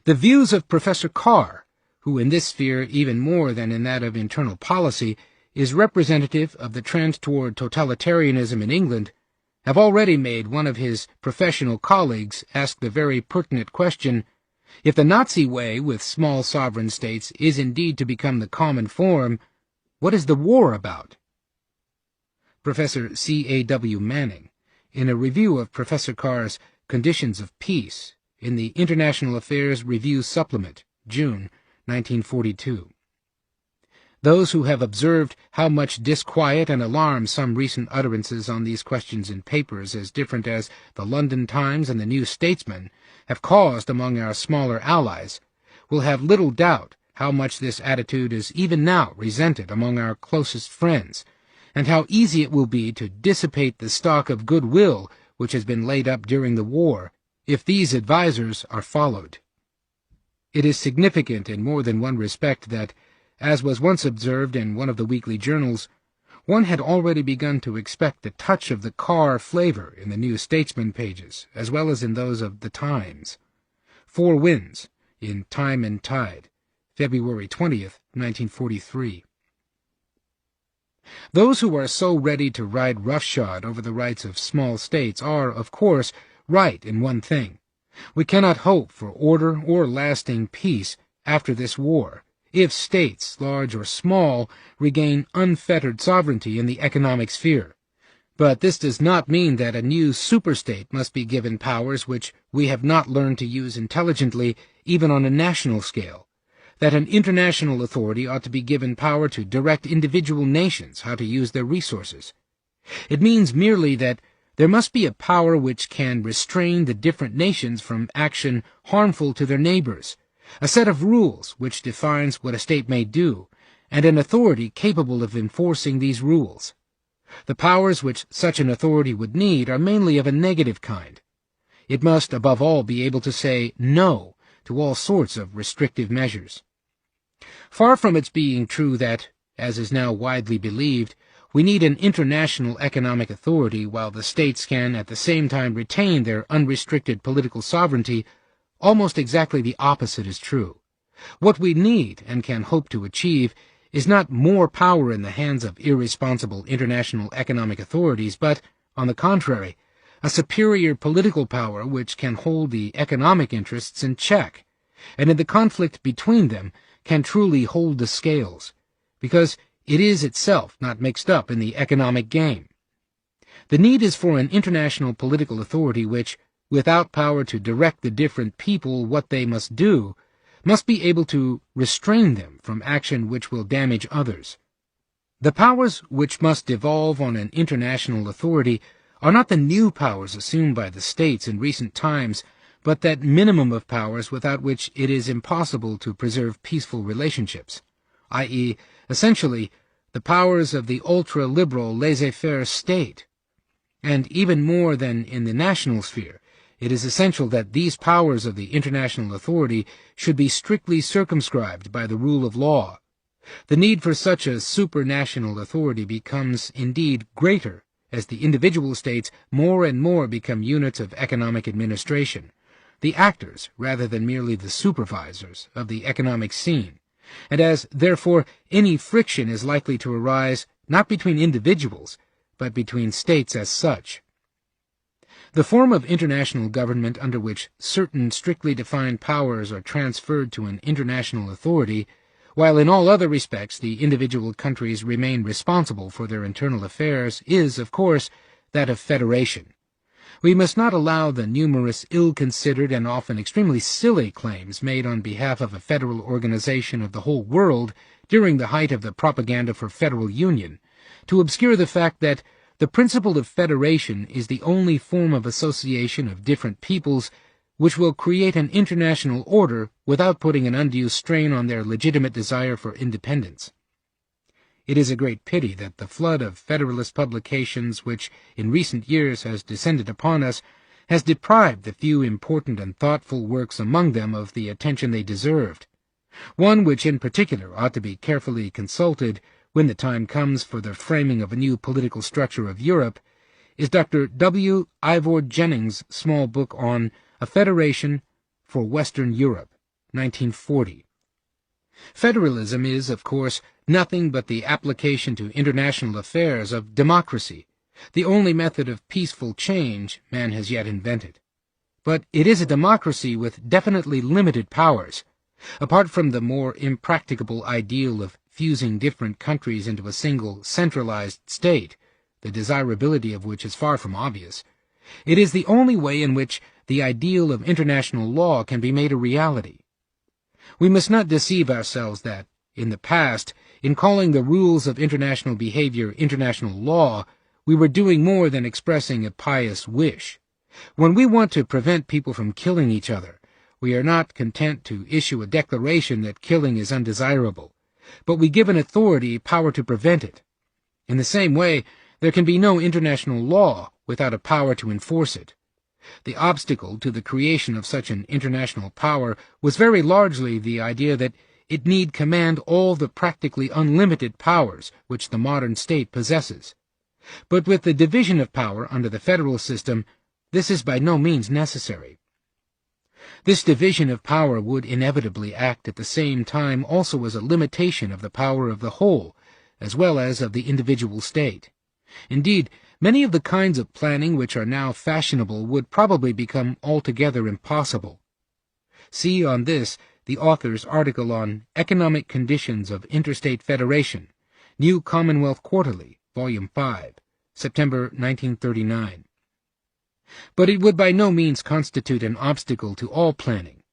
The views of Professor Carr, who in this sphere, even more than in that of internal policy, is representative of the trend toward totalitarianism in England, have already made one of his professional colleagues ask the very pertinent question, if the Nazi way with small sovereign states is indeed to become the common form, what is the war about? Professor C.A.W. Manning, in a review of Professor Carr's Conditions of Peace, in the International Affairs Review Supplement, June, 1942. Those who have observed how much disquiet and alarm some recent utterances on these questions in papers as different as the London Times and the New Statesman have caused among our smaller allies will have little doubt how much this attitude is even now resented among our closest friends, and how easy it will be to dissipate the stock of goodwill which has been laid up during the war, if these advisers are followed. It is significant in more than one respect that, as was once observed in one of the weekly journals, one had already begun to expect a touch of the Carr flavor in the New Statesman pages, as well as in those of the Times. Four Winds, in Time and Tide, February 20th, 1943. Those who are so ready to ride roughshod over the rights of small states are, of course, right in one thing. We cannot hope for order or lasting peace after this war, if states, large or small, regain unfettered sovereignty in the economic sphere. But this does not mean that a new superstate must be given powers which we have not learned to use intelligently even on a national scale, that an international authority ought to be given power to direct individual nations how to use their resources. It means merely that there must be a power which can restrain the different nations from action harmful to their neighbors, a set of rules which defines what a state may do, and an authority capable of enforcing these rules. The powers which such an authority would need are mainly of a negative kind. It must, above all, be able to say no to all sorts of restrictive measures. Far from its being true that, as is now widely believed, We need an international economic authority while the states can at the same time retain their unrestricted political sovereignty. Almost exactly the opposite is true. What we need and can hope to achieve is not more power in the hands of irresponsible international economic authorities, but, on the contrary, a superior political power which can hold the economic interests in check, and in the conflict between them can truly hold the scales, because it is itself not mixed up in the economic game. The need is for an international political authority which, without power to direct the different people what they must do, must be able to restrain them from action which will damage others. The powers which must devolve on an international authority are not the new powers assumed by the states in recent times, but that minimum of powers without which it is impossible to preserve peaceful relationships, i.e., essentially, the powers of the ultra-liberal laissez-faire state. And even more than in the national sphere, it is essential that these powers of the international authority should be strictly circumscribed by the rule of law. The need for such a supranational authority becomes indeed greater as the individual states more and more become units of economic administration, the actors rather than merely the supervisors of the economic scene, and as, therefore, any friction is likely to arise not between individuals, but between states as such. The form of international government under which certain strictly defined powers are transferred to an international authority, while in all other respects the individual countries remain responsible for their internal affairs, is, of course, that of federation. We must not allow the numerous ill-considered and often extremely silly claims made on behalf of a federal organization of the whole world during the height of the propaganda for federal union to obscure the fact that the principle of federation is the only form of association of different peoples which will create an international order without putting an undue strain on their legitimate desire for independence. It is a great pity that the flood of federalist publications which in recent years has descended upon us has deprived the few important and thoughtful works among them of the attention they deserved. One which in particular ought to be carefully consulted when the time comes for the framing of a new political structure of Europe, is Dr. W. Ivor Jennings' small book on A Federation for Western Europe, 1940. Federalism is, of course, nothing but the application to international affairs of democracy, the only method of peaceful change man has yet invented. But it is a democracy with definitely limited powers. Apart from the more impracticable ideal of fusing different countries into a single centralized state, the desirability of which is far from obvious, it is the only way in which the ideal of international law can be made a reality. We must not deceive ourselves that, in the past, in calling the rules of international behavior international law, we were doing more than expressing a pious wish. When we want to prevent people from killing each other, we are not content to issue a declaration that killing is undesirable, but we give an authority power to prevent it. In the same way, there can be no international law without a power to enforce it. The obstacle to the creation of such an international power was very largely the idea that it need command all the practically unlimited powers which the modern state possesses. But with the division of power under the federal system, this is by no means necessary. This division of power would inevitably act at the same time also as a limitation of the power of the whole, as well as of the individual state. Indeed, many of the kinds of planning which are now fashionable would probably become altogether impossible. See on this the author's article on Economic Conditions of Interstate Federation, New Commonwealth Quarterly, Volume 5, September 1939. But it would by no means constitute an obstacle to all planning.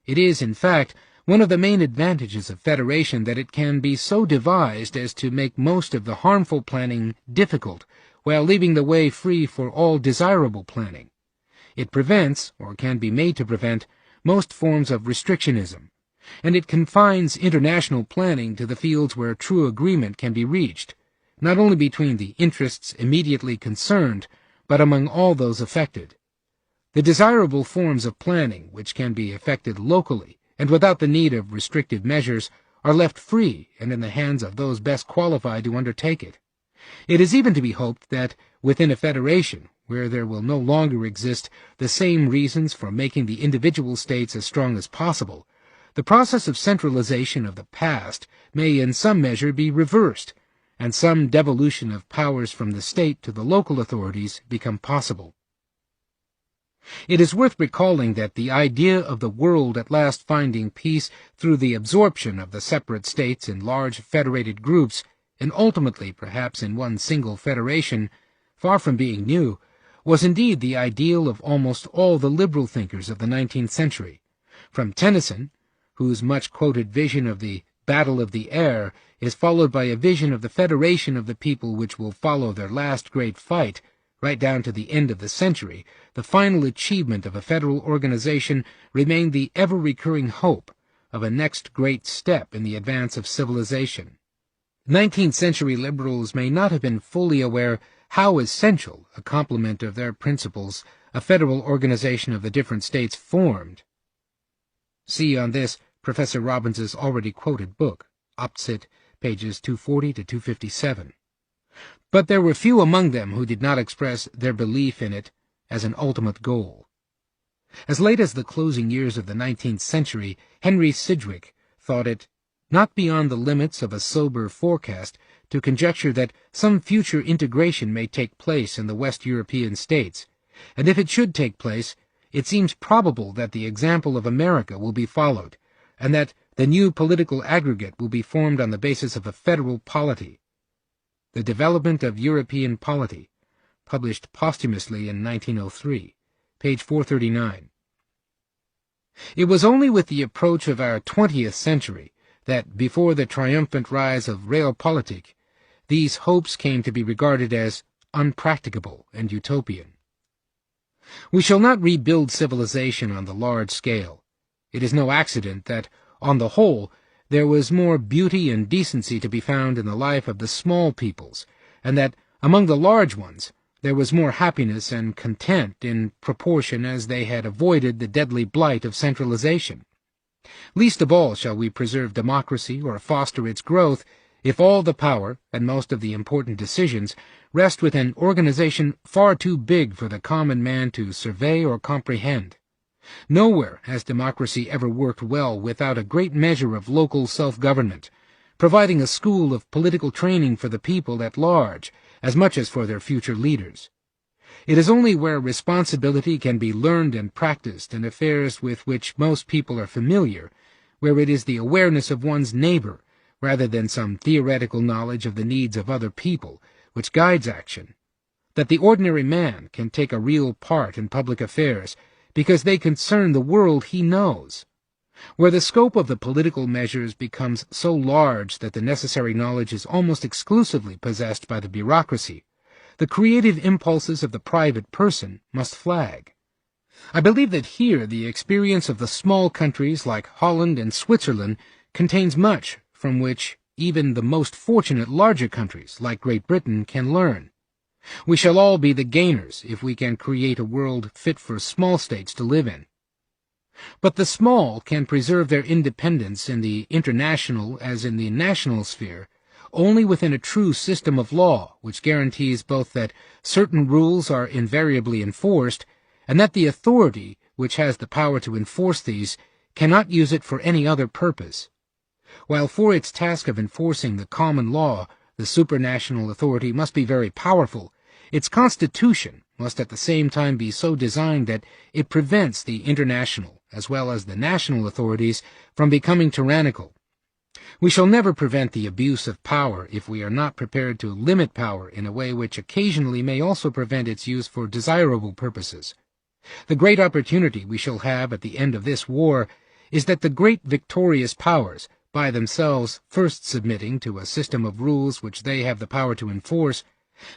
It is, in fact, one of the main advantages of federation that it can be so devised as to make most of the harmful planning difficult, while leaving the way free for all desirable planning. It prevents, or can be made to prevent, most forms of restrictionism, and it confines international planning to the fields where true agreement can be reached, not only between the interests immediately concerned, but among all those affected. The desirable forms of planning, which can be effected locally and without the need of restrictive measures, are left free and in the hands of those best qualified to undertake it. It is even to be hoped that within a federation, where there will no longer exist the same reasons for making the individual states as strong as possible, the process of centralization of the past may in some measure be reversed, and some devolution of powers from the state to the local authorities become possible. It is worth recalling that the idea of the world at last finding peace through the absorption of the separate states in large federated groups, and ultimately perhaps in one single federation, far from being new, was indeed the ideal of almost all the liberal thinkers of the 19th century, from Tennyson, whose much-quoted vision of the Battle of the Air is followed by a vision of the federation of the people which will follow their last great fight, right down to the end of the century. The final achievement of a federal organization remained the ever-recurring hope of a next great step in the advance of civilization. 19th-century liberals may not have been fully aware how essential a complement of their principles a federal organization of the different states formed. See on this Professor Robbins's already quoted book, opposite pages 240 to 257. But there were few among them who did not express their belief in it as an ultimate goal. As late as the closing years of the 19th century, Henry Sidgwick thought it not beyond the limits of a sober forecast to conjecture that some future integration may take place in the West European states, and if it should take place, it seems probable that the example of America will be followed, and that the new political aggregate will be formed on the basis of a federal polity. The Development of European Polity, published posthumously in 1903, page 439. It was only with the approach of our 20th century that, before the triumphant rise of realpolitik, these hopes came to be regarded as unpracticable and utopian. We shall not rebuild civilization on the large scale. It is no accident that, on the whole, there was more beauty and decency to be found in the life of the small peoples, and that, among the large ones, there was more happiness and content in proportion as they had avoided the deadly blight of centralization. Least of all shall we preserve democracy or foster its growth if all the power and most of the important decisions rest with an organization far too big for the common man to survey or comprehend. Nowhere has democracy ever worked well without a great measure of local self-government, providing a school of political training for the people at large, as much as for their future leaders. It is only where responsibility can be learned and practiced in affairs with which most people are familiar, where it is the awareness of one's neighbor, rather than some theoretical knowledge of the needs of other people, which guides action, that the ordinary man can take a real part in public affairs, because they concern the world he knows. Where the scope of the political measures becomes so large that the necessary knowledge is almost exclusively possessed by the bureaucracy, the creative impulses of the private person must flag. I believe that here the experience of the small countries like Holland and Switzerland contains much from which even the most fortunate larger countries like Great Britain can learn. We shall all be the gainers if we can create a world fit for small states to live in. But the small can preserve their independence in the international as in the national sphere only within a true system of law which guarantees both that certain rules are invariably enforced and that the authority which has the power to enforce these cannot use it for any other purpose. While for its task of enforcing the common law the supranational authority must be very powerful, its constitution must at the same time be so designed that it prevents the international as well as the national authorities from becoming tyrannical. We shall never prevent the abuse of power if we are not prepared to limit power in a way which occasionally may also prevent its use for desirable purposes. The great opportunity we shall have at the end of this war is that the great victorious powers, by themselves first submitting to a system of rules which they have the power to enforce,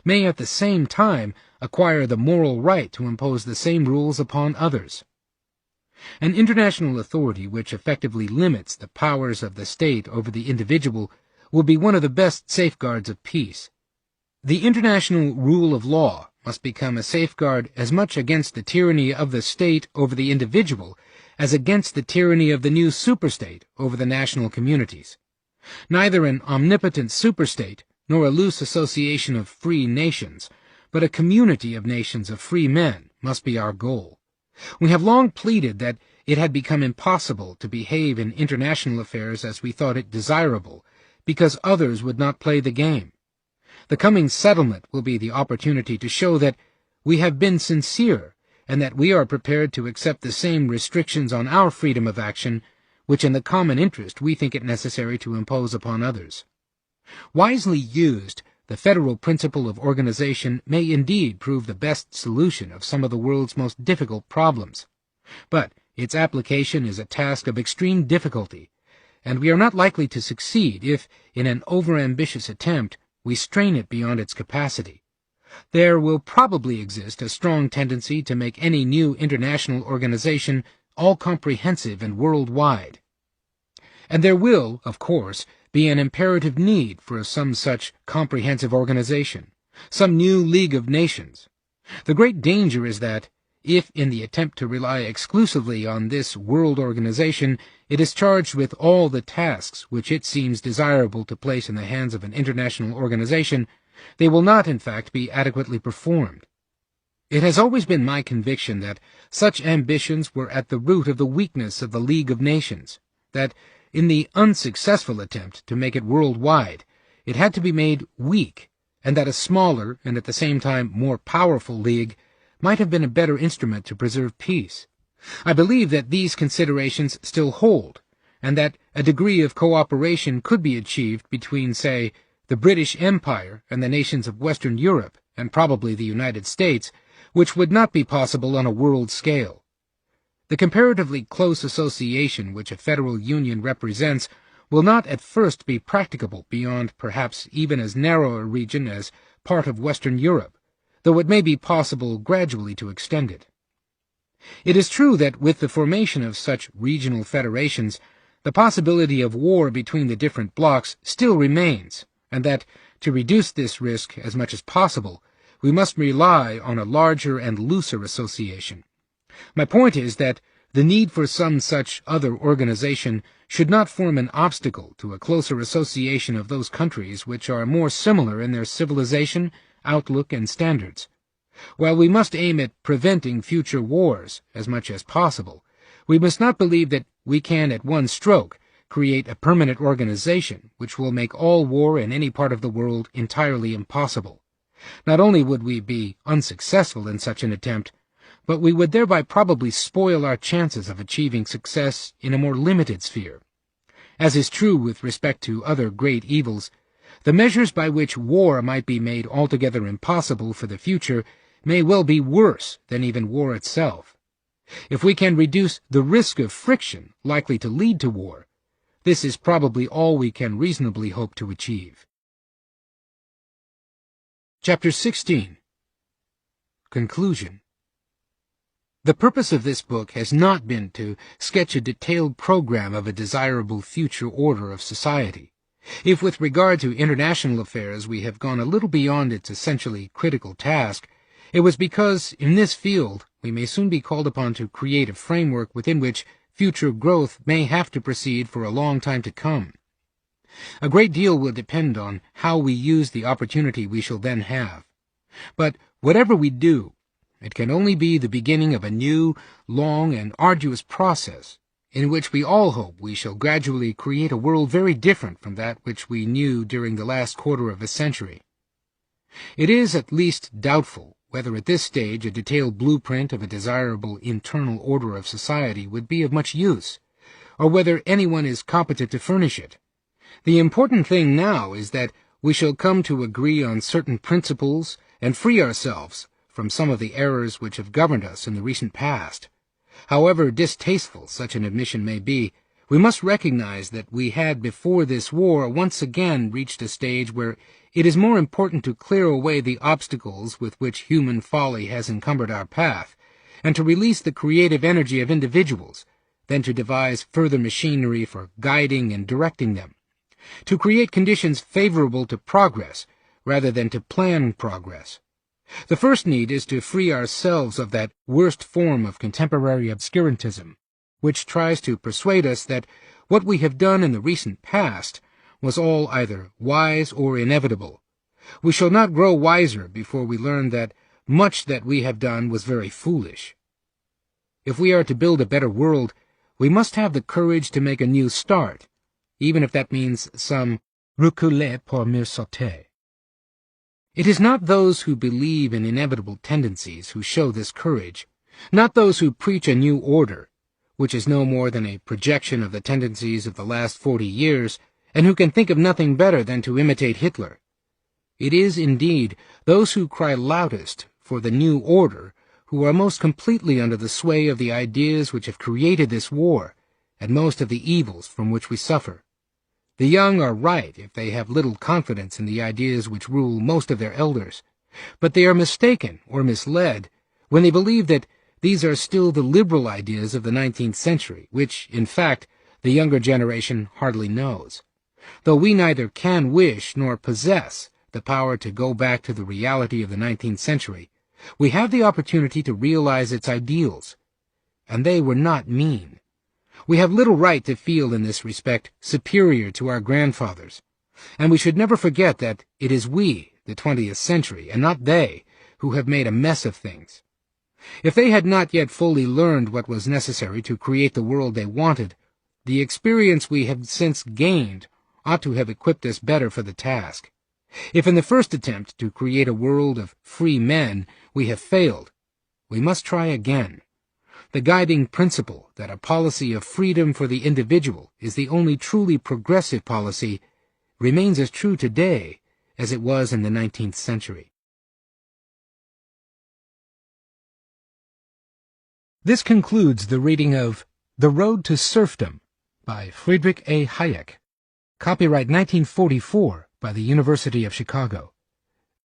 may at the same time acquire the moral right to impose the same rules upon others. An international authority which effectively limits the powers of the state over the individual will be one of the best safeguards of peace. The international rule of law must become a safeguard as much against the tyranny of the state over the individual as against the tyranny of the new superstate over the national communities. Neither an omnipotent superstate nor a loose association of free nations, but a community of nations of free men must be our goal. We have long pleaded that it had become impossible to behave in international affairs as we thought it desirable, because others would not play the game. The coming settlement will be the opportunity to show that we have been sincere, and that we are prepared to accept the same restrictions on our freedom of action which in the common interest we think it necessary to impose upon others. Wisely used, the federal principle of organization may indeed prove the best solution of some of the world's most difficult problems, but its application is a task of extreme difficulty, and we are not likely to succeed if, in an overambitious attempt, we strain it beyond its capacity. There will probably exist a strong tendency to make any new international organization all-comprehensive and worldwide. And there will, of course, be an imperative need for some such comprehensive organization, some new League of Nations. The great danger is that, if in the attempt to rely exclusively on this world organization, it is charged with all the tasks which it seems desirable to place in the hands of an international organization, they will not, in fact, be adequately performed. It has always been my conviction that such ambitions were at the root of the weakness of the League of Nations, that, in the unsuccessful attempt to make it worldwide, it had to be made weak, and that a smaller, and at the same time more powerful league might have been a better instrument to preserve peace. I believe that these considerations still hold, and that a degree of cooperation could be achieved between, say, the British Empire and the nations of Western Europe, and probably the United States, which would not be possible on a world scale. The comparatively close association which a federal union represents will not at first be practicable beyond perhaps even as narrow a region as part of Western Europe, though it may be possible gradually to extend it. It is true that with the formation of such regional federations, the possibility of war between the different blocs still remains, and that, to reduce this risk as much as possible, we must rely on a larger and looser association. My point is that the need for some such other organization should not form an obstacle to a closer association of those countries which are more similar in their civilization, outlook, and standards. While we must aim at preventing future wars as much as possible, we must not believe that we can at one stroke create a permanent organization which will make all war in any part of the world entirely impossible. Not only would we be unsuccessful in such an attempt, but we would thereby probably spoil our chances of achieving success in a more limited sphere. As is true with respect to other great evils, the measures by which war might be made altogether impossible for the future may well be worse than even war itself. If we can reduce the risk of friction likely to lead to war, this is probably all we can reasonably hope to achieve. Chapter 16. Conclusion. The purpose of this book has not been to sketch a detailed program of a desirable future order of society. If with regard to international affairs we have gone a little beyond its essentially critical task, it was because, in this field, we may soon be called upon to create a framework within which future growth may have to proceed for a long time to come. A great deal will depend on how we use the opportunity we shall then have. But whatever we do, it can only be the beginning of a new, long, and arduous process, in which we all hope we shall gradually create a world very different from that which we knew during the last quarter of a century. It is at least doubtful whether at this stage a detailed blueprint of a desirable internal order of society would be of much use, or whether anyone is competent to furnish it. The important thing now is that we shall come to agree on certain principles and free ourselves from some of the errors which have governed us in the recent past. However distasteful such an admission may be, we must recognize that we had before this war once again reached a stage where it is more important to clear away the obstacles with which human folly has encumbered our path, and to release the creative energy of individuals, than to devise further machinery for guiding and directing them, to create conditions favorable to progress rather than to plan progress. The first need is to free ourselves of that worst form of contemporary obscurantism, which tries to persuade us that what we have done in the recent past was all either wise or inevitable. We shall not grow wiser before we learn that much that we have done was very foolish. If we are to build a better world, we must have the courage to make a new start, even if that means some reculer pour mieux sauter. It is not those who believe in inevitable tendencies who show this courage, not those who preach a new order, which is no more than a projection of the tendencies of the last 40 years, and who can think of nothing better than to imitate Hitler. It is, indeed, those who cry loudest for the new order who are most completely under the sway of the ideas which have created this war, and most of the evils from which we suffer. The young are right if they have little confidence in the ideas which rule most of their elders, but they are mistaken or misled when they believe that these are still the liberal ideas of the 19th century, which, in fact, the younger generation hardly knows. Though we neither can wish nor possess the power to go back to the reality of the 19th century, we have the opportunity to realize its ideals, and they were not mean. We have little right to feel in this respect superior to our grandfathers, and we should never forget that it is we, the 20th century, and not they, who have made a mess of things. If they had not yet fully learned what was necessary to create the world they wanted, the experience we have since gained ought to have equipped us better for the task. If in the first attempt to create a world of free men we have failed, we must try again. The guiding principle that a policy of freedom for the individual is the only truly progressive policy remains as true today as it was in the 19th century. This concludes the reading of The Road to Serfdom by Friedrich Hayek, copyright 1944 by the University of Chicago.